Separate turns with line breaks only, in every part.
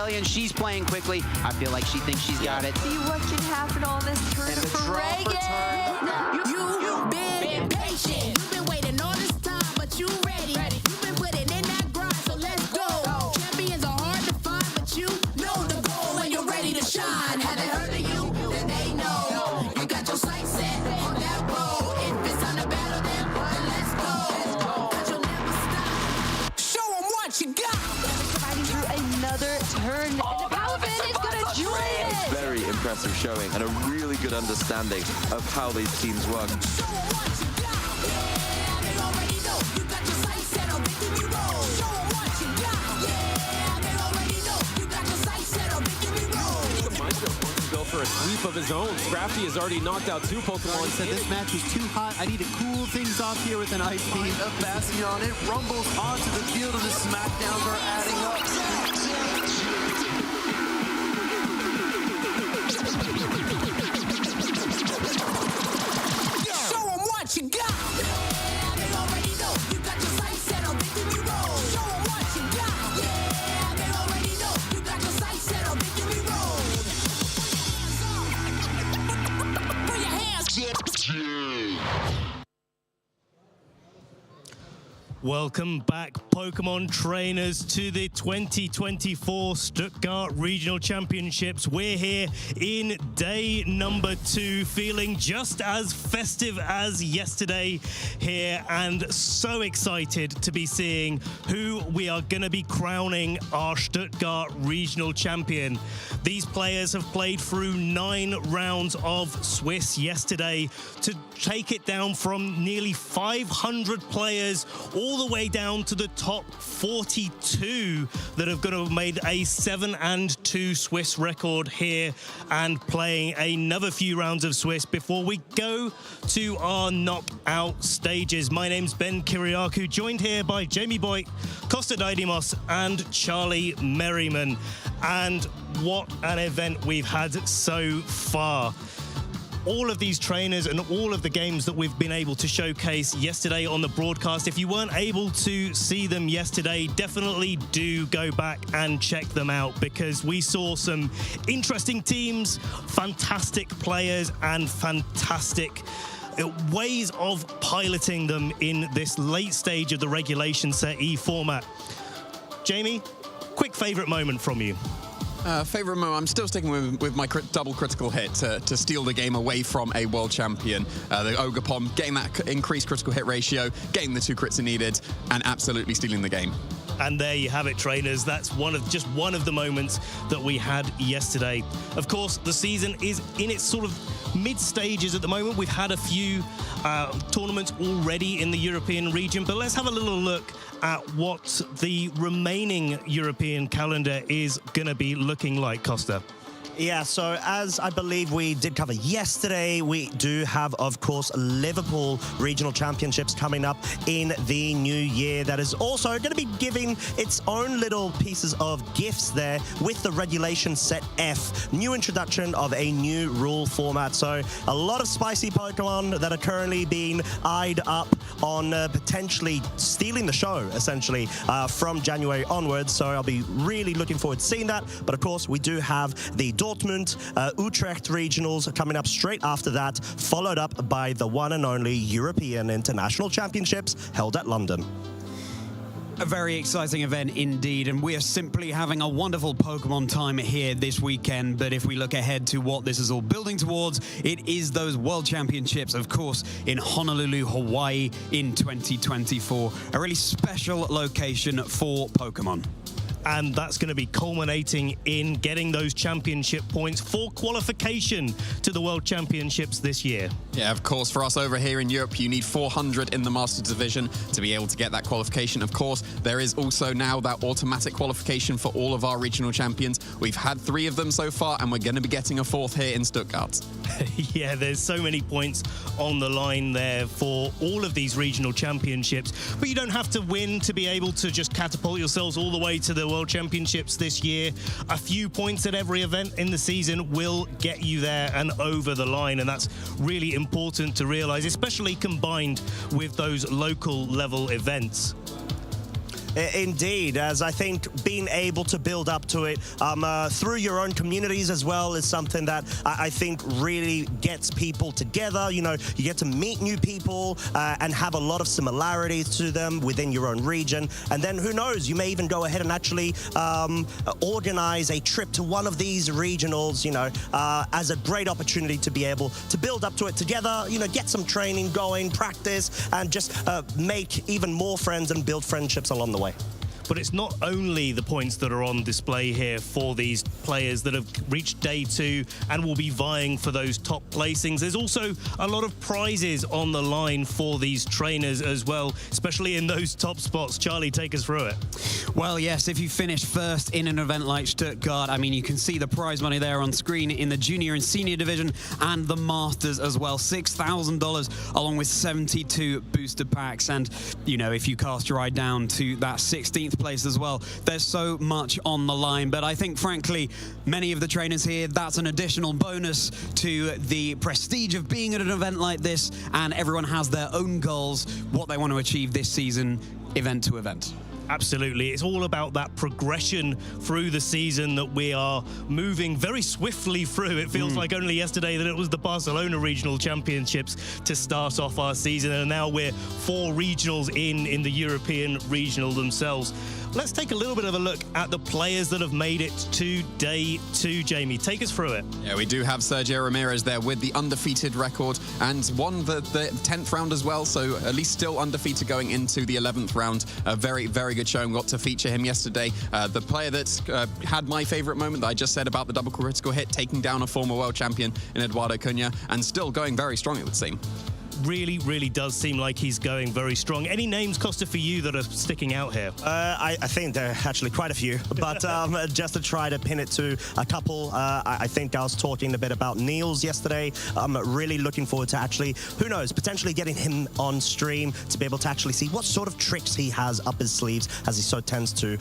Australian. She's playing quickly. I feel like she thinks she's got it.
See what can happen on this turn
And the
for
draw for
Reagan.
You've been patient. You've been waiting all this time, but you ready. You've been putting in that grind, so let's go. Champions are hard to find, but you know the goal when you're ready to shine. Have they heard of you? Then they know. You got your sights set on that road. If it's on the battle, then let's go. 'Cause you'll never stop. Show them what you got.
Fighting through another turn. And Alvin is going to join it.
Very impressive showing and a really good understanding of how these teams work.
Show 'em what you got. Yeah, they already know. You got your sights set on victory road. Show 'em what you got. Yeah, they already know. You got your sights set on victory road.
The Maestro wants to go for a sweep of his own. Scrafty has already knocked out 2 Pokemon.
He said this match was too hot. I need to cool things off here with an ice beam.
A Bastion, it rumbles onto the field, and the smackdowns are adding up.
Show 'em what you got. Yeah, they already know. You got your sights set on victory road. Show 'em what you got. Yeah, they already know. You got your sights set on victory road. Put your hands up.
Welcome back, Pokemon trainers, to the 2024 Stuttgart Regional Championships. We're here in day number 2, feeling just as festive as yesterday here, and so excited to be seeing who we are going to be crowning our Stuttgart Regional Champion. These players have played through 9 rounds of Swiss yesterday to take it down from nearly 500 players all the way down to the top 42 that have going to have made a 7-2 Swiss record here, and playing another few rounds of Swiss before we go to our knockout stages. My name's Ben Kiriakou, joined here by Jamie Boyd, Costa Didymos, and Charlie Merriman. And what an event we've had so far. All of these trainers and all of the games that we've been able to showcase yesterday on the broadcast. If you weren't able to see them yesterday, definitely do go back and check them out, because we saw some interesting teams, fantastic players, and fantastic ways of piloting them in this late stage of the regulation set E format. Jamie, quick favorite moment from you.
Favorite moment, I'm still sticking with my double critical hit to steal the game away from a world champion. The Ogerpom, getting that increased critical hit ratio, getting the 2 crits it needed, and absolutely stealing the game.
And there you have it, trainers. That's just one of the moments that we had yesterday. Of course, the season is in its sort of mid stages at the moment. We've had a few tournaments already in the European region, but let's have a little look at what the remaining European calendar is going to be looking like, Costa.
Yeah, so as I believe we did cover yesterday, we do have, of course, Liverpool Regional Championships coming up in the new year. That is also going to be giving its own little pieces of gifts there with the Regulation Set F, new introduction of a new rule format. So a lot of spicy Pokemon that are currently being eyed up on potentially stealing the show, essentially, from January onwards. So I'll be really looking forward to seeing that. But of course, we do have the Dortmund, Utrecht regionals coming up straight after that, followed up by the one and only European International Championships held at London.
A very exciting event indeed, and we are simply having a wonderful Pokemon time here this weekend. But if we look ahead to what this is all building towards, it is those World Championships, of course, in Honolulu, Hawaii in 2024. A really special location for Pokemon.
And that's going to be culminating in getting those championship points for qualification to the World Championships this year.
Yeah, of course, for us over here in Europe, you need 400 in the Masters Division to be able to get that qualification. Of course, there is also now that automatic qualification for all of our regional champions. We've had 3 of them so far, and we're going to be getting a 4th here in Stuttgart.
Yeah, there's so many points on the line there for all of these regional championships. But you don't have to win to be able to just catapult yourselves all the way to the World Championships this year. A few points at every event in the season will get you there and over the line, and that's really important to realize, especially combined with those local level events.
Indeed, as I think being able to build up to it through your own communities as well is something that I think really gets people together. You know, you get to meet new people and have a lot of similarities to them within your own region. And then who knows, you may even go ahead and actually organize a trip to one of these regionals, you know, as a great opportunity to be able to build up to it together, you know, get some training going, practice, and just make even more friends and build friendships along the way.
But it's not only the points that are on display here for these players that have reached day 2 and will be vying for those top placings. There's also a lot of prizes on the line for these trainers as well, especially in those top spots. Charlie, take us through it.
Well, yes, if you finish first in an event like Stuttgart, I mean, you can see the prize money there on screen in the junior and senior division and the masters as well. $6,000 along with 72 booster packs. And, you know, if you cast your eye down to that 16th place as well, there's so much on the line. But I think, frankly, many of the trainers here, that's an additional bonus to the prestige of being at an event like this, and everyone has their own goals, what they want to achieve this season, event to event.
Absolutely. It's all about that progression through the season that we are moving very swiftly through. It feels like only yesterday that it was the Barcelona Regional Championships to start off our season, and now we're 4 regionals in the European regional themselves. Let's take a little bit of a look at the players that have made it to day 2. Jamie, take us through it.
Yeah, we do have Sergio Ramirez there with the undefeated record and won the 10th round as well, so at least still undefeated going into the 11th round. A very, very good showing. Got to feature him yesterday. The player that's had my favourite moment that I just said about the double critical hit, taking down a former world champion in Eduardo Cunha, and still going very strong, it would seem.
Really, really does seem like he's going very strong. Any names, Costa, for you that are sticking out here?
I think there are actually quite a few, but just to try to pin it to a couple, I think I was talking a bit about Niels yesterday. I'm really looking forward to actually, who knows, potentially getting him on stream to be able to actually see what sort of tricks he has up his sleeves, as he so tends to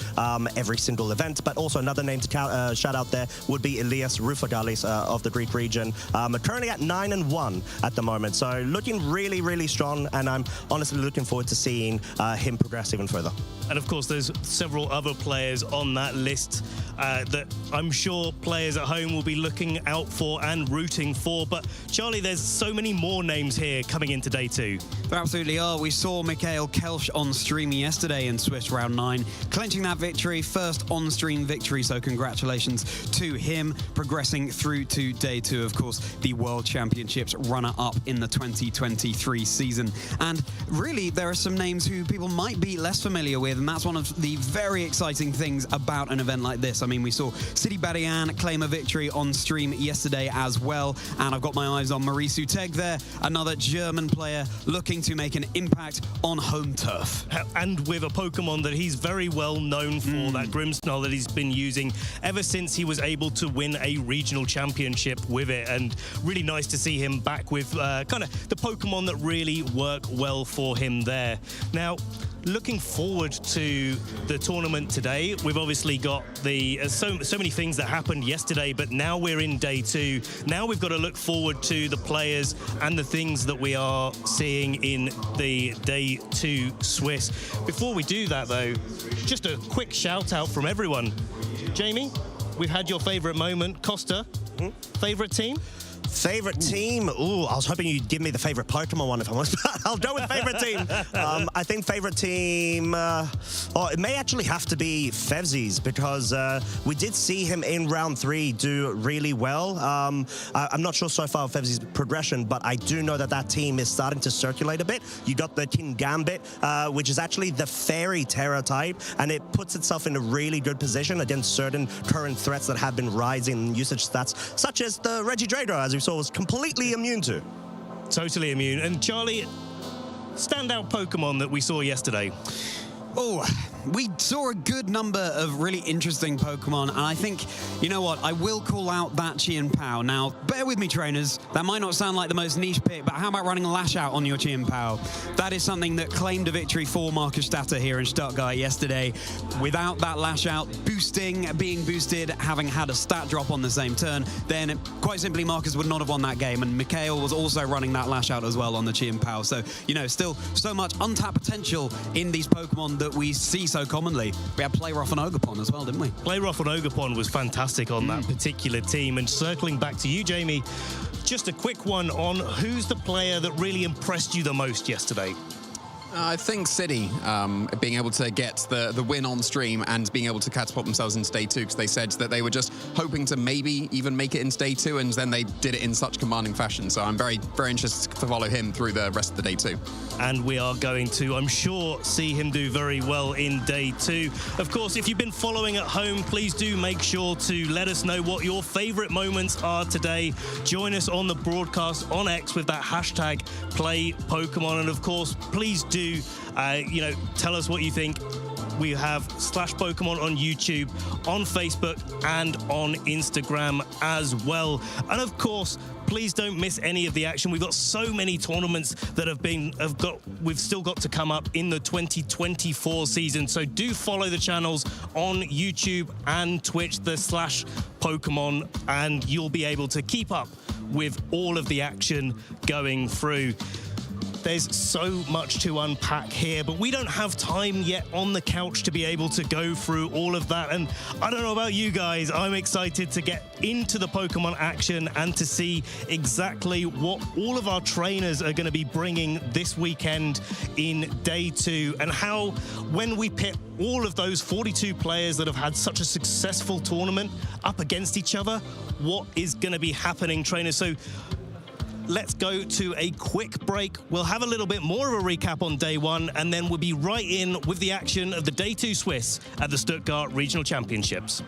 every single event. But also another name to shout out there would be Elias Rufagalis of the Greek region, currently at 9-1 at the moment. So looking really, really strong, and I'm honestly looking forward to seeing him progress even further.
And of course, there's several other players on that list that I'm sure players at home will be looking out for and rooting for. But Charlie, there's so many more names here coming into day 2.
There absolutely are. We saw Mikhail Kelsch on stream yesterday in Swiss Round 9, clinching that victory, first on-stream victory, so congratulations to him, progressing through to day 2, of course, the World Championships runner-up in the 2023 season. And really, there are some names who people might be less familiar with, and that's one of the very exciting things about an event like this. I mean, we saw Sidi Badian claim a victory on stream yesterday as well, and I've got my eyes on Marie Suteg there, another German player looking to make an impact on home turf.
And with a Pokemon that he's very well known for, that Grimmsnarl that he's been using ever since he was able to win a regional championship with it, and really nice to see him back with kind of the Pokemon that really work well for him there. Now, looking forward to the tournament today, we've obviously got the so many things that happened yesterday, but now we're in day 2. Now we've got to look forward to the players and the things that we are seeing in the day 2 Swiss. Before we do that, though, just a quick shout out from everyone. Jamie, we've had your favorite moment. Costa, favorite team?
Favorite team? Ooh, I was hoping you'd give me the favorite Pokemon one if I'm honest. I'll go with favorite team. I think favorite team, it may actually have to be Fevzies, because we did see him in round 3 do really well. I'm not sure so far of Fevzies' progression, but I do know that that team is starting to circulate a bit. You got the King Gambit, which is actually the Fairy Terra type, and it puts itself in a really good position against certain current threats that have been rising in usage stats, such as the Regidrado, as we saw, was completely immune to.
Totally immune. And Charlie, standout Pokemon that we saw yesterday?
Oh, we saw a good number of really interesting Pokemon, and I think, you know what, I will call out that Chien-Pao. Now, bear with me, trainers, that might not sound like the most niche pick, but how about running a Lash Out on your Chien-Pao? That is something that claimed a victory for Marcus Statter here in Stuttgart yesterday. Without that Lash Out, being boosted, having had a stat drop on the same turn, then quite simply Marcus would not have won that game, and Mikhail was also running that Lash Out as well on the Chien-Pao. So, you know, still so much untapped potential in these Pokemon that we see so commonly. We had Playrough on Ogerpon as well, didn't we?
Playrough on Ogerpon was fantastic on that particular team. And circling back to you, Jamie, just a quick one on who's the player that really impressed you the most yesterday?
I think City being able to get the win on stream and being able to catapult themselves into day 2, because they said that they were just hoping to maybe even make it into day 2, and then they did it in such commanding fashion. So I'm very, very interested to follow him through the rest of the day 2.
And we are going to, I'm sure, see him do very well in day 2. Of course, if you've been following at home, please do make sure to let us know what your favorite moments are today. Join us on the broadcast on X with that hashtag #PlayPokemon. And of course, please do tell us what you think. We have /Pokemon on YouTube, on Facebook, and on Instagram as well. And of course, please don't miss any of the action. We've got so many tournaments that we've still got to come up in the 2024 season. So do follow the channels on YouTube and Twitch, the /Pokemon, and you'll be able to keep up with all of the action going through. There's so much to unpack here, but we don't have time yet on the couch to be able to go through all of that. And I don't know about you guys, I'm excited to get into the Pokemon action and to see exactly what all of our trainers are going to be bringing this weekend in day 2, and how, when we pit all of those 42 players that have had such a successful tournament up against each other, what is going to be happening, trainers? So let's go to a quick break. We'll have a little bit more of a recap on day 1, and then we'll be right in with the action of the day 2 Swiss at the Stuttgart Regional Championships.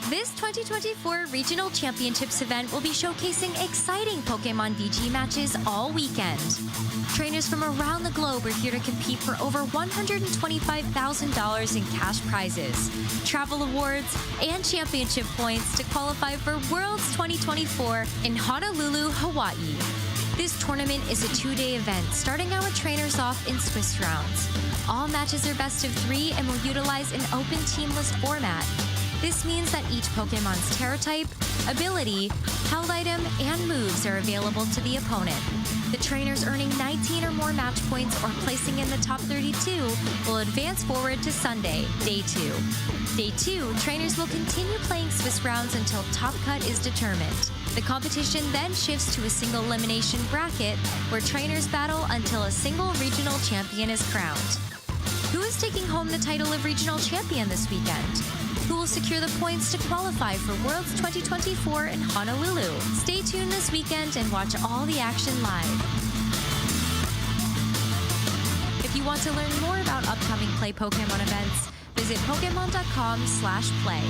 This 2024 Regional Championships event will be showcasing exciting Pokemon VG matches all weekend. Trainers from around the globe are here to compete for over $125,000 in cash prizes, travel awards, and championship points to qualify for Worlds 2024 in Honolulu, Hawaii. This tournament is a 2-day event, starting our trainers off in Swiss rounds. All matches are best of 3 and will utilize an open team list format. This means that each Pokemon's Terra type, ability, held item, and moves are available to the opponent. The trainers earning 19 or more match points or placing in the top 32 will advance forward to Sunday, Day 2. Day 2, trainers will continue playing Swiss rounds until top cut is determined. The competition then shifts to a single elimination bracket where trainers battle until a single regional champion is crowned. Who is taking home the title of regional champion this weekend? Who will secure the points to qualify for Worlds 2024 in Honolulu? Stay tuned this weekend and watch all the action live. If you want to learn more about upcoming Play Pokemon events, visit Pokemon.com/play.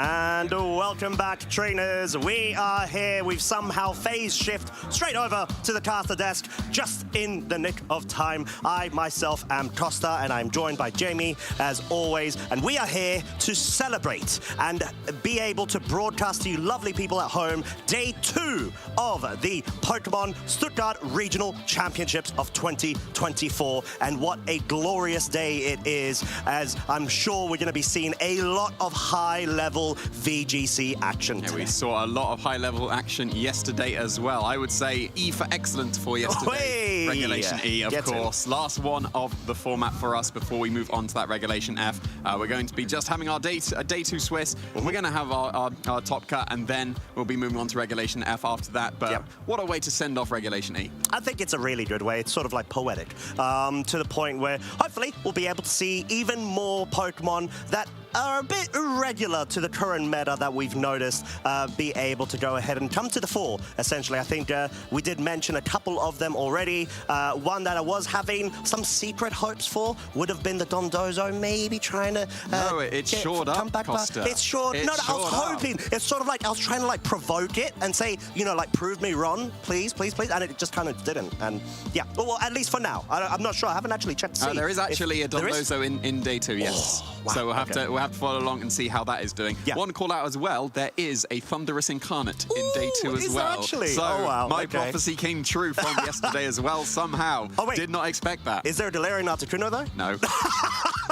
And welcome back, trainers. We are here. We've somehow phase shift straight over to the caster desk just in the nick of time. I myself am Costa, and I'm joined by Jamie as always. And we are here to celebrate and be able to broadcast to you lovely people at home day 2 of the Pokémon Stuttgart Regional Championships of 2024. And what a glorious day it is, as I'm sure we're going to be seeing a lot of high-level high-level VGC action.
Yeah, we saw a lot of high-level action yesterday as well. I would say E for excellent for yesterday. Regulation E, of course. Last one of the format for us before we move on to that Regulation F. We're going to be just having our day two Swiss. We're going to have our top cut, and then we'll be moving on to Regulation F after that. But what a way to send off Regulation E.
I think it's a really good way. It's sort of like poetic, to the point where hopefully we'll be able to see even more Pokemon that are a bit irregular to the current meta that we've noticed be able to go ahead and come to the fore, essentially. I think we did mention a couple of them already. One that I was having some secret hopes for would have been the Dondozo, maybe trying to
no, it's shored up, Costa.
It's shored. No, I was hoping. It's sort of like I was trying to like provoke it and say, you know, like prove me wrong, please, please, please, and it just kind of didn't. And yeah, well, at least for now. I'm not sure. I haven't actually checked to see.
There is actually a Dondozo in day 2, yes.
Oh, wow.
So we'll have to follow along and see how that is doing.
Yeah.
One call out as well, there is a Thunderous Incarnate in day 2 as well.
Actually?
So
wow.
my prophecy came true from yesterday as well somehow.
Oh, wait.
Did not expect that.
Is there a Delirium Articuno though?
No.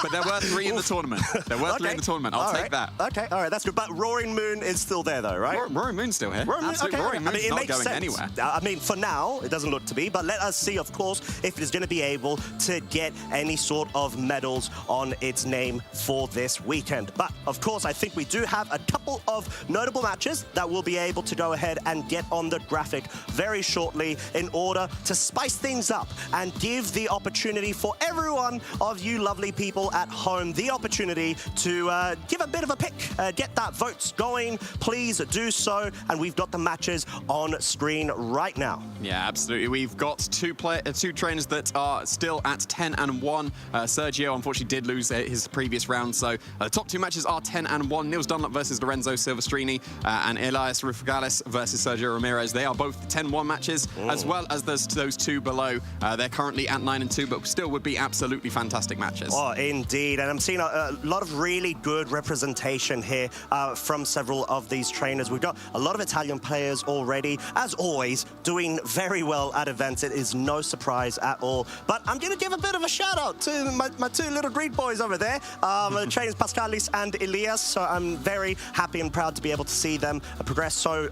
But there were 3 in the tournament. There were 3 in the tournament. I'll take that.
Okay, all right, that's good. But Roaring Moon is still there though, right?
Roaring Moon's still here. Absolutely. Roaring Moon's
it
not
makes
going
sense.
anywhere.
I mean, for now, it doesn't look to be, but let us see, of course, if it is going to be able to get any sort of medals on its name for this weekend. But, of course, I think we do have a couple of notable matches that we'll be able to go ahead and get on the graphic very shortly in order to spice things up and give the opportunity for everyone of you lovely people at home the opportunity to give a bit of a pick, get that votes going. Please do so, and we've got the matches on screen right now.
Yeah, absolutely. We've got two trainers that are still at 10-1. Sergio, unfortunately, did lose his previous round, so the top 2 matches are 10-1. Nils Dunlop versus Lorenzo Silvestrini and Elias Rufgales versus Sergio Ramirez. They are both 10-1 matches, as well as those 2 below. They're currently at 9-2, but still would be absolutely fantastic matches.
Oh, indeed. And I'm seeing a lot of really good representation here from several of these trainers. We've got a lot of Italian players already, as always, doing very well at events. It is no surprise at all. But I'm going to give a bit of a shout out to my 2 little Greek boys over there, trainers Pascalis and Elias. So I'm very happy and proud to be able to see them progress so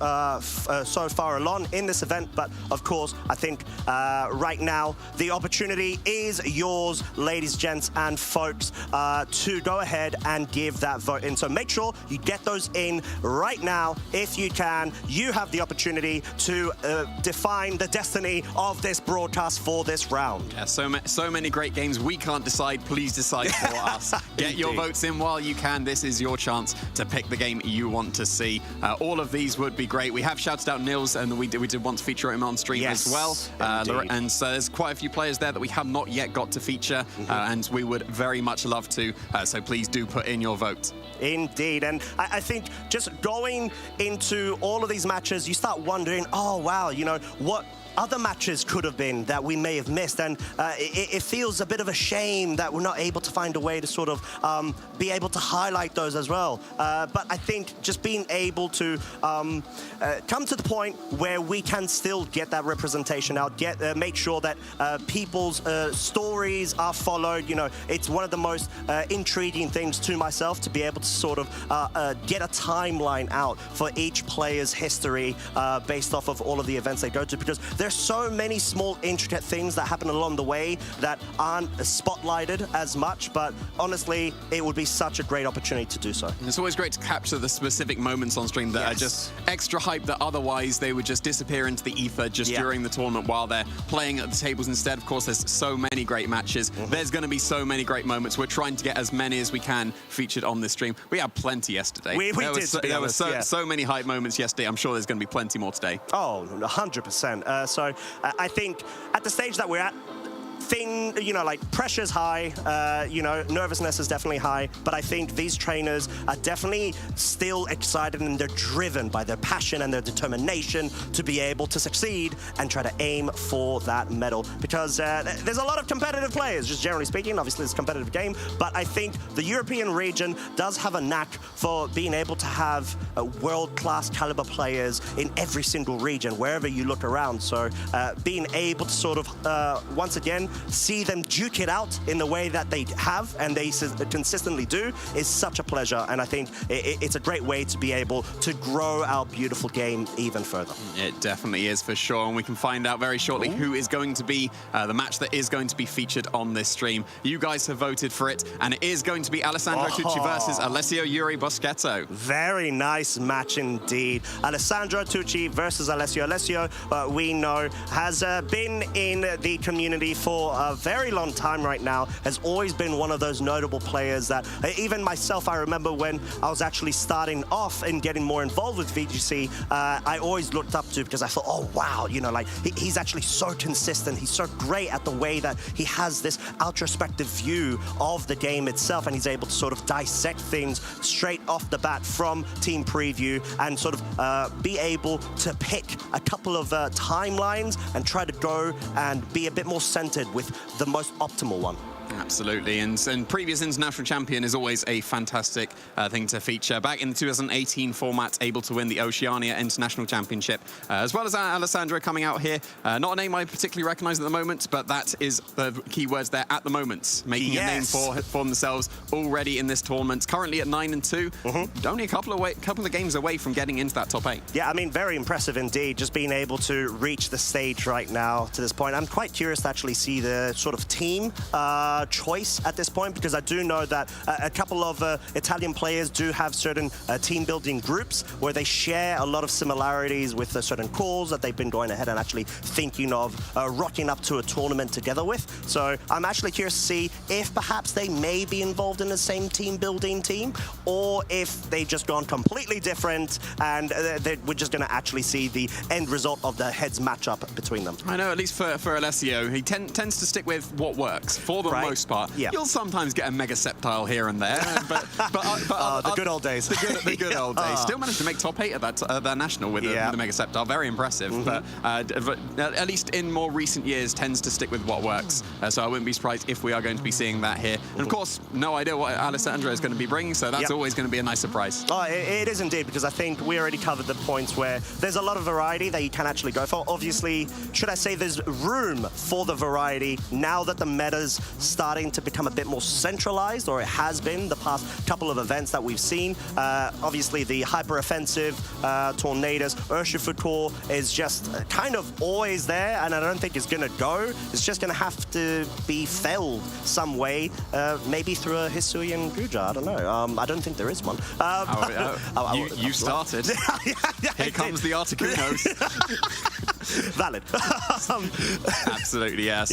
far along in this event. But of course, I think right now the opportunity is yours, ladies, gents, and folks, to go ahead and give that vote in. So make sure you get those in right now if you can. You have the opportunity to define the destiny of this broadcast for this round.
Yeah, so many great games. We can't decide. Please decide for us. Get your votes in while you can. This is your chance to pick the game you want to see. All of these would be great. We have shouted out Nils, and we did want to feature him on stream as well. And so there's quite a few players there that we have not yet got to feature, and we would very much love to. So please do put in your vote.
Indeed, and I think just going into all of these matches, you start wondering, oh, wow, you know, what other matches could have been that we may have missed, and it feels a bit of a shame that we're not able to find a way to sort of be able to highlight those as well. But I think just being able to come to the point where we can still get that representation out, make sure that people's stories are followed. You know, it's one of the most intriguing things to myself to be able to sort of get a timeline out for each player's history based off of all of the events they go to, because there's so many small intricate things that happen along the way that aren't spotlighted as much, but honestly, it would be such a great opportunity to do so.
It's always great to capture the specific moments on stream that are just extra hype that otherwise they would just disappear into the ether just during the tournament while they're playing at the tables instead. Of course, there's so many great matches. There's going to be so many great moments. We're trying to get as many as we can featured on this stream. We had plenty yesterday. There were so many hype moments yesterday. I'm sure there's going to be plenty more today.
Oh, 100%. So I think at the stage that we're at, pressure's high, nervousness is definitely high, but I think these trainers are definitely still excited and they're driven by their passion and their determination to be able to succeed and try to aim for that medal, because there's a lot of competitive players, just generally speaking. Obviously, it's a competitive game, but I think the European region does have a knack for being able to have world-class caliber players in every single region, wherever you look around. So being able to sort of, once again, again, see them duke it out in the way that they have and they consistently do is such a pleasure. And I think it's a great way to be able to grow our beautiful game even further.
It definitely is, for sure. And we can find out very shortly who is going to be the match that is going to be featured on this stream. You guys have voted for it, and it is going to be Alessandro Tucci versus Alessio Yuri Boschetto.
Very nice match indeed. Alessandro Tucci versus Alessio. Alessio, we know, has been in the community for a very long time right now, has always been one of those notable players that even myself, I remember when I was actually starting off and getting more involved with VGC, I always looked up to because I thought, oh wow, you know, like he's actually so consistent. He's so great at the way that he has this introspective view of the game itself, and he's able to sort of dissect things straight off the bat from team preview and sort of be able to pick a couple of timelines and try to go and be a bit more centered with the most optimal one.
Absolutely, and previous international champion is always a fantastic thing to feature. Back in the 2018 format, able to win the Oceania International Championship, as well as Alessandro coming out here. Not a name I particularly recognise at the moment, but that is the key words there, at the moment. Making a name for themselves already in this tournament. Currently at 9-2, only a couple of games away from getting into that top 8.
Yeah, I mean, very impressive indeed, just being able to reach the stage right now to this point. I'm quite curious to actually see the sort of team choice at this point, because I do know that a couple of Italian players do have certain team building groups where they share a lot of similarities with certain calls that they've been going ahead and actually thinking of rocking up to a tournament together with. So I'm actually curious to see if perhaps they may be involved in the same team building team, or if they've just gone completely different and we're just going to actually see the end result of the heads matchup between them.
I know, at least for Alessio, he tends to stick with what works for the most part.
Yeah.
You'll sometimes get a mega septile here and there, but
the good old days.
The good old days. Still managed to make top 8 at that national with the mega septile. Very impressive. But at least in more recent years, tends to stick with what works. So I wouldn't be surprised if we are going to be seeing that here. And of course, no idea what Alessandro is going to be bringing, so that's always going to be a nice surprise.
Oh, it is indeed, because I think we already covered the points where there's a lot of variety that you can actually go for. Obviously, should I say there's room for the variety now that the meta's starting to become a bit more centralized, or it has been the past couple of events that we've seen. Obviously, the hyper-offensive Tornadus Urshifu core is just kind of always there, and I don't think it's going to go. It's just going to have to be felled some way, maybe through a Hisuian Guja. I don't know. I don't think there is one.
You started. Here comes the Articunos.
Valid.
Absolutely, yeah.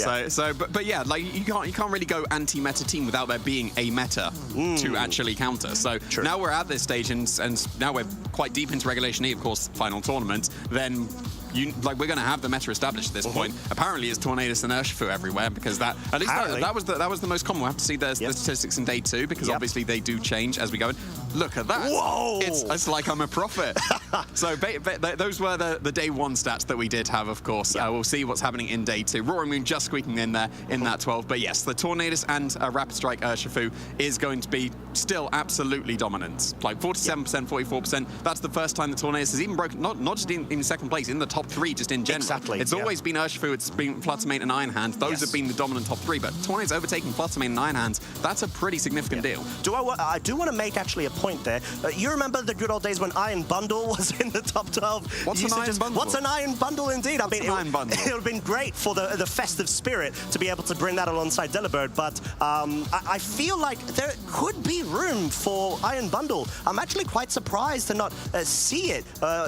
But yeah, like you can't really go anti-meta team without there being a meta to actually counter. So now we're at this stage, and now we're quite deep into Regulation E, of course, final tournament. Then we're going to have the meta established at this point. Apparently, it's Tornadus and Urshifu everywhere, because that that was the most common. We'll have to see the statistics in day 2, because obviously they do change as we go. Look at that!
Whoa!
It's like I'm a prophet. So those were the day 1 stats that we did have, of course. We'll see what's happening in day 2. Roaring Moon just squeaking in there in that 12. But yes, the Tornadus and Rapid Strike Urshifu is going to be still absolutely dominant. Like 47%, 44%. That's the first time the Tornadus has even broken, not just in second place, in the top 3 just in general.
Exactly.
It's always been Urshifu, it's been Fluttermane and Iron Hand. Those have been the dominant top 3, but Tornadus overtaking Fluttermane and Iron Hands, that's a pretty significant deal.
I do want to make actually a point there. You remember the good old days when Iron Bundle was in the top 12?
What's an Iron Bundle?
What's an Iron Bundle indeed? I mean,
Iron Bundle?
It would have been great for the festive spirit to be able to bring that alongside Delibird, but I feel like there could be room for Iron Bundle. I'm actually quite surprised to not see it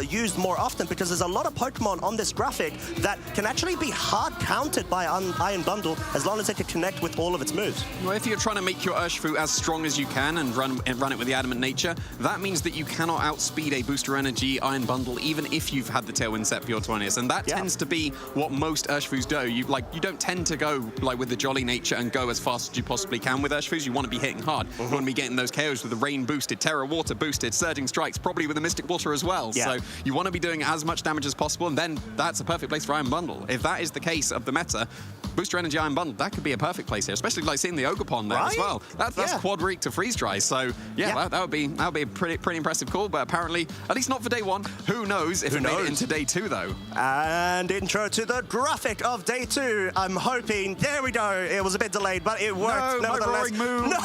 used more often, because there's a lot of Pokemon on this graphic that can actually be hard countered by Iron Bundle as long as they can connect with all of its moves.
Well, if you're trying to make your Urshifu as strong as you can and run it with the Adamant Nature, that means that you cannot outspeed a Booster Energy Iron Bundle, even if you've had the Tailwind set for your Tornadus, and that tends to be what most Urshifus do. You don't tend to go with the Jolly Nature and go as fast as you possibly can with Urshifus. You want to be hitting hard. You want to be getting those KOs with the Rain boosted, Terra Water boosted, Surging Strikes, probably with the Mystic Water as well. So you want to be doing as much damage as possible, and then that's a perfect place for Iron Bundle. If that is the case of the meta, Booster Energy Iron Bundle, that could be a perfect place here, especially like seeing the Ogerpon there as well. That's quad reek to freeze dry. So yeah, that would be a pretty impressive call. But apparently, at least not for day 1. Who knows if it made it into day 2 though?
And intro to the graphic of day 2. I'm hoping. There we go. It was a bit delayed, but it worked.
No, my roaring moon.
No.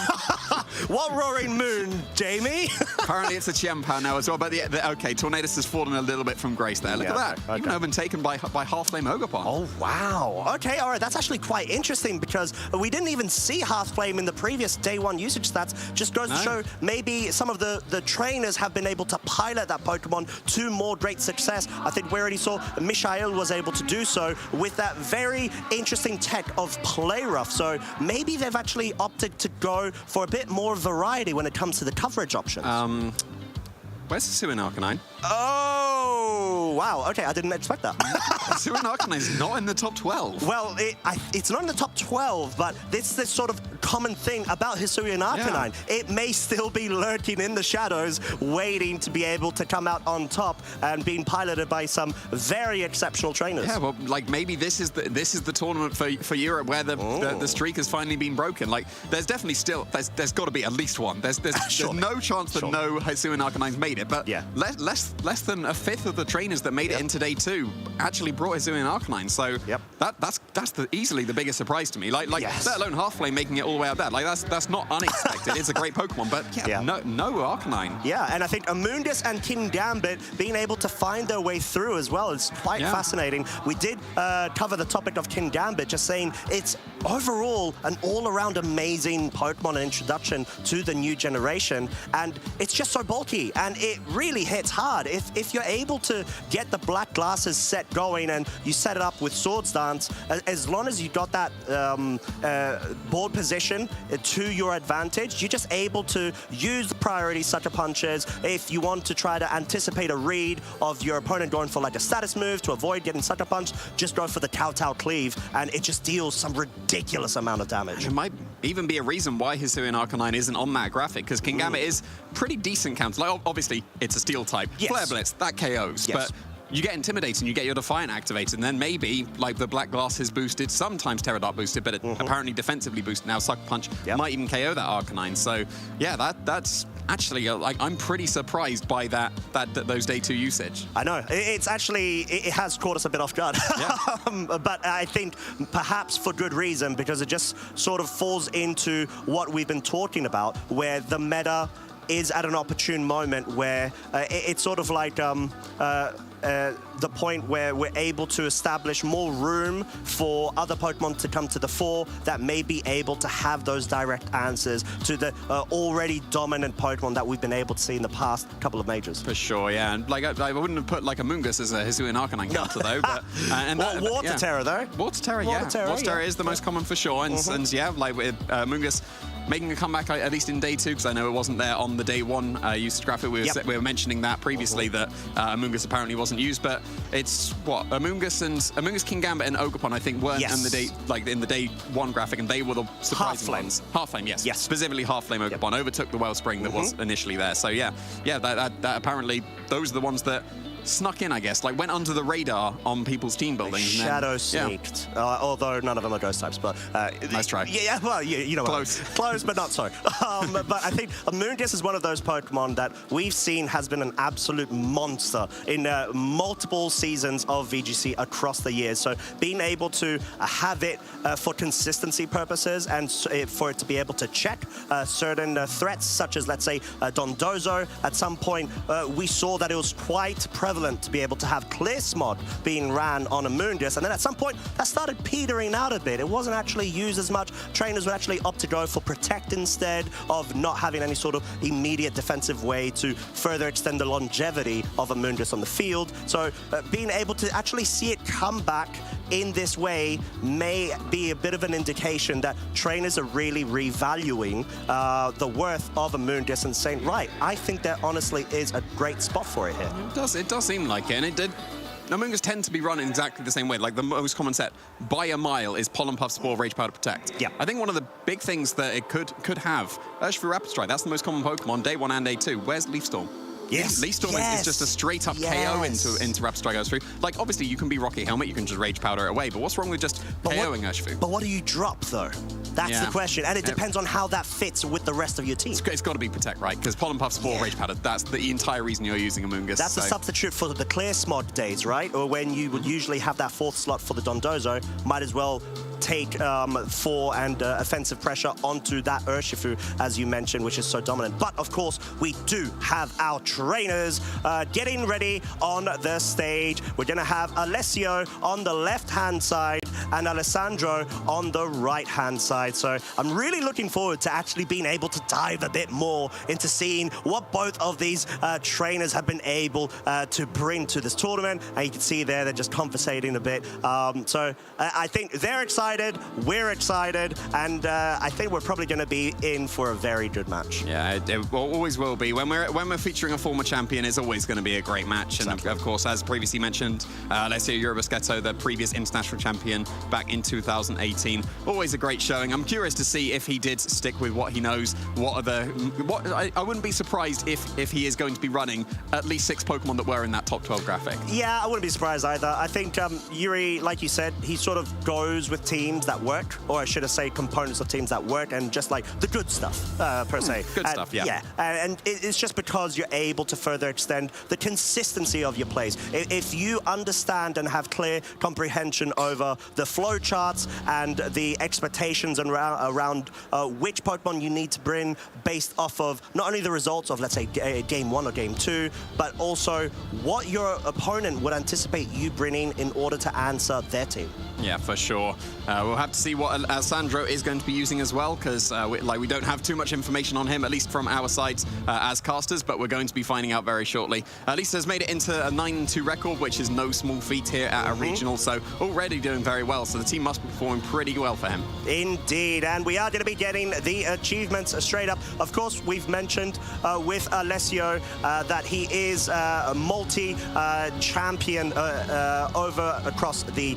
What roaring moon, Jamie?
Apparently it's a Chienpao now as well. But okay, Tornadus has fallen a little bit from grace there. Look at that.
Okay.
Even been taken by Half Flame Ogerpon.
Oh wow. Okay, all right. That's actually quite interesting because we didn't even see Half Flame in the previous day 1 usage stats. Just goes to show maybe some of the trainers have been able to pilot that Pokemon to more great success. I think we already saw Mishael was able to do so with that very interesting tech of Play Rough. So maybe they've actually opted to go for a bit more variety when it comes to the coverage options.
Where's Hisuian Arcanine?
Oh, wow. Okay, I didn't expect that.
Hisuian Arcanine is not in the top 12.
Well, it's not in the top 12, but this sort of common thing about Hisuian Arcanine. Yeah. It may still be lurking in the shadows, waiting to be able to come out on top and being piloted by some very exceptional trainers.
Yeah, well, like maybe this is the tournament for Europe where the streak has finally been broken. Like, there's definitely still there's got to be at least one. There's no chance that no Hisuian Arcanine's made it, but less than a fifth of the trainers that made it into day 2 actually brought Hisuian Arcanine. So that's easily the biggest surprise to me. Like let alone Half Flame making it all the way up there. Like that's not unexpected. It's a great Pokemon, but no Arcanine.
Yeah, and I think Amoonguss and King Gambit being able to find their way through as well is quite fascinating. We did cover the topic of King Gambit, just saying it's overall an all-around amazing Pokemon and introduction to the new generation, and it's just so bulky and it really hits hard. If you're able to get the black glasses set going and you set it up with Swords Dance, as long as you got that board position to your advantage, you're just able to use the priority sucker punches. If you want to try to anticipate a read of your opponent going for like a status move to avoid getting sucker punched, just go for the Kowtow Cleave and it just deals some ridiculous amount of damage.
It might even be a reason why Hisuian Arcanine isn't on that graphic, because King Gambit is pretty decent counter. Like, obviously, it's a steel type. Flare Blitz, that KOs, but you get Intimidate and you get your Defiant activated, and then maybe, like, the Black Glass is boosted, sometimes Terra Dark boosted, but it apparently defensively boosted. Now Sucker Punch might even KO that Arcanine. So, yeah, that's actually, like, I'm pretty surprised by those day 2 usage.
I know. It's actually, it has caught us a bit off guard. But I think perhaps for good reason, because it just sort of falls into what we've been talking about, where the meta is at an opportune moment where it's sort of like the point where we're able to establish more room for other Pokemon to come to the fore that may be able to have those direct answers to the already dominant Pokemon that we've been able to see in the past couple of majors.
For sure, yeah. And like I wouldn't have put like Amoonguss as a Hisuian Arcanine counter though. But
Water Terra though.
Water Terra, Water Terra is the most common for sure, and yeah, like with Amoonguss making a comeback at least in day 2, because I know it wasn't there on the day 1 usage graphic. We were mentioning that previously that Amoonguss apparently wasn't used, but it's what Amoonguss, King Gambit, and Ogerpon I think weren't in the day 1 graphic, and they were the surprising ones. Half Flame, yes. Specifically Half Flame Ogerpon overtook the Wellspring that was initially there. So yeah, that apparently those are the ones that snuck in, I guess, like went under the radar on people's team building.
Shadow sneaked, although none of them are ghost types, but...
nice try.
Yeah, well, you know
Close.
Close, but not so. But I think Amoonguss is one of those Pokemon that we've seen has been an absolute monster in multiple seasons of VGC across the years. So being able to have it for consistency purposes and for it to be able to check certain threats, such as, let's say, Dondozo, at some point we saw that it was quite prevalent to be able to have Clear Smog being ran on Amoonguss, and then at some point that started petering out a bit. It wasn't actually used as much. Trainers would actually opt to go for Protect instead of not having any sort of immediate defensive way to further extend the longevity of Amoonguss on the field. So being able to actually see it come back in this way may be a bit of an indication that trainers are really revaluing the worth of Amoonguss and saying, right, I think there honestly is a great spot for it here.
It does seem like it, and it did. Amoonguss tend to be run in exactly the same way. Like the most common set by a mile is Pollen Puff, Spore, Rage Powder, Protect.
Yeah.
I think one of the big things that it could have, Urshifu Rapid Strike. That's the most common Pokemon, day 1 and day 2. Where's Leaf Storm?
Yes.
Lee Storm is just a straight up KO into Rapid Strike Urshifu. Like, obviously, you can be Rocky Helmet, you can just Rage Powder it away, but what's wrong with just KOing Urshifu?
But what do you drop, though? That's the question, and it depends on how that fits with the rest of your team.
It's got to be Protect, right? Because Pollen Puff, Spore, Rage Powder, that's the entire reason you're using Amoonguss.
That's the substitute for the Clear Smog days, right? Or when you would usually have that 4th slot for the Dondozo, might as well take 4 and offensive pressure onto that Urshifu, as you mentioned, which is so dominant. But, of course, we do have our trainers getting ready on the stage. We're going to have Alessio on the left-hand side and Alessandro on the right-hand side. So I'm really looking forward to actually being able to dive a bit more into seeing what both of these trainers have been able to bring to this tournament. And you can see there, they're just conversating a bit. So I think they're excited, we're excited, and I think we're probably going to be in for a very good match.
Yeah, it always will be. When we're featuring a former champion, it's always going to be a great match. And of course, as previously mentioned, Alessio Urubisquetto, the previous international champion back in 2018, always a great showing. I'm curious to see if he did stick with what he knows. I wouldn't be surprised if he is going to be running at least 6 Pokemon that were in that top 12 graphic.
Yeah, I wouldn't be surprised either. I think Yuri, like you said, he sort of goes with teams that work, or I should have said components of teams that work, and just like the good stuff, per se.
Good stuff, yeah.
Yeah, and it's just because you're able to further extend the consistency of your plays. If you understand and have clear comprehension over the flow charts and the expectations around which Pokemon you need to bring based off of not only the results of, let's say, game 1 or game 2, but also what your opponent would anticipate you bringing in order to answer their team.
Yeah, for sure. We'll have to see what Alessandro is going to be using as well, because we don't have too much information on him, at least from our side as casters, but we're going to be finding out very shortly. Lisa has made it into a 9-2 record, which is no small feat here at a regional, so already doing very well, so the team must be performing pretty well for him.
Indeed, and we are going to be getting the achievements straight up. Of course, we've mentioned with Alessio that he is a multi-champion over across the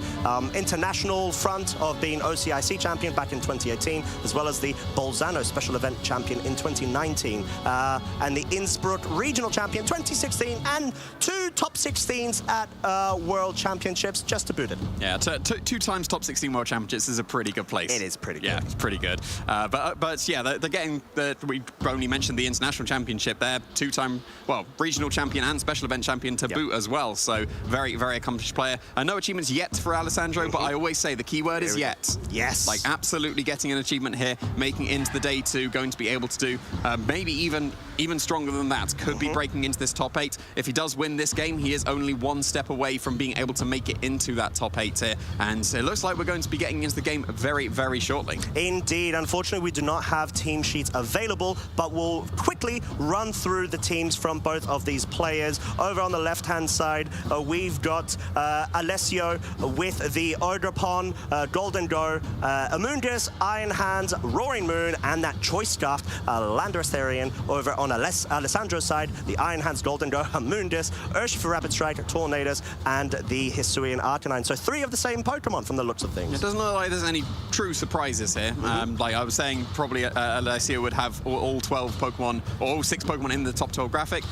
international front of being OCIC champion back in 2018, as well as the Bolzano special event champion in 2019, and the Innsbruck regional champion 2016, and 2 top 16s at World Championships, just to boot it.
Yeah, 2 times top 16 World Championships is a pretty good place.
It is pretty good.
Yeah, it's pretty good. But yeah, they're getting we only mentioned the international championship there, 2-time, well, regional champion and special event champion to boot as well. So very, very accomplished player. No achievements yet for Alessandro, but I always say the key word is yet.
Yes.
Like, absolutely getting an achievement here, making it into the day 2, going to be able to do maybe even stronger than that. Could be breaking into this top 8. If he does win this game, he is only 1 step away from being able to make it into that top 8 here. And it looks like we're going to be getting into the game very, very shortly.
Indeed. Unfortunately, we do not have team sheets available, but we'll quickly run through the teams from both of these players. Over on the left-hand side, we've got Alessio with the Odrapon, Golden Go, Amoonguss, Iron Hands, Roaring Moon, and that Choice Scarf, Landorus Therian. Over on Alessandro's side, the Iron Hands, Golden Go, Amoonguss, Urshifu Rapid Strike, Tornadus, and the Hisuian Arcanine. So 3 of the same Pokemon from the looks of things.
It doesn't look like there's any true surprises here. Like I was saying, probably Alessio would have all 12 Pokemon, or all 6 Pokemon in the top 12 graphic.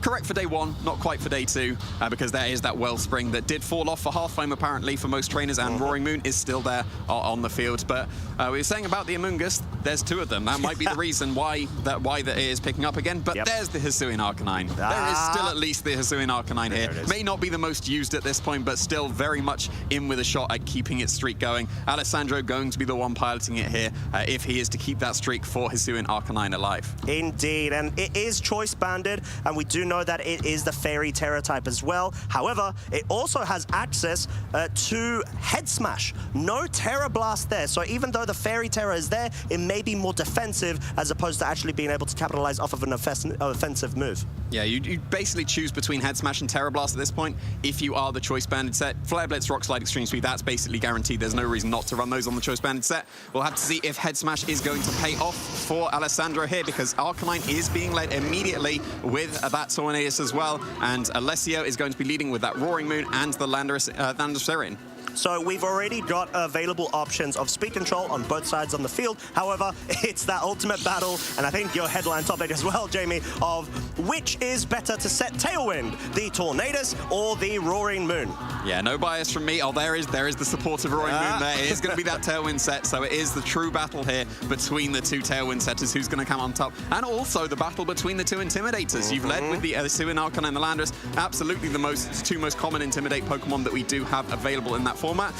Correct for day 1, not quite for day 2, because there is that Wellspring that did fall off for Half-Flame apparently for most trainers, and Roaring Moon is still there on the field. But we were saying about the Amoonguss, there's 2 of them. That might be the reason why that is picking up again. But there's the Hisuian Arcanine. There is still at least the Hisuian Arcanine here. May not be the most used at this point, but still very much in with a shot at keeping its streak going. Alessandro going to be the one piloting it here if he is to keep that streak for Hisuian Arcanine alive.
Indeed, and it is choice banded, and we do know that it is the Fairy Terror type as well. However, it also has access to Head Smash. No Terror Blast there, so even though the Fairy Terror is there, it may be more defensive as opposed to actually being able to capitalize off of an offensive move.
Yeah, you basically choose between Head Smash and Terror Blast at this point if you are the choice banded set. Flare Blitz, Rock Slide, Extreme Speed, that's basically guaranteed. There's no reason not to run those on the choice banded set. We'll have to see if Head Smash is going to pay off for Alessandro here, because Arcanine is being led immediately with that Tornadus as well, and Alessio is going to be leading with that Roaring Moon and the Landorus Therian.
So we've already got available options of speed control on both sides on the field. However, it's that ultimate battle, and I think your headline topic as well, Jamie, of which is better to set Tailwind, the Tornadus or the Roaring Moon?
Yeah, no bias from me. Oh, there is the support of Roaring Moon there. It is going to be that Tailwind set, so it is the true battle here between the two Tailwind setters, who's going to come on top, and also the battle between the two Intimidators. You've led with the Suin Arcanine and the Landorus, absolutely the two most common Intimidate Pokemon that we do have available in that format.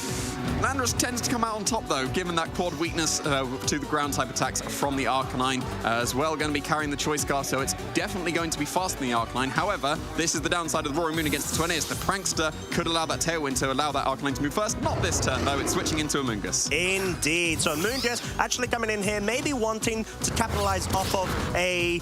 Landorus tends to come out on top, though, given that quad weakness to the ground type attacks from the Arcanine, as well going to be carrying the Choice Scarf, so it's definitely going to be faster than the Arcanine. However, this is the downside of the Roaring Moon against the Tornadus. The Prankster could allow that Tailwind to allow that Arcanine to move first. Not this turn, though. It's switching into Amoonguss.
Indeed. So Amoonguss actually coming in here, maybe wanting to capitalize off of a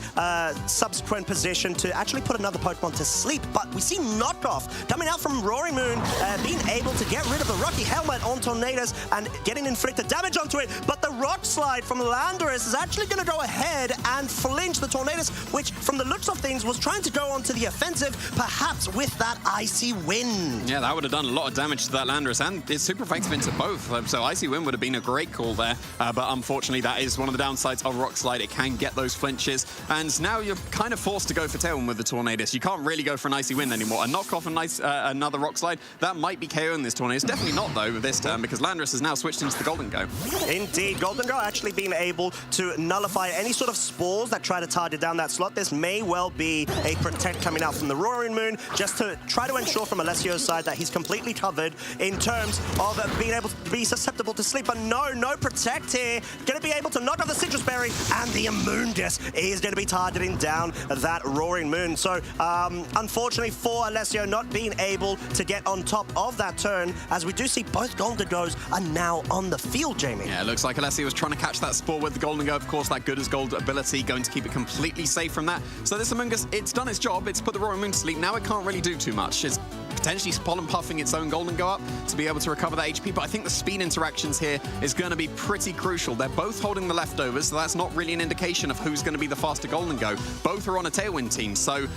subsequent position to actually put another Pokemon to sleep. But we see Knockoff coming out from Roaring Moon, being able to get rid of the Rocky Helmet on Tornadus and getting inflicted damage onto it. But the Rock Slide from Landorus is actually going to go ahead and flinch the Tornadus, which from the looks of things was trying to go onto the offensive, perhaps with that Icy Wind.
Yeah, that would have done a lot of damage to that Landorus, and it's super effective into both. So Icy Wind would have been a great call there, but unfortunately that is one of the downsides of Rock Slide. It can get those flinches, and now you're kind of forced to go for Tailwind with the Tornadus. You can't really go for an Icy Wind anymore. A knockoff and another Rock Slide, that might be KOing this Tornadus. Definitely not, though, this turn, because Landorus has now switched into the Golden Go.
Indeed, Golden Go actually being able to nullify any sort of spores that try to target down that slot. This may well be a Protect coming out from the Roaring Moon, just to try to ensure from Alessio's side that he's completely covered in terms of being able to be susceptible to sleep. But no Protect here. Going to be able to knock off the Citrus Berry, and the Amoonguss is going to be targeting down that Roaring Moon. So, unfortunately for Alessio, not being able to get on top of that turn, as we do see both Golden Goes are now on the field, Jamie.
Yeah, it looks like Alessio was trying to catch that spore with the Golden Go. Of course, that good as gold ability going to keep it completely safe from that. So this Amoonguss, it's done its job. It's put the Roaring Moon to sleep. Now it can't really do too much. It's potentially pollen puffing its own Golden Go up to be able to recover that HP, but I think the speed interactions here is going to be pretty crucial. They're both holding the leftovers, so that's not really an indication of who's going to be the faster Golden Go. Both are on a Tailwind team, so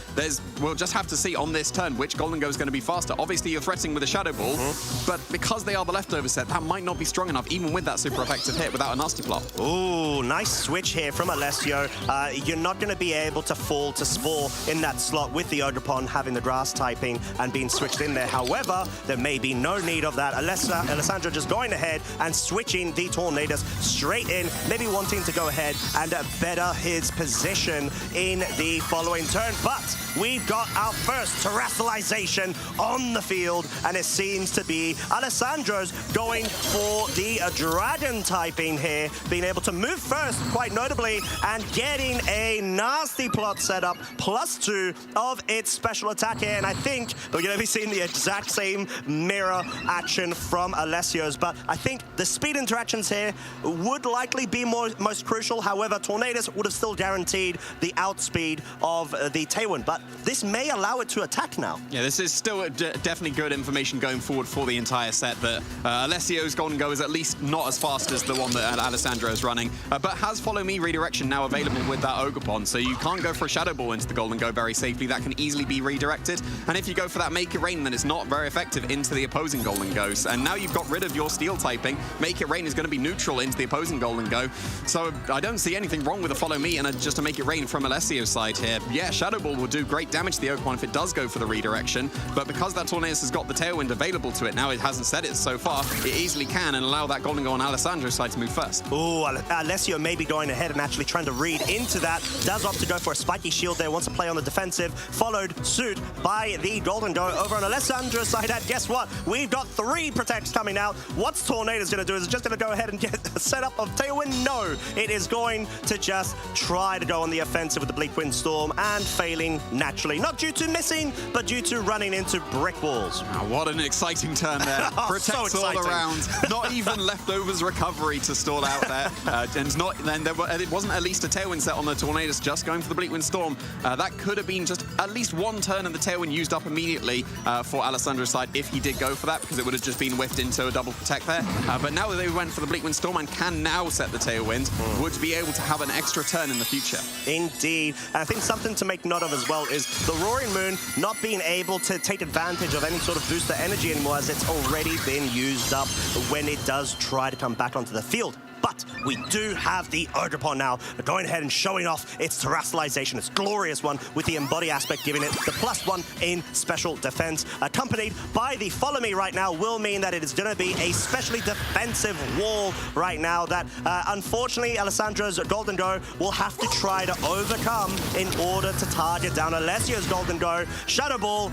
we'll just have to see on this turn which Golden Go is going to be faster. Obviously, you're threatening with a Shadow Ball, but because they are the leftover set, that might not be strong enough, even with that super effective hit without a nasty plot.
Ooh, nice switch here from Alessio. You're not going to be able to fall to Spore in that slot with the Ogerpon having the grass typing and being switched in there. However, there may be no need of that. Alessandro just going ahead and switching the Tornadus straight in, maybe wanting to go ahead and better his position in the following turn. But we've got our first terrestrialization on the field, and it seems to be Alessandro's going for the Dragon typing here, being able to move first, quite notably, and getting a nasty plot set up, +2 of its special attack here. And I think we're going to be seeing the exact same mirror action from Alessio's, but I think the speed interactions here would likely be most crucial. However, Tornadus would have still guaranteed the outspeed of the Tailwind, but this may allow it to attack now.
Yeah, this is still definitely good information going forward for the entire set, that Alessio's Golden Go is at least not as fast as the one that Alessandro is running, but has Follow Me redirection now available with that Ogerpon, so you can't go for a Shadow Ball into the Golden Go very safely. That can easily be redirected, and if you go for that Make It Rain, then it's not very effective into the opposing Golden Goes. And now you've got rid of your Steel typing, Make It Rain is going to be neutral into the opposing Golden Go, so I don't see anything wrong with a Follow Me and just a Make It Rain from Alessio's side here. Yeah, Shadow Ball will do great damage to the Ogerpon if it does go for the redirection, but because that Tornadus has got the Tailwind available to it, now it hasn't said it so far, it easily can and allow that Golden Go on Alessandro's side to move first.
Ooh, Alessio may be going ahead and actually trying to read into that. Does opt to go for a spiky shield there, wants to play on the defensive, followed suit by the Golden Go over on Alessandro's side. And guess what? We've got 3 Protects coming out. What's Tornadus going to do? Is it just going to go ahead and get a setup of Tailwind? No, it is going to just try to go on the offensive with the Bleak Wind Storm and failing naturally. Not due to missing, but due to running into brick walls.
Oh, what an exciting turn there. Protects
so
all around. Not even leftovers recovery to stall out there. It wasn't at least a Tailwind set on the Tornadus, just going for the Bleak Wind Storm. That could have been just at least one turn and the Tailwind used up immediately. for Alessandro's side if he did go for that, because it would have just been whiffed into a double protect there. But now that they went for the Bleak Wind Storm and can now set the Tailwind, would be able to have an extra turn in the future.
Indeed. And I think something to make note of as well is the Roaring Moon not being able to take advantage of any sort of booster energy anymore, as it's already been used up when it does try to come back onto the field. But we do have the Ogerpon now going ahead and showing off its terrestrialization, its glorious one, with the Embody aspect giving it the +1 in special defense. Accompanied by the Follow Me right now will mean that it is going to be a specially defensive wall right now that, unfortunately, Alessandro's Golden Go will have to try to overcome in order to target down Alessio's Golden Go. Shadow Ball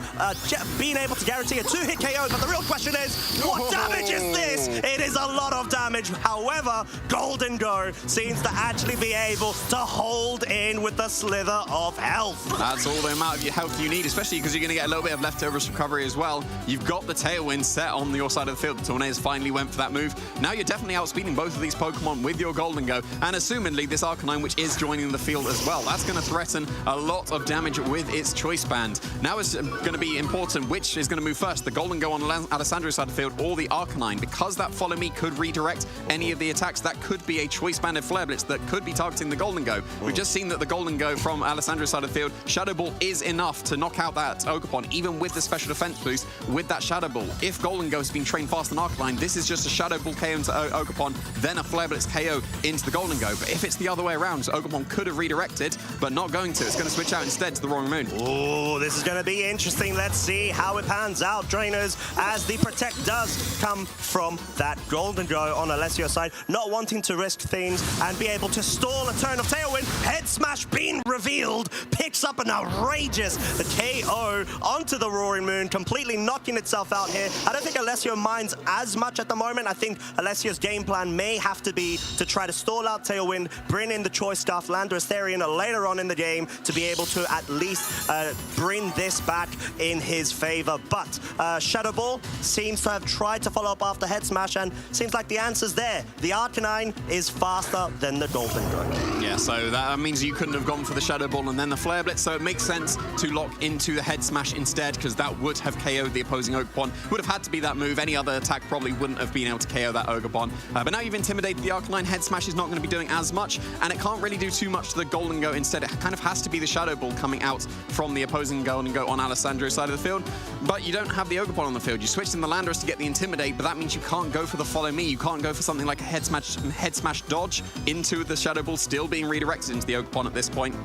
being able to guarantee a 2-hit KO, but the real question is, what damage is this? It is a lot of damage. However, Golden Go seems to actually be able to hold in with the slither of health.
That's all the amount of health you need, especially because you're going to get a little bit of leftovers recovery as well. You've got the Tailwind set on your side of the field. The Tornadus finally went for that move. Now you're definitely outspeeding both of these Pokemon with your Golden Go, and assumedly this Arcanine, which is joining the field as well. That's going to threaten a lot of damage with its Choice Band. Now it's going to be important which is going to move first, the Golden Go on Alessandro's side of the field or the Arcanine, because that Follow Me could redirect any of the attacks. That could be a Choice Banded Flare Blitz that could be targeting the Golden Go. We've just seen that the Golden Go from Alessandro's side of the field, Shadow Ball is enough to knock out that Ogerpon, even with the special defense boost with that Shadow Ball. If Golden Go has been trained faster than Arcanine, this is just a Shadow Ball KO into Ogerpon, then a Flare Blitz KO into the Golden Go. But if it's the other way around, so Ogerpon could have redirected, but not going to. It's going to switch out instead to the Roaring Moon.
Oh, this is going to be interesting. Let's see how it pans out, trainers, as the Protect does come from that Golden Go on Alessio's side, not wanting to risk things and be able to stall a turn of Tailwind. Head Smash being revealed, picks up an outrageous KO onto the Roaring Moon, completely knocking itself out here. I don't think Alessio minds as much at the moment. I think Alessio's game plan may have to be to try to stall out Tailwind, bring in the Choice Scarf, Landorus Therian later on in the game to be able to at least bring this back in his favor. But Shadow Ball seems to have tried to follow up after Head Smash, and seems like the answer's there. The Arcanine is faster than the Golden Go.
Yeah, so that means you couldn't have gone for the Shadow Ball and then the Flare Blitz, so it makes sense to lock into the Head Smash instead, because that would have KO'd the opposing Ogerpon. Would have had to be that move. Any other attack probably wouldn't have been able to KO that Ogerpon. But now you've intimidated the Arcanine. Head Smash is not going to be doing as much, and it can't really do too much to the Golden Go. Instead, it kind of has to be the Shadow Ball coming out from the opposing Golden Go on Alessandro's side of the field. But you don't have the Ogerpon on the field. You switched in the Landorus to get the Intimidate, but that means you can't go for the Follow Me. You can't go for something like a Head Smash dodge into the Shadow Ball, still being redirected into the Ogerpon at this point.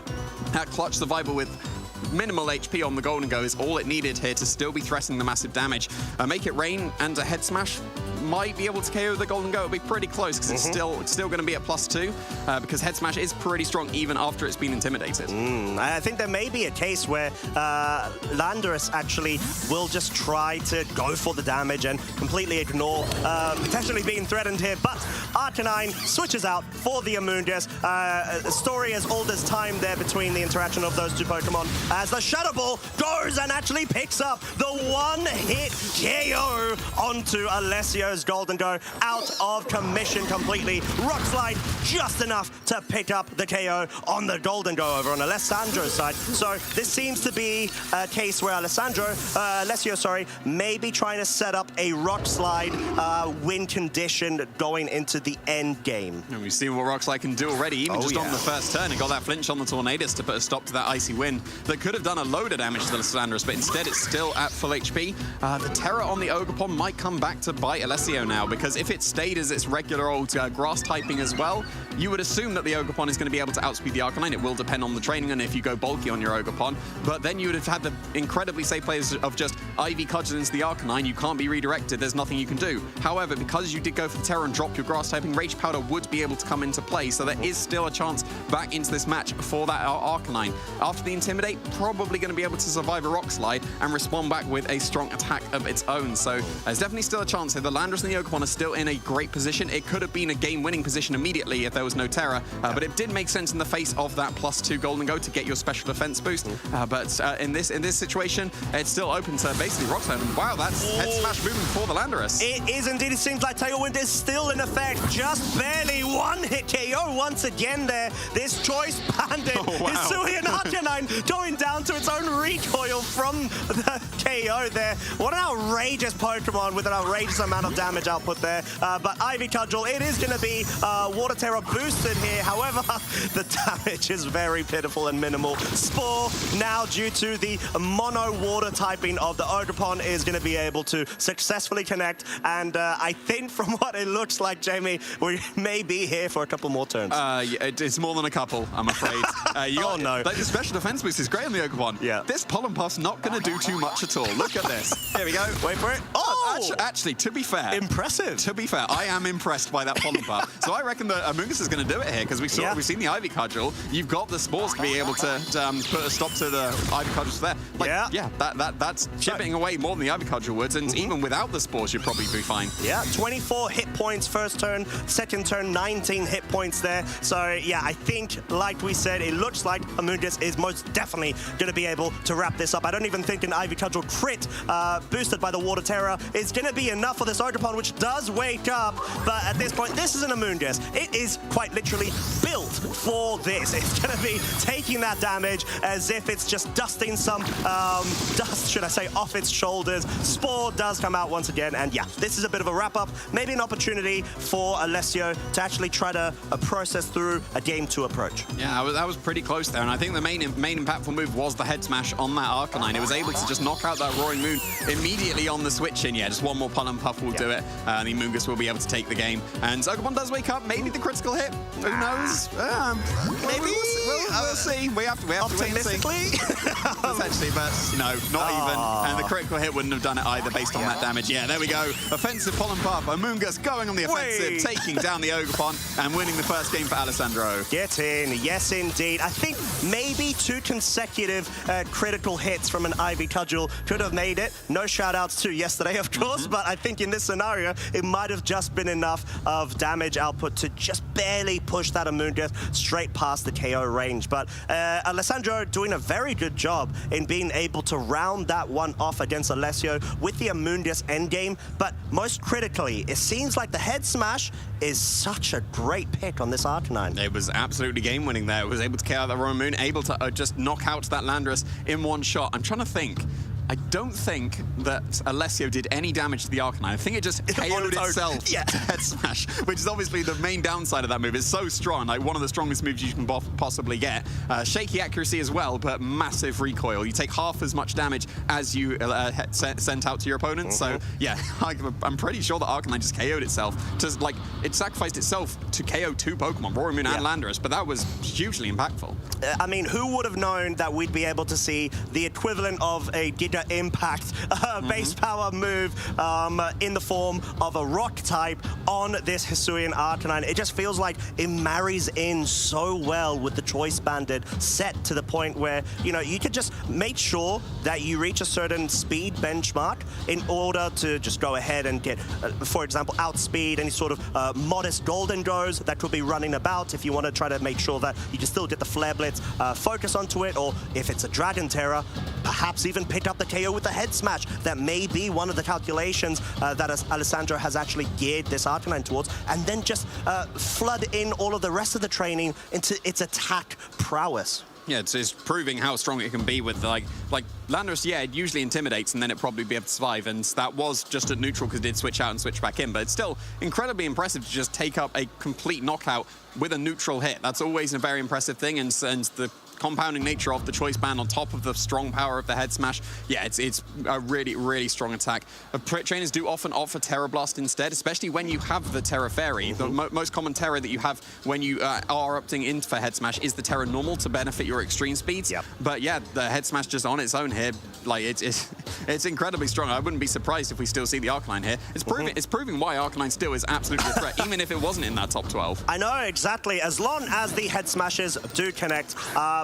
That Clutch Survival with minimal HP on the Golden Go is all it needed here to still be threatening the massive damage. Make it rain and a Head Smash might be able to KO the Golden Go. It'll be pretty close because it's still going to be at +2 because Head Smash is pretty strong even after it's been intimidated.
I think there may be a case where Landorus actually will just try to go for the damage and completely ignore potentially being threatened here, but Arcanine switches out for the Amoonguss. A story as old as time there between the interaction of those two Pokemon, as the Shadow Ball goes and actually picks up the one-hit KO onto Alessio's Golden Go, out of commission completely. Rock Slide just enough to pick up the KO on the Golden Go over on Alessandro's side. So this seems to be a case where Alessio, may be trying to set up a Rock Slide win condition going into the end game.
And we've seen what Rock Slide can do already, even on the first turn. It got that flinch on the Tornadus to put a stop to that Icy Wind that could have done a load of damage to the Alessandro's, but instead it's still at full HP. The Terror on the Ogerpon might come back to bite Alessio now, because if it stayed as its regular old grass typing as well, you would assume that the Ogerpon is going to be able to outspeed the Arcanine. It will depend on the training and if you go bulky on your Ogerpon, but then you would have had the incredibly safe plays of just Ivy Cudgel into the Arcanine. You can't be redirected, there's nothing you can do. However, because you did go for the Terror and drop your grass typing, Rage Powder would be able to come into play, so there is still a chance back into this match for that Arcanine. After the Intimidate, probably going to be able to survive a Rock Slide and respond back with a strong attack of its own, so there's definitely still a chance here. The Landorus and the Ogerpon are still in a great position. It could have been a game-winning position immediately if there was no Terra, but it did make sense in the face of that +2 Golden Go to get your special defense boost. But in this situation, it's still open to basically Rock Stone. Wow, that's head smash movement for the Landorus.
It is indeed. It seems like Tailwind is still in effect. Just barely one hit KO once again there. This Choice Bandit, Hisuian Arcanine going down to its own recoil from the KO there. What an outrageous Pokemon with an outrageous amount of damage output there. But Ivy Cudgel, it is going to be Water Terra boosted here. However, the damage is very pitiful and minimal. Spore, now due to the mono water typing of the Ogerpon, is going to be able to successfully connect. And I think from what it looks like, Jamie, we may be here for a couple more turns.
Yeah, it's more than a couple, I'm afraid.
Oh, no.
The special defense boost is great on the Ogerpon.
Yeah.
This Pollen Puff's not going to do too much at all. Look at this. Here we go.
Wait for it. Oh!
Actually, to be fair.
Impressive.
To be fair, I am impressed by that Pollen Puff. So I reckon that Amoonguss is going to do it here, because we've seen the Ivy Cudgel. You've got the Spores to be able to put a stop to the Ivy Cudgels there. That's chipping away more than the Ivy Cudgel would, and even without the Spores, you'd probably be fine.
Yeah, 24 hit points first turn, second turn 19 hit points there. So yeah, I think, like we said, it looks like Amoonguss is most definitely going to be able to wrap this up. I don't even think an Ivy Cudgel crit boosted by the Water Terra is going to be enough for this Ogerpon, which does wake up. But at this point, this is an Amoonguss. It is quite literally built for this. It's going to be taking that damage as if it's just dusting some dust, should I say, off its shoulders. Spore does come out once again, and yeah, this is a bit of a wrap-up. Maybe an opportunity for Alessio to actually try to process through a Game 2 approach.
Yeah, that was pretty close there, and I think the main impactful move was the head smash on that Arcanine. It was able to just knock out that Roaring Moon immediately on the switch in. Yeah, just one more Pollen Puff will do it, and the Amoonguss will be able to take the game. And Ogerpon does wake up, maybe the critical hit. Who knows? Maybe. We'll see. We have to wait and see. Essentially, but no, not even. And the critical hit wouldn't have done it either based on that damage. Yeah, there we go. Offensive Pollen Puff. Amoonguss going on the offensive, taking down the Ogerpon and winning the first game for Alessandro.
Get in. Yes, indeed. I think maybe 2 consecutive critical hits from an Ivy Cudgel could have made it. No shout-outs to yesterday, of course, but I think in this scenario, it might have just been enough of damage output to just barely push that Amoonguss straight past the KO range. But Alessandro doing a very good job in being able to round that one off against Alessio with the Amoonguss endgame. But most critically, it seems like the head smash is such a great pick on this Arcanine.
It was absolutely game-winning there. It was able to KO that Roaring Moon, able to just knock out that Landorus in one shot. I'm trying to think. I don't think that Alessio did any damage to the Arcanine. I think it just KO'd itself to head smash, which is obviously the main downside of that move. It's so strong, like one of the strongest moves you can possibly get. Shaky accuracy as well, but massive recoil. You take half as much damage as you sent out to your opponent. So yeah, I'm pretty sure that Arcanine just KO'd itself. It sacrificed itself to KO 2 Pokemon, Roaring Moon and Landorus, but that was hugely impactful.
I mean, who would have known that we'd be able to see the equivalent of a Giga Impact base power move in the form of a rock type on this Hisuian Arcanine? It just feels like it marries in so well with the Choice Bandit set to the point where, you know, you could just make sure that you reach a certain speed benchmark in order to just go ahead and get, for example, outspeed any sort of modest Golden Goes that could be running about if you want to try to make sure that you can still get the Flare Blitz focus onto it, or if it's a Dragon Terror, perhaps even pick up the KO with the head smash. That may be one of the calculations that Alessandro has actually geared this Arcanine towards, and then just flood in all of the rest of the training into its attack prowess.
Yeah, it's proving how strong it can be with, like Landorus, yeah, it usually intimidates and then it'd probably be able to survive, and that was just at neutral because it did switch out and switch back in, but it's still incredibly impressive to just take up a complete knockout with a neutral hit. That's always a very impressive thing, and the compounding nature of the Choice Band on top of the strong power of the head smash, yeah, it's a really, really strong attack. Trainers do often offer Terra Blast instead, especially when you have the Terra Fairy. The most common Terra that you have when you are opting in for head smash is the Terra Normal to benefit your extreme speeds. But yeah, the head smash just on its own here, like it's incredibly strong. I wouldn't be surprised if we still see the Arcanine here. It's proving why Arcanine still is absolutely a threat, even if it wasn't in that top 12.
I know, exactly. As long as the head smashes do connect,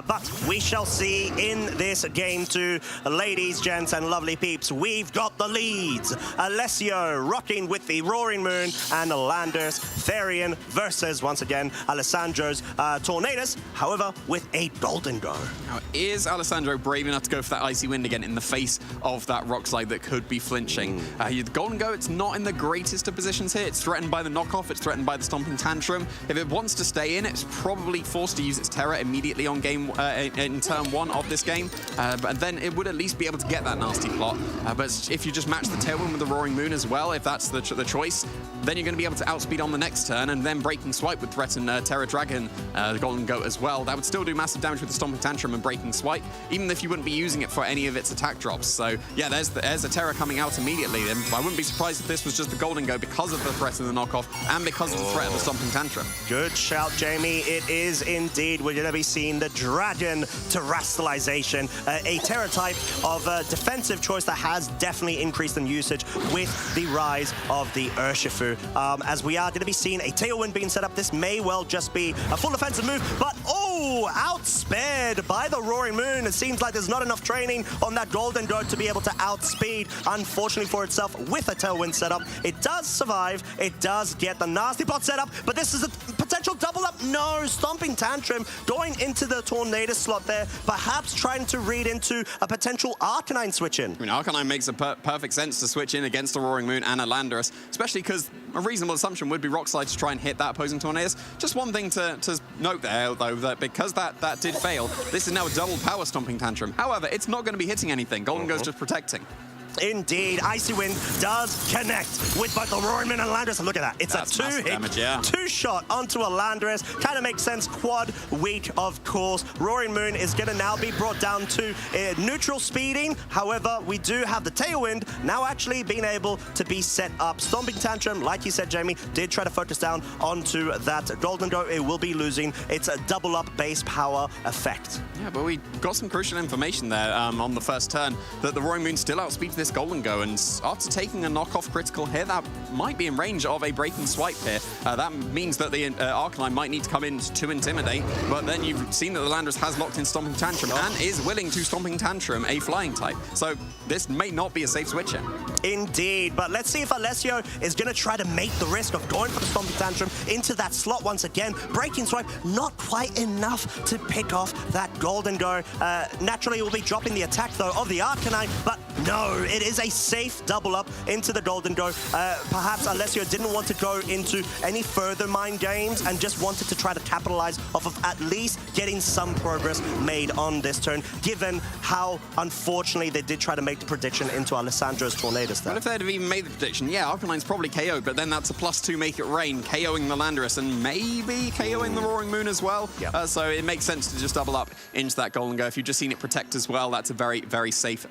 but we shall see in this game too. Ladies, gents, and lovely peeps, we've got the leads. Alessio rocking with the Roaring Moon, and Landers Therian versus, once again, Alessandro's Tornadus, however, with a Golden Go.
Now, is Alessandro brave enough to go for that Icy Wind again in the face of that Rock Slide that could be flinching? The Golden Go, it's not in the greatest of positions here. It's threatened by the knockoff, it's threatened by the Stomping Tantrum. If it wants to stay in, it's probably forced to use its Terror immediately on in turn 1 of this game, but then it would at least be able to get that nasty plot. But if you just match the Tailwind with the Roaring Moon as well, if that's the choice, then you're going to be able to outspeed on the next turn, and then Breaking Swipe would threaten Terra Dragon, the Golden Goat as well. That would still do massive damage with the Stomping Tantrum and Breaking Swipe, even if you wouldn't be using it for any of its attack drops. So yeah, there's a Terra coming out immediately, and I wouldn't be surprised if this was just the Golden Go because of the threat of the knockoff and because of the threat of the Stomping Tantrum.
Good shout, Jamie. It is indeed. We're going to be seeing the Dragon Terastallization, a Terra type of defensive choice that has definitely increased in usage with the rise of the Urshifu. As we are going to be seeing a Tailwind being set up, this may well just be a full offensive move, but outspared by the Roaring Moon. It seems like there's not enough training on that Golden Goat to be able to outspeed, unfortunately for itself, with a Tailwind setup. It does survive, it does get the nasty pot set up, but this is a potential double up. No, Stomping Tantrum going into the Tornado slot there, perhaps trying to read into a potential Arcanine switch in.
I mean, Arcanine makes a perfect sense to switch in against the Roaring Moon and a Landorus, especially because a reasonable assumption would be Rock Slide to try and hit that opposing Tornadus. Just one thing to note there, though, that because that did fail, this is now a double power Stomping Tantrum. However, it's not going to be hitting anything. Golden Go's just protecting.
Indeed, Icy Wind does connect with both the Roaring Moon and Landorus. Look at that. It's a two-hit, two-shot onto a Landorus. Kind of makes sense. Quad weak, of course. Roaring Moon is going to now be brought down to neutral speeding. However, we do have the Tailwind now actually being able to be set up. Stomping Tantrum, like you said, Jamie, did try to focus down onto that Golden Go. It will be losing its double-up base power effect.
Yeah, but we got some crucial information there on the first turn that the Roaring Moon still outspeeds this Golden Go, and after taking a knockoff critical here, that might be in range of a Breaking Swipe here. That means that the Arcanine might need to come in to intimidate, but then you've seen that the Landorus has locked in Stomping Tantrum and is willing to Stomping Tantrum a flying type. So this may not be a safe switch in.
Indeed, but let's see if Alessio is going to try to make the risk of going for the Stomping Tantrum into that slot once again. Breaking Swipe, not quite enough to pick off that Golden Go. Naturally, it will be dropping the attack, though, of the Arcanine, but no, it is a safe double up into the Golden Go. Perhaps Alessio didn't want to go into any further mind games and just wanted to try to capitalize off of at least getting some progress made on this turn, given how, unfortunately, they did try to make the prediction into Alessandro's Tornadus there.
But if they'd have even made the prediction, yeah, Arcanine's probably KO'd, but then that's a +2 Make It Rain, KOing the Landorus and maybe KOing the Roaring Moon as well.
Yep.
So it makes sense to just double up into that Golden Go. If you've just seen it protect as well, that's a very, very safe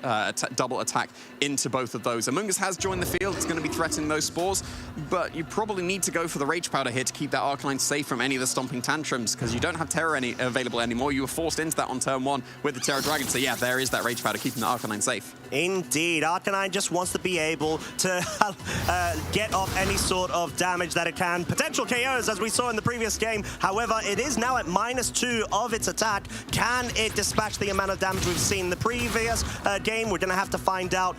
double attack into both of those. Amoonguss has joined the field. It's going to be threatening those spores, but you probably need to go for the Rage Powder here to keep that Arcanine safe from any of the Stomping Tantrums, because you don't have Terra available anymore. You were forced into that on turn 1 with the Terra Dragon. So yeah, there is that Rage Powder keeping the Arcanine safe.
Indeed, Arcanine just wants to be able to get off any sort of damage that it can. Potential KOs, as we saw in the previous game. However, it is now at -2 of its attack. Can it dispatch the amount of damage we've seen in the previous game? We're going to have to find out.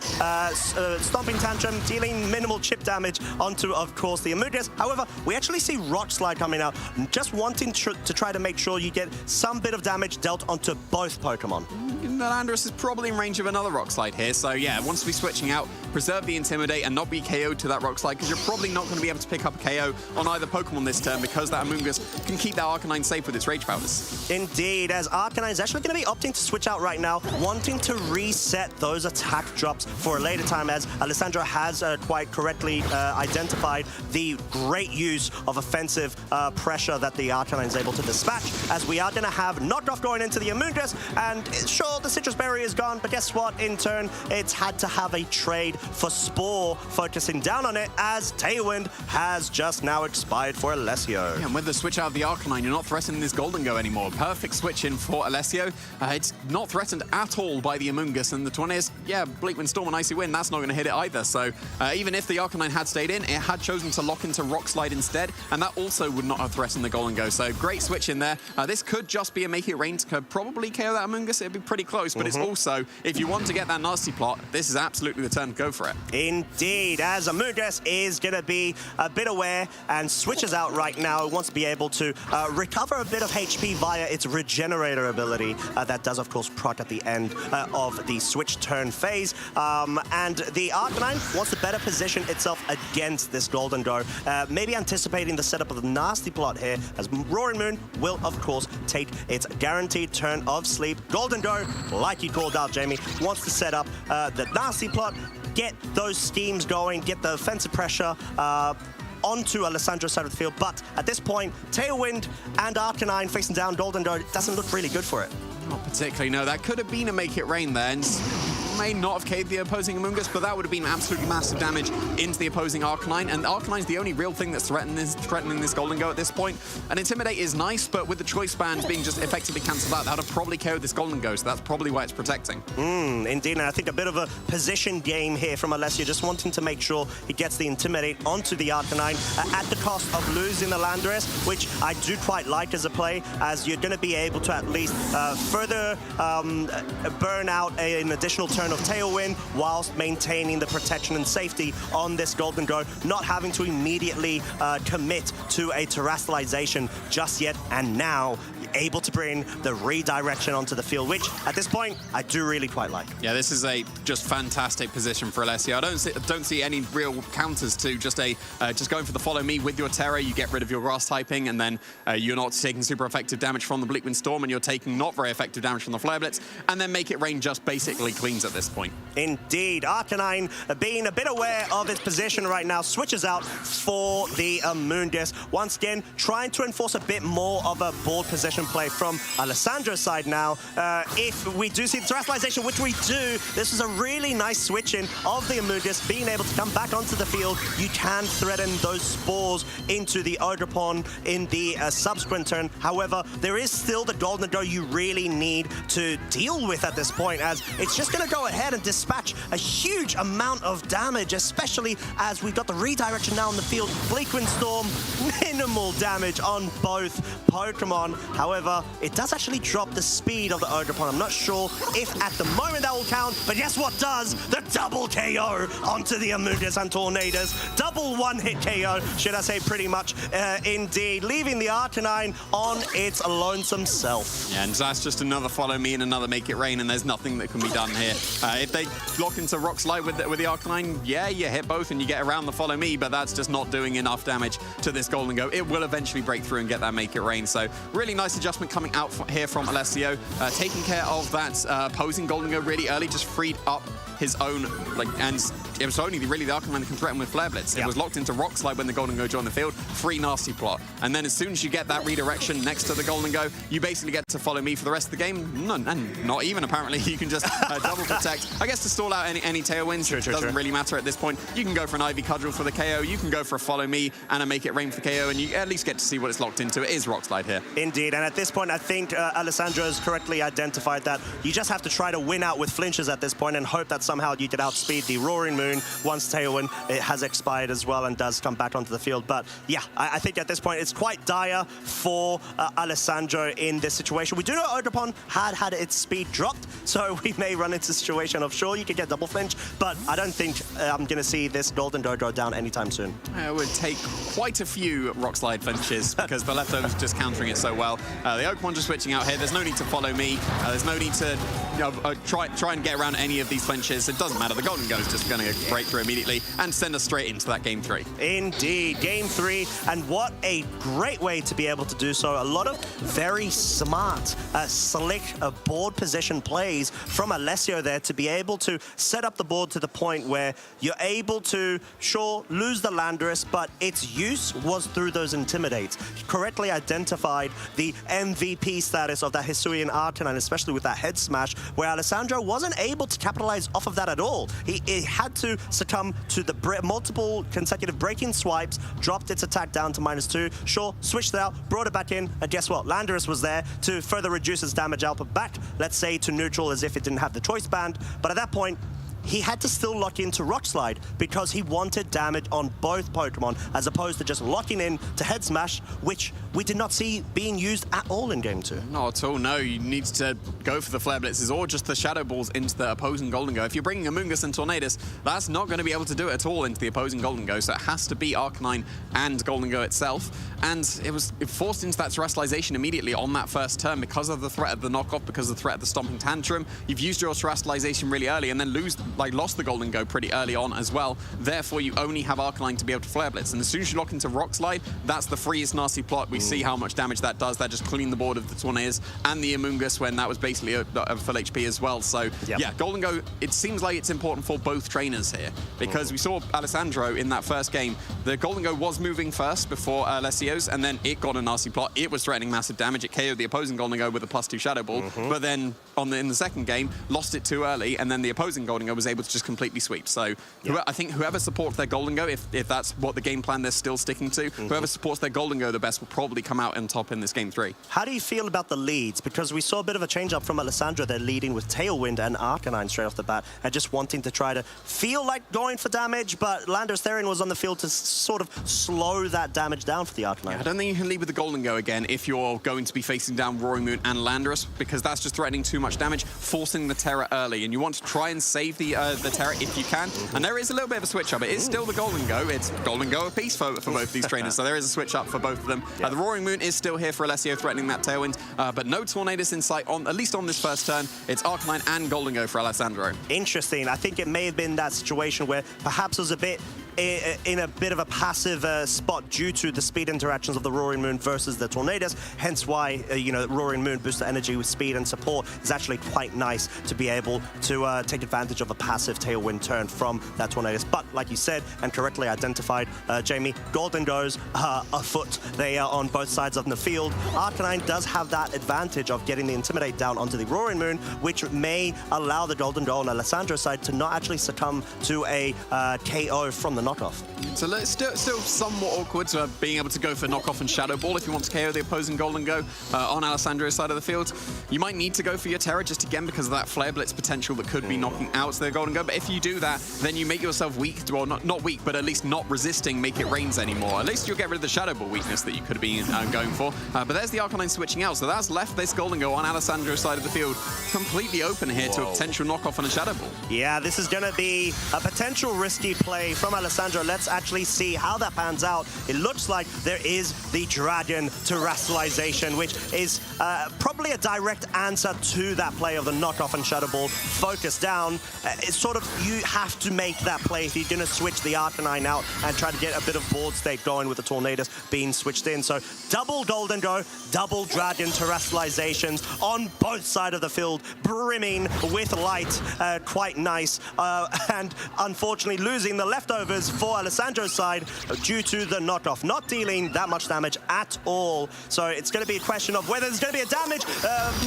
Stomping Tantrum dealing minimal chip damage onto, of course, the Amoonguss. However, we actually see Rock Slide coming out, just wanting to try to make sure you get some bit of damage dealt onto both Pokemon.
The Landorus is probably in range of another Rock Slide here, so yeah, wants to be switching out, preserve the Intimidate, and not be KO'd to that Rock Slide, because you're probably not going to be able to pick up a KO on either Pokemon this turn, because that Amoonguss can keep that Arcanine safe with its Rage Powders.
Indeed, as Arcanine is actually going to be opting to switch out right now, wanting to reset those attack drops for a later time, as Alessandro has quite correctly identified the great use of offensive pressure that the Arcanine is able to dispatch, as we are going to have knockoff going into the Amoonguss, and sure, the the Citrus Berry is gone, but guess what? In turn, it's had to have a trade for Spore, focusing down on it as Tailwind has just now expired for Alessio.
Yeah, and with the switch out of the Arcanine, you're not threatening this Golden Go anymore. Perfect switch in for Alessio. It's not threatened at all by the Amoonguss, and the Tornadus, yeah, Bleak Wind Storm and Icy Wind, that's not going to hit it either. So even if the Arcanine had stayed in, it had chosen to lock into Rock Slide instead, and that also would not have threatened the Golden Go. So great switch in there. This could just be a Make It Rain to probably KO that Amoonguss. It'd be pretty close, but it's also, if you want to get that nasty plot, this is absolutely the turn to go for it.
Indeed, as Amoonguss is going to be a bit aware and switches out right now. It wants to be able to recover a bit of HP via its Regenerator ability. That does, of course, proc at the end of the switch turn phase. And the Arcanine wants to better position itself against this Golden Go, maybe anticipating the setup of the nasty plot here, as Roaring Moon will, of course, take its guaranteed turn of sleep. Golden Go, like you called out, Jamie, wants to set up the nasty plot, get those schemes going, get the offensive pressure onto Alessandro's side of the field. But at this point, Tailwind and Arcanine facing down Golden Go doesn't look really good for it.
Not particularly, no. That could have been a Make It Rain there, and may not have caved the opposing Amoonguss, but that would have been absolutely massive damage into the opposing Arcanine, and Arcanine's the only real thing that's threatening this Golden Go at this point. And Intimidate is nice, but with the Choice Band being just effectively cancelled out, that would have probably KO'd this Golden Go, so that's probably why it's protecting.
Indeed, and I think a bit of a position game here from Alessio, just wanting to make sure he gets the Intimidate onto the Arcanine at the cost of losing the Landorus, which I do quite like as a play, as you're going to be able to at least further burn out an additional turn of Tailwind whilst maintaining the protection and safety on this Golden Go, not having to immediately commit to a terrestrialization just yet, and now able to bring the redirection onto the field, which at this point I do really quite like.
Yeah, this is a just fantastic position for Alessio. I don't see any real counters to just going for the follow me with your Terra. You get rid of your grass typing, and then you're not taking super effective damage from the Bleak Wind Storm, and you're taking not very effective damage from the Flare Blitz, and then Make It Rain just basically cleans at this point.
Indeed, Arcanine being a bit aware of its position right now, switches out for the Amoonguss. Once again, trying to enforce a bit more of a board position play from Alessandro's side now. If we do see the terrestrialization, which we do, this is a really nice switch in of the Amoonguss being able to come back onto the field. You can threaten those spores into the Ogerpon in the subsequent turn. However, there is still the Golden Go you really need to deal with at this point, as it's just going to go ahead and dispatch a huge amount of damage, especially as we've got the redirection now on the field. Bleak Wind Storm, minimal damage on both Pokemon. However, it does actually drop the speed of the Ogerpon. I'm not sure if at the moment that will count, but guess what does? The double KO onto the Amoonguss and Tornadus. Double one-hit KO, should I say, pretty much, indeed, leaving the Arcanine on its lonesome self.
Yeah, and that's just another follow me and another Make It Rain, and there's nothing that can be done here. If they lock into Rock Slide with the Arcanine, yeah, you hit both and you get around the follow me, but that's just not doing enough damage to this Golden Go. It will eventually break through and get that Make It Rain, so really nice adjustment coming out here from Alessio, taking care of that opposing Golden Go really early, just freed up his own, and it was only really the Arcanine that can threaten with Flare Blitz. It was locked into Rock Slide when the Golden Go joined the field, free nasty plot. And then as soon as you get that redirection next to the Golden Go, you basically get to follow me for the rest of the game. And not even, apparently. You can just double protect. I guess to stall out any Tailwinds, it doesn't really matter at this point. You can go for an Ivy Cudgel for the KO, you can go for a follow me and a Make It Rain for the KO, and you at least get to see what it's locked into. It is Rock Slide here.
Indeed, and at this point, I think Alessandro has correctly identified that you just have to try to win out with flinches at this point and hope that somehow you can outspeed the Roaring Moon once Tailwind has expired as well and does come back onto the field. But yeah, I think at this point it's quite dire for Alessandro in this situation. We do know Ogerpon had its speed dropped, so we may run into a situation of, sure, you could get double flinch, but I don't think I'm going to see this Golden Go go down anytime soon.
It would take quite a few Rock Slide flinches because the leftovers just countering it so well. The Ogerpon just switching out here. There's no need to follow me. There's no need to try and get around any of these flinches. It doesn't matter. The Golden Go is just going to break through immediately and send us straight into that Game 3.
Indeed, Game 3, and what a great way to be able to do so. A lot of very smart, slick board position plays from Alessio there to be able to set up the board to the point where you're able to, sure, lose the Landorus, but its use was through those Intimidates. He correctly identified the MVP status of that Hisuian Arcanine, especially with that head smash, where Alessandro wasn't able to capitalize off of that at all. He had to succumb to the multiple consecutive breaking swipes, dropped its attack down to -2. Sure, switched it out, brought it back in, and guess what? Landorus was there to further reduce its damage output back, let's say, to neutral as if it didn't have the choice band. But at that point, he had to still lock into Rock Slide because he wanted damage on both Pokemon as opposed to just locking in to Head Smash, which we did not see being used at all in Game 2.
Not at all, no. You need to go for the Flare Blitzes or just the Shadow Balls into the opposing Golden Go. If you're bringing Amoonguss and Tornadus, that's not going to be able to do it at all into the opposing Golden Go, so it has to be Arcanine and Golden Go itself. And it forced into that Terrestrialization immediately on that first turn because of the threat of the knockoff, because of the threat of the Stomping Tantrum. You've used your Terrestrialization really early and then lost the Golden Go pretty early on as well. Therefore, you only have Arcanine to be able to Flare Blitz. And as soon as you lock into Rock Slide, that's the freeze nasty plot. We see how much damage that does. That just cleaned the board of the Tornadus and the Amoonguss when that was basically a full HP as well. So, yeah, Golden Go, it seems like it's important for both trainers here because we saw Alessandro in that first game. The Golden Go was moving first before Alessio's, and then it got a nasty plot. It was threatening massive damage. It KO'd the opposing Golden Go with a +2 Shadow Ball, but then in the second game, lost it too early, and then the opposing Golden Go was able to just completely sweep. So I think whoever supports their Golden Go, if that's what the game plan they're still sticking to, whoever supports their Golden Go the best will probably come out on top in this Game 3.
How do you feel about the leads? Because we saw a bit of a change-up from Alessandro. They're leading with Tailwind and Arcanine straight off the bat, and just wanting to try to feel like going for damage, but Landorus Therian was on the field to sort of slow that damage down for the Arcanine.
Yeah, I don't think you can lead with the Golden Go again if you're going to be facing down Roaring Moon and Landorus, because that's just threatening too much damage, forcing the Terra early, and you want to try and save the Terra if you can. And there is a little bit of a switch up. It is still the Golden Go. It's Golden Go apiece for both these trainers, so there is a switch up for both of them. The Roaring Moon is still here for Alessio, threatening that Tailwind, but no Tornadus in sight, at least on this first turn. It's Arcanine and Golden Go for Alessandro.
Interesting. I think it may have been that situation where perhaps it was a bit in a bit of a passive spot due to the speed interactions of the Roaring Moon versus the Tornadus, hence why, Roaring Moon booster energy with speed and support is actually quite nice to be able to take advantage of a passive Tailwind turn from that Tornadus. But like you said, and correctly identified, Jamie, Golden Goes afoot. They are on both sides of the field. Arcanine does have that advantage of getting the Intimidate down onto the Roaring Moon, which may allow the Golden Go on Alessandro's side to not actually succumb to a KO from the knockoff.
So it's still somewhat awkward to being able to go for knockoff and Shadow Ball if you want to KO the opposing Golden Go on Alessandro's side of the field. You might need to go for your Terra just again because of that Flare Blitz potential that could be knocking out the Golden Go. But if you do that, then you make yourself weak, well, not weak, but at least not resisting Make It Rains anymore. At least you'll get rid of the Shadow Ball weakness that you could have been going for. But there's the Arcanine switching out, so that's left this Golden Go on Alessandro's side of the field completely open here to a potential knockoff on a Shadow Ball.
Yeah, this is going to be a potential risky play from Alessandro. Let's actually see how that pans out. It looks like there is the Dragon Terrestrialization, which is probably a direct answer to that play of the knockoff and Shadow Ball. Focus down. It's sort of, you have to make that play if you're going to switch the Arcanine out and try to get a bit of board state going with the Tornadus being switched in. So double Golden Go, double Dragon Terrestrializations on both sides of the field, brimming with light. Quite nice. And unfortunately losing the leftovers for Alessandro's side due to the knockoff, not dealing that much damage at all. So it's going to be a question of whether there's going to be a damage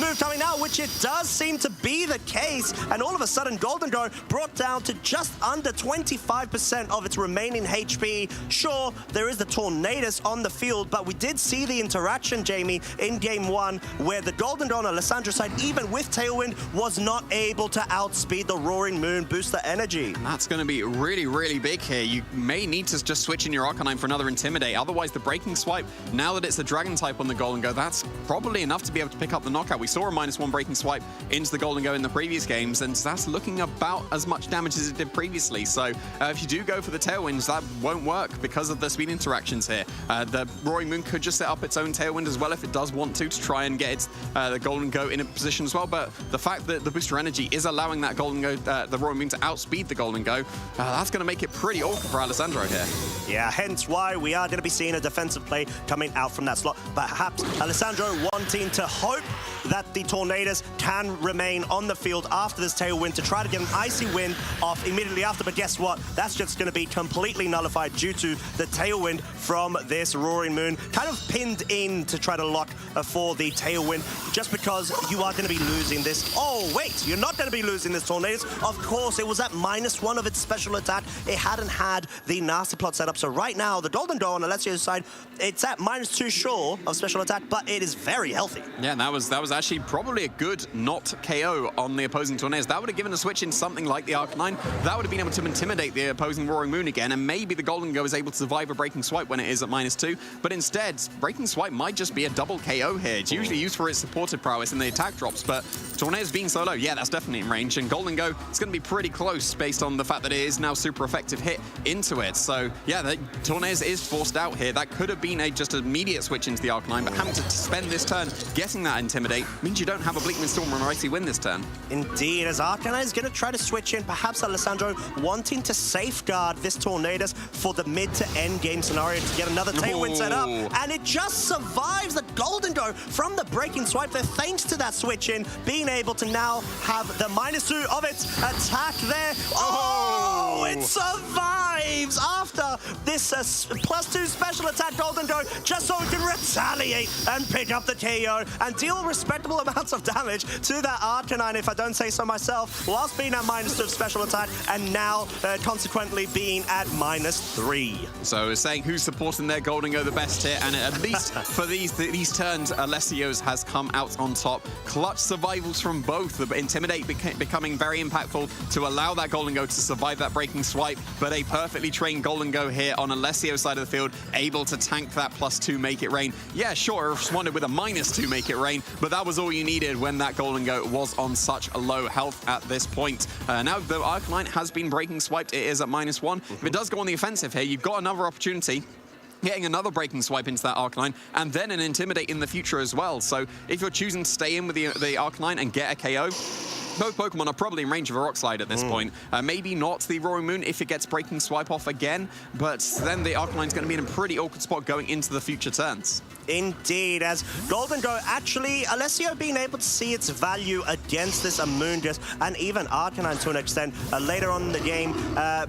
move coming out, which it does seem to be the case. And all of a sudden, Golden Go brought down to just under 25% of its remaining HP. Sure, there is the Tornadus on the field, but we did see the interaction, Jamie, in Game 1, where the Golden Go on Alessandro's side, even with Tailwind, was not able to outspeed the Roaring Moon booster energy.
And that's going to be really, really big here. You may need to just switch in your Arcanine for another Intimidate. Otherwise, the Breaking Swipe, now that it's the Dragon type on the Golden Go, that's probably enough to be able to pick up the knockout. We saw a -1 Breaking Swipe into the Golden Go in the previous games, and that's looking about as much damage as it did previously. So if you do go for the Tailwinds, that won't work because of the speed interactions here. The Roaring Moon could just set up its own Tailwind as well if it does want to try and get the Golden Go in a position as well. But the fact that the booster energy is allowing that Golden Go, the Roaring Moon, to outspeed the Golden Go, that's going to make it pretty awkward for Alessandro here.
Yeah, hence why we are going to be seeing a defensive play coming out from that slot. Perhaps Alessandro wanting to hope that the Tornadoes can remain on the field after this tailwind to try to get an icy wind off immediately after. But guess what? That's just going to be completely nullified due to the tailwind from this Roaring Moon. Kind of pinned in to try to lock for the tailwind just because you are going to be losing this. Oh, wait, you're not going to be losing this, Tornadoes. Of course, it was at -1 of its special attack. It hadn't had the nasty plot set up. So right now, the Golden Doe on Alessio's side, it's at -2 sure of special attack, but it is very healthy.
Yeah, that was actually probably a good not KO on the opposing Tornadoes. That would have given a switch in something like the Arcanine. That would have been able to intimidate the opposing Roaring Moon again, and maybe the Golden Go is able to survive a Breaking Swipe when it is at -2. But instead, Breaking Swipe might just be a double KO here. It's usually used for its supportive prowess in the attack drops, but Tornadoes being so low, yeah, that's definitely in range. And Golden Go, it's going to be pretty close based on the fact that it is now super effective hit into it. So yeah, Tornadoes is forced out here. That could have been just an immediate switch into the Arcanine, but having to spend this turn getting that Intimidate means you don't have a Bleakman Storm or an Icy Wind this turn.
Indeed, as Arcanine is going to try to switch in, perhaps Alessandro wanting to safeguard this Tornadoes for the mid to end game scenario to get another tailwind set up. And it just survives the Golden Go from the Breaking Swipe there, thanks to that switch in, being able to now have the -2 of its attack there. Oh, it survives after this +2 special attack Golden Go, just so it can retaliate and pick up the KO and deal respectable amounts of damage to that Arcanine, if I don't say so myself, whilst being at -2 of special attack and now consequently being at -3.
So it's saying who's supporting their Golden Go the best here, and at least for these turns, Alessio's has come out on top. Clutch survivals from both, the Intimidate becoming very impactful to allow that Golden Go to survive that Breaking Swipe, but a perfectly trained Golden Go here on Alessio's side of the field, able to tank that +2 Make It Rain. Yeah, sure, responded with a -2 Make It Rain, but that was all you needed when that Golden Go was on such a low health at this point. Now, the Arcanine has been Breaking Swiped. It is at -1. If it does go on the offensive here, you've got another opportunity, getting another Breaking Swipe into that Arcanine, and then an Intimidate in the future as well. So if you're choosing to stay in with the Arcanine and get a KO, both Pokemon are probably in range of a Rock Slide at this point. Maybe not the Roaring Moon if it gets Breaking Swipe off again, but then the Arcanine's going to be in a pretty awkward spot going into the future turns.
Indeed, as Golden Go actually, Alessio being able to see its value against this Amoonguss and even Arcanine to an extent later on in the game,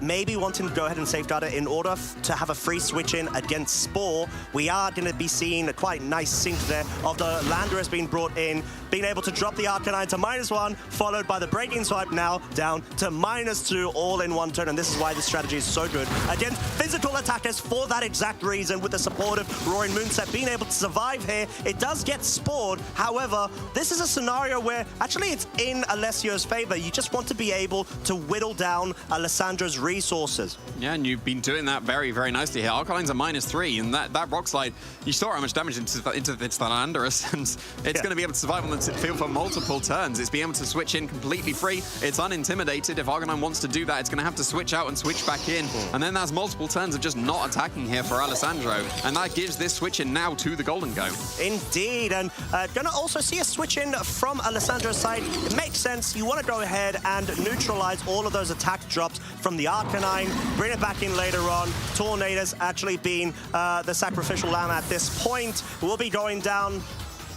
maybe wanting to go ahead and safeguard it in order to have a free switch in against Spore. We are going to be seeing a quite nice sync there of the Landorus being brought in, being able to drop the Arcanine to -1, followed by the Breaking Swipe now down to -2 all in one turn, and this is why this strategy is so good against physical attackers for that exact reason, with the supportive Roaring Moonset being able to survive here. It does get spored. However, this is a scenario where actually it's in Alessio's favor. You just want to be able to whittle down Alessandro's resources.
Yeah, and you've been doing that very, very nicely here. Arcanine's a -3, and that Rock Slide, you saw how much damage into the Landorus, and it's going to be able to survive on the field for multiple turns. It's being able to switch in completely free. It's unintimidated. If Arcanine wants to do that, it's going to have to switch out and switch back in. And then there's multiple turns of just not attacking here for Alessandro, and that gives this switch in now to the Golden Go.
Indeed, and going to also see a switch in from Alessandro's side. It makes sense. You want to go ahead and neutralize all of those attack drops from the Arcanine, bring it back in later on. Tornadoes actually being the sacrificial lamb at this point. Will be going down,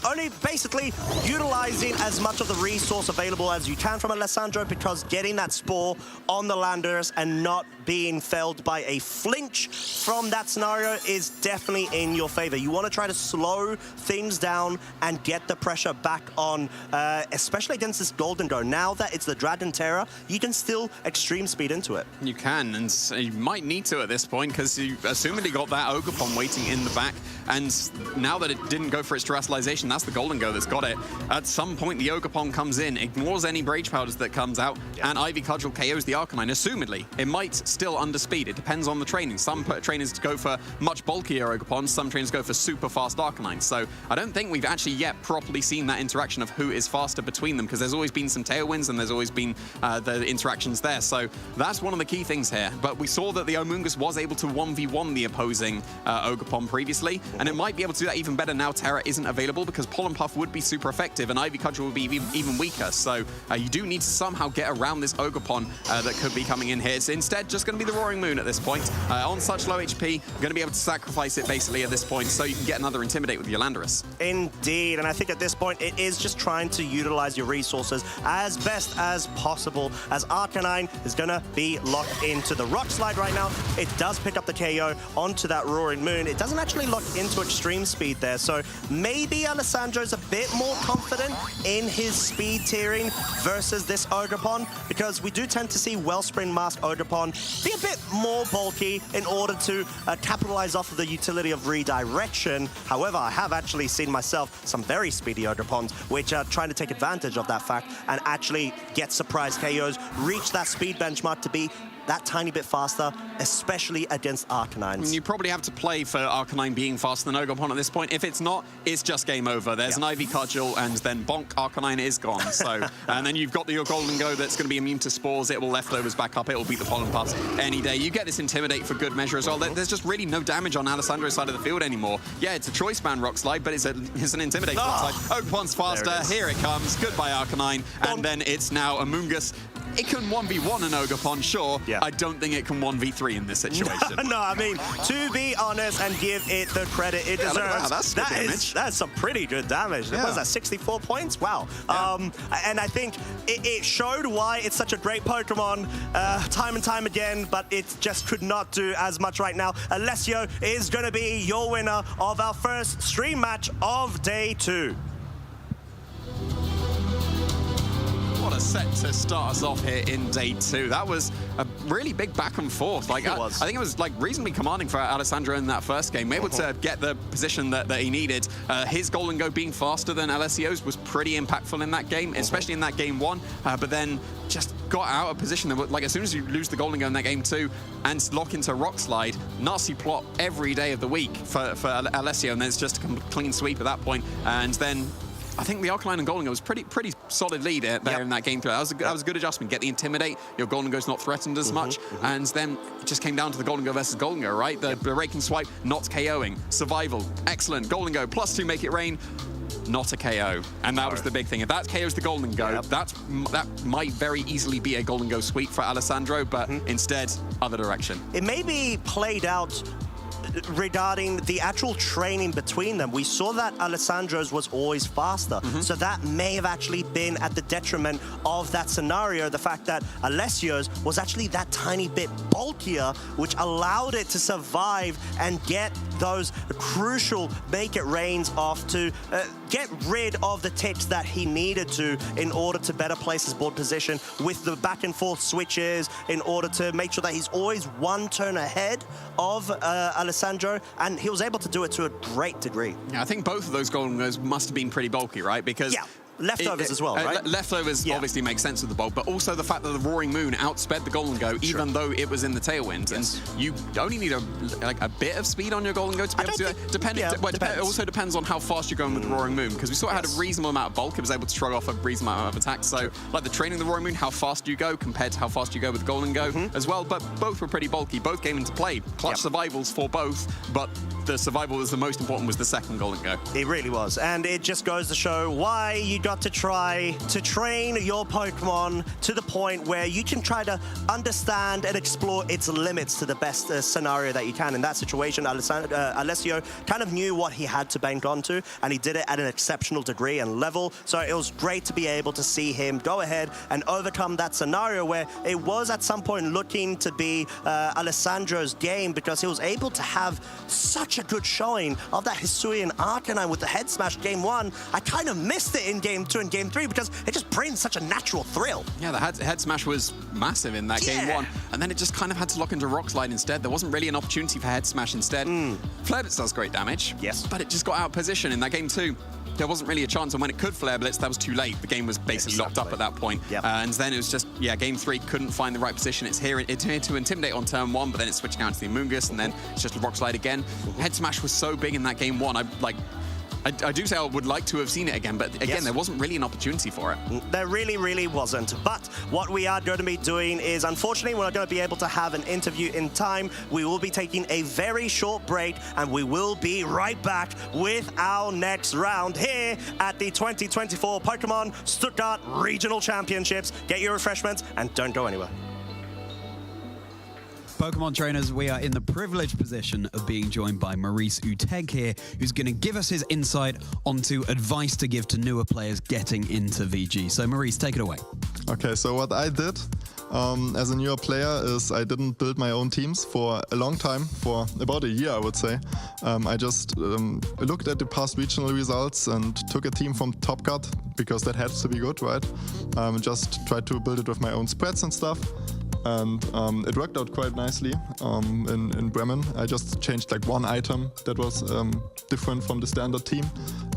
only basically utilizing as much of the resource available as you can from Alessandro, because getting that Spore on the Landorus and not being felled by a flinch from that scenario is definitely in your favor. You want to try to slow things down and get the pressure back on, especially against this Golden Go. Now that it's the Dragon Terror, you can still extreme speed into it.
You can, and you might need to at this point, because you assumedly got that Ogerpon waiting in the back, and now that it didn't go for its terrestrialization, that's the Golden Go that's got it. At some point, the Ogerpon comes in, ignores any Rage Powders that comes out, and Ivy Cudgel KOs the Arcanine, assumedly. It might still under speed. It depends on the training. Some trainers go for much bulkier Ogerpons, some trainers go for super fast Arcanines. So I don't think we've actually yet properly seen that interaction of who is faster between them, because there's always been some tailwinds and there's always been the interactions there. So that's one of the key things here. But we saw that the Amoonguss was able to 1v1 the opposing Ogerpon previously, and it might be able to do that even better now Terra isn't available, because because Pollen Puff would be super effective and Ivy Cudgel would be even weaker. So you do need to somehow get around this Ogerpon that could be coming in here. It's instead just going to be the Roaring Moon at this point. On such low HP, going to be able to sacrifice it basically at this point so you can get another Intimidate with your Landorus.
Indeed, and I think at this point it is just trying to utilize your resources as best as possible, as Arcanine is going to be locked into the Rock Slide right now. It does pick up the KO onto that Roaring Moon. It doesn't actually lock into Extreme Speed there, so maybe Alessandro's a bit more confident in his speed tiering versus this Ogerpon, because we do tend to see Wellspring Mask Ogerpon be a bit more bulky in order to capitalize off of the utility of redirection. However, I have actually seen myself some very speedy Ogerpons which are trying to take advantage of that fact and actually get surprise KOs, reach that speed benchmark to be that tiny bit faster, especially against Arcanines.
You probably have to play for Arcanine being faster than Ogerpon at this point. If it's not, it's just game over. There's an Ivy Cudgel, and then bonk, Arcanine is gone. So, and then you've got your Golden Go that's going to be immune to Spores. It will leftovers back up. It will beat the Pollen Puffs any day. You get this Intimidate for good measure as well. There's just really no damage on Alessandro's side of the field anymore. Yeah, it's a Choice Band Rock Slide, but it's an Intimidate Rock Slide. Ogerpon's faster. Here it comes. Goodbye, Arcanine. And then it's now Amoonguss. It can 1v1 an Ogerpon, sure. Yeah. I don't think it can 1v3 in this situation.
No, I mean, to be honest and give it the credit it deserves, that's some pretty good damage. Yeah. What is that, 64 points? Wow. Yeah. And I think it showed why it's such a great Pokemon time and time again, but it just could not do as much right now. Alessio is going to be your winner of our first stream match of day 2.
What a set to start us off here in day 2. That was a really big back and forth. Like, I think it was like reasonably commanding for Alessandro in that first game, able to get the position that he needed. His Golden Go being faster than Alessio's was pretty impactful in that game, especially in that game 1, but then just got out of position. Like, as soon as you lose the Golden Go in that game 2 and lock into Rock Slide, nasty plot every day of the week for Alessio, and then it's just a clean sweep at that point. And then I think the Arcanine and Golden Go was pretty solid lead there in that game 3. That was a good adjustment. Get the Intimidate, your Golden Go's not threatened as much, and then it just came down to the Golden Go versus Golden Go, right? The Rake and Swipe, not KOing. Survival, excellent. Golden Go, +2, make it rain. Not a KO, and that was the big thing. If that KOs the Golden Go, that might very easily be a Golden Go sweep for Alessandro, but instead, other direction.
It may be played out regarding the actual training between them. We saw that Alessandro's was always faster, so that may have actually been at the detriment of that scenario, the fact that Alessio's was actually that tiny bit bulkier, which allowed it to survive and get those crucial make it rains off to get rid of the ticks that he needed to in order to better place his board position with the back and forth switches, in order to make sure that he's always one turn ahead of Alessandro, and he was able to do it to a great degree.
Yeah, I think both of those Golden Go's must have been pretty bulky, right? Because
leftovers as well, right?
Leftovers obviously make sense with the bulk, but also the fact that the Roaring Moon outsped the Golden Go, even though it was in the Tailwind. And you only need a bit of speed on your Golden Go to be able to do that. It also depends on how fast you're going with the Roaring Moon, because we saw it had a reasonable amount of bulk. It was able to shrug off a reasonable amount of attacks. So, like the training of the Roaring Moon, how fast you go compared to how fast you go with the Golden Go as well. But both were pretty bulky. Both came into play. Clutch survivals for both, but the survival was the most important, was the second Golden Go.
It really was. And it just goes to show why you got to try to train your Pokemon to the point where you can try to understand and explore its limits to the best scenario that you can. In that situation, Alessio kind of knew what he had to bank onto, and he did it at an exceptional degree and level. So it was great to be able to see him go ahead and overcome that scenario where it was at some point looking to be Alessandro's game, because he was able to have such a good showing of that Hisuian Arcanine with the head smash game 1. I kind of missed it in game 2 and game 3 because it just brings such a natural thrill.
Yeah, the head smash was massive in that game 1, and then it just kind of had to lock into Rock Slide instead. There wasn't really an opportunity for head smash instead. Flare Blitz does great damage, but it just got out of position in that game 2. There wasn't really a chance, and when it could Flare Blitz, that was too late. The game was basically locked up at that point. And then it was just, game 3 couldn't find the right position. It's here to Intimidate on turn 1, but then it's switching out to the Amoonguss, and then it's just a Rock Slide again. Head Smash was so big in that game 1. I do say I would like to have seen it again, but again, there wasn't really an opportunity for it.
There really, really wasn't. But what we are going to be doing is, unfortunately, we're not going to be able to have an interview in time. We will be taking a very short break, and we will be right back with our next round here at the 2024 Pokémon Stuttgart Regional Championships. Get your refreshments and don't go anywhere.
Pokemon trainers, we are in the privileged position of being joined by Maurice Uteg here, who's going to give us his insight onto advice to give to newer players getting into VG. So Maurice, take it away.
Okay, so what I did as a newer player is I didn't build my own teams for a long time, for about a year, I would say. I just looked at the past regional results and took a team from Top Cut, because that has to be good, right? Just tried to build it with my own spreads and stuff. And it worked out quite nicely in Bremen. I just changed like one item that was different from the standard team.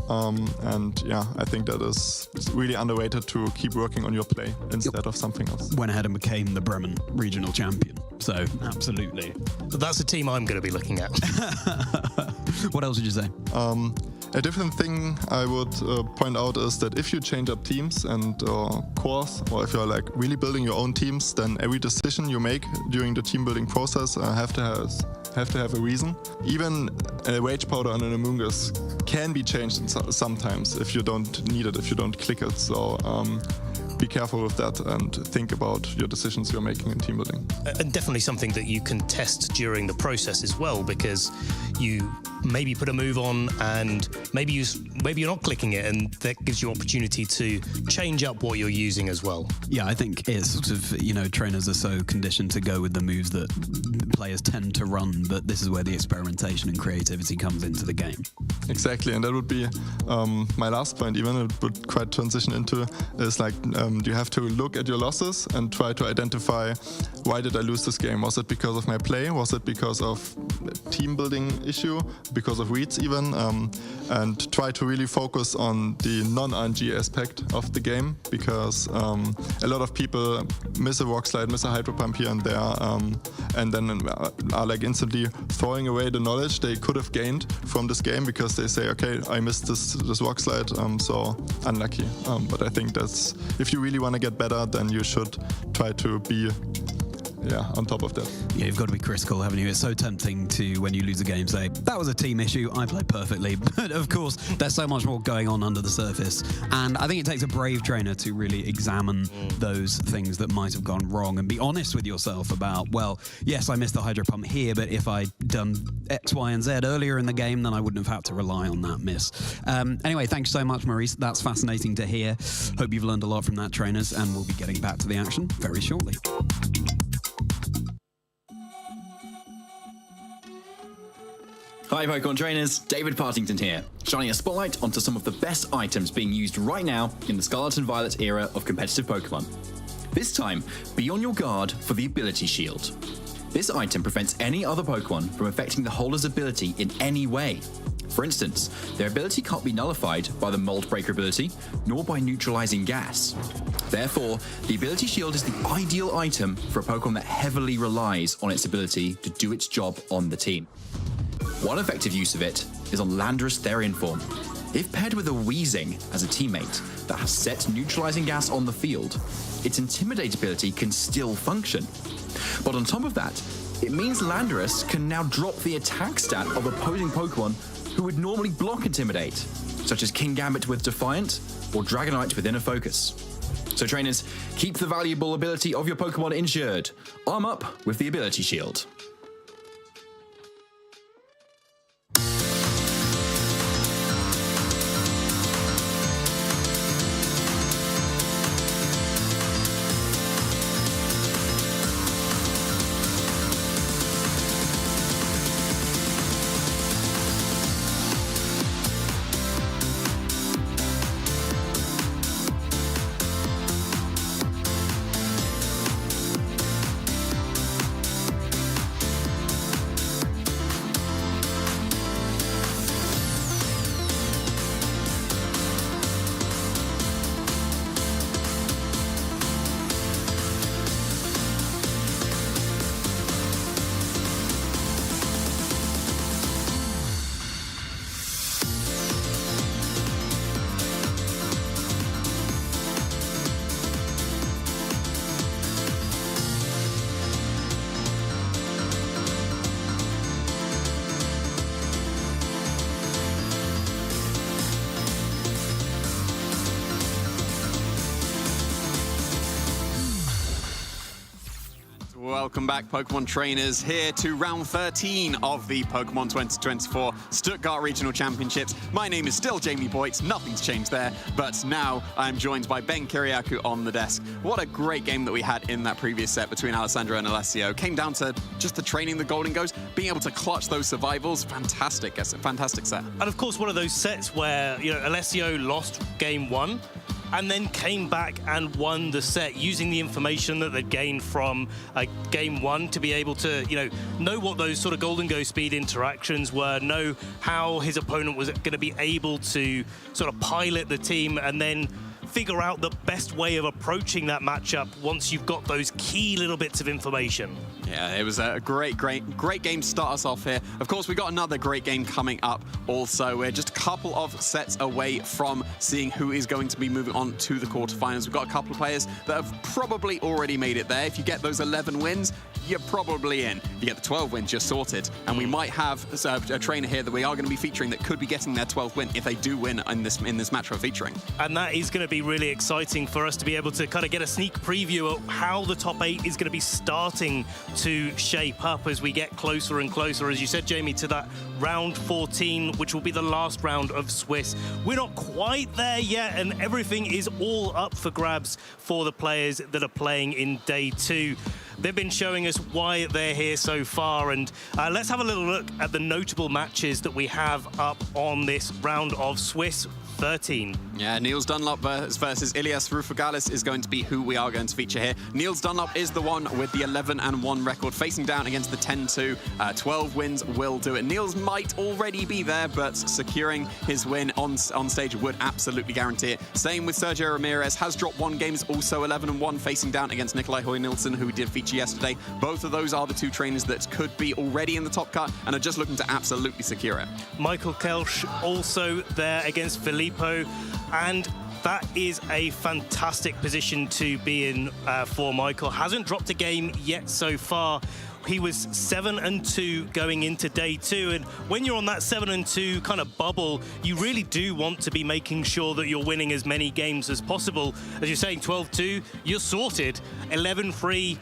And yeah, I think that is really underrated to keep working on your play instead of something else.
Went ahead and became the Bremen regional champion. So absolutely.
That's a team I'm going to be looking at.
What else would you say?
A different thing I would point out is that if you change up teams and cores, or if you're like really building your own teams, then every decision you make during the team building process have to have a reason. Even a Rage Powder and an Amoonguss can be changed sometimes if you don't need it, if you don't click it. So be careful with that and think about your decisions you're making in team building.
And definitely something that you can test during the process as well, because you maybe put a move on and maybe you're not clicking it, and that gives you opportunity to change up what you're using as well.
Yeah, I think it's sort of, trainers are so conditioned to go with the moves that players tend to run, but this is where the experimentation and creativity comes into the game.
Exactly, and that would be my last point, even it would quite transition into, is like you have to look at your losses and try to identify, why did I lose this game? Was it because of my play? Was it because of a team building issue? Because of reads even? And try to really focus on the non-RNG aspect of the game, because a lot of people miss a Rock Slide, miss a Hydro Pump here and there, and then are like instantly throwing away the knowledge they could have gained from this game, because they say, okay, I missed this Rock Slide, so unlucky. But I think that's, if you really want to get better, then you should try to be on top of that.
Yeah, you've got to be critical, haven't you? It's so tempting to, when you lose a game, say, that was a team issue, I played perfectly. But of course, there's so much more going on under the surface. And I think it takes a brave trainer to really examine those things that might have gone wrong and be honest with yourself about, well, yes, I missed the Hydro Pump here, but if I'd done X, Y, and Z earlier in the game, then I wouldn't have had to rely on that miss. Anyway, thanks so much, Maurice. That's fascinating to hear. Hope you've learned a lot from that, trainers, and we'll be getting back to the action very shortly.
Hi Pokemon trainers, David Partington here, shining a spotlight onto some of the best items being used right now in the Scarlet and Violet era of competitive Pokemon. This time, be on your guard for the Ability Shield. This item prevents any other Pokemon from affecting the holder's ability in any way. For instance, their ability can't be nullified by the Mold Breaker ability, nor by neutralizing gas. Therefore, the Ability Shield is the ideal item for a Pokemon that heavily relies on its ability to do its job on the team. One effective use of it is on Landorus Therian form. If paired with a Weezing as a teammate that has set neutralizing gas on the field, its Intimidate ability can still function. But on top of that, it means Landorus can now drop the attack stat of opposing Pokemon who would normally block Intimidate, such as Kingambit with Defiant or Dragonite with Inner Focus. So trainers, keep the valuable ability of your Pokemon insured. Arm up with the Ability Shield.
Welcome back, Pokemon trainers, here to round 13 of the Pokemon 2024 Stuttgart Regional Championships. My name is still Jamie Boyts, nothing's changed there, but now I'm joined by Ben Kiriakou on the desk. What a great game that we had in that previous set between Alessandro and Alessio. Came down to just the training the Golden Goes, being able to clutch those survivals. Fantastic set.
And of course, one of those sets where, you know, Alessio lost game one, and then came back and won the set using the information that they'd gained from game one to be able to, you know what those sort of Golden Go speed interactions were, know how his opponent was going to be able to sort of pilot the team, and then figure out the best way of approaching that matchup once you've got those key little bits of information.
Yeah, it was a great game to start us off here. Of course, we got another great game coming up also. We're just a couple of sets away from seeing who is going to be moving on to the quarterfinals. We've got a couple of players that have probably already made it there. If you get those 11 wins, you're probably in. If you get the 12 wins, you're sorted. And we might have a trainer here that we are going to be featuring that could be getting their 12th win if they do win in this match we're featuring.
And that is going to be really exciting for us to be able to kind of get a sneak preview of how the top 8 is going to be starting to shape up as we get closer and closer, as you said, Jamie, to that round 14, which will be the last round of Swiss. We're not quite there yet, and everything is all up for grabs for the players that are playing in day 2. They've been showing us why they're here so far, and let's have a little look at the notable matches that we have up on this round of Swiss 13.
Yeah, Niels Dunlop versus Ilias Rufagalis is going to be who we are going to feature here. Niels Dunlop is the one with the 11-1 record, facing down against the 10-2. 12 wins will do it. Niels might already be there, but securing his win on stage would absolutely guarantee it. Same with Sergio Ramirez, has dropped 1 game, is also 11-1, facing down against Nikolai Hoy-Nielsen, who we did feature yesterday. Both of those are the 2 trainers that could be already in the top cut and are just looking to absolutely secure it.
Michael Kelsch also there against Filippo, and that is a fantastic position to be in for Michael. Hasn't dropped a game yet so far. He was 7-2 going into day 2, and when you're on that 7-2 kind of bubble, you really do want to be making sure that you're winning as many games as possible. As you're saying, 12-2, you're sorted. 11-3,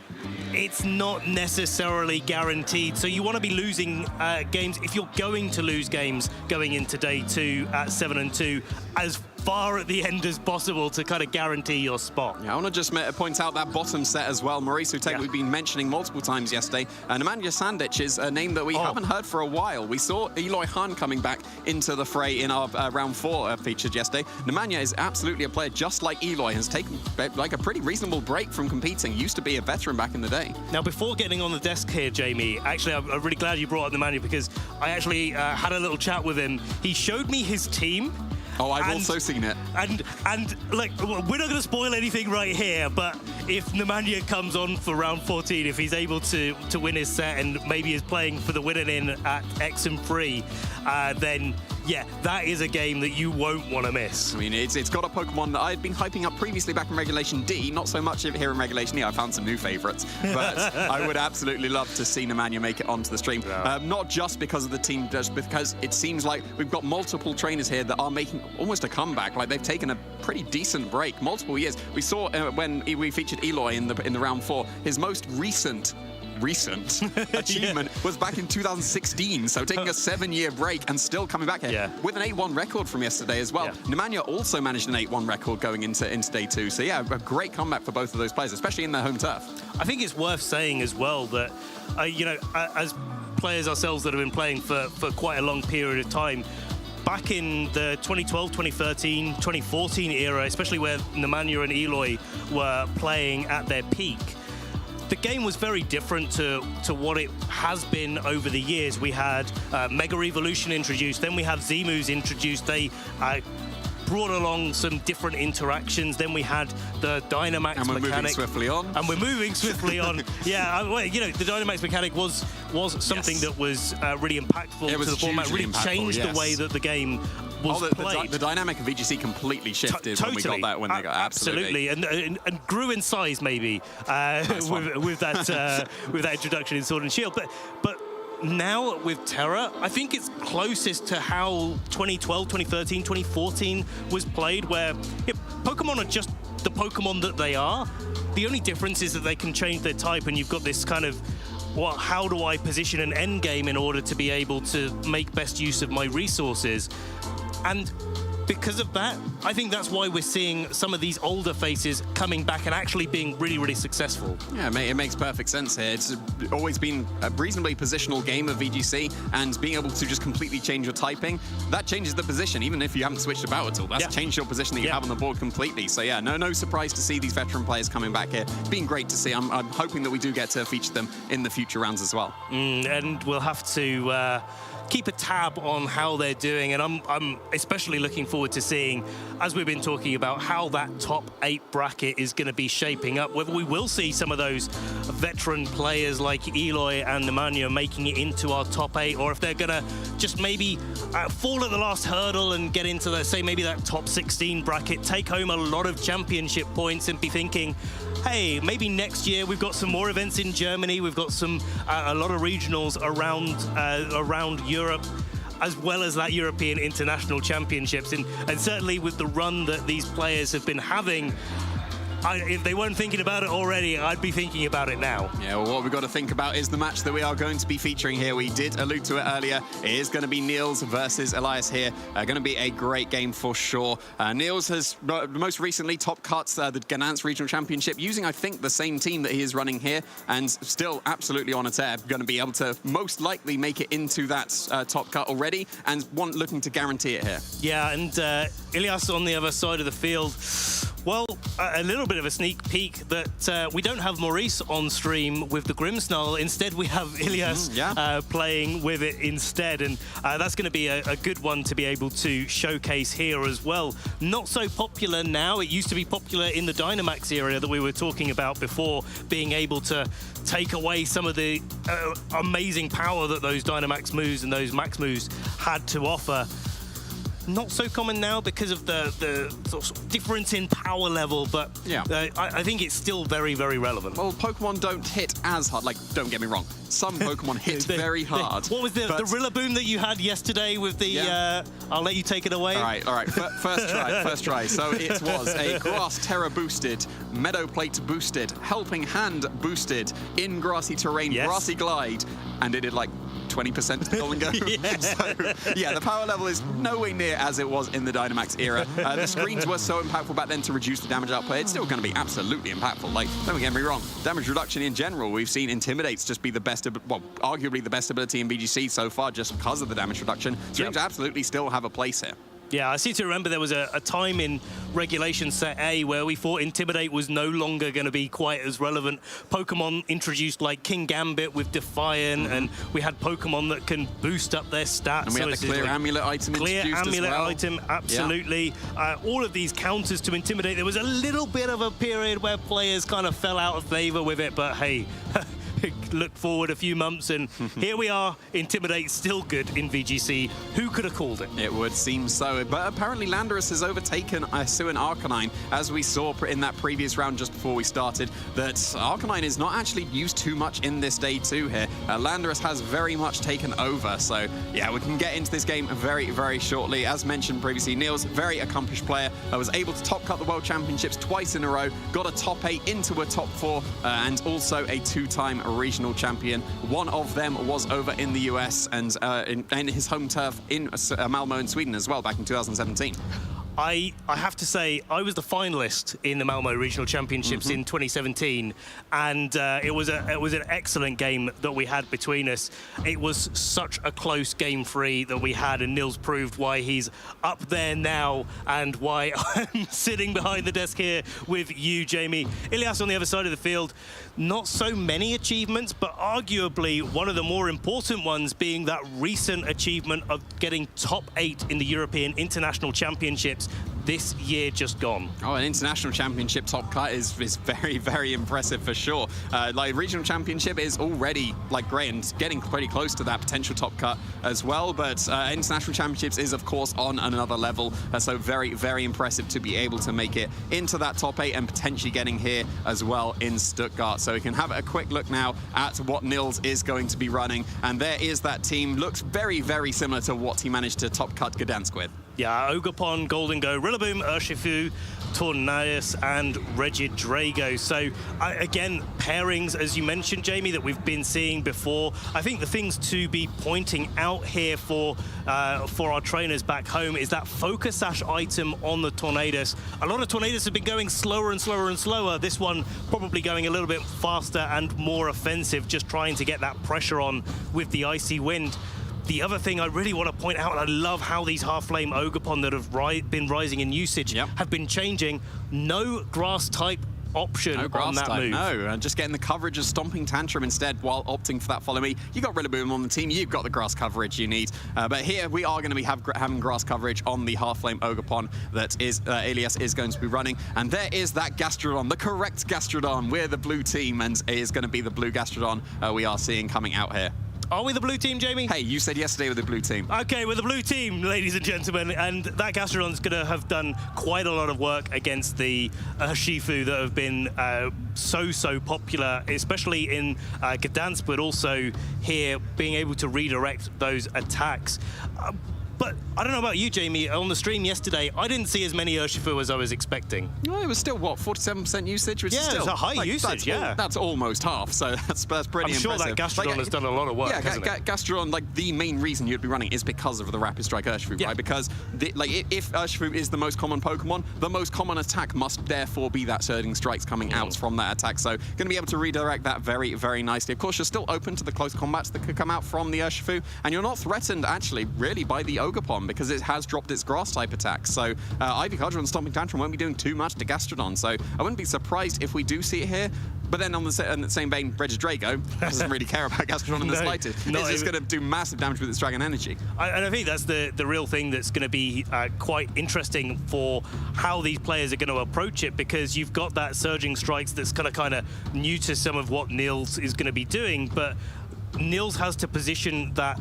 it's not necessarily guaranteed. So you want to be losing games, if you're going to lose games going into day 2 at 7-2, as far at the end as possible to kind of guarantee your spot.
Yeah, I want to just point out that bottom set as well. Maurice Utek, we've been mentioning multiple times yesterday. Nemanja Sandic is a name that we haven't heard for a while. We saw Eloy Hahn coming back into the fray in our round 4 featured yesterday. Nemanja is absolutely a player just like Eloy, has taken like a pretty reasonable break from competing. Used to be a veteran back in the day.
Now, before getting on the desk here, Jamie, actually, I'm really glad you brought up Nemanja, because I actually had a little chat with him. He showed me his team.
Oh, I've also seen it.
And like, we're not going to spoil anything right here, but if Nemanja comes on for round 14, if he's able to win his set and maybe is playing for the winner in at X3, then yeah, that is a game that you won't want to miss.
I mean, it's got a Pokemon that I had been hyping up previously back in Regulation D, not so much here in Regulation E. I found some new favorites, but I would absolutely love to see Nemanja make it onto the stream. Yeah. Not just because of the team, just because it seems like we've got multiple trainers here that are making almost a comeback. Like, they've taken a pretty decent break, multiple years. We saw when we featured Eloy in the round 4, his most recent achievement was back in 2016, so taking a 7-year break and still coming back here with an 8-1 record from yesterday as well. Nemanja also managed an 8-1 record going into day 2, so yeah, a great comeback for both of those players, especially in their home turf.
I think it's worth saying as well that you know, as players ourselves that have been playing for quite a long period of time, back in the 2012, 2013, 2014 era, especially where Nemanja and Eloy were playing at their peak, the game was very different to what it has been over the years. We had Mega Evolution introduced, then we have Z-Moves introduced. They brought along some different interactions. Then we had the Dynamax mechanic.
And we're moving swiftly on.
And we're moving swiftly on. Yeah, you know, the Dynamax mechanic was something that was really impactful to the format, really changed the way that the game was played.
The dynamic of VGC completely shifted when we got that. When they got absolutely,
and grew in size maybe with that introduction in Sword and Shield. But now with Terra, I think it's closest to how 2012, 2013, 2014 was played, where Pokemon are just the Pokemon that they are. The only difference is that they can change their type, and you've got this kind of, well, how do I position an end game in order to be able to make best use of my resources? And because of that, I think that's why we're seeing some of these older faces coming back and actually being really, really successful.
Yeah, it makes perfect sense here. It's always been a reasonably positional game of VGC, and being able to just completely change your typing, that changes the position, even if you haven't switched about at all. That's changed your position that you have on the board completely. So yeah, no surprise to see these veteran players coming back here. It's been great to see. I'm hoping that we do get to feature them in the future rounds as well.
And we'll have to keep a tab on how they're doing, and I'm especially looking forward to seeing, as we've been talking about, how that top 8 bracket is going to be shaping up, whether we will see some of those veteran players like Eloy and Nemanja making it into our top 8, or if they're going to just maybe fall at the last hurdle and get into, let's say, maybe that top 16 bracket, take home a lot of championship points and be thinking, hey, maybe next year we've got some more events in Germany, we've got some a lot of regionals around Europe, as well as that European International Championships. And certainly with the run that these players have been having, if they weren't thinking about it already, I'd be thinking about it now.
Yeah, well, what we've got to think about is the match that we are going to be featuring here. We did allude to it earlier. It is going to be Niels versus Elias here. Going to be a great game for sure. Niels has most recently top cut the Gdansk Regional Championship using, I think, the same team that he is running here, and still absolutely on a tear. Going to be able to most likely make it into that top cut already, and looking to guarantee it here.
Yeah, and Elias on the other side of the field, well, a little bit of a sneak peek that we don't have Maurice on stream with the Grimsnarl. Instead, we have Elias playing with it instead. And that's going to be a good one to be able to showcase here as well. Not so popular now. It used to be popular in the Dynamax area that we were talking about before, being able to take away some of the amazing power that those Dynamax moves and those Max moves had to offer. Not so common now because of the sort of difference in power level, but I think it's still very, very relevant.
Well, Pokemon don't hit as hard. Like, don't get me wrong, some Pokemon hit very hard.
What was the Rillaboom that you had yesterday with the... I'll let you take it away.
All right. First try. So it was a Grass Terra boosted, Meadow Plate boosted, Helping Hand boosted, in grassy terrain, Grassy Glide, and it did like 20% Golden Go. So, yeah, the power level is nowhere near as it was in the Dynamax era. The screens were so impactful back then to reduce the damage output. It's still going to be absolutely impactful. Like, don't get me wrong, damage reduction in general, we've seen Intimidates just be the best, well, arguably the best ability in VGC so far just because of the damage reduction. Screens absolutely still have a place here.
Yeah, I seem to remember there was a time in Regulation Set A where we thought Intimidate was no longer going to be quite as relevant. Pokemon introduced like King Gambit with Defiant, and we had Pokemon that can boost up their stats.
And we had the Clear Amulet item introduced as well.
Clear Amulet item, absolutely. Yeah. All of these counters to Intimidate. There was a little bit of a period where players kind of fell out of favor with it, but hey... Look forward a few months and here we are. Intimidate still good in VGC. Who could have called it?
It would seem so, but apparently Landorus has overtaken Isuan Arcanine, as we saw in that previous round just before we started, that Arcanine is not actually used too much in this day 2 here. Landorus has very much taken over, so yeah, we can get into this game very, very shortly. As mentioned previously, Niels, very accomplished player, was able to top cut the World Championships twice in a row, got a top 8 into a top 4, and also a 2-time regional champion. One of them was over in the US and in his home turf in Malmö in Sweden as well back in 2017.
I have to say, I was the finalist in the Malmö Regional Championships in 2017, and it was an excellent game that we had between us. It was such a close game 3 that we had, and Niels proved why he's up there now and why I'm sitting behind the desk here with you, Jamie. Elias on the other side of the field, not so many achievements, but arguably one of the more important ones being that recent achievement of getting top 8 in the European International Championships this year just gone.
Oh, an international championship top cut is very, very impressive for sure. Like, regional championship is already like great and getting pretty close to that potential top cut as well, but international championships is of course on another level, so very, very impressive to be able to make it into that top 8 and potentially getting here as well in Stuttgart. So we can have a quick look now at what Niels is going to be running, and there is that team. Looks very, very similar to what he managed to top cut Gdansk with.
Yeah, Ogopon, Golden Go, Rillaboom, Urshifu, Tornadus and Regidrago. So again, pairings, as you mentioned, Jamie, that we've been seeing before. I think the things to be pointing out here for our trainers back home is that focus sash item on the Tornadus. A lot of Tornadus have been going slower and slower and slower. This one probably going a little bit faster and more offensive, just trying to get that pressure on with the Icy Wind. The other thing I really want to point out, and I love how these Half-Flame Ogerpon that have been rising in usage have been changing. No grass type option on that move.
No, just getting the coverage of Stomping Tantrum instead while opting for that follow me. You got Rillaboom on the team, you've got the grass coverage you need. But here we are going to be having grass coverage on the Half-Flame Ogerpon that is Elias is going to be running. And there is that Gastrodon, the correct Gastrodon. We're the blue team, and it is going to be the blue Gastrodon we are seeing coming out here.
Are we the blue team, Jamie?
Hey, you said yesterday we're the blue team.
Okay, we're the blue team, ladies and gentlemen, and that Gastrodon's going to have done quite a lot of work against the Urshifu that have been so popular, especially in Gdansk, but also here being able to redirect those attacks. But I don't know about you, Jamie. On the stream yesterday, I didn't see as many Urshifu as I was expecting.
Well, it was still, what, 47% usage? Which is still,
it's a high usage,
that's almost half, so that's pretty impressive.
I'm sure that Gastrodon has done a lot of work, hasn't it?
Gastrodon, like, the main reason you'd be running is because of the Rapid Strike Urshifu, right? Because, if Urshifu is the most common Pokemon, the most common attack must therefore be that Surging Strikes coming out from that attack. So, going to be able to redirect that very, very nicely. Of course, you're still open to the close combats that could come out from the Urshifu, and you're not threatened, actually, really, by the Ogerpon, because it has dropped its grass type attack. So Ivy Cudgel and Stomping Tantrum won't be doing too much to Gastrodon. So I wouldn't be surprised if we do see it here. But then on the same vein, Regidrago doesn't really care about Gastrodon in the slightest. It's just going to do massive damage with its Dragon Energy.
And I think that's the real thing that's going to be quite interesting for how these players are going to approach it, because you've got that Surging Strikes that's kind of new to some of what Nils is going to be doing, but Nils has to position that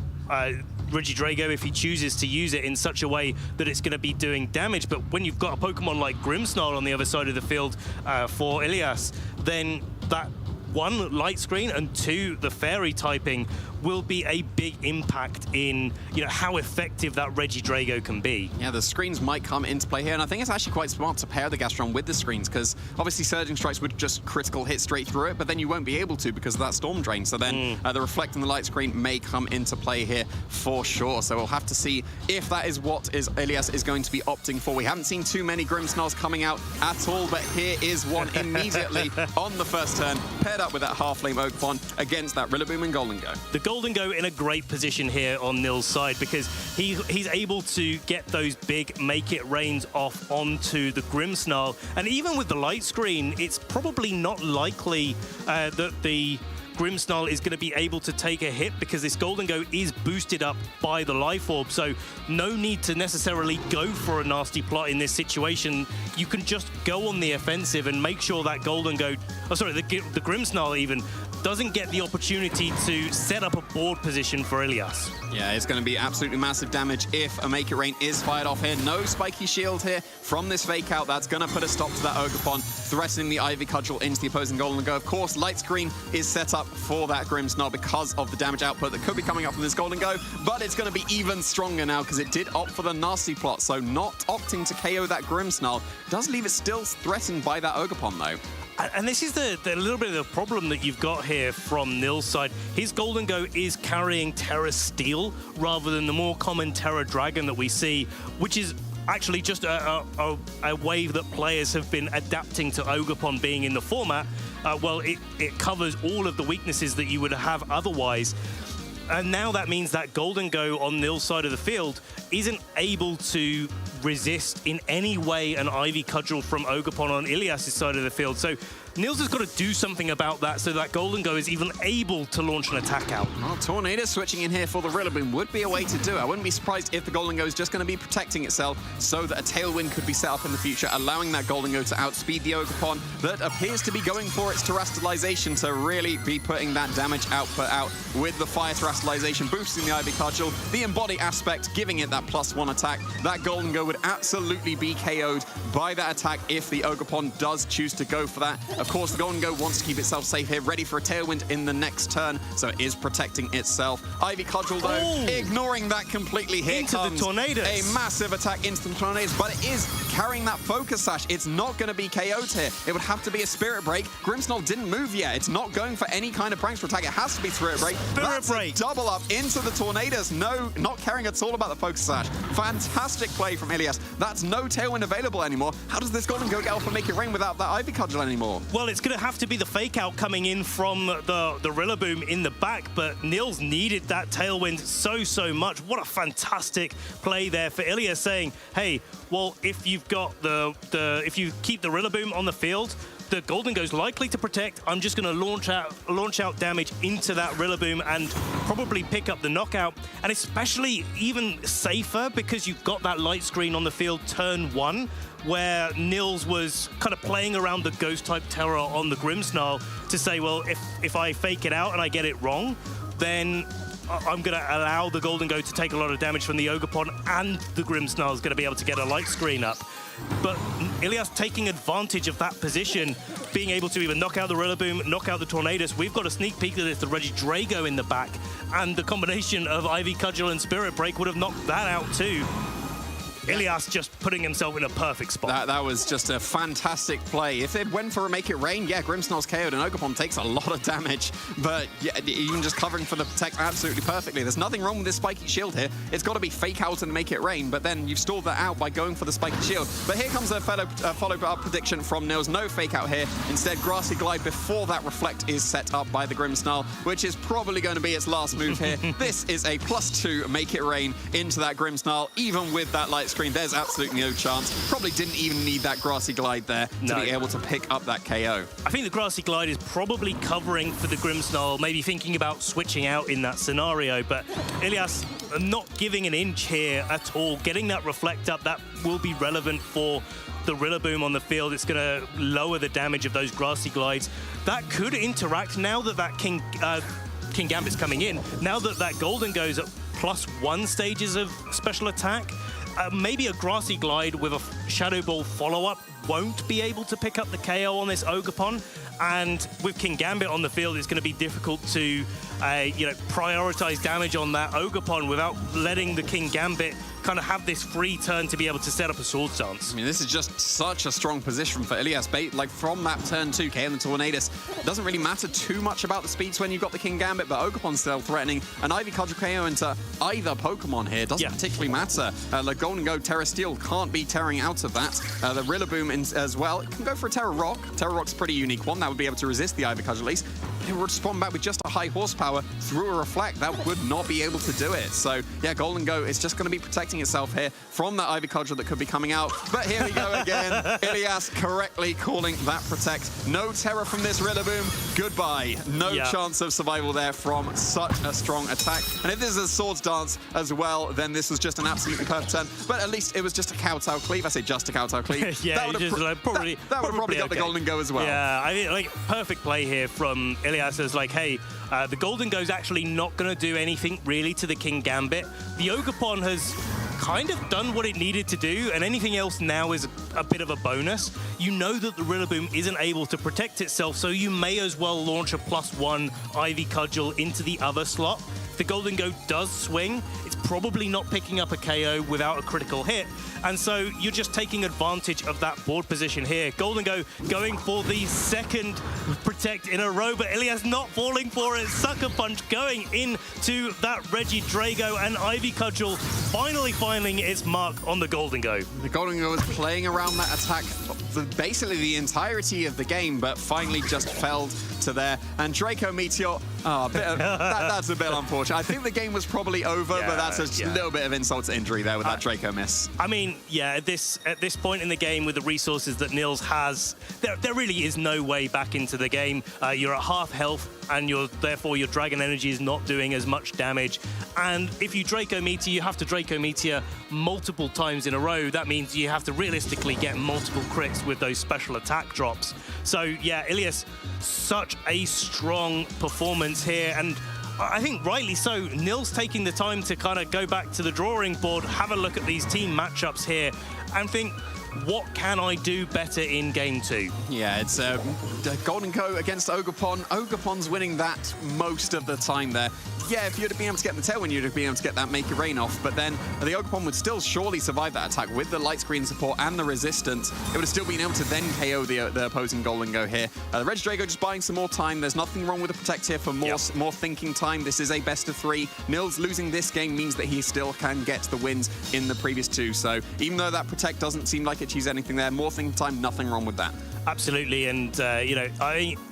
Regidrago, if he chooses to use it in such a way that it's going to be doing damage. But when you've got a Pokemon like Grimmsnarl on the other side of the field for Ilias, then that one, Light Screen, and two, the Fairy typing will be a big impact in, how effective that Regidrago can be.
Yeah, the screens might come into play here, and I think it's actually quite smart to pair the Gastrodon with the screens, because obviously Surging Strikes would just critical hit straight through it, but then you won't be able to because of that Storm Drain. So then the Reflect and the Light Screen may come into play here for sure. So we'll have to see if that is what Elias is going to be opting for. We haven't seen too many Grimmsnarls coming out at all, but here is one immediately on the first turn, paired up with that Half-Flame Ogerpon against that Rillaboom and Golden-Go.
The Golden-Go in a great position here on Nils' side, because he's able to get those big Make-It Rains off onto the Grimmsnarl. And even with the Light Screen, it's probably not likely that the Grimmsnarl is going to be able to take a hit, because this Golden-Go is boosted up by the Life Orb, so no need to necessarily go for a nasty plot in this situation. You can just go on the offensive and make sure that Golden-Go, the Grimmsnarl even, doesn't get the opportunity to set up a board position for Ilias.
Yeah, it's going to be absolutely massive damage if a Make It Rain is fired off here. No Spiky Shield here from this Fake Out. That's going to put a stop to that Ogerpon, threatening the Ivy Cudgel into the opposing Golden-Go. Of course, Light Screen is set up for that Grimmsnarl because of the damage output that could be coming up from this Golden-Go, but it's going to be even stronger now because it did opt for the nasty plot. So not opting to KO that Grimmsnarl does leave it still threatened by that Ogerpon, though.
And this is the little bit of the problem that you've got here from Nils' side. His Golden-Go is carrying Terra Steel rather than the more common Terra Dragon that we see, which is actually just a wave that players have been adapting to Ogerpon being in the format. It covers all of the weaknesses that you would have otherwise. And now that means that Golden-Go on Nils' side of the field isn't able to resist in any way an Ivy Cudgel from Ogerpon on Ilias' side of the field. So Nils has got to do something about that so that Golden-Go is even able to launch an attack out.
Well, Tornado switching in here for the Rillaboom would be a way to do it. I wouldn't be surprised if the Golden-Go is just going to be protecting itself so that a Tailwind could be set up in the future, allowing that Golden-Go to outspeed the Ogerpon that appears to be going for its Terastallization to really be putting that damage output out with the Fire Terastallization, boosting the Ivy Cudgel, the Embody aspect, giving it that +1 attack. That Golden-Go would absolutely be KO'd by that attack if the Ogerpon does choose to go for that. Of Of course, the Golden Go wants to keep itself safe here, ready for a Tailwind in the next turn, so it is protecting itself. Ivy Cudgel, though, ignoring that completely. Here
into
comes
the Tornadoes.
A massive attack into the Tornadoes, but it is carrying that Focus Sash. It's not going to be KO'd here. It would have to be a Spirit Break. Grimmsnarl didn't move yet. It's not going for any kind of Prankster attack. It has to be Spirit Break. That's a double up into the Tornadoes. No, not caring at all about the Focus Sash. Fantastic play from Ilias. That's no Tailwind available anymore. How does this Golden Go get off and make it rain without that Ivy Cudgel anymore?
Well, it's going to have to be the fake out coming in from the Rillaboom in the back, but Nils needed that Tailwind so much. What a fantastic play there for Ilias, saying, hey, well, if you've got if you keep the Rillaboom on the field, the Golden Go's likely to protect. I'm just going to launch out damage into that Rillaboom and probably pick up the knockout. And especially even safer because you've got that light screen on the field turn 1, where Nils was kind of playing around the Ghost-type Terror on the Grimmsnarl to say, well, if I fake it out and I get it wrong, then I'm going to allow the Golden Go to take a lot of damage from the Ogerpon, and the Grimmsnarl is going to be able to get a light screen up. But Ilias taking advantage of that position, being able to even knock out the Rillaboom, knock out the Tornadoes. We've got a sneak peek of this, the Regidrago in the back, and the combination of Ivy Cudgel and Spirit Break would have knocked that out too. Ilias just putting himself in a perfect spot.
That was just a fantastic play. If it went for a Make It Rain, yeah, Grimmsnarl's KO'd and Ogerpon takes a lot of damage. But yeah, even just covering for the Protect absolutely perfectly. There's nothing wrong with this Spiky Shield here. It's got to be Fake Out and Make It Rain, but then you've stalled that out by going for the Spiky Shield. But here comes a follow-up prediction from Nils. No Fake Out here. Instead, Grassy Glide before that Reflect is set up by the Grimmsnarl, which is probably going to be its last move here. This is a +2 Make It Rain into that Grimmsnarl. Even with that light screen, there's absolutely no chance. Probably didn't even need that Grassy Glide there to be able to pick up that KO.
I think the Grassy Glide is probably covering for the Grimmsnarl, maybe thinking about switching out in that scenario, but Ilias not giving an inch here at all. Getting that Reflect up, that will be relevant for the Rillaboom on the field. It's going to lower the damage of those Grassy Glides. That could interact now that King Gambit's coming in. Now that Golden goes at +1 stages of special attack, maybe a Grassy Glide with a Shadow Ball follow-up won't be able to pick up the KO on this Ogerpon. And with King Gambit on the field, it's going to be difficult to prioritize damage on that Ogerpon without letting the King Gambit kind of have this free turn to be able to set up a Swords Dance.
I mean, this is just such a strong position for Ilias. Like, from that turn 2K and the Tornadoes, it doesn't really matter too much about the speeds when you've got the King Gambit, but Ogerpon's still threatening. And Ivy Cudgel KO into either Pokemon here doesn't particularly matter. The Golden Go Terra Steel can't be tearing out of that. The Rillaboom as well, it can go for a Terra Rock. Terra Rock's a pretty unique one. That would be able to resist the Ivy Cudgel at least. It would respond back with just a high horsepower through a Reflect. That would not be able to do it. So, yeah, Golden Go is just going to be protecting itself here from that Ivy Cudgel that could be coming out. But here we go again. Ilias correctly calling that Protect. No Terror from this Rillaboom. Goodbye. No chance of survival there from such a strong attack. And if this is a Swords Dance as well, then this was just an absolutely perfect turn. But at least it was just a Kowtow Cleave. I say just a Kowtow Cleave.
Yeah, that would have probably
got the Golden Go as well.
Yeah, I mean, like, perfect play here from Ilias. As like, hey, the Golden Go's actually not going to do anything really to the King Gambit. The Ogerpon has kind of done what it needed to do, and anything else now is a bit of a bonus. You know that the Rillaboom isn't able to protect itself, so you may as well launch a +1 Ivy Cudgel into the other slot. If the Golden Go does swing, it's probably not picking up a KO without a critical hit, and so you're just taking advantage of that board position here. Golden Go going for the second Protect in a row, but Ilias not falling for it. Sucker Punch going into that Regidrago, and Ivy Cudgel finally finding its mark on the Golden Go.
The Golden Go was playing around that attack for basically the entirety of the game, but finally just fell to there. And Draco Meteor, that's a bit unfortunate. I think the game was probably over, but that's a little bit of insult to injury there with that Draco miss.
I mean, yeah, at this point in the game with the resources that Nils has, there really is no way back into the game. You're at half health, and therefore your Dragon Energy is not doing as much damage. And if you Draco Meteor, you have to Draco Meteor multiple times in a row. That means you have to realistically get multiple crits with those special attack drops. So yeah, Ilias, such a strong performance here, and I think rightly so. Nils taking the time to kind of go back to the drawing board, have a look at these team matchups here, and think, what can I do better in game 2?
Yeah, it's Golden Go against Ogerpon. Ogerpon's winning that most of the time there. Yeah, if you'd have been able to get the tailwind, you'd have been able to get that Make It Rain off, but then the Ogerpon would still surely survive that attack with the light screen support and the resistance. It would have still been able to then KO the opposing Golden Go here. The Regidrago just buying some more time. There's nothing wrong with the Protect here for more thinking time. This is a best of 3. Nils losing this game means that he still can get the wins in the previous 2. So even though that Protect doesn't seem like it achieves anything there, more thinking time, nothing wrong with that.
Absolutely, and you know,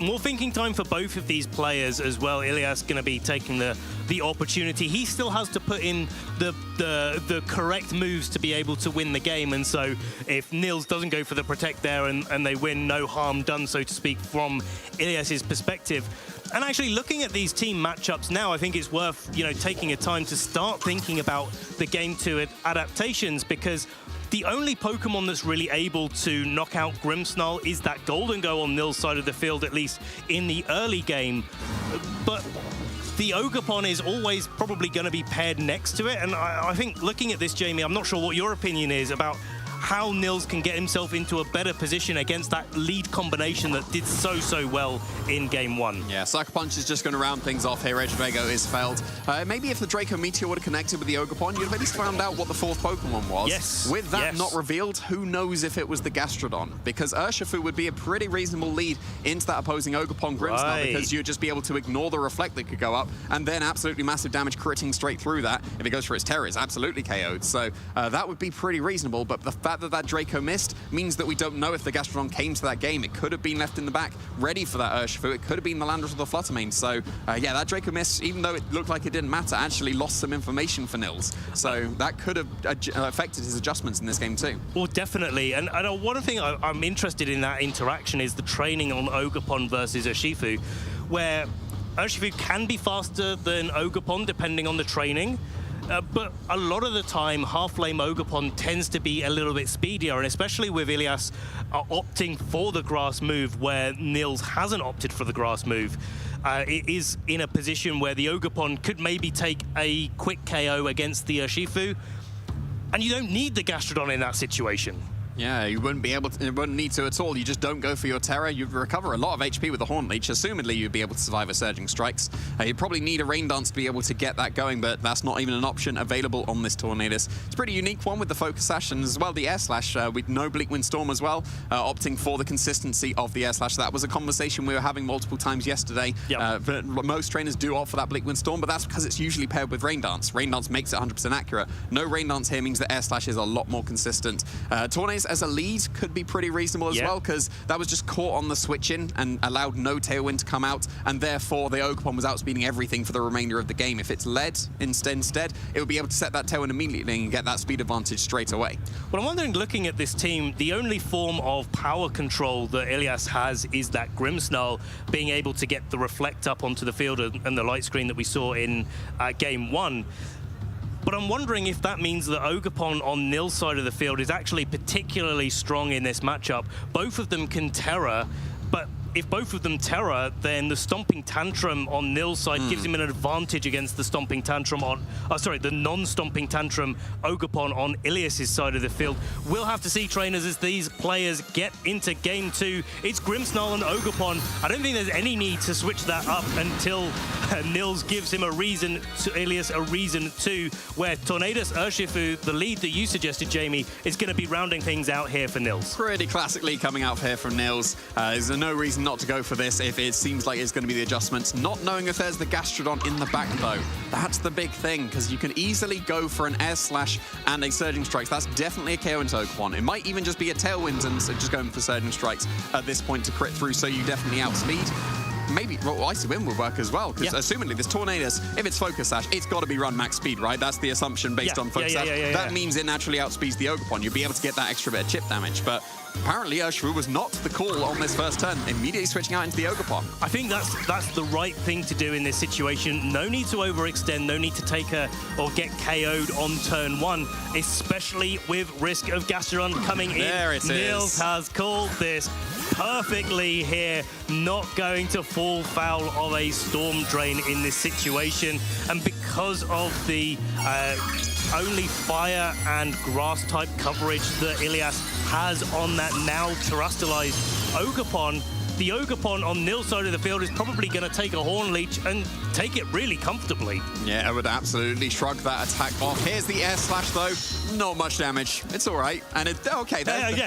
more thinking time for both of these players as well. Ilias going to be taking the opportunity. He still has to put in the correct moves to be able to win the game, and so if Nils doesn't go for the Protect there and they win, no harm done, so to speak, from Ilias's perspective. And actually, looking at these team matchups now, I think it's worth, you know, taking a time to start thinking about the game 2 adaptations, because the only Pokemon that's really able to knock out Grimmsnarl is that Golden Go on Nils' side of the field, at least in the early game. But the Ogerpon is always probably going to be paired next to it. And I think looking at this, Jamie, I'm not sure what your opinion is about how Nils can get himself into a better position against that lead combination that did so well in game 1.
Yeah, Sucker Punch is just going to round things off here. Regidrago is failed. Maybe if the Draco Meteor would have connected with the Ogerpon, you'd have at least found out what the 4th Pokemon was.
Yes.
With that not revealed, who knows if it was the Gastrodon? Because Urshifu would be a pretty reasonable lead into that opposing Ogerpon Grimmsnarl, because you'd just be able to ignore the Reflect that could go up, and then absolutely massive damage critting straight through that. If it goes for its Terror, it's absolutely KO'd. So that would be pretty reasonable, but the fact that Draco missed means that we don't know if the Gastrodon came to that game. It could have been left in the back, ready for that Urshifu. It could have been the Landorus or the Fluttermane. So, yeah, that Draco miss, even though it looked like it didn't matter, actually lost some information for Nils. So that could have affected his adjustments in this game too.
Well, definitely. And one thing I'm interested in that interaction is the training on Ogerpon versus Urshifu, where Urshifu can be faster than Ogerpon depending on the training. But a lot of the time, half-flame Ogerpon tends to be a little bit speedier, and especially with Ilias opting for the grass move where Nils hasn't opted for the grass move, it is in a position where the Ogerpon could maybe take a quick KO against the Urshifu, and you don't need the Gastrodon in that situation.
Yeah, you wouldn't be able to, wouldn't need to at all. You just don't go for your Terror. You'd recover a lot of HP with the Horn Leech. Assumedly, you'd be able to survive a Surging Strikes. You'd probably need a Rain Dance to be able to get that going, but that's not even an option available on this Tornadus. It's a pretty unique one with the Focus Sash and as well the Air Slash with no Bleak Wind Storm as well, opting for the consistency of the Air Slash. That was a conversation we were having multiple times yesterday. But most trainers do opt for that Bleak Wind Storm, but that's because it's usually paired with Rain Dance. Rain Dance makes it 100% accurate. No Rain Dance here means that Air Slash is a lot more consistent. Tornadus as a lead could be pretty reasonable as well, because that was just caught on the switch in and allowed no Tailwind to come out, and therefore the Ogerpon was outspeeding everything for the remainder of the game. If it's led instead, it would be able to set that Tailwind immediately and get that speed advantage straight away.
Well, I'm wondering, looking at this team, the only form of power control that Ilias has is that Grimmsnarl being able to get the Reflect up onto the field and the light screen that we saw in game 1. But I'm wondering if that means that Ogerpon on Nils' side of the field is actually particularly strong in this matchup. Both of them can Terror, but if both of them Terror, then the Stomping Tantrum on Nils' side gives him an advantage against the Stomping Tantrum on... the non-Stomping Tantrum Ogerpon on Ilias' side of the field. We'll have to see, trainers, as these players get into Game 2. It's Grimmsnarl and Ogerpon. I don't think there's any need to switch that up until Nils gives him a reason, to Ilias a reason to, where Tornadus Urshifu, the lead that you suggested, Jamie, is going to be rounding things out here for Nils.
Pretty classically coming out here from Nils. There's no reason not to go for this if it seems like it's going to be the adjustments. Not knowing if there's the Gastrodon in the back, though. That's the big thing, because you can easily go for an Air Slash and a Surging Strikes. That's definitely a KO into Ogerpon. It might even just be a Tailwind and just going for Surging Strikes at this point to crit through, so you definitely outspeed. Maybe Icy Wind will work as well, because assumedly this Tornadus, if it's Focus Sash, it's got to be run max speed, right? That's the assumption based on Focus Sash. That means it naturally outspeeds the Ogerpon. You'll be able to get that extra bit of chip damage, but apparently Urshifu was not the call on this first turn, immediately switching out into the Ogerpon.
I think that's the right thing to do in this situation. No need to overextend, no need to take or get KO'd on turn 1, especially with risk of Gastrodon coming in.
There it is.
Nils has called this perfectly here, not going to fall foul of a Storm Drain in this situation. And because of the only fire and grass type coverage that Ilias has on that now terrestrialized Ogerpon. The Ogerpon on Nil's side of the field is probably going to take a Horn Leech and take it really comfortably.
Yeah, I would absolutely shrug that attack off. Here's the Air Slash, though. Not much damage. It's all right. And okay, that's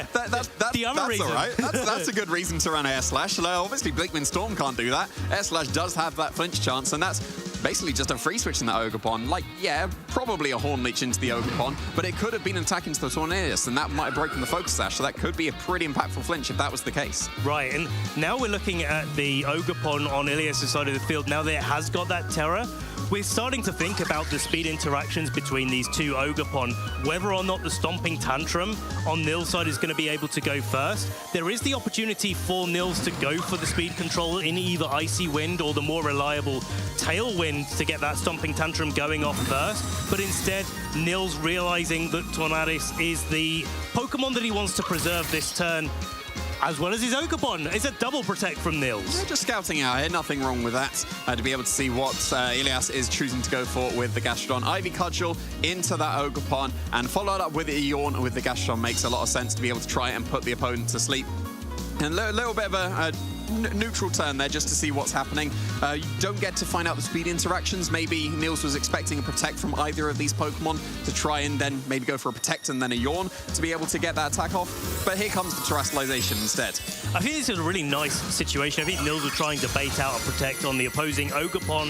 all right. That's a good reason to run Air Slash. Obviously, Bleakwind Storm can't do that. Air Slash does have that flinch chance, and that's basically just a free switch in that Ogerpon. Like, yeah, probably a Horn Leech into the Ogerpon, but it could have been an attack into the Tornadus, and that might have broken the Focus Sash, so that could be a pretty impactful flinch if that was the case.
Right, and now we're looking at the Ogerpon on Ilias' side of the field. Now that it has got that Terror, we're starting to think about the speed interactions between these two Ogerpon, whether or not the Stomping Tantrum on Nil's side is going to be able to go first. There is the opportunity for Nils to go for the speed control in either Icy Wind or the more reliable Tailwind to get that Stomping Tantrum going off first, but instead Nils realizing that Tornadus is the Pokemon that he wants to preserve this turn, as well as his Ogerpon. It's a double protect from Nils.
Yeah, just scouting out here, nothing wrong with that. To be able to see what Ilias is choosing to go for with the Gastrodon. Ivy Cudgel into that Ogerpon and followed up with a Yawn with the Gastrodon makes a lot of sense to be able to try and put the opponent to sleep. And a little bit of a neutral turn there just to see what's happening. You don't get to find out the speed interactions. Maybe Nils was expecting a Protect from either of these Pokemon to try and then maybe go for a Protect and then a Yawn to be able to get that attack off. But here comes the Terrestrialization instead.
I think this is a really nice situation. I think Nils was trying to bait out a Protect on the opposing Ogerpon,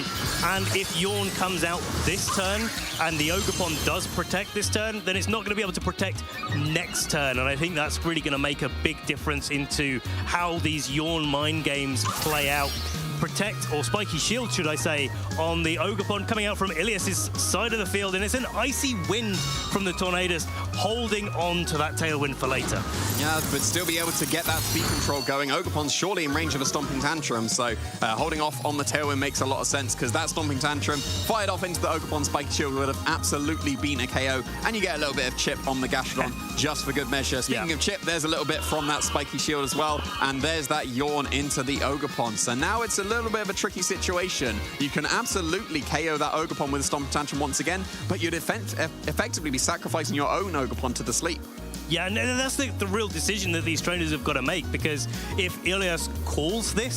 and if Yawn comes out this turn and the Ogerpon does Protect this turn, then it's not going to be able to Protect next turn, and I think that's really going to make a big difference into how these Yawn mind games play out. Protect, or Spiky Shield, should I say, on the Ogerpon coming out from Ilias' side of the field, and it's an Icy Wind from the Tornadus holding on to that Tailwind for later.
Yeah, but still be able to get that speed control going. Ogerpon's surely in range of a Stomping Tantrum, so holding off on the Tailwind makes a lot of sense, because that Stomping Tantrum fired off into the Ogerpon Spiky Shield would have absolutely been a KO, and you get a little bit of chip on the Gastrodon just for good measure. Speaking of chip, there's a little bit from that Spiky Shield as well, and there's that Yawn into the Ogerpon. So now it's a little bit of a tricky situation. You can absolutely KO that Ogerpon with a Stomping Tantrum once again, but you'd effectively be sacrificing your own Ogerpon to the sleep.
Yeah, and that's the real decision that these trainers have got to make, because if Ilias calls that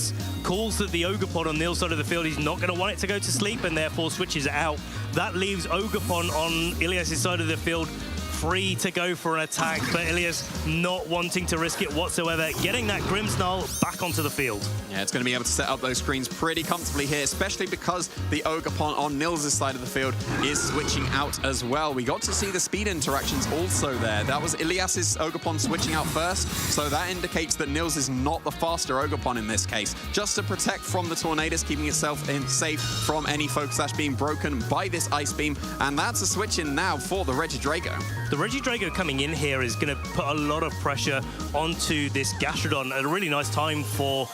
the Ogerpon on Nil's side of the field is not going to want it to go to sleep and therefore switches it out, that leaves Ogerpon on Ilias' side of the field free to go for an attack, but Ilias not wanting to risk it whatsoever, getting that Grimmsnarl back onto the field.
Yeah, it's going to be able to set up those screens pretty comfortably here, especially because the Ogerpon on Nils' side of the field is switching out as well. We got to see the speed interactions also there. That was Ilias' Ogerpon switching out first, so that indicates that Nils is not the faster Ogerpon in this case. Just to protect from the Tornadus, keeping itself safe from any Focus Sash being broken by this Ice Beam, and that's a switch in now for the Regidrago.
The Regidrago coming in here is going to put a lot of pressure onto this Gastrodon at a really nice time for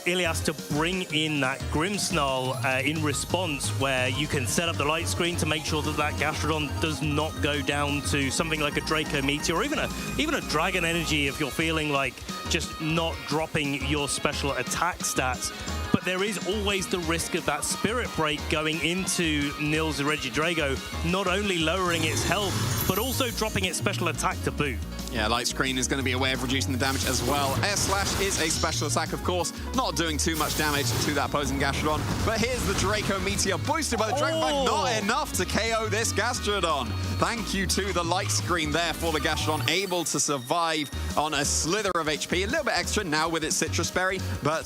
Ilias to bring in that Grimmsnarl in response, where you can set up the light screen to make sure that that Gastrodon does not go down to something like a Draco Meteor or even a Dragon Energy if you're feeling like just not dropping your special attack stats. But there is always the risk of that Spirit Break going into Nils' Regidrago, not only lowering its health, but also dropping its special attack to boot.
Yeah, Light Screen is going to be a way of reducing the damage as well. Air Slash is a special attack, of course, not doing too much damage to that opposing Gastrodon. But here's the Draco Meteor, boosted by the Dragon Bite, not enough to KO this Gastrodon. Thank you to the Light Screen there for the Gastrodon, able to survive on a slither of HP. A little bit extra now with its Citrus Berry, but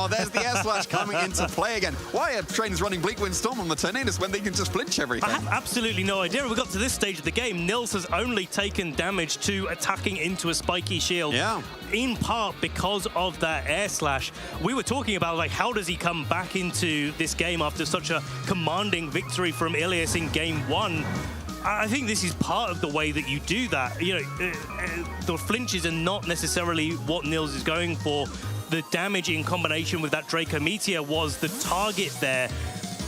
there's the Air Slash coming into play again. Why are trainers running Bleakwind Storm on the Tornadus when they can just flinch everything?
I have absolutely no idea. We got to this stage of the game, Nils has only taken damage to attacking into a Spiky Shield.
Yeah.
In part because of that Air Slash. We were talking about, like, how does he come back into this game after such a commanding victory from Ilias in game one? I think this is part of the way that you do that. You know, the flinches are not necessarily what Nils is going for. The damage in combination with that Draco Meteor was the target there,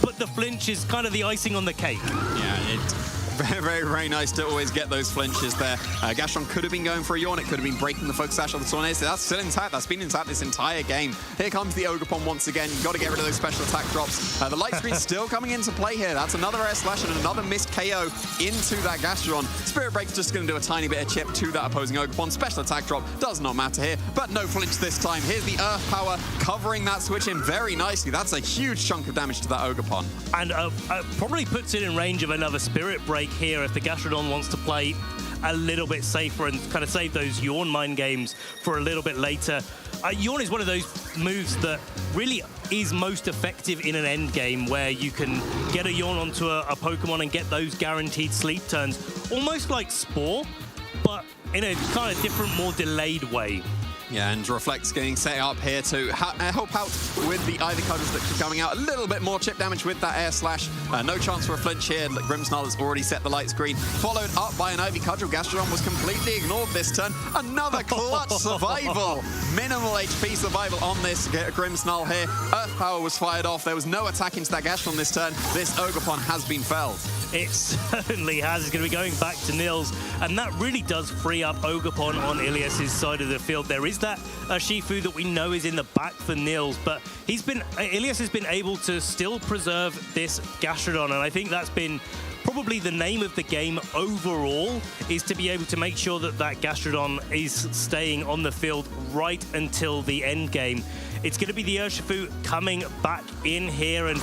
but the flinch is kind of the icing on the cake.
Yeah, Very, very, very nice to always get those flinches there. Gastron could have been going for a yawn. It could have been breaking the focus sash of the Tornado. That's still intact. That's been intact this entire game. Here comes the Ogerpon once again. You've got to get rid of those special attack drops. The light screen's still coming into play here. That's another air slash and another missed KO into that Gastron. Spirit Break's just going to do a tiny bit of chip to that opposing Ogerpon. Special attack drop does not matter here, but no flinch this time. Here's the Earth Power covering that switch in very nicely. That's a huge chunk of damage to that Ogerpon.
And probably puts it in range of another Spirit Break here if the Gastrodon wants to play a little bit safer and kind of save those Yawn mind games for a little bit later. Yawn is one of those moves that really is most effective in an end game where you can get a Yawn onto a Pokemon and get those guaranteed sleep turns, almost like Spore, but in a kind of different, more delayed way.
Yeah, and Reflect's getting set up here to help out with the Ivy Cudgels that keep coming out. A little bit more chip damage with that Air Slash. No chance for a flinch here. Grimmsnarl has already set the light screen. Followed up by an Ivy Cudgel. Gastrodon was completely ignored this turn. Another clutch survival. Minimal HP survival on this Grimmsnarl here. Earth Power was fired off. There was no attack into that Gastrodon this turn. This Ogerpon has been felled.
It certainly has. It's going to be going back to Nils, and that really does free up Ogerpon on Ilias's side of the field. There is that Shifu that we know is in the back for Nils, but Ilias has been able to still preserve this Gastrodon, and I think that's been probably the name of the game overall, is to be able to make sure that that Gastrodon is staying on the field right until the end game. It's going to be the Urshifu coming back in here, and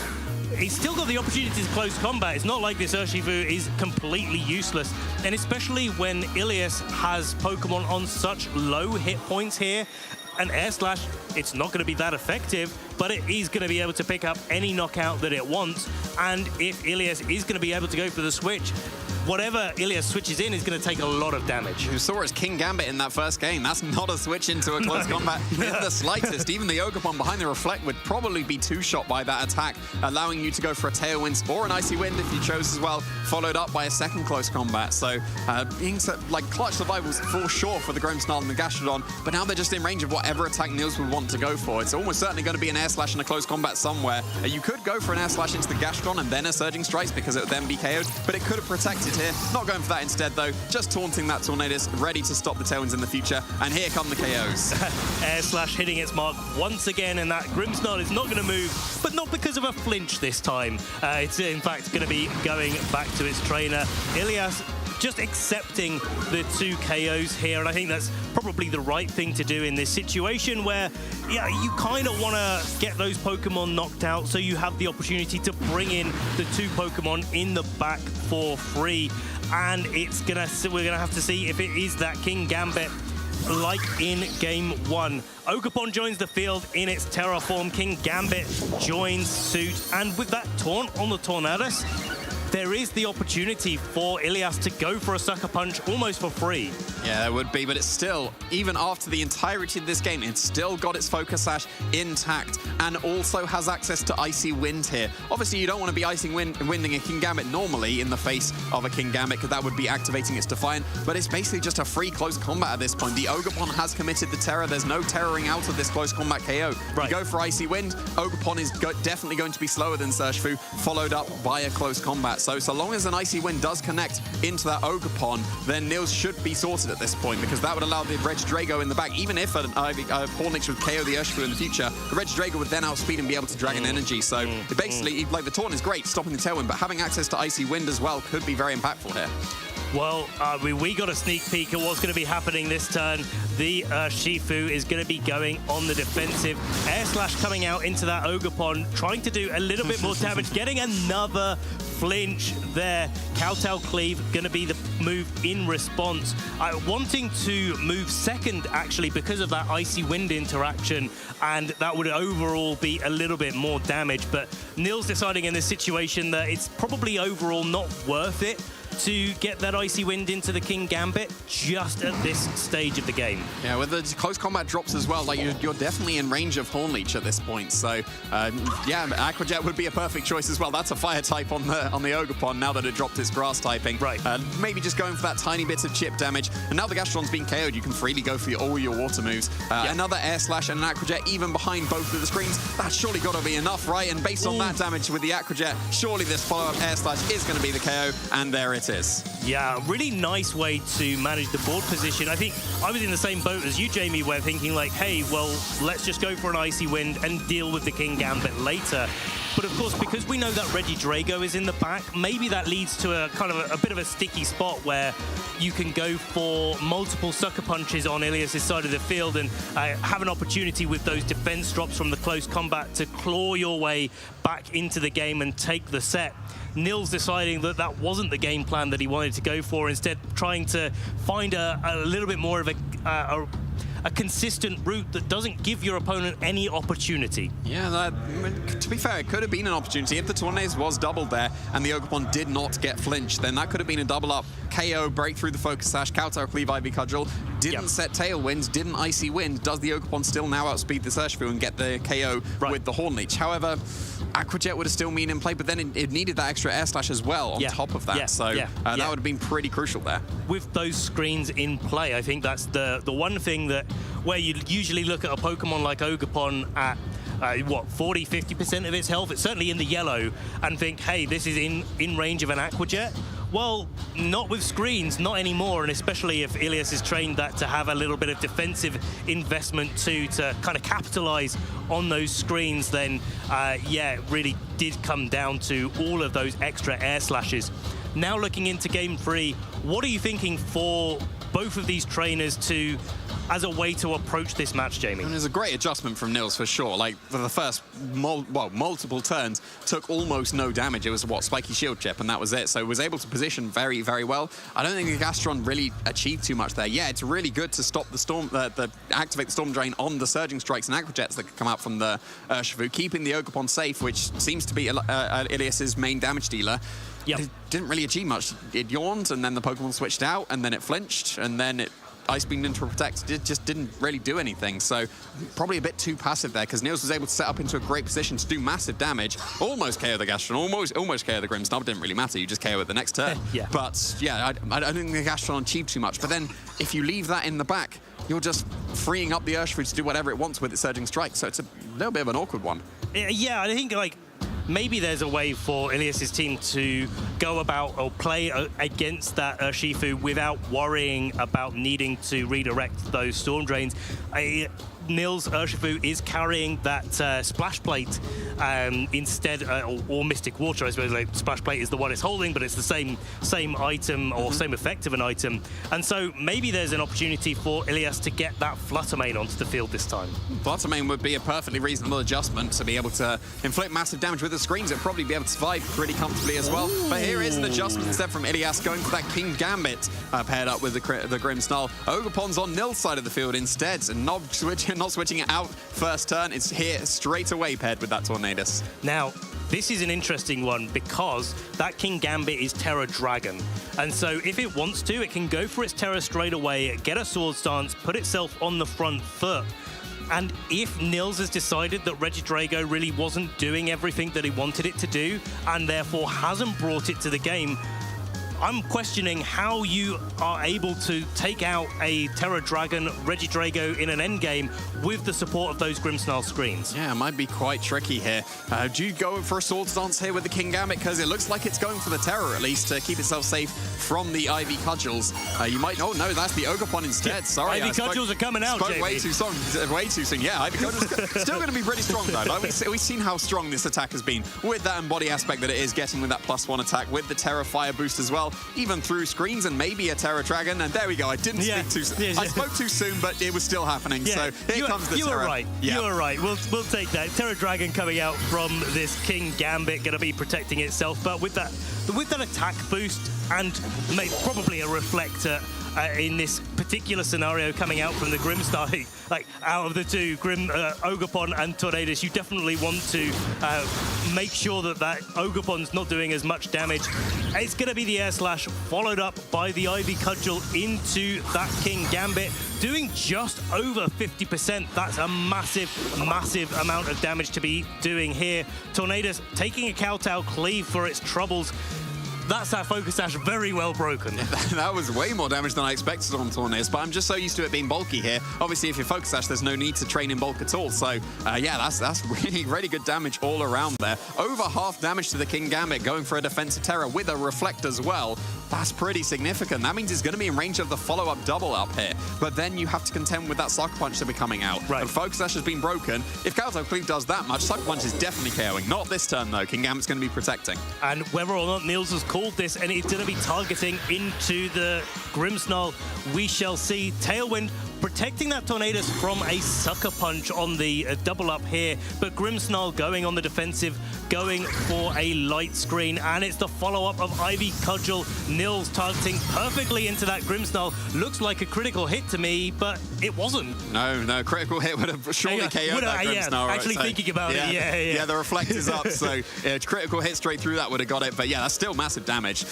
he's still got the opportunity to close combat. It's not like this Urshifu is completely useless. And especially when Ilias has Pokemon on such low hit points here, an Air Slash, it's not going to be that effective, but it is going to be able to pick up any knockout that it wants. And if Ilias is going to be able to go for the switch, whatever Ilias switches in is going to take a lot of damage.
You saw as King Gambit in that first game. That's not a switch into a close combat in the slightest. Even the Ogerpon behind the Reflect would probably be two-shot by that attack, allowing you to go for a Tailwind or an Icy Wind if you chose as well, followed up by a second close combat. So being like clutch survivals for sure for the Grimmsnarl and the Gastrodon, but now they're just in range of whatever attack Nils would want to go for. It's almost certainly going to be an Air Slash in a close combat somewhere. You could go for an Air Slash into the Gastrodon and then a Surging Strikes because it would then be KO'd, but it could have protected here. Not going for that instead, though. Just taunting that Tornadus, ready to stop the Tailwinds in the future. And here come the KOs.
Air Slash hitting its mark once again, and that Grimmsnarl is not going to move, but not because of a flinch this time. It's in fact going to be going back to its trainer. Ilias just accepting the 2 KOs here, and I think that's probably the right thing to do in this situation where, yeah, you kind of want to get those Pokemon knocked out so you have the opportunity to bring in the 2 Pokemon in the back for free. And we're gonna have to see if it is that King Gambit like in game 1. Ogerpon joins the field in its Terra form. King Gambit joins suit, and with that taunt on the Tornadus, there is the opportunity for Ilias to go for a Sucker Punch almost for free.
Yeah, there would be, but it's still, even after the entirety of this game, it's still got its Focus Sash intact and also has access to Icy Wind here. Obviously, you don't want to be winding a King Gambit normally in the face of a King Gambit, because that would be activating its Defiant, but it's basically just a free close combat at this point. The Ogerpon has committed the Terror. There's no terroring out of this close combat KO. Right. You go for Icy Wind, Ogerpon is definitely going to be slower than Urshifu, followed up by a close combat. So long as an Icy Wind does connect into that Ogerpon, then Nils should be sorted at this point, because that would allow the Regidrago in the back, even if an Pornix would KO the Urshifu in the future, the Regidrago would then outspeed and be able to Dragon Energy. So basically, like, the taunt is great, stopping the Tailwind, but having access to Icy Wind as well could be very impactful here.
Well, we got a sneak peek at what's going to be happening this turn. The Shifu is going to be going on the defensive. Air Slash coming out into that Ogerpon, trying to do a little bit more damage, getting another flinch there. Kowtow Cleave going to be the move in response. Wanting to move second, actually, because of that Icy Wind interaction, and that would overall be a little bit more damage. But Nils deciding in this situation that it's probably overall not worth it to get that Icy Wind into the King Gambit just at this stage of the game.
Yeah, with the close combat drops as well, like you're definitely in range of Horn Leech at this point. So yeah, Aqua Jet would be a perfect choice as well. That's a fire type on the Ogerpon now that it dropped its grass typing. Right. Maybe just going for that tiny bit of chip damage. And now the Gastrodon's being KO'd, you can freely go for all your water moves. Another Air Slash and an Aqua Jet even behind both of the screens. That's surely got to be enough, right? And based on that damage with the Aqua Jet, surely this follow-up Air Slash is going to be the KO. And there it it is.
Yeah, really nice way to manage the board position. I think I was in the same boat as you, Jamie, where thinking like, hey, well, let's just go for an Icy Wind and deal with the King Gambit later. But of course, because we know that Regidrago is in the back, maybe that leads to a kind of a bit of a sticky spot where you can go for multiple sucker punches on Ilias's side of the field and have an opportunity with those defense drops from the close combat to claw your way back into the game and take the set. Nils deciding that that wasn't the game plan that he wanted to go for, instead trying to find a little bit more of a consistent route that doesn't give your opponent any opportunity.
Yeah, to be fair, it could have been an opportunity. If the Tornades was doubled there and the Ogerpon did not get flinched, then that could have been a double up. KO, break through the Focus Sash, Kowtow, Cleave, Ivy Cudgel. Didn't set Tailwind, didn't Icy Wind. Does the Ogerpon still now outspeed the Urshifu and get the KO with the Horn Leech? However, Aqua Jet would have still been in play, but then it needed that extra Air Slash as well on top of that. So that would have been pretty crucial there.
With those screens in play, I think that's the one thing that where you usually look at a Pokemon like Ogerpon at what, 40-50% of its health, it's certainly in the yellow, and think, hey, this is in range of an Aqua Jet. Well, not with screens, not anymore, and especially if Ilias is trained that to have a little bit of defensive investment too, to kind of capitalize on those screens, then yeah, it really did come down to all of those extra air slashes. Now looking into Game 3, what are you thinking for both of these trainers to as a way to approach this match, Jamie?
And there's a great adjustment from Nils for sure. Like for the first multiple turns, took almost no damage. It was what, Spiky Shield Chip, and that was it. So was able to position very, very well. I don't think the Gastron really achieved too much there. Yeah, it's really good to stop the storm, activate the Storm Drain on the Surging Strikes and Aqua Jets that come out from the Urshifu, keeping the Ogerpon safe, which seems to be Ilias's main damage dealer.
Yep.
It didn't really achieve much. It yawned, and then the Pokemon switched out, and then it flinched, and then it Ice Beam into Protect. It just didn't really do anything. So probably a bit too passive there, because Nils was able to set up into a great position to do massive damage. Almost KO the Gastron, almost KO the Grimmsnarl. Didn't really matter. You just KO it the next turn. But yeah, I don't think the Gastron achieved too much. But then if you leave that in the back, you're just freeing up the Urshifu to do whatever it wants with its Surging Strike. So it's a little bit of an awkward one.
Yeah, I think like maybe there's a way for Ilias's team to go about or play against that Urshifu without worrying about needing to redirect those Storm Drains. Nils Urshifu is carrying that Splash Plate instead, or Mystic Water, I suppose. Like, Splash Plate is the one it's holding, but it's the same item or same effect of an item. And so maybe there's an opportunity for Ilias to get that Flutter Mane onto the field this time.
Flutter Mane would be a perfectly reasonable adjustment to be able to inflict massive damage with the screens. It'd probably be able to survive pretty comfortably as well. But here is an adjustment instead from Ilias, going for that King Gambit paired up with the Grimmsnarl. Ogerpon's on Nils' side of the field instead, and not switching it out first turn. It's here straight away paired with that Tornadus.
Now, this is an interesting one because that King Gambit is Terra Dragon. And so if it wants to, it can go for its Terra straight away, get a Sword Stance, put itself on the front foot. And if Nils has decided that Regidrago really wasn't doing everything that he wanted it to do, and therefore hasn't brought it to the game, I'm questioning how you are able to take out a Terra Dragon Regidrago in an endgame with the support of those Grimmsnarl screens.
Yeah, it might be quite tricky here. Do you go for a Sword Stance here with the King Gambit? Because it looks like it's going for the Terror, at least, to keep itself safe from the Ivy Cudgels. You might... Oh, no, that's the Ogerpon instead. Sorry.
Ivy Cudgels are coming out, Jamie.
Way too soon. Yeah, Ivy Cudgels still going to be pretty strong, though. Like, we've seen how strong this attack has been with that Embody aspect that it is getting with that +1 attack, with the Terra Fire boost as well, even through screens and maybe a Terra Dragon. And there we go. I didn't speak too soon. I spoke too soon, but it was still happening. So here comes the Terra.
You were right. You were right. We'll take that. Terra Dragon coming out from this King Gambit, going to be protecting itself. But with that attack boost and probably a Reflector in this particular scenario coming out from the Grimmsnarl, like out of the two, Ogerpon and Tornadus, you definitely want to make sure that Ogerpon's not doing as much damage. It's going to be the Air Slash followed up by the Ivy Cudgel into that King Gambit, doing just over 50%. That's a massive, massive amount of damage to be doing here. Tornadus taking a Kowtow Cleave for its troubles. That's that Focus Sash very well broken.
That was way more damage than I expected on Tornadus, but I'm just so used to it being bulky here. Obviously, if you're Focus Sash, there's no need to train in bulk at all. So, yeah, that's really, really good damage all around there. Over half damage to the King Gambit, going for a defensive Terror with a Reflect as well. That's pretty significant. That means it's going to be in range of the follow-up double up here. But then you have to contend with that Sucker Punch to be coming out.
Right.
And Focus Sash has been broken. If Kaoto Cleave does that much, Sucker Punch is definitely KOing. Not this turn, though. King Gambit's going to be protecting.
And whether or not Niels has called this, and it's going to be targeting into the Grimmsnarl, we shall see. Tailwind protecting that Tornadus from a Sucker Punch on the double up here, but Grimmsnarl going on the defensive, going for a light screen, and it's the follow-up of Ivy Cudgel. Nils targeting perfectly into that Grimmsnarl. Looks like a critical hit to me, but it wasn't.
No, critical hit would have surely KO'd that Grimmsnarl. Right?
Actually thinking about it, yeah.
Yeah, the reflect is up, so critical hit straight through that would have got it, but yeah, that's still massive damage.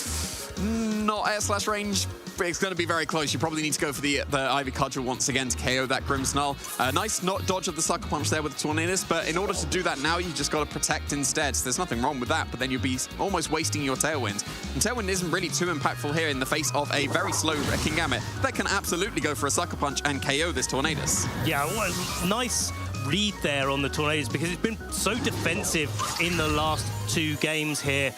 Not air slash range, but it's going to be very close. You probably need to go for the Ivy Cudgel once again to KO that Grimmsnarl. Nice not dodge of the Sucker Punch there with the Tornadus, but in order to do that now, you just got to protect instead. So there's nothing wrong with that, but then you'll be almost wasting your Tailwind. And Tailwind isn't really too impactful here in the face of a very slow King Gambit that can absolutely go for a Sucker Punch and KO this Tornadus.
Yeah, well, nice read there on the Tornadus, because it's been so defensive in the last 2 games here,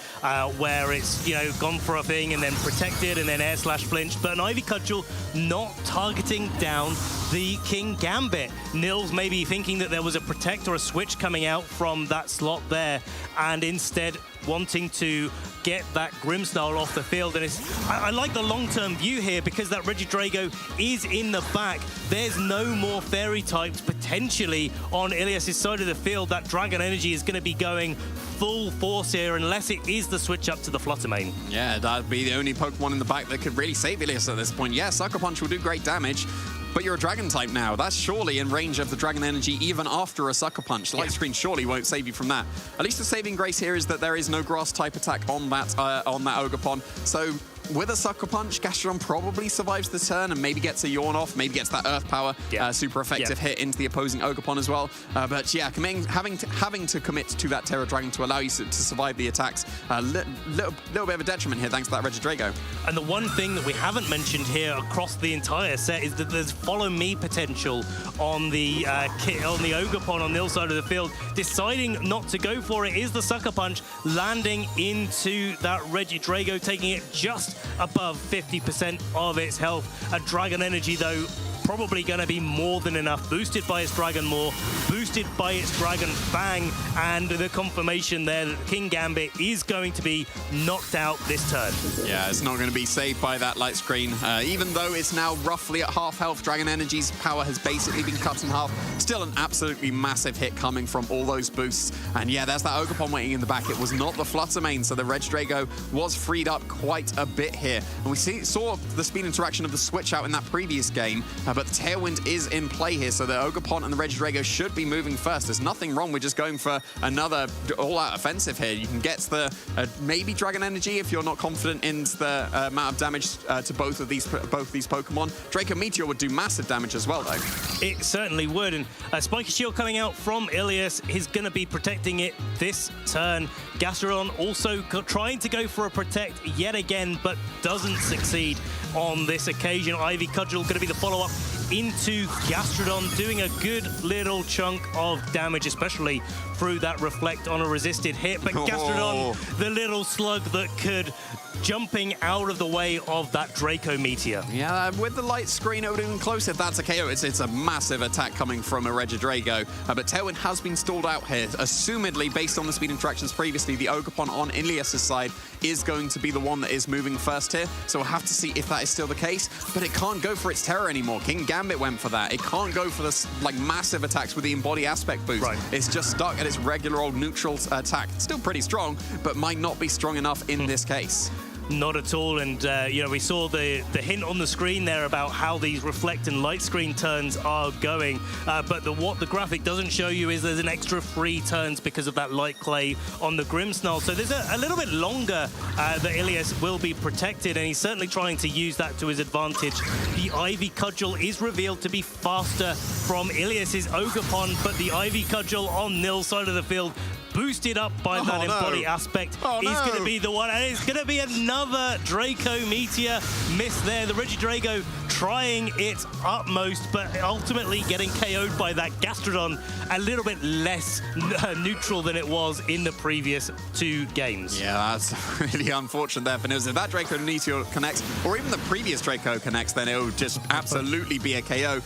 where it's, you know, gone for a thing and then protected and then air slash flinch, but an Ivy Cudgel not targeting down the King Gambit. Nils maybe thinking that there was a protect or a switch coming out from that slot there, and instead wanting to get that Grimmsnarl off the field. And I like the long-term view here, because that Regidrago is in the back. There's no more fairy types potentially on Ilias's side of the field. That Dragon Energy is going to be going full force here, unless it is the switch up to the Fluttermane.
Yeah, that'd be the only Pokemon in the back that could really save Ilias at this point. Yeah, Sucker Punch will do great damage, but you're a Dragon type now. That's surely in range of the Dragon Energy even after a Sucker Punch. Light Screen surely won't save you from that. At least the saving grace here is that there is no Grass type attack on that Ogerpon. So with a Sucker Punch, Gastrodon probably survives the turn and maybe gets a Yawn off, maybe gets that Earth Power, super effective hit into the opposing Ogerpon as well. But yeah, having to commit to that Terra Dragon to allow you to survive the attacks, little bit of a detriment here thanks to that Regidrago.
And the one thing that we haven't mentioned here across the entire set is that there's follow me potential on the Ogerpon on Nils' side of the field. Deciding not to go for it is the Sucker Punch, landing into that Regidrago, taking it just above 50% of its health. A Dragon Energy, though, probably going to be more than enough. Boosted by its Dragon Maw, boosted by its Dragon Fang, and the confirmation there that King Gambit is going to be knocked out this turn.
Yeah, it's not going to be saved by that light screen. Even though it's now roughly at half health, Dragon Energy's power has basically been cut in half. Still an absolutely massive hit coming from all those boosts. And yeah, there's that Ogerpon waiting in the back. It was not the Fluttermane, so the Regidrago was freed up quite a bit here. And we saw the speed interaction of the switch out in that previous game, but the Tailwind is in play here, so the Ogerpon and the Regidrago should be moving first. There's nothing wrong with just going for another all-out offensive here. You can get the maybe Dragon Energy if you're not confident in the amount of damage to both of these Pokemon. Draco Meteor would do massive damage as well, though.
It certainly would, and Spiky Shield coming out from Ilias is going to be protecting it this turn. Gastrodon also trying to go for a protect yet again, but doesn't succeed on this occasion. Ivy Cudgel going to be the follow-up into Gastrodon, doing a good little chunk of damage, especially through that reflect on a resisted hit. But Gastrodon, the little slug that could, jumping out of the way of that Draco Meteor.
Yeah, with the light screen, it would have been close if that's a KO. It's a massive attack coming from a Regidrago. But Tailwind has been stalled out here. Assumedly, based on the speed interactions previously, the Ogerpon on Ilias' side is going to be the one that is moving first here. So we'll have to see if that is still the case. But it can't go for its Terror anymore. King Gambit went for that. It can't go for this massive attacks with the Embody Aspect boost.
Right.
It's just stuck at its regular old neutral attack. Still pretty strong, but might not be strong enough in this case.
Not at all, and you know, we saw the hint on the screen there about how these reflect and light screen turns are going, but what the graphic doesn't show you is there's an extra 3 turns because of that light clay on the Grimmsnarl. So there's a little bit longer that Ilias will be protected, and he's certainly trying to use that to his advantage. The Ivy Cudgel is revealed to be faster from Ilias's Ogerpon, but the Ivy Cudgel on Nils' side of the field, boosted up by that Embody Aspect, is going to be the one, and it's going to be another Draco Meteor miss there. The Regidrago trying its utmost, but ultimately getting KO'd by that Gastrodon a little bit less neutral than it was in the previous 2 games.
Yeah, that's really unfortunate there for Nils. If that Draco Meteor connects, or even the previous Draco connects, then it would just absolutely be a KO.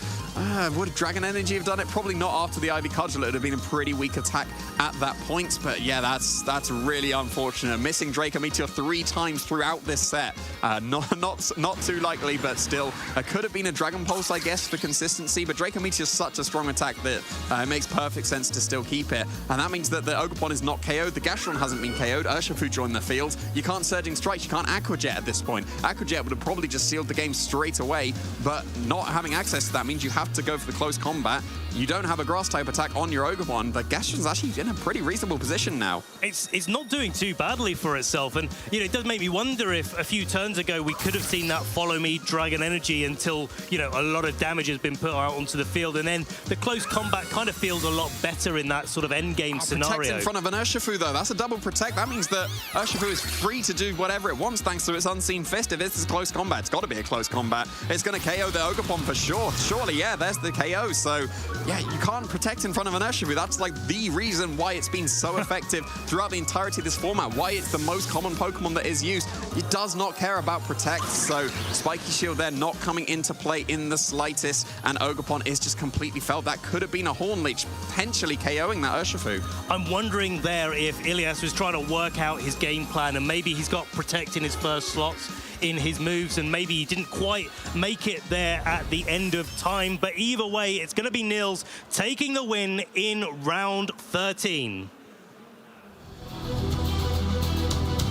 Would Dragon Energy have done it? Probably not after the Ivy Cudgel. It would have been a pretty weak attack at that point. But yeah, that's really unfortunate. Missing Draco Meteor 3 times throughout this set. Not too likely, but still. Could have been a Dragon Pulse, I guess, for consistency. But Draco Meteor is such a strong attack that it makes perfect sense to still keep it. And that means that the Ogerpon is not KO'd. The Gastrodon hasn't been KO'd. Urshifu joined the field. You can't Surging Strikes. You can't Aqua Jet at this point. Aqua Jet would have probably just sealed the game straight away. But not having access to that means you have to go for the close combat. You don't have a grass type attack on your Ogerpon. The Gastrodon's actually in a pretty reasonable position now.
It's not doing too badly for itself, and it does make me wonder if a few turns ago we could have seen that follow me Dragon Energy until a lot of damage has been put out onto the field, and then the close combat kind of feels a lot better in that sort of end game scenario.
Protect in front of an Urshifu though, that's a double protect. That means that Urshifu is free to do whatever it wants thanks to its Unseen Fist. If this is close combat, it's got to be a close combat. It's going to KO the Ogerpon for sure. Surely, yeah, there's the KO. So yeah, you can't protect in front of an Urshifu. That's like the reason why it's been so effective throughout the entirety of this format, why it's the most common Pokemon that is used. It does not care about protect, so Spiky Shield there not coming into play in the slightest, and Ogerpon is just completely felled. That could have been a Horn Leech, potentially KOing that Urshifu.
I'm wondering there if Ilias was trying to work out his game plan, and maybe he's got protect in his first slots in his moves, and maybe he didn't quite make it there at the end of time. But either way, it's going to be Nils taking the win in round 13.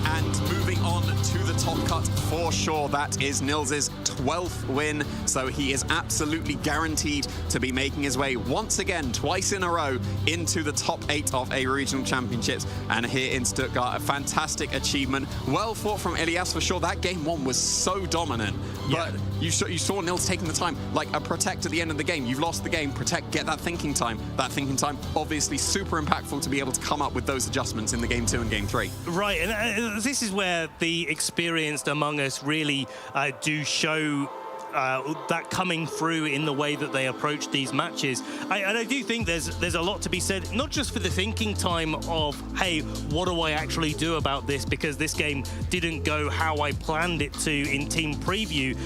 And moving on to the top cut for sure, that is Nils's 12th win. So he is absolutely guaranteed to be making his way once again, twice in a row, into the top 8 of a regional championships. And here in Stuttgart, a fantastic achievement. Well fought from Ilias for sure. That game 1 was so dominant.
Yeah.
But you saw Nils taking the time, like a protect at the end of the game. You've lost the game, protect, get that thinking time. That thinking time, obviously super impactful to be able to come up with those adjustments in the game 2 and game 3.
Right, and this is where the experienced among us really do show that coming through in the way that they approach these matches. And I do think there's a lot to be said, not just for the thinking time of, hey, what do I actually do about this, because this game didn't go how I planned it to in team preview,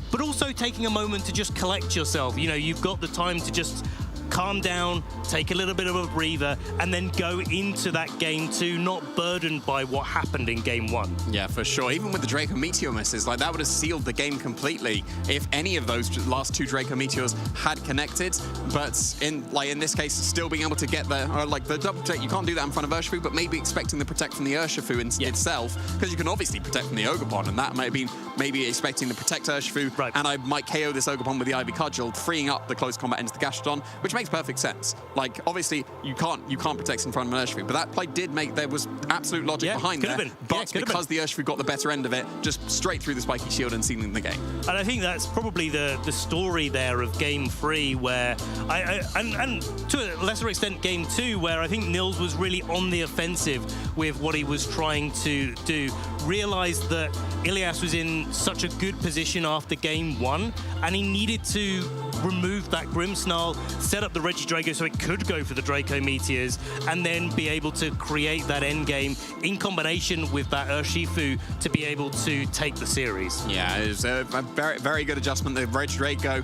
but also taking a moment to just collect yourself. You've got the time to just calm down, take a little bit of a breather, and then go into that game 2 not burdened by what happened in game 1.
Yeah, for sure. Even with the Draco Meteor misses, like that would have sealed the game completely if any of those last 2 Draco Meteors had connected. But in this case, still being able to get the double protect, you can't do that in front of Urshifu, but maybe expecting the protect from the Urshifu itself, because you can obviously protect from the Ogerpon, and that might be maybe expecting the protect Urshifu,
right.
And I might KO this Ogerpon with the Ivy Cudgel, freeing up the close combat into the Gastrodon, which makes perfect sense. Like, obviously, you can't protect in front of an Urshifu, but that play did make, there was absolute logic behind there. But because the Urshifu got the better end of it, just straight through the Spiky Shield and sealing the game.
And I think that's probably the story there of game 3, where and to a lesser extent game 2, where I think Nils was really on the offensive with what he was trying to do. Realized that Ilias was in such a good position after game 1, and he needed to remove that Grimmsnarl, set up the Regidrago so it could go for the Draco Meteors, and then be able to create that end game in combination with that Urshifu to be able to take the series.
Yeah, it was a very, very good adjustment. The Regidrago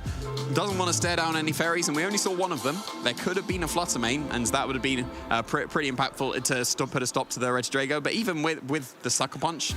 doesn't want to stare down any fairies, and we only saw one of them. There could have been a Fluttermane, and that would have been pretty impactful to put a stop to the Regidrago. But even with the Sucker Punch,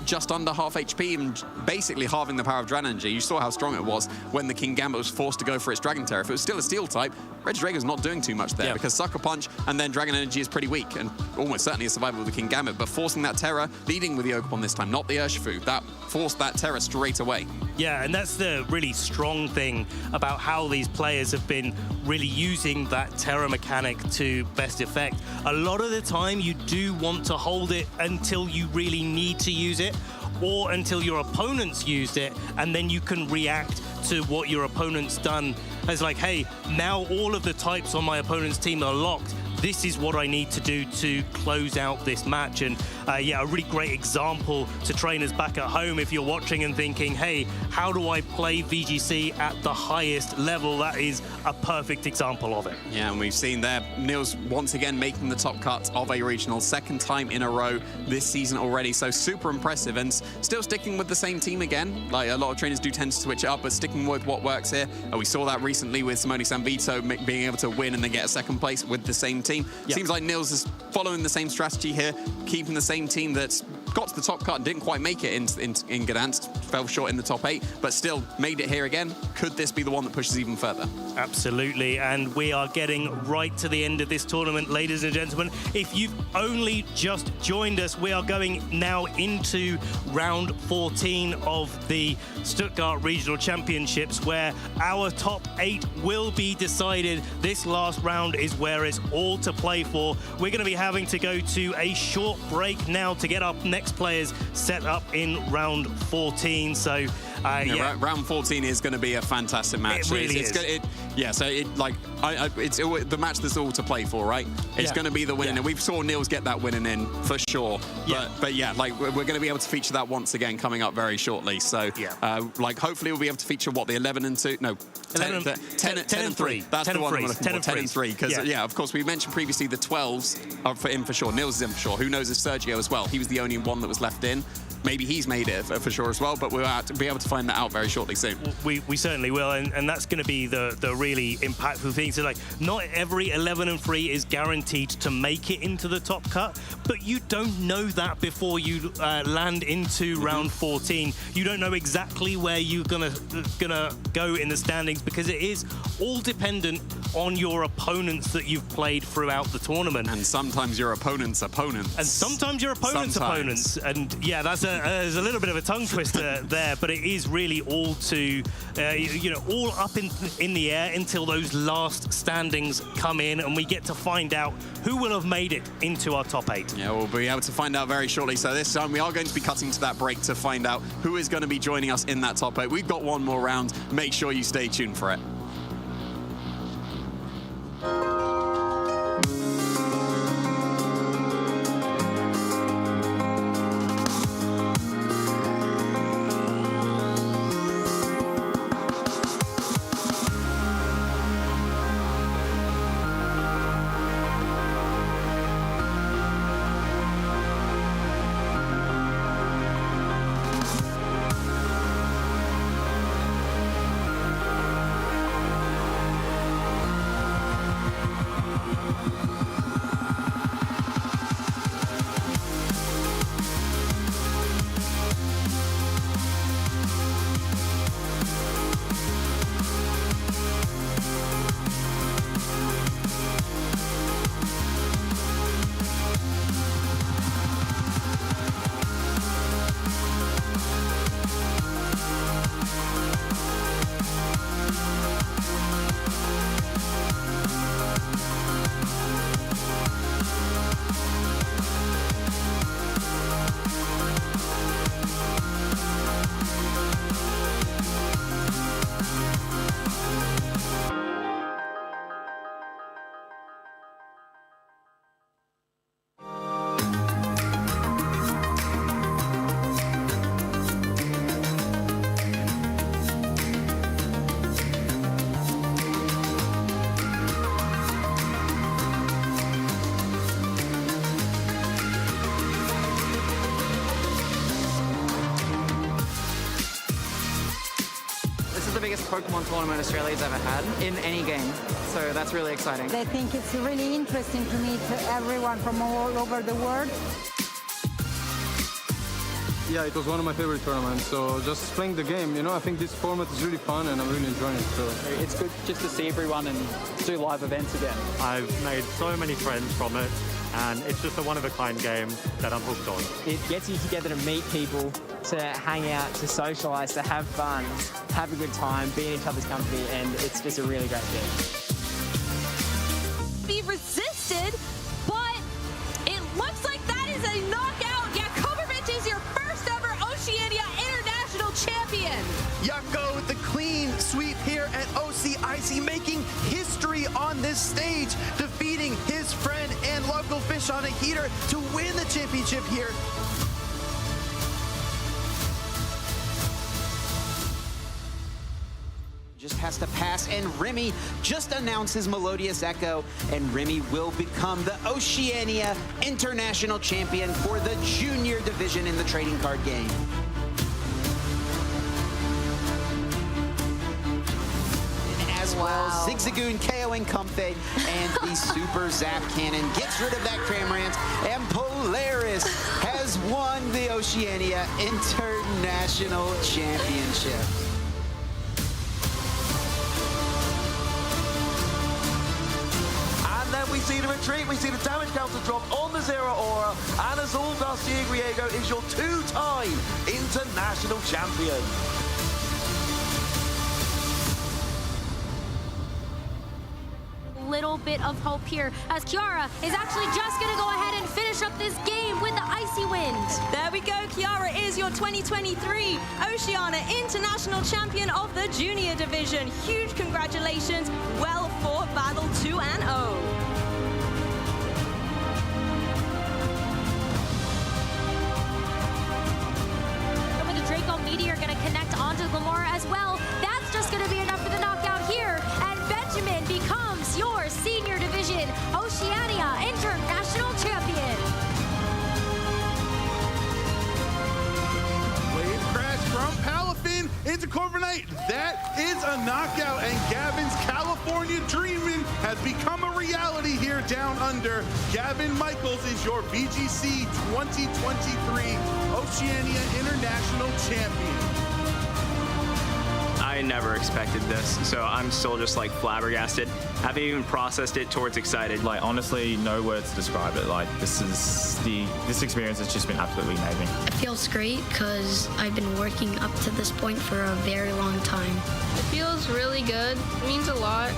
just under half HP and basically halving the power of Dragon Energy. You saw how strong it was when the King Gambit was forced to go for its Dragon Terror. If it was still a Steel type, Regidrago's not doing too much there, because Sucker Punch and then Dragon Energy is pretty weak and almost certainly a survival of the King Gambit, but forcing that Terror, leading with the Ogerpon this time, not the Urshifu, that forced that Terror straight away.
Yeah, and that's the really strong thing about how these players have been really using that Terror mechanic to best effect. A lot of the time, you do want to hold it until you really need to use it, or until your opponent's used it, and then you can react to what your opponent's done as like, hey, now all of the types on my opponent's team are locked. this is what I need to do to close out this match. And yeah, a really great example to trainers back at home if you're watching and thinking, hey, how do I play VGC at the highest level? That is a perfect example of it.
Yeah, and we've seen there, Niels once again making the top cut of a regional, second time in a row this season already, so super impressive, and still sticking with the same team again. Like, a lot of trainers do tend to switch it up, but sticking with what works here. We saw that recently with Simone Sanvito being able to win and then get a second place with the same team. Yep. Seems like Niels is following the same strategy here, keeping the same team that's got to the top cut and didn't quite make it in Gdansk, fell short in the top 8, but still made it here again. Could this be the one that pushes even further?
Absolutely, and we are getting right to the end of this tournament, ladies and gentlemen. If you've only just joined us, we are going now into round 14 of the Stuttgart Regional Championships, where our top 8 will be decided. This last round is where it's all to play for. We're going to be having to go to a short break now to get our next players set up in round 14. So yeah,
round 14 is going to be a fantastic match.
It really is.
It's the match that's all to play for, right? It's going to be the winning, and we saw Niels get that winning in for sure. But yeah, like, we're going to be able to feature that once again coming up very shortly. So like, hopefully we'll be able to feature what, the 11 and 2, no, 10 and 3. That's the one I'm looking for. 10 and 3, because yeah, of course we mentioned previously the 12s are for him for sure. Niels is in for sure. Who knows if Sergio as well? He was the only one that was left in. Maybe he's made it for sure as well, but we'll be able to find that out very shortly soon.
We certainly will, and that's going to be the really impactful thing. So, like, not every 11 and 3 is guaranteed to make it into the top cut, but you don't know that before you land into round 14. You don't know exactly where you're gonna go in the standings, because it is all dependent on your opponents that you've played throughout the tournament.
And sometimes your opponent's opponents.
And sometimes your opponent's opponents. And yeah, there's a little bit of a tongue twister there, but it is really all to, all up in the air until those last standings come in, and we get to find out who will have made it into our top 8.
Yeah, we'll be able to find out very shortly. So this time we are going to be cutting to that break to find out who is going to be joining us in that top 8. We've got one more round. Make sure you stay tuned for it.
Pokemon tournament Australia's ever had in any game, so that's really exciting.
I think it's really interesting to meet everyone from all over the world.
Yeah, it was one of my favorite tournaments, so just playing the game, I think this format is really fun and I'm really enjoying it. So
it's good just to see everyone and do live events again.
I've made so many friends from it, and it's just a one-of-a-kind game that I'm hooked on.
It gets you together to meet people, to hang out, to socialise, to have fun, have a good time, be in each other's company, and it's just a really great game.
Be resisted, but it looks like that is a knockout. Yakovic is your first ever Oceania International Champion.
Yako with the clean
sweep here at OCIC, making history on this stage, defeating his friend and local fish on a heater to win the championship here.
Just has to pass, and Remy just announces Melodious Echo, and Remy will become the Oceania International Champion for the junior division in the trading card game. And as well, Zigzagoon KOing Comfey, and the Super Zap Cannon gets rid of that Cramorant, and Polaris has won the Oceania International Championship.
We see the retreat, we see the damage counter drop on the Zero Aura, and Azul Garcia Griego is your two-time international champion.
Little bit of hope here as Kiara is actually just going to go ahead and finish up this game with the Icy Wind.
There we go. Kiara is your 2023 Oceania International Champion of the Junior Division. Huge congratulations. Well fought battle 2-0.
Meteor going to connect onto Glamora as well. That's just going to be enough for the knockout here. And Benjamin becomes your senior division Oceania International Champion.
Wave crash from Palafin into Corviknight. That is a knockout, and Gavin's California Dreamin' has become a reality here down under. Gavin Michaels is your BGC 2023 Oceania International Champion.
I never expected this, so I'm still just like flabbergasted. Haven't even processed it towards excited.
Like honestly, no words to describe it. Like this experience has just been absolutely amazing.
It feels great because I've been working up to this point for a very long time.
It feels really good. It means a lot.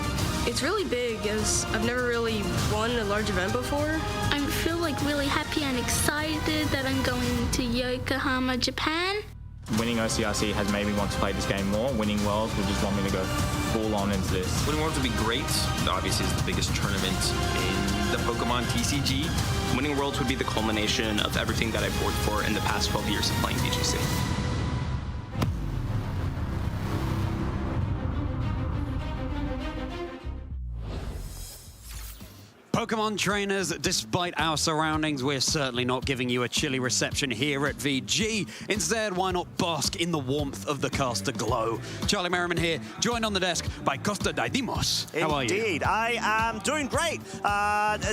It's really big as I've never really won a large event before.
I feel like really happy and excited that I'm going to Yokohama, Japan.
Winning OCIC has made me want to play this game more. Winning Worlds would just want me to go full on into this.
Winning Worlds would be great. Obviously, it's the biggest tournament in the Pokemon TCG.
Winning Worlds would be the culmination of everything that I've worked for in the past 12 years of playing VGC.
Pokemon trainers, despite our surroundings, we're certainly not giving you a chilly reception here at VG. Instead, why not bask in the warmth of the caster glow? Charlie Merriman here, joined on the desk by Costa Daidimos. How are you?
Indeed, I am doing great.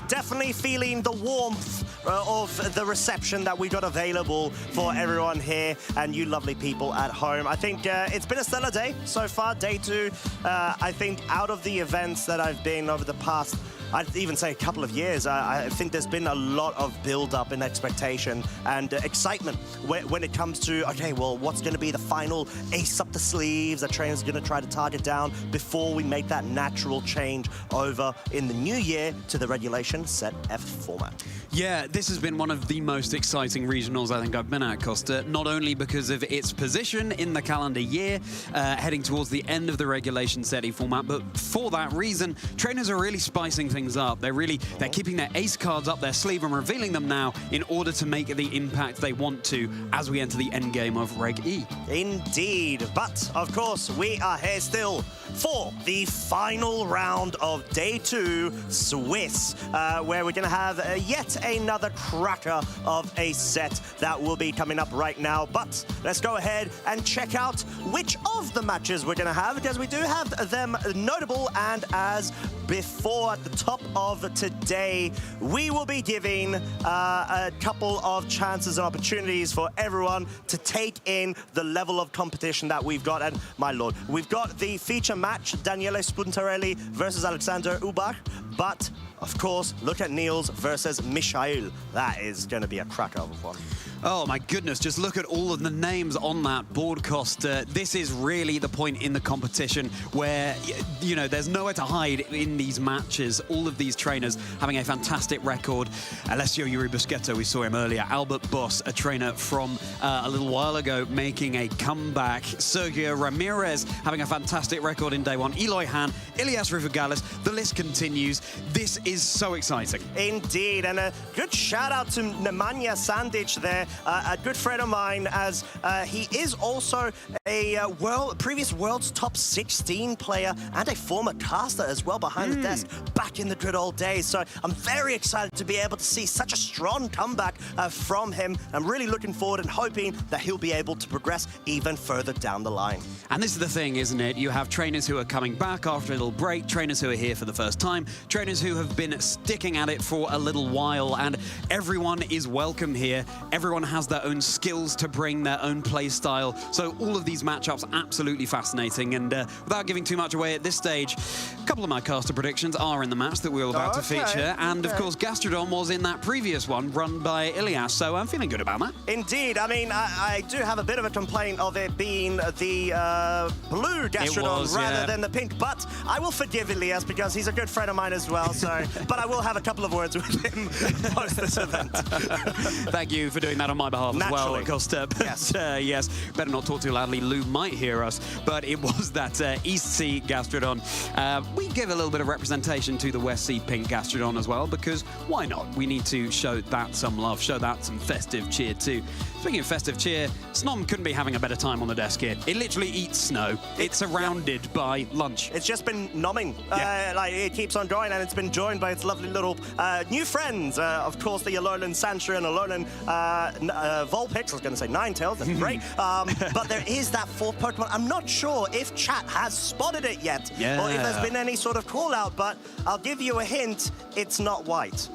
Definitely feeling the warmth of the reception that we got available for everyone here and you lovely people at home. I think it's been a stellar day so far, day 2. I think out of the events that I've been over the past, I'd even say a couple of years, I think there's been a lot of build-up in expectation and excitement when it comes to, okay, well, what's going to be the final ace up the sleeves that trainers are going to try to target down before we make that natural change over in the new year to the regulation set F format.
Yeah, this has been one of the most exciting regionals I think I've been at, Costa, not only because of its position in the calendar year, heading towards the end of the regulation set E format, but for that reason, trainers are really spicing things up. They're keeping their ace cards up their sleeve and revealing them now in order to make the impact they want to as we enter the end game of Reg E.
Indeed, but of course we are here still for the final round of day 2 Swiss, where we're going to have yet another cracker of a set that will be coming up right now. But let's go ahead and check out which of the matches we're going to have, because we do have them notable, and as before at the top of today, we will be giving a couple of chances and opportunities for everyone to take in the level of competition that we've got. And my lord, we've got the feature match, Daniele Spuntarelli versus Alexander Ubach, but of course, look at Niels versus Michael. That is going to be a cracker of one.
Oh my goodness, just look at all of the names on that board, Costa. This is really the point in the competition where, you know, there's nowhere to hide in these matches. All of these trainers having a fantastic record. Alessio Yuri Busquetto, we saw him earlier. Albert Boss, a trainer from a little while ago, making a comeback. Sergio Ramirez having a fantastic record in day one. Eloy Han, Ilias Rufugales, the list continues. This is so exciting.
Indeed, and a good shout out to Nemanja Sandic there. A good friend of mine, as he is also a previous world's top 16 player and a former caster as well behind the desk back in the good old days. So I'm very excited to be able to see such a strong comeback from him. I'm really looking forward and hoping that he'll be able to progress even further down the line.
And this is the thing, isn't it? You have trainers who are coming back after a little break, trainers who are here for the first time, trainers who have been sticking at it for a little while, and everyone is welcome here. Everyone has their own skills to bring, their own play style. So all of these matchups absolutely fascinating. And without giving too much away at this stage, a couple of my caster predictions are in the match that we were about to feature. And of course, Gastrodon was in that previous one run by Ilias. So I'm feeling good about that.
Indeed. I mean, I do have a bit of a complaint of it being the blue Gastrodon rather than the pink. But I will forgive Ilias because he's a good friend of mine as well. So, but I will have a couple of words with him post this event.
Thank you for doing that on my behalf as well, Costa. But, yes, better not talk too loudly. Lou might hear us. But it was that East Sea Gastrodon. We give a little bit of representation to the West Sea Pink Gastrodon as well, because why not? We need to show that some love, show that some festive cheer too. Speaking of festive cheer, Snom couldn't be having a better time on the desk here. It literally eats snow. It's surrounded by lunch.
It's just been nomming. Like it keeps on going, and it's been joined by its lovely little new friends. Of course, the Alolan Sandshrew and Alolan Vulpix. I was going to say Ninetales. That's great. But there is that fourth Pokemon. I'm not sure if chat has spotted it yet, or if there's been any sort of call out. But I'll give you a hint. It's not white.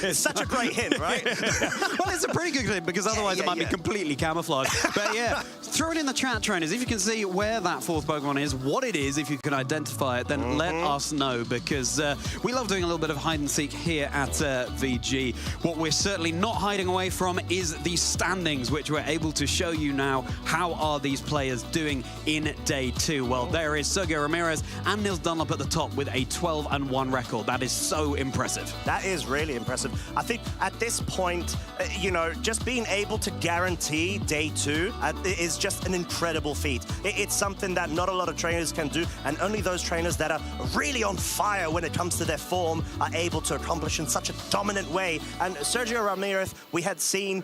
It's such a great hint, right?
Well, it's a pretty good hint because otherwise it might be completely camouflaged. But yeah, throw it in the chat, trainers. If you can see where that fourth Pokemon is, what it is, if you can identify it, then let us know, because we love doing a little bit of hide and seek here at VG. What we're certainly not hiding away from is the standings, which we're able to show you now. How are these players doing in day two? Well, there is Sergio Ramirez and Nils Dunlop at the top with a 12-1 record. That is so impressive.
That is really impressive. I think at this point, you know, just being able to guarantee day two is just an incredible feat. It's something that not a lot of trainers can do, and only those trainers that are really on fire when it comes to their form are able to accomplish in such a dominant way. And Sergio Ramirez, we had seen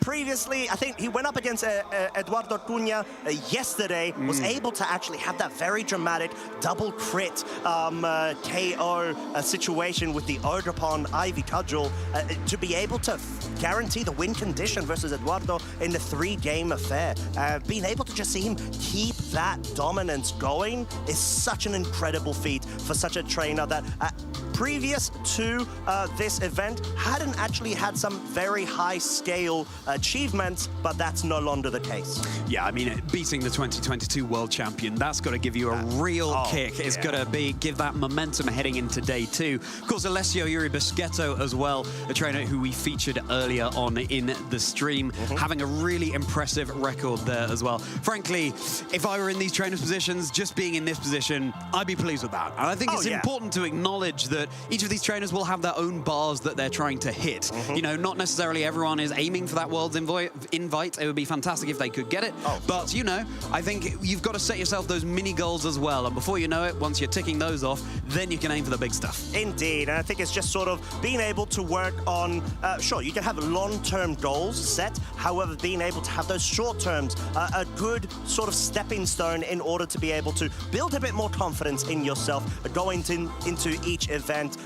previously, I think he went up against Eduardo Cunha yesterday, was able to actually have that very dramatic double crit KO situation with the Ogerpon Ivy Cudgel to be able to guarantee the win condition versus Eduardo in the 3-game affair. Being able to just see him keep that dominance going is such an incredible feat for such a trainer that previous to this event hadn't actually had some very high scale achievements, but that's no longer the case.
Yeah, I mean, beating the 2022 world champion, that's got to give you a real kick. It's got to give that momentum heading into day two. Of course, Alessio Yuri Busquetto as well, a trainer who we featured earlier on in the stream, having a really impressive record there as well. Frankly, if I were in these trainers' positions, just being in this position, I'd be pleased with that. And I think it's important to acknowledge that each of these trainers will have their own bars that they're trying to hit. You know, not necessarily everyone is aiming for that world's invite. It would be fantastic if they could get it. But, you know, I think you've got to set yourself those mini goals as well. And before you know it, once you're ticking those off, then you can aim for the big stuff.
Indeed. And I think it's just sort of being able to work on, sure, you can have long-term goals set. However, being able to have those short terms, a good sort of stepping stone in order to be able to build a bit more confidence in yourself going into each event,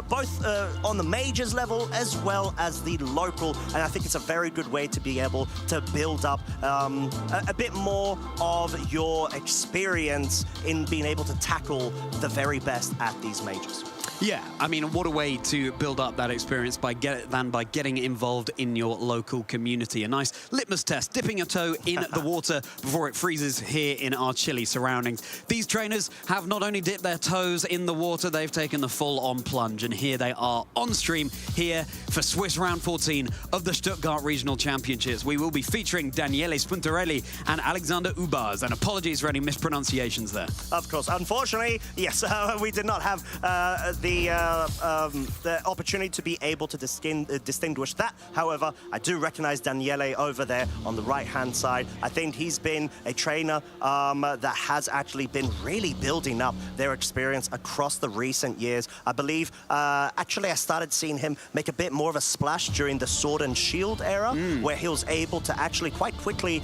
both on the majors level as well as the local. And I think it's a very good way to be able to build up a bit more of your experience in being able to tackle the very best at these majors.
Yeah, I mean, what a way to build up that experience by getting involved in your local community. A nice litmus test, dipping your toe in the water before it freezes here in our chilly surroundings. These trainers have not only dipped their toes in the water, they've taken the full-on plunge, and here they are on stream here for Swiss Round 14 of the Stuttgart Regional Championships. We will be featuring Daniele Spuntarelli and Alexander Ubaz, and apologies for any mispronunciations there.
Of course. Unfortunately, yes, we did not have the opportunity to be able to distinguish that. However, I do recognize Daniele over there on the right-hand side. I think he's been a trainer that has actually been really building up their experience across the recent years. I believe, actually, I started seeing him make a bit more of a splash during the Sword and Shield era, where he was able to actually quite quickly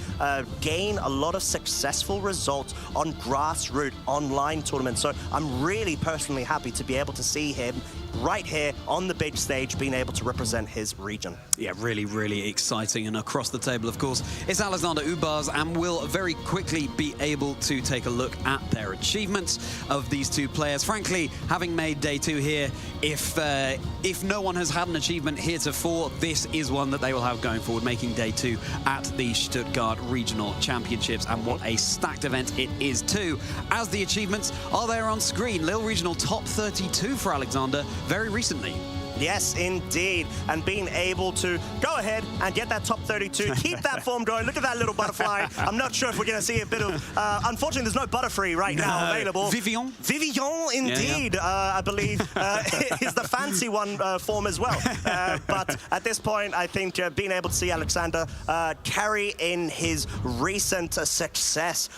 gain a lot of successful results on grassroots online tournaments. So I'm really personally happy to be able to see him right here on the big stage being able to represent his region.
Yeah, really, really exciting. And across the table, of course, it's Alexander Ubaz, and we'll very quickly be able to take a look at their achievements of these two players. Frankly, having made day 2 here, if no one has had an achievement heretofore, this is one that they will have going forward, making day 2 at the Stuttgart Regional Championships. And what a stacked event it is too, as the achievements are there on screen. Lille Regional top 32 for Alexander very recently.
Yes, indeed. And being able to go ahead and get that top 32, keep that form going. Look at that little butterfly. I'm not sure if we're going to see a bit of... unfortunately, there's no Butterfree right now available.
Vivillon?
Vivillon, indeed. Yeah, yeah. I believe is the fancy one form as well. But at this point, I think being able to see Alexander carry in his recent success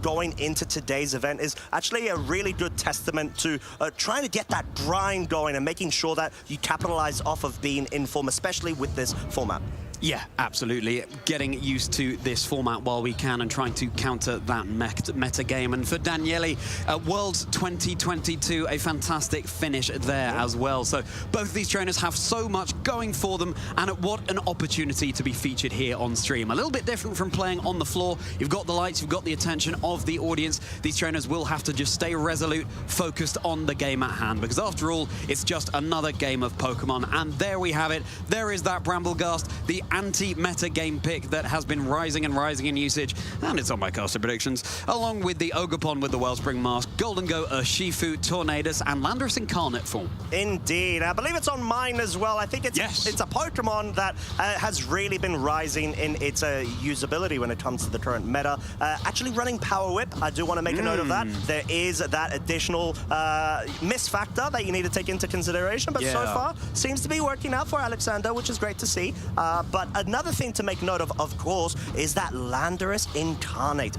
going into today's event is actually a really good testament to trying to get that grind going and making sure that you capitalize off of being in form, especially with this format.
Yeah, absolutely. Getting used to this format while we can and trying to counter that meta game. And for Daniele, Worlds 2022, a fantastic finish there as well. So both of these trainers have so much going for them, and what an opportunity to be featured here on stream. A little bit different from playing on the floor. You've got the lights, you've got the attention of the audience. These trainers will have to just stay resolute, focused on the game at hand, because after all, it's just another game of Pokemon. And there we have it. There is that Brambleghast, the anti-meta game pick that has been rising and rising in usage, and it's on my caster predictions, along with the Ogerpon with the Wellspring Mask, Golden Go, Urshifu, Tornadus, and Landorus Incarnate form.
Indeed. I believe it's on mine as well. I think it's a Pokemon that has really been rising in its usability when it comes to the current meta. Actually running Power Whip, I do want to make a note of that. There is that additional miss factor that you need to take into consideration, but so far seems to be working out for Alexander, which is great to see. But another thing to make note of course, is that Landorus Incarnate.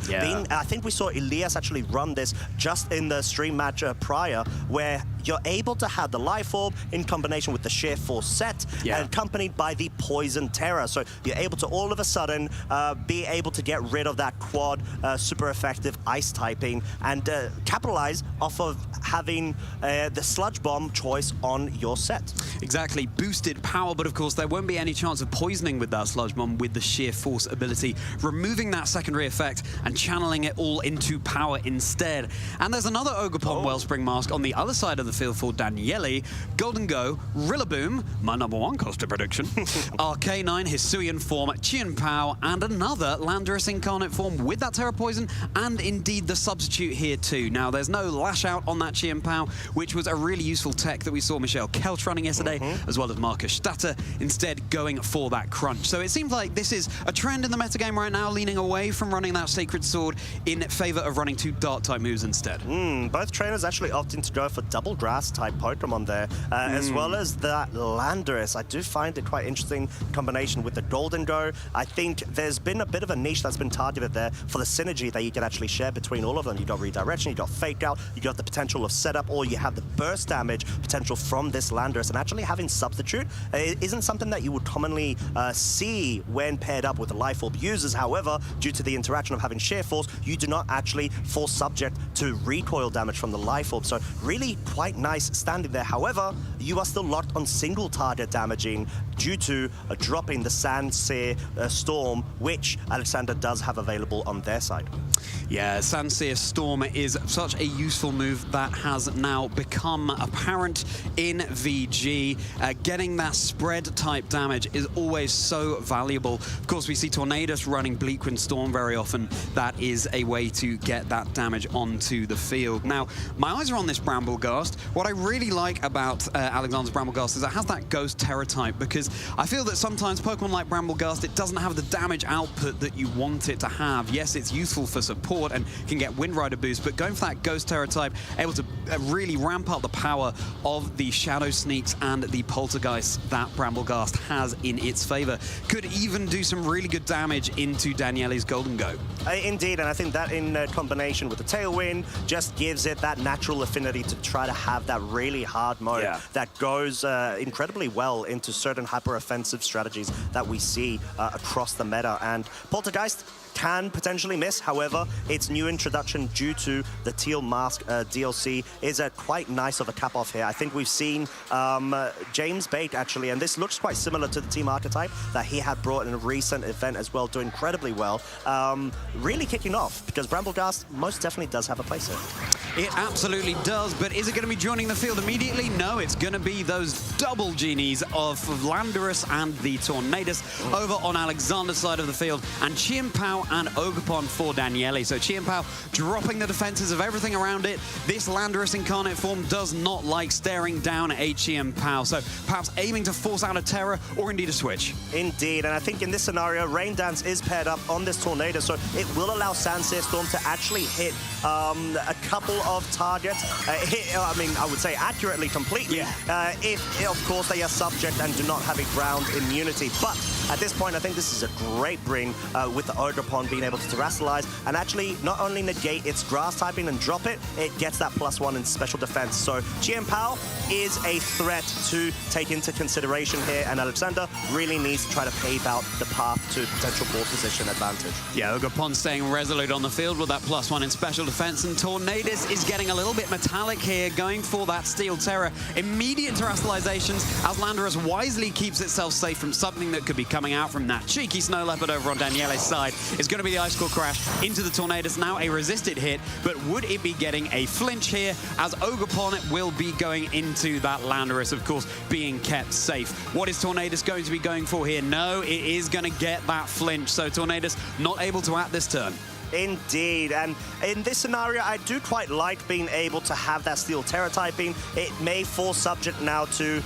I think we saw Elias actually run this just in the stream match prior, where you're able to have the Life Orb in combination with the Sheer Force set, accompanied by the Poison Terror. So you're able to all of a sudden be able to get rid of that quad super effective ice typing and capitalize off of having the Sludge Bomb choice on your set.
Exactly, boosted power, but of course there won't be any chance of poisoning with that Sludge Bomb with the Sheer Force ability, removing that secondary effect and channeling it all into power instead. And there's another Ogerpon Wellspring Mask on the other side of the field for Daniele. Golden Go, Rillaboom, my #1 caster prediction, Arcanine, Hisuian form, Chien-Pao, and another Landorus Incarnate form with that Terra Poison, and indeed the substitute here too. Now there's no Lash Out on that Chien-Pao, which was a really useful tech that we saw Michelle Kelch running yesterday, as well as Marcus Statter, instead going for that crunch. So it seems like this is a trend in the metagame right now, leaning away from running that Sacred Sword in favor of running 2 Dark-type moves instead.
Both trainers actually opting to go for double Grass-type Pokemon there, as well as that Landorus. I do find it quite interesting combination with the Golden Go. I think there's been a bit of a niche that's been targeted there for the synergy that you can actually share between all of them. You got Redirection, you got Fake Out, you got the potential of setup, or you have the burst damage potential from this Landorus. And actually having Substitute isn't something that you would commonly see when paired up with the Life Orb users. However, due to the interaction of having Sheer Force, you do not actually fall subject to recoil damage from the Life Orb. So really quite nice standing there. However, you are still locked on single target damaging due to dropping the Sandsear Storm, which Alexander does have available on their side.
Yeah, Sandsear Storm is such a useful move that has now become apparent in VG. Getting that spread type damage is always so valuable. Of course, we see Tornadus running Bleakwind Storm very often. That is a way to get that damage onto the field. Now, my eyes are on this Bramblegast. What I really like about Alexander's Bramblegast is it has that Ghost Terror type, because I feel that sometimes Pokemon like Bramblegast, it doesn't have the damage output that you want it to have. Yes, it's useful for support and can get Wind Rider boost, but going for that Ghost Terror type, able to really ramp up the power of the Shadow Sneaks and the Poltergeists that Bramblegast has in its favor. Could even do some really good damage into Daniele's Golden Go.
Indeed, and I think that in combination with the Tailwind just gives it that natural affinity to try to have that really hard mode that goes incredibly well into certain hyper-offensive strategies that we see across the meta. And Poltergeist can potentially miss. However, its new introduction due to the Teal Mask DLC is quite nice of a cap-off here. I think we've seen James Bate, actually, and this looks quite similar to the team archetype that he had brought in a recent event as well, doing incredibly well. Really kicking off, because Bramblegast most definitely does have a place here.
It absolutely does, but is it going to be joining the field immediately? No, it's going to be those double genies of Landorus and the Tornadus over on Alexander's side of the field, and Chien-Pao and Ogerpon for Daniele. So Chien-Pao dropping the defenses of everything around it. This Landorus incarnate form does not like staring down a Chien-Pao, so perhaps aiming to force out a Terror or indeed a switch.
Indeed, and I think in this scenario, Rain Dance is paired up on this Tornado, so it will allow Sandsear Storm to actually hit a couple of targets. I mean, I would say accurately, completely, if, of course, they are subject and do not have a ground immunity. But at this point, I think this is a great bring with the Ogerpon being able to terrestrialize and actually not only negate its grass typing and drop it, it gets that +1 in special defense. So Chien-Pao is a threat to take into consideration here, and Alexander really needs to try to pave out the path to potential ball position advantage.
Yeah, Ogerpon staying resolute on the field with that +1 in special defense, and Tornadus is getting a little bit metallic here, going for that Steel Terror. Immediate terrestrializations as Landorus wisely keeps itself safe from something that could be coming out from that cheeky Snow Leopard over on Daniele's side. Is going to be the Ice Core Crash into the Tornadus, now a resisted hit, but would it be getting a flinch here, as Ogerpon will be going into that Landorus, of course, being kept safe. What is Tornadus going to be going for here? No, it is going to get that flinch, so Tornadus not able to act this turn.
Indeed, and in this scenario, I do quite like being able to have that Steel Terror typing. It may fall subject now to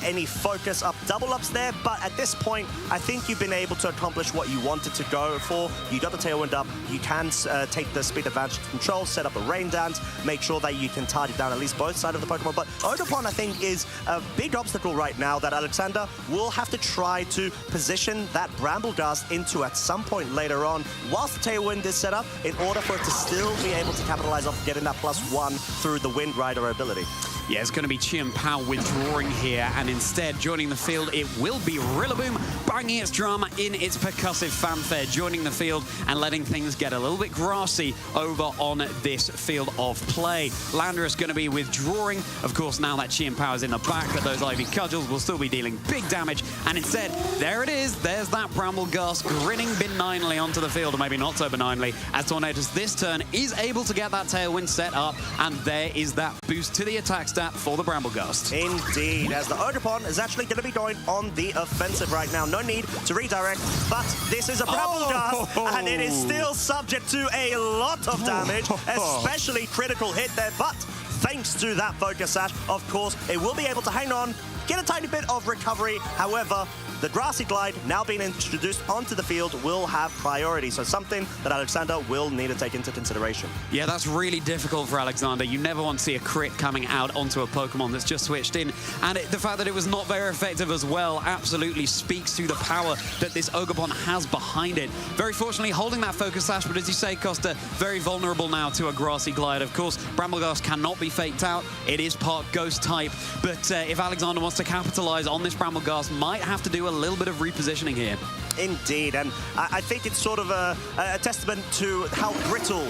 any focus up, double ups there, but at this point, I think you've been able to accomplish what you wanted to go for. You got the Tailwind up, you can take the speed advantage control, set up a Rain Dance, make sure that you can target down at least both sides of the Pokemon. But Ogerpon, I think, is a big obstacle right now that Alexander will have to try to position that Bramblegast into at some point later on, whilst the Tailwind is set up, in order for it to still be able to capitalize off getting that +1 through the Wind Rider ability.
Yeah, it's going to be Chien-Pao withdrawing here, and instead joining the field, it will be Rillaboom, banging its drum in its percussive fanfare, joining the field and letting things get a little bit grassy over on this field of play. Landorus going to be withdrawing. Of course, now that Chien-Pao is in the back, but those Ivy Cudgels will still be dealing big damage, and instead, there it is. There's that Bramblegast grinning benignly onto the field, or maybe not so benignly, as Tornadus this turn is able to get that Tailwind set up, and there is that boost to the attack stat for the Bramblegast.
Indeed, as the Ogerpon is actually going to be going on the offensive right now. No need to redirect, but this is a Bramblegast, and it is still subject to a lot of damage, especially critical hit there, but thanks to that Focus Sash, of course, it will be able to hang on, get a tiny bit of recovery. However, the Grassy Glide, now being introduced onto the field, will have priority. So something that Alexander will need to take into consideration.
Yeah, that's really difficult for Alexander. You never want to see a crit coming out onto a Pokemon that's just switched in. And the fact that it was not very effective as well absolutely speaks to the power that this Ogerpon has behind it. Very fortunately, holding that Focus Sash, but as you say, Costa, very vulnerable now to a Grassy Glide. Of course, Bramblegast cannot be faked out. It is part Ghost type. But if Alexander wants to capitalize on this Bramblegast, might have to do a little bit of repositioning here.
Indeed, and I think it's sort of a testament to how brittle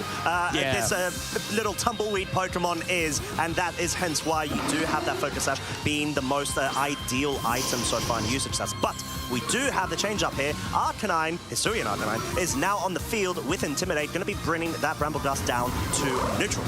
this little tumbleweed Pokemon is, and that is hence why you do have that Focus Sash being the most ideal item so far in usage stats. But we do have the change up here. Arcanine, Hisuian Arcanine, is now on the field with Intimidate, going to be bringing that Brambleghast down to neutral.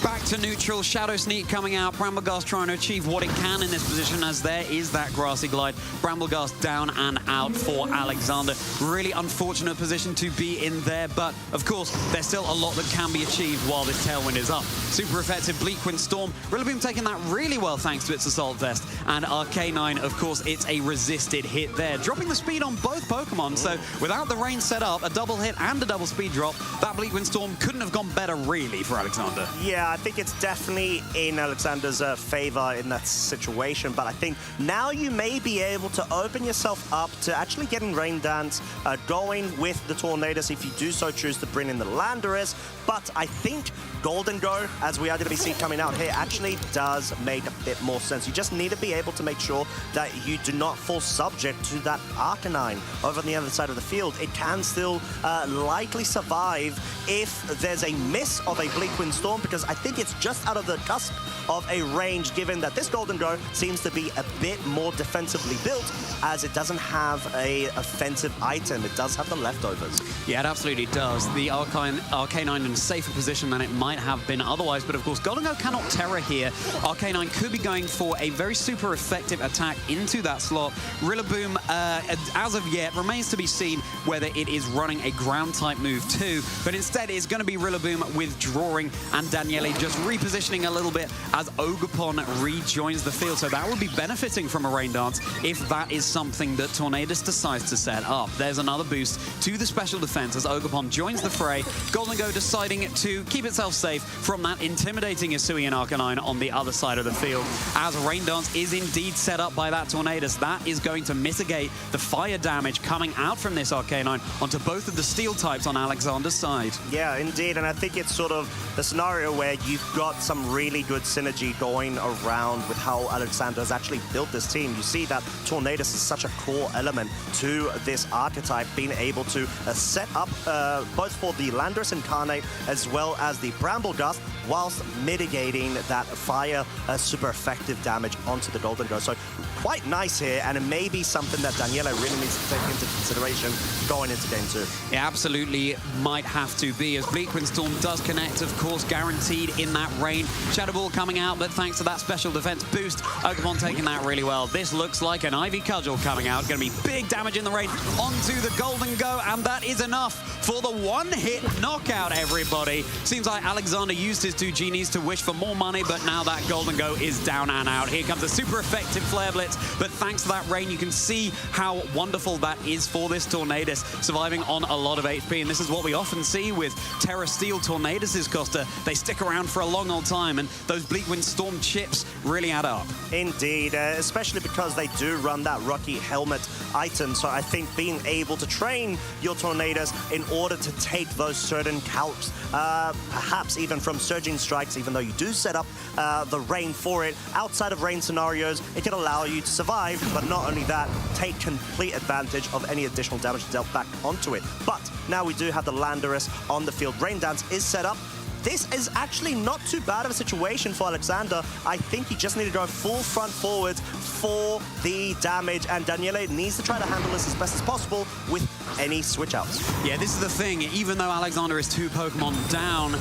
Back to neutral, Shadow Sneak coming out. Brambleghast trying to achieve what it can in this position as there is that Grassy Glide. Brambleghast down and out for Alexander. Really unfortunate position to be in there, but of course, there's still a lot that can be achieved while this Tailwind is up. Super effective Bleakwind Storm. Rillaboom taking that really well thanks to its Assault Vest. And Arcanine, of course, it's a resisted hit there. Dropping the speed on both Pokemon, so without the rain set up, a double hit and a double speed drop, that Bleakwind Storm couldn't have gone better really for Alexander.
Yeah, I think it's definitely in Alexander's favor in that situation, but I think now you may be able to open yourself up to actually getting Rain Dance going with the Tornadus if you do so choose to bring in the Landorus. But I think Golden Go, as we are going to be seeing coming out here, actually does make a bit more sense. You just need to be able to make sure that you do not fall subject to that Arcanine over on the other side of the field. It can still likely survive if there's a miss of a Bleakwind Storm, because I think it's just out of the cusp of a range, given that this Golden Go seems to be a bit more defensively built, as it doesn't have a offensive item. It does have the leftovers.
Yeah, it absolutely does. The Arcanine in a safer position than it might have been otherwise, but of course Golden Go cannot Terra here. Arcanine could be going for a very super effective attack into that slot. Rillaboom, as of yet, remains to be seen whether it is running a ground type move too, but instead it's going to be Rillaboom withdrawing and Daniele just repositioning a little bit as Ogerpon rejoins the field, so that would be benefiting from a Rain Dance if that is something that Tornadus decides to set up. There's another boost to the special defense as Ogerpon joins the fray. Golden Go deciding to keep itself safe from that intimidating Hisuian Arcanine on the other side of the field. As Rain Dance is indeed set up by that Tornadus, that is going to mitigate the fire damage coming out from this Arcanine onto both of the steel types on Alexander's side.
Yeah, indeed, and I think it's sort of the scenario where you've got some really good synergy going around with how Alexander has actually built this team. You see that Tornadus is such a core element to this archetype, being able to set up both for the Landorus Incarnate as well as the Brambleghast, whilst mitigating that fire super effective damage onto the Golden Go. So quite nice here, and it may be something that Daniele really needs to take into consideration going into Game 2.
It absolutely might have to be, as Bleakwind Storm does connect, of course, guaranteed in that rain. Shadow Ball coming out, but thanks to that special defense boost, Ogerpon taking that really well. This looks like an Ivy Cudgel coming out. Going to be big damage in the rain onto the Golden Go, and that is enough for the one-hit knockout, everybody. Seems like Alexander used his two genies to wish for more money, but now that Golden Go is down and out. Here comes a super effective Flare Blitz, but thanks to that rain, you can see how wonderful that is for this Tornadus, surviving on a lot of HP, and this is what we often see with Terra Steel Tornaduses, Costa. They stick around for a long old time, and those Bleakwind Storm chips really add up.
Indeed, especially because they do run that Rocky Helmet item, so I think being able to train your Tornadus in order to take those certain calcs, perhaps even from Surging Strikes, even though you do set up the rain for it, outside of rain scenarios, it can allow you to survive, but not only that, take complete advantage of any additional damage dealt back onto it. But now we do have the Landorus on the field. Rain Dance is set up. This is actually not too bad of a situation for Alexander. I think he just needs to go full front forward for the damage, and Daniele needs to try to handle this as best as possible with any switch outs.
Yeah, this is the thing. Even though Alexander is 2 Pokemon down,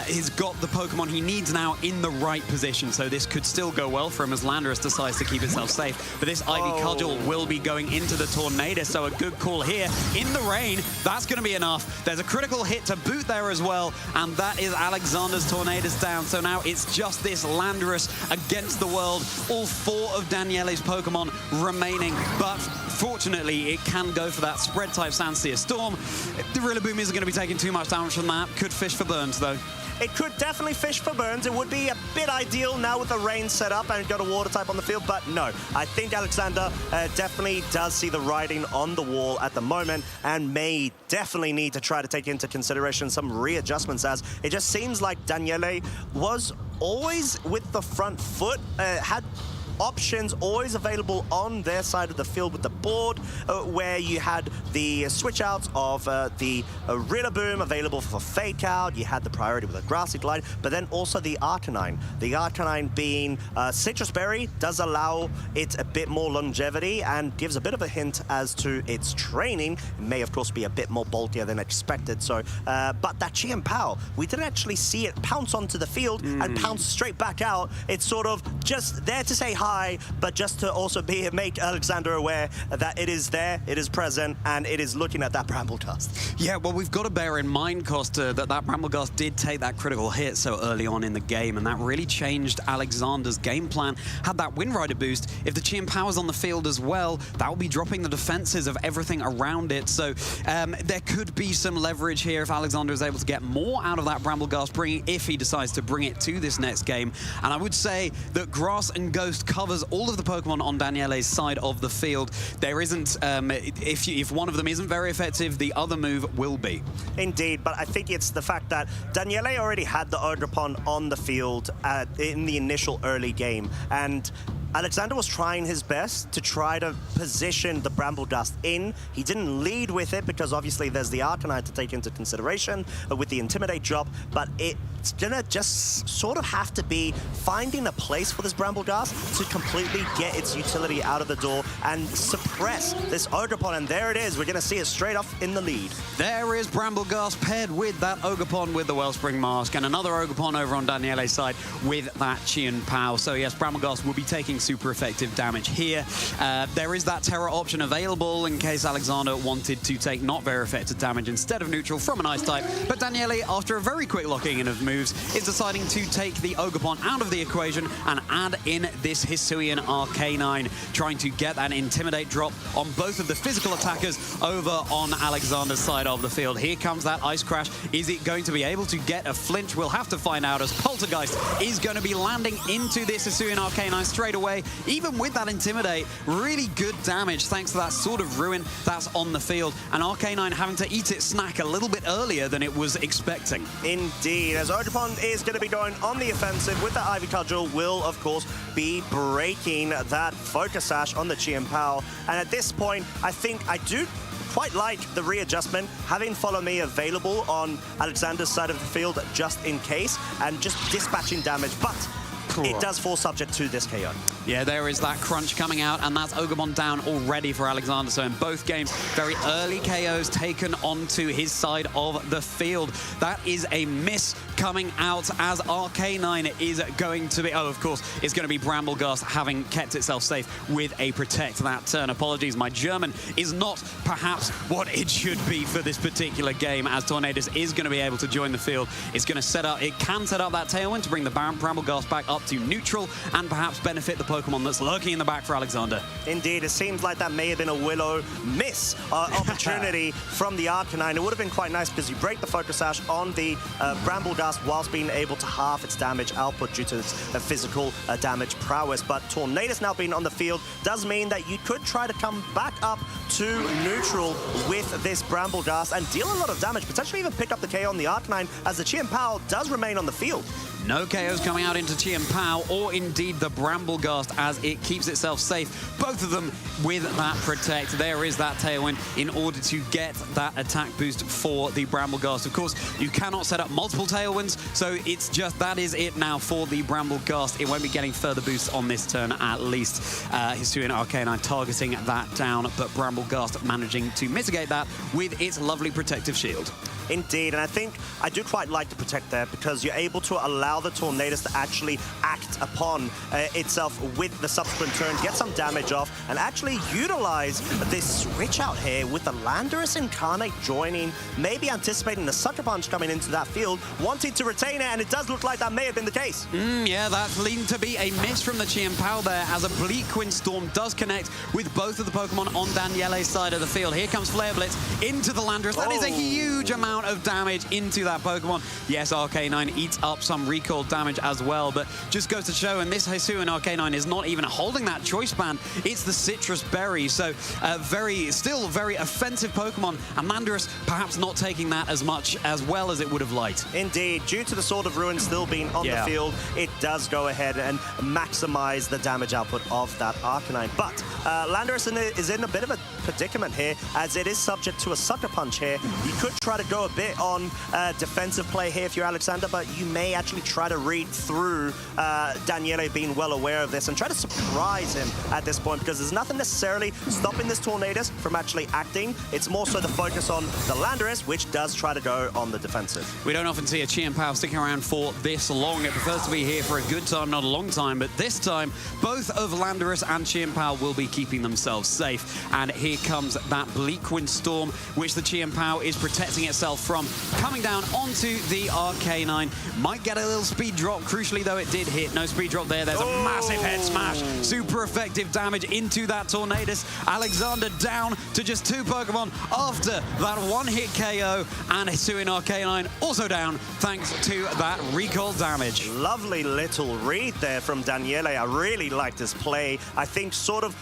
he's got the Pokemon he needs now in the right position, so this could still go well for him as Landorus decides to keep itself safe. But this Ivy Cudgel will be going into the Tornadus, so a good call here. In the rain, that's going to be enough. There's a critical hit to boot there as well, and that is Alexander's Tornadus down. So now it's just this Landorus against the world. All 4 of Daniele's Pokemon remaining, but fortunately it can go for that spread type Sandsear Storm. The Rillaboom isn't going to be taking too much damage from that. Could fish for burns though.
It could definitely fish for burns. It would be a bit ideal now with the rain set up and got a water type on the field, but no. I think Alexander definitely does see the writing on the wall at the moment and may definitely need to try to take into consideration some readjustments, as it just seems like Daniele was always with the front foot, had options always available on their side of the field with the board, where you had the switch outs of the Rillaboom available for Fake Out. You had the priority with a Grassy Glide, but then also the Arcanine. The Arcanine being Citrus Berry does allow it a bit more longevity and gives a bit of a hint as to its training. It may, of course, be a bit more bulkier than expected. So, but that Chien-Pao, we didn't actually see it pounce onto the field and pounce straight back out. It's sort of just there to say hi, but just to also make Alexander aware that it is there, it is present, and it is looking at that Bramblegast.
Yeah, well, we've got to bear in mind, Costa, that Bramblegast did take that critical hit so early on in the game, and that really changed Alexander's game plan. Had that Wind Rider boost, if the Chien-Pao is on the field as well, that will be dropping the defenses of everything around it. So there could be some leverage here if Alexander is able to get more out of that Bramblegast, if he decides to bring it to this next game. And I would say that Grass and Ghost covers all of the Pokemon on Daniele's side of the field. There isn't, if one of them isn't very effective, the other move will be.
Indeed, but I think it's the fact that Daniele already had the Ogerpon on the field in the initial early game, and Alexander was trying his best to try to position the Bramblegast in. He didn't lead with it because obviously there's the Arcanine to take into consideration with the Intimidate drop, but it's gonna just sort of have to be finding a place for this Bramblegast to completely get its utility out of the door and suppress this Ogerpon, and there it is. We're gonna see it straight off in the lead.
There is Bramblegast paired with that Ogerpon with the Wellspring Mask, and another Ogerpon over on Daniele's side with that Chien-Pao. So yes, Bramblegast will be taking super effective damage here. There is that Terra option available in case Alexander wanted to take not very effective damage instead of neutral from an Ice type, but Daniele, after a very quick locking in of moves, is deciding to take the Ogerpon out of the equation and add in this Hisuian Arcanine, trying to get that Intimidate drop on both of the physical attackers over on Alexander's side of the field. Here comes that Ice Crash. Is it going to be able to get a flinch? We'll have to find out, as Poltergeist is going to be landing into this Hisuian Arcanine straight away. Even with that Intimidate, really good damage thanks to that Sword of Ruin that's on the field, and Arcanine having to eat its snack a little bit earlier than it was expecting.
Indeed, as Ogerpon is going to be going on the offensive with the Ivy Cudgel, will of course be breaking that Focus Sash on the Chien-Pao, and at this point I think I do quite like the readjustment, having Follow Me available on Alexander's side of the field just in case, and just dispatching damage, but it does fall subject to this KO.
Yeah, there is that crunch coming out, and that's Ogerpon down already for Alexander. So in both games, very early KOs taken onto his side of the field. That is a miss coming out, as Arcanine is going to be, of course, it's going to be Bramblegast having kept itself safe with a Protect that turn. Apologies, my German is not perhaps what it should be for this particular game, as Tornadus is going to be able to join the field. It's going to set up, it can set up that Tailwind to bring the Bramblegast back up to neutral and perhaps benefit the Pokemon that's lurking in the back for Alexander.
Indeed, it seems like that may have been a Willow miss opportunity from the Arcanine. It would have been quite nice because you break the Focus Sash on the Bramblegast whilst being able to halve its damage output due to its physical damage prowess. But Tornadus now being on the field does mean that you could try to come back up to neutral with this Bramblegast and deal a lot of damage, potentially even pick up the KO on the Arcanine, as the Chien-Pao does remain on the field.
No KOs coming out into Chien-Pao or indeed the Bramblegast as it keeps itself safe. Both of them with that Protect. There is that Tailwind in order to get that attack boost for the Bramblegast. Of course, you cannot set up multiple Tailwinds, so it's just that is it now for the Bramblegast. It won't be getting further boosts on this turn at least. Hisuian Arcanine targeting that down, but Bramblegast managing to mitigate that with its lovely protective shield.
Indeed, and I think I do quite like the Protect there because you're able to allow the Tornadus to actually act upon itself with the subsequent turn, get some damage off, and actually utilize this switch out here with the Landorus Incarnate joining, maybe anticipating the Sucker Punch coming into that field, wanting to retain it, and it does look like that may have been the case.
Yeah, that's leading to be a miss from the Chien-Pao there, as a Bleak Wind Storm does connect with both of the Pokemon on Daniele's side of the field. Here comes Flare Blitz into the Landorus. That is a huge amount amount of damage into that Pokemon. Yes, Arcanine eats up some recall damage as well, but just goes to show, and this Hisuian Arcanine is not even holding that Choice Band. It's the Citrus Berry, so still very offensive Pokemon, and Landorus perhaps not taking that as much as well as it would have liked.
Indeed, due to the Sword of Ruin still being on the field, it does go ahead and maximize the damage output of that Arcanine. But Landorus is in a bit of a predicament here, as it is subject to a Sucker Punch here. You could try to go a bit on defensive play here if you're Alexander, but you may actually try to read through Daniele being well aware of this and try to surprise him at this point, because there's nothing necessarily stopping this Tornadus from actually acting. It's more so the focus on the Landorus, which does try to go on the defensive.
We don't often see a Chien-Pao sticking around for this long. It prefers to be here for a good time, not a long time, but this time, both of Landorus and Chien-Pao will be keeping themselves safe. And here comes that Bleakwind Storm, which the Chien-Pao is protecting itself from, coming down onto the Arcanine. Might get a little speed drop. Crucially, though, it did hit. No speed drop there. There's a massive head smash. Super effective damage into that Tornadus. Alexander down to just 2 Pokemon after that one-hit KO, and Hisuian Arcanine also down thanks to that recall damage.
Lovely little read there from Daniele. I really liked his play. I think sort of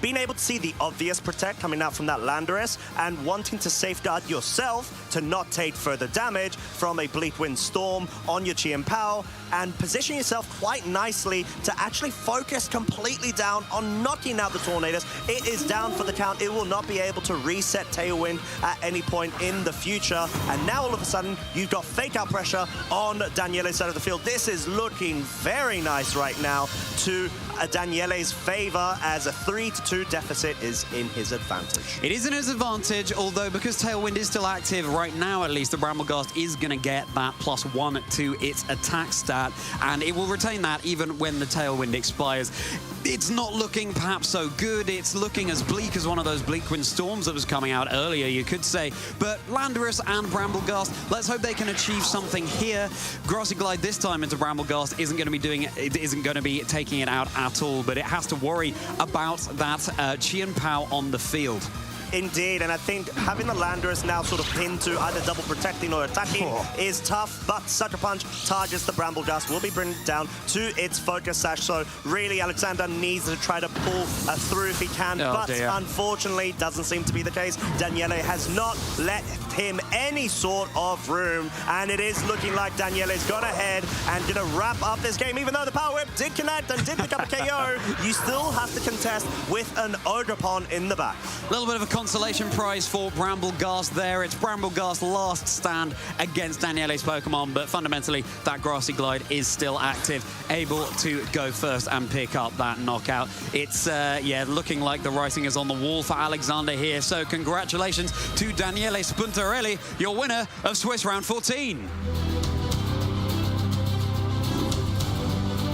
being able to see the obvious protect coming out from that Landorus and wanting to safeguard yourself to not take further damage from a Bleakwind Storm on your Chien-Pao, and position yourself quite nicely to actually focus completely down on knocking out the Tornadus. It is down for the count. It will not be able to reset Tailwind at any point in the future. And now all of a sudden, you've got fake out pressure on Daniele's side of the field. This is looking very nice right now to Daniele's favor, as a 3-2 deficit is in his advantage.
It is in his advantage, although because Tailwind is still active right now, at least, the Brambleghast is going to get that +1 to its attack stat, and it will retain that even when the Tailwind expires. It's not looking perhaps so good. It's looking as bleak as one of those Bleakwind Storms that was coming out earlier, you could say. But Landorus and Brambleghast, let's hope they can achieve something here. Grassy Glide this time into Brambleghast isn't going to be doing it. It isn't going to be taking it out at all, but it has to worry about that Chien-Pao on the field.
Indeed, and I think having the Landorus now sort of pinned to either double protecting or attacking is tough, but Sucker Punch targets the Brambleghast, will be bring it down to its Focus Sash, so really Alexander needs to try to pull through if he can, but unfortunately doesn't seem to be the case. Daniele has not let him any sort of room, and it is looking like Daniele's gone ahead and gonna wrap up this game. Even though the Power Whip did connect and did pick up a KO, you still have to contest with an Ogerpon in the back.
A little bit of a consolation prize for Brambleghast there. It's Brambleghast's last stand against Daniele's Pokemon, but fundamentally that Grassy Glide is still active, able to go first and pick up that knockout. It's looking like the writing is on the wall for Alexander here, so congratulations to Daniele Spuntarelli, your winner of Swiss Round 14.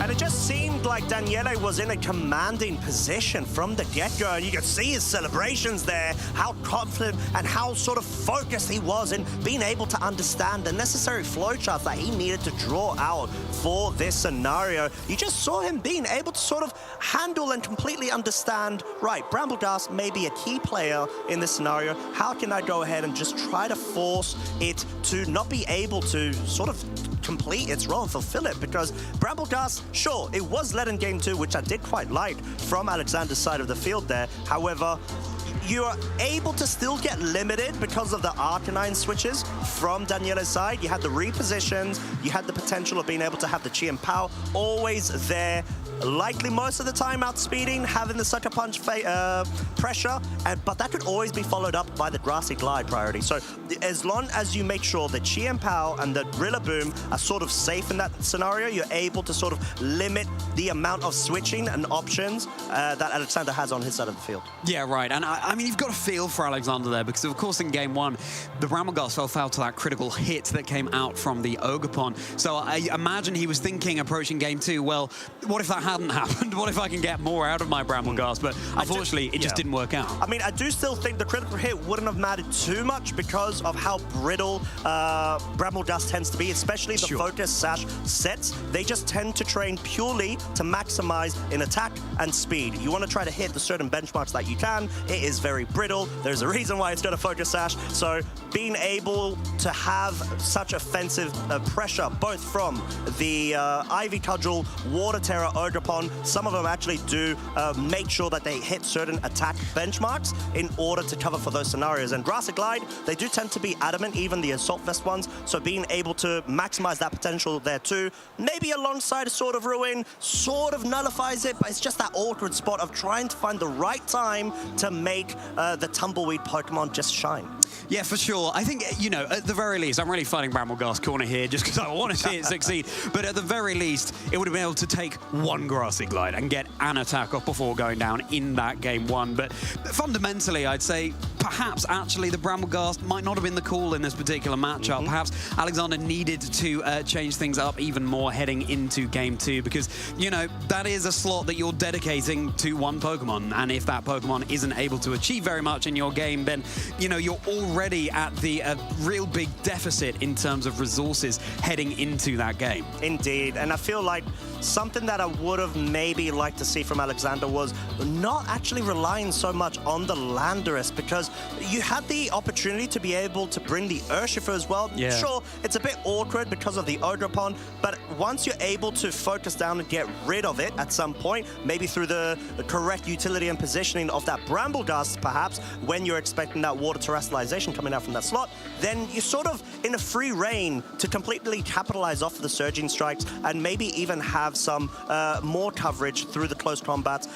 And it just seemed like Daniele was in a commanding position from the get-go, and you could see his celebrations there, how confident and how sort of focused he was in being able to understand the necessary flowcharts that he needed to draw out for this scenario. You just saw him being able to sort of handle and completely understand, right, Brambleghast may be a key player in this scenario. How can I go ahead and just try to force it to not be able to sort of complete its role and fulfill it? Because Brambleghast, sure, it was led in game 2, which I did quite like from Alexander's side of the field there. However, you are able to still get limited because of the Arcanine switches from Daniele's side. You had the repositions, you had the potential of being able to have the Chien-Pao always there, likely most of the time outspeeding, having the Sucker Punch pressure, but that could always be followed up by the Grassy Glide priority. So as long as you make sure that Chien-Pao and the Rillaboom are sort of safe in that scenario, you're able to sort of limit the amount of switching and options that Alexander has on his side of the field.
Yeah, right. And I mean, you've got to feel for Alexander there, because of course in game 1, the Brambleghast fell foul to that critical hit that came out from the Ogerpon. So I imagine he was thinking approaching game 2, well, what if that hadn't happened? What if I can get more out of my Brambleghast? But unfortunately, it just didn't work out.
I mean, I do still think the critical hit wouldn't have mattered too much because of how brittle Brambleghast tends to be, especially the Focus Sash sets. They just tend to train purely to maximize in attack and speed. You want to try to hit the certain benchmarks that you can. It is very brittle. There's a reason why it's got a focus sash. So being able to have such offensive pressure, both from the Ivy Cudgel, Water Terror, Odrapon, some of them actually do make sure that they hit certain attack benchmarks in order to cover for those scenarios. And Grassy Glide, they do tend to be adamant, even the Assault Vest ones, so being able to maximize that potential there too, maybe alongside a Sword of Ruin, sort of nullifies it, but it's just that awkward spot of trying to find the right time to make the Tumbleweed Pokemon just shine.
Yeah, for sure. I think, you know, at the very least, I'm really fighting Brambleghast corner here just because I want to see it succeed. But at the very least, it would have been able to take one Grassy Glide and get an attack off before going down in that game one. But fundamentally, I'd say perhaps actually the Brambleghast might not have been the call in this particular matchup. Perhaps Alexander needed to change things up even more heading into game two because, you know, that is a slot that you're dedicating to one Pokemon. And if that Pokemon isn't able to achieve very much in your game, then, you know, you're already at the real big deficit in terms of resources heading into that game.
Indeed, and I feel like something that I would have maybe liked to see from Alexander was not actually relying so much on the Landorus, because you had the opportunity to be able to bring the Urshifu as well.
Yeah.
Sure, it's a bit awkward because of the Odrapon, but once you're able to focus down and get rid of it at some point, maybe through the correct utility and positioning of that Brambleghast, perhaps, when you're expecting that water terrestrialization coming out from that slot, then you're sort of in a free reign to completely capitalize off of the surging strikes and maybe even have some more coverage through the close combats.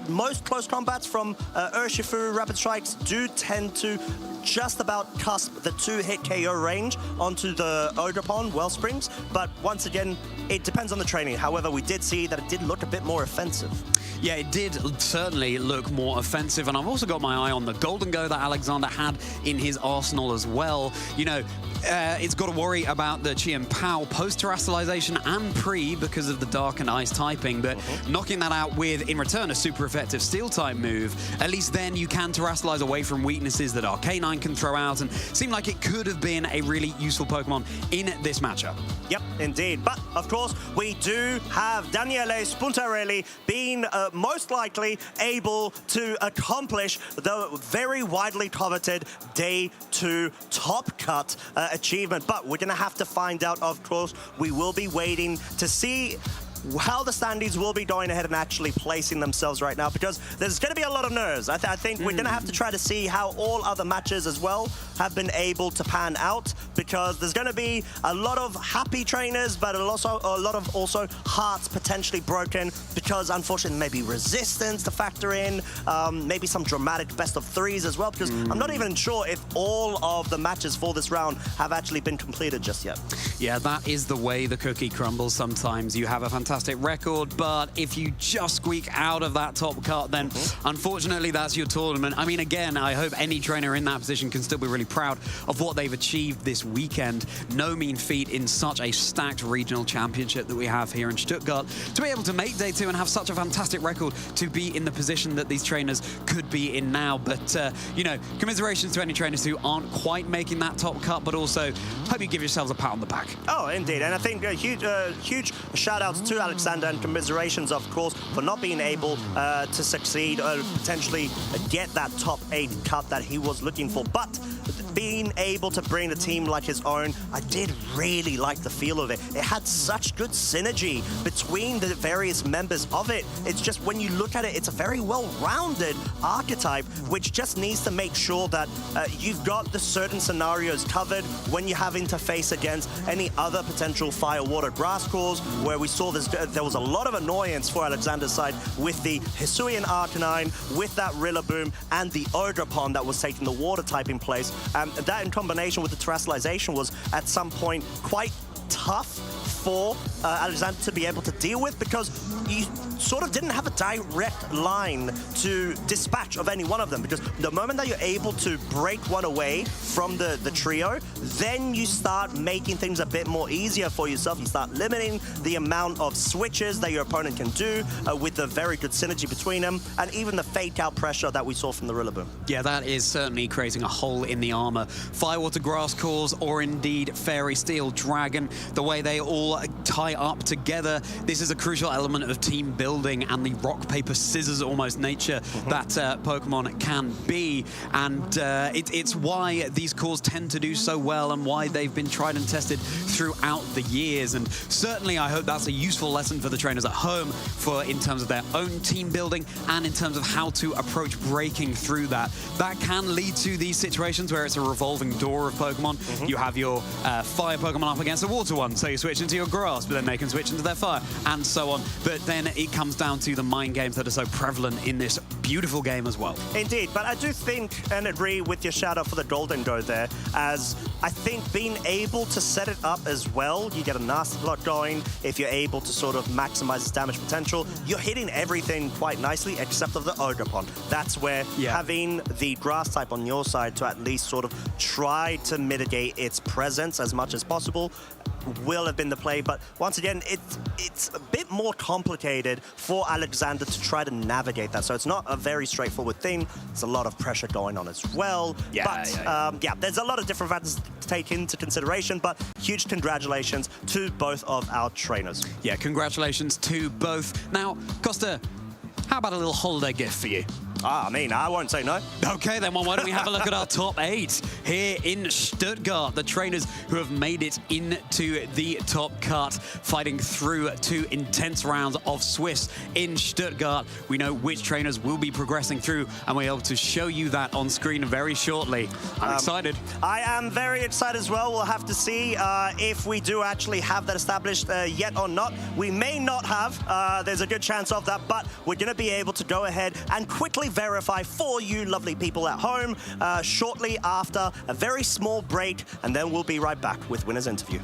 Most close combats from Urshifu Rapid Strikes do tend to just about cusp the 2-hit KO range onto the Odrapon Wellsprings, but once again, it depends on the training. However, we did see that it did look a bit more offensive.
Yeah, it did certainly look more offensive, and I've also got my eye on the Golden Go that Alexander had in his arsenal as well. You know, it's got to worry about the Chien Pao post-terrestrialization and pre because of the Dark and Ice typing, but knocking that out with, in return, a super effective Steel-type move, at least then you can terrestrialize away from weaknesses that Arcanine can throw out, and seemed like it could have been a really useful Pokemon in this matchup.
Yep, indeed. But, of course, we do have Daniele Spuntarelli being most likely able to accomplish the very widely coveted Day 2 Top Cut achievement. But we're going to have to find out, of course. We will be waiting to see how the standings will be going ahead and actually placing themselves right now, because there's going to be a lot of nerves. I think we're going to have to try to see how all other matches as well have been able to pan out, because there's going to be a lot of happy trainers, but also a lot of hearts potentially broken, because unfortunately maybe resistance to factor in, maybe some dramatic best of threes as well, because I'm not even sure if all of the matches for this round have actually been completed just yet.
Yeah, that is the way the cookie crumbles sometimes. You have a fantastic record, but if you just squeak out of that top cut, then unfortunately that's your tournament. I mean, again, I hope any trainer in that position can still be really proud of what they've achieved this weekend. No mean feat in such a stacked regional championship that we have here in Stuttgart. To be able to make Day 2 and have such a fantastic record, to be in the position that these trainers could be in now. But, you know, commiserations to any trainers who aren't quite making that top cut, but also hope you give yourselves a pat on the back.
Oh, indeed. And I think huge shout-outs to Alexander, and commiserations, of course, for not being able to succeed or potentially get that top 8 cut that he was looking for. But being able to bring a team like his own, I did really like the feel of it. It had such good synergy between the various members of it. It's just, when you look at it, it's a very well-rounded archetype, which just needs to make sure that you've got the certain scenarios covered when you're having to face against any other potential fire, water, grass cores, where we saw there was a lot of annoyance for Alexander's side with the Hisuian Arcanine, with that Rillaboom, and the Odrapon that was taking the water type in place. That in combination with the terrestrialization was at some point quite tough for Alexander to be able to deal with, because you sort of didn't have a direct line to dispatch of any one of them, because the moment that you're able to break one away from the trio, then you start making things a bit more easier for yourself. You start limiting the amount of switches that your opponent can do with the very good synergy between them, and even the fake-out pressure that we saw from the Rillaboom.
Yeah, that is certainly creating a hole in the armor. Firewater Grass Cores, or indeed Fairy Steel Dragon, the way they all tie up together. This is a crucial element of team building and the rock, paper, scissors almost nature that Pokemon can be. And it's why these cores tend to do so well and why they've been tried and tested throughout the years. And certainly I hope that's a useful lesson for the trainers at home in terms of their own team building and in terms of how to approach breaking through that. That can lead to these situations where it's a revolving door of Pokemon. You have your fire Pokemon up against a water one, so you switch into your grass, but then they can switch into their fire, and so on. But then it comes down to the mind games that are so prevalent in this beautiful game as well.
Indeed, but I do think and agree with your shout out for the Golden Go there, as I think being able to set it up as well, you get a nasty block going. If you're able to sort of maximize its damage potential, you're hitting everything quite nicely except of the Ogerpon. That's where having the grass type on your side to at least sort of try to mitigate its presence as much as possible will have been the play. But once again, it's a bit more complicated for Alexander to try to navigate that. So it's not a very straightforward thing. There's a lot of pressure going on as well. There's a lot of different factors to take into consideration, but huge congratulations to both of our trainers.
Yeah, congratulations to both. Now, Costa, how about a little holiday gift for you?
I mean, I won't say no.
Okay, then why don't we have a look at our top 8 here in Stuttgart. The trainers who have made it into the top cut, fighting through 2 intense rounds of Swiss in Stuttgart. We know which trainers will be progressing through, and we're able to show you that on screen very shortly. I'm excited.
I am very excited as well. We'll have to see if we do actually have that established yet or not. We may not have. There's a good chance of that, but we're going to be able to go ahead and quickly verify for you lovely people at home shortly after a very small break, and then we'll be right back with Winner's Interview.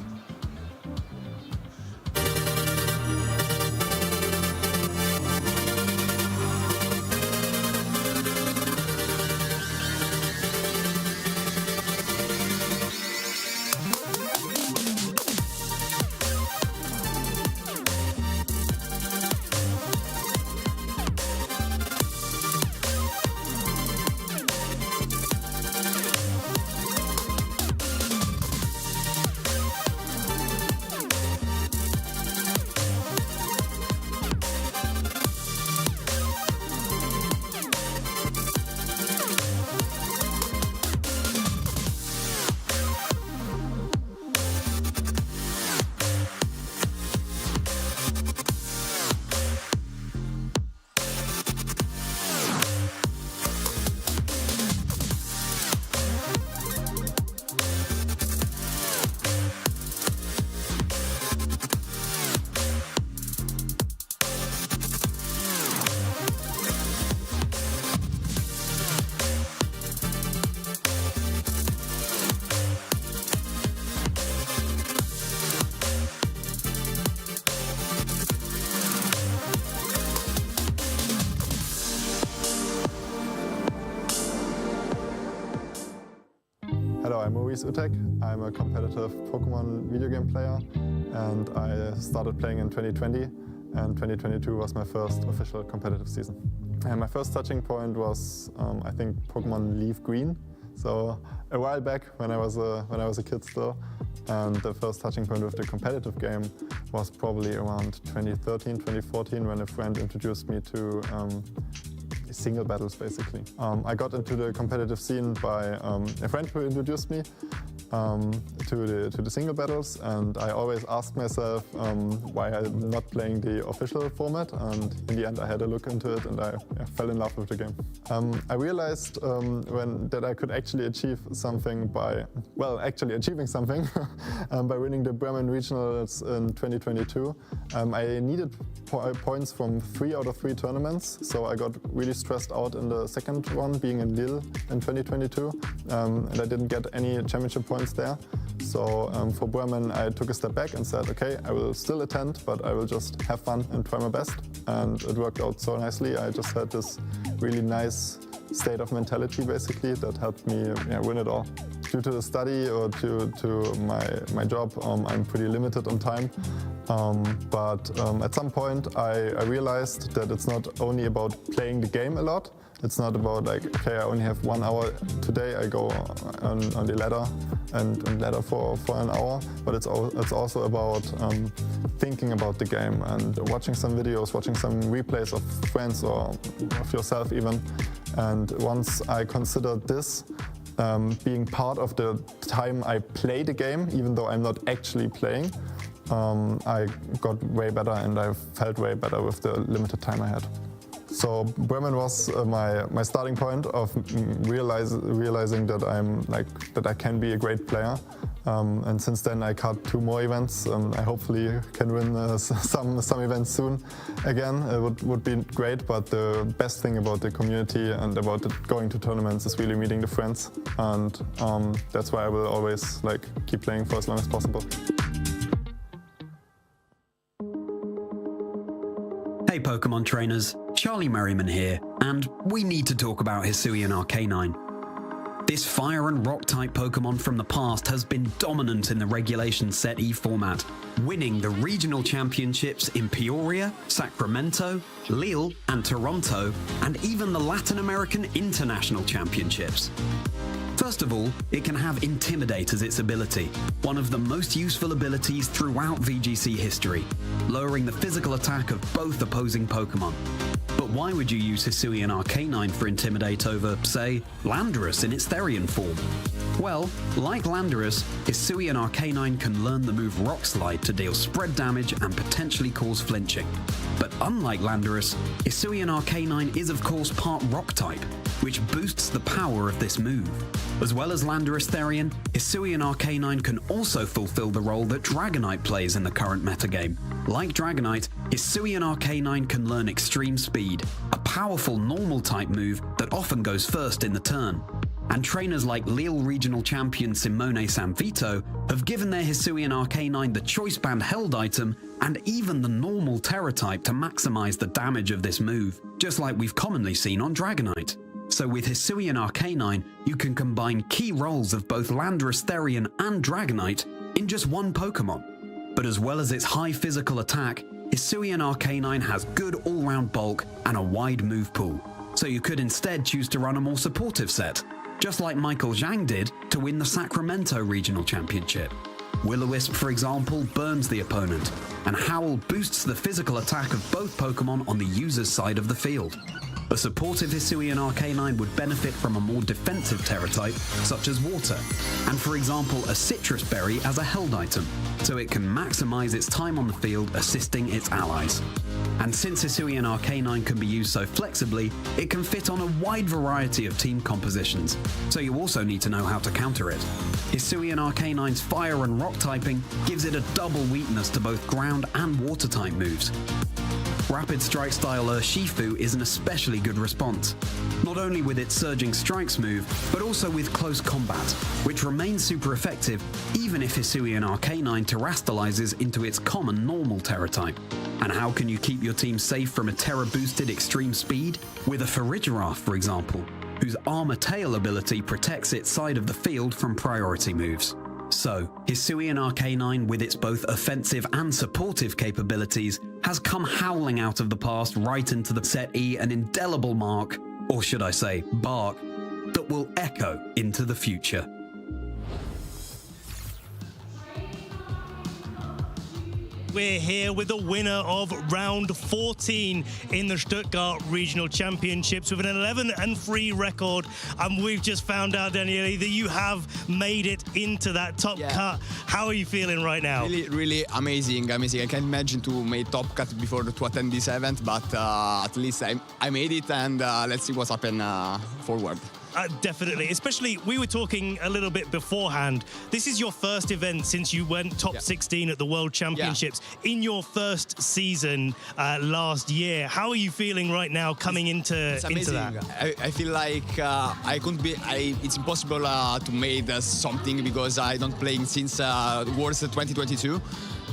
Hello, I'm Maurice Utek. I'm a competitive Pokemon video game player, and I started playing in 2020, and 2022 was my first official competitive season. And my first touching point was, I think, Pokemon Leaf Green. So a while back, when I was a kid still, and the first touching point with the competitive game was probably around 2013, 2014, when a friend introduced me to single battles, basically. I got into the competitive scene by a friend who introduced me to the single battles, and I always asked myself why I'm not playing the official format, and in the end I had a look into it and I fell in love with the game. I realized that I could actually achieve something by, well, actually achieving something by winning the Bremen Regionals in 2022. I needed points from 3 out of 3 tournaments, so I got really stressed out in the second one, being in Lille in 2022, and I didn't get any championship points there. So for Bremen, I took a step back and said, okay, I will still attend, but I will just have fun and try my best. And it worked out so nicely. I just had this really nice state of mentality, basically, that helped me win it all. Due to the study or to my job, I'm pretty limited on time. But at some point, I realized that it's not only about playing the game a lot, It's not about like, okay, I only have 1 hour today, I go on the ladder and ladder for an hour, but it's also about thinking about the game and watching some videos, watching some replays of friends or of yourself even. And once I considered this being part of the time I play the game, even though I'm not actually playing, I got way better and I felt way better with the limited time I had. So Bremen was my starting point of realizing that that I can be a great player. And since then I cut 2 more events. I hopefully can win some events soon again. It would be great, but the best thing about the community and about going to tournaments is really meeting the friends. And that's why I will always keep playing for as long as possible.
Hey Pokemon trainers, Charlie Merriman here, and we need to talk about Hisuian Arcanine. This fire and rock type Pokemon from the past has been dominant in the regulation Set E format, winning the regional championships in Peoria, Sacramento, Lille and Toronto, and even the Latin American International Championships. First of all, it can have Intimidate as its ability, one of the most useful abilities throughout VGC history, lowering the physical attack of both opposing Pokemon. But why would you use Hisuian Arcanine for Intimidate over, say, Landorus in its Therian form? Well, like Landorus, Hisuian Arcanine can learn the move Rock Slide to deal spread damage and potentially cause flinching. But unlike Landorus, Hisuian Arcanine is of course part Rock type, which boosts the power of this move. As well as Landorus Therian, Hisuian Arcanine can also fulfill the role that Dragonite plays in the current metagame. Like Dragonite, Hisuian Arcanine can learn Extreme Speed, a powerful normal type move that often goes first in the turn. And trainers like Lille Regional Champion Simone Sanvito have given their Hisuian Arcanine the Choice Band held item and even the normal Terra type to maximize the damage of this move, just like we've commonly seen on Dragonite. So with Hisuian Arcanine, you can combine key roles of both Landorus Therian and Dragonite in just one Pokemon. But as well as its high physical attack, Hisuian Arcanine has good all-round bulk and a wide move pool. So you could instead choose to run a more supportive set, just like Michael Zhang did to win the Sacramento Regional Championship. Will-O-Wisp, for example, burns the opponent, and Howl boosts the physical attack of both Pokemon on the user's side of the field. A supportive Hisuian Arcanine would benefit from a more defensive Terra type, such as Water, and for example a Citrus Berry as a held item, so it can maximize its time on the field assisting its allies. And since Hisuian Arcanine can be used so flexibly, it can fit on a wide variety of team compositions, so you also need to know how to counter it. Hisuian Arcanine's Fire and Rock typing gives it a double weakness to both ground and water type moves. Rapid Strike style Urshifu is an especially good response, not only with its Surging Strikes move, but also with close combat, which remains super effective even if Hisuian Arcanine terastallizes into its common normal Terra type. And how can you keep your team safe from a Terra-boosted Extreme Speed? With a Farigiraf, for example, whose Armor Tail ability protects its side of the field from priority moves. So, Hisuian Arcanine, with its both offensive and supportive capabilities, has come howling out of the past right into the Set E, an indelible mark, or should I say, bark, that will echo into the future.
We're here with the winner of round 14 in the Stuttgart Regional Championships with an 11-3 record, and we've just found out, Daniele, that you have made it into that top cut. How are you feeling right now?
Really amazing. I can't imagine to make top cut before to attend this event, but at least I made it, and let's see what's happened forward.
Definitely, especially we were talking a little bit beforehand. This is your first event since you went top 16 at the World Championships in your first season last year. How are you feeling right now coming into that?
I feel like it's impossible to make something because I don't play since Worlds 2022.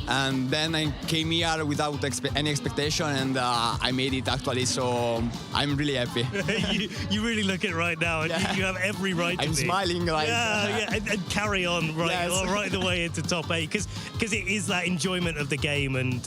And then I came here without any expectation, and I made it actually. So I'm really happy.
you really look it right now, and you have every right to
I'm
be.
smiling like
and carry on right the way into top 8 because it is that enjoyment of the game and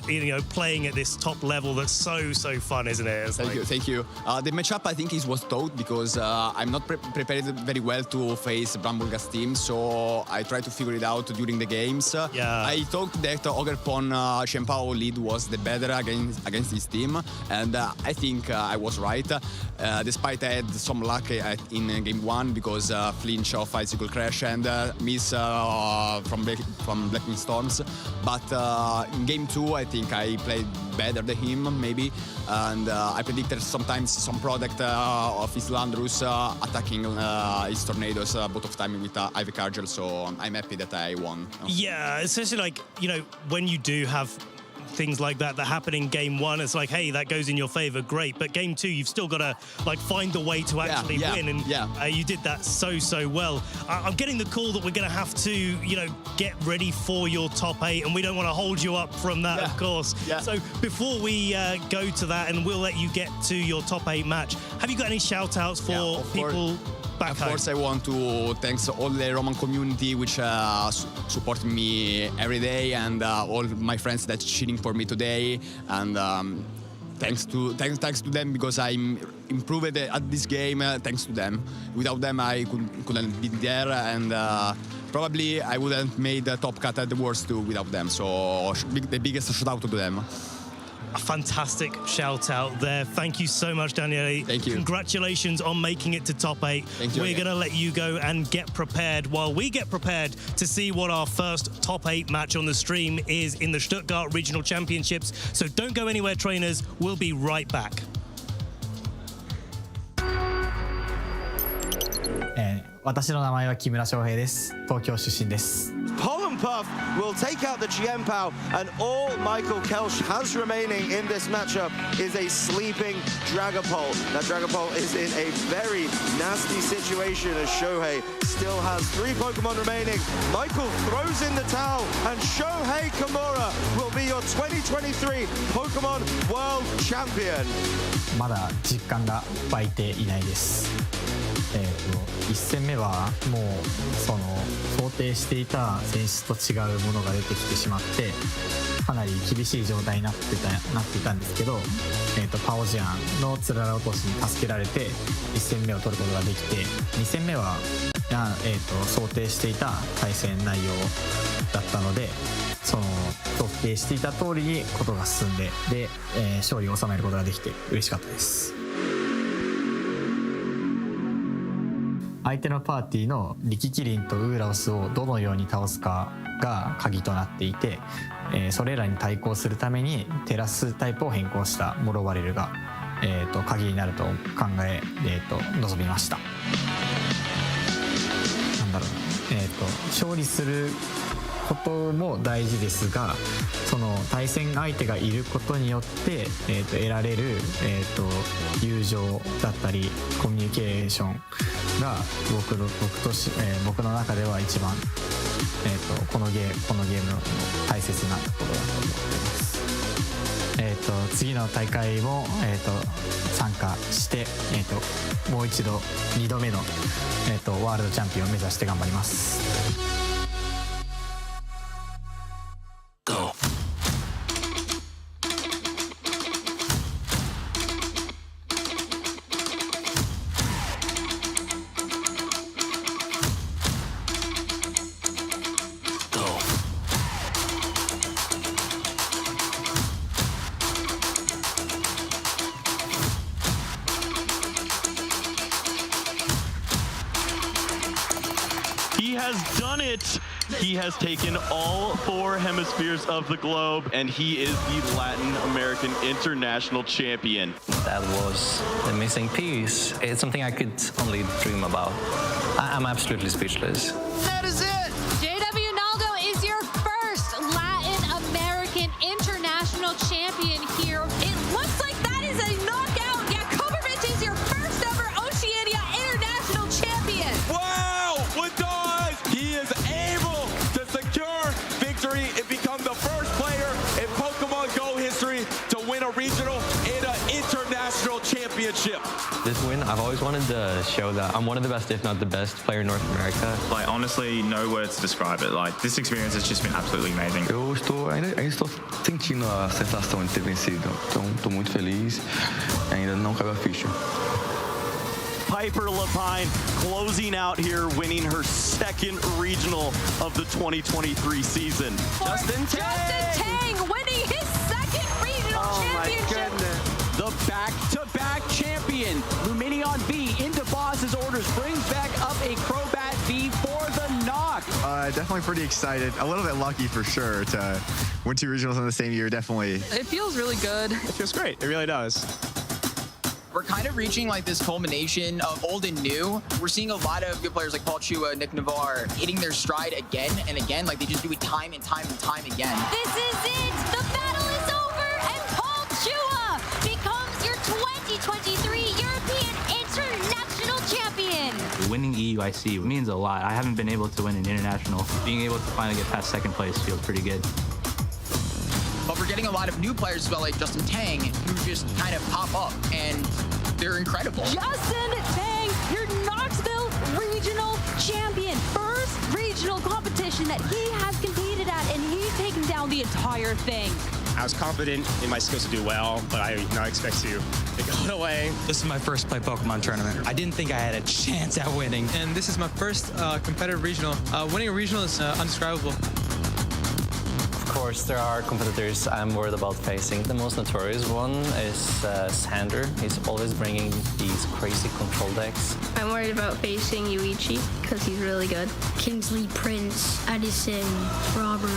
playing at this top level that's so fun, isn't it?
Thank you. The matchup I think was tough because I'm not prepared very well to face Bramblegas team, so I tried to figure it out during the games. I thought that Ogerpon Shenpao lead was the better against this team, and I think I was right. Despite I had some luck in game 1 because flinch of Icicle Crash and miss from Blacking Storms, but in game 2 I think I played better than him maybe, and I predicted sometimes some product of his Landrus attacking his Tornadoes both of time with Ivy Cargel, so I'm happy that I won.
Yeah, especially when you do have things like that happen in game 1, it's like, hey, that goes in your favor, great, but game 2 you've still got to find the way to actually win, and you did that so well. I'm getting the call that we're going to have to get ready for your top 8, and we don't want to hold you up from that, of course. So before we go to that, and we'll let you get to your top 8 match, have you got any shout outs for people back home?
Of course, I want to thanks all the Roman community which support me every day, and all my friends that cheering for me today, and thanks to them because I'm improved at this game. Thanks to them. Without them, I couldn't be there, and probably I wouldn't made the top cut at the worst too without them. So the biggest shout out to them.
A fantastic shout out there. Thank you so much, Daniele.
Thank you.
Congratulations on making it to top 8.
Thank you.
We're going to let you go and get prepared while we get prepared to see what our first top 8 match on the stream is in the Stuttgart Regional Championships. So don't go anywhere, trainers. We'll be right back.
私の名前は木村翔平です。東京出身です。
Pollen Puff will take out the Chien-Pao, and all Michael Kelsch has remaining in this matchup is a sleeping Dragapult. Now Dragapult is in a very nasty situation as Shohei still has 3 Pokemon remaining. Michael throws in the towel, and Shohei Kimura will be your 2023 Pokemon World Champion.
まだ実感が湧いていないです。1戦目はもう想定していた選手と違うものが出てきてしまってかなり厳しい状態になっていたんですけど、パオジアンのつらら落としに助けられて1戦目を取ることができて、2戦目は想定していた対戦内容だったので、想定していた通りにことが進んで、勝利を収めることができて嬉しかったです。相手のパーティーのリキキリンとウーラオスをどのように倒すかが鍵となっていて、それらに対抗するためにテラスタイプを変更したモロバレルが、鍵になると考え、臨みました。勝利することも大事ですが、その対戦相手がいることによって、得られる、友情だったりコミュニケーションが僕の中では一番、このゲームの大切なところだと思っています。次の大会も、参加して、もう一度2度目の、ワールドチャンピオンを目指して頑張ります。
He has taken all 4 hemispheres of the globe, and he is the Latin American International Champion.
That was the missing piece. It's something I could only dream about. I'm absolutely speechless.
That is it!
JW Naldo is your first Latin American International Champion here. It looks like that is a knockout. Yakovovich is your first ever Oceania International Champion.
Wow! What does? He is able to secure victory and become the first player
history to win a regional and an international championship.
This win, I've always wanted to show that I'm one of the best, if not the best, player in North America.
Like, honestly, no words to describe it. Like, this experience has just been absolutely amazing.
Ainda estou sentindo a sensação de ter vencido. Então, estou muito feliz. Ainda não caiu a ficha.
Piper Lapine closing out here, winning her second regional of the 2023 season.
Justin Tang winning his second regional championship.
The back-to-back champion, Luminion V into boss's orders, brings back up a Crobat V for the knock.
Definitely pretty excited. A little bit lucky for sure to win 2 regionals in the same year, definitely.
It feels really good.
It feels great, it really does.
We're kind of reaching like this culmination of old and new. We're seeing a lot of good players like Paul Chua, Nick Navarre hitting their stride again and again. Like they just do it time and time and time again.
This is it. The battle is over, and Paul Chua becomes your 2023 European International Champion.
Winning EUIC means a lot. I haven't been able to win an international. Being able to finally get past second place feels pretty good.
But we're getting a lot of new players as well, like Justin Tang, who just kind of pop up, and they're incredible.
Justin Tang, your Knoxville Regional Champion. First regional competition that he has competed at, and he's taken down the entire thing.
I was confident in my skills to do well, but I did not expect to go it away.
This is my first play Pokemon tournament. I didn't think I had a chance at winning.
And this is my first competitive regional. Winning a regional is undescribable.
Of course, there are competitors I'm worried about facing. The most notorious one is Sander. He's always bringing these crazy control decks.
I'm worried about facing Yuichi because he's really good.
Kingsley, Prince, Edison, Robert.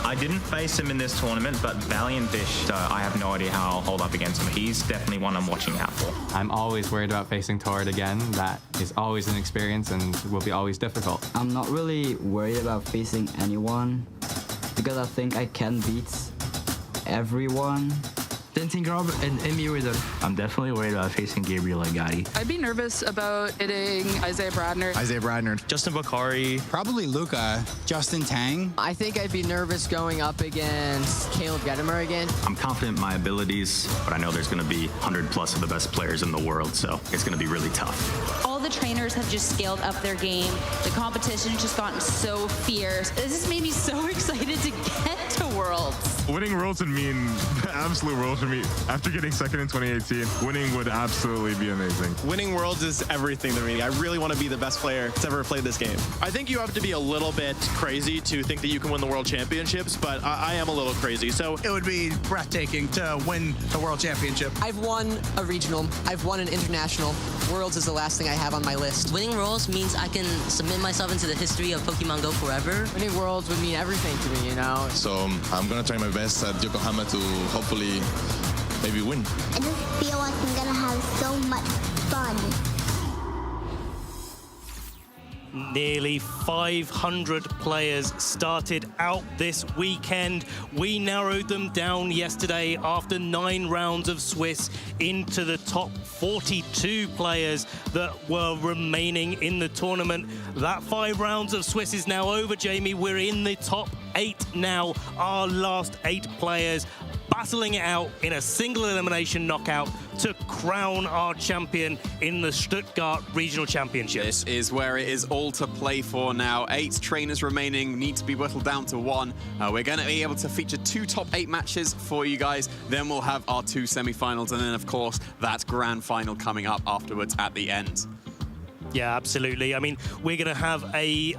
I didn't face him in this tournament, but Valiant Fish, I have no idea how I'll hold up against him. He's definitely one I'm watching out for.
I'm always worried about facing Torrid again. That is always an experience and will be always difficult.
I'm not really worried about facing anyone, because I think I can beat everyone.
Denting Rob and Emmy. I'm definitely worried about facing Gabriel Agati.
I'd be nervous about hitting Isaiah Bradner.
Justin Bakari.
Probably Luca. Justin Tang.
I think I'd be nervous going up against Caleb Gedimer again.
I'm confident in my abilities, but I know there's going to be 100 plus of the best players in the world, so it's going to be really tough.
All the trainers have just scaled up their game. The competition has just gotten so fierce. This has made me so excited to get to Worlds.
Winning Worlds would mean the absolute world for me. After getting second in 2018, winning would absolutely be amazing.
Winning Worlds is everything to me. I really want to be the best player that's ever played this game. I think you have to be a little bit crazy to think that you can win the World Championships, but I am a little crazy. So
it would be breathtaking to win the World Championship.
I've won a regional. I've won an international. Worlds is the last thing I have on my list.
Winning Worlds means I can submit myself into the history of Pokemon Go forever.
Winning Worlds would mean everything to me, you know?
So I'm going to try my best at Yokohama to hopefully maybe win.
I just feel like I'm going to have so much fun.
Nearly 500 players started out this weekend. We narrowed them down yesterday after 9 rounds of Swiss into the top 42 players that were remaining in the tournament. That 5 rounds of Swiss is now over, Jamie. We're in the top 8 now. Our last 8 players battling it out in a single elimination knockout to crown our champion in the Stuttgart Regional Championships.
This is where it is all to play for now. 8 trainers remaining, need to be whittled down to 1. We're going to be able to feature 2 top 8 matches for you guys. Then we'll have our 2 semi-finals, and then, of course, that grand final coming up afterwards at the end.
Yeah, absolutely. I mean, we're going to have a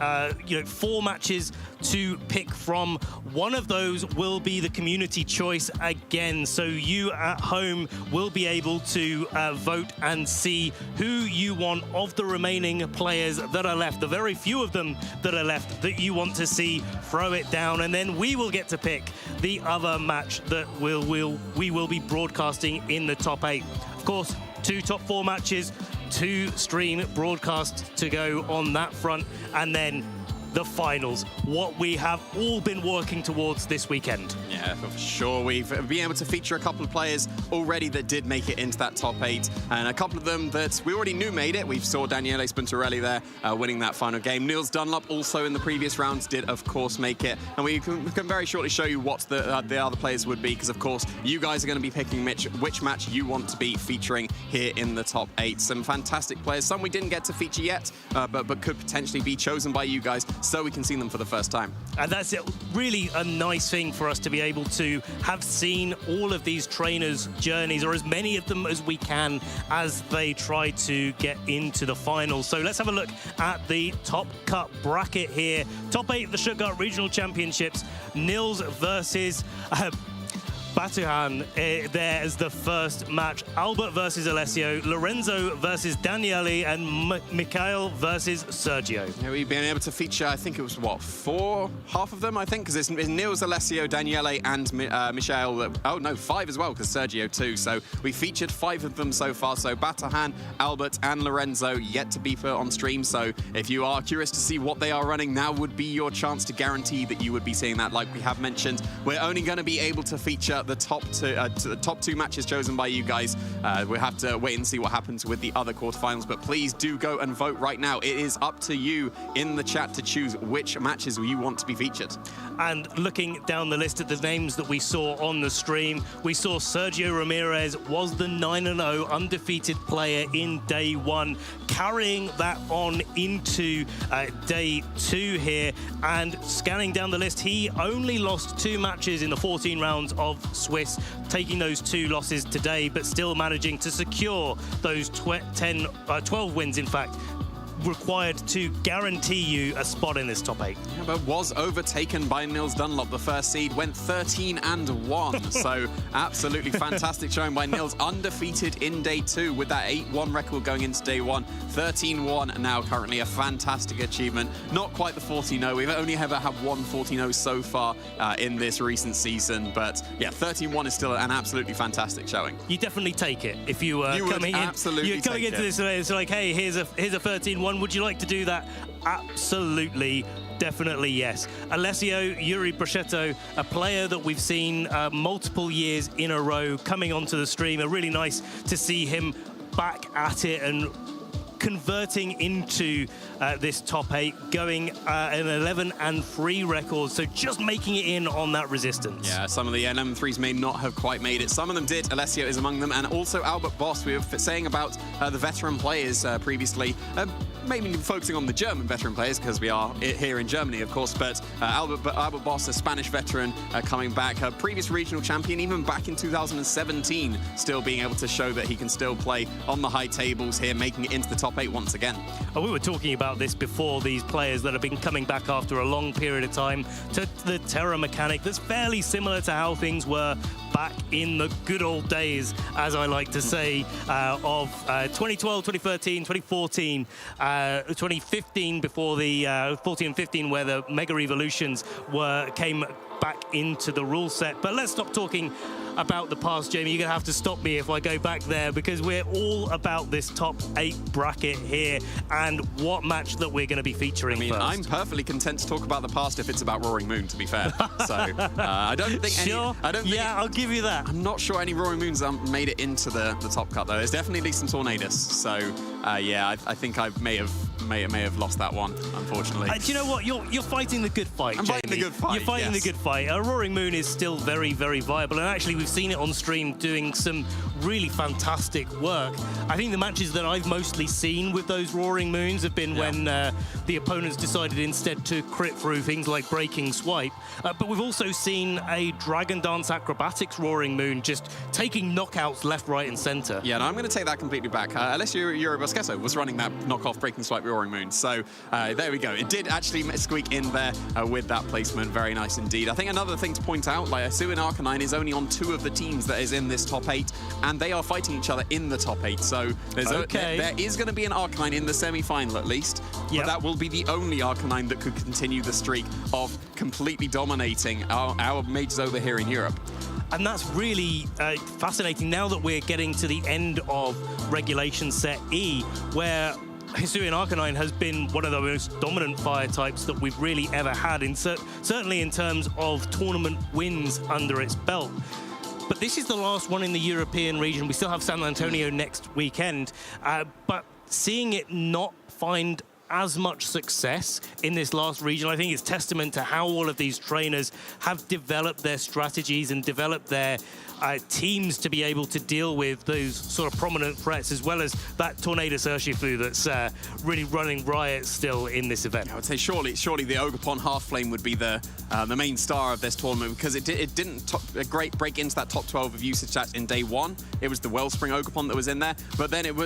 4 matches to pick from. One of those will be the community choice again. So you at home will be able to vote and see who you want of the remaining players that are left, the very few of them that are left that you want to see throw it down. And then we will get to pick the other match that we will be broadcasting in the top 8. Of course, 2 top 4 matches, 2 stream broadcasts to go on that front, and then the finals, what we have all been working towards this weekend.
Yeah, for sure. We've been able to feature a couple of players already that did make it into that top 8, and a couple of them that we already knew made it. We saw Daniele Spuntarelli there winning that final game. Niels Dunlop also in the previous rounds did, of course, make it. And we can very shortly show you what the other players would be, because, of course, you guys are going to be picking which match you want to be featuring here in the top 8. Some fantastic players, some we didn't get to feature yet, but could potentially be chosen by you guys so we can see them for the first time.
And that's really a nice thing for us to be able to have seen all of these trainers' journeys, or as many of them as we can, as they try to get into the finals. So let's have a look at the top cut bracket here. Top 8 of the Stuttgart Regional Championships. Nils versus Batuhan there as the first match. Albert versus Alessio, Lorenzo versus Daniele, and Mikhail versus Sergio.
Yeah, we've been able to feature, I think it was, what, half of them, I think, because it's Nils, Alessio, Daniele, and Michael. Oh, no, 5 as well, because Sergio too. So we featured 5 of them so far. So Batuhan, Albert, and Lorenzo yet to be put on stream. So if you are curious to see what they are running, now would be your chance to guarantee that you would be seeing that. Like we have mentioned, we're only going to be able to feature the top two matches chosen by you guys. We'll have to wait and see what happens with the other quarterfinals, but please do go and vote right now. It is up to you in the chat to choose which matches you want to be featured.
And looking down the list at the names that we saw on the stream, we saw Sergio Ramirez was the 9-0 undefeated player in day 1, carrying that on into day 2 here. And scanning down the list, he only lost 2 matches in the 14 rounds of Swiss, taking those 2 losses today, but still managing to secure those 12 wins, in fact, required to guarantee you a spot in this top 8.
Yeah, but was overtaken by Niels Dunlop, the first seed, went 13-1. So absolutely fantastic showing by Niels, undefeated in day 2 with that 8-1 record going into day 1. 13-1 now currently, a fantastic achievement. Not quite the 14-0. We've only ever had one 14-0 so far in this recent season, but yeah, 13-1 is still an absolutely fantastic showing.
You definitely take it if you were coming into this. It's like, hey, here's a 13-1. Would you like to do that? Absolutely. Definitely yes. Alessio Yuri Brachetto, a player that we've seen multiple years in a row coming onto the stream. Really nice to see him back at it and converting into this top 8, going an 11-3 record, so just making it in on that resistance.
Yeah, some of the 11-3s may not have quite made it. Some of them did. Alessio is among them, and also Albert Boss. We were saying about the veteran players previously, mainly focusing on the German veteran players because we are here in Germany, of course, but Albert Boss, a Spanish veteran, coming back, a previous regional champion, even back in 2017, still being able to show that he can still play on the high tables here, making it into the top 8 once again.
We were talking about this before, these players that have been coming back after a long period of time to the Terra mechanic that's fairly similar to how things were back in the good old days, as I like to say, of 2012, 2013, 2014, 2015 before the 14 and 15, where the Mega Evolutions came back into the rule set. But let's stop talking about the past, Jamie. You're going to have to stop me if I go back there, because we're all about this top 8 bracket here and what match that we're going to be featuring first.
I'm perfectly content to talk about the past if it's about Roaring Moon, to be fair. So I don't think
I'll give you that.
I'm not sure any Roaring Moons made it into the top cut, though. There's definitely some Tornadoes. So yeah, I think I may have lost that one, unfortunately.
Do you know what? You're fighting the good fight,
I'm
Jamie.
fighting the good fight.
You're fighting the good fight. Roaring Moon is still very, very viable, and actually we've seen it on stream doing some really fantastic work. I think the matches that I've mostly seen with those Roaring Moons have been when the opponents decided instead to crit through things like Breaking Swipe. But we've also seen a Dragon Dance Acrobatics Roaring Moon just taking knockouts left, right, and center.
Yeah, no, I'm going to take that completely back. Alessio Yuri Brachetto was running that knockoff Breaking Swipe Roaring Moon. So there we go. It did actually squeak in there with that placement. Very nice indeed. I think another thing to point out, like Suin Arcanine is only on 2 of the teams that is in this top 8, and they are fighting each other in the top 8. So there is going to be an Arcanine in the semi-final at least, but that will be the only Arcanine that could continue the streak of completely dominating our majors over here in Europe.
And that's really fascinating now that we're getting to the end of Regulation Set E, where Hisuian Arcanine has been one of the most dominant fire types that we've really ever had, certainly in terms of tournament wins under its belt. But this is the last one in the European region. We still have San Antonio next weekend, but seeing it not find as much success in this last region, I think it's testament to how all of these trainers have developed their strategies and developed their teams to be able to deal with those sort of prominent threats, as well as that Tornado Urshifu that's really running riot still in this event.
I would say surely the Ogerpon Half Flame would be the main star of this tournament, because it didn't break into that top 12 of usage stats in day one. It was the Wellspring Ogerpon that was in there, but then it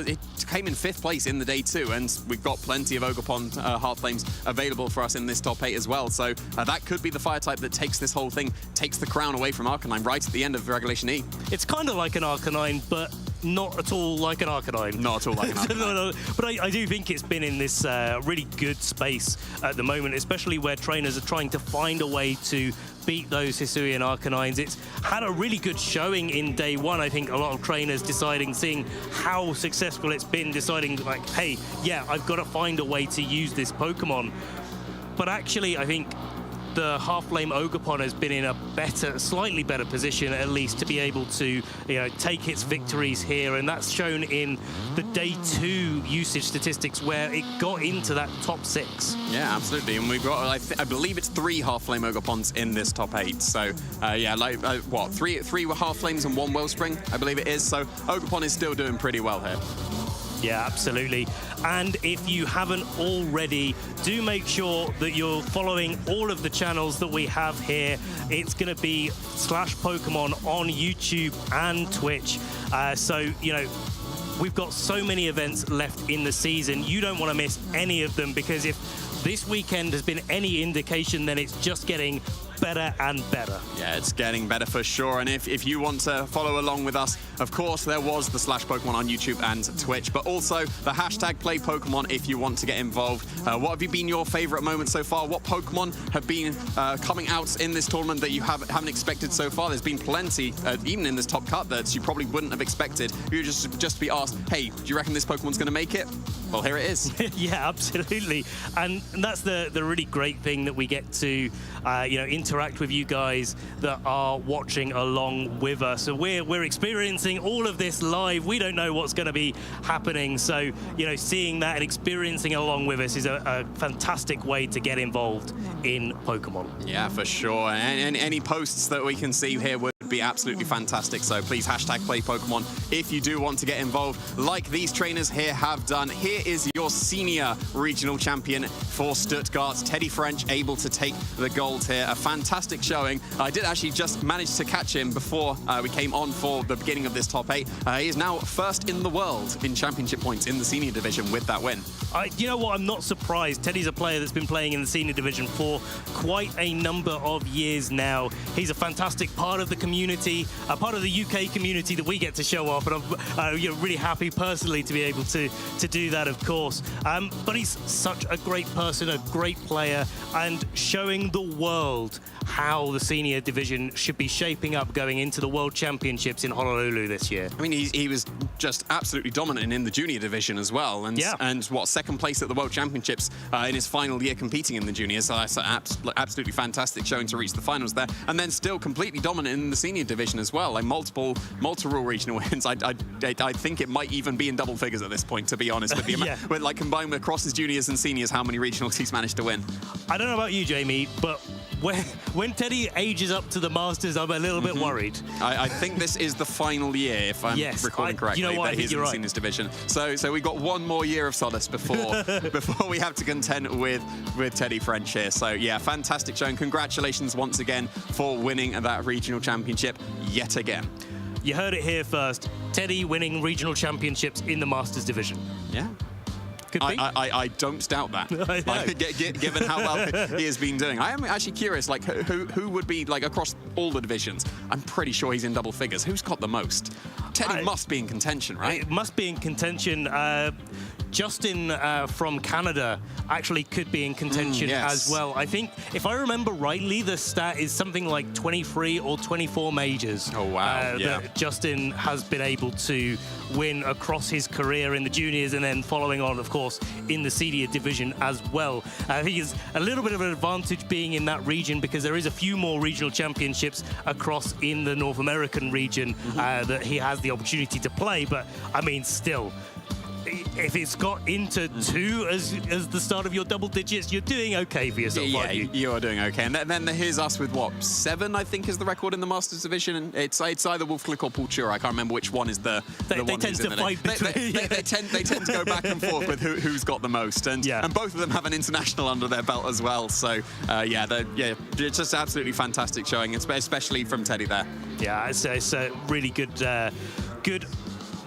came in 5th place in the day 2, and we've got plenty of Ogerpon Half Flames available for us in this top 8 as well. So that could be the fire type that takes this whole thing, takes the crown away from Arcanine right at the end of Regulation E.
It's kind of like an Arcanine, but not at all like an Arcanine.
Not at all like an Arcanine.
No. But I do think it's been in this really good space at the moment, especially where trainers are trying to find a way to beat those Hisuian Arcanines. It's had a really good showing in day 1. I think a lot of trainers seeing how successful it's been, deciding like, hey, yeah, I've got to find a way to use this Pokemon. But actually, I think the Half-Flame Ogerpon has been in a slightly better position, at least, to be able to, take its victories here, and that's shown in the day 2 usage statistics, where it got into that top 6.
Yeah, absolutely, and we've got, I believe it's 3 Half-Flame Ogerpons in this top 8. So, three were Half-Flames and 1 Wellspring, I believe it is. So Ogerpon is still doing pretty well here.
Yeah, absolutely. And if you haven't already, do make sure that you're following all of the channels that we have here. It's going to be /Pokemon on YouTube and Twitch. We've got so many events left in the season. You don't want to miss any of them, because if this weekend has been any indication, then it's just getting better and better.
Yeah, it's getting better for sure. And if you want to follow along with us, of course, there was the /Pokemon on YouTube and Twitch, but also the #PlayPokemon if you want to get involved. What have been your favorite moments so far? What Pokemon have been coming out in this tournament that you haven't expected so far? There's been plenty, even in this top cut, that you probably wouldn't have expected. You just be asked, hey, do you reckon this Pokemon's going to make it? Well, here it is.
Yeah, absolutely. And that's the really great thing, that we get to interact with you guys that are watching along with us. So we're experiencing all of this live. We don't know what's going to be happening. So, seeing that and experiencing along with us is a fantastic way to get involved in Pokemon.
Yeah, for sure. And any posts that we can see here would be absolutely fantastic. So please #PlayPokemon if you do want to get involved, like these trainers here have done. Here is your senior regional champion for Stuttgart, Teddy French, able to take the gold here. A fantastic showing. I did actually just manage to catch him before we came on for the beginning of this top 8. He is now first in the world in championship points in the senior division with that win.
You know what? I'm not surprised. Teddy's a player that's been playing in the senior division for quite a number of years now. He's a fantastic part of the community, a part of the UK community that we get to show off, and I'm really happy personally to be able to do that, of course. But he's such a great person, a great player, and showing the world how the senior division should be shaping up going into the World Championships in Honolulu this year.
I mean, he was just absolutely dominant in the junior division as well, and second place at the World Championships in his final year competing in the juniors. So that's absolutely fantastic showing to reach the finals there, and then still completely dominant in the senior division as well. Like multiple regional wins. I think it might even be in double figures at this point, to be honest with you. With combined across his juniors and seniors, how many regionals he's managed to win.
I don't know about you, Jamie, but when Teddy ages up to the Masters, I'm a little bit worried.
I think this is the final year, if I'm recalling correctly, that he's in the seniors division. So we've got one more year of solace before we have to contend with Teddy French here. So yeah, fantastic showing. Congratulations once again for winning that regional championship yet again.
You heard it here first. Teddy winning regional championships in the Masters division.
Yeah. I don't doubt that. Given how well he has been doing. I am actually curious, who would be, across all the divisions? I'm pretty sure he's in double figures. Who's got the most? Teddy must be in contention, right?
It must be in contention. Justin from Canada actually could be in contention as well. I think, if I remember rightly, the stat is something like 23 or 24 majors.
Oh, wow.
That Justin has been able to win across his career in the juniors, and then following on, of course, in the senior division as well. He is a little bit of an advantage being in that region, because there is a few more regional championships across in the North American region that he has the opportunity to play. But I mean, still, if it's got into 2 as the start of your double digits, you're doing okay for yourself, aren't you?
You're doing okay. And then here's us with, what, 7, I think, is the record in the Masters division. It's either Wolf Click or Paul Tura. I can't remember which one is the one
they tend to fight between.
They tend to go back and forth with who's got the most. And both of them have an international under their belt as well. So, it's just absolutely fantastic showing, especially from Teddy there.
Yeah, it's a really good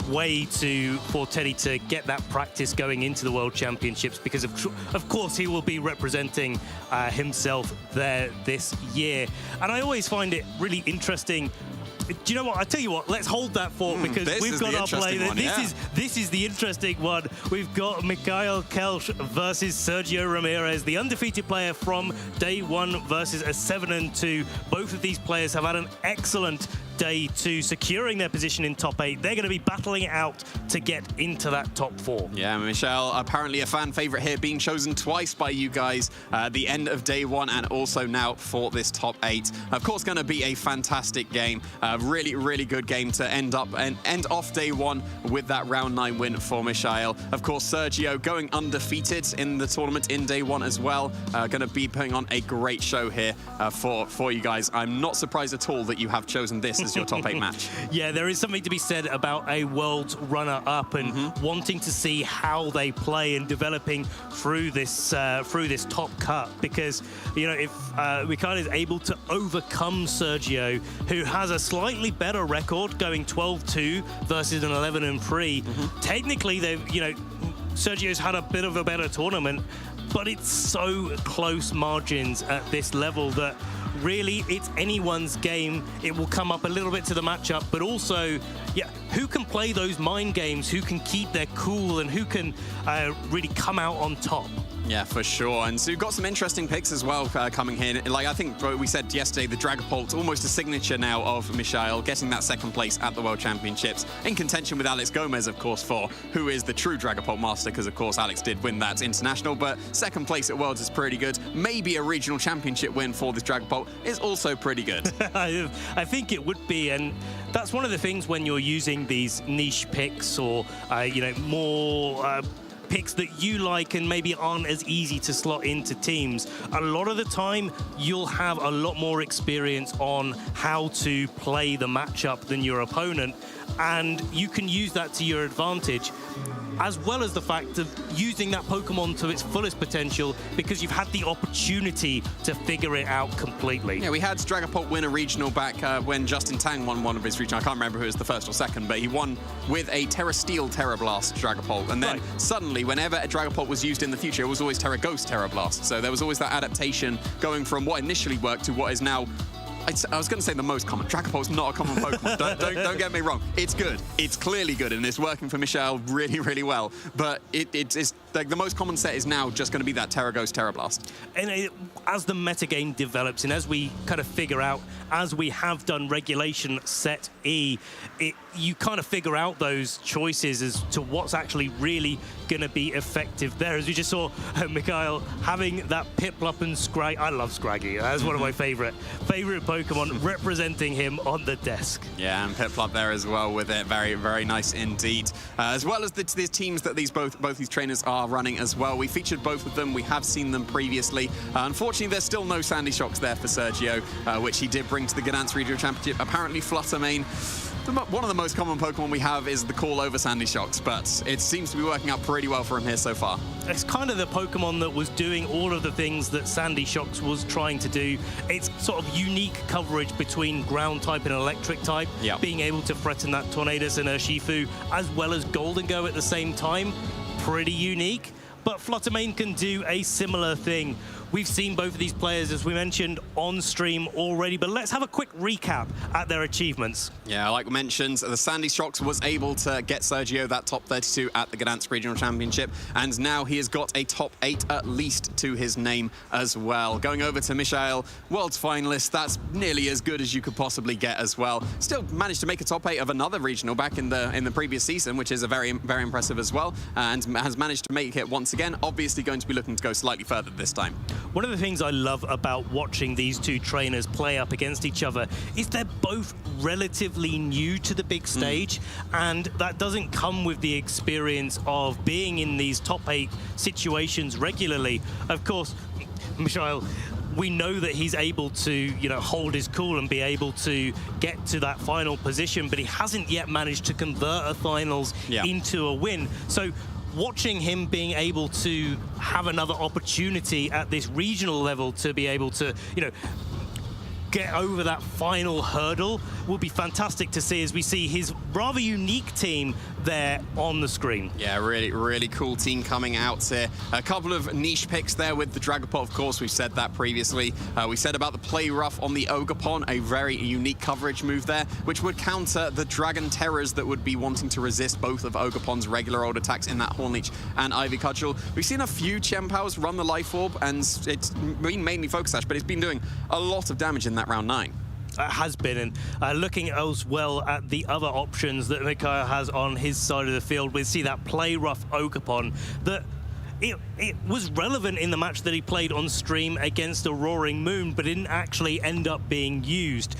way for Teddy to get that practice going into the World Championships, because of course he will be representing himself there this year. And I always find it really interesting. Do you know what? I tell you what, let's hold that thought, because we've got our play. This is the interesting one. We've got Mikhail Kelch versus Sergio Ramirez, the undefeated player from day 1 versus a 7-2. Both of these players have had an excellent day 2, securing their position in top 8. They're going to be battling it out to get into that top 4.
Yeah, Michelle, apparently a fan favorite here, being chosen twice by you guys at the end of day 1 and also now for this top 8. Of course, going to be a fantastic game. Really, really good game to end off day 1 with that round 9 win for Michael. Of course, Sergio going undefeated in the tournament in day 1 as well. Going to be putting on a great show here for you guys. I'm not surprised at all that you have chosen this as your top 8 match.
Yeah, there is something to be said about a world runner-up and wanting to see how they play and developing through this top cut, because if Mikhail is able to overcome Sergio, who has a slightly better record, going 12-2 versus an 11-3. Technically, Sergio's had a bit of a better tournament, but it's so close margins at this level that really it's anyone's game. It will come up a little bit to the matchup, but also, who can play those mind games, who can keep their cool, and who can really come out on top.
Yeah, for sure. And so we've got some interesting picks as well coming here. Like, I think we said yesterday, the Dragapult's almost a signature now of Michael, getting that 2nd place at the World Championships, in contention with Alex Gomez, of course, for who is the true Dragapult master, because, of course, Alex did win that international, but 2nd place at Worlds is pretty good. Maybe a regional championship win for this Dragapult is also pretty good.
I think it would be, and that's one of the things when you're using these niche picks or, more picks that you like and maybe aren't as easy to slot into teams. A lot of the time, you'll have a lot more experience on how to play the matchup than your opponent, and you can use that to your advantage, as well as the fact of using that Pokemon to its fullest potential, because you've had the opportunity to figure it out completely.
Yeah, we had Dragapult win a regional back when Justin Tang won one of his regionals. I can't remember who was the 1st or 2nd, but he won with a Terra Steel Terra Blast Dragapult. And then suddenly, whenever a Dragapult was used in the future, it was always Terra Ghost Terra Blast. So there was always that adaptation going from what initially worked to what is now, I was going to say the most common. Dragapult's not a common Pokemon. don't get me wrong. It's good. It's clearly good, and it's working for Michael really, really well. But it's like the most common set is now just going to be that Terra Ghost, Terra Blast.
And as the metagame develops, and as we kind of figure out, as we have done Regulation Set E, you kind of figure out those choices as to what's actually really going to be effective there. As we just saw Mikhail having that Piplup and Scraggy. I love Scraggy. That's one of my favorite Pokemon, representing him on the desk.
Yeah, and Piplup there as well with it. Very, very nice indeed. As well as the teams that both these trainers are running as well. We featured both of them. We have seen them previously. Unfortunately, there's still no Sandy Shocks there for Sergio, which he did bring to the Gdansk Regional Championship. Apparently, Fluttermane, one of the most common Pokemon we have, is the call over Sandy Shocks, but it seems to be working out pretty well for him here so far.
It's kind of the Pokemon that was doing all of the things that Sandy Shocks was trying to do. It's sort of unique coverage between ground type and electric type, being able to threaten that Tornadus and Urshifu, as well as Golden Go at the same time. Pretty unique. But Fluttermane can do a similar thing. we've seen both of these players, as we mentioned, on stream already, but let's have a quick recap at their achievements.
Yeah, like we mentioned, the Sandy Shocks was able to get Sergio that top 32 at the Gdansk Regional Championship, and now he has got a top 8 at least to his name as well. Going over to Michael, Worlds finalist, that's nearly as good as you could possibly get as well. Still managed to make a top 8 of another regional back in the previous season, which is a very impressive as well, and has managed to make it once again. Obviously going to be looking to go slightly further this time.
One of the things I love about watching these two trainers play up against each other is they're both relatively new to the big stage, and that doesn't come with the experience of being in these top 8 situations regularly. Of course, Michael, we know that he's able to, you know, hold his cool and be able to get to that final position, but he hasn't yet managed to convert a finals into a win. So watching him being able to have another opportunity at this regional level to be able to, you know, get over that final hurdle will be fantastic to see as we see his rather unique team there on the screen.
Yeah, really cool team coming out here. A couple of niche picks there with the Dragapult, of course. We've said that previously. We said about the play rough on the Ogerpon, a very unique coverage move there, which would counter the Dragon Terrors that would be wanting to resist both of Ogerpon's regular old attacks in that Hornleech and Ivy Cudgel. We've seen a few Chien-Paos run the Life Orb, and it's been mainly Focus Sash, but it's been doing a lot of damage in that round 9.
Has been, and looking as well at the other options that Michael has on his side of the field, we see that play rough Ogerpon that it was relevant in the match that he played on stream against a Roaring Moon, but didn't actually end up being used.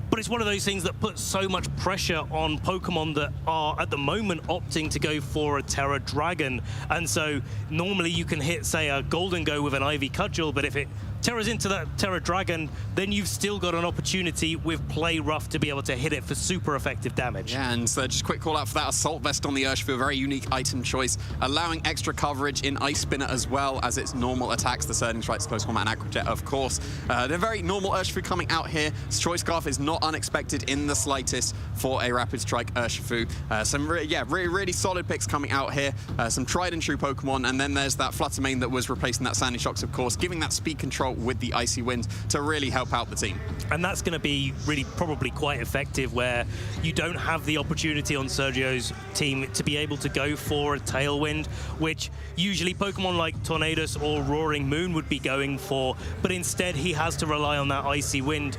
But it's one of those things that puts so much pressure on Pokemon that are at the moment opting to go for a Terra Dragon. And so normally you can hit, say, a Golden Go with an Ivy Cudgel, but if it Terra's into that Terra Dragon, then you've still got an opportunity with Play Rough to be able to hit it for super effective damage.
Yeah, and just a quick call out for that Assault Vest on the Urshifu, a very unique item choice, allowing extra coverage in Ice Spinner as well as its normal attacks, the Surging Strikes, Close Combat, and Aqua Jet, of course. They're very normal Urshifu coming out here. Choice Scarf is not unexpected in the slightest for a Rapid Strike Urshifu. Some really solid picks coming out here. Some tried and true Pokemon, and then there's that Fluttermane that was replacing that Sandy Shocks, of course, giving that speed control with the Icy Wind to really help out the team.
And that's going to be really probably quite effective, where you don't have the opportunity on Sergio's team to be able to go for a Tailwind, which usually Pokemon like Tornadus or Roaring Moon would be going for, but instead he has to rely on that Icy Wind.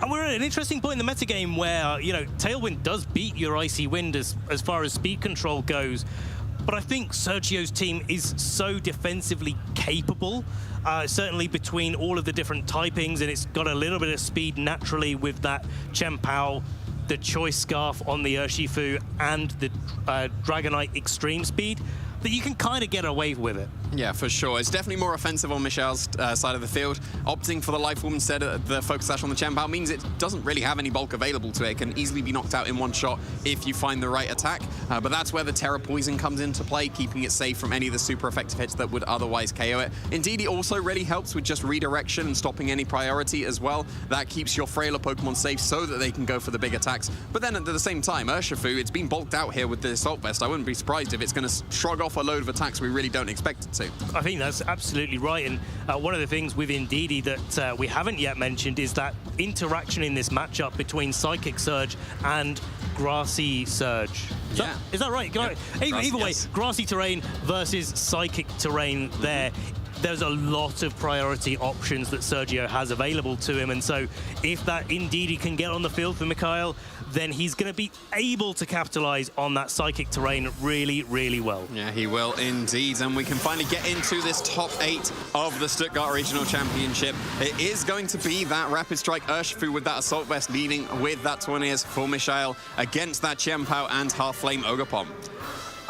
And we're at an interesting point in the metagame where, you know, Tailwind does beat your Icy Wind as far as speed control goes. But I think Sergio's team is so defensively capable, certainly between all of the different typings, and it's got a little bit of speed naturally with that Chien-Pao, the Choice Scarf on the Urshifu, and the Dragonite Extreme Speed, that you can kind of get away with it.
Yeah, for sure. It's definitely more offensive on Michelle's side of the field. Opting for the Life Orb instead of the Focus Sash on the Chien-Pao means it doesn't really have any bulk available to it. It can easily be knocked out in one shot if you find the right attack. But that's where the Terra Poison comes into play, keeping it safe from any of the super effective hits that would otherwise KO it. Indeed, it also really helps with just redirection and stopping any priority as well. That keeps your frailer Pokemon safe so that they can go for the big attacks. But then at the same time, Urshifu, it's been bulked out here with the Assault Vest. I wouldn't be surprised if it's going to shrug off a load of attacks we really don't expect it to.
I think that's absolutely right, and one of the things with Indeedee that we haven't yet mentioned is that interaction in this matchup between Psychic Surge and Grassy Surge. Is that right?
Yep.
Either way, Grassy Terrain versus Psychic Terrain there. There's a lot of priority options that Sergio has available to him, and so if that Indeedee can get on the field for Mikhail, then he's going to be able to capitalize on that Psychic Terrain really, really well.
Yeah, he will indeed, and we can finally get into this top 8 of the Stuttgart Regional Championship. It is going to be that Rapid Strike Urshifu with that Assault Vest leading with that Tornadus for Michael against that Chien-Pao and Half Flame Ogerpon.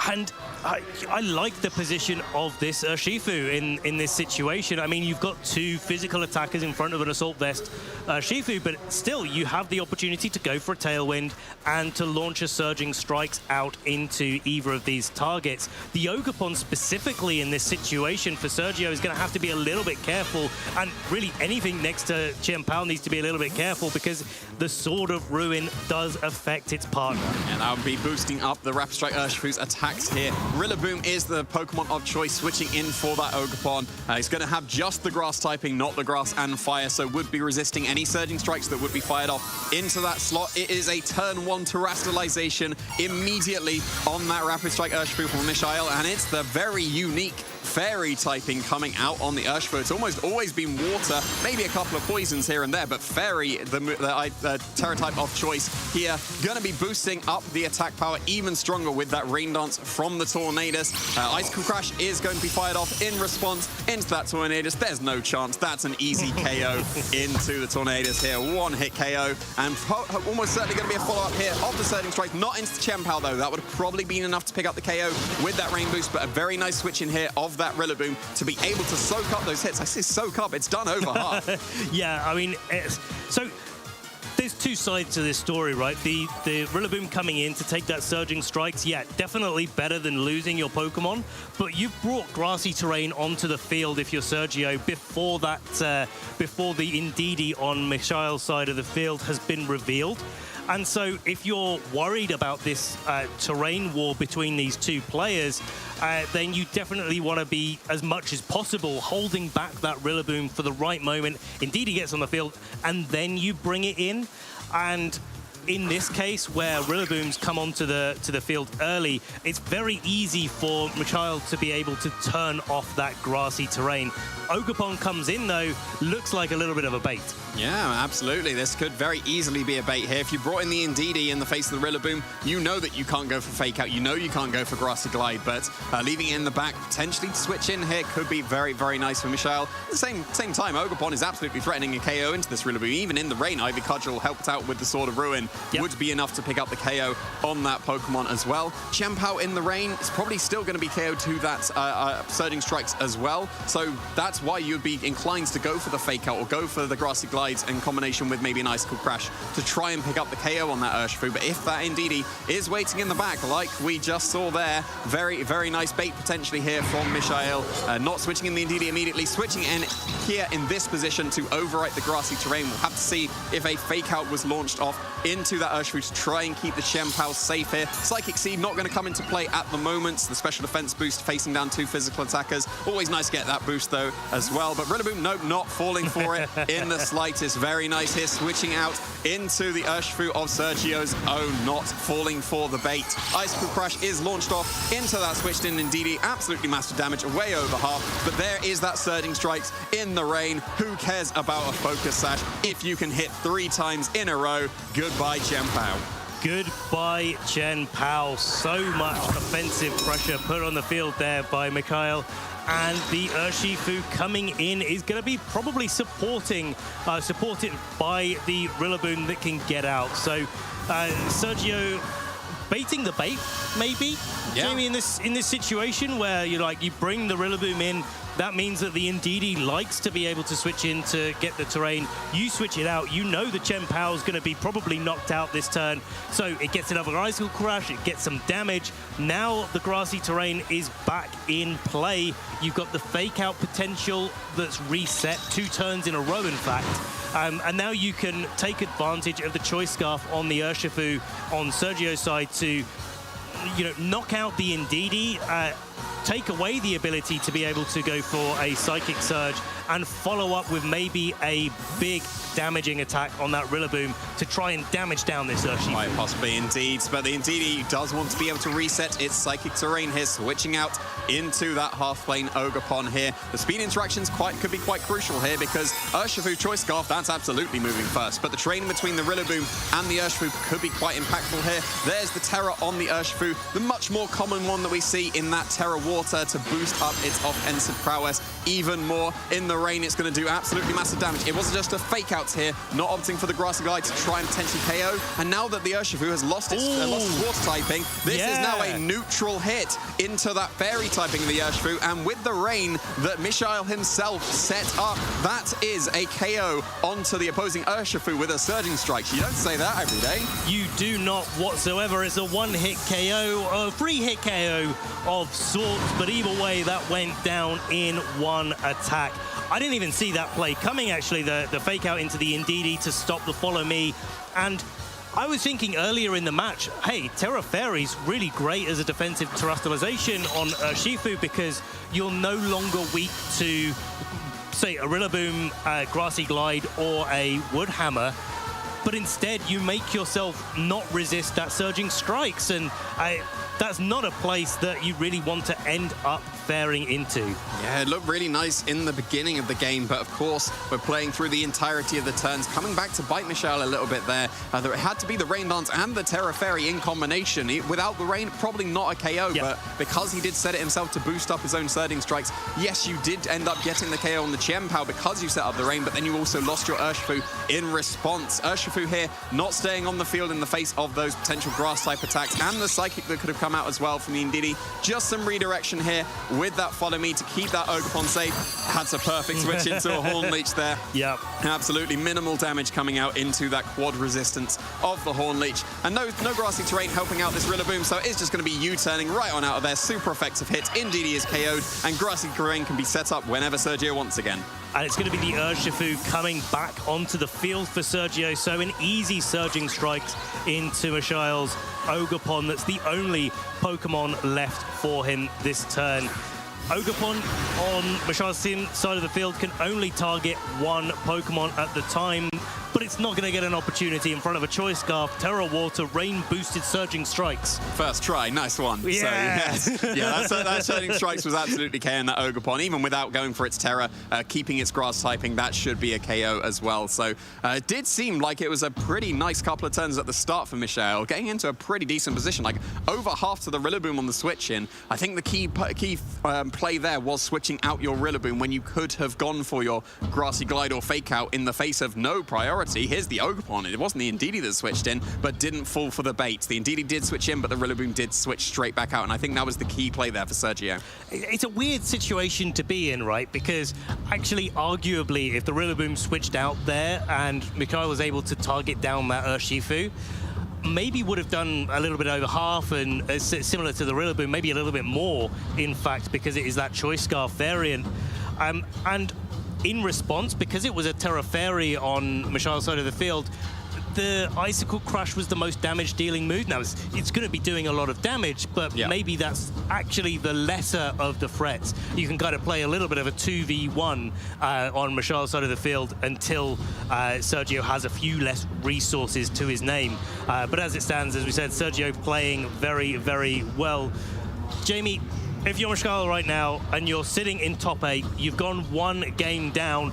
And I like the position of this Urshifu in this situation. I mean, you've got two physical attackers in front of an Assault Vest Urshifu, but still you have the opportunity to go for a Tailwind and to launch a Surging Strikes out into either of these targets. The Ogerpon specifically in this situation for Sergio is going to have to be a little bit careful, and really anything next to Chien-Pao needs to be a little bit careful because the Sword of Ruin does affect its partner.
And that would be boosting up the Rapid Strike Urshifu's attacks here Rillaboom is the Pokemon of choice, switching in for that Ogerpon. He's going to have just the grass typing, not the grass and fire, so would be resisting any surging strikes that would be fired off into that slot. It is a turn 1 Terastallization immediately on that Rapid Strike Urshifu from Mishael, and it's the very unique Fairy typing coming out on the Urshifu. It's almost always been water, maybe a couple of poisons here and there, but Fairy, the Terra type of choice here, going to be boosting up the attack power even stronger with that Rain Dance from the Tornadus. Icicle Crash is going to be fired off in response into that Tornadus. There's no chance. That's an easy KO into the Tornadus here. One hit KO, and almost certainly going to be a follow-up here of the Surging Strike. Not into Chien-Pao though. That would have probably been enough to pick up the KO with that Rain Boost, but a very nice switch in here of that Rillaboom to be able to soak up those hits. I say soak up, it's done over half.
Yeah, I mean, so there's two sides to this story, right? The Rillaboom coming in to take that Surging Strikes, yeah, definitely better than losing your Pokemon, but you've brought grassy terrain onto the field if you're Sergio before that, before the Indeedee on Mishael's side of the field has been revealed. And so if you're worried about this terrain war between these two players, then you definitely want to be, as much as possible, holding back that Rillaboom for the right moment. Indeed, he gets on the field, and then you bring it in. And in this case, where Rillaboom's come onto the field early, it's very easy for Mishael to be able to turn off that grassy terrain. Ogerpon comes in, though, looks like a little bit of a bait.
Yeah, absolutely. This could very easily be a bait here. If you brought in the Indeedee in the face of the Rillaboom, you know that you can't go for Fake Out. You know you can't go for Grassy Glide, but leaving it in the back, potentially to switch in here, could be very, very nice for Mishael. At the same time, Ogerpon is absolutely threatening a KO into this Rillaboom. Even in the rain, Ivy Cudgel helped out with the Sword of Ruin. Yep. Would be enough to pick up the KO on that Pokemon as well. Chien-Pao in the rain is probably still going to be KO'd to that Surging Strikes as well. So that's why you'd be inclined to go for the Fake Out or go for the Grassy Glides in combination with maybe an Icicle Crash to try and pick up the KO on that Urshifu. But if that Indeedee is waiting in the back, like we just saw there, very, very nice bait potentially here from Mishael. Not switching in the Indeedee immediately, switching in here in this position to overwrite the grassy terrain. We'll have to see if a Fake Out was launched off into that Urshifu to try and keep the Chien-Pao safe here. Psychic Seed not going to come into play at the moment. The special defense boost facing down two physical attackers. Always nice to get that boost though as well. But Rillaboom, nope, not falling for it in the slightest. Very nice here, switching out into the Urshifu of Sergio's own, not falling for the bait. Icicle Crash is launched off into that switched in Indeedee. Absolutely massive damage, way over half. But there is that Surging Strikes in the rain. Who cares about a Focus Sash if you can hit 3 times in a row? Goodbye, Chien-Pao.
Goodbye, Chien-Pao. So much offensive pressure put on the field there by Mikhail. And the Urshifu coming in is going to be probably supported by the Rillaboom that can get out. So Sergio baiting the bait, maybe, yeah. Jamie, in this situation where you bring the Rillaboom in. That means that the Indeedee likes to be able to switch in to get the terrain. You switch it out, you know the Chien-Pao is going to be probably knocked out this turn. So it gets another Icicle Crash, it gets some damage. Now the grassy terrain is back in play. You've got the Fake Out potential that's reset 2 turns in a row, in fact. And now you can take advantage of the Choice Scarf on the Urshifu on Sergio's side to knock out the Indeedee, take away the ability to be able to go for a Psychic Surge and follow up with maybe a big damaging attack on that Rillaboom to try and damage down this Urshifu.
Quite possibly indeed, but the Indeedee does want to be able to reset its Psychic Terrain here, switching out into that half-plane Ogerpon here. The speed interactions could be quite crucial here because Urshifu Choice Scarf, that's absolutely moving first, but the terrain between the Rillaboom and the Urshifu could be quite impactful here. There's the Terra on the Urshifu, the much more common one that we see in that Terra Water to boost up its offensive prowess even more. In the rain, it's going to do absolutely massive damage. It wasn't just a Fake Out here, not opting for the Grassy Glide to try and potentially KO. And now that the Urshifu has lost its water typing, this is now a neutral hit into that fairy typing of the Urshifu. And with the rain that Mishael himself set up, that is a KO onto the opposing Urshifu with a Surging Strike. You don't say that every day.
You do not whatsoever. It's a 1-hit KO, a 3-hit KO of sorts, but either way, that went down in 1 attack. I didn't even see that play coming, actually, the Fake Out into the Indeedee to stop the Follow Me. And I was thinking earlier in the match, hey, Terra Fairy's really great as a defensive terrestrialization on Shifu because you're no longer weak to, say, a Rillaboom, Grassy Glide, or a Wood Hammer, but instead you make yourself not resist that Surging Strikes, and that's not a place that you really want to end up faring into.
Yeah, it looked really nice in the beginning of the game, but of course, we're playing through the entirety of the turns, coming back to bite Michelle a little bit there. It had to be the Rain Dance and the Terra Fairy in combination. Without the Rain, probably not a KO, but because he did set it himself to boost up his own Surging Strikes, yes, you did end up getting the KO on the Chien Pao because you set up the Rain, but then you also lost your Urshifu in response. Urshifu here not staying on the field in the face of those potential Grass-type attacks and the Psychic that could have come out as well from the Ndidi. Just some redirection here with that Follow Me to keep that Ogerpon safe. That's a perfect switch into a Horn Leech there.
Yep.
Absolutely minimal damage coming out into that quad resistance of the Horn Leech. And no grassy terrain helping out this Rillaboom, so it's just going to be U-turning right on out of there. Super effective hit. Ndidi is KO'd, and grassy terrain can be set up whenever Sergio wants again.
And it's going to be the Urshifu coming back onto the field for Sergio, so an easy Surging Strikes into Michael's Ogerpon. That's the only Pokemon left for him this turn. Ogerpon on Michael's side of the field can only target one Pokemon at the time, but it's not going to get an opportunity in front of a Choice Scarf, Terra Water, Rain-boosted Surging Strikes.
First try, nice one.
Yeah.
So, yes. Yeah, that Surging Strikes was absolutely KOing that Ogerpon, even without going for its Terra, keeping its Grass typing, that should be a KO as well. So it did seem like it was a pretty nice couple of turns at the start for Michelle, getting into a pretty decent position, like over half to the Rillaboom on the switch in. I think the key play there was switching out your Rillaboom when you could have gone for your Grassy Glide or Fake Out in the face of no priority. Here's the Ogerpon. It wasn't the Ndidi that switched in, but didn't fall for the bait. The Ndidi did switch in, but the Rillaboom did switch straight back out, and I think that was the key play there for Sergio.
It's a weird situation to be in, right? Because actually, arguably, if the Rillaboom switched out there and Mikhail was able to target down that Urshifu, maybe would have done a little bit over half, and similar to the Rillaboom, maybe a little bit more, in fact, because it is that Choice Scarf variant. And in response, because it was a Terra Fairy on Michael's side of the field, the Icicle Crush was the most damage-dealing move. Now, it's going to be doing a lot of damage, but maybe that's actually the lesser of the threats. You can kind of play a little bit of a 2v1 on Michael's side of the field until Sergio has a few less resources to his name. But as it stands, as we said, Sergio playing very, very well. Jamie, if you're Michael right now and you're sitting in top 8, you've gone one game down,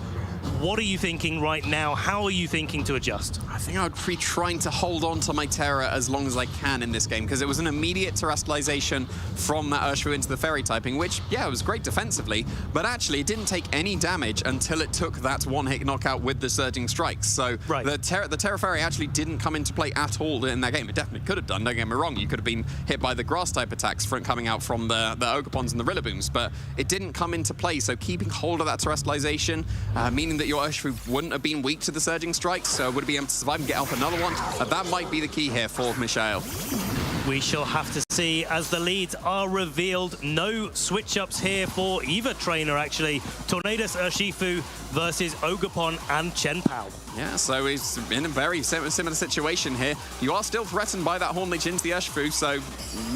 what are you thinking right now? How are you thinking to adjust?
I think I would be trying to hold on to my Terra as long as I can in this game, because it was an immediate terrestrialization from that Urshifu into the Fairy typing, which, yeah, it was great defensively, but actually it didn't take any damage until it took that one-hit knockout with the Surging Strikes. So the Terra Fairy actually didn't come into play at all in that game. It definitely could have done, don't get me wrong. You could have been hit by the Grass-type attacks coming out from the Ogerpons and the Rillabooms, but it didn't come into play. So keeping hold of that terrestrialization, meaning that your Urshifu wouldn't have been weak to the Surging Strikes, so would be able to survive and get off another one. That might be the key here for Michael.
We shall have to see as the leads are revealed. No switch-ups here for either trainer, actually. Tornadus Urshifu versus Ogerpon and Chien Pao.
Yeah, so he's in a very similar situation here. You are still threatened by that Horn Leech into the Urshifu, so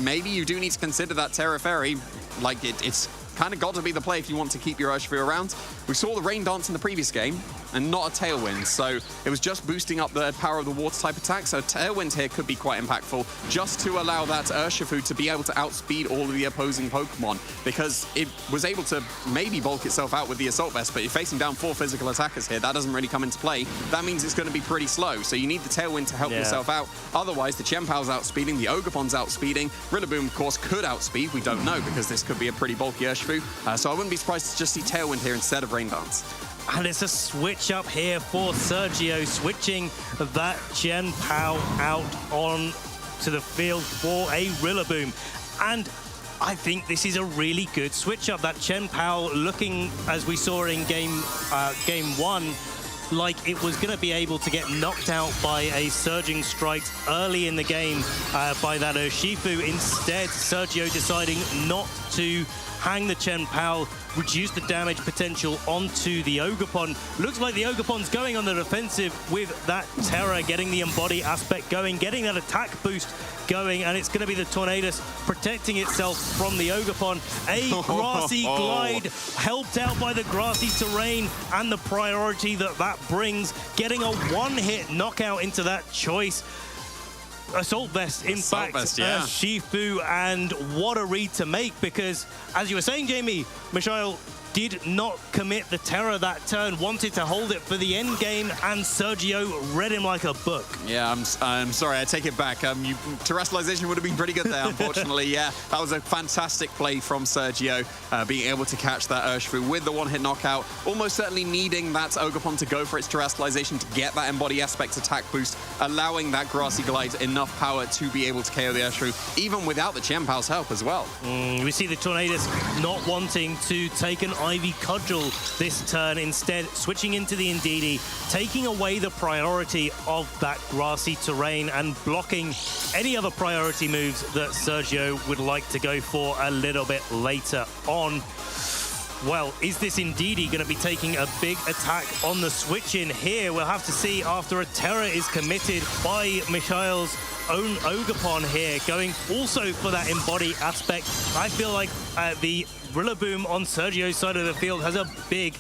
maybe you do need to consider that Terra Fairy. Like, it's kind of got to be the play if you want to keep your Urshifu around. We saw the Rain Dance in the previous game, and not a Tailwind, so it was just boosting up the power of the Water-type attack, so Tailwind here could be quite impactful, just to allow that Urshifu to be able to outspeed all of the opposing Pokemon, because it was able to maybe bulk itself out with the Assault Vest, but you're facing down 4 physical attackers here. That doesn't really come into play. That means it's going to be pretty slow, so you need the Tailwind to help yourself out. Otherwise, the Chien Pao's outspeeding, the Ogerpon's outspeeding. Rillaboom, of course, could outspeed. We don't know, because this could be a pretty bulky Urshifu, so I wouldn't be surprised to just see Tailwind here instead of Rain Dance.
And it's a switch up here for Sergio, switching that Chien Pao out on to the field for a Rillaboom. And I think this is a really good switch up. That Chien Pao looking, as we saw in game 1, like it was going to be able to get knocked out by a Surging Strikes early in the game by that Urshifu. Instead, Sergio deciding not to hang the Chen Pao, reduce the damage potential onto the Ogerpon. Looks like the Ogerpon's going on the defensive with that Terra, getting the embody aspect going, getting that attack boost going, and it's going to be the Tornadus protecting itself from the Ogerpon. A grassy glide, helped out by the grassy terrain and the priority that that brings, getting a one-hit knockout into that choice. Assault Vest, in fact, Shifu, and what a read to make, because, as you were saying, Jamie, Michael did not commit the Terror that turn, wanted to hold it for the end game, and Sergio read him like a book.
Yeah, I'm sorry, I take it back. Terrestrialization would have been pretty good there, unfortunately. Yeah, that was a fantastic play from Sergio, being able to catch that Urshifu with the one-hit knockout, almost certainly needing that Ogerpon to go for its Terrestrialization to get that Embody Aspect attack boost, allowing that Grassy Glide enough power to be able to KO the Urshifu, even without the Chen Pao's help as well.
We see the Tornadus not wanting to take an Ivy Cudgel this turn, instead switching into the Indeedee, taking away the priority of that grassy terrain and blocking any other priority moves that Sergio would like to go for a little bit later on. Well, is this Indeedee going to be taking a big attack on the switch in here? We'll have to see after a Terror is committed by Mikhail's own Ogerpon here, going also for that embody aspect. I feel like the Rillaboom on Sergio's side of the field has a big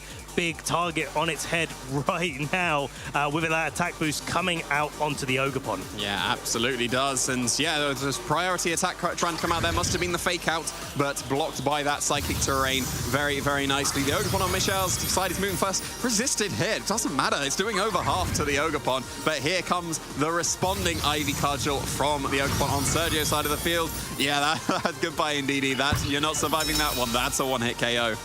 target on its head right now, with that attack boost coming out onto the Ogerpon.
Yeah, absolutely does. And yeah, there's priority attack trying to come out there. Must have been the fake out, but blocked by that psychic terrain very, very nicely. The Ogerpon on Michel's side is moving first. Resisted hit. Doesn't matter. It's doing over half to the Ogerpon. But here comes the responding Ivy Cudgel from the Ogerpon on Sergio's side of the field. Yeah, that's goodbye, Indeedee. You're not surviving that one. That's a one-hit KO.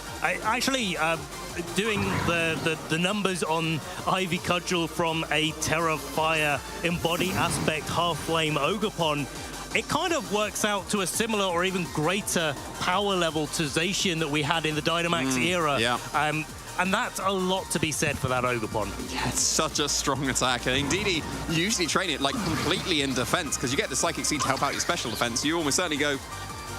Doing the numbers on Ivy Cudgel from a Terra Fire Embody Aspect Half-Flame Ogerpon, it kind of works out to a similar or even greater power level to Zacian that we had in the Dynamax era.
Yeah.
And that's a lot to be said for that Ogerpon.
Yeah, it's such a strong attack. And Indeedee, you usually train it like completely in defense, because you get the Psychic Seed to help out your special defense. You almost certainly go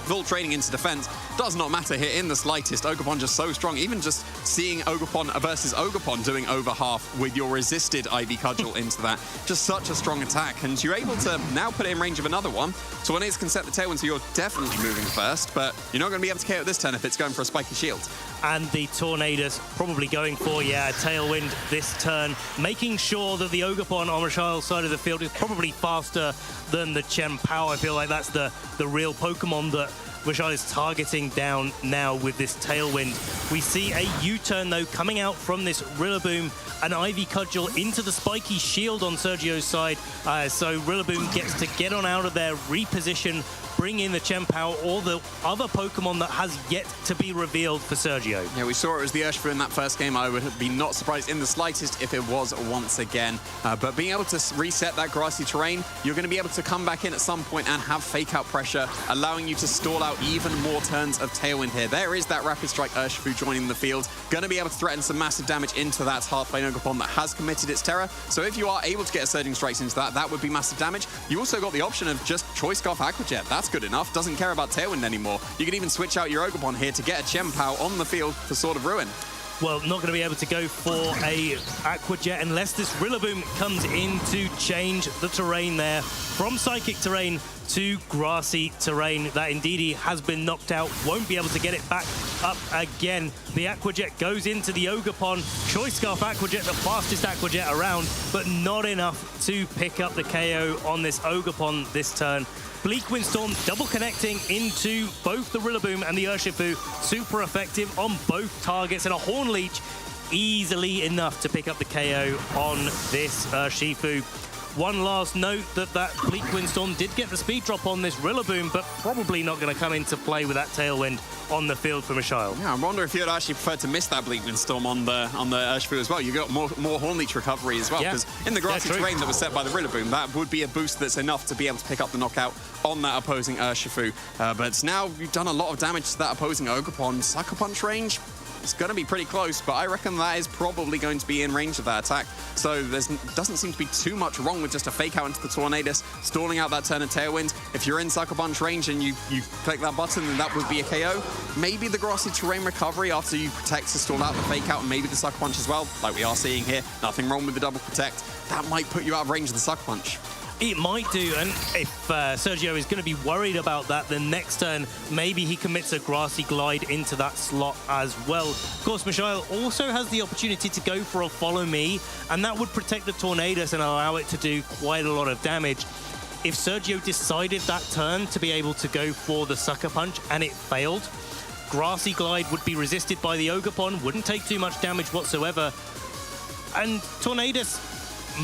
full training into defense. Does not matter here in the slightest. Ogerpon just so strong. Even just seeing Ogerpon versus Ogerpon doing over half with your resisted Ivy Cudgel into that. Just such a strong attack. And you're able to now put it in range of another one. Tornadus can set the tailwind, so you're definitely moving first. But you're not going to be able to KO it this turn if it's going for a spiky shield.
And the Tornadus probably going for, a tailwind this turn, making sure that the Ogerpon on Rashail's side of the field is probably faster than the Chen Pao. I feel like that's the real Pokemon that Rashail is targeting down now with this tailwind. We see a U-turn, though, coming out from this Rillaboom, an Ivy Cudgel into the spiky shield on Sergio's side. So Rillaboom gets to get on out of there, reposition, bring in the Chen Pao or the other Pokemon that has yet to be revealed for Sergio.
Yeah, we saw it was the Urshifu in that first game. I would be not surprised in the slightest if it was once again. But being able to reset that grassy terrain, you're going to be able to come back in at some point and have fake out pressure, allowing you to stall out even more turns of Tailwind here. There is that Rapid Strike Urshifu joining the field, going to be able to threaten some massive damage into that Half-Flame Ogerpon that has committed its Terror. So if you are able to get a Surging Strikes into that, that would be massive damage. You also got the option of just Choice Scarf Aqua Jet. That's good enough. Doesn't care about Tailwind anymore. You can even switch out your Ogerpon here to get a Chen Pao on the field for Sword of Ruin.
Well, not going to be able to go for a Aqua Jet unless this Rillaboom comes in to change the terrain there from Psychic terrain to grassy terrain. That Indeedee has been knocked out, won't be able to get it back up again. The Aqua Jet goes into the Ogerpon. Choice Scarf Aqua Jet, the fastest Aqua Jet around, but not enough to pick up the KO on this Ogerpon this turn. Bleak Windstorm double connecting into both the Rillaboom and the Urshifu. Super effective on both targets, and a Horn Leech easily enough to pick up the KO on this Urshifu. One last note that Bleak Windstorm did get the speed drop on this Rillaboom, but probably not going to come into play with that Tailwind on the field for Michael.
Yeah, I wonder if you'd actually prefer to miss that Bleak Windstorm on the Urshifu as well. You got more Horn Leech recovery as well, because in the grassy terrain that was set by the Rillaboom, that would be a boost that's enough to be able to pick up the knockout on that opposing Urshifu. But now you've done a lot of damage to that opposing Ogerpon. Sucker Punch range, It's going to be pretty close, but I reckon that is probably going to be in range of that attack. So there doesn't seem to be too much wrong with just a fake out into the Tornadus, stalling out that turn of Tailwind. If you're in Sucker Punch range and you click that button, then that would be a KO. Maybe the grassy terrain recovery after you protect to stall out the fake out, and maybe the Sucker Punch as well, like we are seeing here. Nothing wrong with the double protect. That might put you out of range of the Sucker Punch.
It might do, and if Sergio is going to be worried about that, then next turn, maybe he commits a Grassy Glide into that slot as well. Of course, Michael also has the opportunity to go for a Follow Me, and that would protect the Tornadus and allow it to do quite a lot of damage. If Sergio decided that turn to be able to go for the Sucker Punch and it failed, Grassy Glide would be resisted by the Ogerpon, wouldn't take too much damage whatsoever, and Tornadus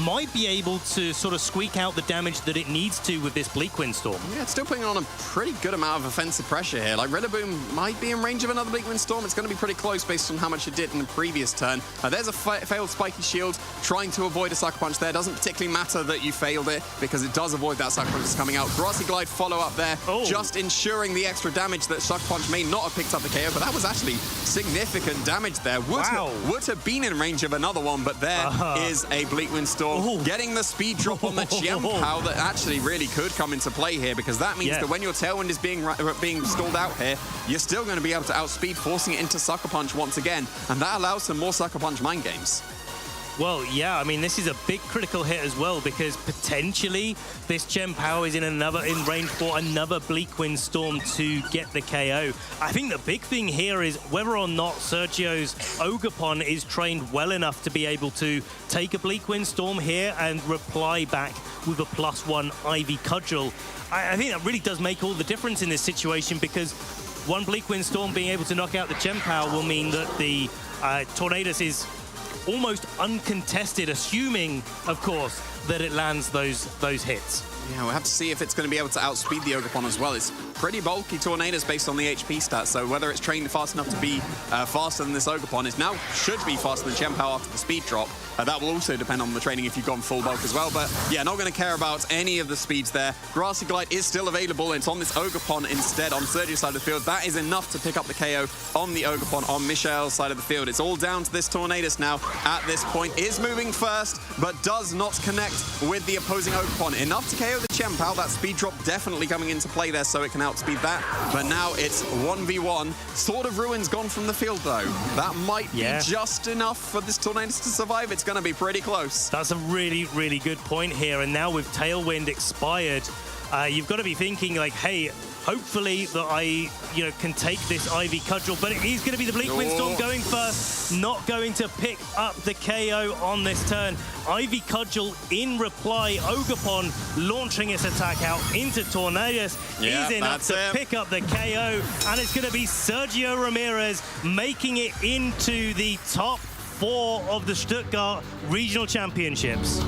might be able to sort of squeak out the damage that it needs to with this Bleak Windstorm.
Yeah, it's still putting on a pretty good amount of offensive pressure here. Like, Rillaboom might be in range of another Bleak Windstorm. It's going to be pretty close based on how much it did in the previous turn. There's a failed Spiky Shield. Trying to avoid a Sucker Punch there. Doesn't particularly matter that you failed it, because it does avoid that Sucker Punch that's coming out. Grassy Glide follow up there, just ensuring the extra damage that Sucker Punch may not have picked up the KO, but that was actually significant damage there. Would have been in range of another one, but there is a Bleak Windstorm. Getting the speed drop on the Chiempow that actually really could come into play here, because that means that when your Tailwind is being stalled out here, you're still going to be able to outspeed, forcing it into Sucker Punch once again, and that allows some more Sucker Punch mind games.
Well, yeah, I mean, this is a big critical hit as well, because potentially this Chiempow is in range for another Bleak Windstorm to get the KO. I think the big thing here is whether or not Sergio's Ogerpon is trained well enough to be able to take a Bleak Windstorm here and reply back with a +1 Ivy Cudgel. I think that really does make all the difference in this situation, because one Bleak Windstorm being able to knock out the Chiempow will mean that the Tornadus is almost uncontested, assuming, of course, that it lands those hits.
Yeah, we'll have to see if it's going to be able to outspeed the Ogerpon as well. It's pretty bulky Tornadus based on the HP stats, so whether it's trained fast enough to be faster than this Ogerpon, it now should be faster than Chiempow after the speed drop. That will also depend on the training if you've gone full bulk as well, but yeah, not going to care about any of the speeds there. Grassy Glide is still available, and it's on this Ogerpon instead on Sergio's side of the field. That is enough to pick up the KO on the Ogerpon on Michael's side of the field. It's all down to this Tornadus now at this point. Is moving first, but does not connect with the opposing Ogerpon. Enough to KO the Chiempow. That speed drop definitely coming into play there, so it can outspeed that. But now it's 1v1. Sword of Ruin's gone from the field, though. That might be just enough for this Tornadus to survive. It's going to be pretty close.
That's a really, really good point here. And now with Tailwind expired, you've got to be thinking like, hey, hopefully that I, can take this Ivy Cudgel, but it is going to be the Bleak Windstorm going first, not going to pick up the KO on this turn. Ivy Cudgel in reply, Ogerpon launching its attack out into Tornadus is enough to pick up the KO, and it's going to be Sergio Ramirez making it into the top 4 of the Stuttgart Regional Championships.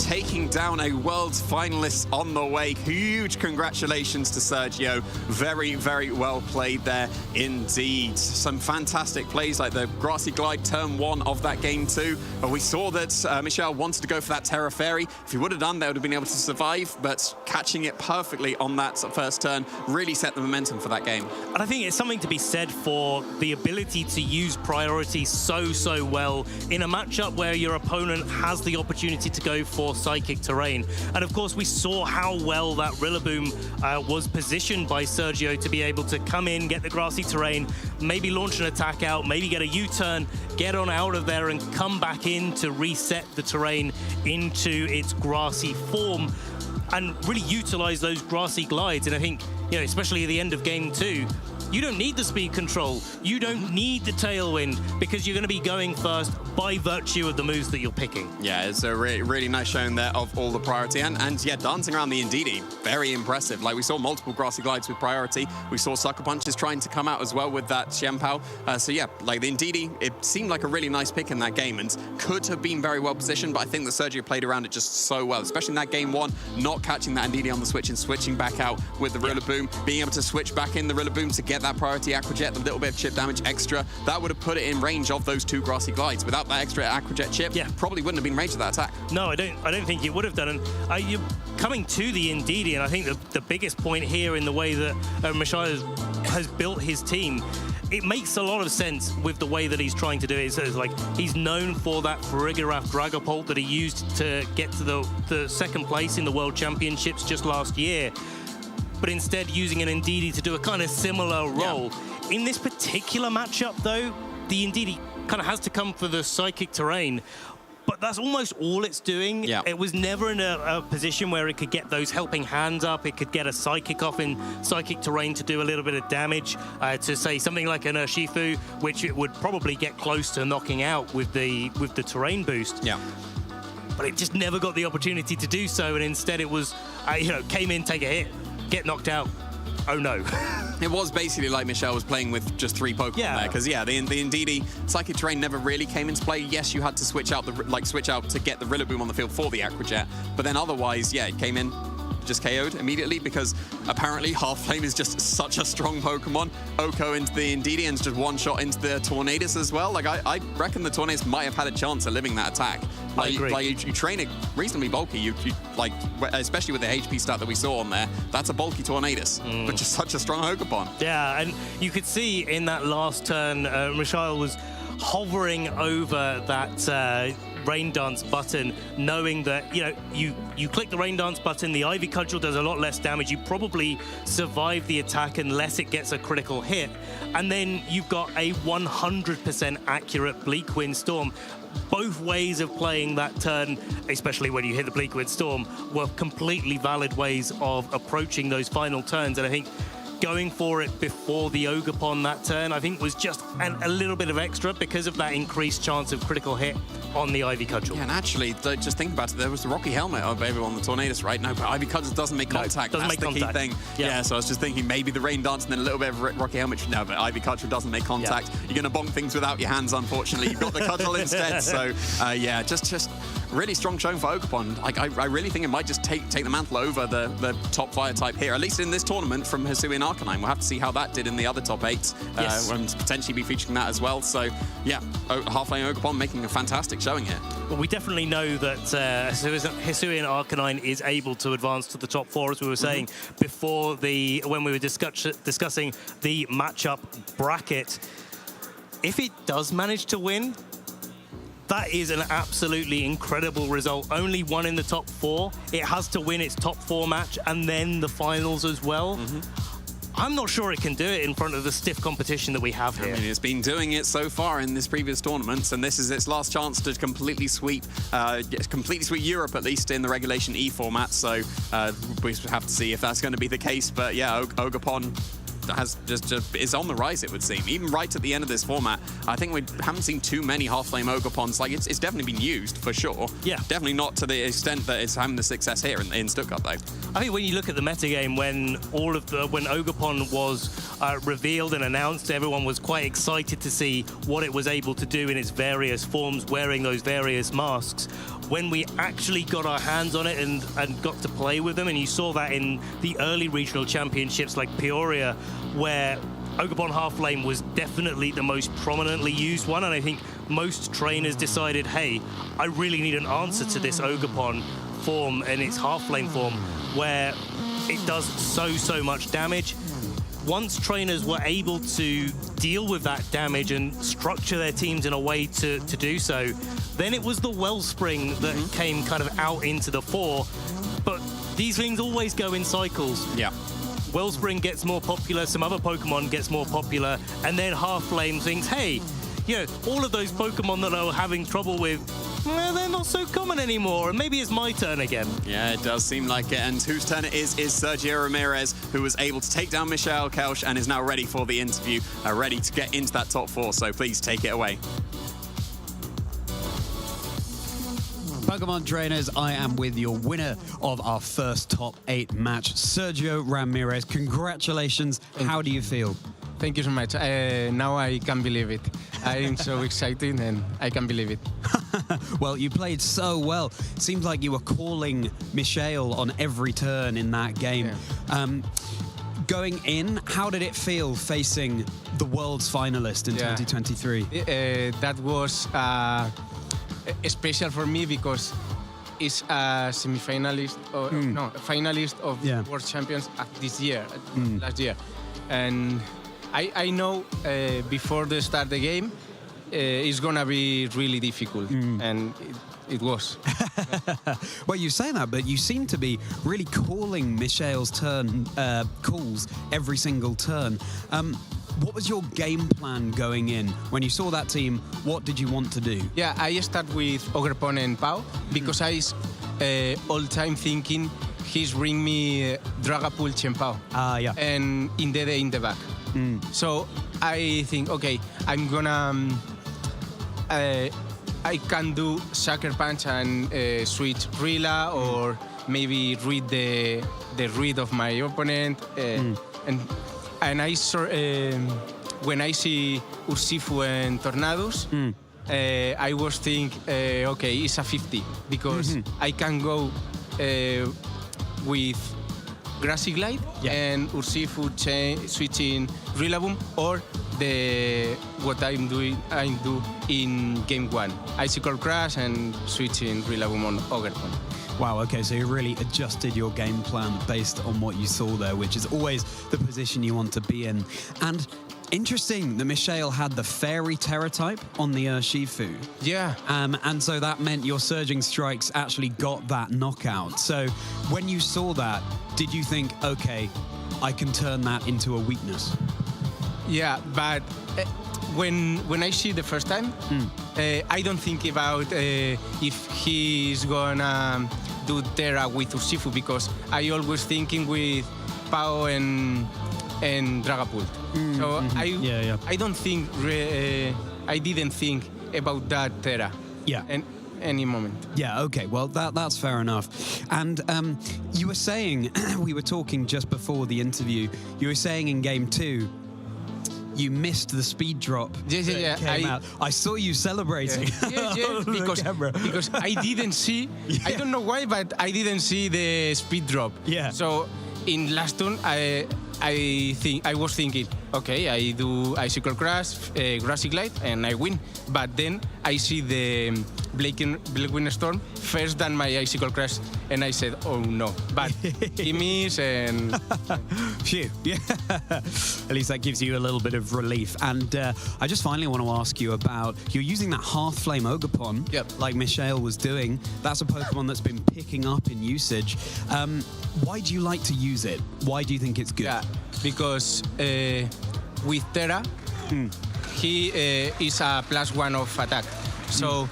Taking down a world finalist on the way. Huge congratulations to Sergio. Very, very well played there indeed. Some fantastic plays like the Grassy Glide turn 1 of that game too. We saw that Michel wanted to go for that Terra Fairy. If he would have done that, would have been able to survive, but catching it perfectly on that first turn really set the momentum for that game.
And I think it's something to be said for the ability to use priority so well in a matchup where your opponent has the opportunity to go for psychic terrain. And of course, we saw how well that Rillaboom was positioned by Sergio to be able to come in, get the grassy terrain, maybe launch an attack out, maybe get a U-turn, get on out of there and come back in to reset the terrain into its grassy form and really utilize those grassy glides. And I think, especially at the end of game 2, you don't need the speed control. You don't need the tailwind, because you're going to be going first by virtue of the moves that you're picking.
Yeah, it's a really, really nice showing there of all the priority. And yeah, dancing around the Indeedee, very impressive. Like, we saw multiple grassy glides with priority. We saw Sucker Punches trying to come out as well with that Chiempow. So yeah, like the Indeedee, it seemed like a really nice pick in that game and could have been very well positioned, but I think that Sergio played around it just so well, especially in that game 1, not catching that Indeedee on the switch and switching back out with the Rillaboom, being able to switch back in the Rillaboom to get that priority Aqua Jet, the little bit of chip damage extra, that would have put it in range of those 2 grassy glides. Without that extra Aqua Jet chip, probably wouldn't have been range of that attack.
No, I don't think it would have done. And you're coming to the Indeedee, and I think the biggest point here in the way that Michelle has has built his team, it makes a lot of sense with the way that he's trying to do it. So it's like he's known for that Farigiraf Dragapult that he used to get to the second place in the World Championships just last year, but instead using an Ndidi to do a kind of similar role. Yeah. In this particular matchup, though, the Ndidi kind of has to come for the psychic terrain, but that's almost all it's doing. Yeah. It was never in a position where it could get those helping hands up. It could get a psychic off in psychic terrain to do a little bit of damage, to say something like an Urshifu, which it would probably get close to knocking out with the terrain boost. Yeah. But it just never got the opportunity to do so, and instead it was, came in, take a hit, get knocked out. Oh no.
It was basically like Michelle was playing with just 3 Pokemon there, because the Ndidi Psychic Terrain never really came into play. Yes, you had to switch out to get the Rillaboom on the field for the Aquajet, but then otherwise, yeah, it came in, just KO'd immediately, because apparently Half Flame is just such a strong Pokemon. Oko into the Ndidi and just one shot into the Tornadus as well. Like I reckon the Tornadus might have had a chance of living that attack.
I agree.
You train it reasonably bulky. You like, especially with the HP stat that we saw on there, that's a bulky Tornadus, but just such a strong Ogopon.
Yeah, and you could see in that last turn, Michelle was hovering over that Rain Dance button, knowing that, you click the Rain Dance button, the Ivy Cudgel does a lot less damage. You probably survive the attack unless it gets a critical hit. And then you've got a 100% accurate Bleak Wind Storm. Both ways of playing that turn, especially when you hit the Bleak Wind Storm, were completely valid ways of approaching those final turns. And I think going for it before the Ogopon that turn, I think was just a little bit of extra because of that increased chance of critical hit on the Ivy Cudgel.
Yeah, and actually, just think about it, there was the Rocky Helmet on the Tornadus, right? No, but Ivy Cudgel doesn't make contact.
Doesn't
That's
make
the
contact.
key thing. Yeah, so I was just thinking maybe the Rain Dance and then a little bit of Rocky Helmet. No, but Ivy Cudgel doesn't make contact. Yeah. You're going to bonk things without your hands, unfortunately. You've got the Cudgel instead. So, yeah, just really strong showing for Ogopon. Like, I really think it might just take the mantle over the top fire type here, at least in this tournament, from Hisuian Arcanine. We'll have to see how that did in the other top 8.
Yes.
And potentially be featuring that as well. So, yeah, Half-Flame Ogopon making a fantastic showing here.
Well, we definitely know that Hisuian Arcanine is able to advance to the top 4, as we were saying before when we were discussing the matchup bracket. If it does manage to win, that is an absolutely incredible result. Only one in the top 4. It has to win its top 4 match and then the finals as well. I'm not sure it can do it in front of the stiff competition that we have here.
I mean, it's been doing it so far in this previous tournaments, and this is its last chance to completely sweep Europe, at least in the Regulation E format. So we have to see if that's going to be the case. But yeah, Ogopon has just is on the rise, it would seem. Even right at the end of this format, I think we haven't seen too many Half-Flame Ogopons. Like, it's definitely been used, for sure.
Yeah.
Definitely not to the extent that it's having the success here in Stuttgart, though.
I think when you look at the metagame, when Ogopon was revealed and announced, everyone was quite excited to see what it was able to do in its various forms, wearing those various masks. When we actually got our hands on it and got to play with them, and you saw that in the early regional championships like Peoria, where Ogopon Half-Flame was definitely the most prominently used one, and I think most trainers decided, hey, I really need an answer to this Ogopon form and its Half-Flame form, where it does so much damage. Once trainers were able to deal with that damage and structure their teams in a way to do so, then it was the Wellspring that came kind of out into the fore. But these things always go in cycles.
Yeah.
Wellspring gets more popular, some other Pokemon gets more popular, and then Half-Flame thinks, hey, all of those Pokemon that I was having trouble with, well, they're not so common anymore, and maybe it's my turn again.
Yeah, it does seem like it, and whose turn it is Sergio Ramirez, who was able to take down Michelle Kelsch and is now ready for the interview, ready to get into that top 4, so please take it away.
Pokemon trainers, I am with your winner of our first top 8 match, Sergio Ramirez. Congratulations. How do you feel?
Thank you so much. Now I can believe it. I am so excited and I can believe it.
Well, you played so well. Seems like you were calling Michelle on every turn in that game. Yeah. Going in, how did it feel facing the world's finalist in 2023?
That was special for me because it's a semi-finalist, finalist of World Champions this year, last year. And I know before the start the game, it's gonna be really difficult, and it was.
Well, you say that, but you seem to be really calling Michael's turn calls every single turn. What was your game plan going in? When you saw that team, what did you want to do?
Yeah, I start with Ogerpon and Pau because I all time thinking he's bring me Dragapult Chempao.
Yeah.
And in the back. So I think, okay, I'm gonna I can do Sucker Punch and switch Rila, or maybe read the read of my opponent. And I saw when I see Urshifu and Tornados, I was think, okay, it's a 50 because I can go with Grassy Glide and Urshifu switching Rillaboom, or what I do in game 1, Icicle Crash and switching Rillaboom on Ogerpon.
Wow, okay, so you really adjusted your game plan based on what you saw there, which is always the position you want to be in. And interesting that Michael had the Fairy Terror type on the Urshifu.
Yeah.
And so that meant your Surging Strikes actually got that knockout. So when you saw that, did you think, okay, I can turn that into a weakness?
Yeah, but when I see the first time, I don't think about if he's gonna do Terra with Urshifu, because I always thinking with Pao and Dragapult. So I don't think I didn't think about that Terra.
Yeah.
Any moment.
Yeah, okay, well, that's fair enough. And you were saying, we were talking just before the interview, you were saying in game 2, you missed the speed drop.
Yeah.
I saw you celebrating.
Yeah, because I didn't see, I don't know why, but I didn't see the speed drop.
Yeah.
So in last turn, I was thinking, okay, I do Icicle Crash, Grassy Glide, and I win. But then I see the Blackwind Storm first than my Icicle Crash, and I said, oh no. But he missed, and
phew, yeah. At least that gives you a little bit of relief. And I just finally want to ask you about, you're using that Half Flame Ogerpon, like Michael was doing. That's a Pokemon that's been picking up in usage. Why do you like to use it? Why do you think it's good?
Yeah, because with Terra, he is a +1 of attack. So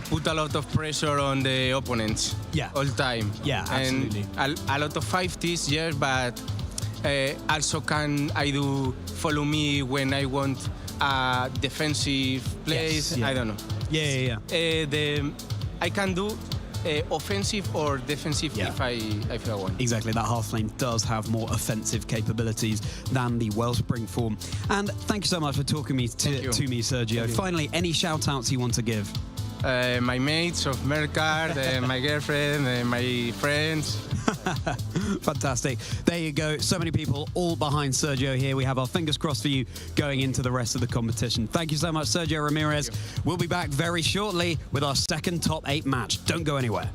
put a lot of pressure on the opponents all time.
Yeah, absolutely.
And a lot of 5Ts, yes, but also can I do follow me when I want a defensive place? I don't know.
Yeah.
I can do offensive or defensive if I want.
Exactly, that Half Flame does have more offensive capabilities than the Wellspring form. And thank you so much for talking to me, Sergio. Finally, any shout-outs you want to give?
My mates of Mercard, my girlfriend, my friends.
Fantastic. There you go. So many people all behind Sergio here. We have our fingers crossed for you going into the rest of the competition. Thank you so much, Sergio Ramirez. We'll be back very shortly with our second top 8 match. Don't go anywhere.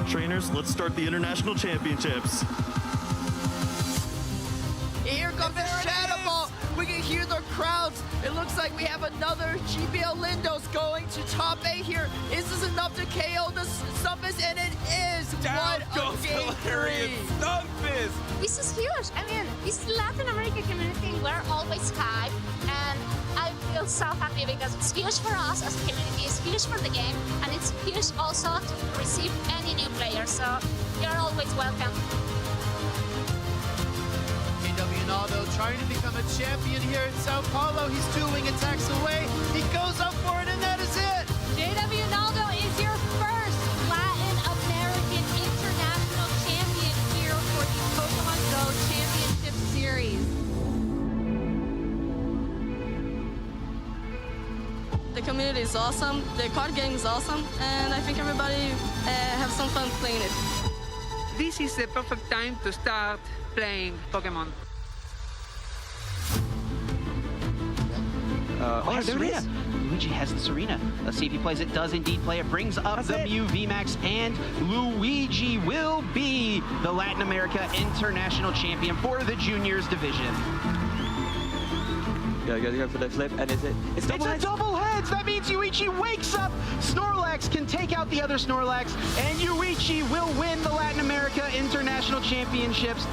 Trainers, let's start the International Championships.
Here comes the Shadow Ball. We can hear the crowds. It looks like we have another GBL Lindos going to top 8 here. Is this enough to KO the Stumpus? And it is.
Down
what a game 3.
Stumpus.
This is huge. I mean, this Latin American community, we're always hyped, and I feel so happy because it's huge for us as a community, it's huge for the game, and it's huge also to receive any new players. So you're always welcome.
Ronaldo trying to become a champion here in Sao Paulo. He's 2 wing attacks away. He goes up for it, and that is it.
JW Naldo is your
The community is awesome, the card game is awesome, and I think everybody have some fun playing it.
This is the perfect time to start playing Pokemon.
There it is. Luigi has this arena. Let's see if he plays it. Does indeed play it. Brings up the Mew VMAX, and Luigi will be the Latin America International Champion for the Juniors division.
Go for the flip, and it's double heads.
It's a double heads! That means Yuichi wakes up, Snorlax can take out the other Snorlax, and Yuichi will win the Latin America International Championships.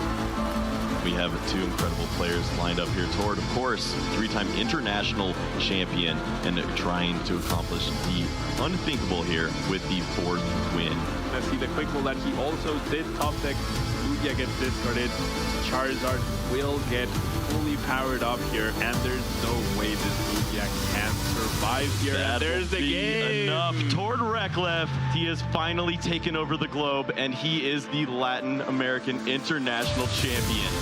We have two incredible players lined up here. Tord, of course, three-time international champion, and trying to accomplish the unthinkable here with the 4th win.
I see the quick pull that he also did top deck. Lugia gets discarded. Charizard will get fully powered up here, and there's no way this Lugia can survive here.
That
there's the game.
Enough. Tord Reklev, he has finally taken over the globe, and he is the Latin American International Champion.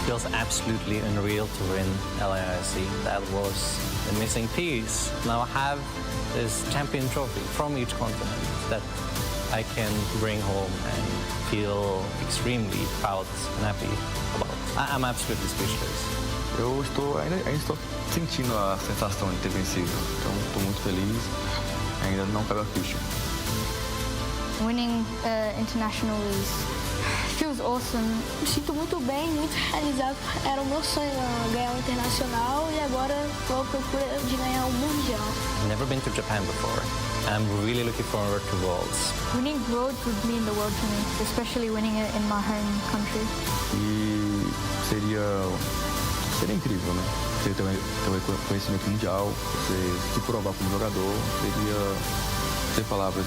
Feels absolutely unreal to win LAIC. That was the missing piece. Now I have this champion trophy from each continent that I can bring home and feel extremely proud and happy about. I'm absolutely speechless.
Eu ainda estou sentindo a sensação de ter vencido, então estou muito feliz. Ainda não caiu a ficha.
Winning internationals feels awesome. Me sinto muito bem, muito realizado. Era o meu sonho ganhar um internacional e agora estou à procura de ganhar um mundial.
I've never been to Japan before. I'm really looking forward to Worlds.
Winning Worlds would mean the world to me, especially winning it in my home country.
E seria incrível, né? Você ter um conhecimento mundial, você se provar como jogador, seria sem palavras.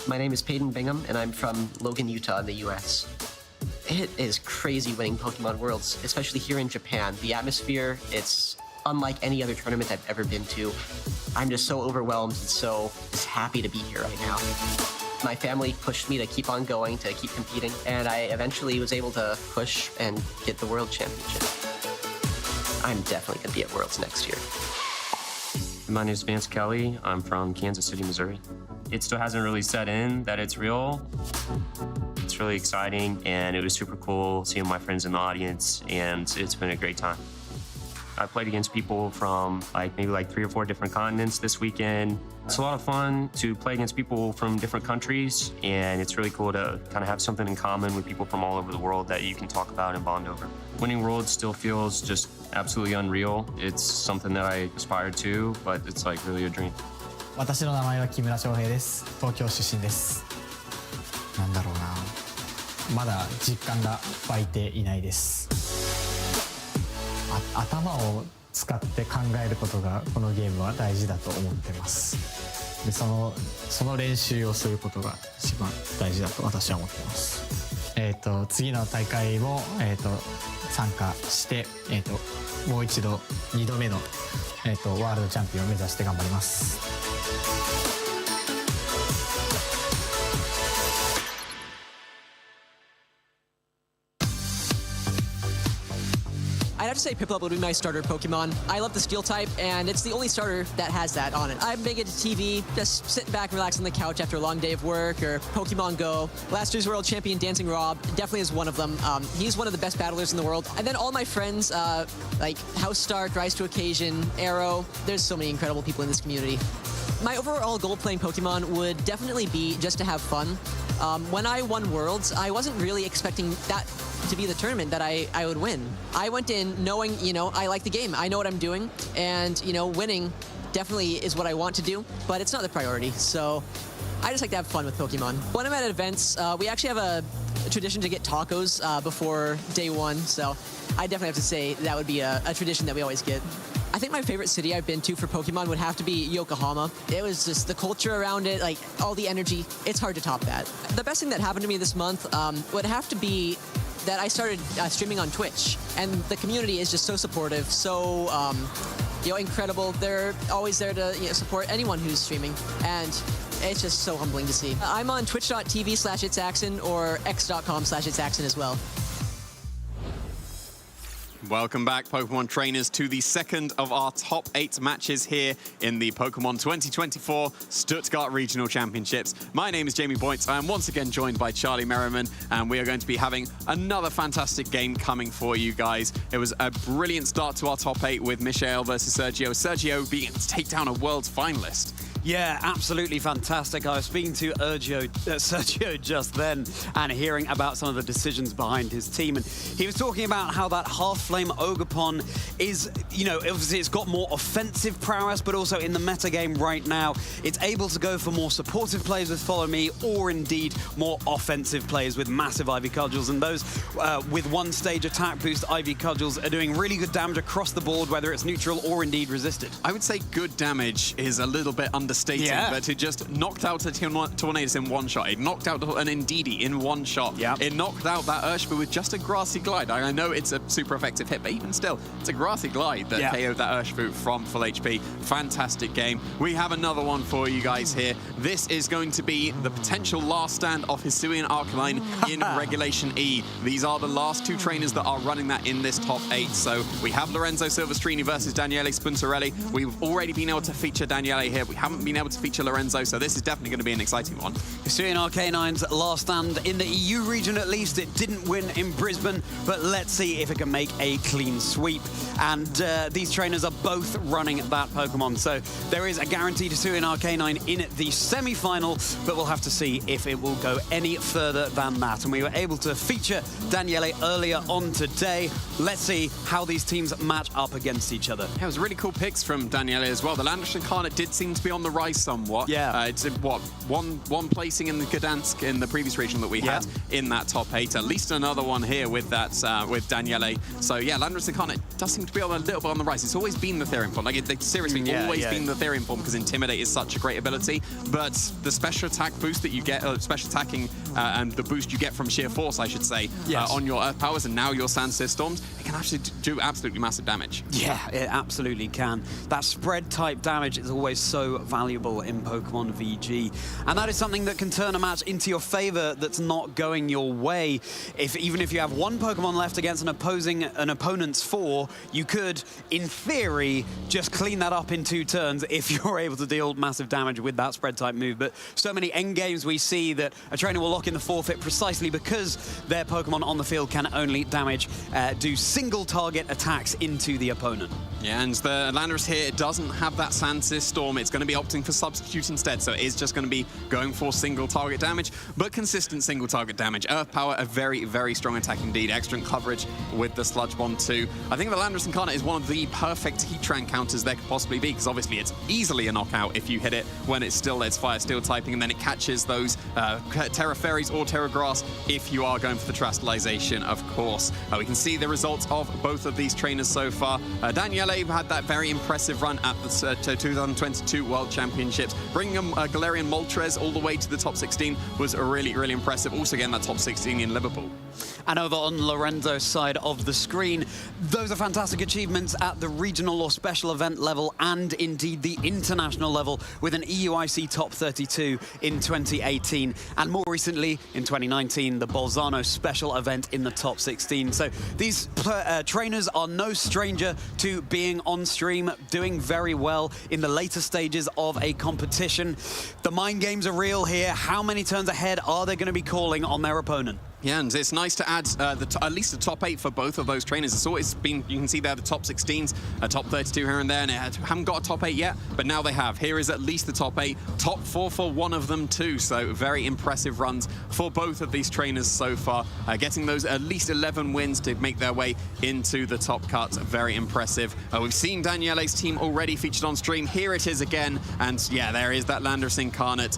My name is Peyton Bingham, and I'm from Logan, Utah in the US. It is crazy winning Pokemon Worlds, especially here in Japan. The atmosphere, it's unlike any other tournament I've ever been to. I'm just so overwhelmed and so just happy to be here right now. My family pushed me to keep on going, to keep competing, and I eventually was able to push and get the World Championship. I'm definitely going to be at Worlds next year.
My name is Vance Kelly. I'm from Kansas City, Missouri. It still hasn't really set in that it's real. It's really exciting, and it was super cool seeing my friends in the audience, and it's been a great time. I played against people from maybe 3 or 4 different continents this weekend. It's a lot of fun to play against people from different countries, and it's really cool to kind of have something in common with people from all over the world that you can talk about and bond over. Winning Worlds still feels just absolutely unreal. It's something that I aspire to, but it's really a dream.
私の名前は木村翔平です。東京出身です。なんだろうな。まだ実感が湧いていないです。頭を使って考えることがこのゲームは大事だと思ってます。でその練習をすることが一番大事だと私は思ってます。次の大会も参加して、もう一度2度目のワールドチャンピオンを目指して頑張ります。
I'd have to say Piplup would be my starter Pokemon. I love the Steel type, and it's the only starter that has that on it. I'm big into TV, just sitting back and relaxing on the couch after a long day of work, or Pokemon Go. Last year's world champion Dancing Rob definitely is one of them. He's one of the best battlers in the world. And then all my friends, like House Stark, Rise to Occasion, Arrow, there's so many incredible people in this community. My overall goal playing Pokemon would definitely be just to have fun. When I won Worlds, I wasn't really expecting that to be the tournament that I would win. I went in knowing, I like the game. I know what I'm doing, and, winning definitely is what I want to do, but it's not the priority. So I just like to have fun with Pokemon. When I'm at events, we actually have a tradition to get tacos before day one, so I definitely have to say that would be a tradition that we always get. I think my favorite city I've been to for Pokemon would have to be Yokohama. It was just the culture around it, like all the energy. It's hard to top that. The best thing that happened to me this month would have to be that I started streaming on Twitch, and the community is just so supportive, so incredible. They're always there to support anyone who's streaming, and it's just so humbling to see. I'm on twitch.tv/itsaxon or x.com/itsaxon as well.
Welcome back, Pokemon trainers, to the second of our top 8 matches here in the Pokemon 2024 Stuttgart Regional Championships. My name is Jamie Boynt. I am once again joined by Charlie Merriman, and we are going to be having another fantastic game coming for you guys. It was a brilliant start to our top 8 with Michael versus Sergio. Sergio being able to take down a world's finalist.
Yeah, absolutely fantastic. I was speaking to Sergio just then and hearing about some of the decisions behind his team. And he was talking about how that Half-Flame Ogerpon is, obviously it's got more offensive prowess, but also in the metagame right now, it's able to go for more supportive plays with Follow Me, or indeed more offensive plays with massive Ivy Cudgels. And those with one-stage attack boost Ivy Cudgels are doing really good damage across the board, whether it's neutral or indeed resisted.
I would say good damage is a little bit understated, but it just knocked out a Tornadus in one shot. It knocked out an Indeedee in one shot. It knocked out that Urshifu with just a Grassy Glide. I know it's a super effective hit, but even still, it's a Grassy Glide that KO'd that Urshifu from full HP. Fantastic game. We have another one for you guys here. This is going to be the potential last stand of Hisuian Arcanine in Regulation E. These are the last 2 trainers that are running that in this top 8. So we have Lorenzo Silvestrini versus Daniele Spuntarelli. We've already been able to feature Daniele here. We haven't been able to feature Lorenzo, so this is definitely going to be an exciting one.
Hisuian Arcanine's last stand in the EU region, at least. It didn't win in Brisbane, but let's see if it can make a clean sweep. And these trainers are both running that Pokemon, so there is a guaranteed Hisuian Arcanine in the semi-final, but we'll have to see if it will go any further than that. And we were able to feature Daniele earlier on today. Let's see how these teams match up against each other.
Yeah, it was really cool picks from Daniele as well. The Landorus Incarnate did seem to be on the rise somewhat. It's one placing in the Gdansk in the previous region that we had in that top 8. At least another one here with that with Daniele. So yeah, Landorus Incarnate does seem to be a little bit on the rise. It's always been the Therian form. Like it's seriously always been the Therian form, because Intimidate is such a great ability. But the special attack boost that you get, special attacking and the boost you get from sheer force, I should say, on your Earth powers and now your Sandstorm Storms, it can actually do absolutely massive damage.
Yeah, it absolutely can. That spread type damage is always so valuable in Pokemon VG, and that is something that can turn a match into your favor that's not going your way. Even if you have one Pokemon left against an opponent's 4, you could, in theory, just clean that up in 2 turns if you're able to deal massive damage with that spread type move. But so many end games we see that a trainer will lock in the forfeit precisely because their Pokemon on the field can only do single target attacks into the opponent.
Yeah, and the Landorus here doesn't have that Sandstorm Storm. It's going to be opting for Substitute instead, so it is just going to be going for single target damage, but consistent single target damage. Earth Power, a very, very strong attack indeed. Excellent coverage with the Sludge Bomb too. I think the Landorus Incarnate is one of the perfect Heatran counters there could possibly be, because obviously it's easily a knockout if you hit it when it's still its Fire Steel typing, and then it catches those Terra Fairies or Terra Grass if you are going for the Terastallization, of course. We can see the results of both of these trainers so far. Daniele had that very impressive run at the 2022 World Championships. Bringing Galarian Moltres all the way to the top 16 was really, really impressive. Also getting that top 16 in Liverpool.
And over on Lorenzo's side of the screen, those are fantastic achievements at the regional or special event level and indeed the international level, with an EUIC top 32 in 2018 and more recently in 2019 the Bolzano special event in the top 16. So these trainers are no stranger to being on stream, doing very well in the later stages of a competition. The mind games are real here. How many turns ahead are they going to be calling on their opponent?
Yeah, and it's nice to add at least a top 8 for both of those trainers. It's always been, you can see there the top 16s, a top 32 here and there, and it haven't got a top 8 yet, but now they have. Here is at least the top 8, top 4 for one of them too, so very impressive runs for both of these trainers so far, getting those at least 11 wins to make their way into the top cut. Very impressive. We've seen Daniele's team already featured on stream. Here it is again, and yeah, there is that Landorus Incarnate,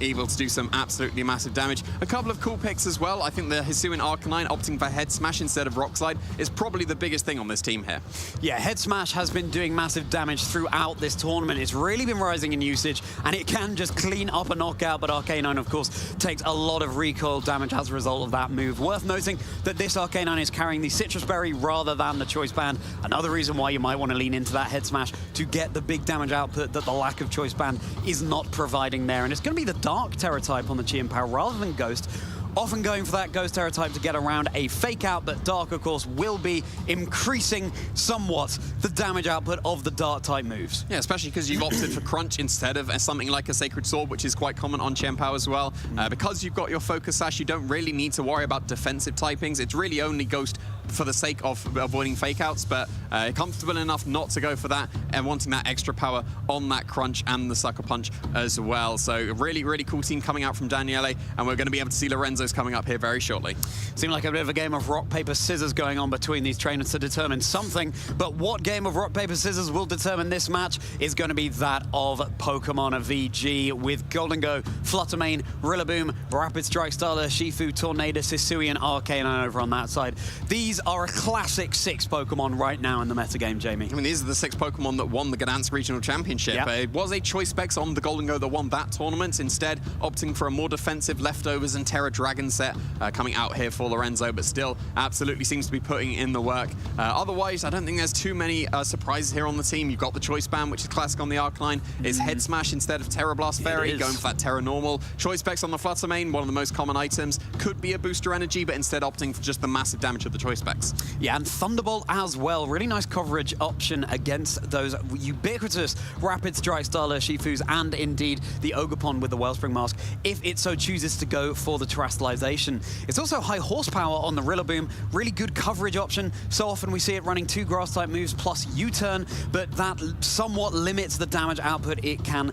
able to do some absolutely massive damage. A couple of cool picks as well. I think the Hisuian Arcanine opting for Head Smash instead of Rock Slide is probably the biggest thing on this team here.
Yeah, Head Smash has been doing massive damage throughout this tournament. It's really been rising in usage, and it can just clean up a knockout, but Arcanine, of course, takes a lot of recoil damage as a result of that move. Worth noting that this Arcanine is carrying the Citrus Berry rather than the Choice Band. Another reason why you might want to lean into that Head Smash to get the big damage output that the lack of Choice Band is not providing there. And it's going to be the Dark Terror type on the Chi and Power rather than Ghost. Often going for that Ghost Terror type to get around a Fake Out, but Dark, of course, will be increasing somewhat the damage output of the Dark type moves.
Yeah, especially because you've opted for Crunch instead of something like a Sacred Sword, which is quite common on Chien-Pao as well. Because you've got your Focus Sash, you don't really need to worry about defensive typings. It's really only Ghost for the sake of avoiding Fake Outs, but comfortable enough not to go for that and wanting that extra power on that Crunch and the Sucker Punch as well. So a really, really cool team coming out from Daniele, and we're going to be able to see Lorenzo's coming up here very shortly.
Seemed like a bit of a game of rock, paper, scissors going on between these trainers to determine something, but what game of rock, paper, scissors will determine this match is going to be that of Pokemon VG with Goldengo, Fluttermane, Rillaboom, Rapid Strike Starter, Shifu, Tornadus, Hisuian, Arcanine over on that side. These are a classic 6 Pokemon right now in the metagame, Jamie.
I mean, these are the 6 Pokemon that won the Gdansk Regional Championship.
Yep.
It was a Choice Specs on the Goldengo that won that tournament, instead opting for a more defensive Leftovers and Terra Dragon set coming out here for Lorenzo, but still absolutely seems to be putting in the work. Otherwise, I don't think there's too many surprises here on the team. You've got the Choice Band, which is classic on the Arcanine, is Head Smash instead of Terra Blast Fairy, going for that Terra Normal. Choice Specs on the Fluttermane, one of the most common items, could be a Booster Energy, but instead opting for just the massive damage of the Choice Specs.
Yeah, and Thunderbolt as well. Really nice coverage option against those ubiquitous Rapid Strike Starter Shifus and indeed the Ogerpon with the Wellspring Mask, if it so chooses to go for the Terastallization. It's also high horsepower on the Rillaboom. Really good coverage option. So often we see it running 2 Grass-type moves plus U-turn, but that somewhat limits the damage output it can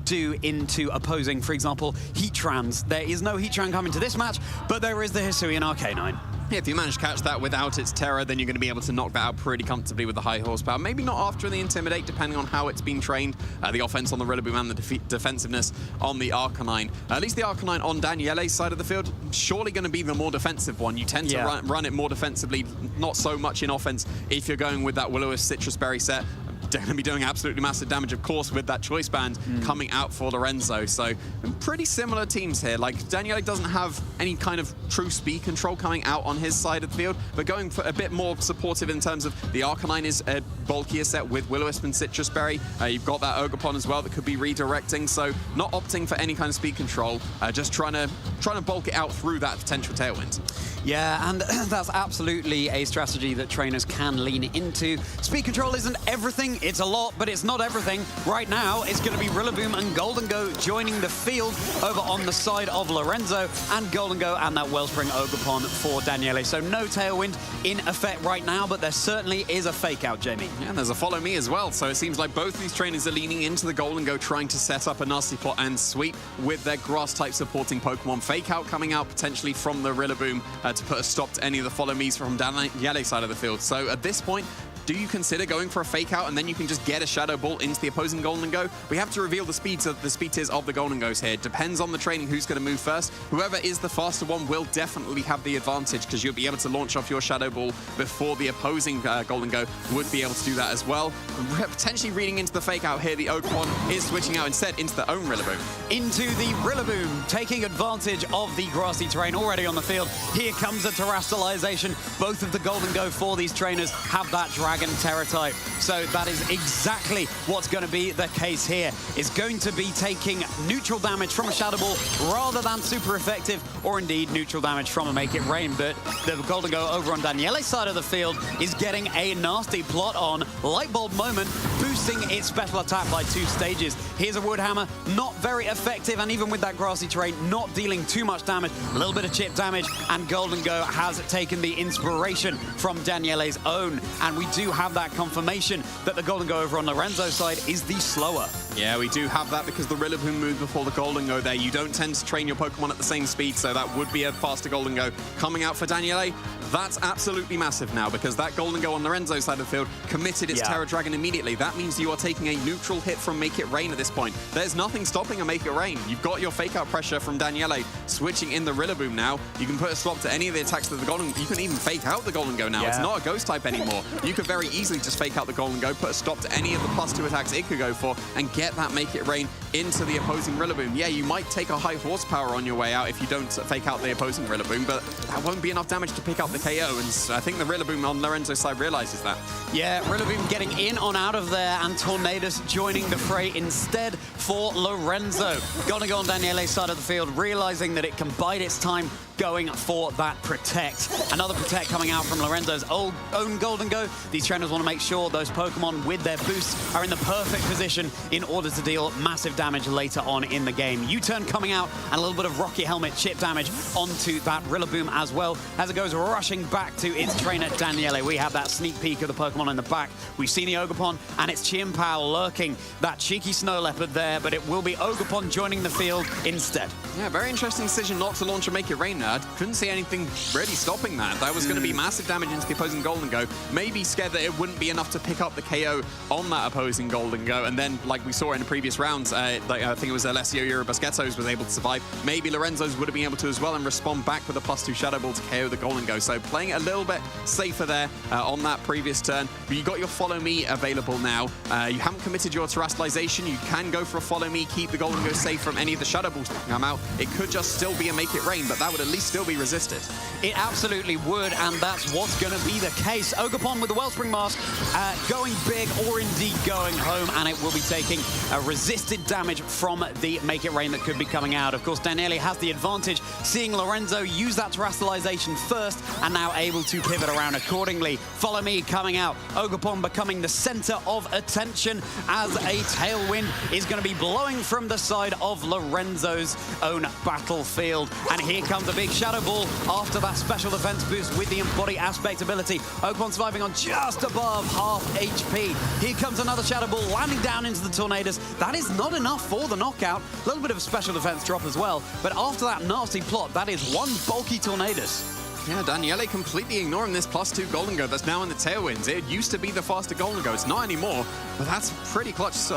do into opposing, for example, Heattrans. There is no Heatran coming to this match, but there is the Hisuian Arcanine.
Yeah, if you manage to catch that without its Terror, then you're going to be able to knock that out pretty comfortably with the high horsepower. Maybe not after the Intimidate, depending on how it's been trained. The offense on the Rillaboom and the defensiveness on the Arcanine. At least the Arcanine on Daniele's side of the field, surely going to be the more defensive one. You tend to run it more defensively, not so much in offense if you're going with that Will-O-Wisp Citrus Berry set. Going to be doing absolutely massive damage, of course, with that Choice Band coming out for Lorenzo. So pretty similar teams here. Like, Daniele doesn't have any kind of true speed control coming out on his side of the field, but going for a bit more supportive in terms of the Arcanine is a bulkier set with Will-O-Wisp and Citrus Berry. You've got that Ogerpon as well that could be redirecting, so not opting for any kind of speed control, just trying to bulk it out through that potential Tailwind.
Yeah, and that's absolutely a strategy that trainers can lean into. Speed control isn't everything. It's a lot, but it's not everything. Right now, it's going to be Rillaboom and Goldengo joining the field over on the side of Lorenzo, and Goldengo and that Wellspring Ogerpon for Daniele. So no Tailwind in effect right now, but there certainly is a Fake Out, Jamie.
Yeah, and there's a Follow Me as well. So it seems like both these trainers are leaning into the Goldengo, trying to set up a nasty plot and sweep with their Grass-type supporting Pokemon. Fake Out coming out potentially from the Rillaboom to put a stop to any of the Follow Me's from Daniele's side of the field. So at this point, do you consider going for a Fake Out and then you can just get a Shadow Ball into the opposing Goldengo? We have to reveal the speed tiers of the Goldengos here. Depends on the training who's going to move first. Whoever is the faster one will definitely have the advantage because you'll be able to launch off your Shadow Ball before the opposing Goldengo would be able to do that as well. Potentially reading into the Fake Out here, the Ogerpon is switching out instead into their own Rillaboom.
Into the Rillaboom, taking advantage of the grassy terrain already on the field. Here comes a Terastallization. Both of the Goldengo for these trainers have that Dragon Dragon Terra type. So that is exactly what's going to be the case here. Is going to be taking neutral damage from a Shadow Ball rather than super effective, or indeed neutral damage from a Make It Rain. But the Golden Go over on Daniele's side of the field is getting a nasty plot on. Light Bulb Moment, boosting its special attack by 2 stages. Here's a Wood Hammer, not very effective, and even with that grassy terrain, not dealing too much damage. A little bit of chip damage, and Golden Go has taken the inspiration from Daniele's own. And we do have that confirmation that the Golden Go over on Lorenzo's side is the slower.
Yeah, we do have that because the Rillaboom moved before the Golden Go there. You don't tend to train your Pokemon at the same speed, so that would be a faster Golden Go. Coming out for Daniele, that's absolutely massive now because that Golden Go on Lorenzo's side of the field committed its Terra Dragon immediately. That means you are taking a neutral hit from Make It Rain at this point. There's nothing stopping a Make It Rain. You've got your Fake Out pressure from Daniele switching in the Rillaboom now. You can put a stop to any of the attacks that the Golden... You can even Fake Out the Golden Go now. It's not a Ghost type anymore. You could very easily just Fake Out the Golden Go, put a stop to any of the +2 attacks it could go for, and get that Make It Rain into the opposing Rillaboom. Yeah, you might take a high horsepower on your way out if you don't Fake Out the opposing Rillaboom, but that won't be enough damage to pick up the KO, and I think the Rillaboom on Lorenzo's side realizes that.
Yeah, Rillaboom getting in on out of there, and Tornadus joining the fray instead for Lorenzo. Gonna go on Daniele's side of the field, realizing that it can bide its time going for that Protect. Another Protect coming out from Lorenzo's own Golden Go. These trainers want to make sure those Pokemon with their boosts are in the perfect position in order to deal massive damage later on in the game. U-turn coming out, and a little bit of Rocket Helmet chip damage onto that Rillaboom as well, as it goes rushing back to its trainer Daniele. We have that sneak peek of the Pokemon in the back. We've seen the Ogerpon, and it's Chien-Pao lurking, that cheeky Snow Leopard there, but it will be Ogerpon joining the field instead.
Yeah, very interesting decision not to launch a Make It Rain. I couldn't see anything really stopping that. That was going to be massive damage into the opposing Golden Go. Maybe scared that it wouldn't be enough to pick up the KO on that opposing Golden Go. And then, like we saw in the previous rounds, I think it was Alessio Eurobasqueto's was able to survive. Maybe Lorenzo's would have been able to as well and respond back with a +2 Shadow Ball to KO the Golden Go. So playing it a little bit safer there on that previous turn. But you got your Follow Me available now. You haven't committed your Terastallization. You can go for a Follow Me, keep the Golden Go safe from any of the Shadow Balls that come out. It could just still be a Make It Rain, but that would at least still be resisted.
It absolutely would, and that's what's going to be the case. Ogerpon with the Wellspring Mask going big, or indeed going home, and it will be taking resisted damage from the Make It Rain that could be coming out. Of course, Daniele has the advantage, seeing Lorenzo use that Terastallization first, and now able to pivot around accordingly. Follow Me coming out. Ogerpon becoming the center of attention as a Tailwind is going to be blowing from the side of Lorenzo's own battlefield. And here comes a big Shadow Ball after that special defense boost with the Embody Aspect ability. Ogerpon surviving on just above half HP. Here comes another Shadow Ball landing down into the Tornadus. That is not enough for the knockout. A little bit of a special defense drop as well. But after that nasty plot, that is one bulky Tornadus.
Yeah, Daniele completely ignoring this +2 Golden Go that's now in the Tailwinds. It used to be the faster Golden Go. It's not anymore, but that's pretty clutch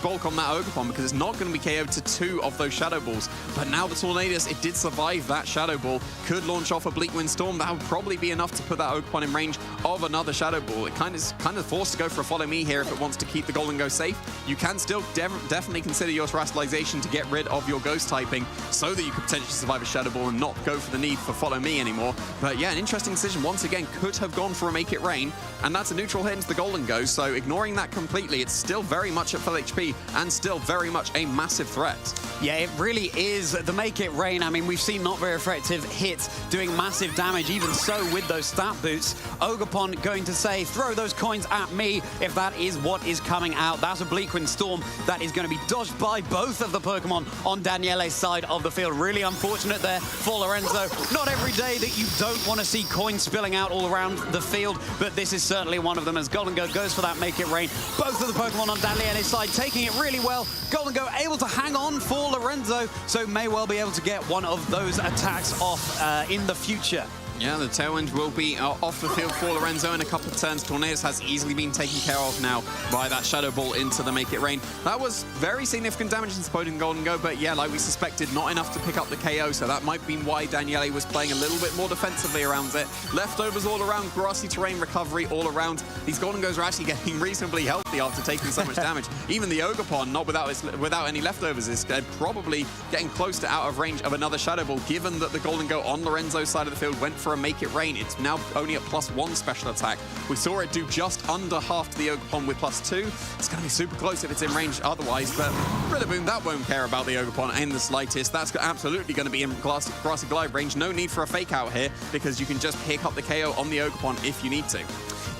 bulk on that Ogerpon because it's not going to be KO'd to 2 of those Shadow Balls. But now the Tornadus, it did survive that Shadow Ball. Could launch off a Bleak Wind Storm. That would probably be enough to put that Ogerpon in range of another Shadow Ball. It kind of forced to go for a Follow Me here if it wants to keep the Golden Go safe. You can still definitely consider your Terastallization to get rid of your Ghost typing so that you could potentially survive a Shadow Ball and not go for the need for Follow Me anymore. But yeah, an interesting decision. Once again, could have gone for a Make It Rain, and that's a neutral hit into the Golden Go, so ignoring that completely, it's still very much at full HP and still very much a massive threat.
Yeah, it really is. The Make It Rain, I mean, we've seen not very effective hits doing massive damage, even so with those stat boots. Ogerpon going to say, throw those coins at me if that is what is coming out. That's a Bleak Wind Storm that is going to be dodged by both of the Pokemon on Daniele's side of the field. Really unfortunate there for Lorenzo. Not every day that you don't want to see coins spilling out all around the field, but this is certainly one of them as Golden Go goes for that Make It Rain. Both of the Pokemon on Daniele's side taking it really well. Golden Go able to hang on for Lorenzo, so may well be able to get one of those attacks off in the future.
Yeah, the Tailwind will be off the field for Lorenzo in a couple of turns. Tornadus has easily been taken care of now by that Shadow Ball into the Make It Rain. That was very significant damage in supporting Golden Go, but yeah, like we suspected, not enough to pick up the KO, so that might be why Daniele was playing a little bit more defensively around it. Leftovers all around, grassy terrain recovery all around. These Golden Goes are actually getting reasonably healthy after taking so much damage. Even the Ogerpon, not without any leftovers, is probably getting close to out of range of another Shadow Ball, given that the Golden Go on Lorenzo's side of the field went for for a Make It Rain. It's now only at +1 special attack. We saw it do just under half to the Ogerpon with +2. It's going to be super close if it's in range otherwise, but Rillaboom, that won't care about the Ogerpon in the slightest. That's absolutely going to be in Grassy Glide range. No need for a fake out here because you can just pick up the KO on the Ogerpon if you need to.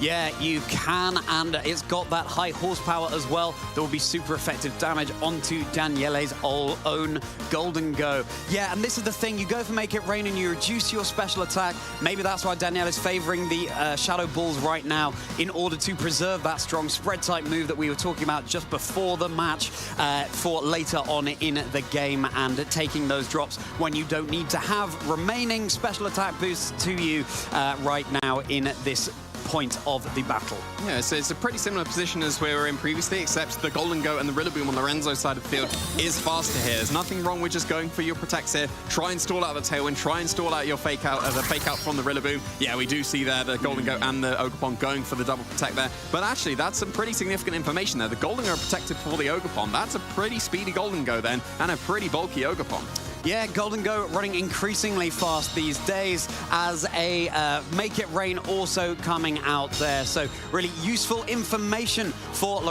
Yeah, you can, and it's got that high horsepower as well. There will be super effective damage onto Daniele's own Golden Go. Yeah, and this is the thing. You go for Make It Rain and you reduce your special attack. Maybe that's why Daniele is favoring the Shadow Balls right now in order to preserve that strong spread type move that we were talking about just before the match for later on in the game, and taking those drops when you don't need to have remaining special attack boosts to you right now in this point of the battle.
Yeah, so it's a pretty similar position as we were in previously, except the Golden Go and the Rillaboom on Lorenzo's side of the field is faster here. There's nothing wrong with just going for your protects here. Try and stall out the Tailwind, try and stall out your fake out as a fake out from the Rillaboom. Yeah, we do see there the Golden Go and the Ogerpon going for the double protect there. But actually, that's some pretty significant information there. The Golden Go protected for the Ogerpon. That's a pretty speedy Golden Go then, and a pretty bulky Ogerpon.
Yeah, Golden Go running increasingly fast these days as a Make It Rain also coming out there. So really useful information for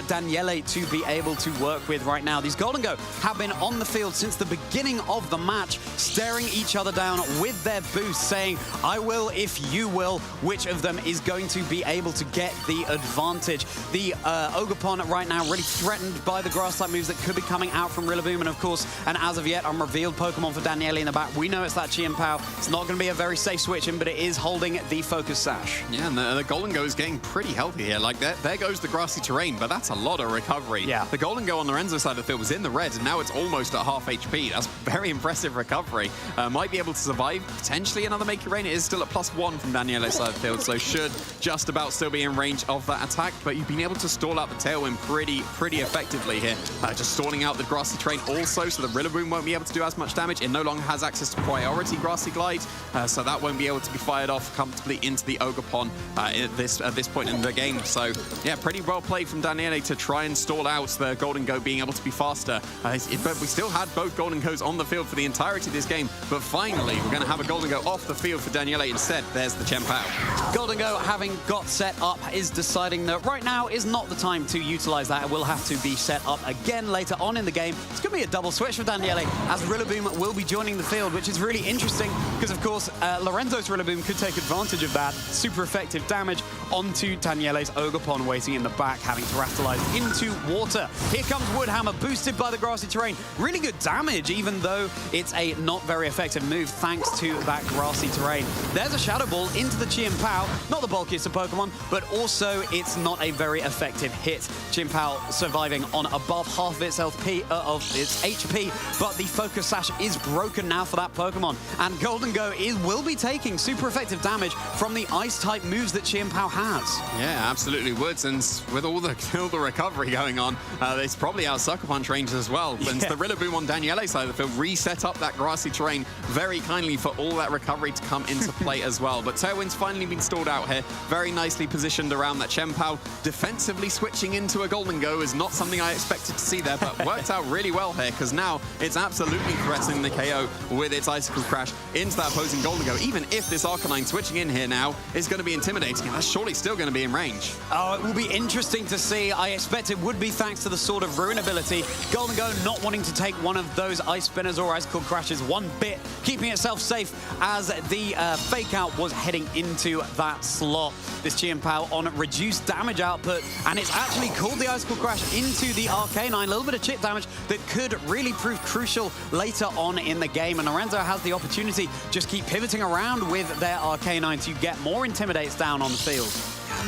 Daniele to be able to work with right now. These Golden Go have been on the field since the beginning of the match, staring each other down with their boosts, saying, I will if you will. Which of them is going to be able to get the advantage? The Ogerpon right now really threatened by the grass-type moves that could be coming out from Rillaboom, and of course, and as of yet, revealed Pokemon for Daniele in the back. We know it's that Chien-Pao. It's not going to be a very safe switch-in, but it is holding the Focus Sash.
Yeah, and the Golden Go is getting pretty healthy here. Like, there goes the grassy terrain, but that's a lot of recovery.
Yeah.
The Golden Go on Lorenzo's side of the field was in the red, and now it's almost at half HP. That's very impressive recovery. Might be able to survive potentially another Make It Rain. It is still at +1 from Daniele's side of the field, so should just about still be in range of that attack, but you've been able to stall out the Tailwind pretty effectively here. Just stalling out the grassy terrain also, so the Rillaboom won't be able to do as much damage. It no longer has access to priority Grassy Glide, so that won't be able to be fired off comfortably into the Ogerpon at this point in the game. So yeah, pretty well played from Daniele to try and stall out the Golden Go being able to be faster. But we still had both Golden Goes on the field for the entirety of this game, but finally we're going to have a Golden Go off the field for Daniele instead. There's the Chien-Pao.
Golden Go, having got set up, is deciding that right now is not the time to utilize that. It will have to be set up again later on in the game. It's going to be a double switch for Daniele as Rillaboom will be joining the field, which is really interesting because, of course, Lorenzo's Rillaboom could take advantage of that. Super effective damage onto Daniele's Ogerpon waiting in the back, having terastallized into water. Here comes Woodhammer, boosted by the grassy terrain. Really good damage, even though it's a not very effective move thanks to that grassy terrain. There's a Shadow Ball into the Chien-Pao, not the bulkiest of Pokemon, but also it's not a very effective hit. Chien-Pao surviving on above half of its HP, but the Focus Sash is broken now for that Pokemon, and Golden Go will be taking super effective damage from the Ice-type moves that Chien-Pao has.
Yeah, absolutely would, and with all the recovery going on, it's probably out Sucker Punch range as well. Yeah. And the Rillaboom on Daniele's side of the field reset up that grassy terrain very kindly for all that recovery to come into play as well. But Tailwind's finally been stalled out here, very nicely positioned around that Chien-Pao. Defensively switching into a Golden Go is not something I expected to see there, but worked out really well here, because now it's absolutely threatening the KO with its Icicle Crash into that opposing Golden Go. Even if this Arcanine switching in here now is going to be intimidating, and that's surely still going to be in range.
Oh, it will be interesting to see. I expect it would be thanks to the Sword of Ruin ability. Golden Go not wanting to take one of those Ice Spinners or Icicle Crashes one bit, keeping itself safe as the Fake Out was heading into that slot. This Chien-Pao on reduced damage output, and it's actually called the Icicle Crash into the Arcanine. A little bit of chip damage that could really prove crucial later on in the game, and Lorenzo has the opportunity just keep pivoting around with their Arcanine to get more Intimidates down on the field.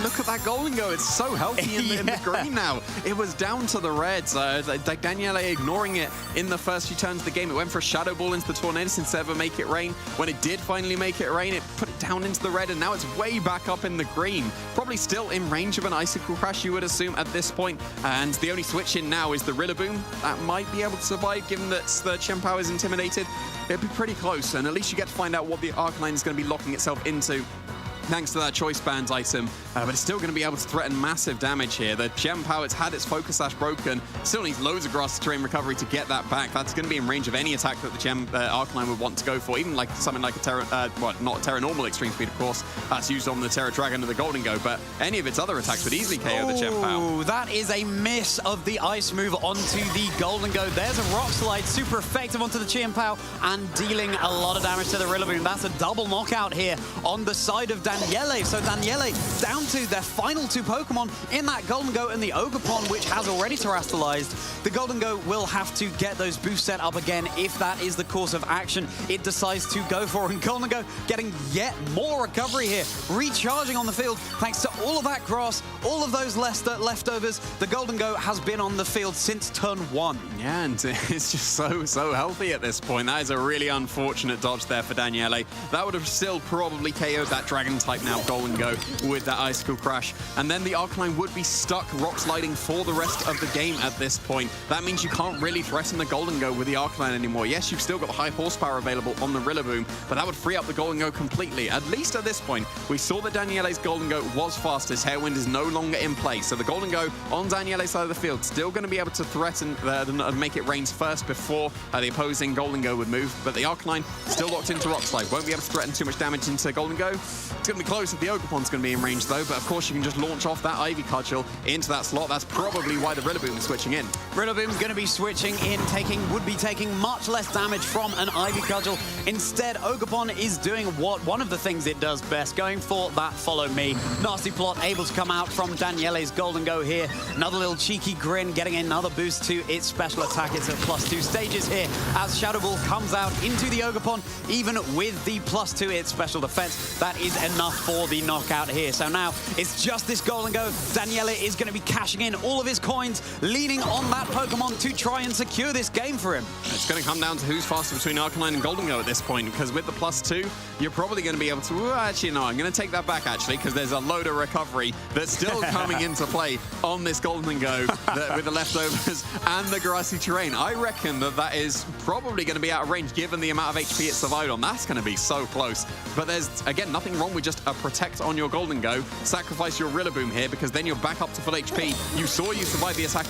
Look at that Golden Go. It's so healthy in the green now. It was down to the reds. Daniele ignoring it in the first few turns of the game. It went for a Shadow Ball into the Tornadus instead of a Make It Rain. When it did finally make it rain, it put it down into the red, and now it's way back up in the green. Probably still in range of an Icicle Crash, you would assume, at this point. And the only switch in now is the Rillaboom. That might be able to survive, given that the Chien-Pao is intimidated. It'd be pretty close, and at least you get to find out what the Arcanine is going to be locking itself into. thanks to that choice band item, but it's still going to be able to threaten massive damage here. The Gem Power, it's had its Focus Sash broken, still needs loads of grass terrain recovery to get that back. That's going to be in range of any attack that the Gem Arcanine would want to go for, even like something like a Terra, well, not a Terra Normal Extreme Speed, of course. That's used on the Terra Dragon and the Golden Go, but any of its other attacks would easily KO the Gem Power.
That is a miss of the Ice move onto the Golden Go. There's a Rock Slide, super effective onto the Gem Power and dealing a lot of damage to the Rillaboom. That's a double knockout here on the side of Daniele. So Daniele down to their final two Pokemon in that Golden Go and the Ogerpon, which has already terastallized. The Golden Go will have to get those boosts set up again if that is the course of action it decides to go for. And Golden Go getting yet more recovery here, recharging on the field thanks to all of that grass, all of those leftovers. The Golden Go has been on the field since turn 1.
Yeah, and it's just so healthy at this point. That is a really unfortunate dodge there for Daniele. That would have still probably KO'd that Dragon type now Golden Go with that Icicle Crash. And then the Arcanine would be stuck rock sliding for the rest of the game at this point. That means you can't really threaten the Golden Go with the Arcanine anymore. Yes, you've still got the high horsepower available on the Rillaboom, but that would free up the Golden Go completely. At least at this point, we saw that Daniele's Golden Go was fast. His Tailwind is no longer in play. So the Golden Go on Daniele's side of the field, still going to be able to threaten make it rains first before the opposing Golden Go would move. But the Arcanine still locked into Rock Slide. Won't be able to threaten too much damage into Golden Go. It's going to be close if the Ogerpon's going to be in range though, but of course you can just launch off that Ivy Cudgel into that slot. That's probably why the Rillaboom is switching in.
Rillaboom's going to be switching in, would be taking much less damage from an Ivy Cudgel. Instead, Ogerpon is doing one of the things it does best, going for that follow me. Nasty Plot able to come out from Daniele's Golden Go here. Another little cheeky grin, getting another boost to its special attack. It's at +2 stages here as Shadow Ball comes out into the Ogerpon. Even with the +2 its special defense, that is enough for the knockout here. So now it's just this Golden Go. Daniele is going to be cashing in all of his coins, leaning on that Pokemon to try and secure this game for him.
It's going to come down to who's faster between Arcanine and Golden Go at this point, because with the +2, you're probably going to be able to... Well, actually, no, I'm going to take that back, actually, because there's a load of recovery that's still coming into play on this Golden Go with the leftovers and the grassy terrain. I reckon that is probably going to be out of range, given the amount of HP it survived on. That's going to be so close. But there's, again, nothing wrong with just a Protect on your Golden Go. Sacrifice your Rillaboom here, because then you're back up to full HP. You saw you survive the attack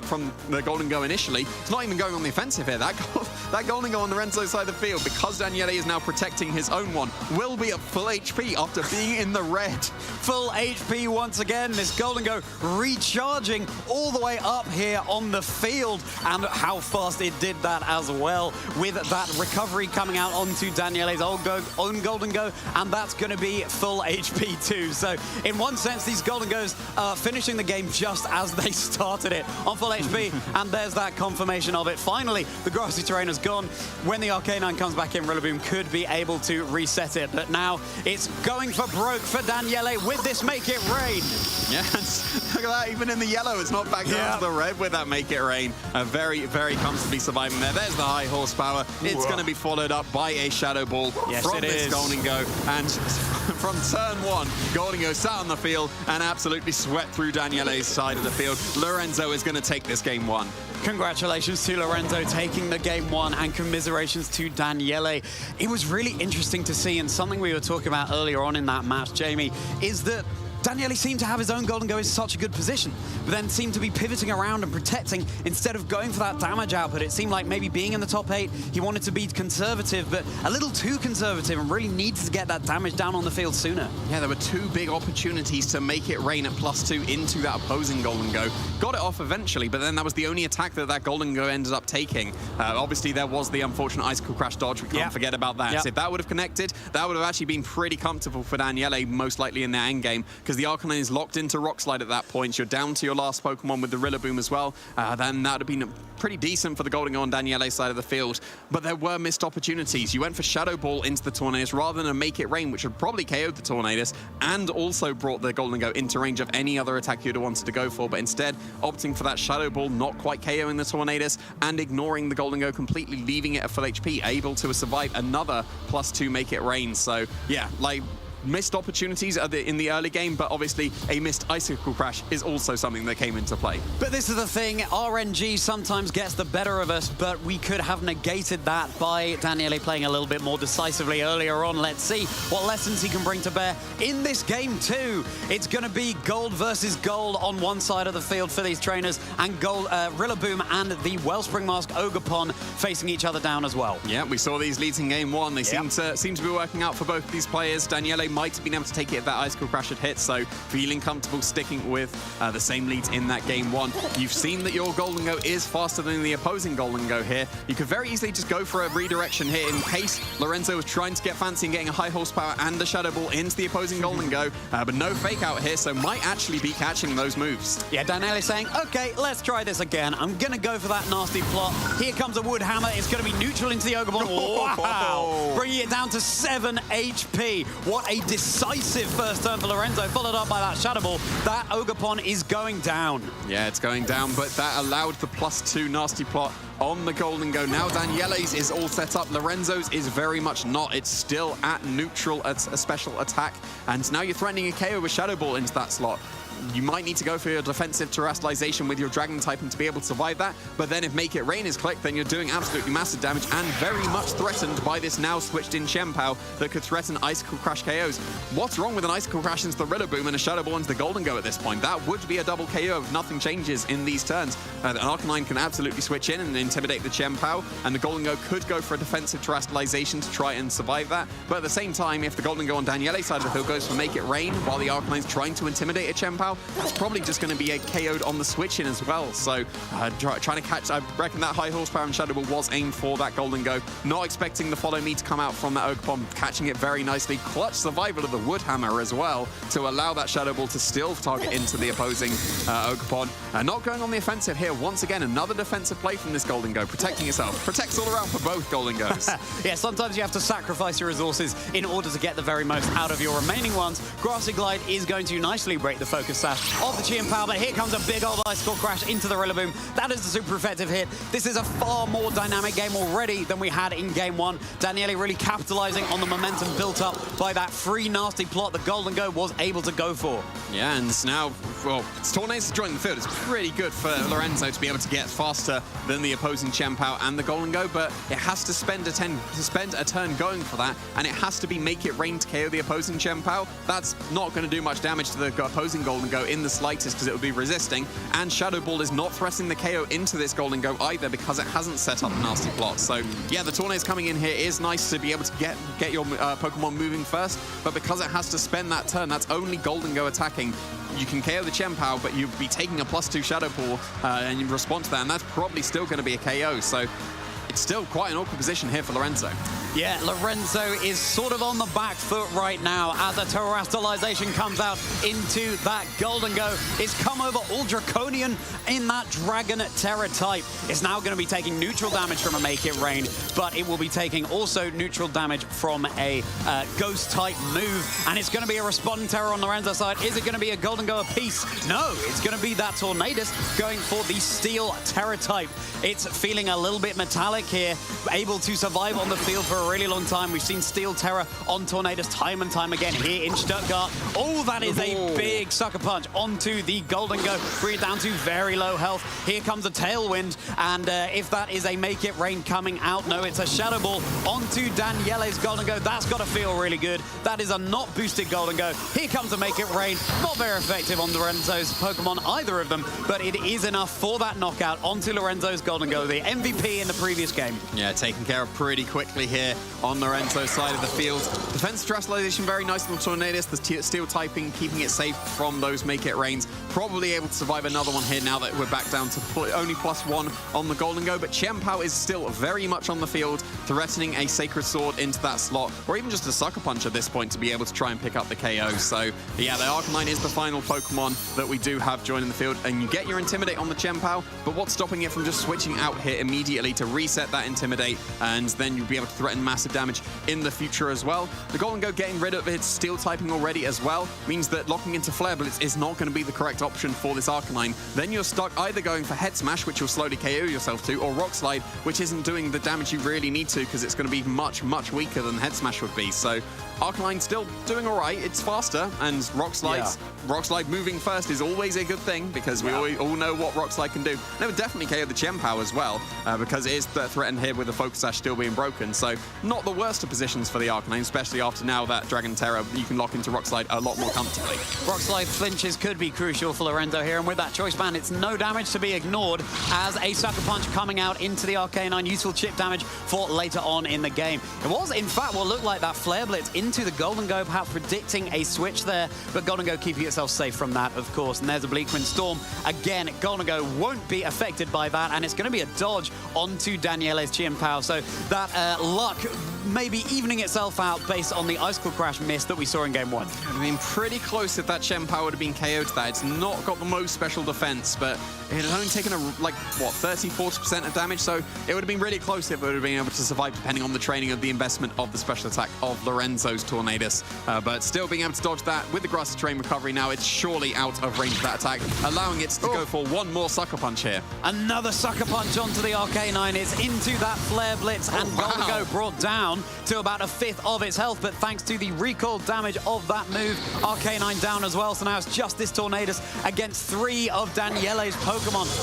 from the Golden Go initially. It's not even going on the offensive here. That Golden Go on Lorenzo's side of the field, because Daniele is now protecting his own one, will be at full HP after being in the red.
Full HP once again. This Golden Go recharging all the way up here on the field, and how fast it did that as well, with that recovery coming out onto Daniele's own Golden Go, and that's going to be full HP too. So in one sense, these Golden Goes are finishing the game just as they started it, on full HP, and there's that confirmation of it. Finally, the grassy terrain has gone. When the Arcanine comes back in, Rillaboom could be able to reset it, but now it's going for broke for Daniele with this Make It Rain.
Yes, look at that, even in the yellow, it's not back down to the red with that Make It Rain. Very, very comfortably surviving there. There's the high horsepower. It's going to be followed up by a Shadow Ball from this Golden Go. And from turn 1, Golden Go sat on the field and absolutely swept through Daniele's side of the field. Lorenzo is going to take this game 1.
Congratulations to Lorenzo taking the game 1, and commiserations to Daniele. It was really interesting to see, and something we were talking about earlier on in that match, Jamie, is that Daniele seemed to have his own Golden Go in such a good position, but then seemed to be pivoting around and protecting instead of going for that damage output. It seemed like maybe being in the top 8, he wanted to be conservative, but a little too conservative, and really needs to get that damage down on the field sooner.
Yeah, there were 2 big opportunities to make it rain at +2 into that opposing Golden Go. Got it off eventually, but then that was the only attack that Golden Go ended up taking. Obviously, there was the unfortunate Icicle Crash dodge. We can't forget about that. So if that would have connected, that would have actually been pretty comfortable for Daniele, most likely in their endgame, because the Arcanine is locked into Rock Slide at that point. You're down to your last Pokemon with the Rillaboom as well. Then that would have been pretty decent for the Golden Go on Daniele's side of the field. But there were missed opportunities. You went for Shadow Ball into the Tornadus rather than a Make It Rain, which would probably KO'd the Tornadus, and also brought the Golden Go into range of any other attack you'd have wanted to go for. But instead, opting for that Shadow Ball, not quite KOing the Tornadus, and ignoring the Golden Go completely, leaving it at full HP, able to survive another +2 Make It Rain. So yeah, like, missed opportunities in the early game, but obviously a missed Icicle Crash is also something that came into play.
But this is the thing, RNG sometimes gets the better of us, but we could have negated that by Daniele playing a little bit more decisively earlier on. Let's see what lessons he can bring to bear in this game too. It's going to be gold versus gold on one side of the field for these trainers, and gold Rillaboom and the Wellspring Mask Ogerpon facing each other down as well.
Yeah, we saw these leads in game one. They seem to be working out for both of these players. Daniele might have been able to take it if that Icicle Crash had hit, so feeling comfortable sticking with the same leads in that game one. You've seen that your Golden Go is faster than the opposing Golden Go here. You could very easily just go for a redirection here in case Lorenzo was trying to get fancy and getting a high horsepower and a Shadow Ball into the opposing Golden Go, but no fake out here, so might actually be catching those moves.
Yeah, Daniele saying, okay, let's try this again. I'm going to go for that nasty plot. Here comes a Wood Hammer. It's going to be neutral into the Ogerpon. Wow! Bringing it down to 7 HP. What a decisive first turn for Lorenzo, followed up by that Shadow Ball. That Ogerpon is going down.
Yeah, it's going down, but that allowed the +2 nasty plot on the Golden Go. Now Daniele's is all set up. Lorenzo's is very much not. It's still at neutral, at a special attack. And now you're threatening a KO with Shadow Ball into that slot. You might need to go for your defensive terrestrialization with your Dragon type and to be able to survive that. But then if Make It Rain is clicked, then you're doing absolutely massive damage and very much threatened by this now switched in Shenpao that could threaten Icicle Crash KOs. What's wrong with an Icicle Crash into the Rillaboom and a Shadow Ball into the Golden Go at this point? That would be a double KO if nothing changes in these turns. An Arcanine can absolutely switch in and intimidate the Shenpao, and the Golden Go could go for a defensive terrestrialization to try and survive that. But at the same time, if the Golden Go on Daniele's side of the field goes for Make It Rain while the Arcanine's trying to intimidate a Shenpao, that's probably just going to be a KO'd on the switch in as well. So trying to catch, I reckon that high horsepower and Shadow Ball was aimed for that Golden Go. Not expecting the Follow Me to come out from that Ogerpon, catching it very nicely. Clutch survival of the Wood Hammer as well to allow that Shadow Ball to still target into the opposing Ogerpon. Not going on the offensive here. Once again, another defensive play from this Golden Go, protecting itself. Protects all around for both Golden Goes.
Yeah, sometimes you have to sacrifice your resources in order to get the very most out of your remaining ones. Grassy Glide is going to nicely break the focus sash of the Shenpao, but here comes a big old Icicle Crash into the Rillaboom. That is a super effective hit. This is a far more dynamic game already than we had in game one. Daniele really capitalizing on the momentum built up by that free nasty plot the Golden Go was able to go for.
Yeah, and now, well, Tornadus joining the field is pretty good for Lorenzo to be able to get faster than the opposing Shenpao and the Golden Go, but it has to spend a turn going for that, and it has to be Make It Rain to KO the opposing Shenpao. That's not going to do much damage to the opposing Golden Go in the slightest because it would be resisting, and Shadow Ball is not threatening the KO into this Golden Go either because it hasn't set up nasty plots. So yeah, the Tornadus coming in here is nice to be able to get your Pokemon moving first, but because it has to spend that turn, that's only Golden Go attacking. You can KO the Shenpao, but you'd be taking a +2 Shadow Ball and you respond to that, and that's probably still going to be a KO. So it's still quite an awkward position here for Lorenzo.
Yeah, Lorenzo is sort of on the back foot right now as a terrestrialization comes out into that Golden Go. It's come over all Draconian in that Dragon Terra type. It's now going to be taking neutral damage from a Make It Rain, but it will be taking also neutral damage from a Ghost type move, and it's going to be a Responding Terror on Lorenzo's side. Is it going to be a Golden Go apiece? No, it's going to be that Tornadus going for the Steel Terra type. It's feeling a little bit metallic here, able to survive on the field for a really long time. We've seen Steel Terror on Tornadus time and time again here in Stuttgart. Oh, that is a big sucker punch onto the Golden Go. Bring it down to very low health. Here comes a Tailwind, and if that is a Make It Rain coming out, no, it's a Shadow Ball onto Daniele's Golden Go. That's got to feel really good. That is a not boosted Golden Go. Here comes a Make It Rain. Not very effective on Lorenzo's Pokemon, either of them, but it is enough for that knockout onto Lorenzo's Golden Go, the MVP in the previous game.
Yeah, taken care of pretty quickly here on Lorenzo's side of the field. Defense terrestrialization very nice on the Tornadus. The Steel typing, keeping it safe from those Make It Rains. Probably able to survive another one here now that we're back down to only +1 on the Golden Go. But Shenpao is still very much on the field, threatening a Sacred Sword into that slot, or even just a Sucker Punch at this point to be able to try and pick up the KO. So yeah, the Arcanine is the final Pokemon that we do have joining the field, and you get your Intimidate on the Shenpao, but what's stopping it from just switching out here immediately to reset that Intimidate, and then you'll be able to threaten and massive damage in the future as well. The Golden Go getting rid of its steel typing already as well means that locking into Flare Blitz is not going to be the correct option for this Arcanine. Then you're stuck either going for Head Smash, which you'll slowly KO yourself to, or Rock Slide, which isn't doing the damage you really need to because it's going to be much, much weaker than Head Smash would be. So Arcanine still doing all right. It's faster, and Rock Slide moving first is always a good thing because we all know what Rock Slide can do. And it would definitely KO the Chien-Pao as well because it is threatened here with the Focus Sash still being broken. So not the worst of positions for the Arcanine, especially after now that Dragon Terror, you can lock into Rock Slide a lot more comfortably.
Rock Slide flinches could be crucial for Lorenzo here, and with that choice band, it's no damage to be ignored as a Sucker Punch coming out into the Arcanine, useful chip damage for later on in the game. It was, in fact, what looked like that Flare Blitz into the Golden Go, perhaps predicting a switch there, but Golden Go keeping itself safe from that, of course. And there's a Bleak Wind Storm. Again, Golden Go won't be affected by that, and it's going to be a dodge onto Daniele's Chien-Pao. So that luck maybe evening itself out based on the Icicle Crash miss that we saw in Game 1.
It would have been pretty close if that Chien-Pao would have been KO'd to that. It's not got the most special defense, but it had only taken, 30-40% of damage, so it would have been really close if it would have been able to survive, depending on the training of the investment of the special attack of Lorenzo's Tornadus. But still being able to dodge that with the Grassy Terrain recovery now, it's surely out of range of that attack, allowing it to go for one more Sucker Punch here.
Another Sucker Punch onto the Arcanine. It's into that Flare Blitz, and Golden Go brought down to about a fifth of its health, but thanks to the recoil damage of that move, Arcanine down as well. So now it's just this Tornadus against 3 of Daniele's Pokemon.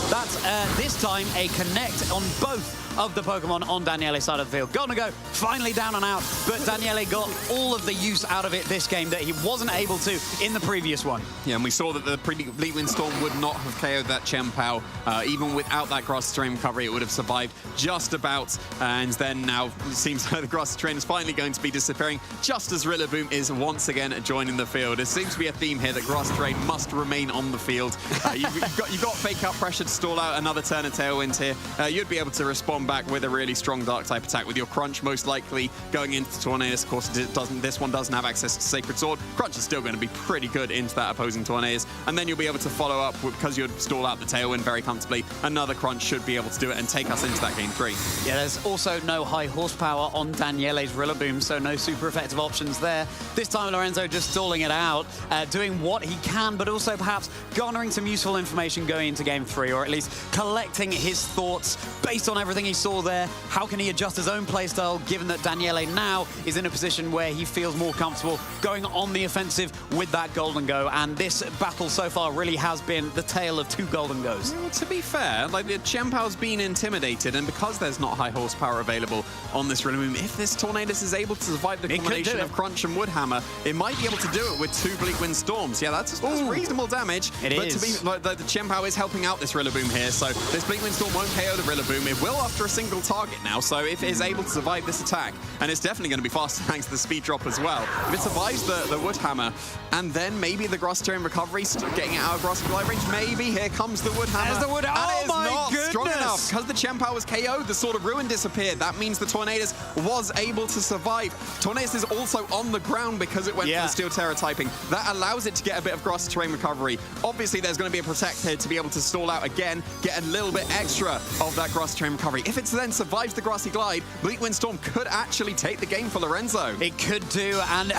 That's this time a connect on both of the Pokemon on Daniele's side of the field. Golden Go finally down and out, but Daniele got all of the use out of it this game that he wasn't able to in the previous one.
Yeah, and we saw that the Bleak Wind Storm would not have KO'd that Chien-Pao. Even without that Grassy Terrain recovery, it would have survived just about. And then now it seems like the Grassy Terrain is finally going to be disappearing, just as Rillaboom is once again joining the field. There seems to be a theme here that Grassy Terrain must remain on the field. You've got Fake Out Pressure to stall out another turn of Tailwind here. You'd be able to respond back with a really strong Dark-type attack with your Crunch most likely going into Tornadus. Of course, this one doesn't have access to Sacred Sword. Crunch is still going to be pretty good into that opposing Tornadus. And then you'll be able to follow up, because you'd stall out the Tailwind very comfortably. Another Crunch should be able to do it and take us into that Game 3.
Yeah, there's also no high horsepower on Daniele's Rillaboom, so no super effective options there. This time, Lorenzo just stalling it out, doing what he can, but also perhaps garnering some useful information going into Game 3, or at least collecting his thoughts based on everything he saw there. How can he adjust his own playstyle, given that Daniele now is in a position where he feels more comfortable going on the offensive with that Golden Go? And this battle so far really has been the tale of 2 Golden Goes.
Well, to be fair, like the Chien-Pao's been intimidated, and because there's not high horsepower available on this Rillaboom, if this Tornadus is able to survive the combination of Crunch and Woodhammer, it might be able to do it with 2 Bleak Wind Storms. Yeah, that's reasonable damage.
It is.
To be, like, the Chien-Pao is helping out this Rillaboom here, so this Bleak Wind Storm won't KO the Rillaboom. It will after a single target now, so if it is able to survive this attack, and it's definitely going to be faster thanks to the speed drop as well, if it survives the Woodhammer, and then maybe the Grassy Terrain recovery, getting it out of Grassy Glide range, maybe here comes the Woodhammer.
There's the Wood.
And
oh
it is
my
not
goodness!
strong enough, because the Chien-Pao was KO'd, the Sword of Ruin disappeared. That means the Tornadus was able to survive. Tornadus is also on the ground because it went for the Steel Terror typing. That allows it to get a bit of Grassy Terrain recovery. Obviously, there's going to be a Protect here to be able to stall out again, get a little bit extra of that Grassy Terrain recovery. If it then survives the Grassy Glide, Bleak Wind Storm could actually take the game for Lorenzo.
It could do, and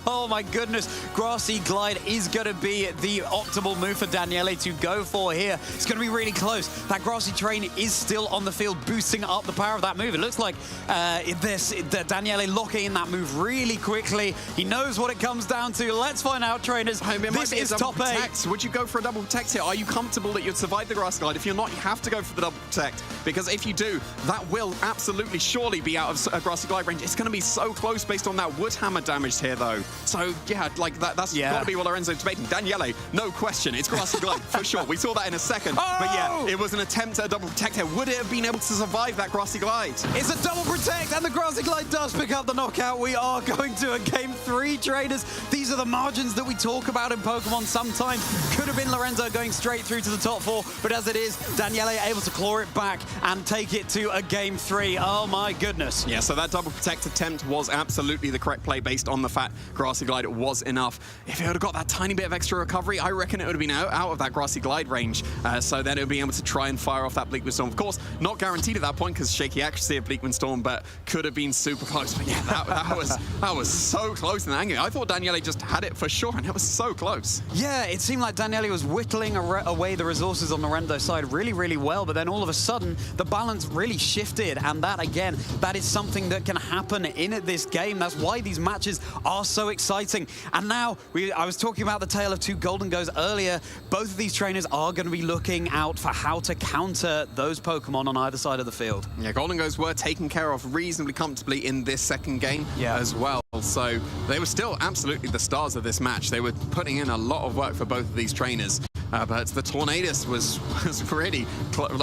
oh my goodness, Grassy Glide is going to be the optimal move for Daniele to go for here. It's going to be really close. That Grassy Terrain is still on the field, boosting up the power of that move. It looks like Daniele locking in that move really quickly. He knows what it comes down to. Let's find out, trainers. This is top 8.
Would you go for a double protect here? Are you comfortable that you'd survive the Grassy Glide? If you're not, you have to go for the double protect, because if you do, that will absolutely surely be out of Grassy Glide range. It's going to be so close based on that Woodhammer damage here, though. So, yeah, like that's got to be what Lorenzo's debating. Daniele, no question. It's Grassy Glide, for sure. We saw that in a second.
Oh!
But yeah, it was an attempt at a double protect here. Would it have been able to survive that Grassy Glide?
It's a double protect, and the Grassy Glide does pick up the knockout. We are going to a Game 3, traders. These are the margins that we talk about in Pokemon sometimes. Could have been Lorenzo going straight through to the top 4, but as it is, Daniele able to claw it back and take it to a Game 3. Oh my goodness.
Yeah, so that double protect attempt was absolutely the correct play based on the fact Grassy Glide was enough. If it would have got that tiny bit of extra recovery, I reckon it would have been out of that Grassy Glide range. So then it would be able to try and fire fire off that Bleakwind Storm. Of course, not guaranteed at that point because shaky accuracy of Bleakwind Storm, but could have been super close. But yeah, that was so close in the angle. I thought Daniele just had it for sure, and it was so close.
Yeah, it seemed like Daniele was whittling away the resources on Lorenzo's side really, really well, but then all of a sudden, the balance really shifted, and that, again, that is something that can happen in this game. That's why these matches are so exciting. And now, I was talking about the tale of two Golden Goes earlier. Both of these trainers are going to be looking out for how to counter those Pokemon on either side of the field.
Yeah, Golden Goes were taken care of reasonably comfortably in this second game as well. So they were still absolutely the stars of this match. They were putting in a lot of work for both of these trainers. But the Tornadus was really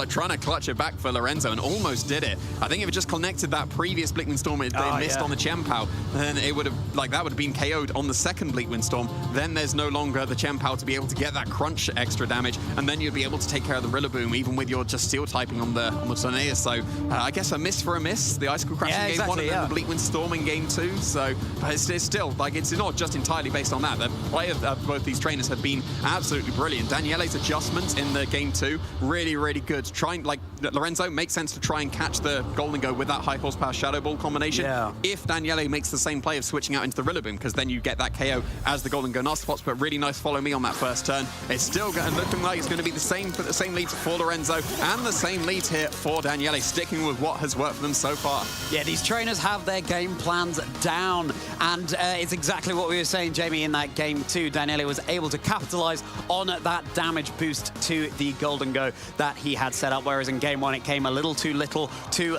trying to clutch it back for Lorenzo and almost did it. I think if it just connected that previous Bleakwind Storm they missed on the Chien-Pao, then it would have, that would have been KO'd on the second Bleakwind Storm. Then there's no longer the Chien-Pao to be able to get that crunch extra damage, and then you'd be able to take care of the Rillaboom even with your just steel typing on the Tornadus. So I guess a miss for a miss. The Icicle Crash in game 1 and then the Bleakwind Storm in game 2. So it's still, it's not just entirely based on that. The play of both these trainers have been absolutely brilliant. Daniele's adjustments in the game 2, really, really good. Trying, Lorenzo, makes sense to try and catch the Golden Go with that high horsepower Shadow Ball combination. If Daniele makes the same play of switching out into the Rillaboom, because then you get that KO as the Golden Go Nasty Plots, but really nice follow me on that first turn. It's still looking like it's going to be the same leads for Lorenzo and the same leads here for Daniele, sticking with what has worked for them so far.
Yeah, these trainers have their game plans down, and it's exactly what we were saying, Jamie, in that game 2. Daniele was able to capitalize on that damage boost to the Golden Go that he had set up, whereas in game 1 it came a little too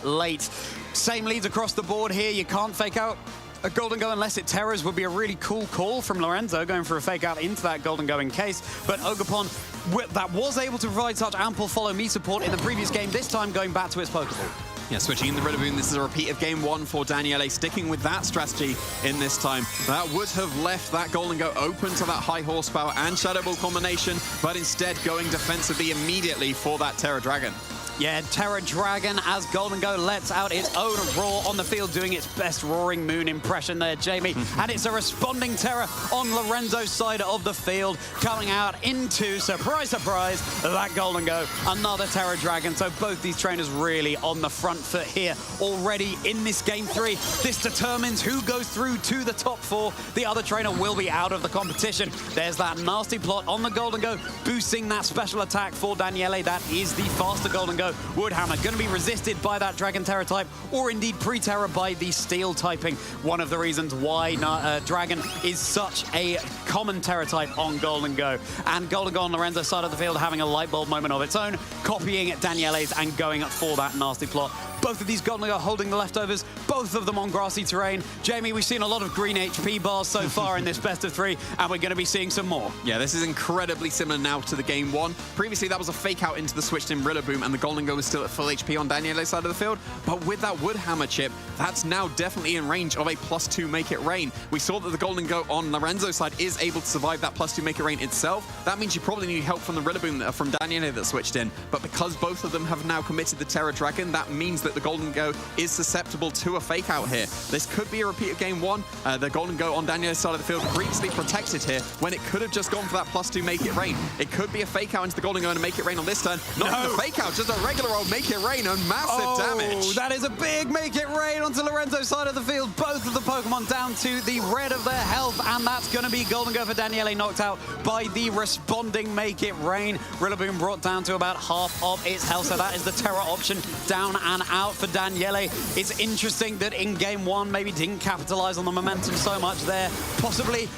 late. Same leads across the board here. You can't fake out a Golden Go unless it Terras would be a really cool call from Lorenzo, going for a fake out into that Golden Go in case. But Ogerpon, that was able to provide such ample follow me support in the previous game, this time going back to its Pokeball.
Yeah, switching in the Rillaboom. This is a repeat of game 1 for Daniele, sticking with that strategy in this time. That would have left that Golden Go open to that high horsepower and Shadow Ball combination, but instead going defensively immediately for that Terra Dragon.
Yeah, Terra Dragon as Golden Go lets out its own roar on the field, doing its best Roaring Moon impression there, Jamie. And it's a responding Terra on Lorenzo's side of the field, coming out into, surprise, surprise, that Golden Go, another Terra Dragon. So both these trainers really on the front foot here already in this game 3. This determines who goes through to the top 4. The other trainer will be out of the competition. There's that nasty plot on the Golden Go, boosting that special attack for Daniele. That is the faster Golden Go. Woodhammer going to be resisted by that Dragon Terra type, or indeed pre-Terra by the Steel typing. One of the reasons why Dragon is such a common Terra type on Golden Go. And Golden Go on Lorenzo's side of the field having a light bulb moment of its own, copying Daniele's and going for that nasty plot. Both of these Golden Go holding the leftovers, both of them on grassy terrain. Jamie, we've seen a lot of green HP bars so far in this best of 3, and we're going to be seeing some more.
Yeah, this is incredibly similar now to the game 1. Previously, that was a fake out into the switched in Rillaboom, and the Golden Go was still at full HP on Daniele's side of the field. But with that Woodhammer chip, that's now definitely in range of a +2 Make It Rain. We saw that the Golden Go on Lorenzo's side is able to survive that +2 Make It Rain itself. That means you probably need help from the Rillaboom from Daniele that switched in. But because both of them have now committed the Terra Dragon, that means that the Golden Go is susceptible to a fake out here. This could be a repeat of game 1. The Golden Go on Daniele's side of the field previously protected here when it could have just gone for that +2 Make It Rain. It could be a fake out into the Golden Go and a Make It Rain on this turn. Not the fake out, just a regular old Make It Rain and massive damage.
That is a big Make It Rain onto Lorenzo's side of the field. Both of the Pokemon down to the red of their health, and that's going to be Golden Go for Daniele, knocked out by the responding Make It Rain. Rillaboom brought down to about half of its health, so that is the Terra option down and out for Daniele. It's interesting that in game 1 maybe didn't capitalize on the momentum so much there, possibly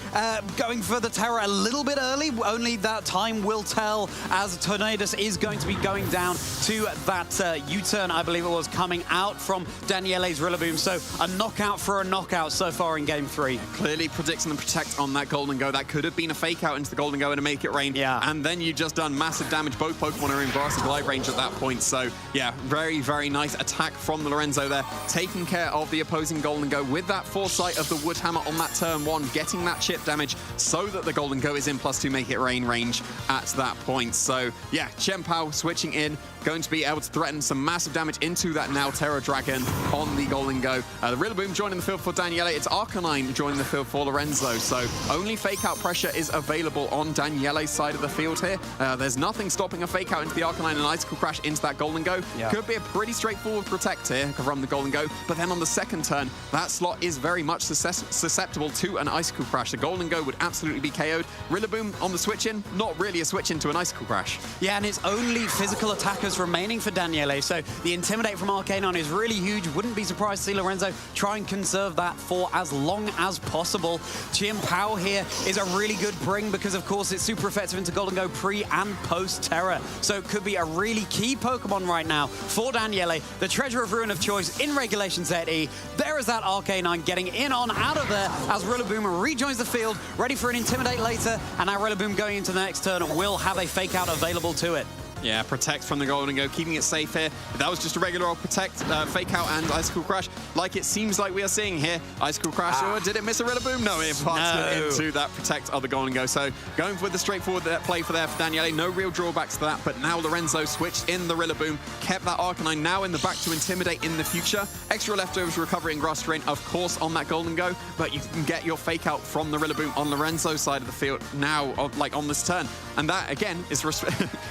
going for the Terra a little bit early. Only that time will tell, as Tornadus is going to be going down to that U-turn, I believe it was, coming out from Daniele's Rillaboom. So a knockout for a knockout so far in game 3.
Clearly predicting and protect on that Golden Go. That could have been a fake out into the Golden Go and a Make It Rain.
Yeah.
And then you just done massive damage. Both Pokemon are in grassy glide range at that point. So yeah, very, very nice attack from the Lorenzo there, taking care of the opposing Golden Go with that foresight of the Woodhammer on that turn 1, getting that chip damage so that the Golden Go is in +2 Make It Rain range at that point. So yeah, Chien-Pao switching in, going to be able to threaten some massive damage into that now Terra Dragon on the Golden Go. The Rillaboom joining the field for Daniele. It's Arcanine joining the field for Lorenzo. So only fake out pressure is available on Daniele's side of the field here. There's nothing stopping a fake out into the Arcanine and Icicle Crash into that Golden Go.
Yeah.
Could be a pretty straightforward protect here from the Golden Go. But then on the second turn, that slot is very much susceptible to an Icicle Crash. The Golden Go would absolutely be KO'd. Rillaboom on the switch in, not really a switch into an Icicle Crash.
Yeah, and it's only physical attackers remaining for Daniele, so the Intimidate from Arcanine is really huge. Wouldn't be surprised to see Lorenzo try and conserve that for as long as possible. Chien Pao here is a really good bring because, of course, it's super effective into Golden Go pre and post Terra, so it could be a really key Pokemon right now for Daniele. The Treasure of Ruin of choice in Regulation Set E. There is that Arcanine getting in on out of there as Rillaboom rejoins the field, ready for an Intimidate later, and now Rillaboom going into the next turn will have a fake out available to it.
Yeah, protect from the Golden Go, keeping it safe here. If that was just a regular old protect, fake out and Icicle Crash, like it seems like we are seeing here. Icicle Crash, or did it miss a Rillaboom? No, it parts into that protect of the Golden Go. So going with the straightforward play for Daniele, no real drawbacks to that, but now Lorenzo switched in the Rillaboom, kept that Arcanine now in the back to Intimidate in the future. Extra leftovers recovery and Grass Terrain, of course, on that Golden Go, but you can get your fake out from the Rillaboom on Lorenzo's side of the field now, like on this turn. And that, again, is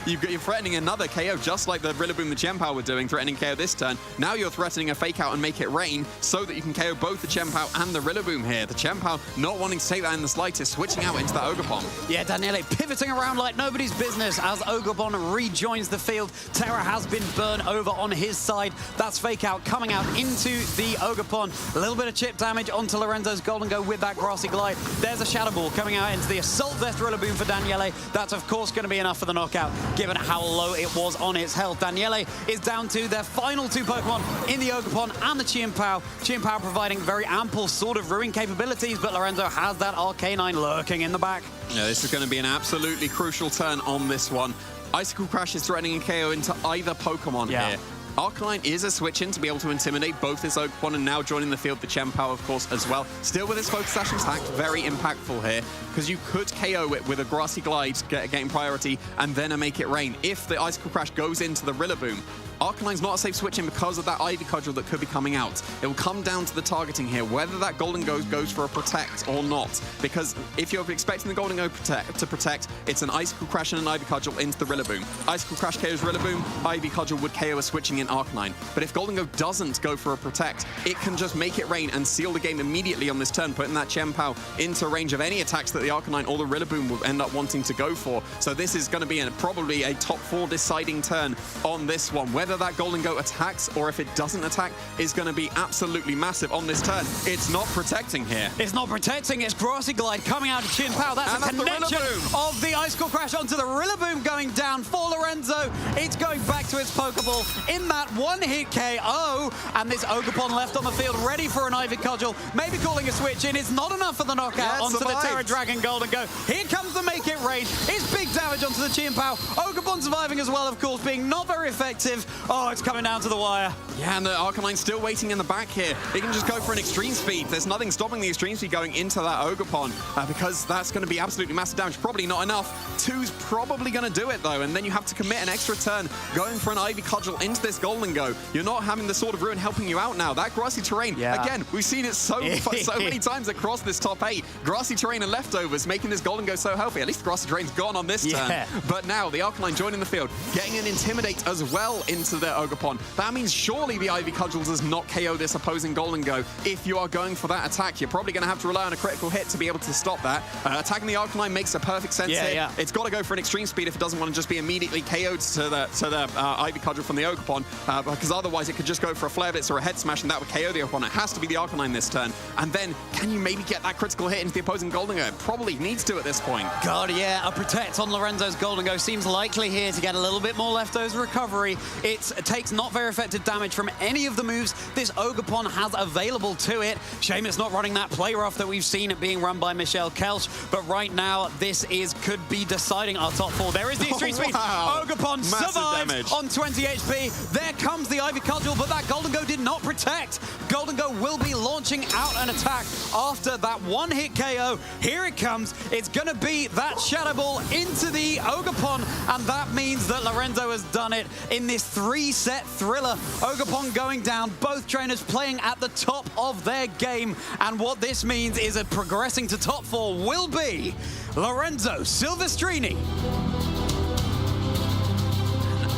you're threatening another KO, just like the Rillaboom the Chien Pao were doing, threatening KO this turn. Now you're threatening a fake out and make it rain so that you can KO both the Chien Pao and the Rillaboom here. The Chien Pao not wanting to take that in the slightest, switching out into that Ogerpon.
Yeah, Daniele pivoting around like nobody's business as Ogerpon rejoins the field. Terra has been burned over on his side. That's fake out coming out into the Ogerpon. A little bit of chip damage onto Lorenzo's Golden Go with that Grassy Glide. There's a Shadow Ball coming out into the Assault Vest Rillaboom for Daniele. That's, of course, going to be enough for the knockout, given how low it was on its health. Daniele is down to their final two Pokemon in the Ogerpon and the Chien Pao. Chien Pao providing very ample Sword of Ruin capabilities, but Lorenzo has that Arcanine lurking in the back.
Yeah, this is going to be an absolutely crucial turn on this one. Icicle Crash is threatening a KO into either Pokemon here. Arcanine is a switch in to be able to intimidate both his Ogerpon, and now joining the field, the Chien Pao, of course, as well. Still with his Focus Sash intact, very impactful here, because you could KO it with a Grassy Glide, getting priority, and then a Make It Rain. If the Icicle Crash goes into the Rillaboom, Arcanine's not a safe switch in because of that Ivy Cudgel that could be coming out. It will come down to the targeting here, whether that Golden Go goes for a protect or not. Because if you're expecting the Golden Go to protect, it's an Icicle Crash and an Ivy Cudgel into the Rillaboom. Icicle Crash KOs Rillaboom, Ivy Cudgel would KO a switching in Arcanine. But if Golden Go doesn't go for a protect, it can just Make It Rain and seal the game immediately on this turn, putting that Chien Pao into range of any attacks that the Arcanine or the Rillaboom will end up wanting to go for. So this is going to be probably a top 4 deciding turn on this one. Whether that Golden Go attacks or if it doesn't attack is going to be absolutely massive on this turn. It's not protecting here.
It's not protecting. It's Grassy Glide coming out of Chien Pao. That's a connection of the Icicle Crash onto the Rillaboom going down for Lorenzo. It's going back to its Pokeball in that one-hit KO. And this Ogerpon left on the field ready for an Ivy Cudgel. Maybe calling a switch in. It's not enough for the knockout onto the Terra Dragon Golden Go. Here comes the Make It Rain. It's big damage onto the Chien Pao. Ogerpon surviving as well, of course, being not very effective. Oh, it's coming down to the wire.
Yeah, and the Arcanine's still waiting in the back here. It can just go for an extreme speed. There's nothing stopping the extreme speed going into that Ogerpon because that's going to be absolutely massive damage. Probably not enough. 2's probably going to do it, though, and then you have to commit an extra turn going for an Ivy Cudgel into this Golden Go. You're not having the Sword of Ruin helping you out now. That Grassy Terrain, again, we've seen it so many times across this top 8. Grassy Terrain and leftovers making this Golden Go so healthy. At least the Grassy Terrain's gone on this turn. But now the Arcanine joining the field, getting an Intimidate as well into their Ogerpon. That means surely the Ivy Cudgel does not KO this opposing Golden Go. If you are going for that attack, you're probably going to have to rely on a critical hit to be able to stop that. Attacking the Arcanine makes a perfect sense here. It's got to go for an extreme speed if it doesn't want to just be immediately KO'd to the Ivy Cudgel from the Ogerpon, because otherwise it could just go for a Flare Blitz or a Head Smash and that would KO the opponent. It has to be the Arcanine this turn. And then, can you maybe get that critical hit into the opposing Golden Go? It probably needs to at this point.
God, yeah, a protect on Lorenzo's Golden Go seems likely here to get a little bit more leftovers recovery It takes not very effective damage from any of the moves this Ogerpon has available to it. Shame it's not running that play rough that we've seen it being run by Michelle Kelch, but right now this could be deciding our top 4. There is the extreme speed.
Wow.
Ogerpon survives on 20 HP. There comes the Ivy Cudgel, but that Golden Go did not protect. Golden Go will be launching out an attack after that one-hit KO. Here it comes. It's going to be that Shadow Ball into the Ogerpon, and that means that Lorenzo has done it in this 3-set thriller. Ogerpon going down, both trainers playing at the top of their game, and what this means is that progressing to top 4 will be Lorenzo Silvestrini.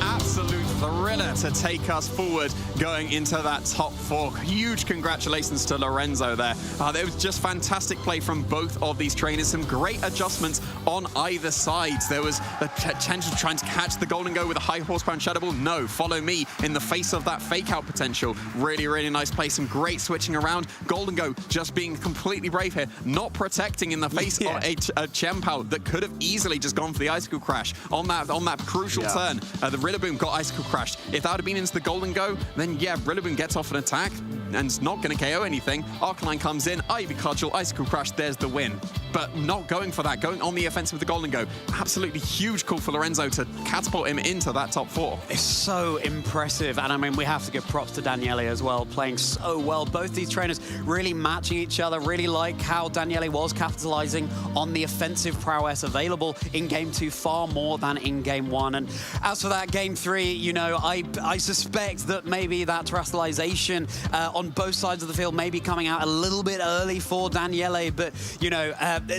Absolute thriller to take us forward going into that top 4. Huge congratulations to Lorenzo there. There was just fantastic play from both of these trainers. Some great adjustments on either side. There was the potential of trying to catch the Golden Go with a high horsepower Shadow Ball. No, follow me in the face of that fake out potential. Really, really nice play. Some great switching around. Golden Go just being completely brave here, not protecting in the face of a Chien-Pao that could have easily just gone for the Icicle Crash on that crucial turn. The Rillaboom got Icicle Crashed. If that would have been into the Golden Go, then yeah, Rillaboom gets off an attack and not going to KO anything. Arcanine comes in, Ivy Cudgel, Icicle Crash, there's the win. But not going for that, going on the offensive with the Golden Go. Absolutely huge call for Lorenzo to catapult him into that top 4.
It's so impressive, and I mean, we have to give props to Daniele as well, playing so well. Both these trainers really matching each other, really like how Daniele was capitalizing on the offensive prowess available in Game 2 far more than in Game 1. And as for that Game 3, you know, I suspect that maybe that terrestrialization on both sides of the field may be coming out a little bit early for Daniele, but, you know,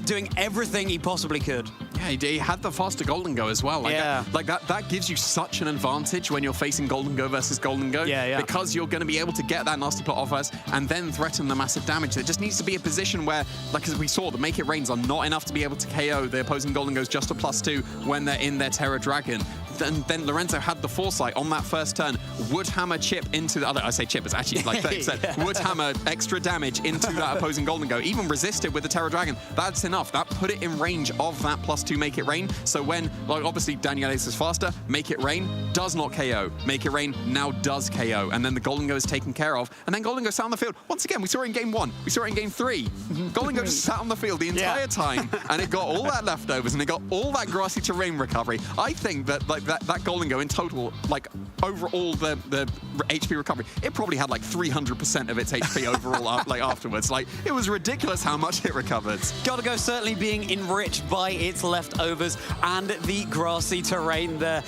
doing everything he possibly could.
Yeah, he had the faster Golden Go as well. That gives you such an advantage when you're facing Golden Go versus Golden Go. Because you're going to be able to get that nasty plot off us and then threaten the massive damage. There just needs to be a position where, like as we saw, the Make It Rains are not enough to be able to KO the opposing Golden Goes just a +2 when they're in their Terra Dragon. Then Lorenzo had the foresight on that first turn, would hammer chip into the other. I say chip, it's actually like 30%. Would hammer extra damage into that opposing Golden Go, even resisted with the Terra Dragon. That's enough. That put it in range of that +2 Make It Rain. So when, like, obviously Daniele's is faster, Make It Rain does not KO. Make It Rain now does KO. And then the Golden Go is taken care of. And then Golden Go sat on the field. Once again, we saw it in Game 1. We saw it in Game 3. Golden Go just sat on the field the entire time, and it got all that leftovers, and it got all that grassy terrain recovery. I think that that Golden Go in total, like overall the HP recovery, it probably had like 300% of its HP overall like afterwards. Like, it was ridiculous how much it recovered.
Golden Go certainly being enriched by its leftovers and the grassy terrain there.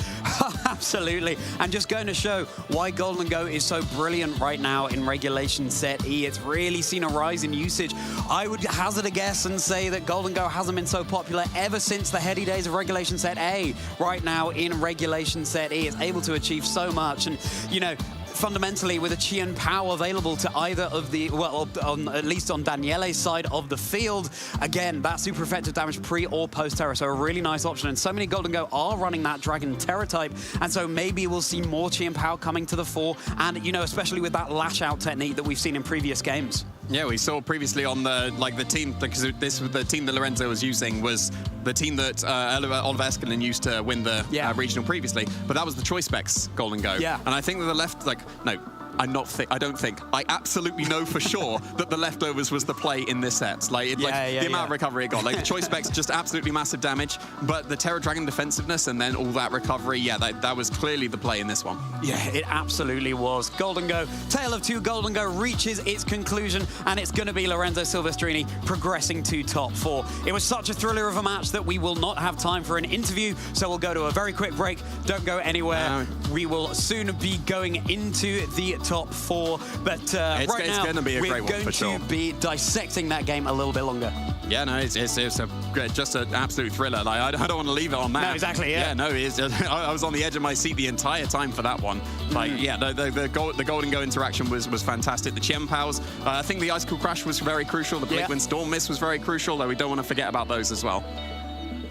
Absolutely. And just going to show why Golden Go is so brilliant right now in Regulation Set E. It's really seen a rise in usage. I would hazard a guess and say that Golden Go hasn't been so popular ever since the heady days of Regulation Set A. Right now in Regulation Set E, it's able to achieve so much. And, you know, fundamentally, with a Chien-Pao available to either of the, well, at least on Daniele's side of the field, again, that super effective damage pre or post-Terra, so a really nice option. And so many Golden Go are running that Dragon Terra type, and so maybe we'll see more Chien-Pao coming to the fore, and, you know, especially with that lash-out technique that we've seen in previous games.
Yeah, we saw previously on the team, because the team that Lorenzo was using was the team that Oliver Eskelin used to win the regional previously, but that was the Choice Specs Golden Go.
Yeah.
And I think that the left, I absolutely know for sure that the leftovers was the play in this set. The amount of recovery it got. Like, the Choice Specs, just absolutely massive damage, but the Terra Dragon defensiveness and then all that recovery, that was clearly the play in this one.
Yeah, it absolutely was. Golden Go, Tale of Two Golden Go reaches its conclusion, and it's going to be Lorenzo Silvestrini progressing to top 4. It was such a thriller of a match that we will not have time for an interview, so we'll go to a very quick break. Don't go anywhere. We will soon be going into the top 4, but right now
going to be a great one, for sure.
We're going to be dissecting that game a little bit longer.
Yeah, no, it's just an absolute thriller. Like, I don't want to leave it on that.
No, exactly, yeah.
Yeah, no, I was on the edge of my seat the entire time for that one. Like, the Golden Go interaction was fantastic. The Chien-Paos, I think the Icicle Crash was very crucial. The Blink Wind Storm Miss was very crucial, though we don't want to forget about those as well.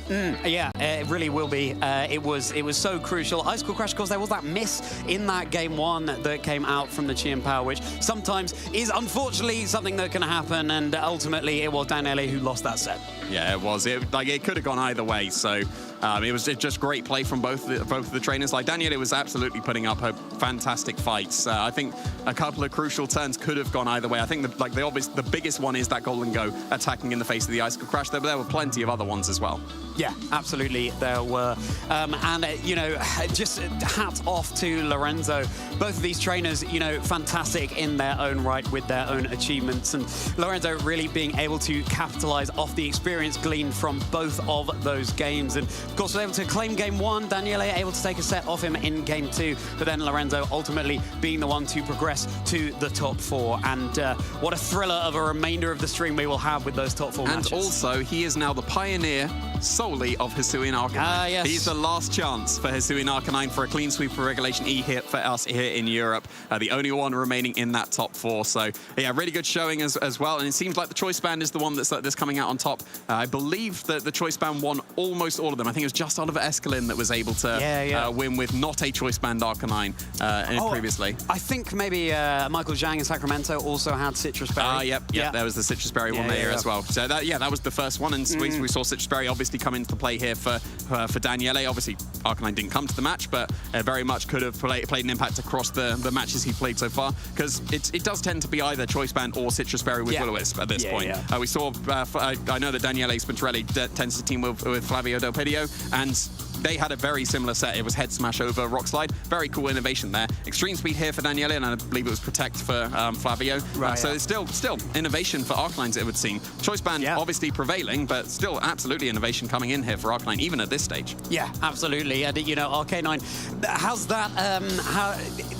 Yeah, it really will be. It was so crucial. Icicle Crash, of course, there was that miss in that Game 1 that came out from the Chien-Pao, which sometimes is unfortunately something that can happen, and ultimately it was Daniele who lost that set.
Yeah, it was. It could have gone either way, so It was just great play from both of the trainers. Like Daniele was absolutely putting up fantastic fights. I think a couple of crucial turns could have gone either way. I think the biggest one is that golden go attacking in the face of the icicle crash. There were plenty of other ones as well.
Yeah, absolutely, there were. Just hats off to Lorenzo. Both of these trainers, fantastic in their own right with their own achievements. And Lorenzo really being able to capitalize off the experience gleaned from both of those games. And of course, was able to claim game one. Daniele able to take a set off him in game two. But then Lorenzo ultimately being the one to progress to the top four. And what a thriller of a remainder of the stream we will have with those top four matches.
And also, he is now the pioneer solely of Hisuian Arcanine.
Yes.
He's the last chance for Hisuian Arcanine for a clean sweep for Regulation E here for us here in Europe. The only one remaining in that top four. So, yeah, really good showing as well. And it seems like the Choice Band is the one that's coming out on top. I believe that the Choice Band won almost all of them. I think it was just Oliver Escalin that was able to win with not a Choice Band Arcanine previously.
I think maybe Michael Zhang in Sacramento also had Citrus Berry.
Yep. There was the Citrus Berry one there as well. So that was the first one, and we saw Citrus Berry obviously come into play here for Daniele. Obviously, Arcanine didn't come to the match, but very much could have played an impact across the matches he played so far, because it does tend to be either Choice Band or Citrus Berry with Will-O-Wisp at this point. We saw, I know that Daniele Spintrelli tends to team with Flavio Del Pidio, and they had a very similar set. It was head smash over rock slide. Very cool innovation there. Extreme speed here for Daniele, and I believe it was protect for Flavio. So it's still innovation for Arcanines, it would seem. Choice Band obviously prevailing, but still absolutely innovation coming in here for Arcanine, even at this stage.
Yeah, absolutely. And Arcanine, how's that?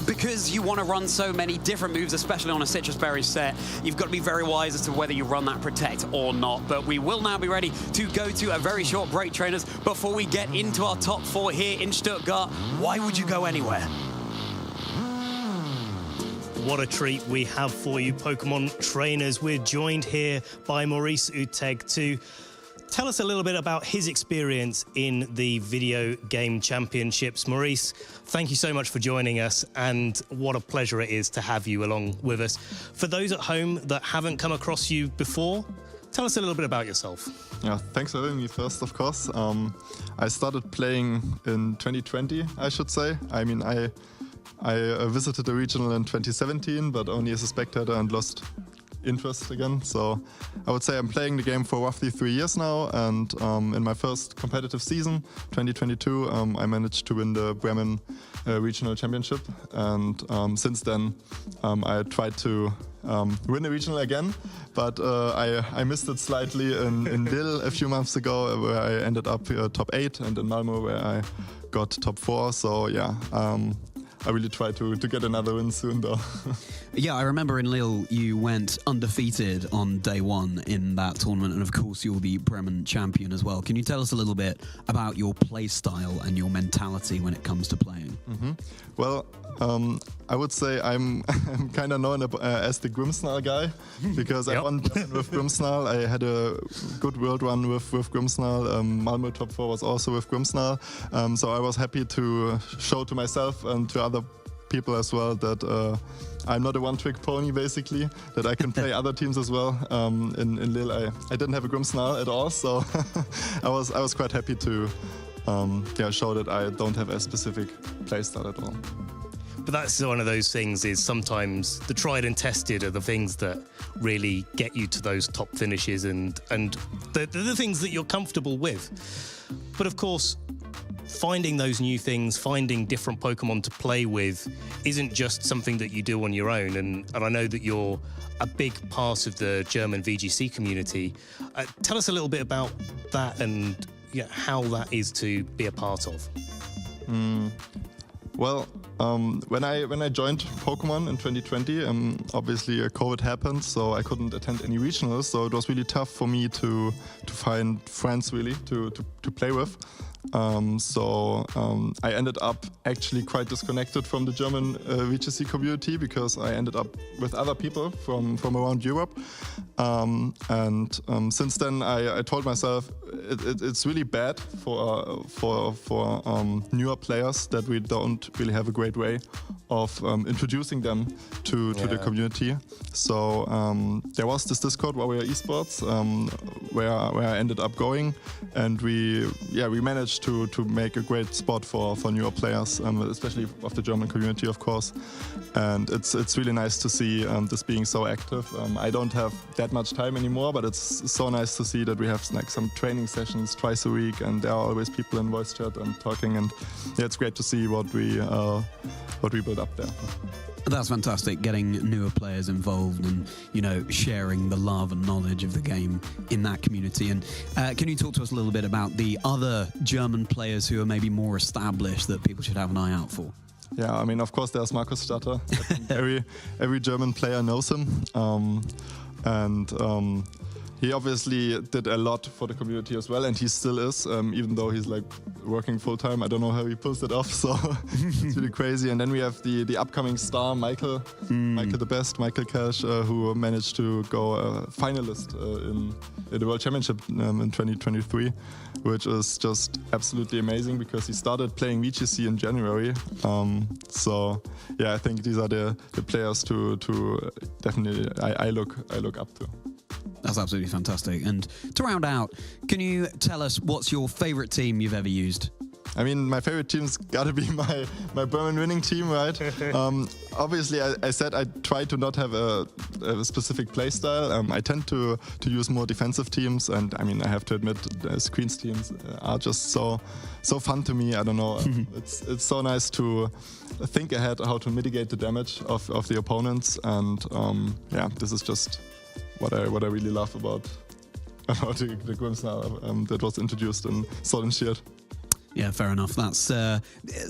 Because you want to run so many different moves, especially on a Citrus Berry set, you've got to be very wise as to whether you run that protect or not. But we will now be ready to go to a very short break, trainers, before we get into our top four here in Stuttgart. Why would you go anywhere?
What a treat we have for you, Pokemon trainers. We're joined here by Maurice Uteg to tell us a little bit about his experience in the video game championships. Maurice, thank you so much for joining us, and what a pleasure it is to have you along with us. For those at home that haven't come across you before, tell us a little bit about yourself.
Yeah, thanks for having me first, of course. I started playing in 2020, I should say. I mean, I visited the regional in 2017, but only as a spectator and lost interest again. So I would say I'm playing the game for roughly 3 years now, and in my first competitive season, 2022, I managed to win the Bremen Regional Championship, and since then I tried to win the regional again, but I missed it slightly in Lille a few months ago, where I ended up top 8, and in Malmo where I got top 4. So yeah, I really try to get another win soon, though.
Yeah, I remember in Lille you went undefeated on day one in that tournament, and of course you're the Bremen champion as well. Can you tell us a little bit about your play style and your mentality when it comes to playing?
Mm-hmm. Well, I would say I'm kind of known as the Grimmsnarl guy, because I won with Grimmsnarl. I had a good world run with Grimmsnarl. Malmo top 4 was also with Grimmsnarl. So I was happy to show to myself and to other people as well that I'm not a one-trick pony, basically, that I can play other teams as well. In Lille, I didn't have a Grimmsnarl at all, so I was quite happy to show that I don't have a specific playstyle at all.
But that's one of those things, is sometimes the tried and tested are the things that really get you to those top finishes, and the things that you're comfortable with. But of course, finding those new things, finding different Pokemon to play with isn't just something that you do on your own. And I know that you're a big part of the German VGC community. Tell us a little bit about that and how that is to be a part of.
Well, when I joined Pokemon in 2020, obviously COVID happened, so I couldn't attend any regionals. So it was really tough for me to find friends really to play with. I ended up actually quite disconnected from the German VGC community, because I ended up with other people from around Europe. Since then, I told myself it's really bad for newer players that we don't really have a great way of introducing them to the community. So there was this Discord, Warrior Esports, where I ended up going, and we managed managed to make a great spot for newer players, especially of the German community, of course. And it's really nice to see this being so active. I don't have that much time anymore, but it's so nice to see that we have like some training sessions twice a week, and there are always people in voice chat and talking. And yeah, it's great to see what we build up there.
That's fantastic, getting newer players involved and, you know, sharing the love and knowledge of the game in that community. And can you talk to us a little bit about the other German players who are maybe more established that people should have an eye out for?
Yeah, I mean, of course, there's Markus Statter. every German player knows him. He obviously did a lot for the community as well, and he still is, even though he's like working full time. I don't know how he pulls it off, so it's really crazy. And then we have the upcoming star, Michael the Best, Michael Kelsch, who managed to go finalist in the World Championship in 2023, which is just absolutely amazing because he started playing VGC in January. So yeah, I think these are the players to definitely I look up to.
That's absolutely fantastic. And to round out, can you tell us what's your favorite team you've ever used?
I mean, my favorite team's got to be my Berman winning team, right? Obviously, I said I try to not have a specific play style. I tend to use more defensive teams, and I mean, I have to admit, the Screens teams are just so fun to me. I don't know. It's so nice to think ahead how to mitigate the damage of the opponents, and yeah, this is just what I really love about the Grimmsnarl that was introduced in Sword and Shield.
Yeah, fair enough. That's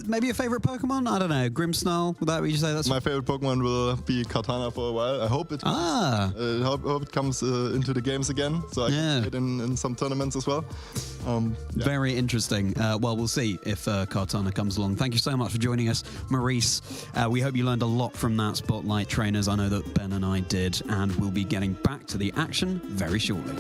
maybe your favorite Pokemon? I don't know. Grimmsnarl? Would you say that's
my favorite Pokemon? Will be Kartana for a while. I hope it. Hope it comes into the games again, so I can play it in some tournaments as well.
Very interesting. Well, we'll see if Kartana comes along. Thank you so much for joining us, Maurice. We hope you learned a lot from that Spotlight Trainers. I know that Ben and I did, and we'll be getting back to the action very shortly.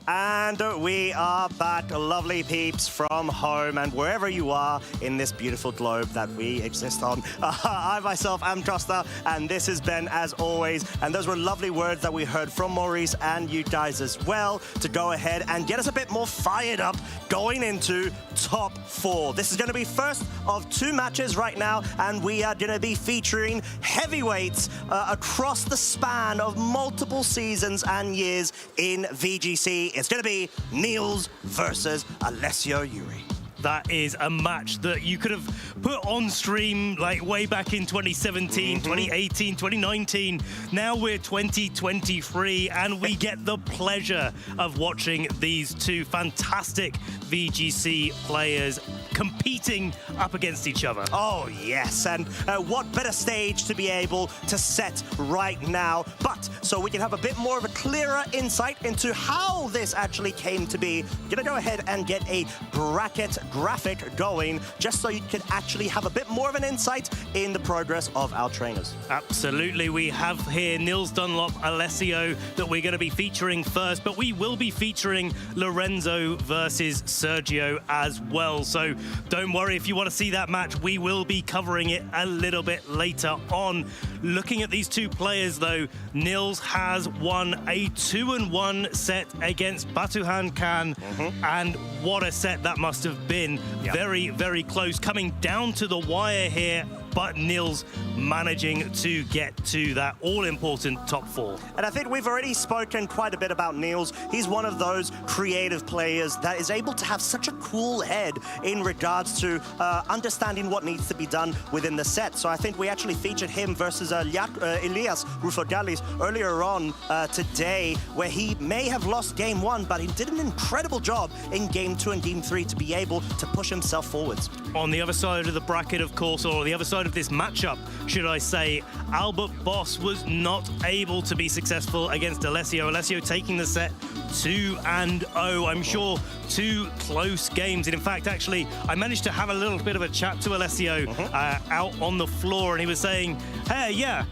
And we are back, lovely peeps from home and wherever you are in this beautiful globe that we exist on. I myself am Drosta, and this is Ben as always. And those were lovely words that we heard from Maurice and you guys as well to go ahead and get us a bit more fired up going into top 4. This is going to be first of 2 matches right now, and we are going to be featuring heavyweights across the span of multiple seasons and years in VGC. It's going to be Niels versus Alessio Yuri.
That is a match that you could have put on stream like way back in 2017, 2018, 2019. Now we're 2023 and we get the pleasure of watching these 2 fantastic VGC players competing up against each other.
Oh, yes. And what better stage to be able to set right now. But so we can have a bit more of a clearer insight into how this actually came to be, gonna go ahead and get a bracket graphic going just so you can actually have a bit more of an insight in the progress of our trainers.
Absolutely. We have here Niels Dunlop, Alessio that we're going to be featuring first, but we will be featuring Lorenzo versus Sergio as well. So don't worry if you want to see that match. We will be covering it a little bit later on. Looking at these 2 players though, Niels has won a 2-1 set against Batuhan Khan, and what a set that must have been. Very, very close, coming down to the wire here, but Niels managing to get to that all-important top 4.
And I think we've already spoken quite a bit about Niels. He's one of those creative players that is able to have such a cool head in regards to understanding what needs to be done within the set. So I think we actually featured him versus Elias Rufogalis earlier on today, where he may have lost game 1, but he did an incredible job in game 2 and game 3 to be able to push himself forwards.
On the other side of the bracket, of course, or the other side of this matchup, should I say, Albert Boss was not able to be successful against Alessio. Alessio taking the set 2-0. I'm sure 2 close games. And in fact, actually, I managed to have a little bit of a chat to Alessio out on the floor, and he was saying, hey, yeah,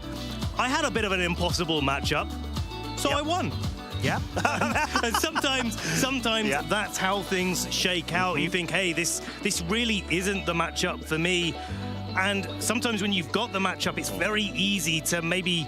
I had a bit of an impossible matchup, so I won.
Yeah.
And sometimes that's how things shake out. You think, hey, this really isn't the matchup for me. And sometimes when you've got the matchup, it's very easy to maybe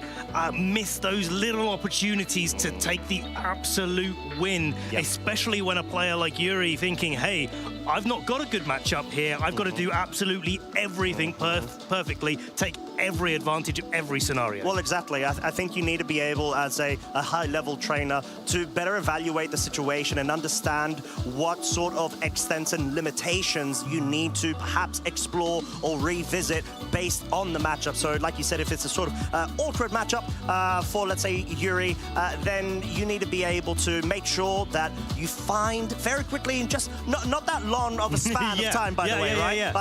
miss those little opportunities to take the absolute win, especially when a player like Yuri thinking, hey, I've not got a good matchup here. I've got to do absolutely everything perfectly, take every advantage of every scenario.
Well, exactly. I think you need to be able, as a high-level trainer, to better evaluate the situation and understand what sort of extents and limitations you need to perhaps explore or revisit based on the matchup. So, like you said, if it's a sort of awkward matchup for, let's say, Yuri, then you need to be able to make sure that you find very quickly, in just not that long of a span of time, by the way, right?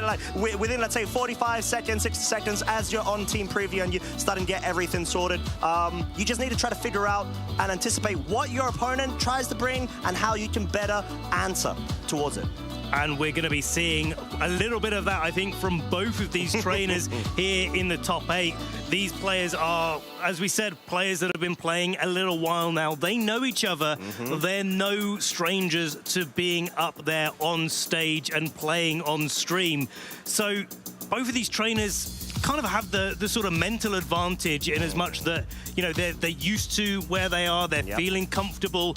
Like within, let's say, 45 seconds, 60 seconds, as you're on team preview and you start and get everything sorted, you just need to try to figure out and anticipate what your opponent tries to bring and how you can better answer towards it.
And we're going to be seeing a little bit of that, I think, from both of these trainers here in the top 8. These players are, as we said, players that have been playing a little while now. They know each other. They're no strangers to being up there on stage and playing on stream. So both of these trainers kind of have the sort of mental advantage in as much that, you know, they're used to where they are. They're feeling comfortable.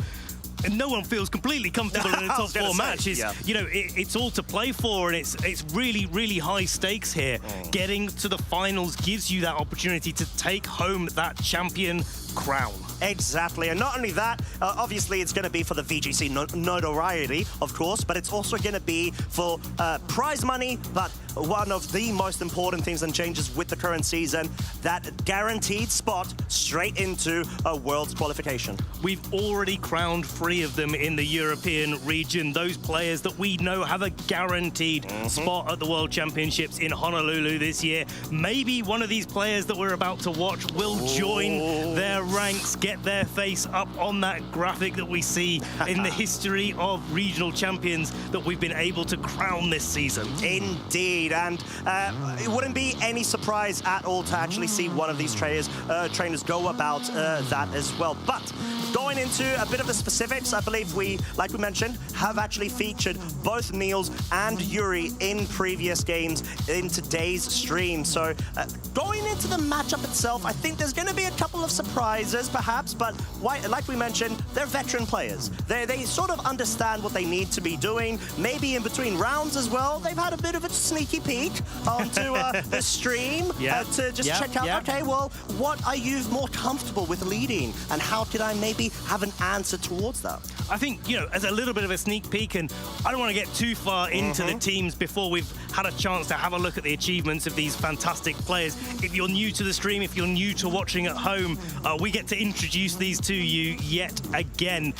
And no one feels completely comfortable in a top 4 match. You know, it's all to play for, and it's really, really high stakes here. Getting to the finals gives you that opportunity to take home that champion crown.
Exactly, and not only that, obviously it's going to be for the VGC notoriety, of course, but it's also going to be for prize money, but one of the most important things and changes with the current season, that guaranteed spot straight into a Worlds qualification.
We've already crowned 3 of them in the European region, those players that we know have a guaranteed spot at the World Championships in Honolulu this year. Maybe one of these players that we're about to watch will join their ranks, get their face up on that graphic that we see in the history of regional champions that we've been able to crown this season.
Indeed, and it wouldn't be any surprise at all to actually see one of these trainers go about that as well. But going into a bit of the specifics, I believe we, like we mentioned, have actually featured both Niels and Yuri in previous games in today's stream. So going into the matchup itself, I think there's going to be a couple of surprises, perhaps, but like we mentioned, they're veteran players. They sort of understand what they need to be doing. Maybe in between rounds as well, they've had a bit of a sneaky peek onto the stream to just check out, okay, well, what are you more comfortable with leading, and how could I maybe have an answer towards that?
I think, you know, as a little bit of a sneak peek, and I don't want to get too far into the teams before we've had a chance to have a look at the achievements of these fantastic players. If you're new to the stream, if you're new to watching at home, we get to introduce these to you yet again.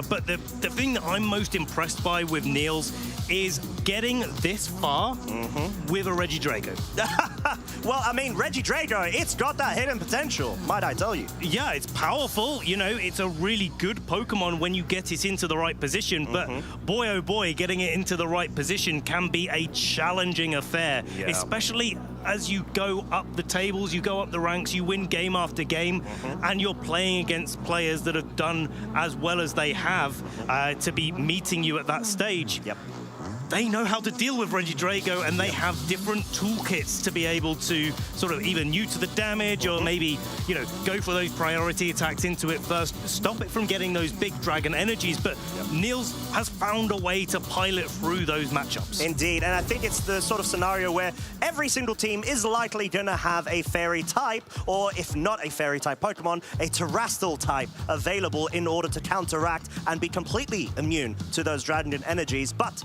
But the thing that I'm most impressed by with Niels is getting this far with a Regidrago.
Well, I mean, Regidrago, it's got that hidden potential, might I tell you.
Yeah, it's powerful. You know, it's a really good Pokemon when you get it into the right position. But boy, oh boy, getting it into the right position can be a challenging affair, especially as you go up the tables, you go up the ranks, you win game after game, and you're playing against players that have done as well as they have to be meeting you at that stage. They know how to deal with Regidrago, and they have different toolkits to be able to sort of either new to the damage or maybe, you know, go for those priority attacks into it first, stop it from getting those big dragon energies. But Niels has found a way to pilot through those matchups.
Indeed, and I think it's the sort of scenario where every single team is likely going to have a fairy type, or if not a fairy type Pokemon, a terrestrial type available in order to counteract and be completely immune to those dragon energies. But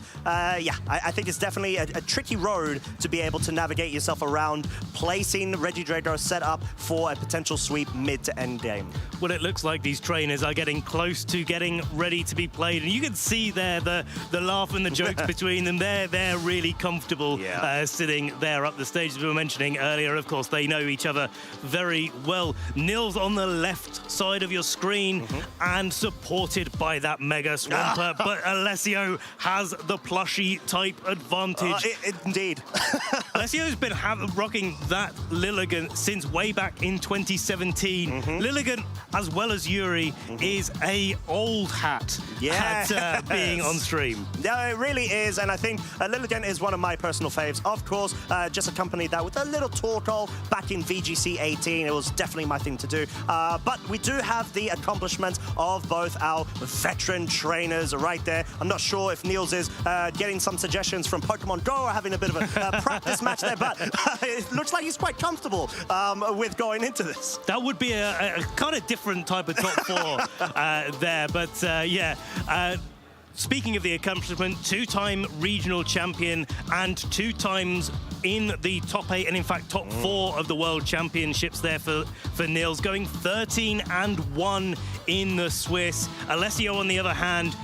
I think it's definitely a tricky road to be able to navigate yourself around placing Regidrago set up for a potential sweep mid to end game.
Well, it looks like these trainers are getting close to getting ready to be played, and you can see there the laugh and the jokes between them. They're really comfortable sitting there up the stage, as we were mentioning earlier. Of course, they know each other very well. Niels on the left side of your screen and supported by that Mega Swampert, but Alessio has the plushie type advantage.
Indeed.
Alessio's been rocking that Lilligant since way back in 2017. Lilligant, as well as Yuri, is a old hat at being on stream.
Yeah, it really is, and I think Lilligant is one of my personal faves. Of course, just accompanied that with a little turtle back in VGC 18. It was definitely my thing to do. But we do have the accomplishments of both our veteran trainers right there. I'm not sure if Niels is getting some suggestions from Pokemon Go or having a bit of a practice match there, but it looks like he's quite comfortable with going into this.
That would be a kind of different type of top four there, but speaking of the accomplishment, two-time regional champion and 2 times in the top 8 and in fact top 4 of the World Championships there for Niels, going 13-1 in the Swiss. Alessio, on the other hand,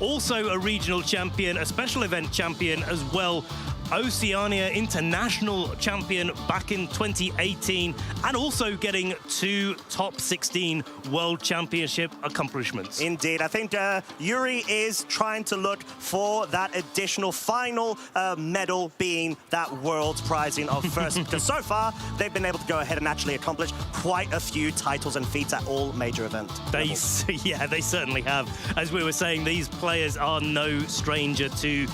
also a regional champion, a special event champion as well. Oceania International Champion back in 2018, and also getting 2 top 16 World Championship accomplishments.
Indeed. I think Yuri is trying to look for that additional final medal, being that world's prizing of first. Because so far, they've been able to go ahead and actually accomplish quite a few titles and feats at all major events.
They certainly have. As we were saying, these players are no stranger to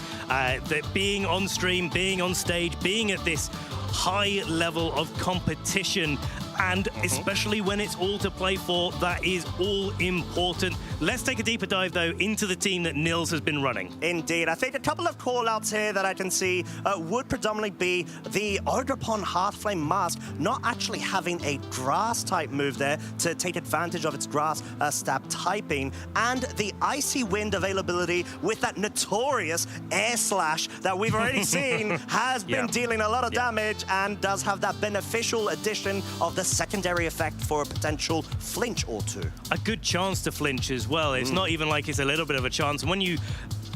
being on stream, being on stage, being at this high level of competition, and especially when it's all to play for, that is all important. Let's take a deeper dive, though, into the team that Niels has been running.
Indeed. I think a couple of call-outs here that I can see would predominantly be the Ogerpon Heartflame Mask not actually having a grass-type move there to take advantage of its grass stab typing, and the Icy Wind availability with that notorious Air Slash that we've already seen has been dealing a lot of damage and does have that beneficial addition of the secondary effect for a potential flinch or 2.
A good chance to flinch as well. It's not even like it's a little bit of a chance. And when you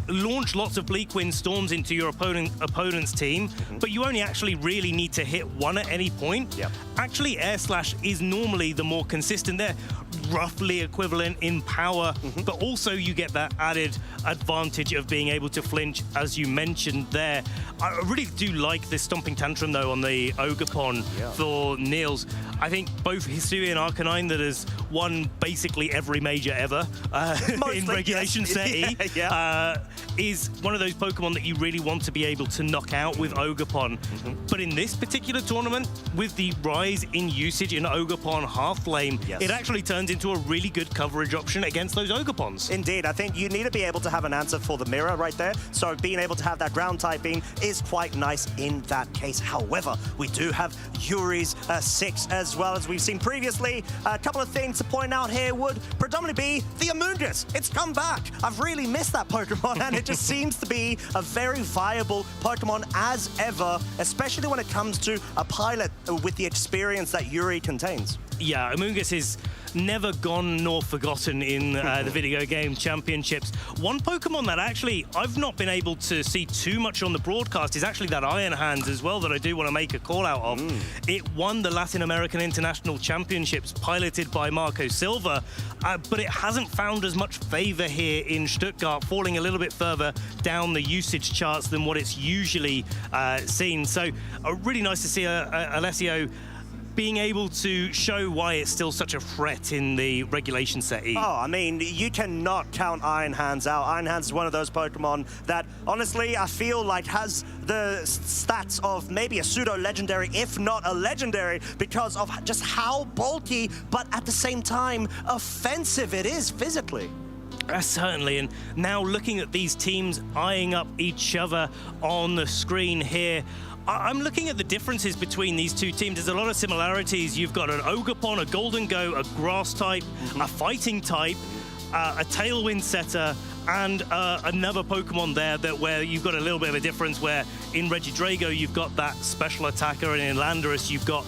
launch lots of Bleak Wind Storms into your opponent's team, but you only actually really need to hit 1 at any point. Actually, Air Slash is normally the more consistent. They're roughly equivalent in power, but also you get that added advantage of being able to flinch, as you mentioned there. I really do like this Stomping Tantrum, though, on the Ogerpon for Niels. I think both Hisui and Arcanine, that has won basically every major ever in Regulation Set E, is one of those Pokemon that you really want to be able to knock out with Ogerpon. But in this particular tournament, with the rise in usage in Ogerpon Heartflame, it actually turns into a really good coverage option against those Ogerpons.
Indeed. I think you need to be able to have an answer for the mirror right there. So being able to have that ground typing is quite nice in that case. However, we do have Yuri's 6 as well as we've seen previously. A couple of things to point out here would predominantly be the Amoonguss. It's come back. I've really missed that Pokemon, and it just seems to be a very viable Pokemon as ever, especially when it comes to a pilot with the experience that Yuri contains.
Yeah, Amoonguss is never gone nor forgotten in the video game championships. One Pokemon that actually I've not been able to see too much on the broadcast is actually that Iron Hands as well, that I do want to make a call out of. It won the Latin American International Championships piloted by Marco Silva, but it hasn't found as much favor here in Stuttgart, falling a little bit further down the usage charts than what it's usually seen. So really nice to see Alessio being able to show why it's still such a threat in the Regulation Set E.
Oh, I mean, you cannot count Iron Hands out. Iron Hands is one of those Pokemon that, honestly, I feel like has the stats of maybe a pseudo-legendary, if not a legendary, because of just how bulky, but at the same time, offensive it is physically.
Certainly, and now looking at these teams eyeing up each other on the screen here, I'm looking at the differences between these two teams. There's a lot of similarities. You've got an Ogerpon, a Golden Go, a Grass type, a Fighting type, a Tailwind setter, and another Pokemon there where you've got a little bit of a difference, where in Regidrago you've got that special attacker, and in Landorus you've got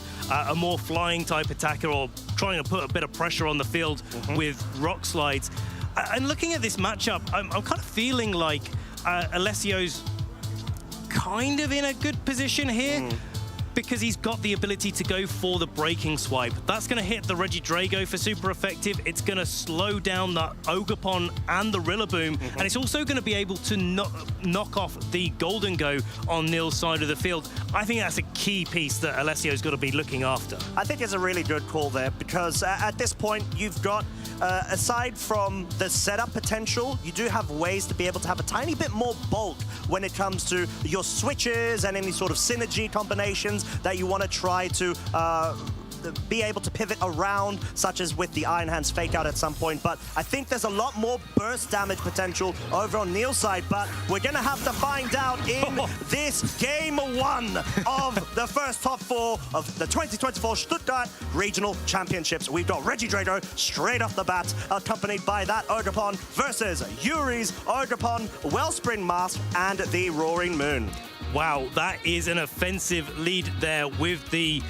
a more flying type attacker, or trying to put a bit of pressure on the field with Rock Slides. And looking at this matchup, I'm kind of feeling like Alessio's kind of in a good position here. because he's got the ability to go for the breaking swipe. That's going to hit the Regidrago for super effective. It's going to slow down the Ogerpon and the Rillaboom, and it's also going to be able to knock off the Golden Go on Neil's side of the field. I think that's a key piece that Alessio's got to be looking after.
I think it's a really good call there, because at this point, you've got, aside from the setup potential, you do have ways to be able to have a tiny bit more bulk when it comes to your switches and any sort of synergy combinations that you want to try to be able to pivot around, such as with the Iron Hands fake out at some point. But I think there's a lot more burst damage potential over on Neil's side, but we're going to have to find out in this game 1 of the first top 4 of the 2024 Stuttgart Regional Championships. We've got Regidrago straight off the bat, accompanied by that Ogerpon versus Yuri's Ogerpon, Wellspring Mask, and the Roaring Moon.
Wow, that is an offensive lead there with the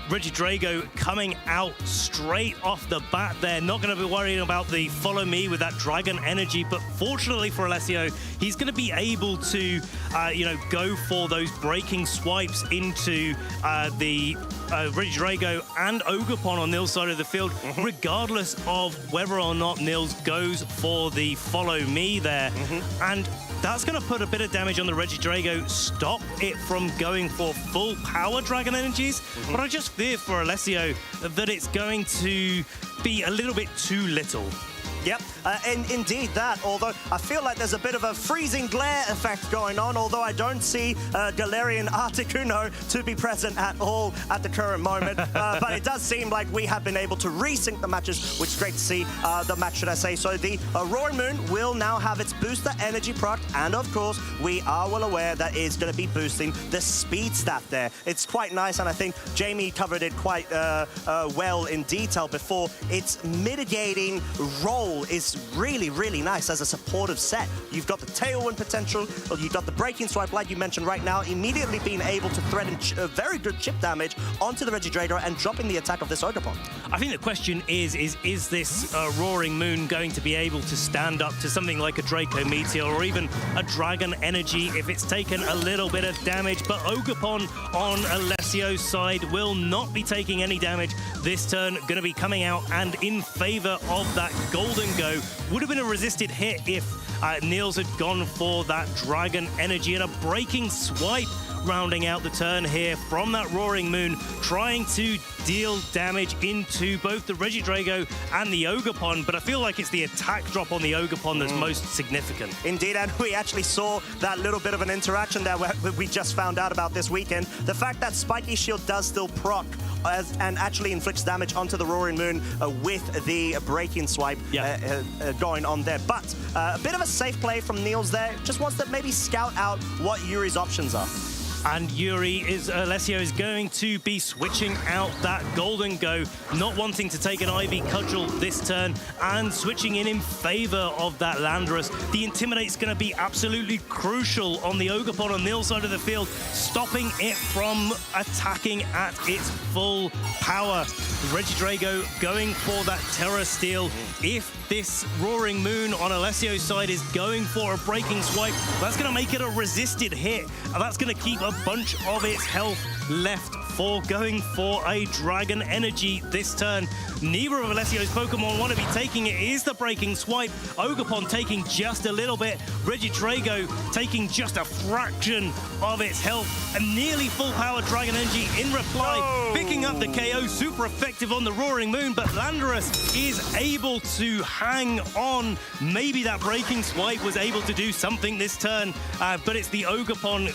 Regidrago coming out straight off the bat there. Not going to be worrying about the follow me with that Dragon Energy, but fortunately for Alessio, he's going to be able to, go for those breaking swipes into the Regidrago and Ogerpon on Nils' side of the field, regardless of whether or not Nils goes for the follow me there. And that's going to put a bit of damage on the Regidrago, stop it from going for full power Dragon Energies. But I just fear for Alessio that it's going to be a little bit too little.
Yep, and indeed that, although I feel like there's a bit of a freezing glare effect going on, although I don't see Galarian Articuno to be present at all at the current moment. But it does seem like we have been able to resync the matches, which is great to see. The match, should I say. So the Roaring Moon will now have its booster energy proc, and of course, we are well aware that it's going to be boosting the speed stat there. It's quite nice, and I think Jamie covered it quite well in detail before. Its mitigating role is really, really nice as a supportive set. You've got the Tailwind potential, or you've got the Breaking Swipe, like you mentioned right now, immediately being able to threaten very good chip damage onto the Regidrago and dropping the attack of this Ogerpon.
I think the question is this Roaring Moon going to be able to stand up to something like a Draco Meteor or even a Dragon Energy if it's taken a little bit of damage? But Ogerpon on Alessio's side will not be taking any damage this turn, going to be coming out and in favor of that Golden Go. Would have been a resisted hit if Niels had gone for that Dragon Energy, and a Breaking Swipe rounding out the turn here from that Roaring Moon, trying to deal damage into both the Regidrago and the Ogerpon, but I feel like it's the attack drop on the Ogerpon that's most significant.
Indeed, and we actually saw that little bit of an interaction there we just found out about this weekend. The fact that Spiky Shield does still proc and actually inflicts damage onto the Roaring Moon with the Breaking Swipe going on there. But a bit of a safe play from Niels there. Just wants to maybe scout out what Yuri's options are.
And Alessio is going to be switching out that Golden Go, not wanting to take an Ivy Cudgel this turn, and switching in favor of that Landorus. The Intimidate's going to be absolutely crucial on the Ogerpon on Nils' side of the field, stopping it from attacking at its full power. Regidrago going for that Terra Steel. If this Roaring Moon on Alessio's side is going for a Breaking Swipe, that's going to make it a resisted hit, and that's going to keep a bunch of its health left for going for a Dragon Energy this turn. Neither of Alessio's Pokemon want to be taking it. It is the Breaking Swipe. Ogerpon taking just a little bit. Regidrago taking just a fraction of its health. A nearly full power Dragon Energy in reply. Picking up the KO, super effective on the Roaring Moon, but Landorus is able to hang on. Maybe that Breaking Swipe was able to do something this turn, but it's the Ogerpon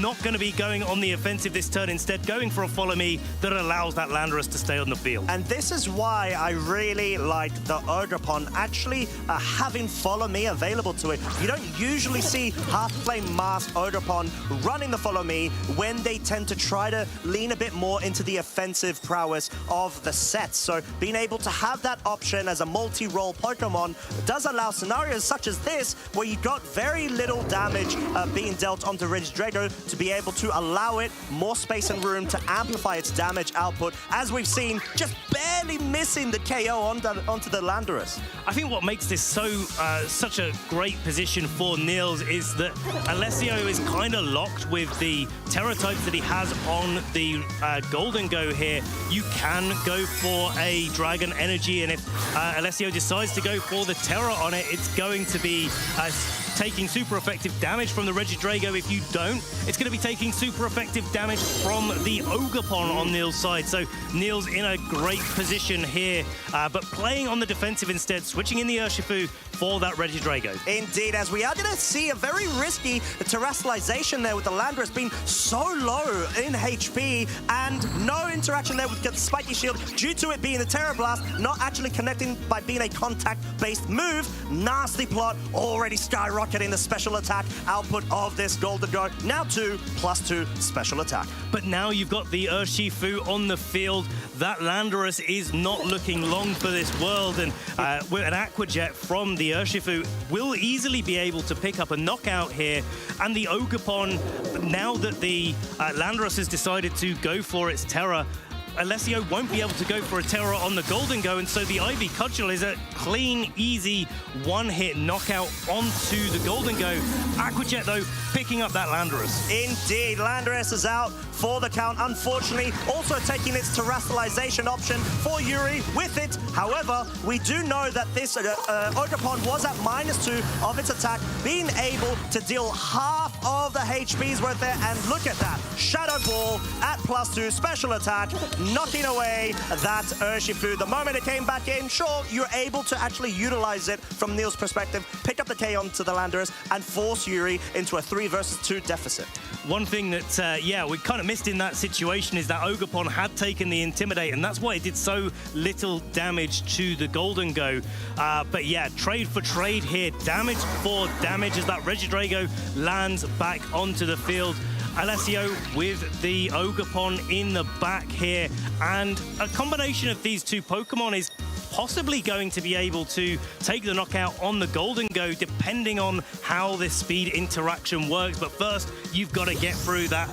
not going to be going on the offensive this turn, instead going for a follow me that allows that Landorus to stay on the field.
And this is why I really like the Ogerpon actually having follow me available to it. You don't usually see Half Flame Mask Ogerpon running the follow me when they tend to try to lean a bit more into the offensive prowess of the set. So being able to have that option as a multi-role Pokemon does allow scenarios such as this, where you got very little damage being dealt onto Regidrago, Radiator to be able to allow it more space and room to amplify its damage output, as we've seen, just barely missing the KO onto the Landorus.
I think what makes this such a great position for Niels is that Alessio is kind of locked with the Terra types that he has on the Golden Go here. You can go for a Dragon Energy, and if Alessio decides to go for the Terra on it, it's going to be taking super effective damage from the Regidrago. If you don't, it's going to be taking super effective damage from the Ogerpon on Niels' side. So Niels in a great position here, but playing on the defensive instead, switching in the Urshifu for that Regidrago.
Indeed, as we are going to see a very risky terrestrialization there with the Landorus being so low in HP and no interaction there with the Spiky Shield due to it being the Terra Blast, not actually connecting by being a contact-based move. Nasty plot, already skyrocketing the special attack output of this Golden Go. Now to +2 special attack.
But now you've got the Urshifu on the field. That Landorus is not looking long for this world, and with an Aqua Jet from the Urshifu will easily be able to pick up a knockout here. And the Ogerpon, now that the Landorus has decided to go for its Terra, Alessio won't be able to go for a Terra on the Golden Go, and so the Ivy Cudgel is a clean, easy one-hit knockout onto the Golden Go. Aqua Jet, though, picking up that Landorus.
Indeed, Landorus is out for the count, unfortunately. Also taking its terrestrialization option for Yuri with it. However, we do know that this Ogerpon was at -2 of its attack, being able to deal half of the HP's worth there, and look at that. Shadow Ball at +2 special attack, knocking away that Urshifu. The moment it came back in, sure, you're able to actually utilize it from Niels' perspective, pick up the K onto the Landorus, and force Yuri into a 3 versus 2 deficit.
One thing that, we kind of missed in that situation is that Ogerpon had taken the Intimidate, and that's why it did so little damage to the Golden Go. But yeah, trade for trade here, damage for damage as that Regidrago lands back onto the field. Alessio with the Ogerpon in the back here, and a combination of these two Pokemon is possibly going to be able to take the knockout on the Golden Go, depending on how this speed interaction works. But first, you've got to get through that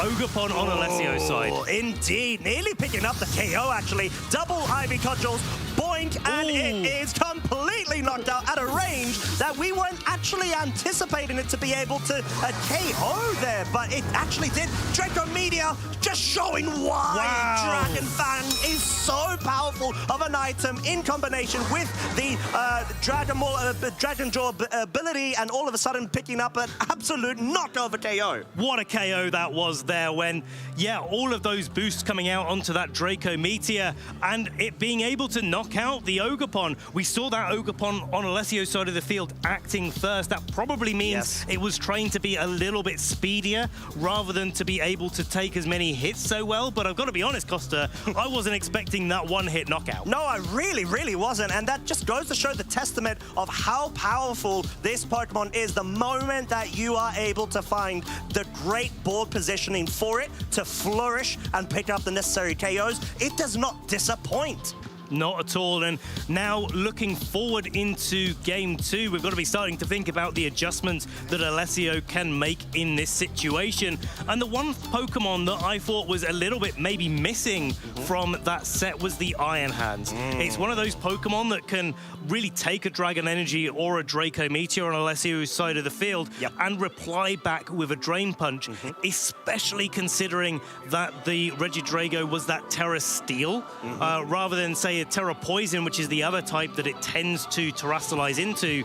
Ogerpon on Alessio's side.
Indeed, nearly picking up the KO, actually. Double Ivy Cudgels, boink, and it is completely knocked out at a range that we weren't actually anticipating it to be able to KO there, but it actually did. Draco Meteor just showing why Dragon Fan is so powerful of an item in combination with the Dragon Jaw ability, and all of a sudden picking up an absolute knockover KO.
What a KO that was there when, all of those boosts coming out onto that Draco Meteor and it being able to knock out the Ogerpon. We saw that Ogerpon on Alessio's side of the field acting first. That probably means it was trained to be a little bit speedier rather than to be able to take as many hits so well. But I've got to be honest, Costa, I wasn't expecting that one-hit knockout.
No, I really wasn't. And that just goes to show the testament of how powerful this Pokemon is. The moment that you are able to find the great board positioning for it to flourish and pick up the necessary KOs, it does not disappoint.
Not at all. And now looking forward into Game 2, we've got to be starting to think about the adjustments that Alessio can make in this situation. And the one Pokemon that I thought was a little bit maybe missing from that set was the Iron Hands. It's one of those Pokemon that can really take a Dragon Energy or a Draco Meteor on Alessio's side of the field and reply back with a Drain Punch, especially considering that the Regidrago was that Terra Steel, rather than, say, a Terra Poison, which is the other type that it tends to terrestrialize into.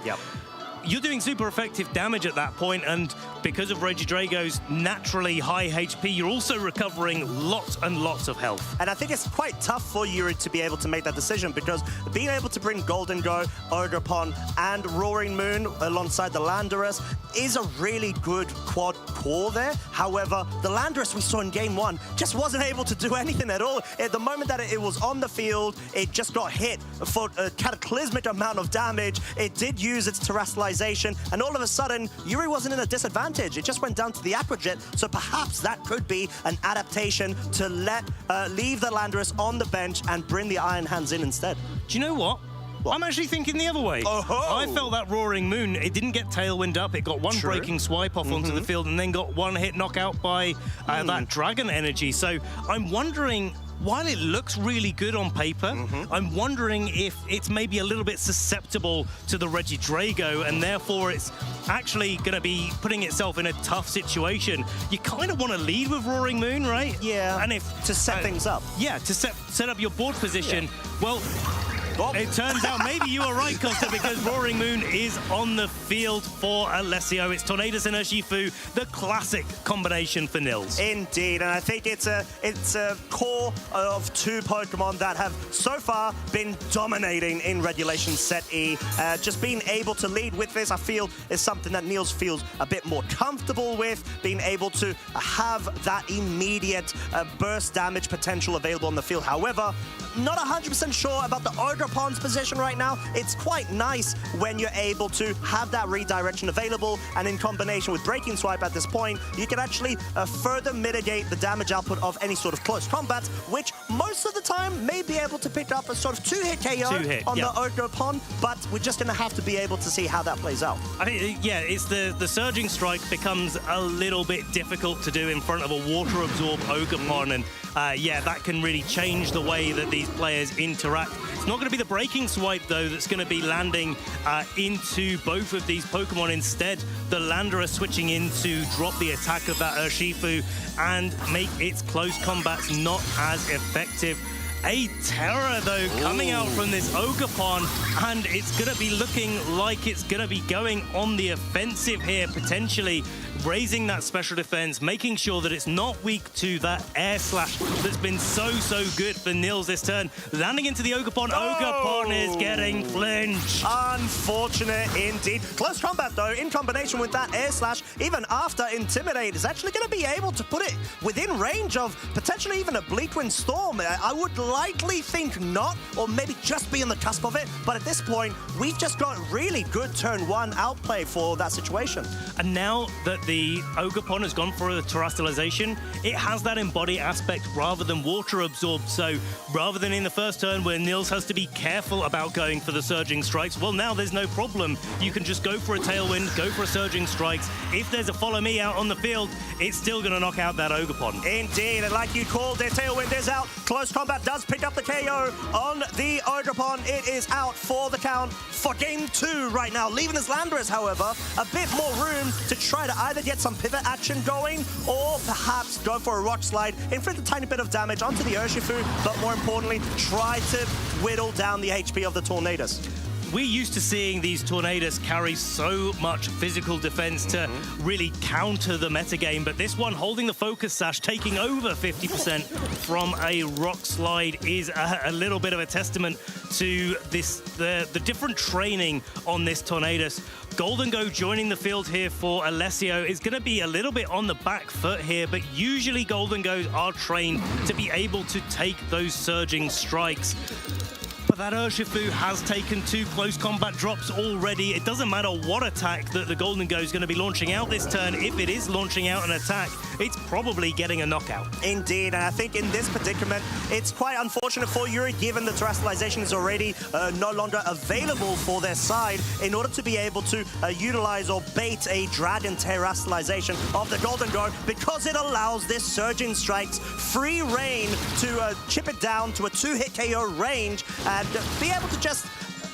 You're doing super effective damage at that point, and because of Regidrago's naturally high HP, you're also recovering lots and lots of health.
And I think it's quite tough for Yuri to be able to make that decision, because being able to bring Golden Go, Ogerpon, and Roaring Moon alongside the Landorus is a really good quad core there. However, the Landorus we saw in Game 1 just wasn't able to do anything at all. At the moment that it was on the field, it just got hit for a cataclysmic amount of damage. It did use its terrestrialization, and all of a sudden, Yuri wasn't in a disadvantage. It just went down to the Aqua Jet, so perhaps that could be an adaptation to leave the Landorus on the bench and bring the Iron Hands in instead.
Do you know what? I'm actually thinking the other way. I felt that Roaring Moon, it didn't get Tailwind up. It got one breaking swipe off onto the field and then got one hit knockout by that Dragon Energy. So I'm wondering, while it looks really good on paper, I'm wondering if it's maybe a little bit susceptible to the Regidrago, and therefore it's actually going to be putting itself in a tough situation. You kind of want to lead with Roaring Moon, right?
Yeah.
And if
to set things up.
Yeah, to set up your board position. Well, it turns out maybe you were right, Costa, because Roaring Moon is on the field for Alessio. It's Tornadus and Urshifu, the classic combination for Nils.
Indeed, and I think it's a core of two Pokemon that have so far been dominating in Regulation Set E. Just being able to lead with this, I feel, is something that Nils feels a bit more comfortable with, being able to have that immediate burst damage potential available on the field. However, not 100% sure about the Ogerpon's position right now. It's quite nice when you're able to have that redirection available, and in combination with Breaking Swipe at this point, you can actually further mitigate the damage output of any sort of close combat, which most of the time may be able to pick up a sort of two-hit KO on the Ogerpon, but we're just going to have to be able to see how that plays out.
I think, yeah, it's the Surging Strike becomes a little bit difficult to do in front of a Water Absorb Ogerpon, and yeah, that can really change the way that these players interact. It's not going to be the Breaking Swipe, though, that's going to be landing into both of these Pokemon. Instead, the Landorus switching in to drop the attack of that Urshifu and make its close combats not as effective. A Terror, though, coming out from this Ogerpon, and it's going to be looking like it's going to be going on the offensive here, potentially raising that special defense, making sure that it's not weak to that Air Slash that's been so good for Nils this turn. Landing into the Ogerpon. Ogerpon is getting flinched.
Unfortunate indeed. Close combat, though, in combination with that Air Slash, even after Intimidate, is actually going to be able to put it within range of potentially even a Bleakwind Storm. I would likely think not, or maybe just be on the cusp of it, but at this point, we've just got really good turn one outplay for that situation.
And now that the Ogerpon has gone for a Terastallization, it has that Embody aspect rather than Water Absorb, so rather than in the first turn where Nils has to be careful about going for the Surging Strikes, well, now there's no problem. You can just go for a Tailwind, go for a Surging Strikes. If there's a Follow Me out on the field, it's still going to knock out that Ogerpon.
Indeed, and like you called it, Tailwind is out. Close combat does pick up the KO on the Ogerpon. It is out for the count for game 2 right now, leaving his Landorus, however, a bit more room to try to either get some pivot action going or perhaps go for a Rock Slide, inflict a tiny bit of damage onto the Urshifu, but more importantly, try to whittle down the HP of the Tornadus.
We're used to seeing these Tornadus carry so much physical defense to really counter the metagame, but this one holding the Focus Sash, taking over 50% from a Rock Slide is a little bit of a testament to this the different training on this Tornadus. Golden Go joining the field here for Alessio is going to be a little bit on the back foot here, but usually Golden Go's are trained to be able to take those Surging Strikes. But that Urshifu has taken 2 close combat drops already. It doesn't matter what attack that the Golden Go is going to be launching out this turn. If it is launching out an attack, it's probably getting a knockout.
Indeed, and I think in this predicament, it's quite unfortunate for Yuri, given the Terastallization is already no longer available for their side, in order to be able to utilize or bait a Dragon Terastallization of the Golden Go, because it allows this Surging Strikes free reign to chip it down to a 2-hit KO range, and be able to just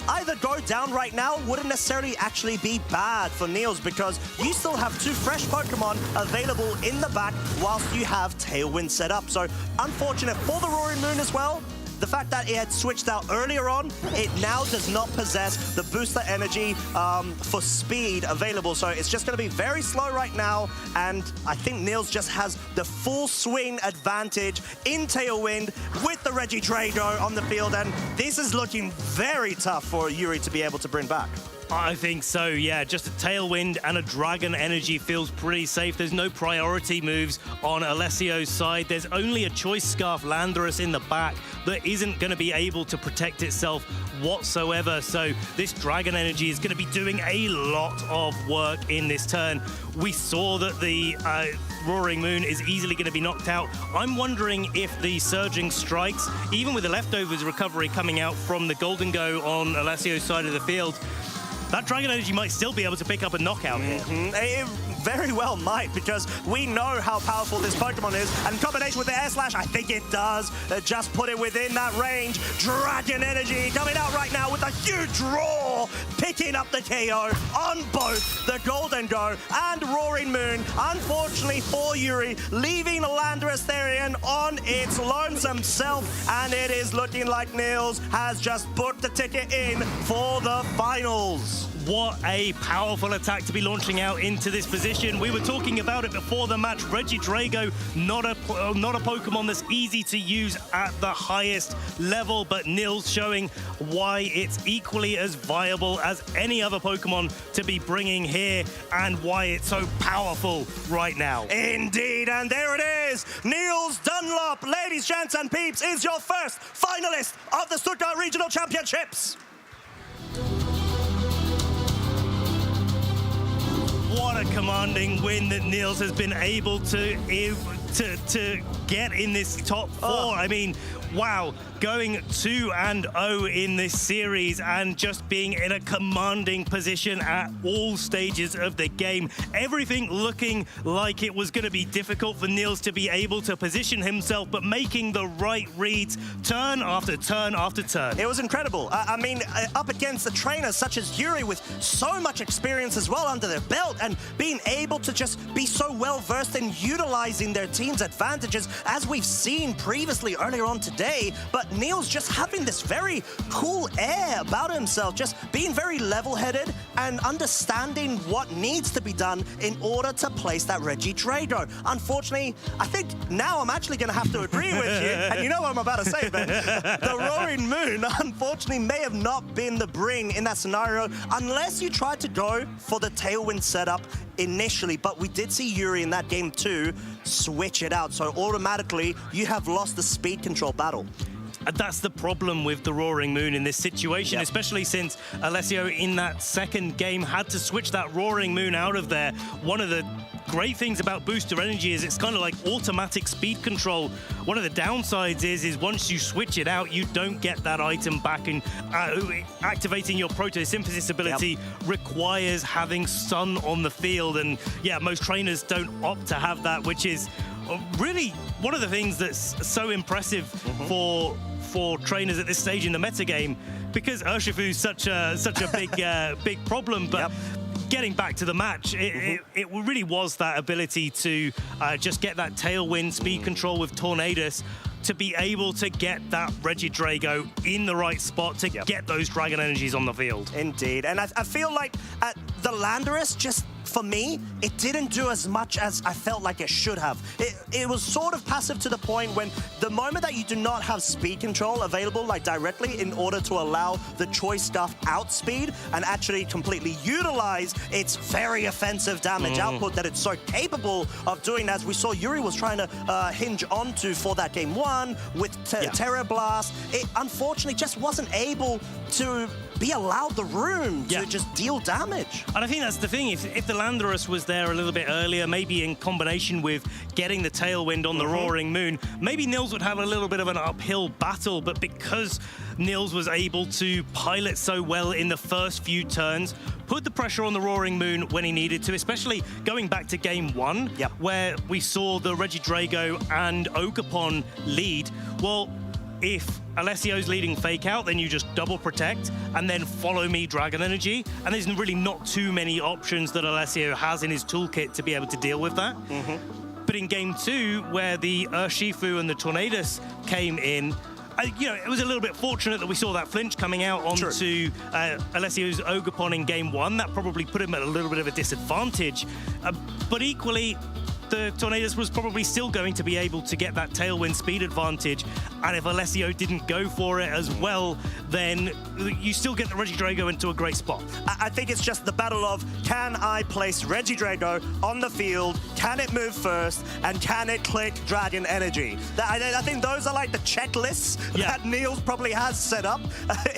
either go down right now wouldn't necessarily actually be bad for Nils, because you still have 2 fresh Pokemon available in the back whilst you have Tailwind set up. So unfortunate for the Roaring Moon as well. The fact that it had switched out earlier on, it now does not possess the booster energy for speed available. So it's just going to be very slow right now. And I think Nils just has the full swing advantage in Tailwind with the Regidrago on the field. And this is looking very tough for Yuri to be able to bring back.
I think so, yeah. Just a Tailwind and a Dragon Energy feels pretty safe. There's no priority moves on Alessio's side. There's only a Choice Scarf Landorus in the back that isn't going to be able to protect itself whatsoever. So this Dragon Energy is going to be doing a lot of work in this turn. We saw that the Roaring Moon is easily going to be knocked out. I'm wondering if the Surging Strikes, even with the Leftovers recovery coming out from the Golden Go on Alessio's side of the field, that Dragon Energy might still be able to pick up a knockout here.
It very well might, because we know how powerful this Pokemon is, and in combination with the Air Slash, I think it does just put it within that range. Dragon Energy coming out right now with a huge roar, picking up the KO on both the Golden Go and Roaring Moon. Unfortunately for Yuri, leaving Landorus Therian on its lonesome self, and it is looking like Niels has just booked the ticket in for the finals.
What a powerful attack to be launching out into this position. We were talking about it before the match. Regidrago, not a Pokemon that's easy to use at the highest level, but Niels showing why it's equally as viable as any other Pokemon to be bringing here, and why it's so powerful right now.
Indeed, and there it is. Niels Dunlop, ladies, gents, and peeps, is your first finalist of the Stuttgart Regional Championships.
What a commanding win that Niels has been able to get in this top four. I mean, wow, going 2-0 in this series and just being in a commanding position at all stages of the game. Everything looking like it was going to be difficult for Niels to be able to position himself, but making the right reads turn after turn after turn.
It was incredible. I mean, up against the trainers such as Yuri with so much experience as well under their belt, and being able to just be so well versed in utilizing their team's advantages, as we've seen previously earlier on today. But Niels just having this very cool air about himself, just being very level-headed and understanding what needs to be done in order to place that Regidrago. Unfortunately, I think now I'm actually going to have to agree with you, and you know what I'm about to say, Ben. The Roaring Moon, unfortunately, may have not been the bring in that scenario, unless you tried to go for the Tailwind setup initially. But we did see Yuri in that game too switch it out, so automatically you have lost the speed control battle.
That's the problem with the Roaring Moon in this situation, especially since Alessio in that second game had to switch that Roaring Moon out of there. One of the great things about Booster Energy is it's kind of like automatic speed control. One of the downsides is once you switch it out, you don't get that item back, and activating your photosynthesis ability requires having sun on the field, and yeah, most trainers don't opt to have that, which is really one of the things that's so impressive for trainers at this stage in the metagame, because Urshifu's such a big problem, but getting back to the match, it really was that ability to just get that Tailwind speed control with Tornadus to be able to get that Regidrago in the right spot to get those Dragon Energies on the field.
Indeed, and I feel like the Landorus just, for me, it didn't do as much as I felt like it should have. It was sort of passive to the point when the moment that you do not have speed control available like directly in order to allow the Choice Scarf outspeed and actually completely utilize its very offensive damage output that it's so capable of doing, as we saw Yuri was trying to hinge onto for that game one with Terra Blast. It unfortunately just wasn't able to be allowed the room to just deal damage.
And I think that's the thing. If the Landorus was there a little bit earlier, maybe in combination with getting the Tailwind on the Roaring Moon, maybe Niels would have a little bit of an uphill battle. But because Niels was able to pilot so well in the first few turns, put the pressure on the Roaring Moon when he needed to, especially going back to game one, where we saw the Regidrago and Ogerpon lead. Well, if Alessio's leading Fake Out, then you just double protect and then follow me Dragon Energy. And there's really not too many options that Alessio has in his toolkit to be able to deal with that. But in game two, where the Urshifu and the Tornadus came in, it was a little bit fortunate that we saw that flinch coming out onto Alessio's Ogerpon in game one. That probably put him at a little bit of a disadvantage. But equally, the Tornadus was probably still going to be able to get that Tailwind speed advantage and if Alessio didn't go for it as well, then you still get the Regidrago into a great spot.
I think it's just the battle of, can I place Regidrago on the field, can it move first, and can it click Dragon Energy? I think those are like the checklists that Niels probably has set up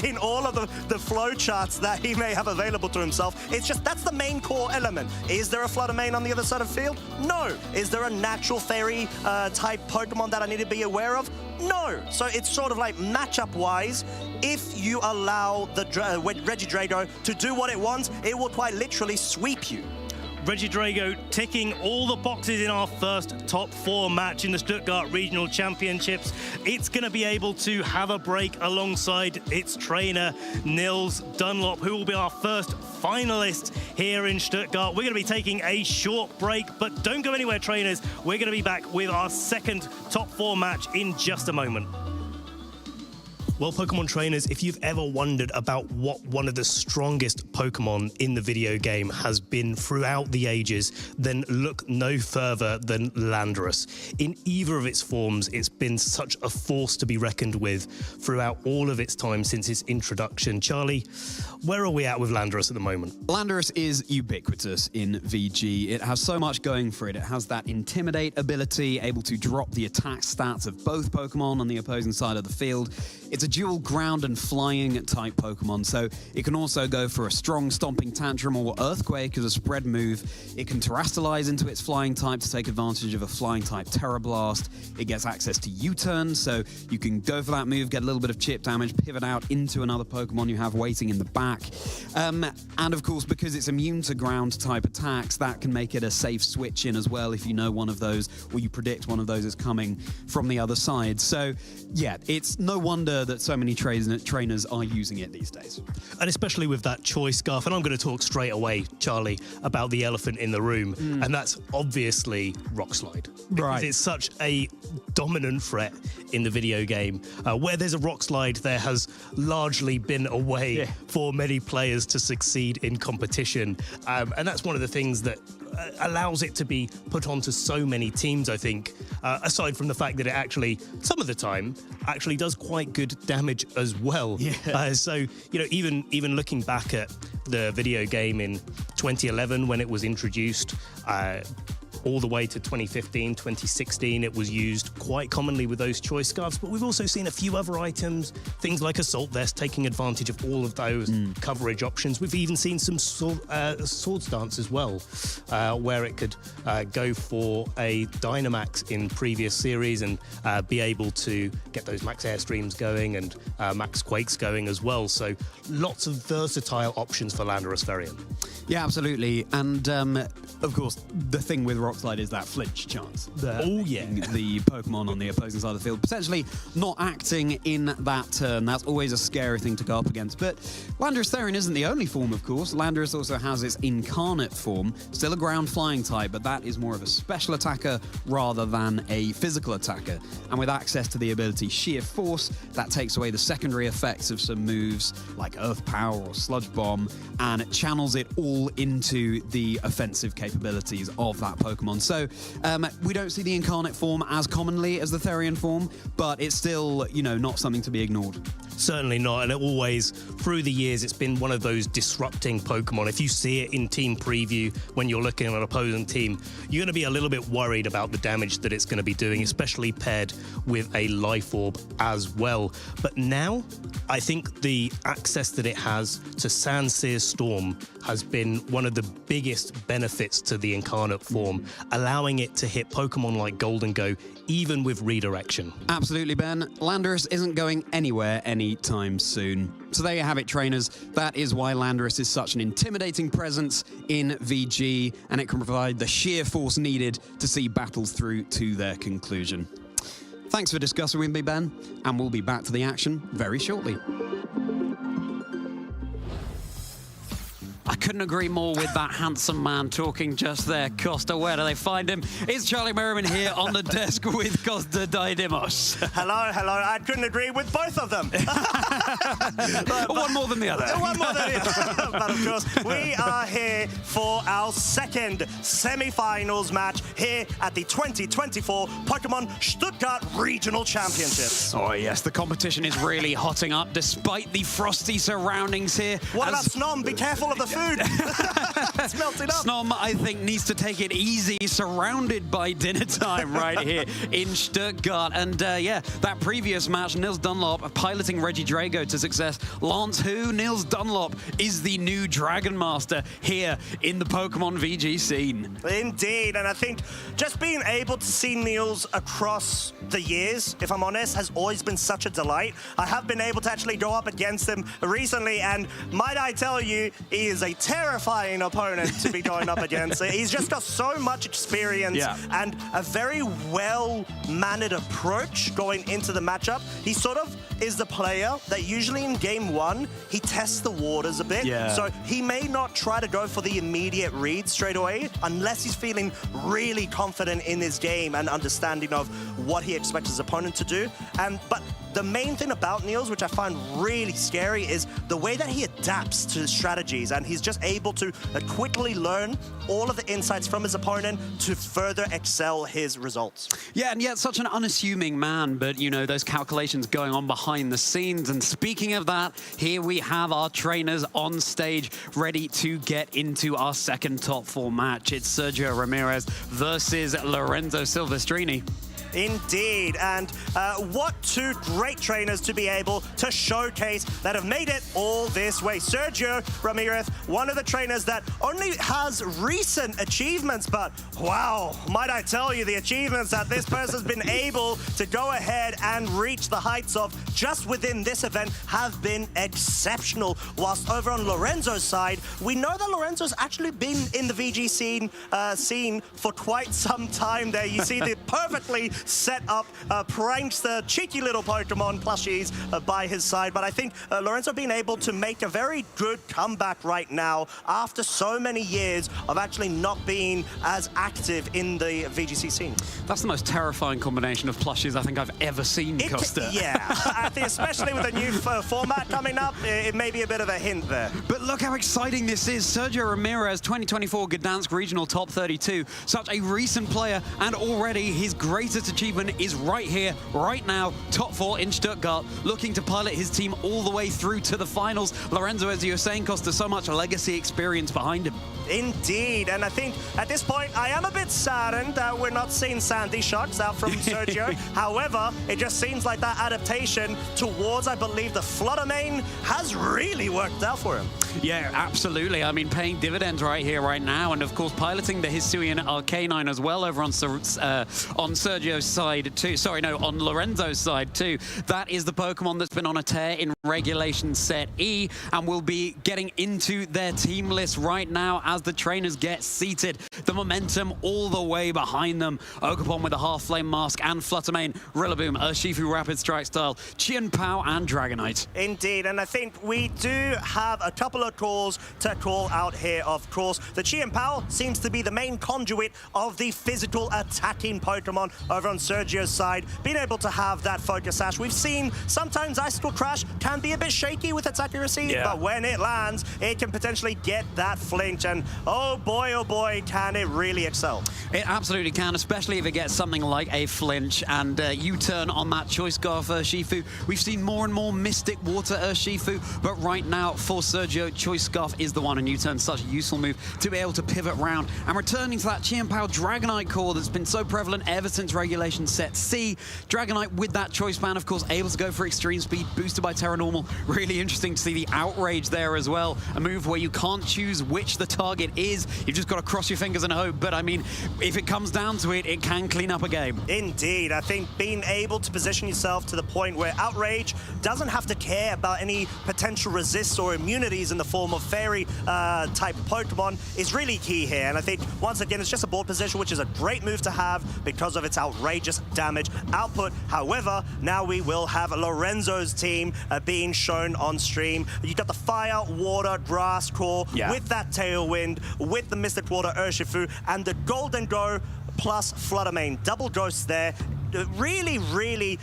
in all of the flow charts that he may have available to himself. It's just, that's the main core element. Is there a Flutter Mane on the other side of the field? No. Is there a natural fairy type Pokemon that I need to be aware of? No. So it's sort of like matchup-wise, if you allow the Regidrago to do what it wants, it will quite literally sweep you.
Regidrago ticking all the boxes in our first top 4 match in the Stuttgart Regional Championships. It's going to be able to have a break alongside its trainer, Nils Dunlop, who will be our first finalist here in Stuttgart. We're going to be taking a short break, but don't go anywhere, trainers. We're going to be back with our second top 4 match in just a moment. Well, Pokemon trainers, if you've ever wondered about what one of the strongest Pokemon in the video game has been throughout the ages, then look no further than Landorus. In either of its forms, it's been such a force to be reckoned with throughout all of its time since its introduction. Charlie, where are we at with Landorus at the moment?
Landorus is ubiquitous in VG. It has so much going for it. It has that Intimidate ability, able to drop the attack stats of both Pokemon on the opposing side of the field. It's a dual ground and flying type Pokemon, so it can also go for a strong Stomping Tantrum or Earthquake as a spread move. It can Terrastalize into its flying type to take advantage of a flying type Terra Blast. It gets access to U-Turn, so you can go for that move, get a little bit of chip damage, pivot out into another Pokemon you have waiting in the back. And of course, because it's immune to ground type attacks, that can make it a safe switch in as well if you know one of those, or you predict one of those is coming from the other side. So yeah, it's no wonder that so many trainers are using it these days.
And especially with that choice scarf, and I'm going to talk straight away, Charlie, about the elephant in the room, and that's obviously Rock Slide. Because it's such a dominant threat in the video game. Where there's a Rock Slide, there has largely been a way for many players to succeed in competition. And that's one of the things that allows it to be put onto so many teams, I think, aside from the fact that it actually, some of the time, actually does quite good damage as well. So, you know, even looking back at the video game in 2011 when it was introduced, all the way to 2015, 2016, it was used quite commonly with those choice scarves, but we've also seen a few other items, things like Assault Vest, taking advantage of all of those coverage options. We've even seen some Sword Stance as well, where it could go for a Dynamax in previous series and be able to get those Max Airstreams going and Max Quakes going as well. So lots of versatile options for Landorus variant.
Yeah, absolutely. And of course, the thing with Rock Slide is that flinch chance. The Pokemon on the opposing side of the field potentially not acting in that turn. That's always a scary thing to go up against. But Landorus Therian isn't the only form, of course. Landorus also has its incarnate form, still a ground flying type, but that is more of a special attacker rather than a physical attacker. And with access to the ability Sheer Force, that takes away the secondary effects of some moves like Earth Power or Sludge Bomb, and it channels it all into the offensive capabilities of that Pokemon. So we don't see the incarnate form as commonly as the Therian form, but it's still, you know, not something to be ignored.
Certainly not, and it always, through the years, it's been one of those disrupting Pokemon. If you see it in team preview when you're looking at an opposing team, you're going to be a little bit worried about the damage that it's going to be doing, especially paired with a Life Orb as well. But now, I think the access that it has to Sandsear Storm has been one of the biggest benefits to the incarnate form, allowing it to hit Pokemon like Golden Go, even with redirection.
Absolutely, Ben. Landorus isn't going anywhere anytime soon. So there you have it, trainers. That is why Landorus is such an intimidating presence in VG, and it can provide the sheer force needed to see battles through to their conclusion. Thanks for discussing with me, Ben, and we'll be back to the action very shortly. I couldn't agree more with that handsome man talking just there. Costa, where do they find him? It's Charlie Merriman here on the desk with Costa Didymos.
Hello, hello. I couldn't agree with both of them.
One more than the other.
One more than the other. But of course, we are here for our second semi-finals match here at the 2024 Pokémon Stuttgart Regional Championships.
Oh yes, the competition is really hotting up despite the frosty surroundings here.
What about Snom? Be careful of the food. It's melting up.
Snom, I think, needs to take it easy, surrounded by dinner time right here in Stuttgart. And yeah, that previous match, Nils Dunlop piloting Reggie Drago to success. Lance who? Nils Dunlop is the new Dragon Master here in the Pokemon VG scene.
Indeed, and I think just being able to see Nils across the years, if I'm honest, has always been such a delight. I have been able to actually go up against him recently, and might I tell you, he is a terrifying opponent to be going up against. He's just got so much experience and a very well-mannered approach going into the matchup. He sort of is the player that usually in game one, he tests the waters a bit. So he may not try to go for the immediate read straight away unless he's feeling really confident in his game and understanding of what he expects his opponent to do. But the main thing about Nils, which I find really scary, is the way that he adapts to strategies, and he's just able to quickly learn all of the insights from his opponent to further excel his results.
Yeah, and yet such an unassuming man, but you know, those calculations going on behind the scenes. And speaking of that, here we have our trainers on stage ready to get into our second top four match. It's Sergio Ramirez versus Lorenzo Silvestrini.
Indeed, and what two great trainers to be able to showcase that have made it all this way. Sergio Ramirez, one of the trainers that only has recent achievements, but wow, might I tell you, the achievements that this person's been able to go ahead and reach the heights of just within this event have been exceptional. Whilst over on Lorenzo's side, we know that Lorenzo's actually been in the VG scene for quite some time there. You see the perfectly set up prankster, cheeky little Pokemon plushies by his side. But I think Lorenzo being able to make a very good comeback right now after so many years of actually not being as active in the VGC scene.
That's the most terrifying combination of plushies I think I've ever seen, Costa.
Yeah, I think especially with the new format coming up, it may be a bit of a hint there.
But look how exciting this is. Sergio Ramirez, 2024 Gdansk Regional Top 32. Such a recent player, and already his greatest achievement is right here, right now, top four in Stuttgart, looking to pilot his team all the way through to the finals. Lorenzo, as you were saying, Costa, so much legacy experience behind him.
Indeed, and I think at this point I am a bit saddened that we're not seeing Sandy Shocks out from Sergio. However, it just seems like that adaptation towards, I believe, the Flutter Mane has really worked out for him.
Yeah, absolutely. I mean, paying dividends right here, right now, and of course piloting the Hisuian Arcanine as well over on Sergio's side too. Sorry, no, on Lorenzo's side too. That is the Pokemon that's been on a tear in Regulation Set E, and will be getting into their team list right now as the trainers get seated. The momentum all the way behind them. Ogerpon with a Half Flame Mask and Fluttermane, Rillaboom, Urshifu Rapid Strike Style, Chien-Pao and Dragonite.
Indeed, and I think we do have a couple of calls to call out here, of course. The Chien-Pao seems to be the main conduit of the physical attacking Pokemon over on Sergio's side, being able to have that Focus Sash. We've seen sometimes Icicle Crash can be a bit shaky with its accuracy, but when it lands, it can potentially get that flinch, and oh boy, can it really excel.
It absolutely can, especially if it gets something like a flinch and U-turn on that Choice Scarf Urshifu. We've seen more and more Mystic Water Urshifu, but right now for Sergio, Choice Scarf is the one, and U-turn such a useful move to be able to pivot round. And returning to that Chien-Pao Dragonite core that's been so prevalent ever since Regulation Set C. Dragonite with that Choice Band, of course, able to go for extreme speed, boosted by Terra Normal. Really interesting to see the Outrage there as well. A move where you can't choose which the target target is. You've just got to cross your fingers and hope. But I mean, if it comes down to it, it can clean up a game.
Indeed. I think being able to position yourself to the point where Outrage doesn't have to care about any potential resists or immunities in the form of fairy type Pokemon is really key here. And I think, once again, it's just a board position, which is a great move to have because of its outrageous damage output. However, now we will have Lorenzo's team being shown on stream. You got the Fire, Water, Grass core with that Tailwind, with the Mystic Water Urshifu, and the Golden Go plus Flutter Mane. Double Ghosts there. Really, really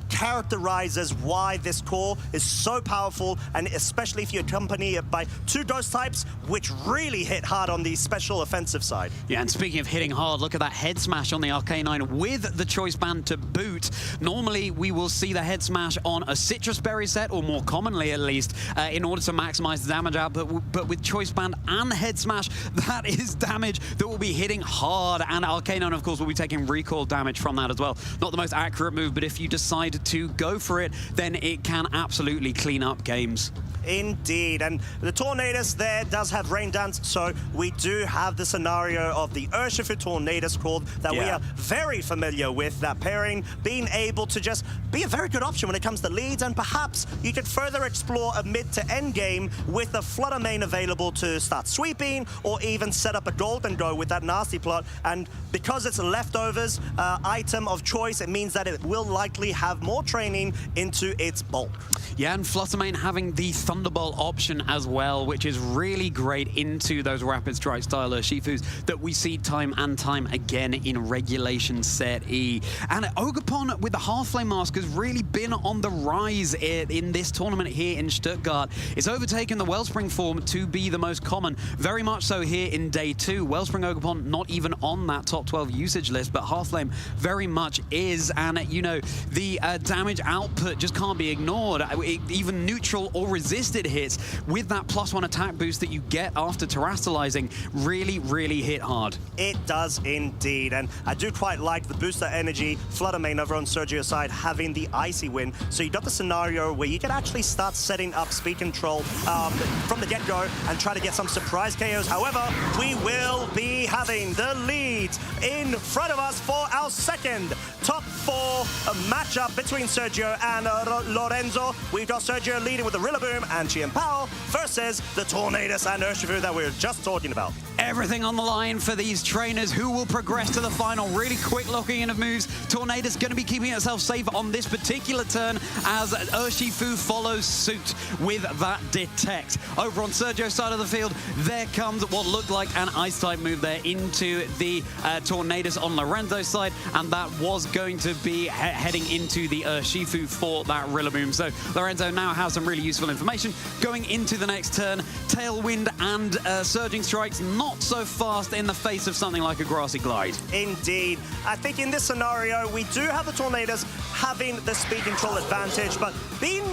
characterizes why this core is so powerful, and especially if you accompany it by two Ghost types, which really hit hard on the special offensive side.
Yeah, and speaking of hitting hard, look at that head smash on the Arcanine with the Choice Band to boot. Normally, we will see the head smash on a Citrus Berry set, or more commonly at least, in order to maximize the damage output. But with Choice Band and head smash, that is damage that will be hitting hard, and Arcanine, of course, will be taking recoil damage from that as well. Not the most accurate move, but if you decide to go for it, then it can absolutely clean up games.
Indeed, and the Tornadus there does have Rain Dance, so we do have the scenario of the Urshifu Tornadus core that we are very familiar with, that pairing being able to just be a very good option when it comes to leads, and perhaps you could further explore a mid to end game with a Flutter Mane available to start sweeping, or even set up a Golden Go with that Nasty Plot. And because it's a leftovers item of choice, it means that it will likely have more training into its bulk.
Yeah, and Flutter Mane having the Thunderbolt option as well, which is really great into those Rapid Strike style Urshifus that we see time and time again in Regulation Set E. And Ogerpon with the Half-Flame Mask has really been on the rise in this tournament here in Stuttgart. It's overtaken the Wellspring form to be the most common, very much so here in Day 2. Wellspring Ogerpon not even on that top 12 usage list, but Half-Flame very much is. And, you know, the damage output just can't be ignored. Even neutral or resisted hits with that +1 attack boost that you get after terastallizing really, really hit hard.
It does indeed, and I do quite like the booster energy. Flutter Mane over on Sergio's side having the Icy Wind, so you got the scenario where you can actually start setting up speed control from the get-go and try to get some surprise KOs. However, we will be having the leads in front of us for our second top 4 matchup between Sergio and Lorenzo. We've got Sergio leading with the Rillaboom and Chien Pao versus the Tornadus and Urshifu that we were just talking about.
Everything on the line for these trainers who will progress to the final. Really quick locking in of moves. Tornadus going to be keeping itself safe on this particular turn as Urshifu follows suit with that Detect. Over on Sergio's side of the field, there comes what looked like an Ice-type move there into the Tornadus on Lorenzo's side, and that was going to be heading into the Urshifu for that Rillaboom. So Lorenzo now has some really useful information going into the next turn. Tailwind and Surging Strikes not so fast in the face of something like a Grassy Glide.
Indeed. I think in this scenario, we do have the Tornadus having the speed control advantage, but being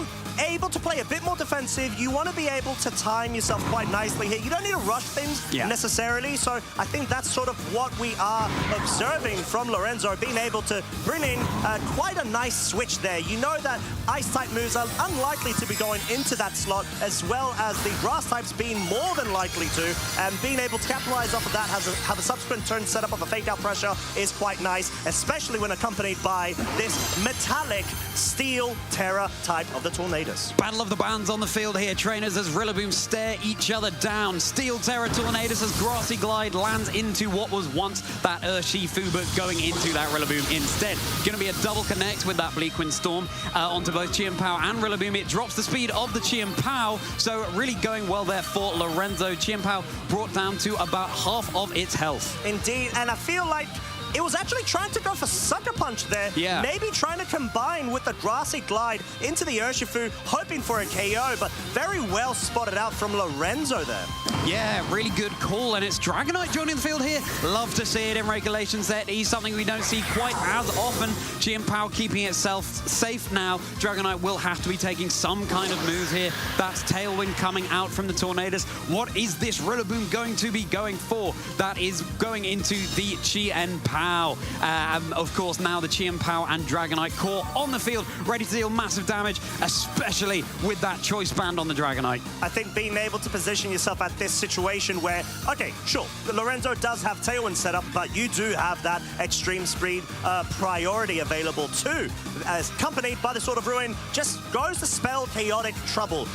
able to play a bit more defensive, you want to be able to time yourself quite nicely here. You don't need to rush things necessarily, so I think that's sort of what we are observing from Lorenzo, being able to bring in quite a nice switch there. You know that Ice-type moves are unlikely to be going into that slot, as well as the Grass types being more than likely to, and being able to capitalize off of that, have a subsequent turn set up of a fake-out pressure is quite nice, especially when accompanied by this metallic Steel Terra type of the Tornado.
Battle of the bands on the field here, trainers, as Rillaboom stare each other down. Steel Terra Tornadus as Grassy Glide lands into what was once that Urshifu, but going into that Rillaboom instead. Going to be a double connect with that Bleakwind Storm onto both Chien Pao and Rillaboom. It drops the speed of the Chien Pao, so really going well there for Lorenzo. Chien Pao brought down to about half of its health.
Indeed, and I feel like it was actually trying to go for Sucker Punch there.
Yeah.
Maybe trying to combine with the Grassy Glide into the Urshifu, hoping for a KO, but very well spotted out from Lorenzo there.
Yeah, really good call, and it's Dragonite joining the field here. Love to see it in Regulation Set E, something we don't see quite as often. Chien Pao keeping itself safe now. Dragonite will have to be taking some kind of move here. That's Tailwind coming out from the Tornadus. What is this Rillaboom going to be going for? That is going into the Chien Pao. Pao. Of course, now the Chien Pao and Dragonite core on the field, ready to deal massive damage, especially with that choice band on the Dragonite.
I think being able to position yourself at this situation where, okay, sure, Lorenzo does have Tailwind set up, but you do have that extreme speed priority available too. As accompanied by the Sword of Ruin, just goes to spell Chaotic Trouble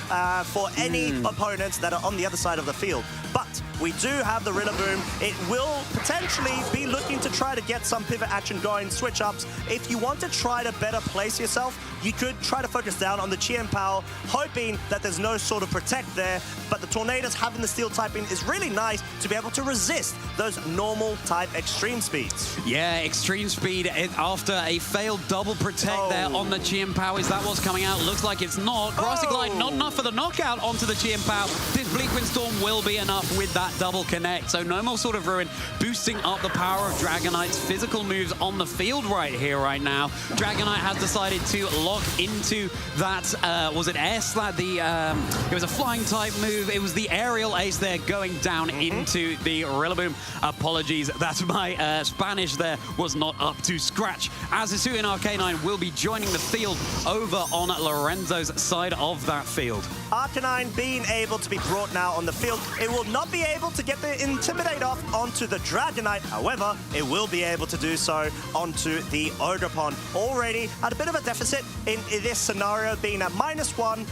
for any opponents that are on the other side of the field. But we do have the Rillaboom. It will potentially be looking to try to get some pivot action going, switch ups. If you want to try to better place yourself, you could try to focus down on the Chien Pao, hoping that there's no sort of protect there. But the Tornadus having the steel typing is really nice to be able to resist those normal type extreme speeds.
Yeah, extreme speed after a failed double protect there on the Chien Pao. Is that what's coming out? Looks like it's not. Grassy Glide, not enough for the knockout onto the Chien Pao. This Bleakwind Storm will be enough with that double connect. So no more Sword of Ruin, boosting up the power of Dragonite's physical moves on the field right here, right now. Dragonite has decided to lock into that, was it Air Slap? It was a flying type move. It was the aerial ace there going down into the Rillaboom. Apologies, that's my Spanish there was not up to scratch. As Hisuian Arcanine will be joining the field over on Lorenzo's side of that field.
Arcanine being able to be brought now on the field. It will not be able to get the Intimidate off onto the Dragonite. However, it will be able to do so onto the Ogerpon. Already at a bit of a deficit in this scenario, being at -1,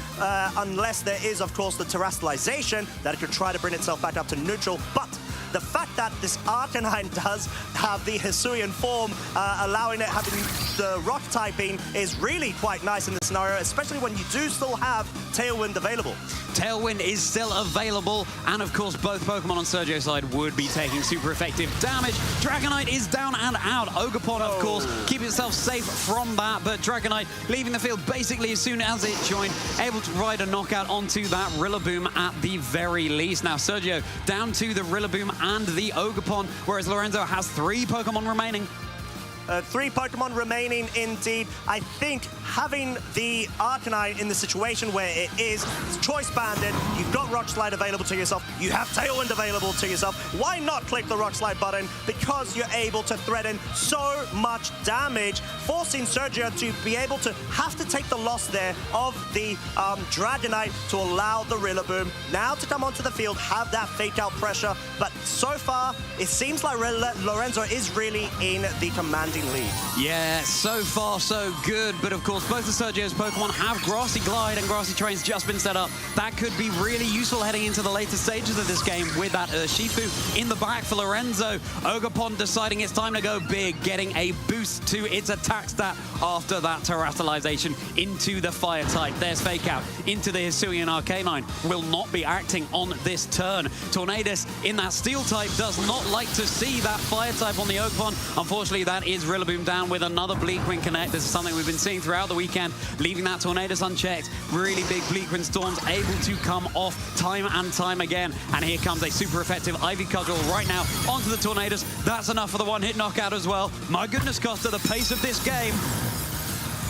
unless there is, of course, the Terastallization that it could try to bring itself back up to neutral. But the fact that this Arcanine does have the Hisuian form, allowing it having the rock typing, is really quite nice in this scenario, especially when you do still have Tailwind available.
Tailwind is still available, and of course both Pokemon on Sergio's side would be taking super effective damage. Dragonite is down and out. Ogerpon, of course, keeping itself safe from that, but Dragonite leaving the field basically as soon as it joined, able to provide a knockout onto that Rillaboom at the very least. Now Sergio down to the Rillaboom and the Ogerpon, whereas Lorenzo has 3 Pokemon remaining.
3 Pokemon remaining indeed. I think having the Arcanine in the situation where it is choice banded, you've got Rock Slide available to yourself, you have Tailwind available to yourself, why not click the Rock Slide button? Because you're able to threaten so much damage, forcing Sergio to be able to have to take the loss there of the Dragonite to allow the Rillaboom now to come onto the field, have that fake out pressure. But so far, it seems like Lorenzo is really in the commanding lead.
Yeah, so far so good, but of course both of Sergio's Pokemon have Grassy Glide and Grassy Train's just been set up. That could be really useful heading into the later stages of this game with that Urshifu in the back for Lorenzo. Ogerpon deciding it's time to go big, getting a boost to its attack stat after that Terastallization into the Fire type. There's Fake Out into the Hisuian Arcanine. Will not be acting on this turn. Tornadus in that Steel type does not like to see that Fire type on the Ogerpon. Unfortunately, that is Rillaboom down with another Bleakwind Connect. This is something we've been seeing throughout the weekend, leaving that Tornadus unchecked. Really big Bleakwind Storms able to come off time and time again. And here comes a super effective Ivy Cudgel right now onto the Tornadus. That's enough for the one-hit knockout as well. My goodness, Costa, the pace of this game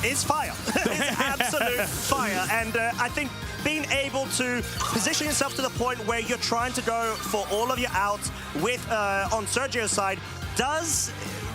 is fire. It's absolute fire. And I think being able to position yourself to the point where you're trying to go for all of your outs with on Sergio's side does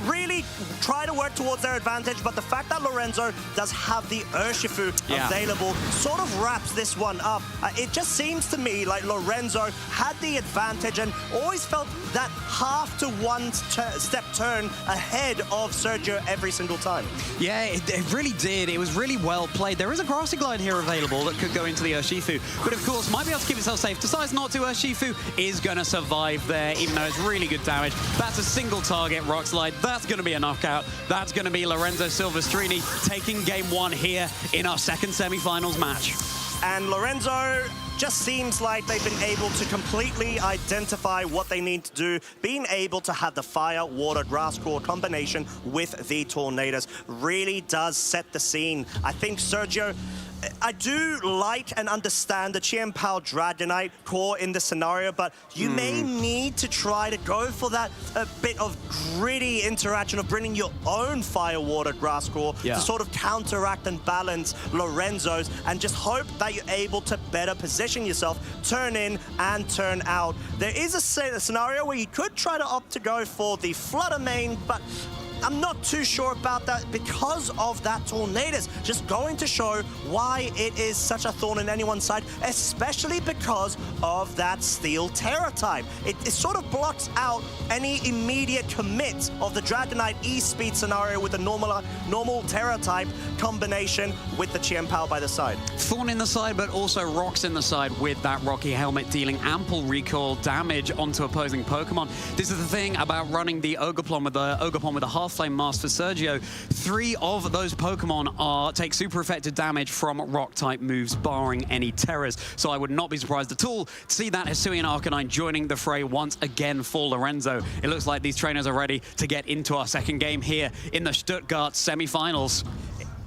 really try to work towards their advantage, but the fact that Lorenzo does have the Urshifu available sort of wraps this one up. It just seems to me like Lorenzo had the advantage and always felt that half to one step turn ahead of Sergio every single time.
Yeah, it really did. It was really well played. There is a Grassy Glide here available that could go into the Urshifu, but of course might be able to keep itself safe. Decides not to. Urshifu is going to survive there, even though it's really good damage. That's a single target Rock Slide. That's going to be a knockout. That's going to be Lorenzo Silvestrini taking game 1 here in our second semi-finals match.
And Lorenzo just seems like they've been able to completely identify what they need to do. Being able to have the fire, water, grass core combination with the Tornadus really does set the scene. I think Sergio I do like and understand the Chien-Pao Dragonite core in this scenario, but you may need to try to go for that bit of gritty interaction of bringing your own Fire Water Grass core to sort of counteract and balance Lorenzo's, and just hope that you're able to better position yourself, turn in and turn out. There is a scenario where you could try to opt to go for the Flutter Mane, but I'm not too sure about that because of that Tornadus. Just going to show why it is such a thorn in anyone's side, especially because of that Steel Terra type. It sort of blocks out any immediate commit of the Dragonite E-Speed scenario with the normal Terra type combination with the Chien-Pao by the side.
Thorn in the side, but also rocks in the side with that Rocky Helmet, dealing ample recoil damage onto opposing Pokemon. This is the thing about running the Ogerpon with the Half Flame Mask for Sergio. 3 of those Pokemon take super effective damage from rock-type moves, barring any Terrors. So I would not be surprised at all to see that Hisuian Arcanine joining the fray once again for Lorenzo. It looks like these trainers are ready to get into our second game here in the Stuttgart semi-finals.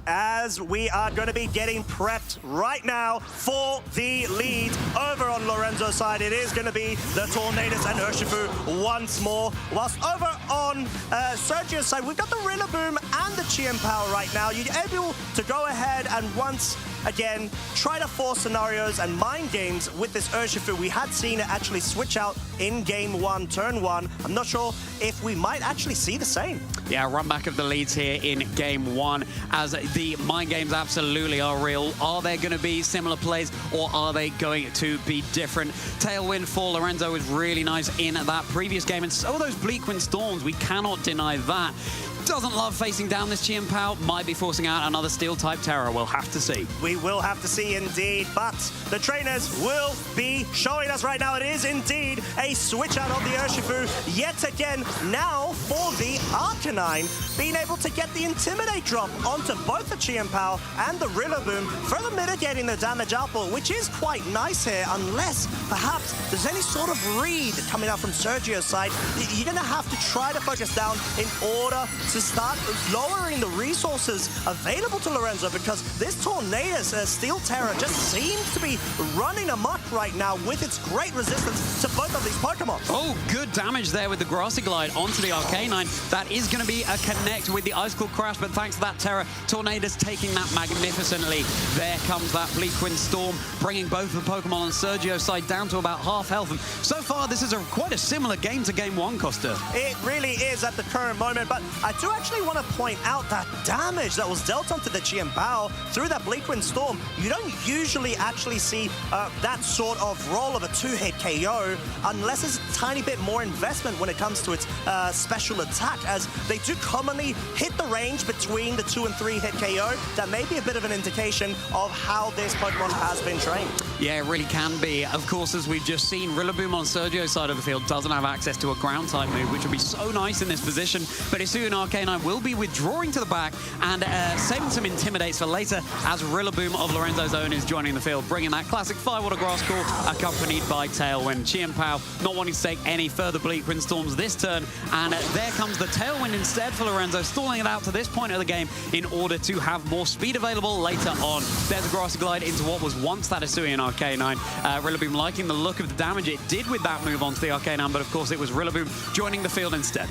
As we are going to be getting prepped right now for the lead over on Lorenzo's side. It is going to be the Tornadus and Urshifu once more. Whilst over on Sergio's side, we've got the Rillaboom and the Chien-Pao right now. You're able to go ahead and once again try to force scenarios and mind games with this Urshifu. We had seen it actually switch out in game 1, turn 1. I'm not sure if we might actually see the same.
Yeah, run back of the leads here in game 1 as the mind games absolutely are real. Are there going to be similar plays or are they going to be different? Tailwind for Lorenzo was really nice in that previous game, and so those Bleakwind Storms, we cannot deny that. Doesn't love facing down this Chien-Pao, might be forcing out another Steel-type Terror. We'll have to see.
We will have to see indeed, but the trainers will be showing us right now it is indeed a switch out of the Urshifu yet again, now for the Arcanine, being able to get the Intimidate drop onto both the Chien-Pao and the Rillaboom, further mitigating the damage output, which is quite nice here, unless perhaps there's any sort of read coming out from Sergio's side. You're going to have to try to focus down in order to start lowering the resources available to Lorenzo, because this Tornadus Steel Terror just seems to be running amok right now with its great resistance to both of these Pokemon.
Oh, good damage there with the Grassy Glide onto the Arcanine. That is going to be a connect with the Icicle Crash, but thanks to that Terror, Tornadus taking that magnificently. There comes that Bleakwind Storm, bringing both the Pokemon on Sergio's side down to about half health. And so far, this is quite a similar game to game 1, Costa.
It really is at the current moment, but I do actually want to point out that damage that was dealt onto the Chien-Pao through that Bleakwind Storm. You don't usually actually see that sort of roll of a 2-hit KO unless there's a tiny bit more investment when it comes to its special attack, as they do commonly hit the range between the 2 and 3-hit KO. That may be a bit of an indication of how this Pokemon has been trained.
Yeah, it really can be. Of course, as we've just seen, Rillaboom on Sergio's side of the field doesn't have access to a ground-type move, which would be so nice in this position. But Hisuian Arcanine will be withdrawing to the back and saving some Intimidates for later, as Rillaboom of Lorenzo's own is joining the field, bringing that classic Firewater Grass Core accompanied by Tailwind. Chien-Pao not wanting to take any further Bleakwind Storms this turn, and there comes the Tailwind instead for Lorenzo, stalling it out to this point of the game in order to have more speed available later on. There's a Grassy Glide into what was once that Hisuian Arcanine. Rillaboom liking the look of the damage it did with that move onto the Arcanine, but of course it was Rillaboom joining the field instead.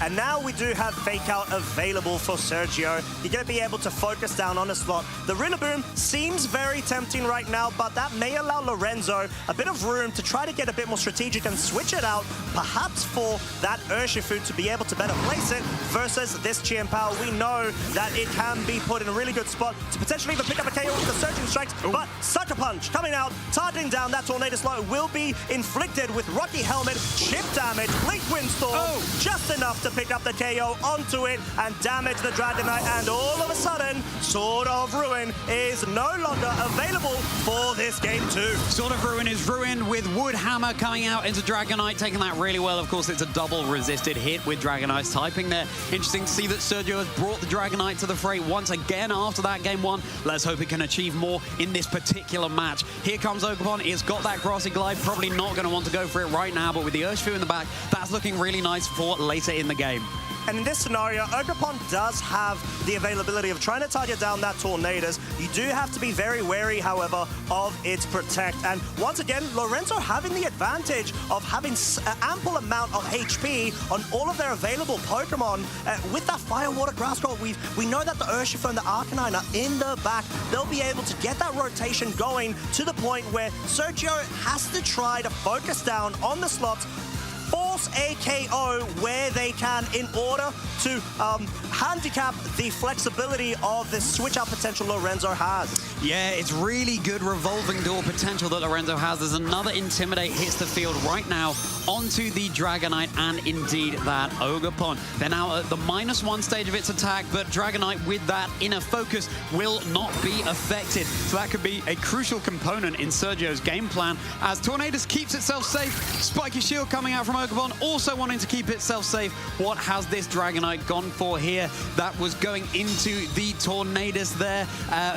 And now we do have Fake Out available for Sergio. You're going to be able to focus down on a slot. The Rillaboom seems very tempting right now, but that may allow Lorenzo a bit of room to try to get a bit more strategic and switch it out, perhaps for that Urshifu to be able to better place it versus this Chien-Pao. We know that it can be put in a really good spot to potentially even pick up a KO with the Surging Strikes, but Sucker Punch coming out, targeting down that Tornadus Low will be inflicted with Rocky Helmet, chip damage, Bleakwind Storm, just enough to pick up the KO onto it and damage the Dragonite, and all of a sudden, Sword of Ruin is no longer available for this game 2.
Sword of Ruin is ruined with Wood Hammer coming out into Dragonite, taking that really well. Of course, it's a double resisted hit with Dragonite's typing there. Interesting to see that Sergio has brought the Dragonite to the fray once again after that game 1. Let's hope it can achieve more in this particular match. Here comes Ogerpon. It's got that Grassy Glide, probably not going to want to go for it right now, but with the Urshifu in the back, that's looking really nice for later in the game.
And in this scenario, Ogerpon does have the availability of trying to target down that Tornadus. You do have to be very wary, however, of its Protect. And once again, Lorenzo having the advantage of having an ample amount of HP on all of their available Pokemon. With that Fire, Water, Grass Scroll, we know that the Urshifu and the Arcanine are in the back. They'll be able to get that rotation going to the point where Sergio has to try to focus down on the slots, force a KO where they can in order to handicap the flexibility of the switch-out potential Lorenzo has.
Yeah, it's really good revolving door potential that Lorenzo has. There's another Intimidate hits the field right now onto the Dragonite and indeed that Ogerpon. They're now at the -1 stage of its attack, but Dragonite with that inner focus will not be affected. So that could be a crucial component in Sergio's game plan as Tornadus keeps itself safe. Spiky Shield coming out from Ogerpon, also wanting to keep itself safe. What has this Dragonite gone for here? That was going into the Tornadus there.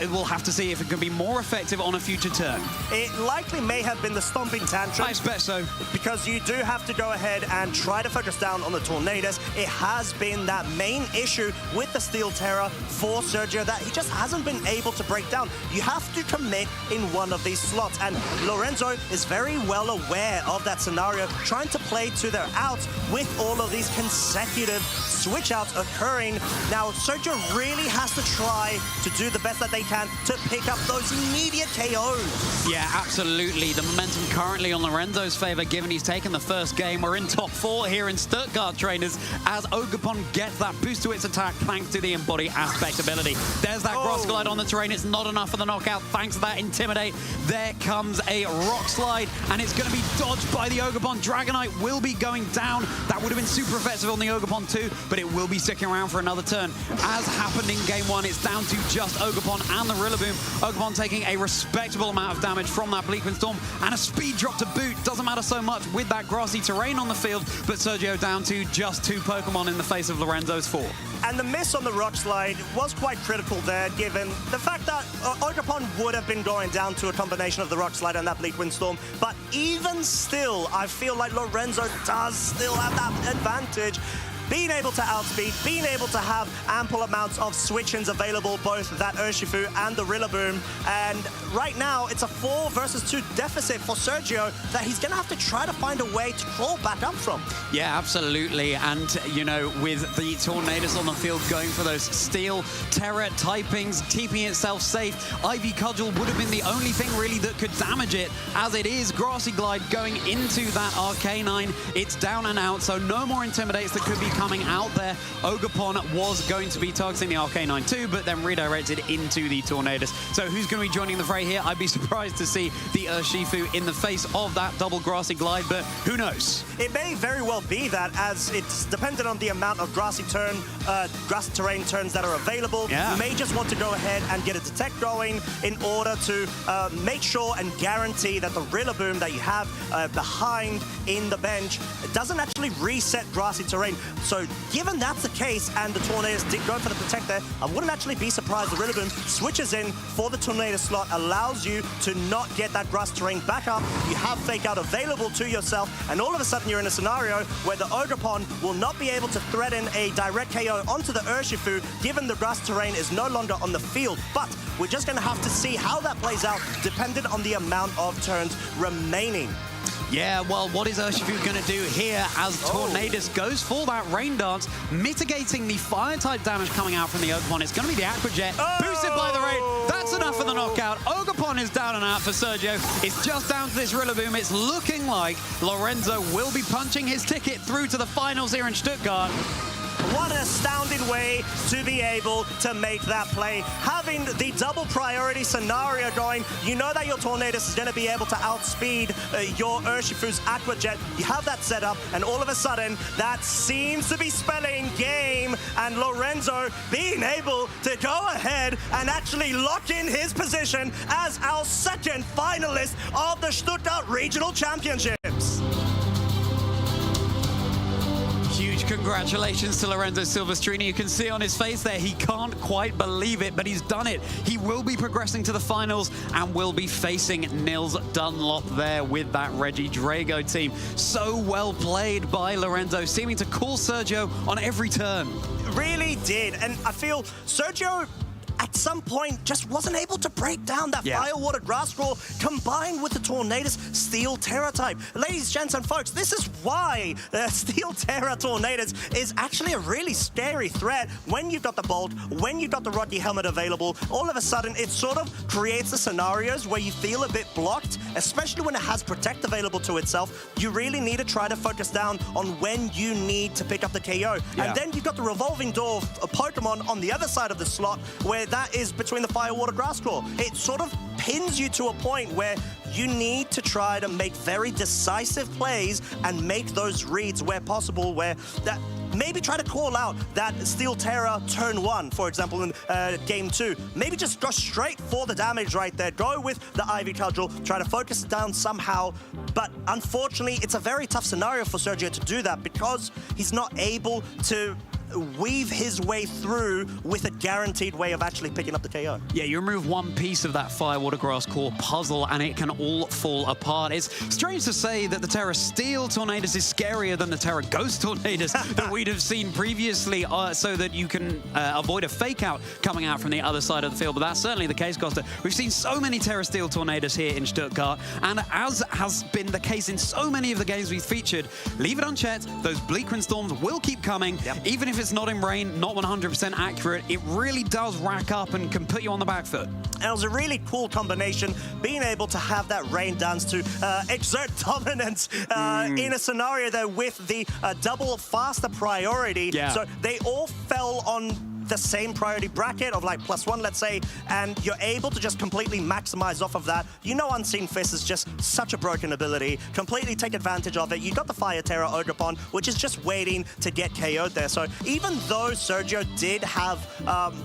We'll have to see if it can be more effective on a future turn.
It likely may have been the Stomping Tantrum.
I expect so.
Because you do have to go ahead and try to focus down on the Tornadus. It has been that main issue with the Steel Terror for Sergio that he just hasn't been able to break down. You have to commit in one of these slots, and Lorenzo is very well aware of that scenario, trying to play to their outs with all of these consecutive switch outs occurring. Now, Sergio really has to try to do the best that they can to pick up those immediate KOs.
Yeah, absolutely. The momentum currently on Lorenzo's favor, given he's taken the first game. We're in top 4 here in Stuttgart, trainers, as Ogerpon gets that boost to its attack thanks to the Embody aspect ability. There's that Gross Glide on the terrain. It's not enough for the knockout thanks to that Intimidate. There comes a Rock Slide, and it's going to be dodged by the Ogerpon. Dragonite will be going down. That would have been super effective on the Ogerpon too, but it will be sticking around for another turn. As happened in game 1, it's down to just Ogerpon and the Rillaboom. Ogerpon taking a respectable amount of damage from that Bleakwind Storm, and a speed drop to boot. Doesn't matter so much with that grassy terrain on the field, but Sergio down to just 2 Pokemon in the face of Lorenzo's 4.
And the miss on the Rock Slide was quite critical there, given the fact that Ogerpon would have been going down to a combination of the Rock Slide and that Bleakwind Storm. But even still, I feel like Lorenzo does still have that advantage. Being able to outspeed, being able to have ample amounts of switch-ins available, both that Urshifu and the Rillaboom. And right now, it's a 4 versus 2 deficit for Sergio that he's going to have to try to find a way to crawl back up from.
Yeah, absolutely. And, you know, with the Tornadus on the field going for those Steel Terror typings, keeping itself safe, Ivy Cudgel would have been the only thing really that could damage it. As it is, Grassy Glide going into that Arcanine. It's down and out, so no more Intimidates that could be coming out there. Ogerpon was going to be targeting the Arcanine too, but then redirected into the Tornadus. So who's going to be joining the fray here? I'd be surprised to see the Urshifu in the face of that double Grassy Glide, but who knows?
It may very well be that, as it's dependent on the amount of grassy terrain turns that are available.
Yeah.
You may just want to go ahead and get a Detect going in order to make sure and guarantee that the Rillaboom that you have behind in the bench doesn't actually reset grassy terrain. So given that's the case and the Tornadus did go for the Protect there, I wouldn't actually be surprised the Rillaboom switches in for the Tornadus slot, allows you to not get that grass terrain back up. You have Fake Out available to yourself, and all of a sudden you're in a scenario where the Ogerpon will not be able to threaten a direct KO onto the Urshifu, given the grass terrain is no longer on the field. But we're just going to have to see how that plays out, dependent on the amount of turns remaining.
Yeah, well, what is Urshifu going to do here as Tornadus goes for that Rain Dance, mitigating the Fire-type damage coming out from the Ogerpon? It's going to be the Aqua Jet, boosted by the Rain. That's enough for the knockout. Ogerpon is down and out for Sergio. It's just down to this Rillaboom. It's looking like Lorenzo will be punching his ticket through to the finals here in Stuttgart.
What an astounding way to be able to make that play. Having the double priority scenario going, you know that your Tornadus is going to be able to outspeed your Urshifu's Aqua Jet. You have that set up, and all of a sudden, that seems to be spelling game, and Lorenzo being able to go ahead and actually lock in his position as our second finalist of the Stuttgart Regional Championships.
Huge congratulations to Lorenzo Silvestrini. You can see on his face there, he can't quite believe it, but he's done it. He will be progressing to the finals and will be facing Nils Dunlop there with that Reggie Drago team. So well played by Lorenzo, seeming to call Sergio on every turn.
Really did, and I feel Sergio at some point just wasn't able to break down that Firewater Grass Crawl combined with the Tornadus Steel Terra type. Ladies, gents, and folks, this is why Steel Terra Tornadus is actually a really scary threat. When you've got the Bolt, when you've got the Rocky Helmet available, all of a sudden it sort of creates the scenarios where you feel a bit blocked, especially when it has Protect available to itself. You really need to try to focus down on when you need to pick up the KO. And then you've got the revolving door of Pokemon on the other side of the slot where that is between the Firewater Grass Claw. It sort of pins you to a point where you need to try to make very decisive plays and make those reads where possible, where that maybe try to call out that Steel Terra turn 1, for example, in game 2. Maybe just go straight for the damage right there. Go with the Ivy Cudgel, try to focus it down somehow. But unfortunately, it's a very tough scenario for Sergio to do that because he's not able to weave his way through with a guaranteed way of actually picking up the KO.
Yeah, you remove one piece of that Firewater Grass Core puzzle and it can all fall apart. It's strange to say that the Terra Steel Tornadus is scarier than the Terra Ghost Tornadus that we'd have seen previously, so that you can avoid a fake out coming out from the other side of the field. But that's certainly the case, Costa. We've seen so many Terra Steel Tornadus here in Stuttgart, and as has been the case in so many of the games we've featured, leave it unchecked, those Bleak Wind Storms will keep coming, even if it's not in rain, not 100% accurate. It really does rack up and can put you on the back foot.
And it was a really cool combination, being able to have that rain dance to exert dominance in a scenario there with the double faster priority. So they all fell on the same priority bracket of like +1, let's say, and you're able to just completely maximize off of that. You know Unseen Fist is just such a broken ability. Completely take advantage of it. You got the Fire Terra Ogerpon, which is just waiting to get KO'd there. So even though Sergio did have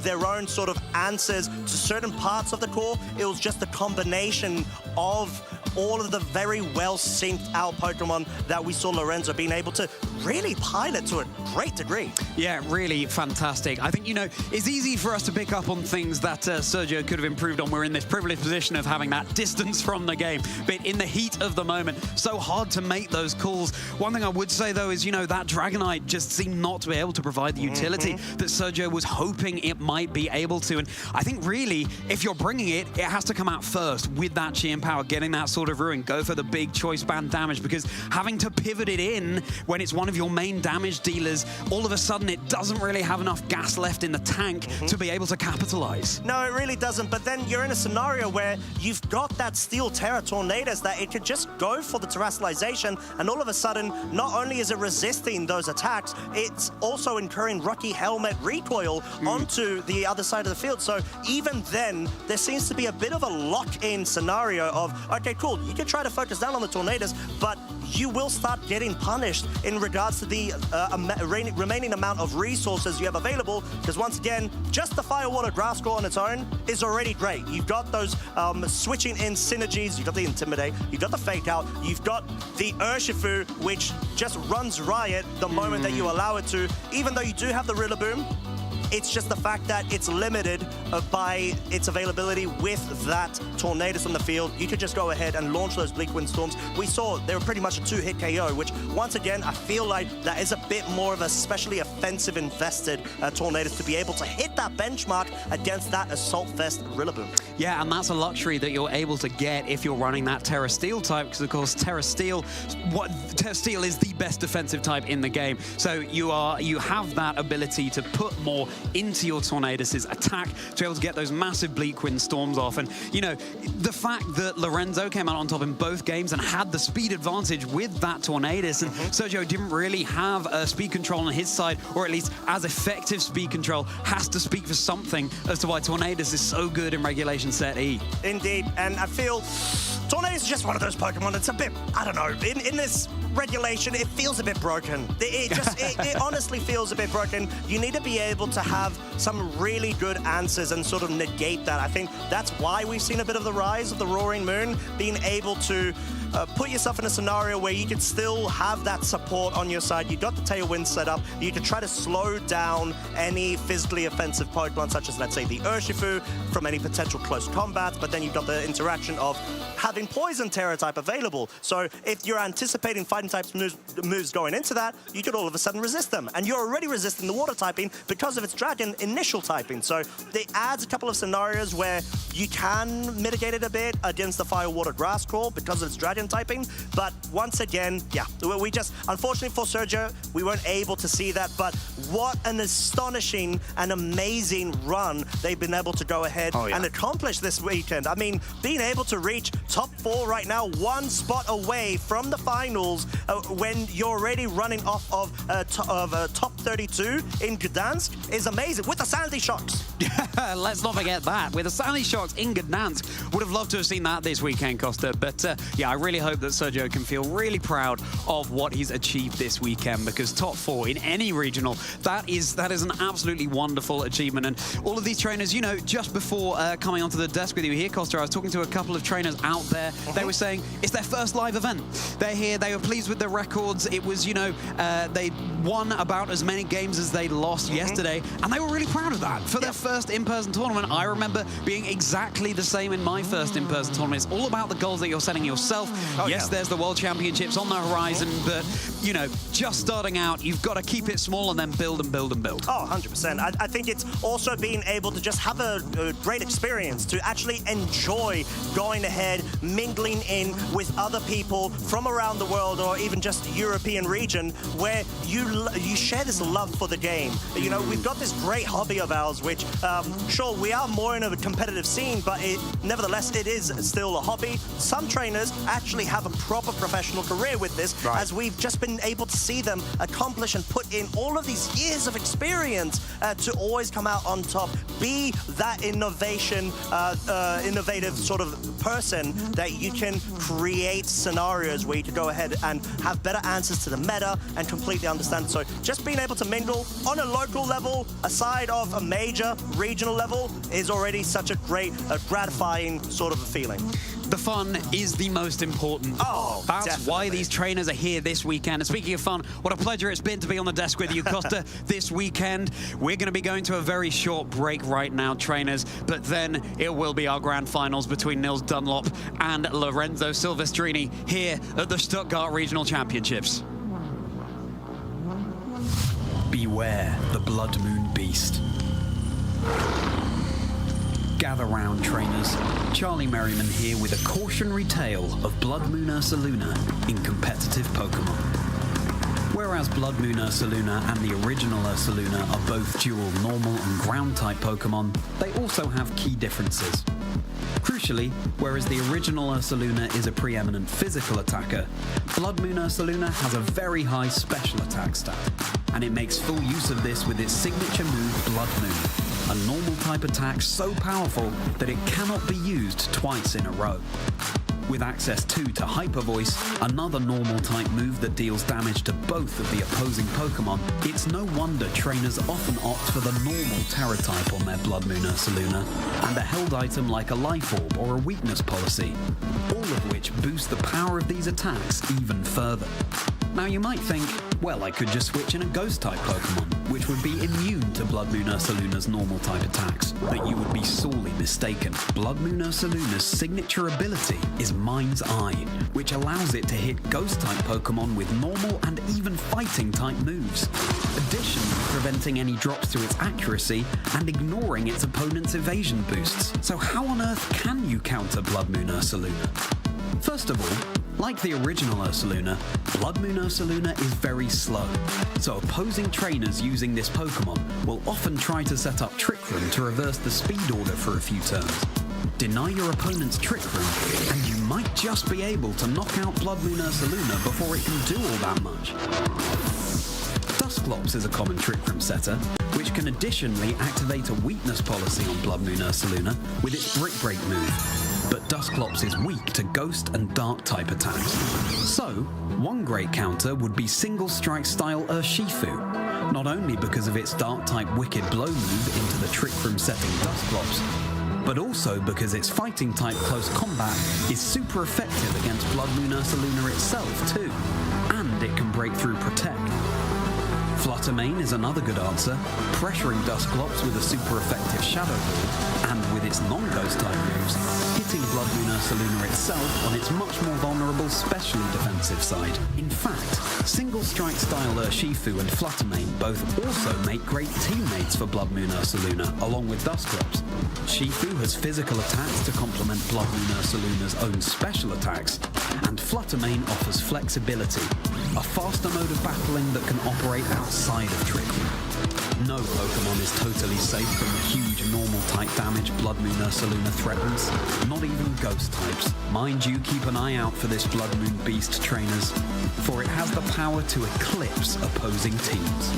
their own sort of answers to certain parts of the core, it was just the combination of all of the very well synced out Pokemon that we saw Lorenzo being able to really pilot to a great degree.
Yeah, really fantastic. I think, you know, it's easy for us to pick up on things that Sergio could have improved on. We're in this privileged position of having that distance from the game, but in the heat of the moment, so hard to make those calls. One thing I would say, though, is, you know, that Dragonite just seemed not to be able to provide the utility that Sergio was hoping it might be able to. And I think, really, if you're bringing it, it has to come out first with that Chi and Power, getting that sort of ruin, go for the big choice band damage, because having to pivot it in when it's one of your main damage dealers, all of a sudden it doesn't really have enough gas left in the tank to be able to capitalize.
No, it really doesn't, but then you're in a scenario where you've got that Steel Terra Tornadus that it could just go for the terrestrialization, and all of a sudden, not only is it resisting those attacks, it's also incurring Rocky Helmet recoil onto the other side of the field. So even then, there seems to be a bit of a lock-in scenario of, okay, cool, you can try to focus down on the Tornadus, but you will start getting punished in regards to the remaining amount of resources you have available, because once again, just the Firewater Grass Claw on its own is already great. You've got those switching in synergies, you've got the Intimidate, you've got the Fake Out, you've got the Urshifu, which just runs riot the moment that you allow it to. Even though you do have the Rillaboom, it's just the fact that it's limited by its availability with that Tornadus on the field. You could just go ahead and launch those Bleak Wind Storms. We saw they were pretty much a 2-hit KO, which once again, I feel like that is a bit more of a especially offensive invested Tornadus to be able to hit that benchmark against that Assault Fest Rillaboom.
Yeah, and that's a luxury that you're able to get if you're running that Terra Steel type, because of course Terra Steel is the best defensive type in the game. So you have that ability to put more into your Tornadus' attack to be able to get those massive Bleak Wind Storms off. And, you know, the fact that Lorenzo came out on top in both games and had the speed advantage with that Tornadus, and Sergio didn't really have speed control on his side, or at least as effective speed control, has to speak for something as to why Tornadus is so good in Regulation Set E.
Indeed, and I feel Tornadus is just one of those Pokemon that's a bit, I don't know, in this regulation, it feels a bit broken. It honestly feels a bit broken. You need to be able to have some really good answers and sort of negate that. I think that's why we've seen a bit of the rise of the Roaring Moon, being able to put yourself in a scenario where you could still have that support on your side. You got the Tailwind set up. You could try to slow down any physically offensive Pokemon, such as, let's say, the Urshifu, from any potential close combat, but then you've got the interaction of having Poison Terror type available. So if you're anticipating fighting types moves going into that, you could all of a sudden resist them. And you're already resisting the water typing because of its dragon initial typing. So it adds a couple of scenarios where you can mitigate it a bit against the Fire, Water, Grass Crawl because of its dragon typing. But once again, yeah, we just, unfortunately for Sergio, we weren't able to see that. But what an astonishing and amazing run they've been able to go ahead and accomplish this weekend. I mean, being able to reach top 4 right now, one spot away from the finals when you're already running off of top 32 in Gdansk is amazing with the Sandy Shocks.
Let's not forget that. With the Sandy Shocks in Gdansk. Would have loved to have seen that this weekend, Costa. But yeah, I really hope that Sergio can feel really proud of what he's achieved this weekend, because top 4 in any regional, that is an absolutely wonderful achievement. And all of these trainers, you know, just before coming onto the desk with you here, Costa, I was talking to a couple of trainers out there. They were saying it's their first live event. They're here. They were pleased with their records. It was, you know, they won about as many games as they lost yesterday, and they were really proud of that for their first in-person tournament. I remember being exactly the same in my first in-person tournament. It's all about the goals that you're setting yourself. Yes, there's the World Championships on the horizon, but, you know, just starting out, you've got to keep it small and then build and build and build.
Oh, 100%. I think it's also being able to just have a great experience, to actually enjoy going ahead, mingling in with other people from around the world, or even just the European region, where you share this love for the game. You know, we've got this great hobby of ours, which, sure, we are more in a competitive scene, but nevertheless, it is still a hobby. Some trainers actually have a proper professional career with this, as we've just been able to see them accomplish and put in all of these years of experience to always come out on top, be that innovative sort of person that you can create scenarios where you can go ahead and have better answers to the meta and completely understand. So just being able to mingle on a local level, aside of a major regional level, is already such a great, gratifying sort of a feeling.
The fun is the most important.
Oh,
that's
definitely.
why these trainers are here this weekend. And speaking of fun, what a pleasure it's been to be on the desk with you, Costa, this weekend. We're going to be going to a very short break right now, trainers, but then it will be our grand finals between Nils Dunlop and Lorenzo Silvestrini here at the Stuttgart Regional Championships. Beware the Blood Moon Beast. Gather round, trainers. Charlie Merriman here with a cautionary tale of Blood Moon Ursaluna in competitive Pokemon. Whereas Blood Moon Ursaluna and the original Ursaluna are both dual normal and ground-type Pokemon, they also have key differences. Crucially, whereas the original Ursaluna is a preeminent physical attacker, Blood Moon Ursaluna has a very high special attack stat, and it makes full use of this with its signature move Blood Moon, a normal type attack so powerful that it cannot be used twice in a row. With access too to Hyper Voice, another normal type move that deals damage to both of the opposing Pokemon, it's no wonder trainers often opt for the normal Terra type on their Blood Moon Ursaluna, and a held item like a Life Orb or a Weakness Policy, all of which boost the power of these attacks even further. Now you might think, well, I could just switch in a Ghost-type Pokemon, which would be immune to Blood Moon Ursaluna's normal type attacks, but you would be sorely mistaken. Blood Moon Ursaluna's signature ability is Mind's Eye, which allows it to hit Ghost-type Pokemon with normal and even Fighting-type moves, additionally preventing any drops to its accuracy and ignoring its opponent's evasion boosts. So how on earth can you counter Blood Moon Ursaluna? First of all, like the original Ursaluna, Blood Moon Ursaluna is very slow, so opposing trainers using this Pokemon will often try to set up Trick Room to reverse the speed order for a few turns. Deny your opponent's Trick Room, and you might just be able to knock out Blood Moon Ursaluna before it can do all that much. Dusclops is a common Trick Room setter, which can additionally activate a Weakness Policy on Blood Moon Ursaluna with its Brick Break move. But Dusclops is weak to Ghost and Dark-type attacks. So, one great counter would be Single Strike style Urshifu, not only because of its Dark-type Wicked Blow move into the Trick Room setting Dusclops, but also because its fighting type close combat is super effective against Blood Moon Ursaluna itself too, and it can break through Protect. Fluttermane is another good answer, pressuring Dusclops with a super effective Shadow Ball, and with its non-ghost type moves, hitting Blood Moon Ursaluna itself on its much more vulnerable specially defensive side. In fact, single strike style Urshifu and Fluttermane both also make great teammates for Blood Moon Ursaluna, along with Dusclops. Shifu has physical attacks to complement Blood Moon Ursaluna's own special attacks, and Fluttermane offers flexibility, a faster mode of battling that can operate outside of Trick Room. No Pokemon is totally safe from the huge normal type damage Blood Moon Ursaluna threatens, not even ghost types. Mind you, keep an eye out for this Blood Moon Beast, trainers, for it has the power to eclipse opposing teams.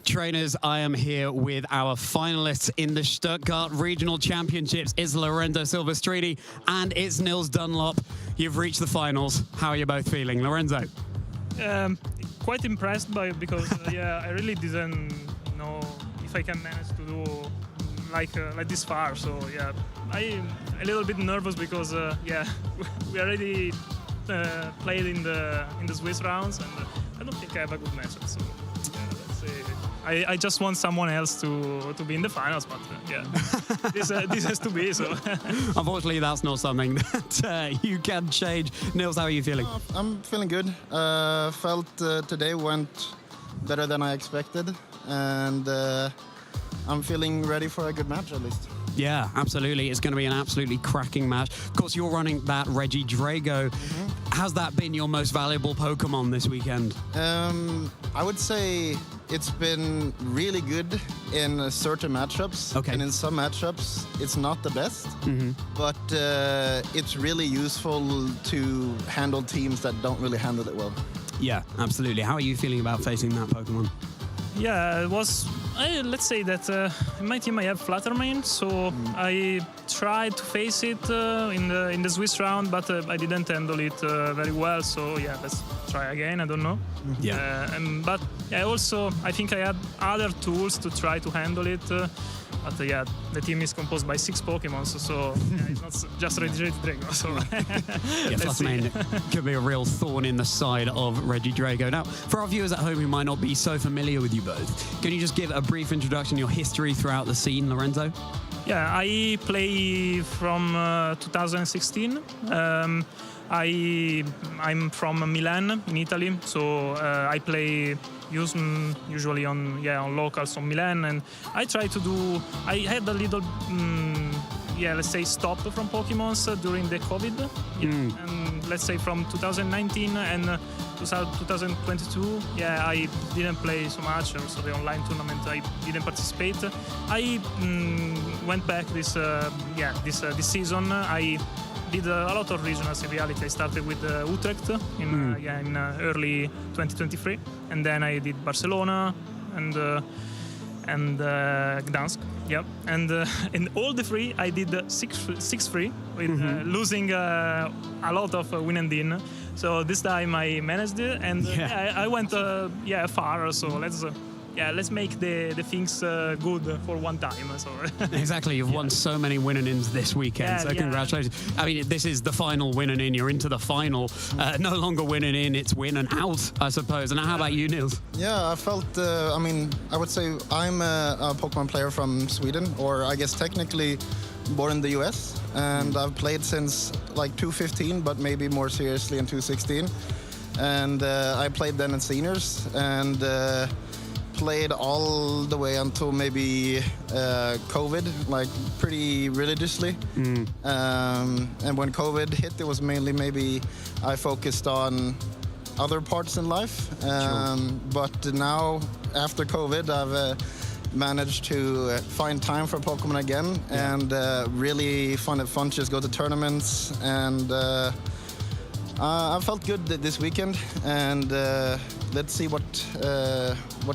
Trainers, I am here with our finalists in the Stuttgart Regional Championships. It's Lorenzo Silvestrini and it's Nils Dunlop. You've reached the finals. How are you both feeling? Lorenzo?
Quite impressed because I really didn't know if I can manage to do like this far. So yeah, I'm a little bit nervous because we already played in the Swiss rounds, and I don't think I have a good matchup. So let's see. I just want someone else to be in the finals, but this has to be so.
Unfortunately, that's not something that you can change. Nils, how are you feeling?
I'm feeling good. Felt today went better than I expected, and I'm feeling ready for a good match at least.
Yeah, absolutely. It's going to be an absolutely cracking match. Of course, you're running that Reggie Drago. Mm-hmm. Has that been your most valuable Pokemon this weekend?
I would say it's been really good in certain matchups. Okay. And in some matchups, it's not the best. Mm-hmm. But it's really useful to handle teams that don't really handle it well.
Yeah, absolutely. How are you feeling about facing that Pokemon?
Yeah, it was Let's say that in my team I have Fluttermane, so I tried to face it in the Swiss round, but I didn't handle it very well. So yeah, let's try again. I don't know.
Yeah.
But yeah, also I think I had other tools to try to handle it. But yeah, the team is composed by 6 Pokemon, so yeah, it's not just Regidrago. So
yeah, Fluttermane could be a real thorn in the side of Regidrago. Now, for our viewers at home who might not be so familiar with you both, can you just give a brief introduction, your history throughout the scene, Lorenzo?
Yeah, I play from 2016. I'm from Milan in Italy, so I play usually on locals on Milan, and I try to do. I had a little, let's say, stop from Pokemons during the COVID, and let's say from 2019 and 2022. Yeah, I didn't play so much, so the online tournament I didn't participate. I went back this season. I did a lot of regionals in reality. I started with Utrecht in early 2023, and then I did Barcelona and Gdansk. Yep, and in all the 3 I did 6-3 with losing a lot of win and din. So this time I managed it, and I went far. So let's make the things good for one time. So
exactly, you've won so many win and ins this weekend. So congratulations. I mean, this is the final win and in. You're into the final. No longer win and in, it's win and out, I suppose. And how about you, Niels?
Yeah, I felt. I would say I'm a Pokemon player from Sweden, or I guess technically born in the US, and I've played since like 2015, but maybe more seriously in 2016. And I played then in seniors, and played all the way until maybe COVID, like pretty religiously. And when COVID hit, it was mainly maybe I focused on other parts in life. But now, after COVID, I've managed to find time for Pokemon again, and really find it fun to just go to tournaments. And I felt good this weekend, and let's see what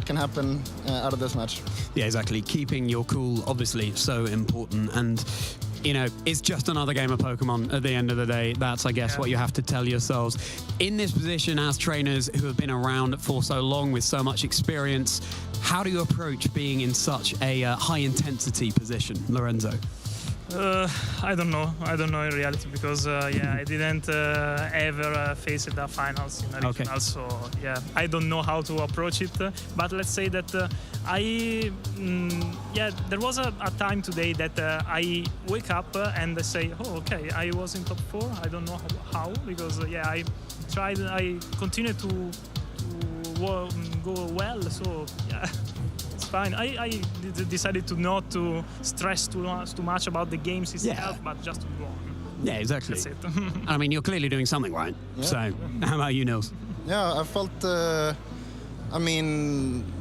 can happen out of this match.
Yeah, exactly. Keeping your cool, obviously, so important. And, you know, it's just another game of Pokemon at the end of the day. That's, I guess, what you have to tell yourselves. In this position as trainers who have been around for so long with so much experience, how do you approach being in such a high-intensity position, Lorenzo?
I don't know in reality, because I didn't ever face the finals in a regional, so yeah, I don't know how to approach it. But let's say that there was a time today that I wake up and I say, oh, okay, I was in top 4. I don't know how, because I continued to go well, so yeah. Fine. I decided to not to stress too much about the games itself, but just to go on.
Yeah, exactly.
That's it.
I mean, you're clearly doing something right. Yeah. So, how about you, Nils?
Yeah, I felt.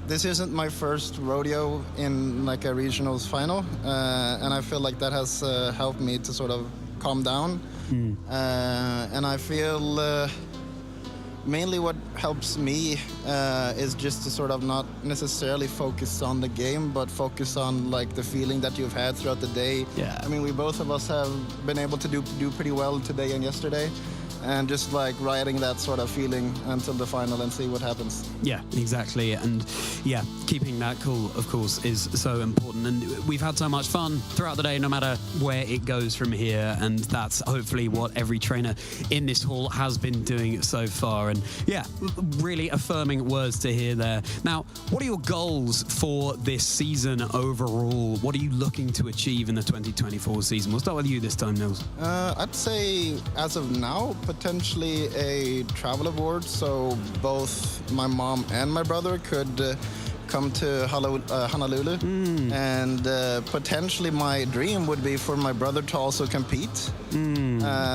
This isn't my first rodeo in like a regionals final, and I feel like that has helped me to sort of calm down. And I feel. Mainly what helps me is just to sort of not necessarily focus on the game, but focus on like the feeling that you've had throughout the day.
Yeah.
I mean, we both of us have been able to do pretty well today and yesterday, and just like riding that sort of feeling until the final and see what happens.
Yeah, exactly. And yeah, keeping that cool, of course, is so important. And we've had so much fun throughout the day, no matter where it goes from here. And that's hopefully what every trainer in this hall has been doing so far. And yeah, really affirming words to hear there. Now, what are your goals for this season overall? What are you looking to achieve in the 2024 season? We'll start with you this time, Nils.
I'd say, as of now, potentially a travel award, so both my mom and my brother could come to Honolulu, and potentially my dream would be for my brother to also compete.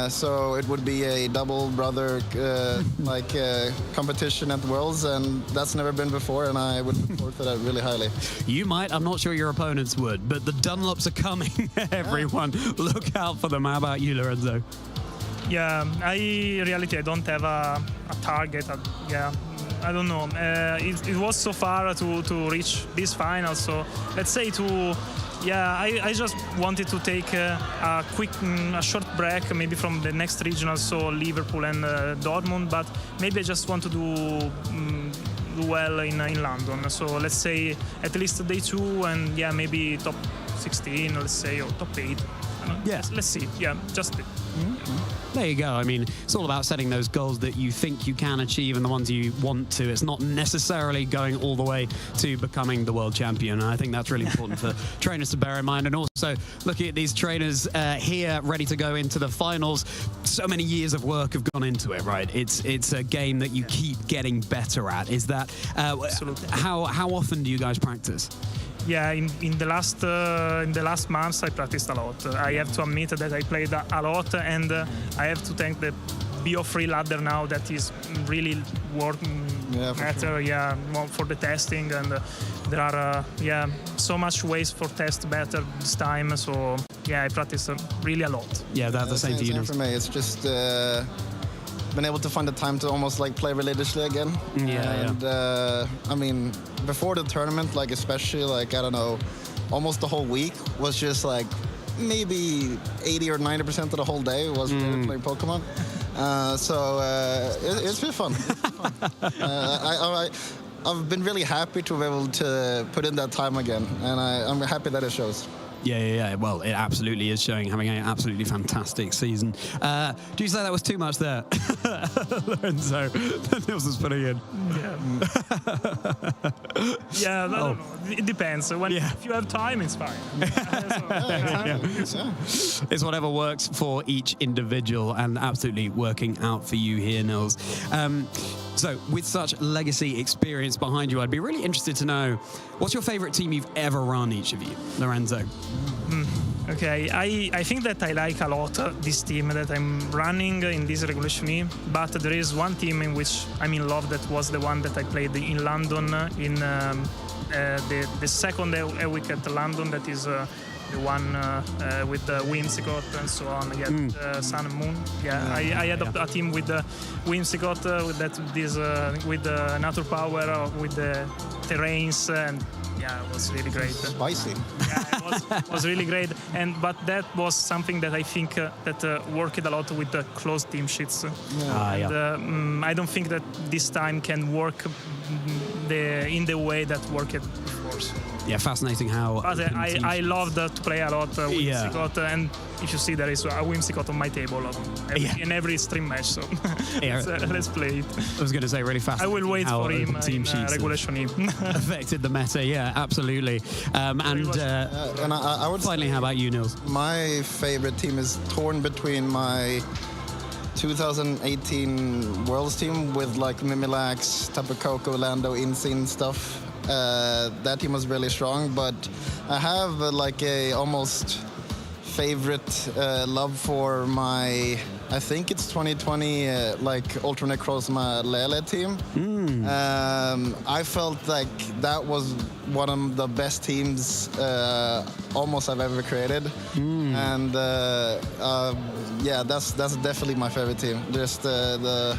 So it would be a double brother competition at the Worlds, and that's never been before, and I would look forward to that really highly.
You might. I'm not sure your opponents would, but the Dunlops are coming, everyone. Look out for them. How about you, Lorenzo?
Yeah, in reality I don't have a target. I don't know. It was so far to reach this final. So let's say I just wanted to take a short break, maybe from the next regional, so Liverpool and Dortmund. But maybe I just want to do well in London. So let's say at least day 2, and maybe top 16, let's say, or top 8.
Yeah.
Let's see. Yeah, just it.
There you go. I mean, it's all about setting those goals that you think you can achieve and the ones you want to. It's not necessarily going all the way to becoming the world champion. And I think that's really important for trainers to bear in mind. And also looking at these trainers here ready to go into the finals. So many years of work have gone into it, right? It's a game that you keep getting better at. Is that how often do you guys practice?
Yeah, in the last months I practiced a lot. I have to admit that I played a lot, and I have to thank the BO3 ladder now that is really working better.
Sure.
Yeah, for the testing, and there are so much ways for test better this time. So I practice really a lot.
Yeah, that's the same for you.
Same for me. It's just been able to find the time to almost like play religiously again. I mean, before the tournament, like especially like, I don't know, almost the whole week was just like maybe 80 or 90% of the whole day was playing Pokemon. It's been fun. I've been really happy to be able to put in that time again, and I'm happy that it shows.
Yeah. Well, it absolutely is showing, having an absolutely fantastic season. Do you say that was too much there, Lorenzo? Nils was putting in.
I don't know. It depends. If you have time, it's fine.
It's whatever works for each individual, and absolutely working out for you here, Nils. So, with such legacy experience behind you, I'd be really interested to know, what's your favorite team you've ever run, each of you? Lorenzo.
Okay, I think that I like a lot this team that I'm running in this regulation E, but there is one team in which I'm in love. That was the one that I played in London, in the second week at London. That is the one with the Whimsicott and so on. Sun and Moon. I had a team with the Whimsicott, with the Nature Power, with the terrains, and it was really great.
Spicy.
It was really great, but that was something that I think that worked a lot with the closed team sheets. I don't think that this time can work in the way that worked before. So.
Yeah, fascinating how.
But I loved to play a lot with Whimsicott, and if you see, there is a Whimsicott on my table in every stream match. So let's play it.
I was going to say, really fast.
I will wait for him in regulation E.
Affected the meta, yeah, absolutely. And
I would
finally, how about you, Nils?
My favorite team is torn between my 2018 Worlds team with like Mimilax, Tapu Koko, Lando, Insane stuff. That team was really strong, but I have like a almost favorite love for my, I think it's 2020 like Ultra Necrozma Lele team. I felt like that was one of the best teams almost I've ever created, and that's definitely my favorite team. Just the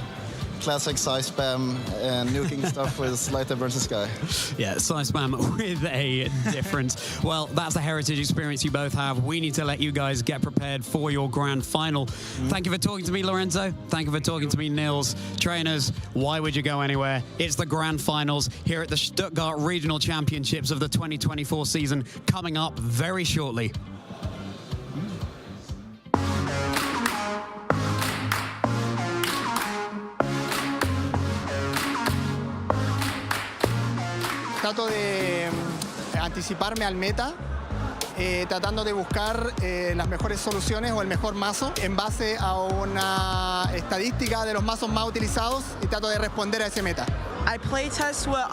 classic Psy Spam and nuking stuff with Slighter versus Sky.
Yeah, Psy Spam with a difference. Well, that's the heritage experience you both have. We need to let you guys get prepared for your grand final. Thank you for talking to me, Lorenzo. Thank you for talking to me, Nils. Trainers, why would you go anywhere? It's the grand finals here at the Stuttgart Regional Championships of the 2024 season, coming up very shortly.
Trato de anticiparme al meta, tratando de buscar las mejores soluciones o el mejor mazo en base a una estadística de los mazos más utilizados y trato de responder a ese meta.
I play test with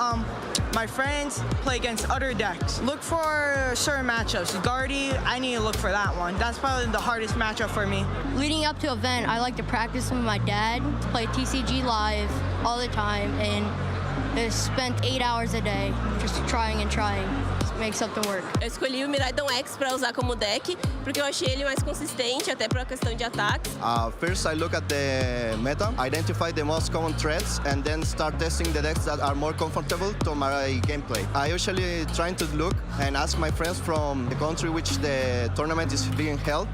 my friends, play against other decks. Look for certain matchups. Guardy, I need to look for that one. That's probably the hardest matchup for me.
Leading up to event, I like to practice with my dad, play TCG live all the time, and spent 8 hours a day just trying and trying.
make something work. Eu escolhi o Miraidon X para usar como deck, porque eu achei ele mais consistente, até para a questão de ataques.
First, I look at the meta, identify the most common threats, and then start testing the decks that are more comfortable to my gameplay. I usually try to look and ask my friends from the country which the tournament is being held,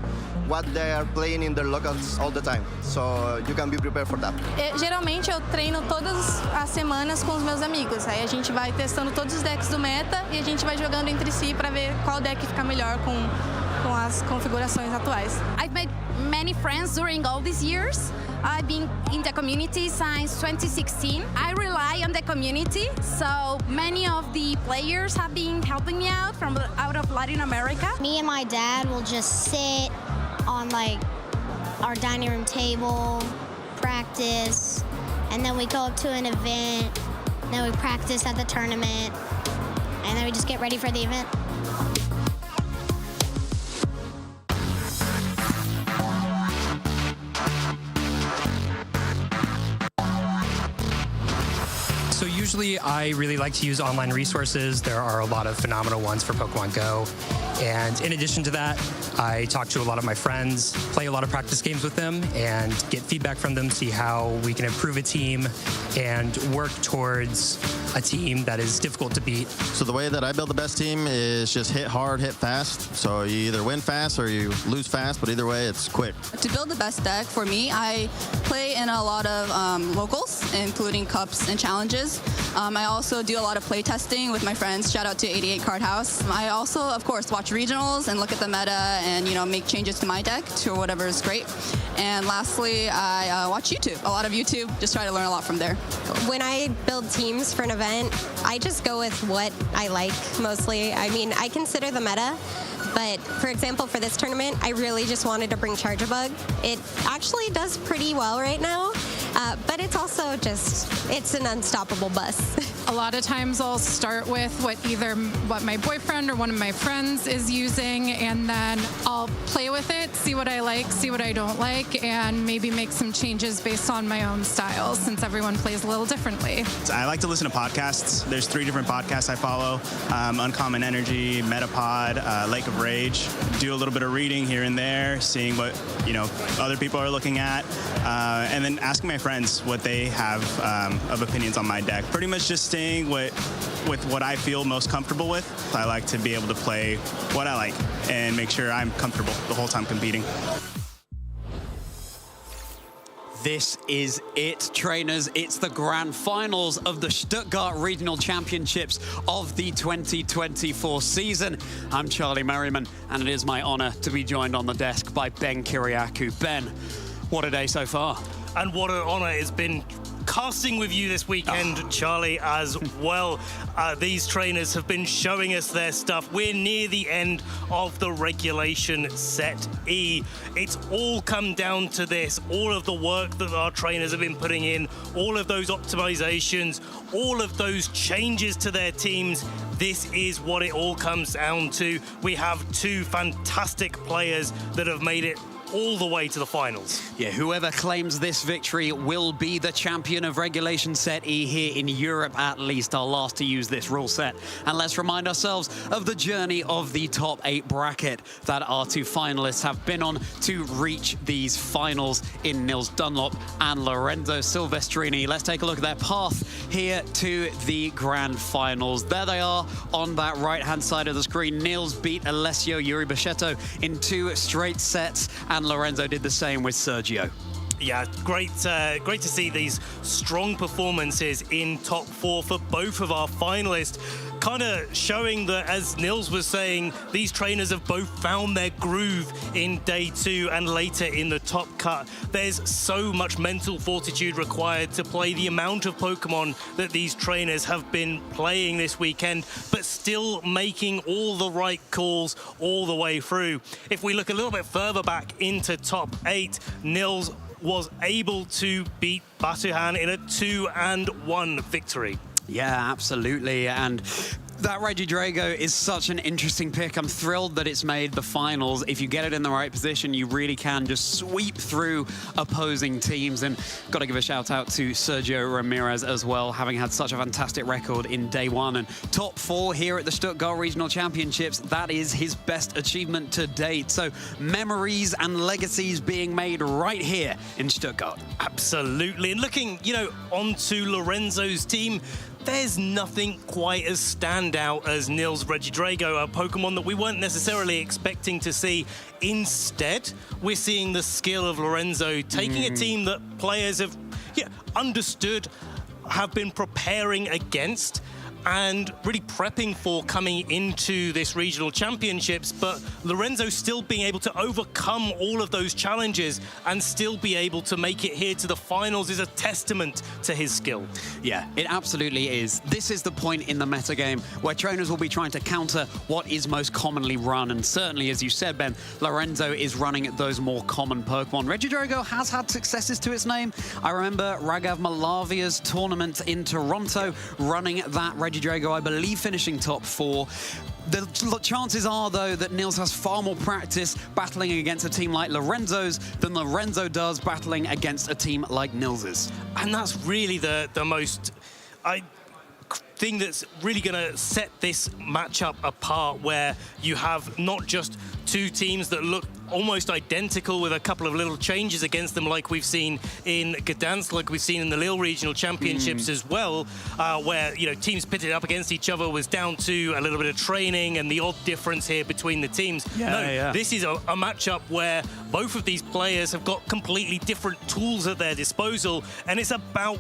what they are playing in their locals all the time. So you can be prepared for that.
Geralmente eu treino todas as semanas com os meus amigos. Aí a gente vai testando todos os decks do meta e a gente vai jogando entre si para ver qual deck fica melhor com as configurações atuais.
I've made many friends during all these years. I've been in the community since 2016. I rely on the community, so many of the players have been helping me out from out of Latin America.
Me and my dad will just sit on like our dining room table, practice, and then we go up to an event, then we practice at the tournament, and then we just get ready for the event.
So usually I really like to use online resources. There are a lot of phenomenal ones for Pokemon Go. And in addition to that, I talk to a lot of my friends, play a lot of practice games with them, and get feedback from them, see how we can improve a team and work towards a team that is difficult to beat.
So the way that I build the best team is just hit hard, hit fast. So you either win fast or you lose fast, but either way, it's quick.
To build the best deck, for me, I play in a lot of locals, including cups and challenges. I also do a lot of play testing with my friends. Shout out to 88 Card House. I also, of course, watch regionals and look at the meta and, make changes to my deck to whatever is great. And lastly, I watch YouTube. A lot of YouTube. Just try to learn a lot from there.
When I build teams for an event, I just go with what I like mostly. I mean, I consider the meta. But for example, for this tournament, I really just wanted to bring Charge-a-Bug. It actually does pretty well right now, but it's also it's an unstoppable bus.
A lot of times I'll start with what my boyfriend or one of my friends is using, and then I'll play with it, see what I like, see what I don't like, and maybe make some changes based on my own style, since everyone plays a little differently.
I like to listen to podcasts. There's 3 different podcasts I follow: Uncommon Energy, Metapod, Lake of Rage. Do a little bit of reading here and there, seeing what other people are looking at, and then asking my friends what they have of opinions on my deck. Pretty much just staying with what I feel most comfortable with. I like to be able to play what I like and make sure I'm comfortable the whole time competing.
This is it, trainers. It's the grand finals of the Stuttgart Regional Championships of the 2024 season. I'm Charlie Merriman, and it is my honor to be joined on the desk by Ben Kiriakou. Ben, what a day so far.
And what an honor it's been casting with you this weekend, Charlie, as well. These trainers have been showing us their stuff. We're near the end of the regulation set E. It's all come down to this. All of the work that our trainers have been putting in, all of those optimizations, all of those changes to their teams. This is what it all comes down to. We have 2 fantastic players that have made it all the way to the finals.
Yeah, whoever claims this victory will be the champion of Regulation Set E here in Europe, at least. Our last to use this rule set. And let's remind ourselves of the journey of the top 8 bracket that our 2 finalists have been on to reach these finals in Nils Dunlop and Lorenzo Silvestrini. Let's take a look at their path here to the grand finals. There they are on that right-hand side of the screen. Nils beat Alessio Uribeschetto in 2 straight sets, and Lorenzo did the same with Sergio.
Yeah, great to see these strong performances in top 4 for both of our finalists. Kind of showing that, as Nils was saying, these trainers have both found their groove in day 2 and later in the top cut. There's so much mental fortitude required to play the amount of Pokemon that these trainers have been playing this weekend, but still making all the right calls all the way through. If we look a little bit further back into top 8, Nils was able to beat Batuhan in a 2-1 victory.
Yeah, absolutely. And That Regidrago is such an interesting pick. I'm thrilled that it's made the finals. If you get it in the right position, you really can just sweep through opposing teams. And got to give a shout out to Sergio Ramirez as well, having had such a fantastic record in day one and top 4 here at the Stuttgart Regional Championships. That is his best achievement to date. So memories and legacies being made right here in Stuttgart.
Absolutely. And looking, onto Lorenzo's team, there's nothing quite as standout as Nils Regidrago, a Pokemon that we weren't necessarily expecting to see. Instead, we're seeing the skill of Lorenzo taking a team that players have understood, have been preparing against, and really prepping for coming into this regional championships, but Lorenzo still being able to overcome all of those challenges and still be able to make it here to the finals is a testament to his skill.
Yeah, it absolutely is. This is the point in the metagame where trainers will be trying to counter what is most commonly run, and certainly, as you said, Ben, Lorenzo is running those more common Pokemon. Regidrago has had successes to its name. I remember Ragav Malavia's tournament in Toronto running that Regidrago, I believe finishing top 4. The chances are, though, that Nils has far more practice battling against a team like Lorenzo's than Lorenzo does battling against a team like Nils's.
And that's really the most thing that's really going to set this matchup apart, where you have not just two teams that look almost identical with a couple of little changes against them, like we've seen in Gdansk, like we've seen in the Lille Regional Championships as well, where teams pitted up against each other was down to a little bit of training and the odd difference here between the teams. This is a matchup where both of these players have got completely different tools at their disposal, and it's about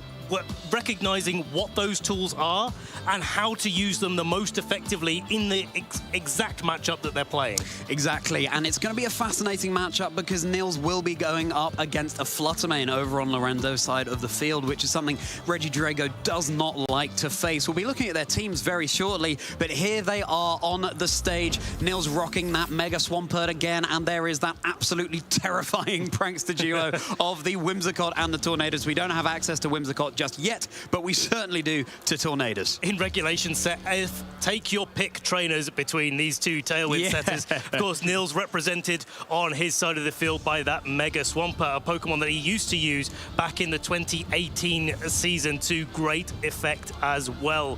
recognizing what those tools are and how to use them the most effectively in the exact matchup that they're playing.
Exactly, and it's going to be a fascinating matchup because Nils will be going up against a Fluttermane over on Lorenzo's side of the field, which is something Regidrago does not like to face. We'll be looking at their teams very shortly, but here they are on the stage. Nils rocking that Mega Swampert again, and there is that absolutely terrifying prankster duo of the Whimsicott and the Tornadus. We don't have access to Whimsicott just yet, but we certainly do to Tornadus.
In regulation set, take your pick, trainers, between these two Tailwind setters. Of course, Nils represented on his side of the field by that Mega Swampert, a Pokemon that he used to use back in the 2018 season to great effect as well.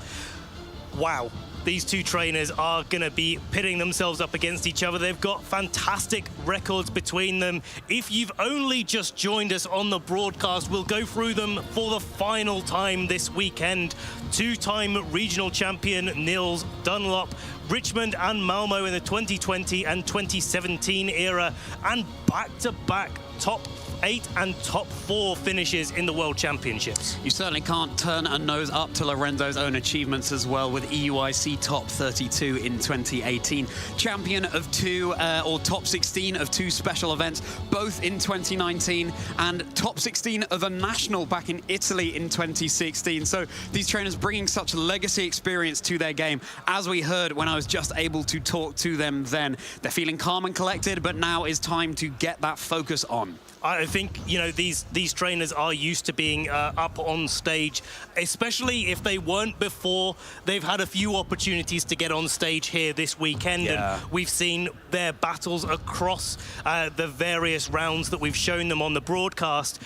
Wow. These two trainers are going to be pitting themselves up against each other. They've got fantastic records between them. If you've only just joined us on the broadcast, we'll go through them for the final time this weekend. Two-time regional champion Nils Dunlop, Richmond and Malmo in the 2020 and 2017 era, and back-to-back top 8 and top 4 finishes in the World Championships.
You certainly can't turn a nose up to Lorenzo's own achievements as well, with EUIC top 32 in 2018. Champion of 2, or top 16 of 2 special events, both in 2019, and top 16 of a national back in Italy in 2016. So these trainers bringing such legacy experience to their game. As we heard when I was just able to talk to them then, they're feeling calm and collected, but now is time to get that focus on.
I think, these trainers are used to being up on stage, especially if they weren't before. They've had a few opportunities to get on stage here this weekend, and we've seen their battles across the various rounds that we've shown them on the broadcast.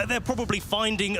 They're probably finding,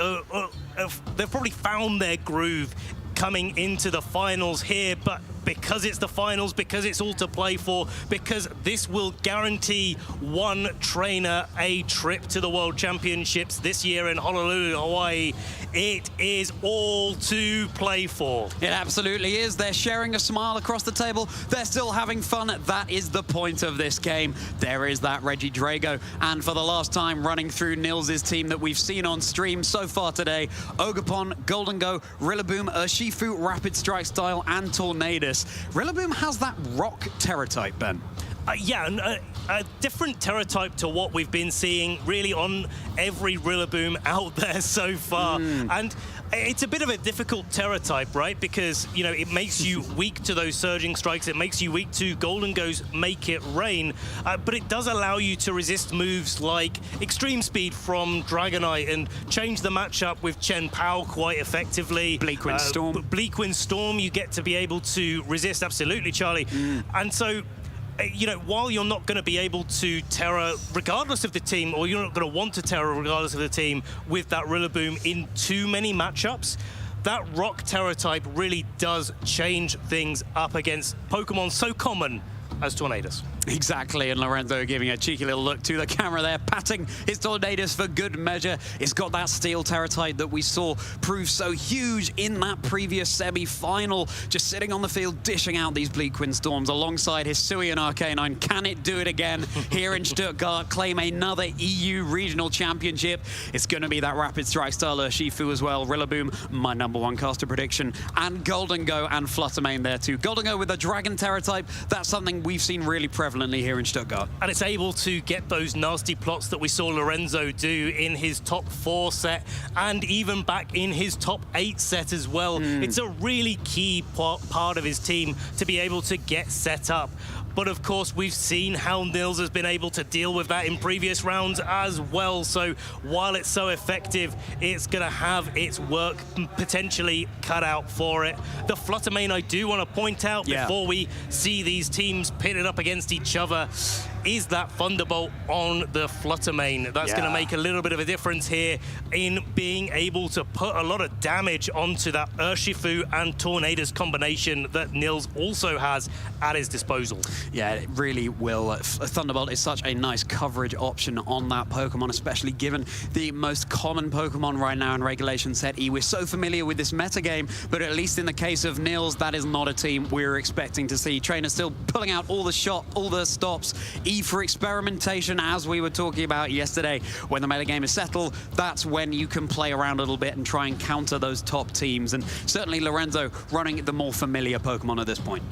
they've probably found their groove coming into the finals here, but because it's the finals, because it's all to play for, because this will guarantee one trainer a trip to the World Championships this year in Honolulu, Hawaii. It is all to play for.
It absolutely is. They're sharing a smile across the table. They're still having fun. That is the point of this game. There is that Regidrago. And for the last time running through Nils' team that we've seen on stream so far today, Ogerpon, Golden Go, Rillaboom, Urshifu, Rapid Strike Style, and Tornadus. Rillaboom has that rock Terra type, Ben.
And a different Terra type to what we've been seeing really on every Rillaboom out there so far. And it's a bit of a difficult Terra type, right? Because, you know, it makes you weak to those surging strikes. It makes you weak to Golden Go's Make It Rain. But it does allow you to resist moves like Extreme Speed from Dragonite and change the matchup with Chen Pao quite effectively.
Bleakwind Storm.
Bleakwind Storm, you get to be able to resist, absolutely, Charlie. And so, you know, while you're not going to be able to Terra regardless of the team, or you're not going to want to Terra regardless of the team with that Rillaboom in too many matchups, that Rock Terra type really does change things up against Pokemon so common as Tornadus.
Exactly, and Lorenzo giving a cheeky little look to the camera there, patting his Tornadus for good measure. It's got that Steel Terra type that we saw prove so huge in that previous semi-final, just sitting on the field, dishing out these Bleakwind Storms alongside Hisuian Arcanine. Can it do it again here in Stuttgart, claim another EU Regional Championship? It's going to be that Rapid Strike style Urshifu as well. Rillaboom, my #1 caster prediction, and Golden Go and Fluttermane there too. Golden Go with a Dragon Terra type, that's something we've seen really prevalently here in Stuttgart.
And it's able to get those nasty plots that we saw Lorenzo do in his top 4 set and even back in his top 8 set as well. It's a really key part of his team to be able to get set up. But of course, we've seen how Nils has been able to deal with that in previous rounds as well. So while it's so effective, it's going to have its work potentially cut out for it. The Fluttermane, I do want to point out before we see these teams pitted up against each other, is that Thunderbolt on the Fluttermane. That's going to make a little bit of a difference here in being able to put a lot of damage onto that Urshifu and Tornadus combination that Nils also has at his disposal.
Yeah, it really will. Thunderbolt is such a nice coverage option on that Pokemon, especially given the most common Pokemon right now in Regulation Set E. We're so familiar with this metagame, but at least in the case of Nils, that is not a team we're expecting to see. Trainer still pulling out all the stops. E for experimentation, as we were talking about yesterday. When the metagame is settled, that's when you can play around a little bit and try and counter those top teams. And certainly Lorenzo running the more familiar Pokemon at this point.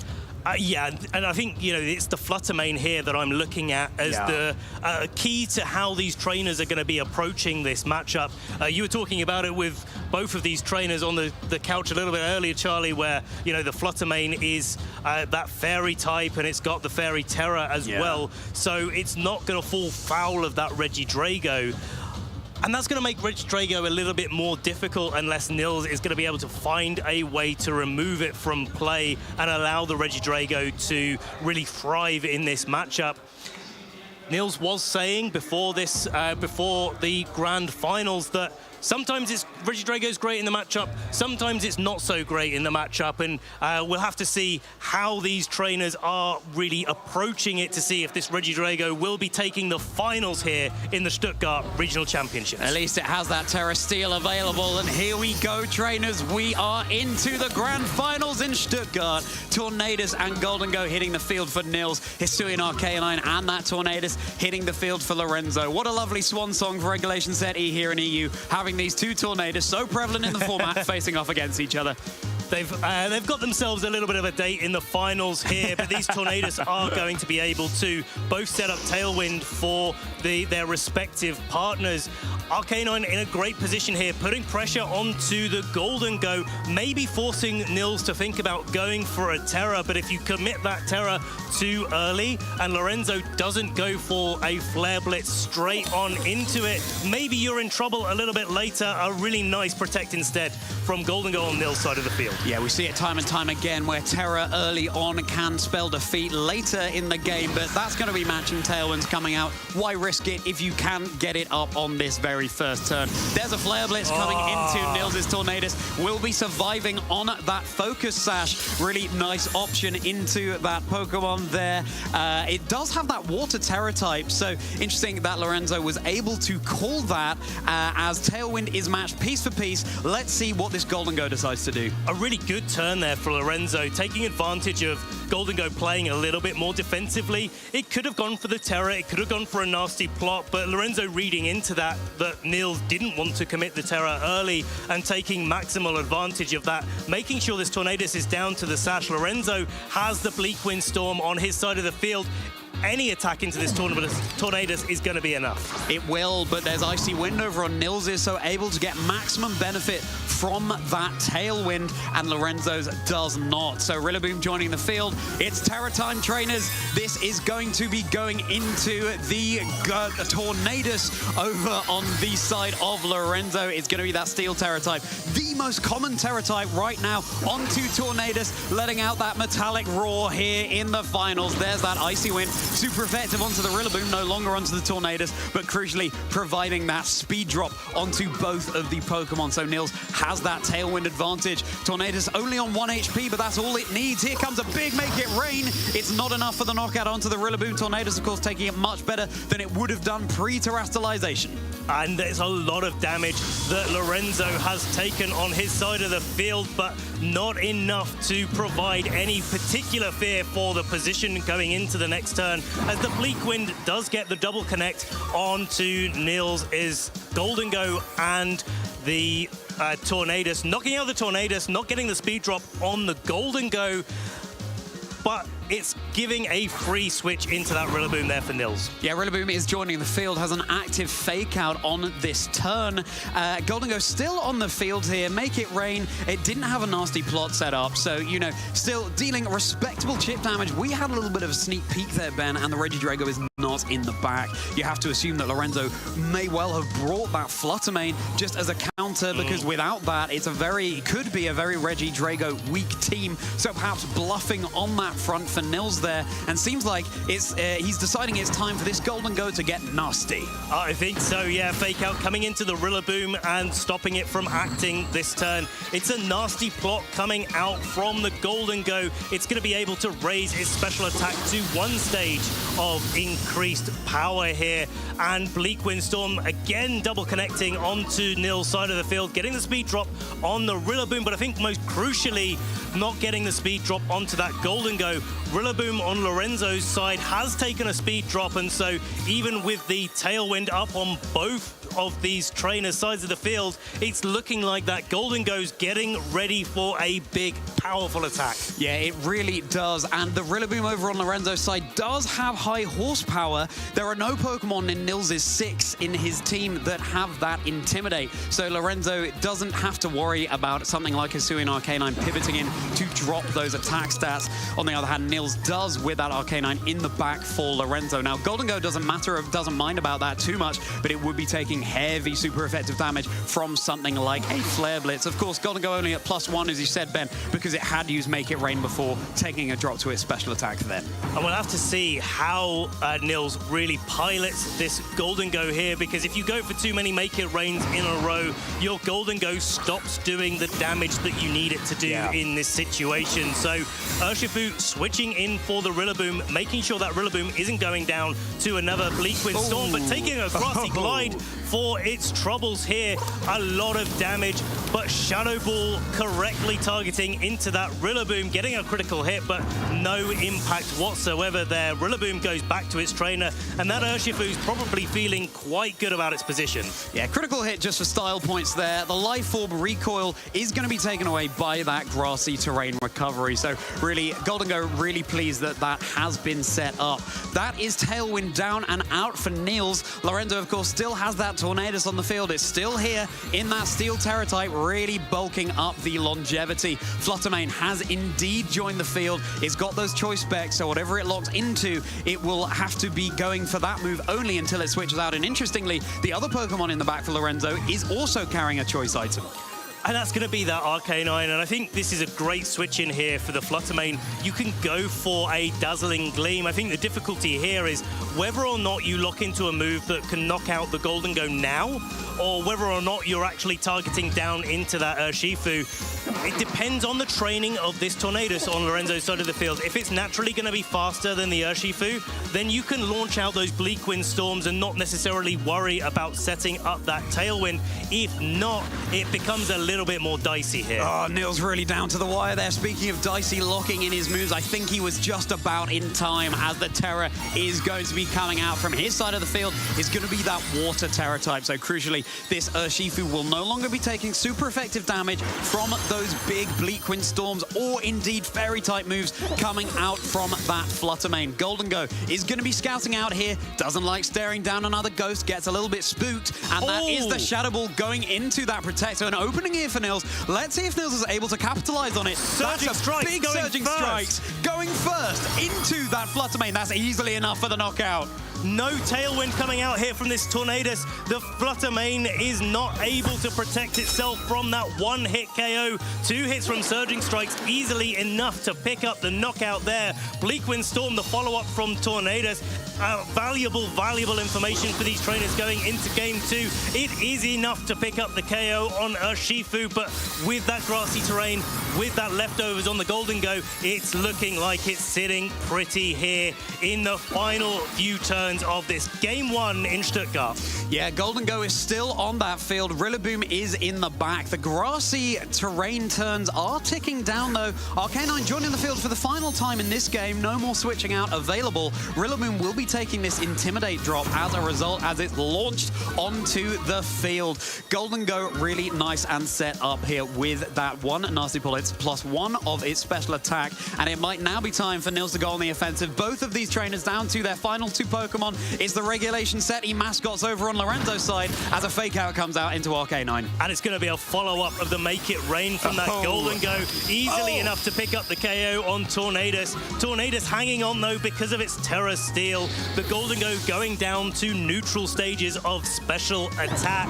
Yeah, and I think, you know, it's the Fluttermane here that I'm looking at as the key to how these trainers are going to be approaching this matchup. You were talking about it with both of these trainers on the couch a little bit earlier, Charlie, where, you know, the Fluttermane is that Fairy type and it's got the Fairy Terra as well. So it's not going to fall foul of that Regidrago. And that's going to make Regidrago a little bit more difficult unless Nils is going to be able to find a way to remove it from play and allow the Regidrago to really thrive in this matchup. Nils was saying before this, before the grand finals, that sometimes Regidrago's great in the matchup, sometimes it's not so great in the matchup, and we'll have to see how these trainers are really approaching it to see if this Regidrago will be taking the finals here in the Stuttgart Regional Championships.
At least it has that Terra Steel available, and here we go, trainers. We are into the grand finals in Stuttgart. Tornadus and Golden Go hitting the field for Nils, Hisuian Arcanine and that Tornadus hitting the field for Lorenzo. What a lovely swan song for Regulation Set E here in EU, having these two Tornadus so prevalent in the format facing off against each other.
They've got themselves a little bit of a date in the finals here, but these Tornadus are going to be able to both set up Tailwind for their respective partners. Arcanine in a great position here, putting pressure onto the Golden Go, maybe forcing Nils to think about going for a Terra, but if you commit that Terra too early and Lorenzo doesn't go for a Flare Blitz straight on into it, maybe you're in trouble a little bit later. A really nice protect instead from Golden Go on Nils' side of the field.
Yeah, we see it time and time again where Terra early on can spell defeat later in the game, but that's going to be matching Tailwinds coming out. Why risk it if you can get it up on this very first turn? There's a Flare Blitz coming into Nils' Tornadus. Will be surviving on that Focus Sash. Really nice option into that Pokemon there. It does have that Water Terra type, so interesting that Lorenzo was able to call that as Tailwind is matched piece for piece. Let's see what this Golden Go decides to do.
A really good turn there for Lorenzo, taking advantage of Golden Go playing a little bit more defensively. It could have gone for the Terra, it could have gone for a nasty plot, but Lorenzo reading into that Nils didn't want to commit the Terra early and taking maximal advantage of that, making sure this Tornadus is down to the Sash. Lorenzo has the Bleakwind Storm on his side of the field. any attack into this Tornadus is going to be enough.
It will, but there's Icy Wind over on Nils's, so able to get maximum benefit from that Tailwind, and Lorenzo's does not. So Rillaboom joining the field. It's Terra Time, trainers. This is going to be going into the Tornadus over on the side of Lorenzo. It's going to be that Steel Terra type, the most common Terra type right now, onto Tornadus, letting out that metallic roar here in the finals. There's that Icy Wind, super effective onto the Rillaboom, no longer onto the Tornadus, but crucially providing that speed drop onto both of the Pokemon. So Nils has that Tailwind advantage. Tornadus only on 1 HP, but that's all it needs. Here comes a big Make It Rain. It's not enough for the knockout onto the Rillaboom. Tornadus, of course, taking it much better than it would have done pre-terastallization.
And there's a lot of damage that Lorenzo has taken on his side of the field, but not enough to provide any particular fear for the position going into the next turn, as the Bleak Wind does get the double connect onto Nils' is Golden Go and the Tornadus, knocking out the Tornadus, not getting the speed drop on the Golden Go, but it's giving a free switch into that Rillaboom there for Nils.
Yeah, Rillaboom is joining the field, has an active fake out on this turn. Golden Go still on the field here. Make It Rain. It didn't have a nasty plot set up, so, you know, still dealing respectable chip damage. We had a little bit of a sneak peek there, Ben, and the Regidrago is not in the back. You have to assume that Lorenzo may well have brought that Fluttermane just as a counter, because without that, it's could be a very Regidrago weak team. So perhaps bluffing on that front for Nils there, and seems like it's he's deciding it's time for this Golden Go to get nasty.
I think so, yeah. Fake out coming into the Rillaboom and stopping it from acting this turn. It's a nasty plot coming out from the Golden Go. It's going to be able to raise its special attack to 1 stage of increased power here. And Bleak Windstorm again double connecting onto Nils' side of the field, getting the speed drop on the Rillaboom, but I think most crucially not getting the speed drop onto that Golden Go. Rillaboom on Lorenzo's side has taken a speed drop, and so even with the Tailwind up on both of these trainers' sides of the field, it's looking like that Golden Go's getting ready for a big, powerful attack.
Yeah, it really does. And the Rillaboom over on Lorenzo's side does have high horsepower. There are no Pokemon in Nils' 6 in his team that have that Intimidate. So Lorenzo doesn't have to worry about something like Hisuian Arcanine pivoting in to drop those attack stats. On the other hand, Nils does with that Arcanine in the back for Lorenzo. Now, Golden Go doesn't mind about that too much, but it would be taking heavy super effective damage from something like a Flare Blitz. Of course, Golden Go only at +1, as you said, Ben, because it had used Make It Rain before, taking a drop to its special attack then.
And we'll have to see how Nils really pilots this Golden Go here, because if you go for too many Make It Rains in a row, your Golden Go stops doing the damage that you need it to do in this situation. So Urshifu switching in for the Rillaboom, making sure that Rillaboom isn't going down to another Bleak Wind Storm, but taking a Grassy Glide for its troubles here. A lot of damage, but Shadow Ball correctly targeting into that Rillaboom, getting a critical hit, but no impact whatsoever there. Rillaboom goes back to its trainer, and that Urshifu's probably feeling quite good about its position.
Yeah, critical hit just for style points there. The Life Orb recoil is going to be taken away by that grassy terrain recovery. So really, Golden Go really pleased that that has been set up. That is Tailwind down and out for Nils. Lorenzo, of course, still has that Tornadus on the field. It's still here in that Steel Terra type, really bulking up the longevity. Fluttermane has indeed joined the field. It's got those choice specs, so whatever it locks into, it will have to be going for that move only until it switches out. And interestingly, the other Pokemon in the back for Lorenzo is also carrying a choice item.
And that's going to be that Arcanine, and I think this is a great switch in here for the Fluttermane. You can go for a Dazzling Gleam. I think the difficulty here is whether or not you lock into a move that can knock out the Golden Go now, or whether or not you're actually targeting down into that Urshifu. It depends on the training of this Tornadus on Lorenzo's side of the field. If it's naturally going to be faster than the Urshifu, then you can launch out those Bleak Wind Storms and not necessarily worry about setting up that Tailwind. If not, it becomes a little bit more dicey here.
Oh, Nils really down to the wire there. Speaking of dicey, locking in his moves, I think he was just about in time as the Terror is going to be coming out from his side of the field. It's going to be that water Terror type. So crucially, this Urshifu will no longer be taking super effective damage from those big Bleak Wind Storms or indeed Fairy type moves coming out from that Flutter Mane. Golden Go is going to be scouting out here. Doesn't like staring down another ghost. Gets a little bit spooked. And that is the Shadow Ball going into that Protector. An opening here for Nils. Let's see if Nils is able to capitalize on it.
Surging Strike
big
going
Surging
first.
Strikes going first into that Flutter Mane. That's easily enough for the knockout.
No Tailwind coming out here from this Tornadus. The Flutter Mane is not able to protect itself from that one-hit KO. 2 hits from Surging Strikes, easily enough to pick up the knockout there. Bleak Wind Storm, the follow-up from Tornadus. Valuable information for these trainers going into Game 2. It is enough to pick up the KO on Urshifu, but with that grassy terrain, with that leftovers on the Golden Go, it's looking like it's sitting pretty here in the final few turns of this Game 1 in Stuttgart.
Yeah, Golden Go is still on that field. Rillaboom is in the back. The grassy terrain turns are ticking down, though. Arcanine joining the field for the final time in this game. No more switching out available. Rillaboom will be taking this Intimidate drop as a result as it's launched onto the field. Golden Go really nice and set up here with that one Nasty Pull. It's +1 of its special attack, and it might now be time for Nils to go on the offensive. Both of these trainers down to their final 2 Pokemon. It's the regulation set. He mascots over on Lorenzo's side as a fake out comes out into Arcanine.
And it's going to be a follow-up of the Make It Rain from that Golden Go. Easily enough to pick up the KO on Tornadus. Tornadus hanging on, though, because of its Terra Steel. The Golden Go going down to neutral stages of special attack.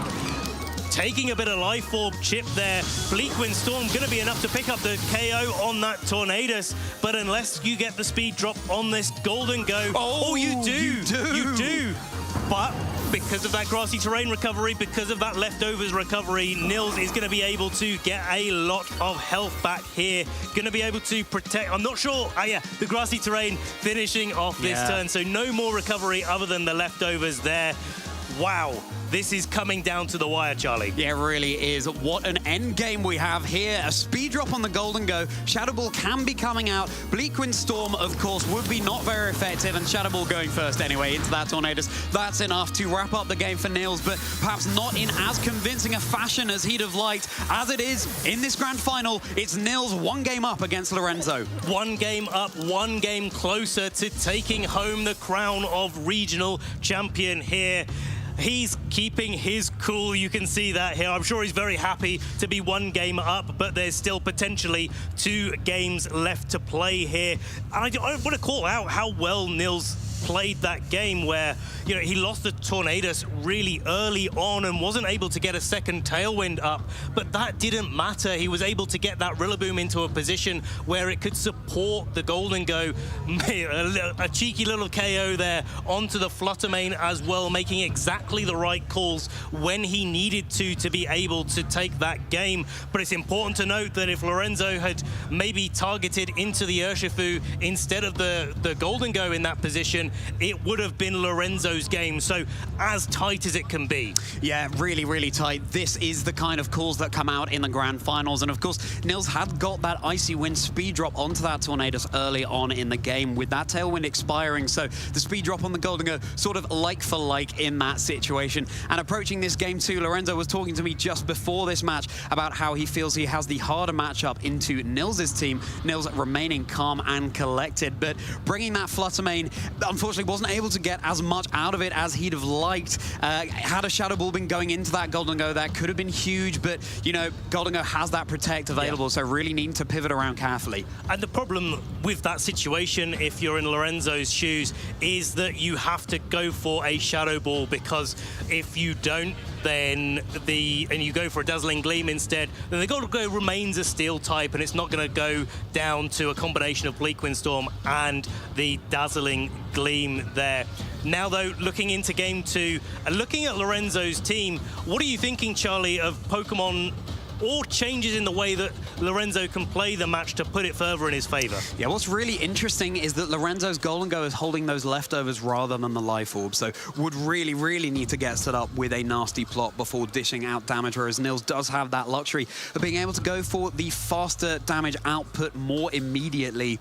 Taking a bit of Life Orb chip there. Bleak Wind Storm going to be enough to pick up the KO on that Tornadus. But unless you get the speed drop on this Golden Go... Oh, you do! But because of that grassy terrain recovery, because of that leftovers recovery, Nils is going to be able to get a lot of health back here. Going to be able to protect... I'm not sure. The grassy terrain finishing off this turn. So no more recovery other than the leftovers there. Wow. This is coming down to the wire, Charlie.
Yeah, it really is. What an end game we have here. A speed drop on the Golden Go. Shadow Ball can be coming out. Bleak Wind Storm, of course, would be not very effective, and Shadow Ball going first anyway into that Tornadus. That's enough to wrap up the game for Nils, but perhaps not in as convincing a fashion as he'd have liked. As it is, in this grand final, it's Nils 1 game up against Lorenzo.
1 game up, 1 game closer to taking home the crown of regional champion here. He's keeping his cool. You can see that here. I'm sure he's very happy to be 1 game up, but there's still potentially 2 games left to play here. And I want to call out how well Nils played that game where, you know, he lost the Tornadus really early on and wasn't able to get a second Tailwind up, but that didn't matter. He was able to get that Rillaboom into a position where it could support the Golden Go. A cheeky little KO there onto the Flutter Mane as well, making exactly the right calls when he needed to be able to take that game. But it's important to note that if Lorenzo had maybe targeted into the Urshifu instead of the Golden Go in that position, it would have been Lorenzo's game. So as tight as it can be.
Yeah, really, really tight. This is the kind of calls that come out in the grand finals. And of course, Nils had got that Icy Wind speed drop onto that Tornadus early on in the game with that Tailwind expiring. So the speed drop on the Golden Go sort of like for like in that situation. And approaching this game too, Lorenzo was talking to me just before this match about how he feels he has the harder matchup into Nils' team. Nils remaining calm and collected, but bringing that Flutter Mane, unfortunately wasn't able to get as much out of it as he'd have liked. Had a Shadow Ball been going into that Golden Go, that could have been huge, but, you know, Golden Go has that Protect available, so really needing to pivot around carefully.
And the problem with that situation, if you're in Lorenzo's shoes, is that you have to go for a Shadow Ball, because if you don't, then and you go for a Dazzling Gleam instead, then the Golden Go remains a Steel type, and it's not going to go down to a combination of Bleak Wind Storm and the Dazzling Gleam there. Now, though, looking into Game 2, and looking at Lorenzo's team, what are you thinking, Charlie, of Pokemon or changes in the way that Lorenzo can play the match to put it further in his favor.
Yeah, what's really interesting is that Lorenzo's Golden Go is holding those leftovers rather than the life orb, so would really need to get set up with a nasty plot before dishing out damage, whereas Nils does have that luxury of being able to go for the faster damage output more immediately.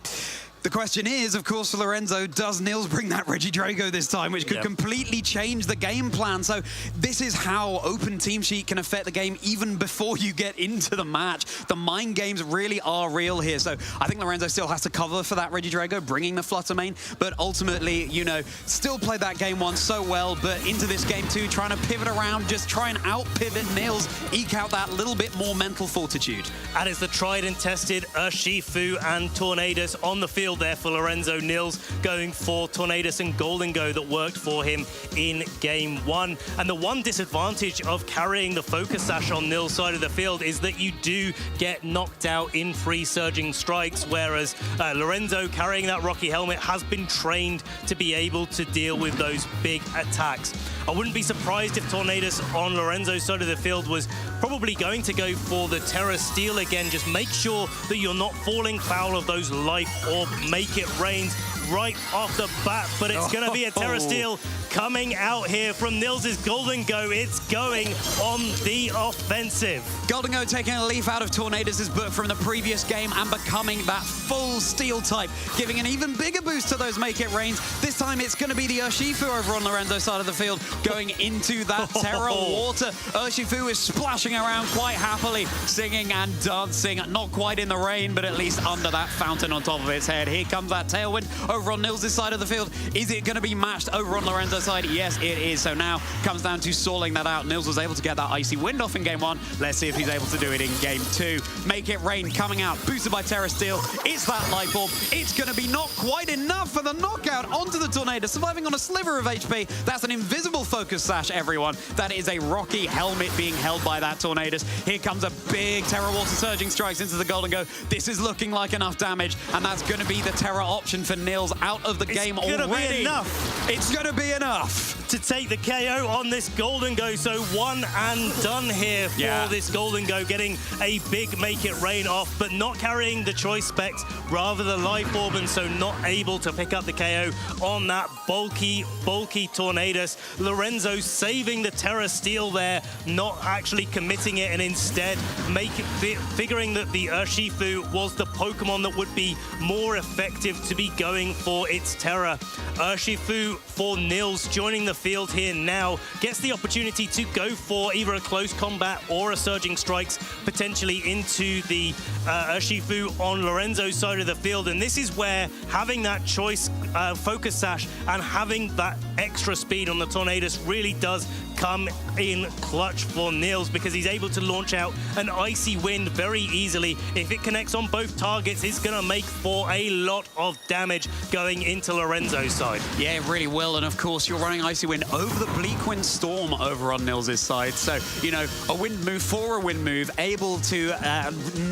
The question is, of course, for Lorenzo, does Nils bring that Regidrago this time, which could completely change the game plan? So this is how open team sheet can affect the game even before you get into the match. The mind games really are real here. So I think Lorenzo still has to cover for that Regidrago, bringing the Flutter Mane, but ultimately, you know, still played that game one so well, but into this game two, trying to pivot around, just try and out-pivot Nils, eke out that little bit more mental fortitude.
And it's the tried and tested Urshifu and Tornadus on the field there for Lorenzo. Nils going for Tornadus and Golden Go that worked for him in game one. And the one disadvantage of carrying the Focus Sash on Nils' side of the field is that you do get knocked out in free surging strikes, whereas Lorenzo carrying that Rocky Helmet has been trained to be able to deal with those big attacks. I wouldn't be surprised if Tornadus on Lorenzo's side of the field was probably going to go for the Terra Steel again. Just make sure that you're not falling foul of those Life Orb Make It Rain right off the bat, but it's going to be a Terra Steel coming out here from Nils' Golden Go. It's going on the offensive.
Golden Go taking a leaf out of Tornadus' book from the previous game and becoming that full steel type, giving an even bigger boost to those Make It Rains. This time it's going to be the Urshifu over on Lorenzo's side of the field going into that Terra water. Urshifu is splashing around quite happily, singing and dancing, not quite in the rain, but at least under that fountain on top of its head. Here comes that Tailwind over on Nils' side of the field. Is it going to be matched over on Lorenzo's side? Yes, it is. So now comes down to stalling that out. Nils was able to get that Icy Wind off in game one. Let's see if he's able to do it in game two. Make It Rain coming out, boosted by Terra Steel. It's that Life Orb. It's going to be not quite enough for the knockout onto the Tornado, surviving on a sliver of HP. That's an invisible Focus Sash, everyone. That is a Rocky Helmet being held by that Tornadus. Here comes a big Terra Water Surging Strikes into the Golden Go. This is looking like enough damage, and that's going to be the Terra option for Nils out of the game already.
It's going to be enough.
It's going to be enough
to take the KO on this Golden Go. So one and done here for this Golden Go, getting a big Make It Rain off, but not carrying the Choice Specs, rather the Life Orb, and so not able to pick up the KO on that bulky Tornadus. Lorenzo saving the Terra Steel there, not actually committing it, and instead figuring that the Urshifu was the Pokemon that would be more effective to be going for its Terra. Urshifu for Nils joining the field here now, gets the opportunity to go for either a close combat or a Surging Strikes, potentially into the Urshifu on Lorenzo's side of the field. And this is where having that choice Focus Sash and having that extra speed on the Tornadus really does come in clutch for Nils, because he's able to launch out an Icy Wind very easily. If it connects on both targets, it's going to make for a lot of damage going into Lorenzo's side.
Yeah, it really will. And of course, you're running Icy Wind over the Bleak Wind Storm over on Nils' side. So, you know, a wind move for a wind move, able to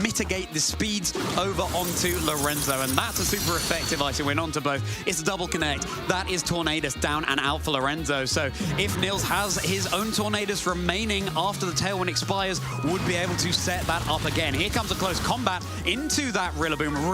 mitigate the speeds over onto Lorenzo. And that's a super effective Icy Wind onto both. It's a double connect. That is Tornadus down and out for Lorenzo. So if Nils has his own Tornadus remaining after the Tailwind expires, would be able to set that up again. Here comes a close combat into that Rillaboom.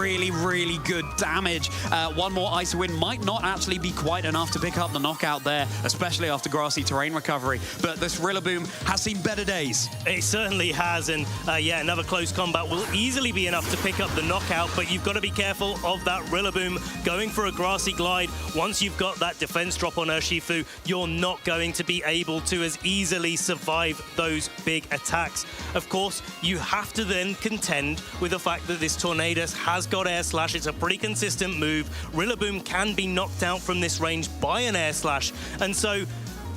Really good damage. One more Icy Wind might not actually be quite enough to pick up the knockout there, especially after grassy terrain recovery. But this Rillaboom has seen better days.
It certainly has, and yeah, another close combat will easily be enough to pick up the knockout, but you've got to be careful of that Rillaboom going for a Grassy Glide. Once you've got that defense drop on Urshifu, you're not going to be able to as easily survive those big attacks. Of course, you have to then contend with the fact that this Tornadus has got Air Slash. It's a pretty consistent move. Rillaboom can be knocked out from this range by an Air Slash, and so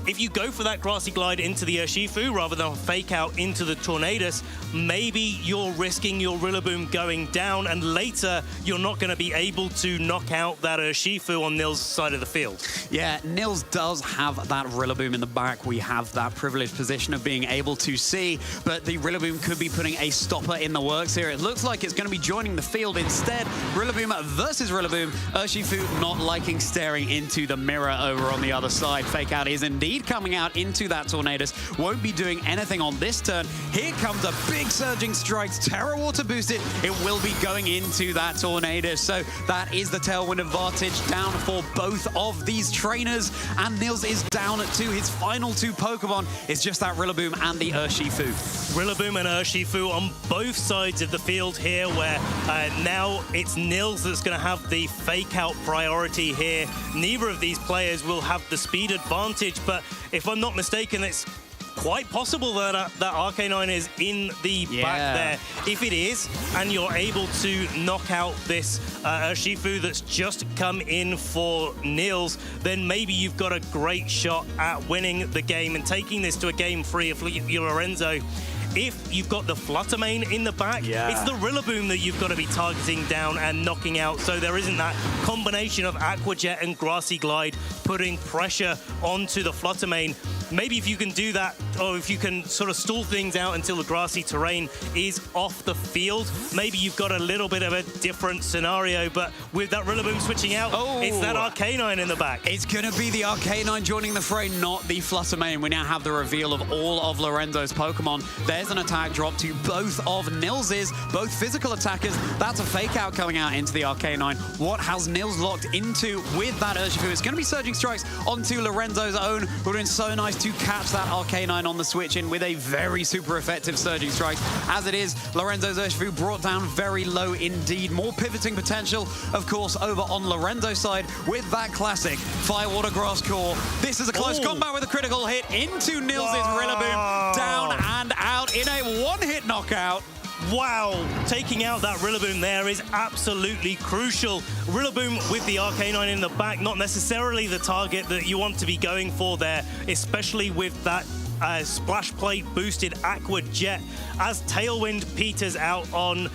if you go for that Grassy Glide into the Urshifu rather than fake out into the Tornadus, maybe you're risking your Rillaboom going down, and later you're not going to be able to knock out that Urshifu on Nils' side of the field.
Yeah, Nils does have that Rillaboom in the back. We have that privileged position of being able to see, but the Rillaboom could be putting a stopper in the works here. It looks like it's going to be joining the field instead. Rillaboom versus Rillaboom. Urshifu not liking staring into the mirror over on the other side. Fake out is indeed speed coming out into that Tornadus. Won't be doing anything on this turn. Here comes a big Surging Strikes. Terra Water boosted. It will be going into that Tornadus. So that is the Tailwind advantage down for both of these trainers. And Nils is down to his final two Pokemon. It's just that Rillaboom and the Urshifu.
Rillaboom and Urshifu on both sides of the field here, where now it's Nils that's going to have the fake out priority here. Neither of these players will have the speed advantage, but if I'm not mistaken, it's quite possible that that Arcanine is in the back there. If it is, and you're able to knock out this Urshifu that's just come in for Nils, then maybe you've got a great shot at winning the game and taking this to a game 3 if you're Lorenzo. If you've got the Fluttermane in the back, it's the Rillaboom that you've got to be targeting down and knocking out, so there isn't that combination of Aqua Jet and Grassy Glide putting pressure onto the Fluttermane. Maybe if you can do that, or if you can sort of stall things out until the grassy terrain is off the field, maybe you've got a little bit of a different scenario, but with that Rillaboom switching out, it's that Arcanine in the back.
It's going to be the Arcanine joining the fray, not the Fluttermane. We now have the reveal of all of Lorenzo's Pokemon. There's an attack drop to both of Nils's, both physical attackers. That's a fake out coming out into the Arcanine. What has Nils locked into with that Urshifu? It's going to be Surging Strikes onto Lorenzo's own. We're doing so nice to catch that Arcanine on the switch in with a very super effective Surging Strikes. As it is, Lorenzo's Urshifu brought down very low indeed. More pivoting potential, of course, over on Lorenzo's side with that classic Firewater Grass Core. This is a close combat with a critical hit into Nils's Rillaboom. Down and out in a one-hit knockout.
Wow, taking out that Rillaboom there is absolutely crucial. Rillaboom with the Arcanine in the back, not necessarily the target that you want to be going for there, especially with that Splash Plate boosted Aqua Jet as Tailwind peters out on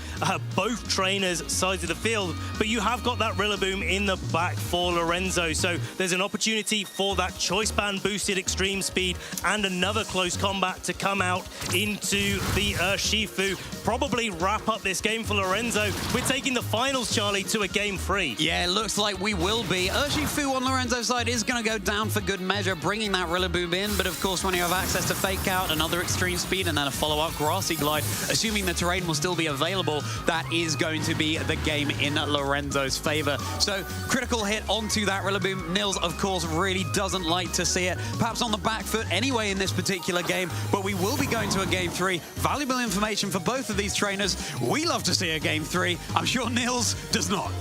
both trainers' sides of the field. But you have got that Rillaboom in the back for Lorenzo, so there's an opportunity for that Choice Band boosted Extreme Speed and another close combat to come out into the Urshifu. Probably wrap up this game for Lorenzo. We're taking the finals, Charlie, to a game 3.
Yeah, it looks like we will be. Urshifu on Lorenzo's side is going to go down for good measure, bringing that Rillaboom in. But of course, when you have access to Fake Out, another Extreme Speed, and then a follow-up Grassy Glide, assuming the terrain will still be available, that is going to be the game in Lorenzo's favor. So, critical hit onto that Rillaboom. Nils, of course, really doesn't like to see it. Perhaps on the back foot anyway in this particular game, but we will be going to a game 3. Valuable information for both of these trainers. We love to see a game 3. I'm sure Nils does not.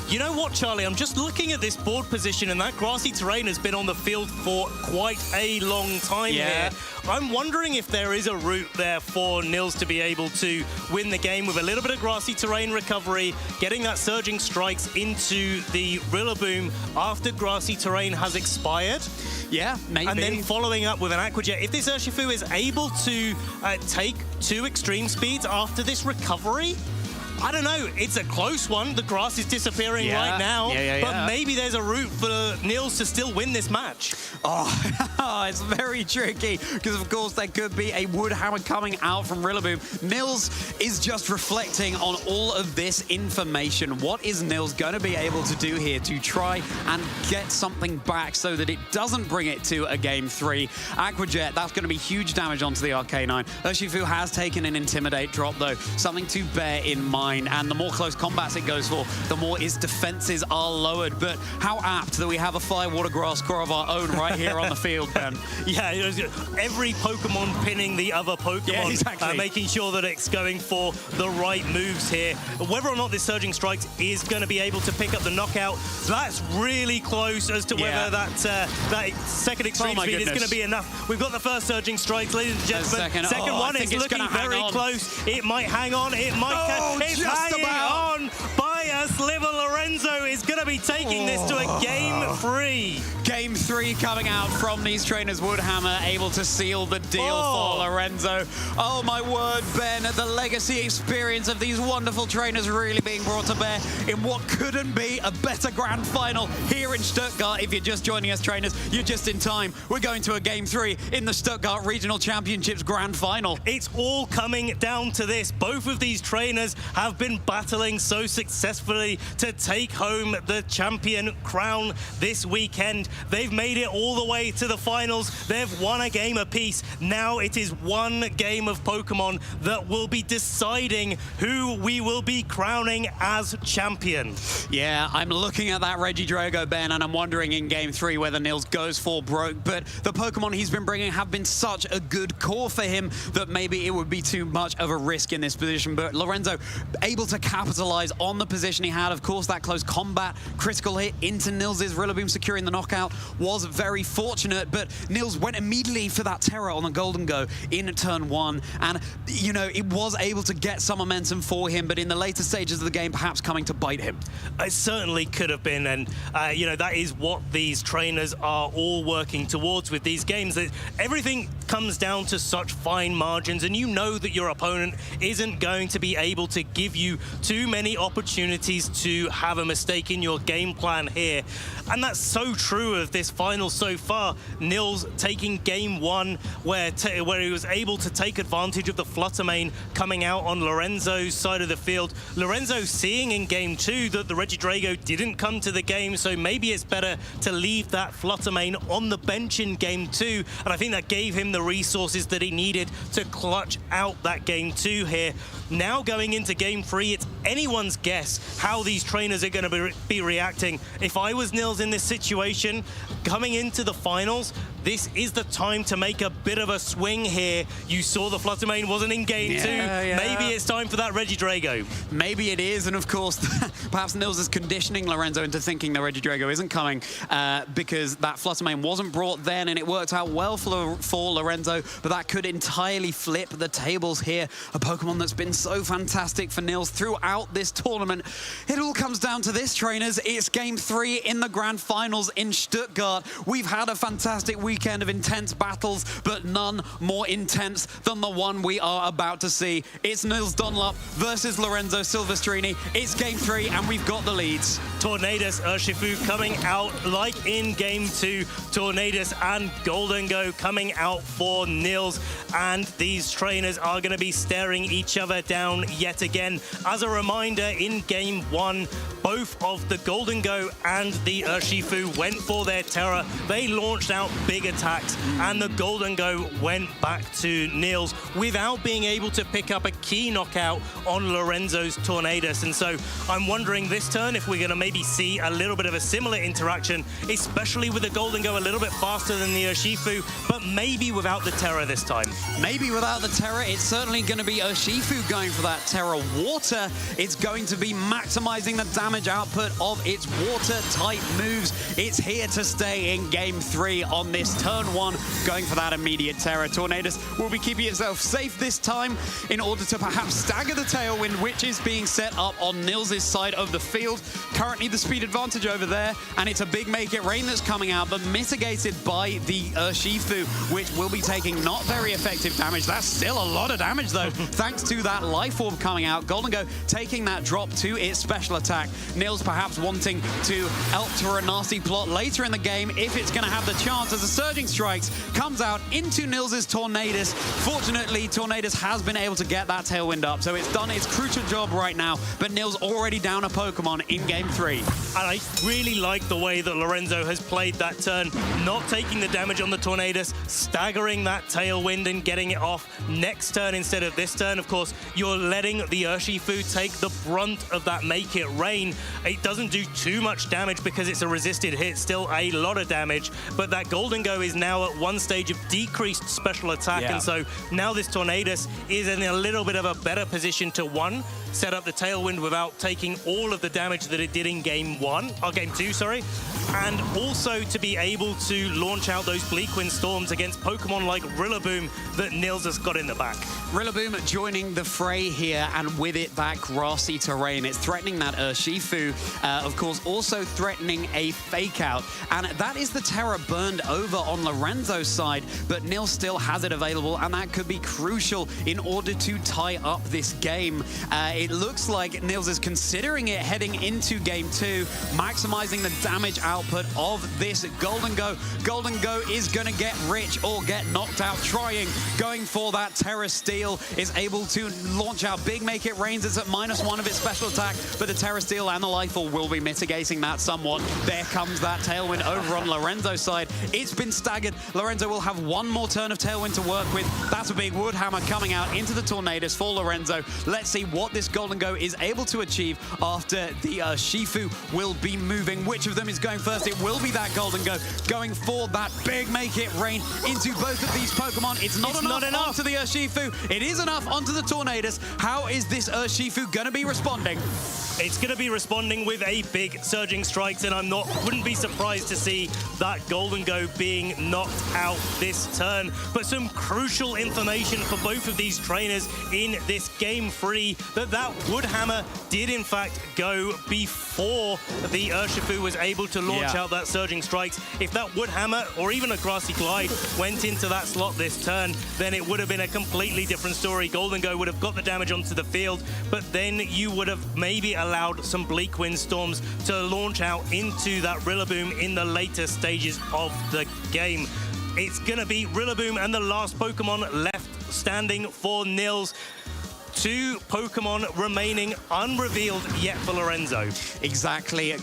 You know what, Charlie? I'm just looking at this board position, and that grassy terrain has been on the field for quite a long time here. I'm wondering if there is a route there for Nils to be able to win the game with a little bit of grassy terrain recovery, getting that Surging Strikes into the Rillaboom after grassy terrain has expired.
Yeah, maybe.
And then following up with an Aqua Jet. If this Urshifu is able to take 2 Extreme Speeds after this recovery, I don't know. It's a close one. The grass is disappearing right now. But maybe there's a route for Nils to still win this match.
Oh, it's very tricky because, of course, there could be a Wood Hammer coming out from Rillaboom. Nils is just reflecting on all of this information. What is Nils going to be able to do here to try and get something back so that it doesn't bring it to a game 3? Aqua Jet, that's going to be huge damage onto the Arcanine. Urshifu has taken an Intimidate drop, though. Something to bear in mind. And the more close combats it goes for, the more his defenses are lowered. But how apt that we have a Firewater Grass Core of our own right here on the field, Ben.
Yeah, every Pokemon pinning the other Pokemon, making sure that it's going for the right moves here. Whether or not this Surging Strikes is going to be able to pick up the knockout, that's really close as to whether that second Extreme Speed is going to be enough. We've got the first Surging Strikes, ladies and gentlemen. Second one is looking very close. It might hang on. It might it's hanging on by a sliver. Lorenzo is going to be taking this to a game 3.
Game 3 coming out from these trainers. Woodhammer able to seal the deal for Lorenzo. Oh my word, Ben, the legacy experience of these wonderful trainers really being brought to bear in what couldn't be a better grand final here in Stuttgart. If you're just joining us, trainers, you're just in time. We're going to a game 3 in the Stuttgart Regional Championships grand final.
It's all coming down to this. Both of these trainers have been battling so successfully to take take home the champion crown this weekend. They've made it all the way to the finals. They've won a game apiece. Now it is one game of Pokemon that will be deciding who we will be crowning as champion.
Yeah, I'm looking at that Regidrago, Ben, and I'm wondering in Game 3 whether Nils goes for broke, but the Pokemon he's been bringing have been such a good core for him that maybe it would be too much of a risk in this position. But Lorenzo able to capitalize on the position he had. Of course, that close combat critical hit into Nils's Rillaboom, securing the knockout, was very fortunate, but Nils went immediately for that Terror on the Golden Go in turn 1, and you know, it was able to get some momentum for him, but in the later stages of the game, perhaps coming to bite him.
It certainly could have been, and you know, that is what these trainers are all working towards with these games. That everything comes down to such fine margins, and you know that your opponent isn't going to be able to give you too many opportunities to have a mistake in your game plan here. And that's so true of this final so far. Nils taking game 1 where he was able to take advantage of the Flutter Mane coming out on Lorenzo's side of the field. Lorenzo seeing in game 2 that the Regidrago didn't come to the game, so maybe it's better to leave that Flutter Mane on the bench in game 2, and I think that gave him the resources that he needed to clutch out that game 2 here. Now going into game 3, it's anyone's guess how these trainers are going to be reacting. If I was Nils in this situation, coming into the finals, this is the time to make a bit of a swing here. You saw the Flutter Mane wasn't in game 2.
Yeah.
Maybe it's time for that Regidrago.
Maybe it is, and of course, perhaps Nils is conditioning Lorenzo into thinking the Regidrago isn't coming because that Flutter Mane wasn't brought then, and it worked out well for Lorenzo, but that could entirely flip the tables here. A Pokemon that's been so fantastic for Nils throughout this tournament. It all comes down to this, trainers. It's game 3 in the grand finals in Stuttgart. We've had a fantastic weekend of intense battles, but none more intense than the one we are about to see. It's Nils Dunlop versus Lorenzo Silvestrini. It's game 3, and we've got the leads.
Tornadus Urshifu coming out like in game 2. Tornadus and Golden Go coming out for Nils, and these trainers are going to be staring each other down yet again. As a reminder, in game 1, both of the Golden Go and the Urshifu went for their Terror. They launched out big attacks, and the Golden Go went back to Nils without being able to pick up a key knockout on Lorenzo's Tornadus. And so I'm wondering this turn if we're going to maybe see a little bit of a similar interaction, especially with the Golden Go a little bit faster than the Urshifu, but maybe without the Terror this time.
Maybe without the Terror. It's certainly going to be Urshifu going for that Terror Water. It's going to be maximizing the damage output of its water-type moves. It's here to stay in game 3 on this turn 1, going for that immediate Terror. Tornadus will be keeping itself safe this time in order to perhaps stagger the Tailwind, which is being set up on Nils' side of the field. Currently the speed advantage over there, and it's a big Make It Rain that's coming out, but mitigated by the Urshifu, which will be taking not very effective damage. That's still a lot of damage, though, thanks to that Life Orb coming out. Golden Go taking that drop to its special attack. Nils perhaps wanting to alter a nasty plot later in the game if it's going to have the chance, as the Surging Strikes comes out into Nils' Tornadus. Fortunately, Tornadus has been able to get that Tailwind up, so it's done its crucial job right now, but Nils already down a Pokemon in game 3.
And I really like the way that Lorenzo has played that turn, not taking the damage on the Tornadus, staggering that Tailwind and getting it off next turn instead of this turn. Of course, you're letting the Urshifu take the brunt of that Make It Rain. It doesn't do too much damage because it's a resisted hit, still a lot of damage, but that Golden Go is now at one stage of decreased special attack, and so now this Tornadus is in a little bit of a better position to, one, set up the Tailwind without taking all of the damage that it did in game 2, sorry, and also to be able to launch out those Bleakwind Storms against Pokemon like Rillaboom that Nils has got in the back.
Rillaboom joining the fray here, and with it that grassy terrain. It's threatening that Urshifu, of course, also threatening a Fake Out, and that is the Terror burned over on Lorenzo's side, but Nils still has it available, and that could be crucial in order to tie up this game. It looks like Nils is considering it heading into game 2, maximizing the damage out output of this Golden Go. Golden Go is going to get rich or get knocked out trying. Going for that Terra Steel, is able to launch out big Make It Rains. It's at -1 of its special attack, but the Terra Steel and the Lifeall will be mitigating that somewhat. There comes that Tailwind over on Lorenzo's side. It's been staggered. Lorenzo will have one more turn of Tailwind to work with. That's a big Wood Hammer coming out into the Tornadus for Lorenzo. Let's see what this Golden Go is able to achieve after the Shifu will be moving. Which of them is going first? It will be that Golden Go going for that big Make It Rain into both of these Pokemon. It's not enough onto the Urshifu. It is enough onto the Tornadus. How is this Urshifu going to be responding?
It's going to be responding with a big Surging Strikes, and wouldn't be surprised to see that Golden Go being knocked out this turn. But some crucial information for both of these trainers in this Game 3, that Wood Hammer did in fact go before the Urshifu was able to launch out that Surging Strikes. If that Wood Hammer or even a Grassy Glide went into that slot this turn, then it would have been a completely different story. Golden Go would have got the damage onto the field, but then you would have maybe allowed some Bleak Windstorms to launch out into that Rillaboom in the later stages of the game. It's going to be Rillaboom and the last Pokemon left standing for Nils. 2 Pokemon remaining unrevealed yet for Lorenzo.
Exactly.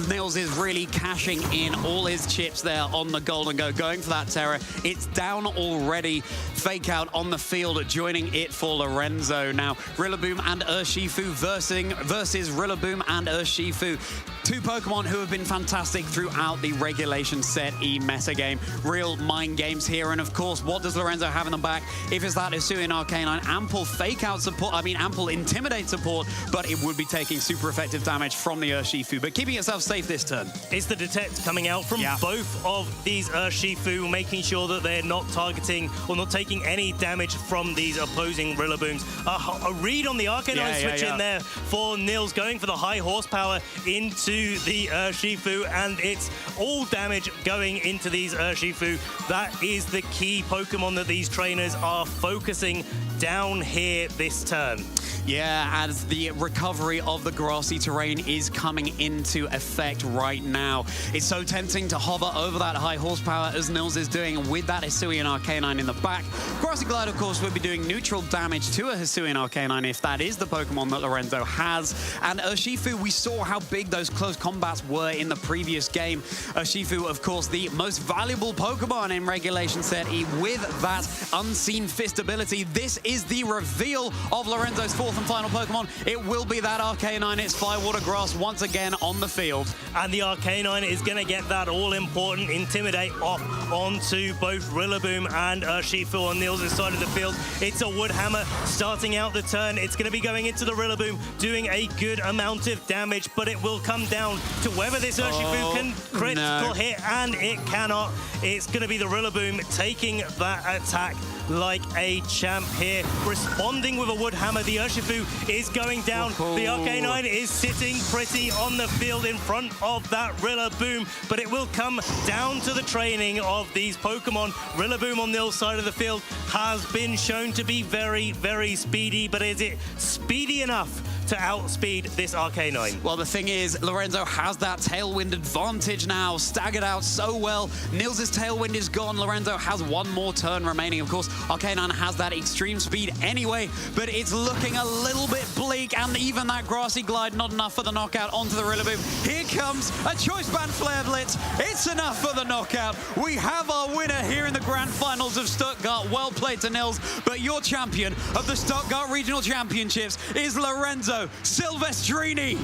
Nils is really cashing in all his chips there on the Golden Go, going for that Terra. It's down already. Fake Out on the field, joining it for Lorenzo. Now, Rillaboom and Urshifu versus Rillaboom and Urshifu. 2 Pokemon who have been fantastic throughout the regulation set E metagame. Real mind games here. And of course, what does Lorenzo have in the back? If it's that Hisuian Arcanine, ample Fake Out support, ample Intimidate support, but it would be taking super effective damage from the Urshifu, but keeping itself safe this turn.
It's the Detect coming out from both of these Urshifu, making sure that they're not targeting or not taking any damage from these opposing Rillabooms. A read on the Arcanine switch in there for Nils, going for the high horsepower into the Urshifu, and it's all damage going into these Urshifu. That is the key Pokemon that these trainers are focusing down here this turn.
Yeah, as the recovery of the grassy terrain is coming into effect right now. It's so tempting to hover over that high horsepower as Nils is doing with that Hisuian Arcanine in the back. Grassy Glide, of course, would be doing neutral damage to a Hisuian Arcanine if that is the Pokemon that Lorenzo has. And Urshifu, we saw how big those close combats were in the previous game. Urshifu, of course, the most valuable Pokemon in Regulation Set E with that Unseen Fist ability. This is the reveal of Lorenzo's 4th and final Pokemon. It will be that Arcanine. It's Firewater Grass once again on the field.
And the Arcanine is going to get that all-important Intimidate off onto both Rillaboom and Urshifu on Nils' side of the field. It's a Wood Hammer starting out the turn. It's going to be going into the Rillaboom, doing a good amount of damage, but it will come down to whether this Urshifu can critical hit, and it cannot. It's going to be the Rillaboom taking that attack like a champ here, responding with a Wood Hammer. The Urshifu is going down. The Arcanine is sitting pretty on the field in front of that Rillaboom, but it will come down to the training of these Pokemon. Rillaboom on Nils' side of the field has been shown to be very, very speedy, but is it speedy enough to outspeed this Arcanine?
Well, the thing is, Lorenzo has that Tailwind advantage now, staggered out so well. Nils' Tailwind is gone. Lorenzo has one more turn remaining. Of course, Arcanine has that extreme speed anyway, but it's looking a little bit bleak, and even that Grassy Glide not enough for the knockout onto the Rillaboom. Here comes a Choice Band Flare Blitz. It's enough for the knockout. We have our winner here in the Grand Finals of Stuttgart. Well played to Nils, but your champion of the Stuttgart Regional Championships is Lorenzo Silvestrini.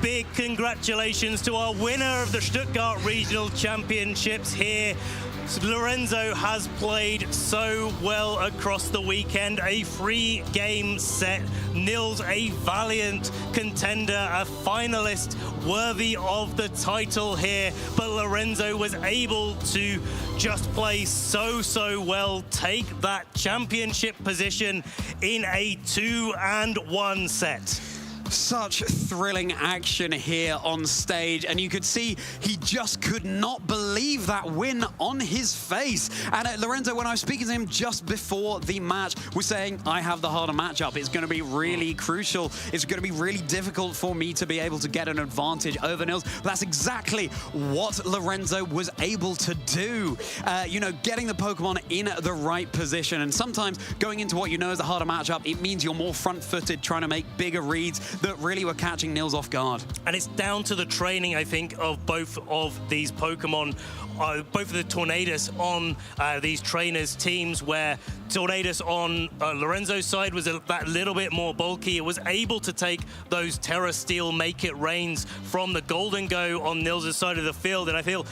Big congratulations to our winner of the Stuttgart Regional Championships here. Lorenzo has played so well across the weekend. A 3-game set. Nils, a valiant contender, a finalist worthy of the title here. But Lorenzo was able to just play so well, take that championship position in a 2-1 set.
Such thrilling action here on stage, and you could see he just could not believe that win on his face. And Lorenzo, when I was speaking to him just before the match, was saying, I have the harder matchup. It's going to be really crucial. It's going to be really difficult for me to be able to get an advantage over Nils. But that's exactly what Lorenzo was able to do. You know, getting the Pokemon in the right position. And sometimes going into what you know is a harder matchup, it means you're more front-footed, trying to make bigger reads that really were catching Nils off guard.
And it's down to the training, I think, of both of these Pokemon, both of the Tornadus on these trainers' teams, where Tornadus on Lorenzo's side was that little bit more bulky. It was able to take those Terra Steel Make It Rains from the Golden Go on Nils' side of the field, and I feel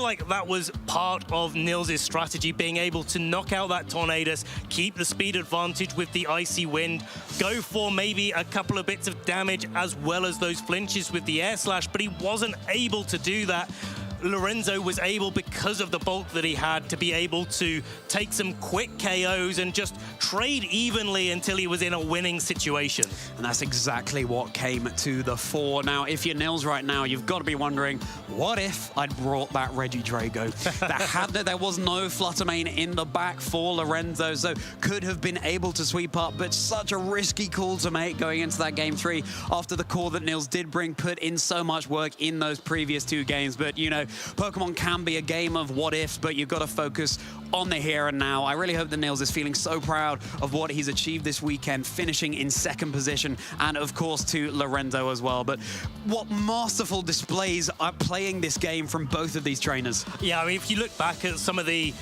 like that was part of Nils' strategy, being able to knock out that Tornadus, keep the speed advantage with the Icy Wind, go for maybe a couple of bits of damage as well as those flinches with the Air Slash, but he wasn't able to do that. Lorenzo was able, because of the bulk that he had, to be able to take some quick KOs and just trade evenly until he was in a winning situation.
And that's exactly what came to the fore. Now, if you're Nils right now, you've got to be wondering, what if I'd brought that Regidrago? There was no Fluttermane in the back for Lorenzo, so could have been able to sweep up, but such a risky call to make going into that game 3 after the core that Nils did put in so much work in those previous 2 games. But, you know, Pokemon can be a game of what ifs, but you've got to focus on the here and now. I really hope that Nils is feeling so proud of what he's achieved this weekend, finishing in 2nd position, and of course to Lorenzo as well. But what masterful displays are playing this game from both of these trainers.
Yeah, I mean, if you look back at some of the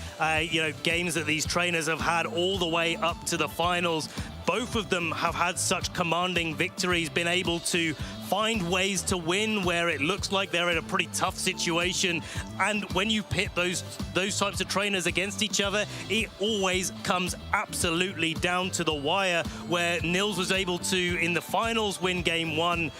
games that these trainers have had all the way up to the finals, both of them have had such commanding victories, been able to find ways to win where it looks like they're in a pretty tough situation. And when you pit those types of trainers against each other, it always comes absolutely down to the wire, where Nils was able to, in the finals, win game 1.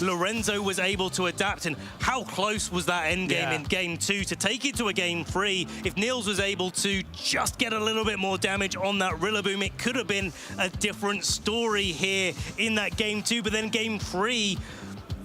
Lorenzo was able to adapt, and how close was that end game in game 2 to take it to a game 3? If Nils was able to just get a little bit more damage on that Rillaboom, it could have been a different story here in that game 2. But then game 3,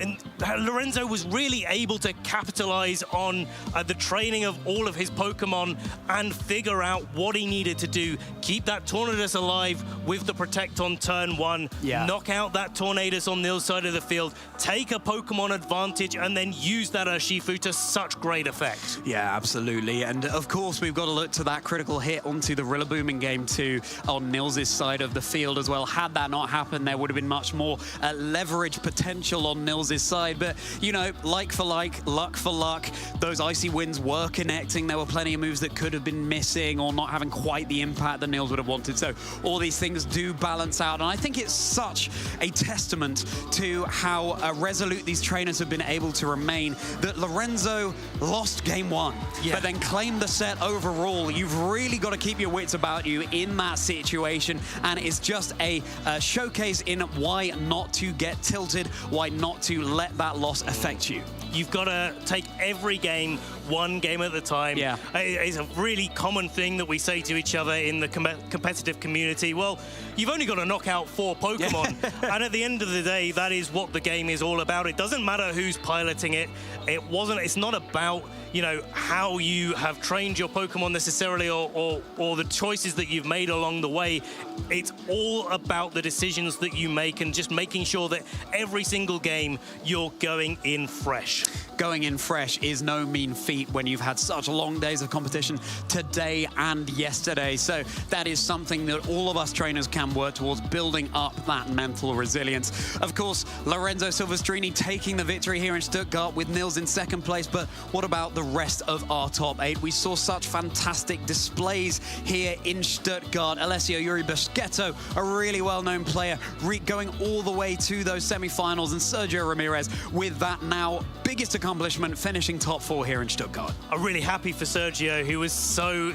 and Lorenzo was really able to capitalize on the training of all of his Pokemon and figure out what he needed to do. Keep that Tornadus alive with the Protect on turn 1, knock out that Tornadus on Nils' side of the field, take a Pokemon advantage, and then use that Urshifu to such great effect.
Yeah, absolutely. And of course, we've got to look to that critical hit onto the Rillaboom in game 2 on Nils' side of the field as well. Had that not happened, there would have been much more leverage potential on Nils' side. But, you know, like for like, luck for luck, those Icy Winds were connecting. There were plenty of moves that could have been missing or not having quite the impact that Nils would have wanted. So all these things do balance out. And I think it's such a testament to how resolute these trainers have been able to remain that Lorenzo lost game 1, but then claimed the set overall. You've really got to keep your wits about you in that situation. And it's just a showcase in why not to get tilted, why not to let that loss affect you.
You've got to take every game one game at a time. Yeah. It's a really common thing that we say to each other in the competitive community. Well, you've only got to knock out 4 Pokemon. And at the end of the day, that is what the game is all about. It doesn't matter who's piloting it. It's not about, you know, how you have trained your Pokemon necessarily or the choices that you've made along the way. It's all about the decisions that you make and just making sure that every single game you're going in fresh.
Going in fresh is no mean feat when you've had such long days of competition today and yesterday. So that is something that all of us trainers can work towards, building up that mental resilience. Of course, Lorenzo Silvestrini taking the victory here in Stuttgart with Nils in 2nd place. But what about the rest of our top 8? We saw such fantastic displays here in Stuttgart. Alessio Yuri Beschetto, a really well-known player, going all the way to those semi-finals, and Sergio Ramirez with that now biggest accomplishment, finishing top 4 here in Stuttgart.
I'm really happy for Sergio, who was so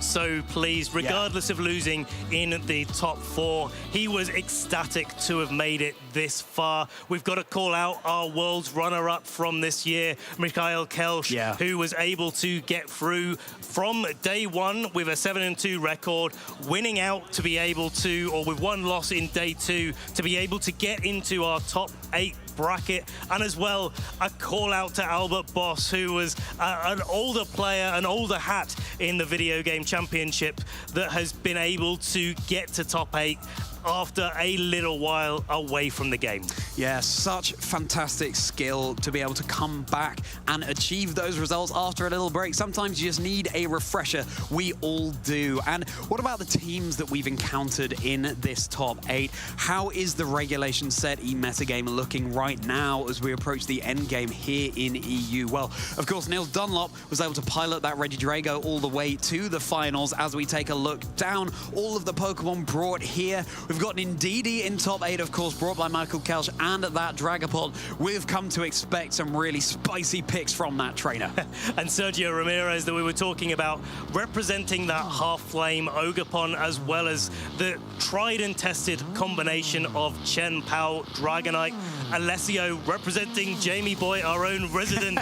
pleased, regardless of losing in the top 4. He was ecstatic to have made it this far. We've got to call out our world's runner-up from this year, Mikhail Kelsch, who was able to get through from day 1 with a 7-2 record, winning out to be able to, or with 1 loss in day 2, to be able to get into our top 8 bracket. And as well, a call out to Albert Boss, who was an older player, an older hat in the video game championship that has been able to get to top 8 after a little while away from the game.
Yeah, such fantastic skill to be able to come back and achieve those results after a little break. Sometimes you just need a refresher. We all do. And what about the teams that we've encountered in this top 8? How is the regulation set E metagame looking right now as we approach the end game here in EU? Well, of course, Nils Dunlop was able to pilot that Regidrago all the way to the finals. As we take a look down, all of the Pokemon brought here. We've got an Indeedee in top 8, of course, brought by Michael Kelch, and that Dragapult. We've come to expect some really spicy picks from that trainer.
And Sergio Ramirez that we were talking about, representing that half-flame Ogerpon, as well as the tried and tested combination of Chen Pao, Dragonite, Alessio representing Jamie Boy, our own resident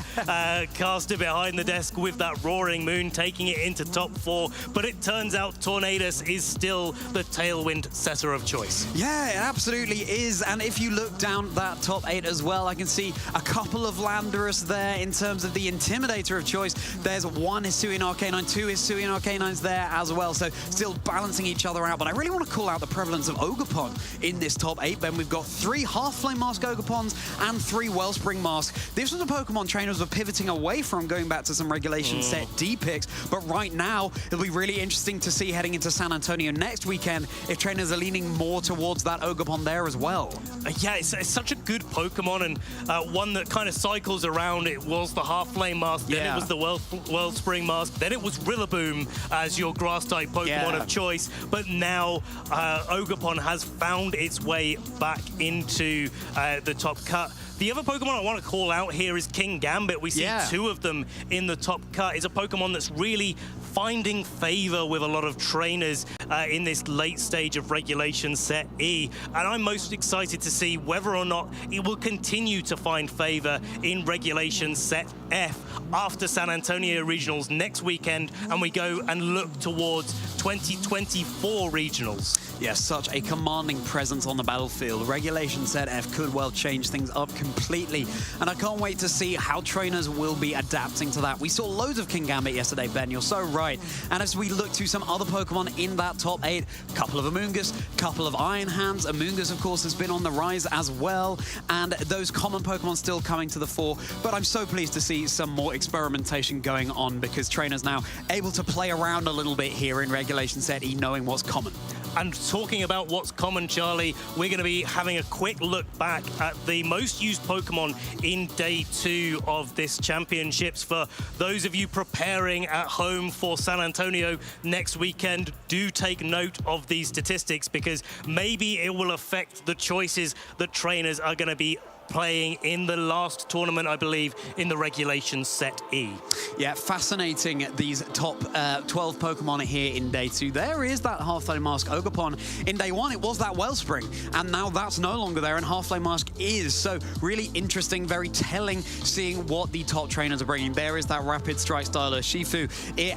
caster behind the desk, with that Roaring Moon, taking it into top 4. But it turns out Tornadus is still the Tailwind setter of choice.
Yeah, it absolutely is. And if you look down that top 8 as well, I can see a couple of Landorus there in terms of the Intimidator of choice. There's one Hisuian Arcanine, 2 Hisuian Arcanines there as well. So still balancing each other out. But I really want to call out the prevalence of Ogerpon in this top 8. Ben, we've got 3 Half-Flame Mask Ogerpons and 3 Wellspring Mask. This was a Pokemon trainers were pivoting away from, going back to some regulation set D picks. But right now, it'll be really interesting to see heading into San Antonio next weekend if trainers are leaning more towards that Ogerpon there as well.
Yeah, it's such a good Pokemon, and one that kind of cycles around. It was the Half-Flame Mask, then it was the Wellspring Mask, then it was Rillaboom as your Grass-type Pokemon of choice. But now Ogerpon has found its way back into the top cut. The other Pokemon I want to call out here is King Gambit. We see 2 of them in the top cut. It's a Pokemon that's really finding favor with a lot of trainers in this late stage of Regulation Set E. And I'm most excited to see whether or not it will continue to find favor in Regulation Set F after San Antonio Regionals next weekend, and we go and look towards 2024 Regionals.
Yes, such a commanding presence on the battlefield. Regulation Set F could well change things up completely, and I can't wait to see how trainers will be adapting to that. We saw loads of King Gambit yesterday, Ben, you're so right. And as we look to some other Pokemon in that top 8, a couple of Amoonguss, a couple of Iron Hands. Amoonguss, of course, has been on the rise as well, and those common Pokemon still coming to the fore. But I'm so pleased to see some more experimentation going on, because trainers now able to play around a little bit here in Regulation Set E, knowing what's common.
And talking about what's common, Charlie, we're going to be having a quick look back at the most used Pokemon in day 2 of this championships. For those of you preparing at home for San Antonio next weekend, do take note of these statistics, because maybe it will affect the choices that trainers are going to be playing in the last tournament, I believe, in the Regulation Set E.
Yeah, fascinating, these top 12 Pokemon here in day 2. There is that Half-Flame Mask Ogerpon. In day 1, it was that Wellspring, and now that's no longer there, and Half-Flame Mask is. So really interesting, very telling, seeing what the top trainers are bringing. There is that Rapid Strike Styler Shifu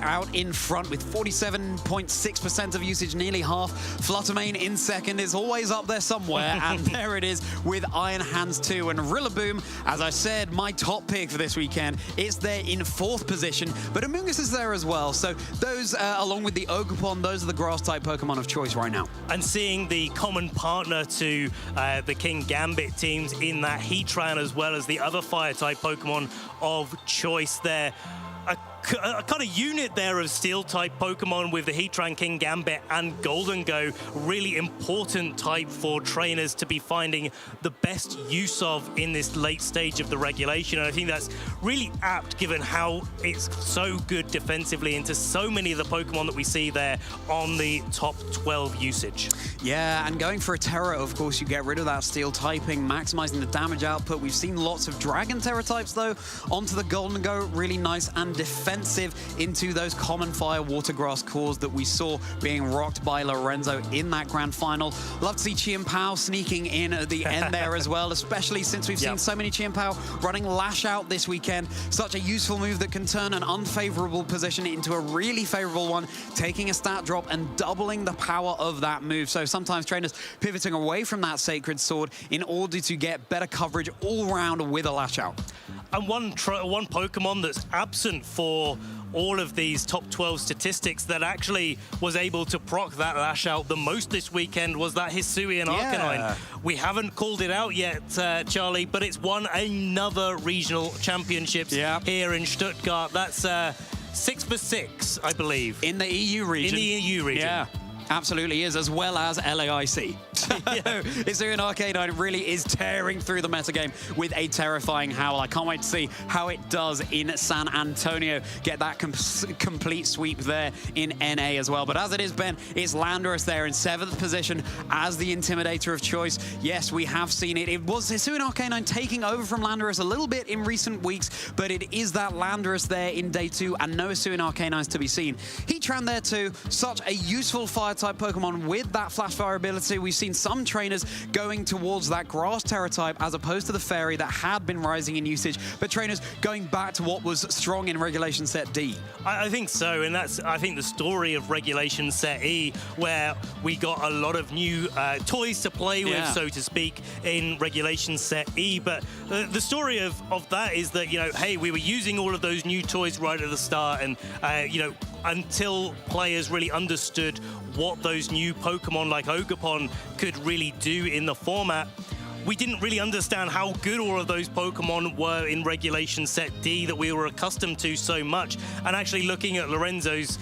out in front with 47.6% of usage, nearly half. Fluttermane in second is always up there somewhere, and there it is with Iron Hands 2. And Rillaboom, as I said, my top pick for this weekend. It's there in 4th position, but Amoonguss is there as well. So those, along with the Ogerpon, those are the Grass-type Pokemon of choice right now.
And seeing the common partner to the King Gambit teams in that Heatran, as well as the other Fire-type Pokemon of choice there. A kind of unit there of Steel-type Pokemon with the Heatran, King Gambit, and Golden Go. Really important type for trainers to be finding the best use of in this late stage of the regulation. And I think that's really apt, given how it's so good defensively into so many of the Pokemon that we see there on the top 12 usage.
Yeah, and going for a Terra, of course, you get rid of that Steel typing, maximizing the damage output. We've seen lots of Dragon Terra types, though, onto the Golden Go. Really nice and and defensive into those common fire water grass cores that we saw being rocked by Lorenzo in that grand final. Love to see Chien Pao sneaking in at the end there as well, especially since we've seen so many Chien Pao running Lash Out this weekend. Such a useful move that can turn an unfavorable position into a really favorable one, taking a stat drop and doubling the power of that move. So sometimes trainers pivoting away from that Sacred Sword in order to get better coverage all round with a Lash Out.
And one Pokemon that's absent for all of these top 12 statistics that actually was able to proc that Lash Out the most this weekend was that Hisuian Arcanine. We haven't called it out yet, Charlie, but it's won another regional championships here in Stuttgart. That's 6 for 6, I believe.
In the EU region.
In the EU region.
Yeah. Absolutely is, as well as LAIC. Hisuian Arcanine really is tearing through the metagame with a terrifying howl. I can't wait to see how it does in San Antonio. Get that complete sweep there in NA as well. But as it is, Ben, it's Landorus there in 7th position as the Intimidator of choice. Yes, we have seen it. It was Hisuian Arcanine taking over from Landorus a little bit in recent weeks, but it is that Landorus there in day 2 and no Hisuian Arcanines to be seen. Heatran there too, such a useful fire-type Pokemon with that Flash Fire ability. We've seen some trainers going towards that Grass Terror type as opposed to the Fairy that had been rising in usage, but trainers going back to what was strong in Regulation Set D.
I think so, and that's, I think, the story of Regulation Set E, where we got a lot of new toys to play with, so to speak, in Regulation Set E. But the story of that is that, you know, hey, we were using all of those new toys right at the start, and, you know, until players really understood what those new Pokemon like Ogerpon could really do in the format, we didn't really understand how good all of those Pokemon were in Regulation Set D that we were accustomed to so much. And actually looking at Lorenzo's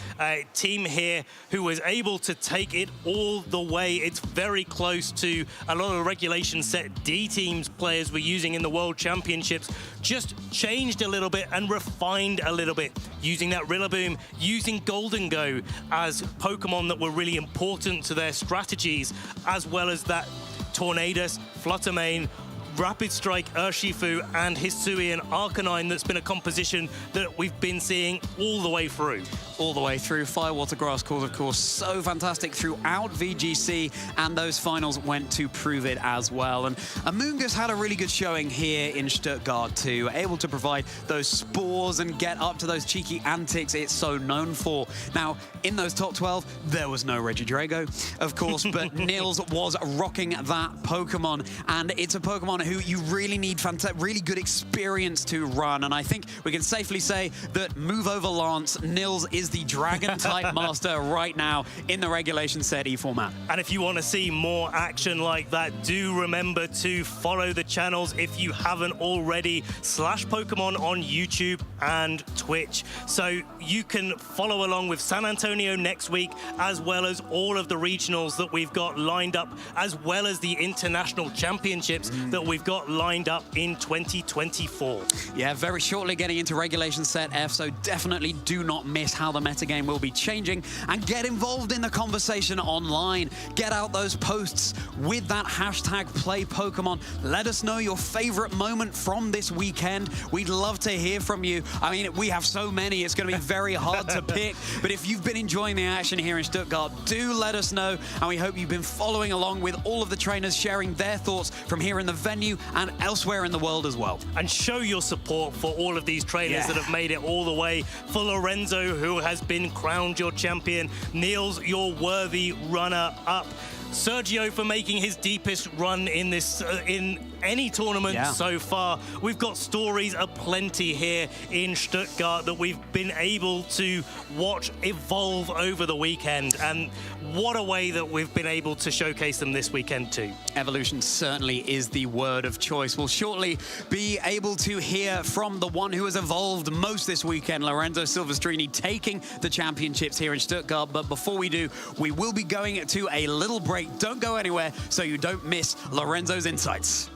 team here, who was able to take it all the way, it's very close to a lot of the Regulation Set D teams players were using in the World Championships, just changed a little bit and refined a little bit, using that Rillaboom, using Golden Go as Pokemon that were really important to their strategies, as well as that Tornadus, Fluttermane, Rapid Strike, Urshifu, and Hisuian Arcanine that's been a composition that we've been seeing all the way through.
All the way through. Firewater Grass cores, of course, so fantastic throughout VGC, and those finals went to prove it as well. And Amoonguss had a really good showing here in Stuttgart too, able to provide those spores and get up to those cheeky antics it's so known for. Now, in those top 12, there was no Regidrago, of course, but Nils was rocking that Pokemon, and it's a Pokemon who you really need really good experience to run. And I think we can safely say that move over Lance, Nils is the Dragon type master right now in the Regulation Set E format.
And if you want to see more action like that, do remember to follow the channels if you haven't already, /Pokemon on YouTube and Twitch. So you can follow along with San Antonio next week, as well as all of the regionals that we've got lined up, as well as the international championships that we've got lined up in 2024.
Yeah, very shortly getting into Regulation Set F, so definitely do not miss how the metagame will be changing, and get involved in the conversation online. Get out those posts with that hashtag #PlayPokemon. Let us know your favorite moment from this weekend. We'd love to hear from you. I mean, we have so many, it's going to be very hard to pick, but if you've been enjoying the action here in Stuttgart, do let us know, and we hope you've been following along with all of the trainers sharing their thoughts from here in the venue and elsewhere in the world as well.
And show your support for all of these trainers that have made it all the way. For Lorenzo, who has been crowned your champion. Niels, your worthy runner-up. Sergio for making his deepest run in this in any tournament so far. We've got stories aplenty here in Stuttgart that we've been able to watch evolve over the weekend, and what a way that we've been able to showcase them this weekend too.
Evolution certainly is the word of choice. We'll shortly be able to hear from the one who has evolved most this weekend, Lorenzo Silvestrini, taking the championships here in Stuttgart. But before we do, we will be going to a little break. Don't go anywhere so you don't miss Lorenzo's insights.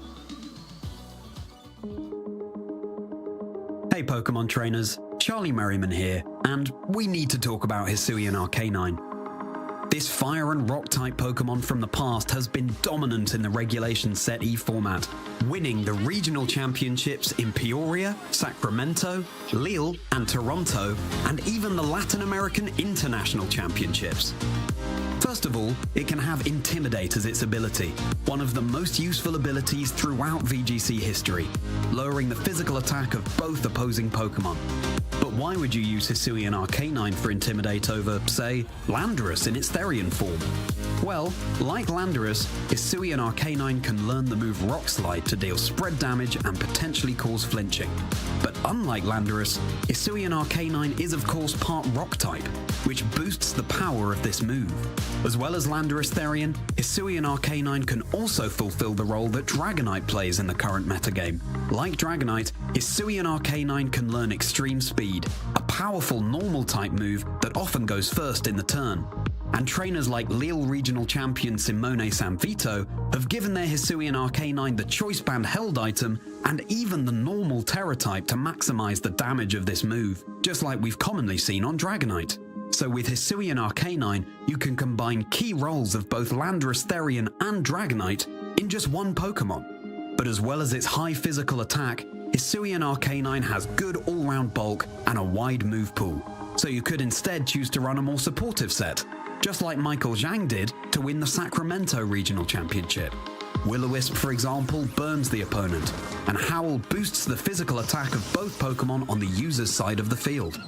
Hey Pokemon trainers, Charlie Merriman here, and we need to talk about Hisuian Arcanine. This fire and rock type Pokemon from the past has been dominant in the regulation Set E format, winning the regional championships in Peoria, Sacramento, Lille, and Toronto, and even the Latin American International Championships. First of all, it can have Intimidate as its ability, one of the most useful abilities throughout VGC history, lowering the physical attack of both opposing Pokemon. But why would you use Hisuian Arcanine for Intimidate over, say, Landorus in its Therian form? Well, like Landorus, Hisuian Arcanine can learn the move Rock Slide to deal spread damage and potentially cause flinching. But unlike Landorus, Hisuian Arcanine is of course part Rock type, which boosts the power of this move. As well as Landorus Therian, Hisuian Arcanine can also fulfill the role that Dragonite plays in the current metagame. Like Dragonite, Hisuian Arcanine can learn Extreme Speed, a powerful normal type move that often goes first in the turn. And trainers like Lille Regional Champion Simone Sanvito have given their Hisuian Arcanine the Choice Band Held item and even the normal Terra type to maximize the damage of this move, just like we've commonly seen on Dragonite. So with Hisuian Arcanine, you can combine key roles of both Landorus Therian and Dragonite in just one Pokemon. But as well as its high physical attack, Hisuian Arcanine has good all-round bulk and a wide move pool. So you could instead choose to run a more supportive set, just like Michael Zhang did to win the Sacramento Regional Championship. Will-O-Wisp, for example, burns the opponent, and Howl boosts the physical attack of both Pokemon on the user's side of the field.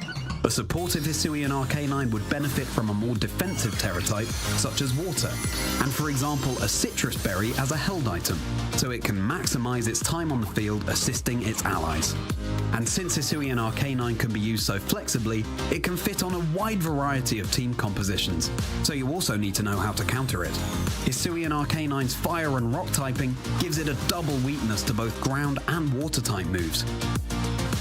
A supportive Hisuian Arcanine would benefit from a more defensive Terra type, such as Water, and for example a Citrus Berry as a held item, so it can maximize its time on the field assisting its allies. And since Hisuian Arcanine can be used so flexibly, it can fit on a wide variety of team compositions, so you also need to know how to counter it. Hisuian Arcanine's Fire and Rock typing gives it a double weakness to both ground and water type moves.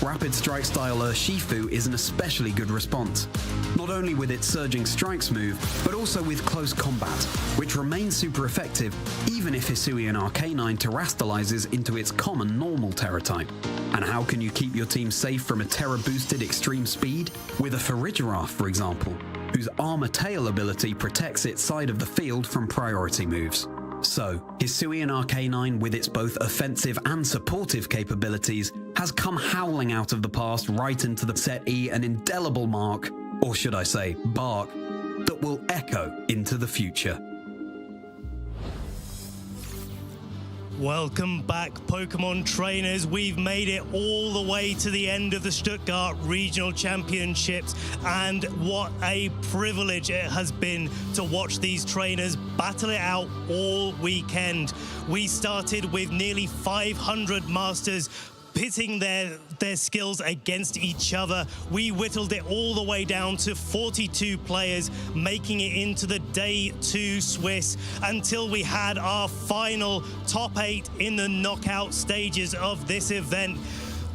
Rapid Strike style Urshifu is an especially good response, not only with its Surging Strikes move, but also with close combat, which remains super effective even if Hisuian Arcanine terastallizes into its common normal Terra type. And how can you keep your team safe from a Terra-boosted Extreme Speed? With a Farigiraf, for example, whose Armor Tail ability protects its side of the field from priority moves. So, Hisuian Arcanine, with its both offensive and supportive capabilities, has come howling out of the past right into the Set E, an indelible mark, or should I say, bark, that will echo into the future.
Welcome back, Pokemon trainers. We've made it all the way to the end of the Stuttgart Regional Championships, and what a privilege it has been to watch these trainers battle it out all weekend. We started with nearly 500 masters pitting their skills against each other. We whittled it all the way down to 42 players, making it into the Day 2 Swiss until we had our final top 8 in the knockout stages of this event.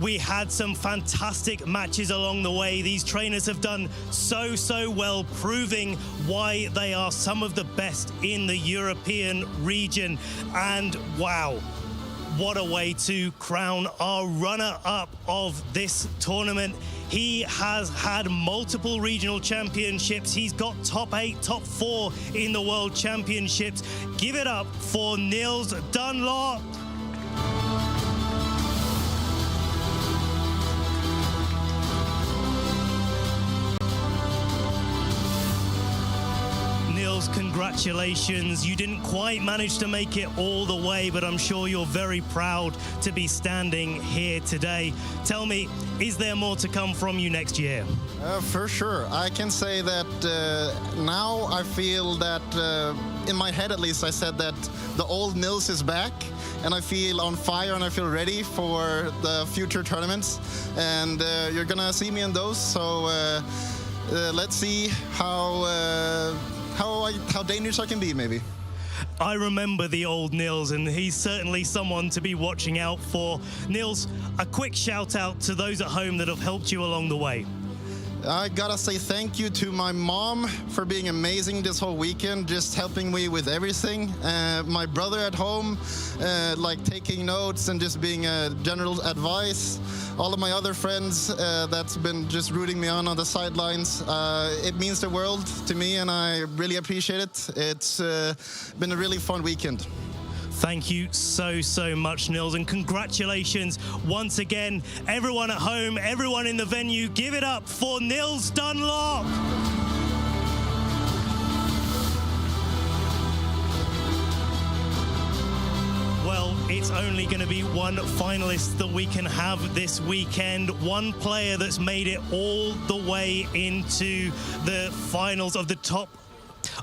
We had some fantastic matches along the way. These trainers have done so well, proving why they are some of the best in the European region. And wow, what a way to crown our runner-up of this tournament. He has had multiple regional championships. He's got top 8, top 4 in the World Championships. Give it up for Niels Dunlop. Congratulations. You didn't quite manage to make it all the way, but I'm sure you're very proud to be standing here today. Tell me, is there more to come from you next year?
For sure. I can say that now I feel that, in my head at least, I said that the old Nils is back, and I feel on fire and I feel ready for the future tournaments. And you're gonna see me in those, so let's see how dangerous I can be, maybe.
I remember the old Niels, and he's certainly someone to be watching out for. Niels, a quick shout out to those at home that have helped you along the way.
I gotta say thank you to my mom for being amazing this whole weekend, just helping me with everything. My brother at home, like taking notes and just being general advice. All of my other friends that's been just rooting me on the sidelines. It means the world to me, and I really appreciate it. It's been a really fun weekend.
Thank you so much, Nils, and congratulations once again, everyone at home, everyone in the venue. Give it up for Nils Dunlop. Well, it's only going to be one finalist that we can have this weekend. One player that's made it all the way into the finals of the top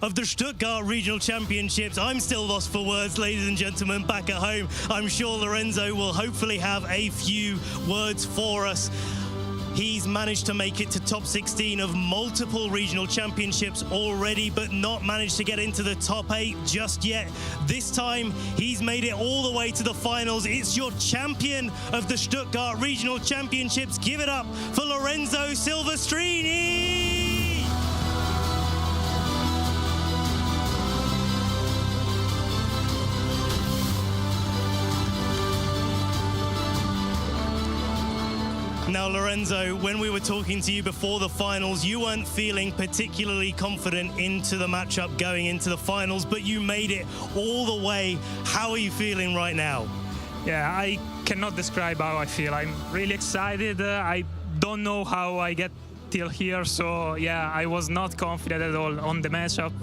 of the Stuttgart Regional Championships. I'm still lost for words, ladies and gentlemen, back at home. I'm sure Lorenzo will hopefully have a few words for us. He's managed to make it to top 16 of multiple regional championships already, but not managed to get into the top 8 just yet. This time, he's made it all the way to the finals. It's your champion of the Stuttgart Regional Championships. Give it up for Lorenzo Silvestrini! Now, Lorenzo, when we were talking to you before the finals, you weren't feeling particularly confident into the matchup going into the finals, but you made it all the way. How are you feeling right now?
Yeah, I cannot describe how I feel. I'm really excited. I don't know how I get till here, so yeah, I was not confident at all on the matchup.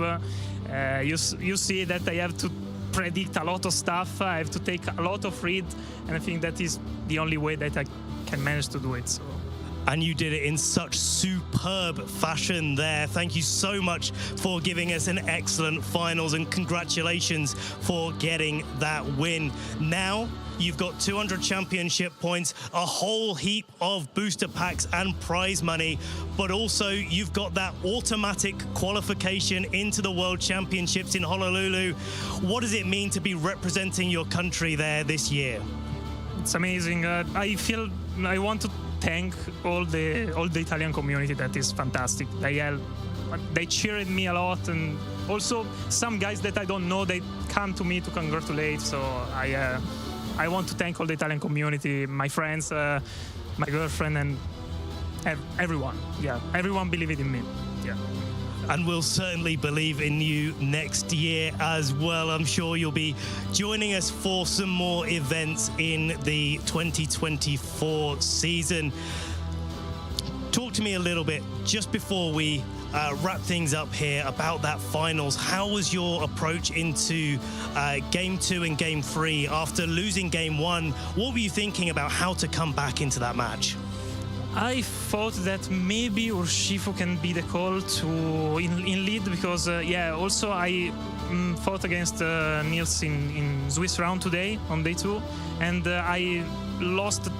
You see that I have to predict a lot of stuff. I have to take a lot of read, and I think that is the only way that I can manage to do it. So.
And you did it in such superb fashion there. Thank you so much for giving us an excellent finals, and congratulations for getting that win. Now you've got 200 championship points, a whole heap of booster packs and prize money, but also you've got that automatic qualification into the World Championships in Honolulu. What does it mean to be representing your country there this year?
It's amazing. I want to thank all the Italian community. That is fantastic. They cheered me a lot, and also some guys that I don't know, they come to me to congratulate. So I want to thank all the Italian community, my friends, my girlfriend, and everyone. Yeah, everyone believed in me. Yeah.
And we'll certainly believe in you next year as well. I'm sure you'll be joining us for some more events in the 2024 season. Talk to me a little bit, just before we wrap things up here, about that finals. How was your approach into Game 2 and Game 3 after losing Game 1? What were you thinking about how to come back into that match?
I thought that maybe Urshifu can be the call to in lead, because also I fought against Nils in Swiss round today on day 2, and I lost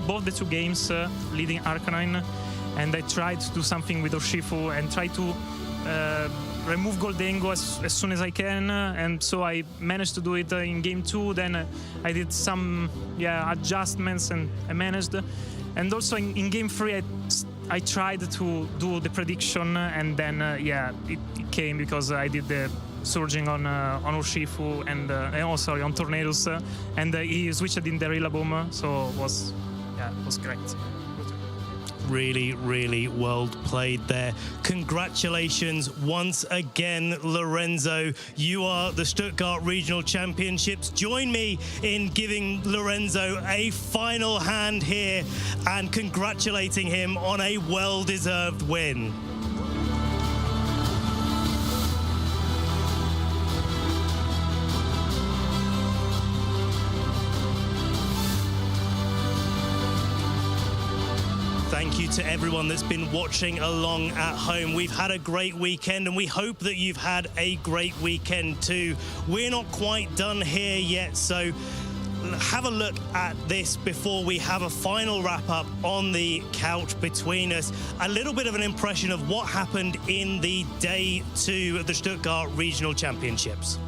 both the two games leading Arcanine, and I tried to do something with Urshifu and try to remove Goldengo as soon as I can, and so I managed to do it in Game 2. Then I did some adjustments, and I managed. And also in Game 3, I tried to do the prediction, and then it came because I did the surging on Urshifu and on Tornadus, and he switched in the Rillaboom, so it was great.
Really, really well played there. Congratulations once again, Lorenzo. You are the Stuttgart Regional Championships. Join me in giving Lorenzo a final hand here and congratulating him on a well-deserved win. Thank you to everyone that's been watching along at home. We've had a great weekend, and we hope that you've had a great weekend too. We're not quite done here yet, so have a look at this before we have a final wrap-up on the couch between us. A little bit of an impression of what happened in the day 2 of the Stuttgart Regional Championships.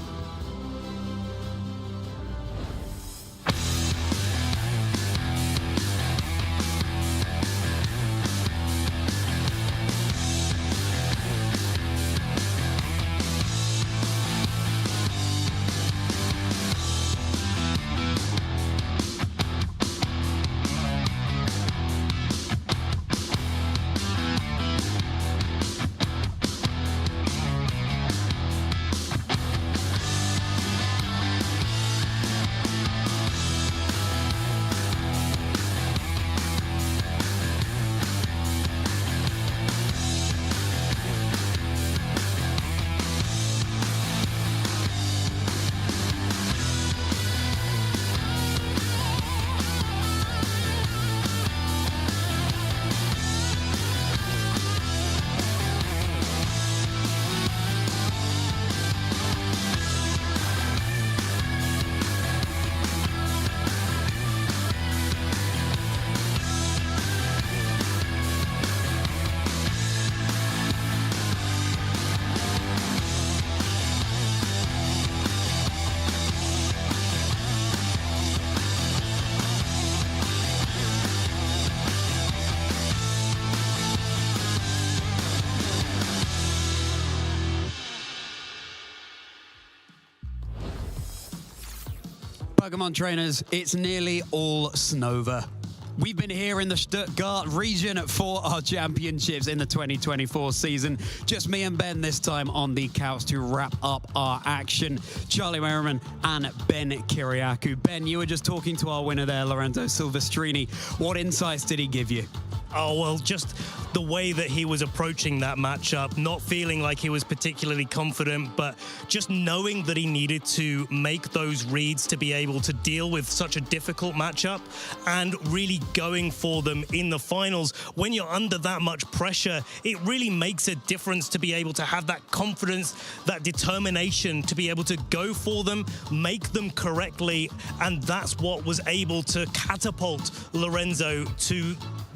Pokemon trainers, it's nearly all Snova. We've been here in the Stuttgart region for our championships in the 2024 season. Just me and Ben this time on the couch to wrap up our action. Charlie Merriman and Ben Kiriakou. Ben, you were just talking to our winner there, Lorenzo Silvestrini. What insights did he give you?
Oh, well, just the way that he was approaching that matchup, not feeling like he was particularly confident, but just knowing that he needed to make those reads to be able to deal with such a difficult matchup and really going for them in the finals. When you're under that much pressure, it really makes a difference to be able to have that confidence, that determination to be able to go for them, make them correctly, and that's what was able to catapult Lorenzo to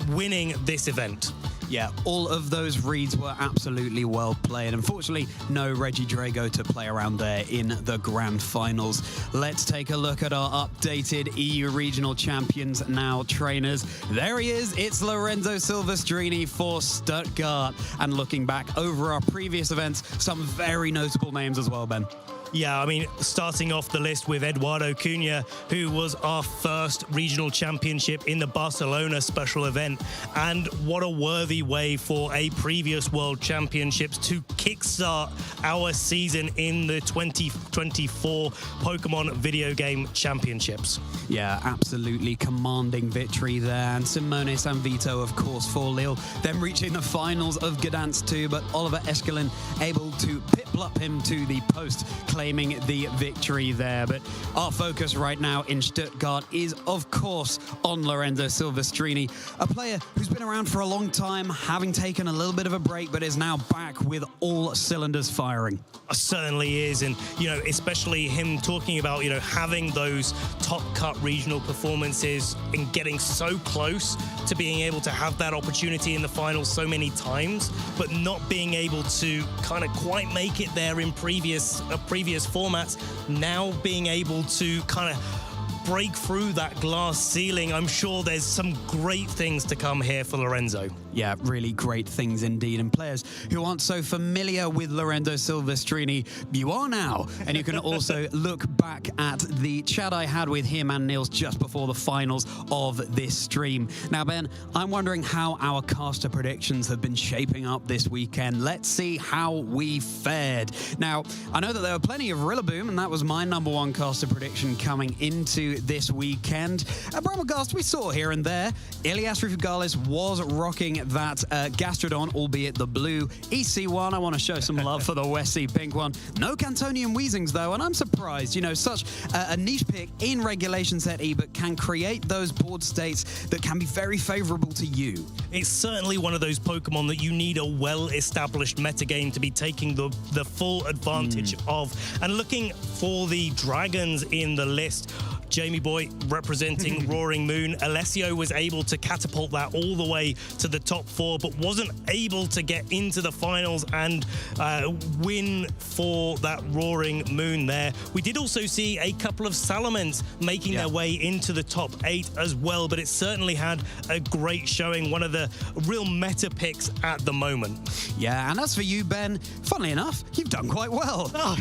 winning this event.
Yeah, all of those reads were absolutely well played. Unfortunately, no Reggie Drago to play around there in the grand finals. Let's take a look at our updated EU regional champions now trainers. There he is. It's Lorenzo Silvestrini for Stuttgart. And looking back over our previous events, some very notable names as well, Ben.
Yeah, I mean, starting off the list with Eduardo Cunha, who was our first regional championship in the Barcelona special event. And what a worthy way for a previous world championships to kickstart our season in the 2024 Pokemon video game championships.
Yeah, absolutely commanding victory there. And Simone Sanvito, of course, for Lille. Then reaching the finals of Gdansk too, but Oliver Eskelin able to pip-up him to the post, claiming the victory there. But our focus right now in Stuttgart is, of course, on Lorenzo Silvestrini, a player who's been around for a long time, having taken a little bit of a break, but is now back with all cylinders firing.
Certainly is. And, you know, especially him talking about, you know, having those top cut regional performances and getting so close to being able to have that opportunity in the finals so many times, but not being able to kind of quite make it there in previous formats. Now being able to kind of break through that glass ceiling. I'm sure there's some great things to come here for Lorenzo.
Yeah, really great things indeed. And players who aren't so familiar with Lorenzo Silvestrini, you are now. And you can also look back at the chat I had with him and Niels just before the finals of this stream. Now, Ben, I'm wondering how our caster predictions have been shaping up this weekend. Let's see how we fared. Now, I know that there were plenty of Rillaboom, and that was my #1 caster prediction coming into this weekend. At Bramagast, we saw here and there. Ilias Rufugales was rocking that Gastrodon, albeit the blue. EC1, I want to show some love for the Wessie pink one. No Cantonian Weezings, though, and I'm surprised. You know, such a niche pick in Regulation Set E, but can create those board states that can be very favorable to you.
It's certainly one of those Pokemon that you need a well-established metagame to be taking the full advantage of. And looking for the dragons in the list, Jamie Boy representing Roaring Moon. Alessio was able to catapult that all the way to the top 4, but wasn't able to get into the finals and win for that Roaring Moon there. We did also see a couple of Salamence making their way into the top 8 as well, but it certainly had a great showing, one of the real meta picks at the moment.
Yeah, and as for you, Ben, funnily enough, you've done quite well.
Oh.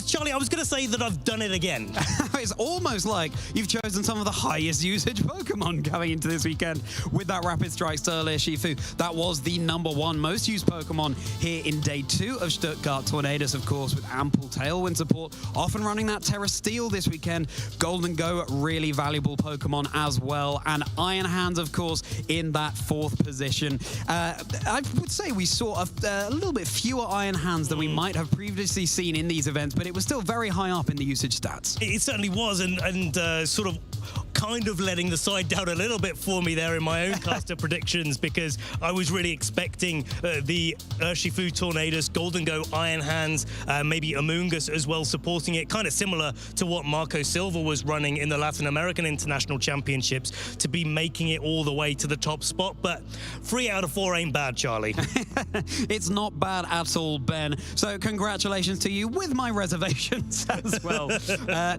Charlie, I was going to say that I've done it again.
It's almost like you've chosen some of the highest usage Pokemon coming into this weekend with that Rapid Strike Sterlia Shifu. That was the #1 most used Pokemon here in day 2 of Stuttgart Tornadus, of course, with ample Tailwind support. Often running that Terra Steel this weekend. Golden Go, really valuable Pokemon as well. And Iron Hands, of course, in that 4th position. I would say we saw a little bit fewer Iron Hands than we might have previously seen in these events, but it was still very high up in the usage stats.
It certainly was, and sort of kind of letting the side down a little bit for me there in my own caster predictions, because I was really expecting the Urshifu Tornadus, Golden Go, Iron Hands, maybe Amoonguss as well supporting it, kind of similar to what Marco Silva was running in the Latin American International Championships, to be making it all the way to the top spot. But 3 out of 4 ain't bad, Charlie.
It's not bad at all, Ben. So congratulations to you, with my reservations as well.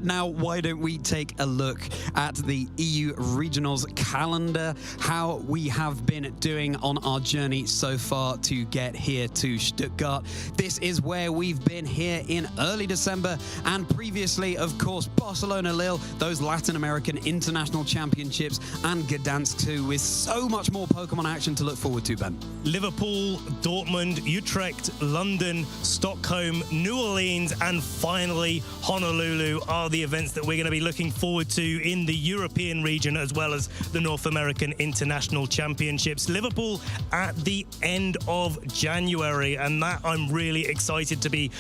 Now, why don't we take a look at the EU Regionals calendar, how we have been doing on our journey so far to get here to Stuttgart. This is where we've been here in early December, and previously, of course, Barcelona, Lille, those Latin American International Championships, and Gdansk too, with so much more Pokemon action to look forward to, Ben.
Liverpool, Dortmund, Utrecht, London, Stockholm, New Orleans, and finally Honolulu are the events that we're going to be looking forward to in the European region, as well as the North American International Championships. Liverpool at the end of January, and that I'm really excited to be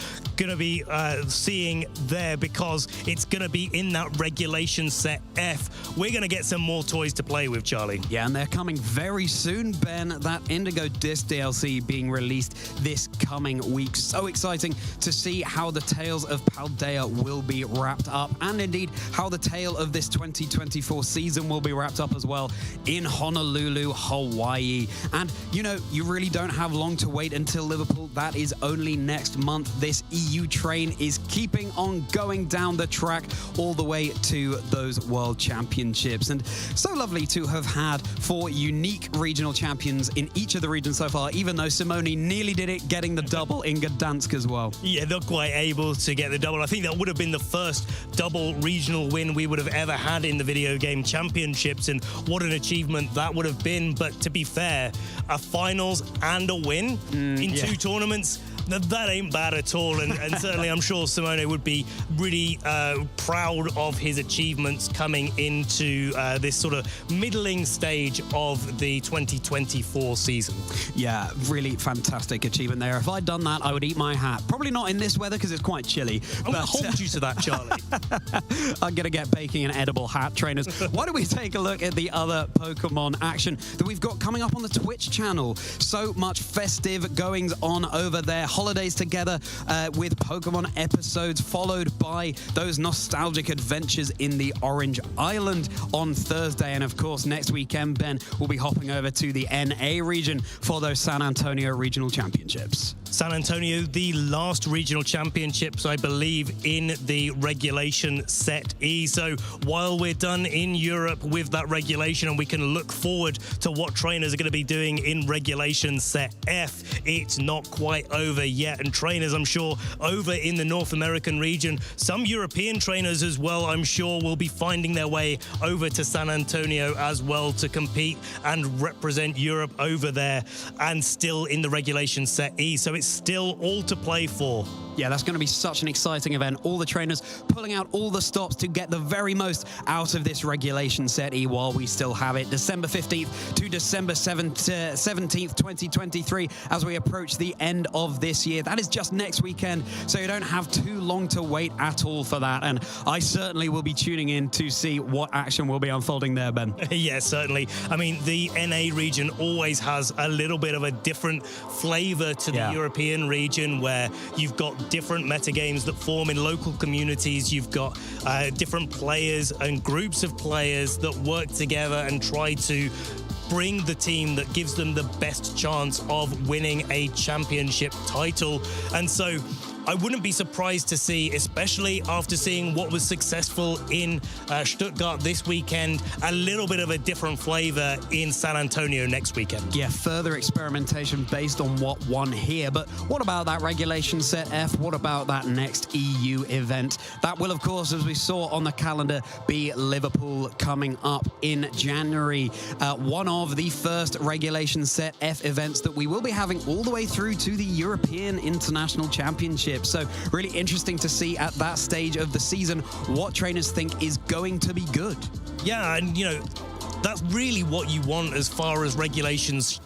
seeing there, because it's going to be in that regulation set F. We're going to get some more toys to play with, Charlie.
Yeah, and they're coming very soon, Ben. That Indigo Disc DLC being released this coming week. So exciting to see how the Tales of Paldea will be wrapped up, and indeed how the tale of this 2024 season will be wrapped up as well in Honolulu, Hawaii. And, you know, you really don't have long to wait until Liverpool. That is only next month. This EU train is keeping on going down the track all the way to those World Championships. And so lovely to have had 4 unique regional champions in each of the regions so far, even though Simone nearly did it, getting the double in Gdansk as well.
Yeah, not quite able to get the double. I think that would have been the first double regional win we would have ever had in the video game championships, and what an achievement that would have been. But to be fair, a finals and a win in 2 tournaments, that ain't bad at all, and certainly I'm sure Simone would be really proud of his achievements coming into this sort of middling stage of the 2024 season.
Yeah, really fantastic achievement there. If I'd done that, I would eat my hat. Probably not in this weather because it's quite chilly.
I'm going to hold you to that, Charlie.
I'm going to get baking an edible hat, trainers. Why don't we take a look at the other Pokemon action that we've got coming up on the Twitch channel? So much festive goings on over there. Holidays together with Pokemon episodes, followed by those nostalgic adventures in the Orange Island on Thursday. And of course, next weekend, Ben will be hopping over to the NA region for those San Antonio Regional Championships.
San Antonio, the last regional championships, I believe, in the regulation set E. So while we're done in Europe with that regulation and we can look forward to what trainers are going to be doing in regulation set F, it's not quite over yet. And trainers, I'm sure, over in the North American region, some European trainers as well, I'm sure, will be finding their way over to San Antonio as well to compete and represent Europe over there, and still in the regulation set E. So it's still all to play for.
Yeah, that's going to be such an exciting event. All the trainers pulling out all the stops to get the very most out of this regulation set E while we still have it. December 15th to December 17th, 2023, as we approach the end of this year. That is just next weekend, so you don't have too long to wait at all for that. And I certainly will be tuning in to see what action will be unfolding there, Ben.
Yeah, certainly. I mean, the NA region always has a little bit of a different flavor to the European region, where you've got different metagames that form in local communities. You've got different players and groups of players that work together and try to bring the team that gives them the best chance of winning a championship title. And so I wouldn't be surprised to see, especially after seeing what was successful in Stuttgart this weekend, a little bit of a different flavor in San Antonio next weekend.
Yeah, further experimentation based on what won here. But what about that regulation set F? What about that next EU event? That will, of course, as we saw on the calendar, be Liverpool coming up in January. One of the first regulation set F events that we will be having all the way through to the European International Championships. So really interesting to see at that stage of the season what trainers think is going to be good.
Yeah, and you know, that's really what you want as far as regulations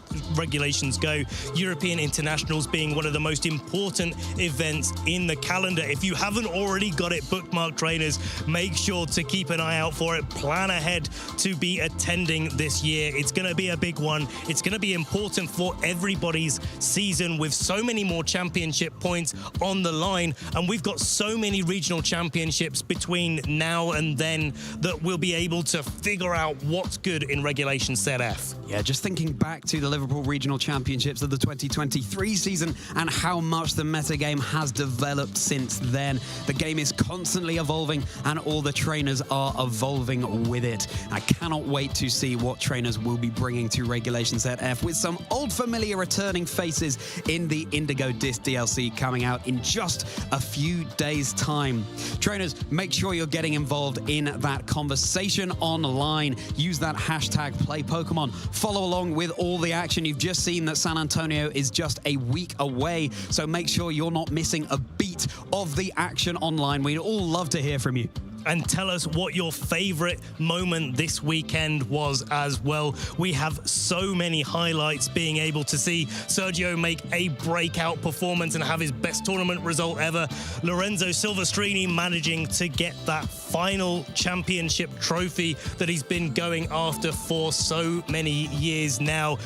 go. European Internationals being one of the most important events in the calendar. If you haven't already got it bookmarked, trainers, make sure to keep an eye out for it. Plan ahead to be attending this year. It's going to be a big one. It's going to be important for everybody's season, with so many more championship points on the line. And we've got so many regional championships between now and then that we'll be able to figure out what's good in regulation set F.
Yeah, just thinking back to the Liverpool Regional Championships of the 2023 season and how much the metagame has developed since then. The game is constantly evolving and all the trainers are evolving with it. I cannot wait to see what trainers will be bringing to Regulation Set F with some old familiar returning faces in the Indigo Disc DLC coming out in just a few days' time. Trainers, make sure you're getting involved in that conversation online. Use that hashtag #PlayPokemon. Follow along with all the action. You've just seen that San Antonio is just a week away, so make sure you're not missing a beat of the action online. We'd all love to hear from you.
And tell us what your favorite moment this weekend was as well. We have so many highlights, being able to see Sergio make a breakout performance and have his best tournament result ever. Lorenzo Silvestrini managing to get that final championship trophy that he's been going after for so many years now.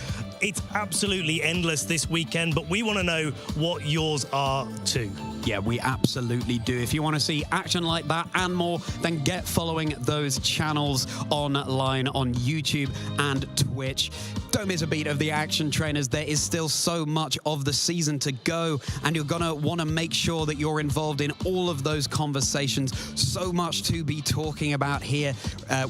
It's absolutely endless this weekend, but we want to know what yours are too.
Yeah, we absolutely do. If you want to see action like that and more, then get following those channels online on YouTube and Twitch. Don't miss a beat of the action, trainers. There is still so much of the season to go, and you're going to want to make sure that you're involved in all of those conversations. So much to be talking about here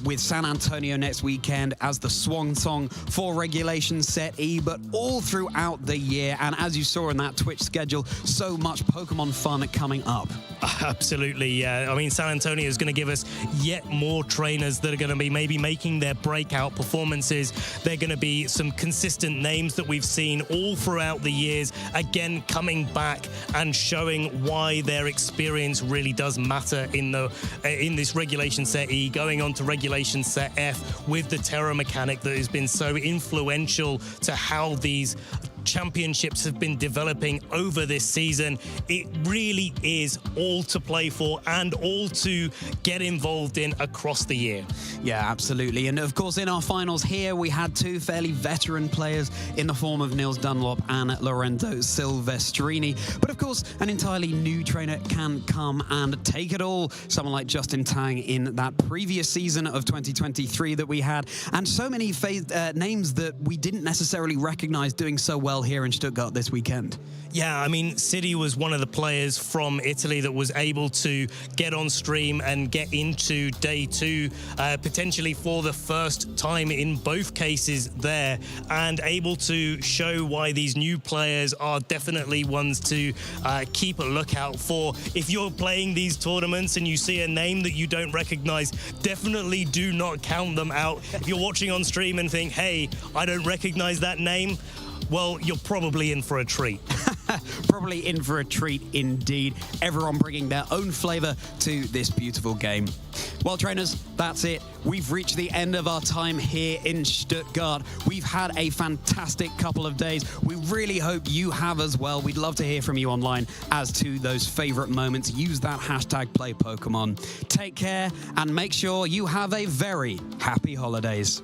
with San Antonio next weekend as the swan song for Regulation Set E, but all throughout the year. And as you saw in that Twitch schedule, so much Pokemon fun coming up.
Absolutely, yeah. I mean, San Antonio is going to give us yet more trainers that are going to be maybe making their breakout performances. They're going to be some consistent names that we've seen all throughout the years, again coming back and showing why their experience really does matter in this Regulation Set E, going on to Regulation Set F with the Terra mechanic that has been so influential to how these championships have been developing over this season. It really is all to play for and all to get involved in across the year.
Yeah, absolutely. And of course, in our finals here, we had two fairly veteran players in the form of Nils Dunlop and Lorenzo Silvestrini. But of course, an entirely new trainer can come and take it all. Someone like Justin Tang in that previous season of 2023 that we had. And so many names that we didn't necessarily recognize doing so well here in Stuttgart this weekend.
Yeah, I mean, City was one of the players from Italy that was able to get on stream and get into day two, potentially for the first time in both cases there, and able to show why these new players are definitely ones to keep a lookout for. If you're playing these tournaments and you see a name that you don't recognize, definitely do not count them out. If you're watching on stream and think, hey, I don't recognize that name, well, you're probably in for a treat.
Probably in for a treat indeed. Everyone bringing their own flavor to this beautiful game. Well, trainers, that's it. We've reached the end of our time here in Stuttgart. We've had a fantastic couple of days. We really hope you have as well. We'd love to hear from you online as to those favorite moments. Use that hashtag #PlayPokemon. Take care and make sure you have a very happy holidays.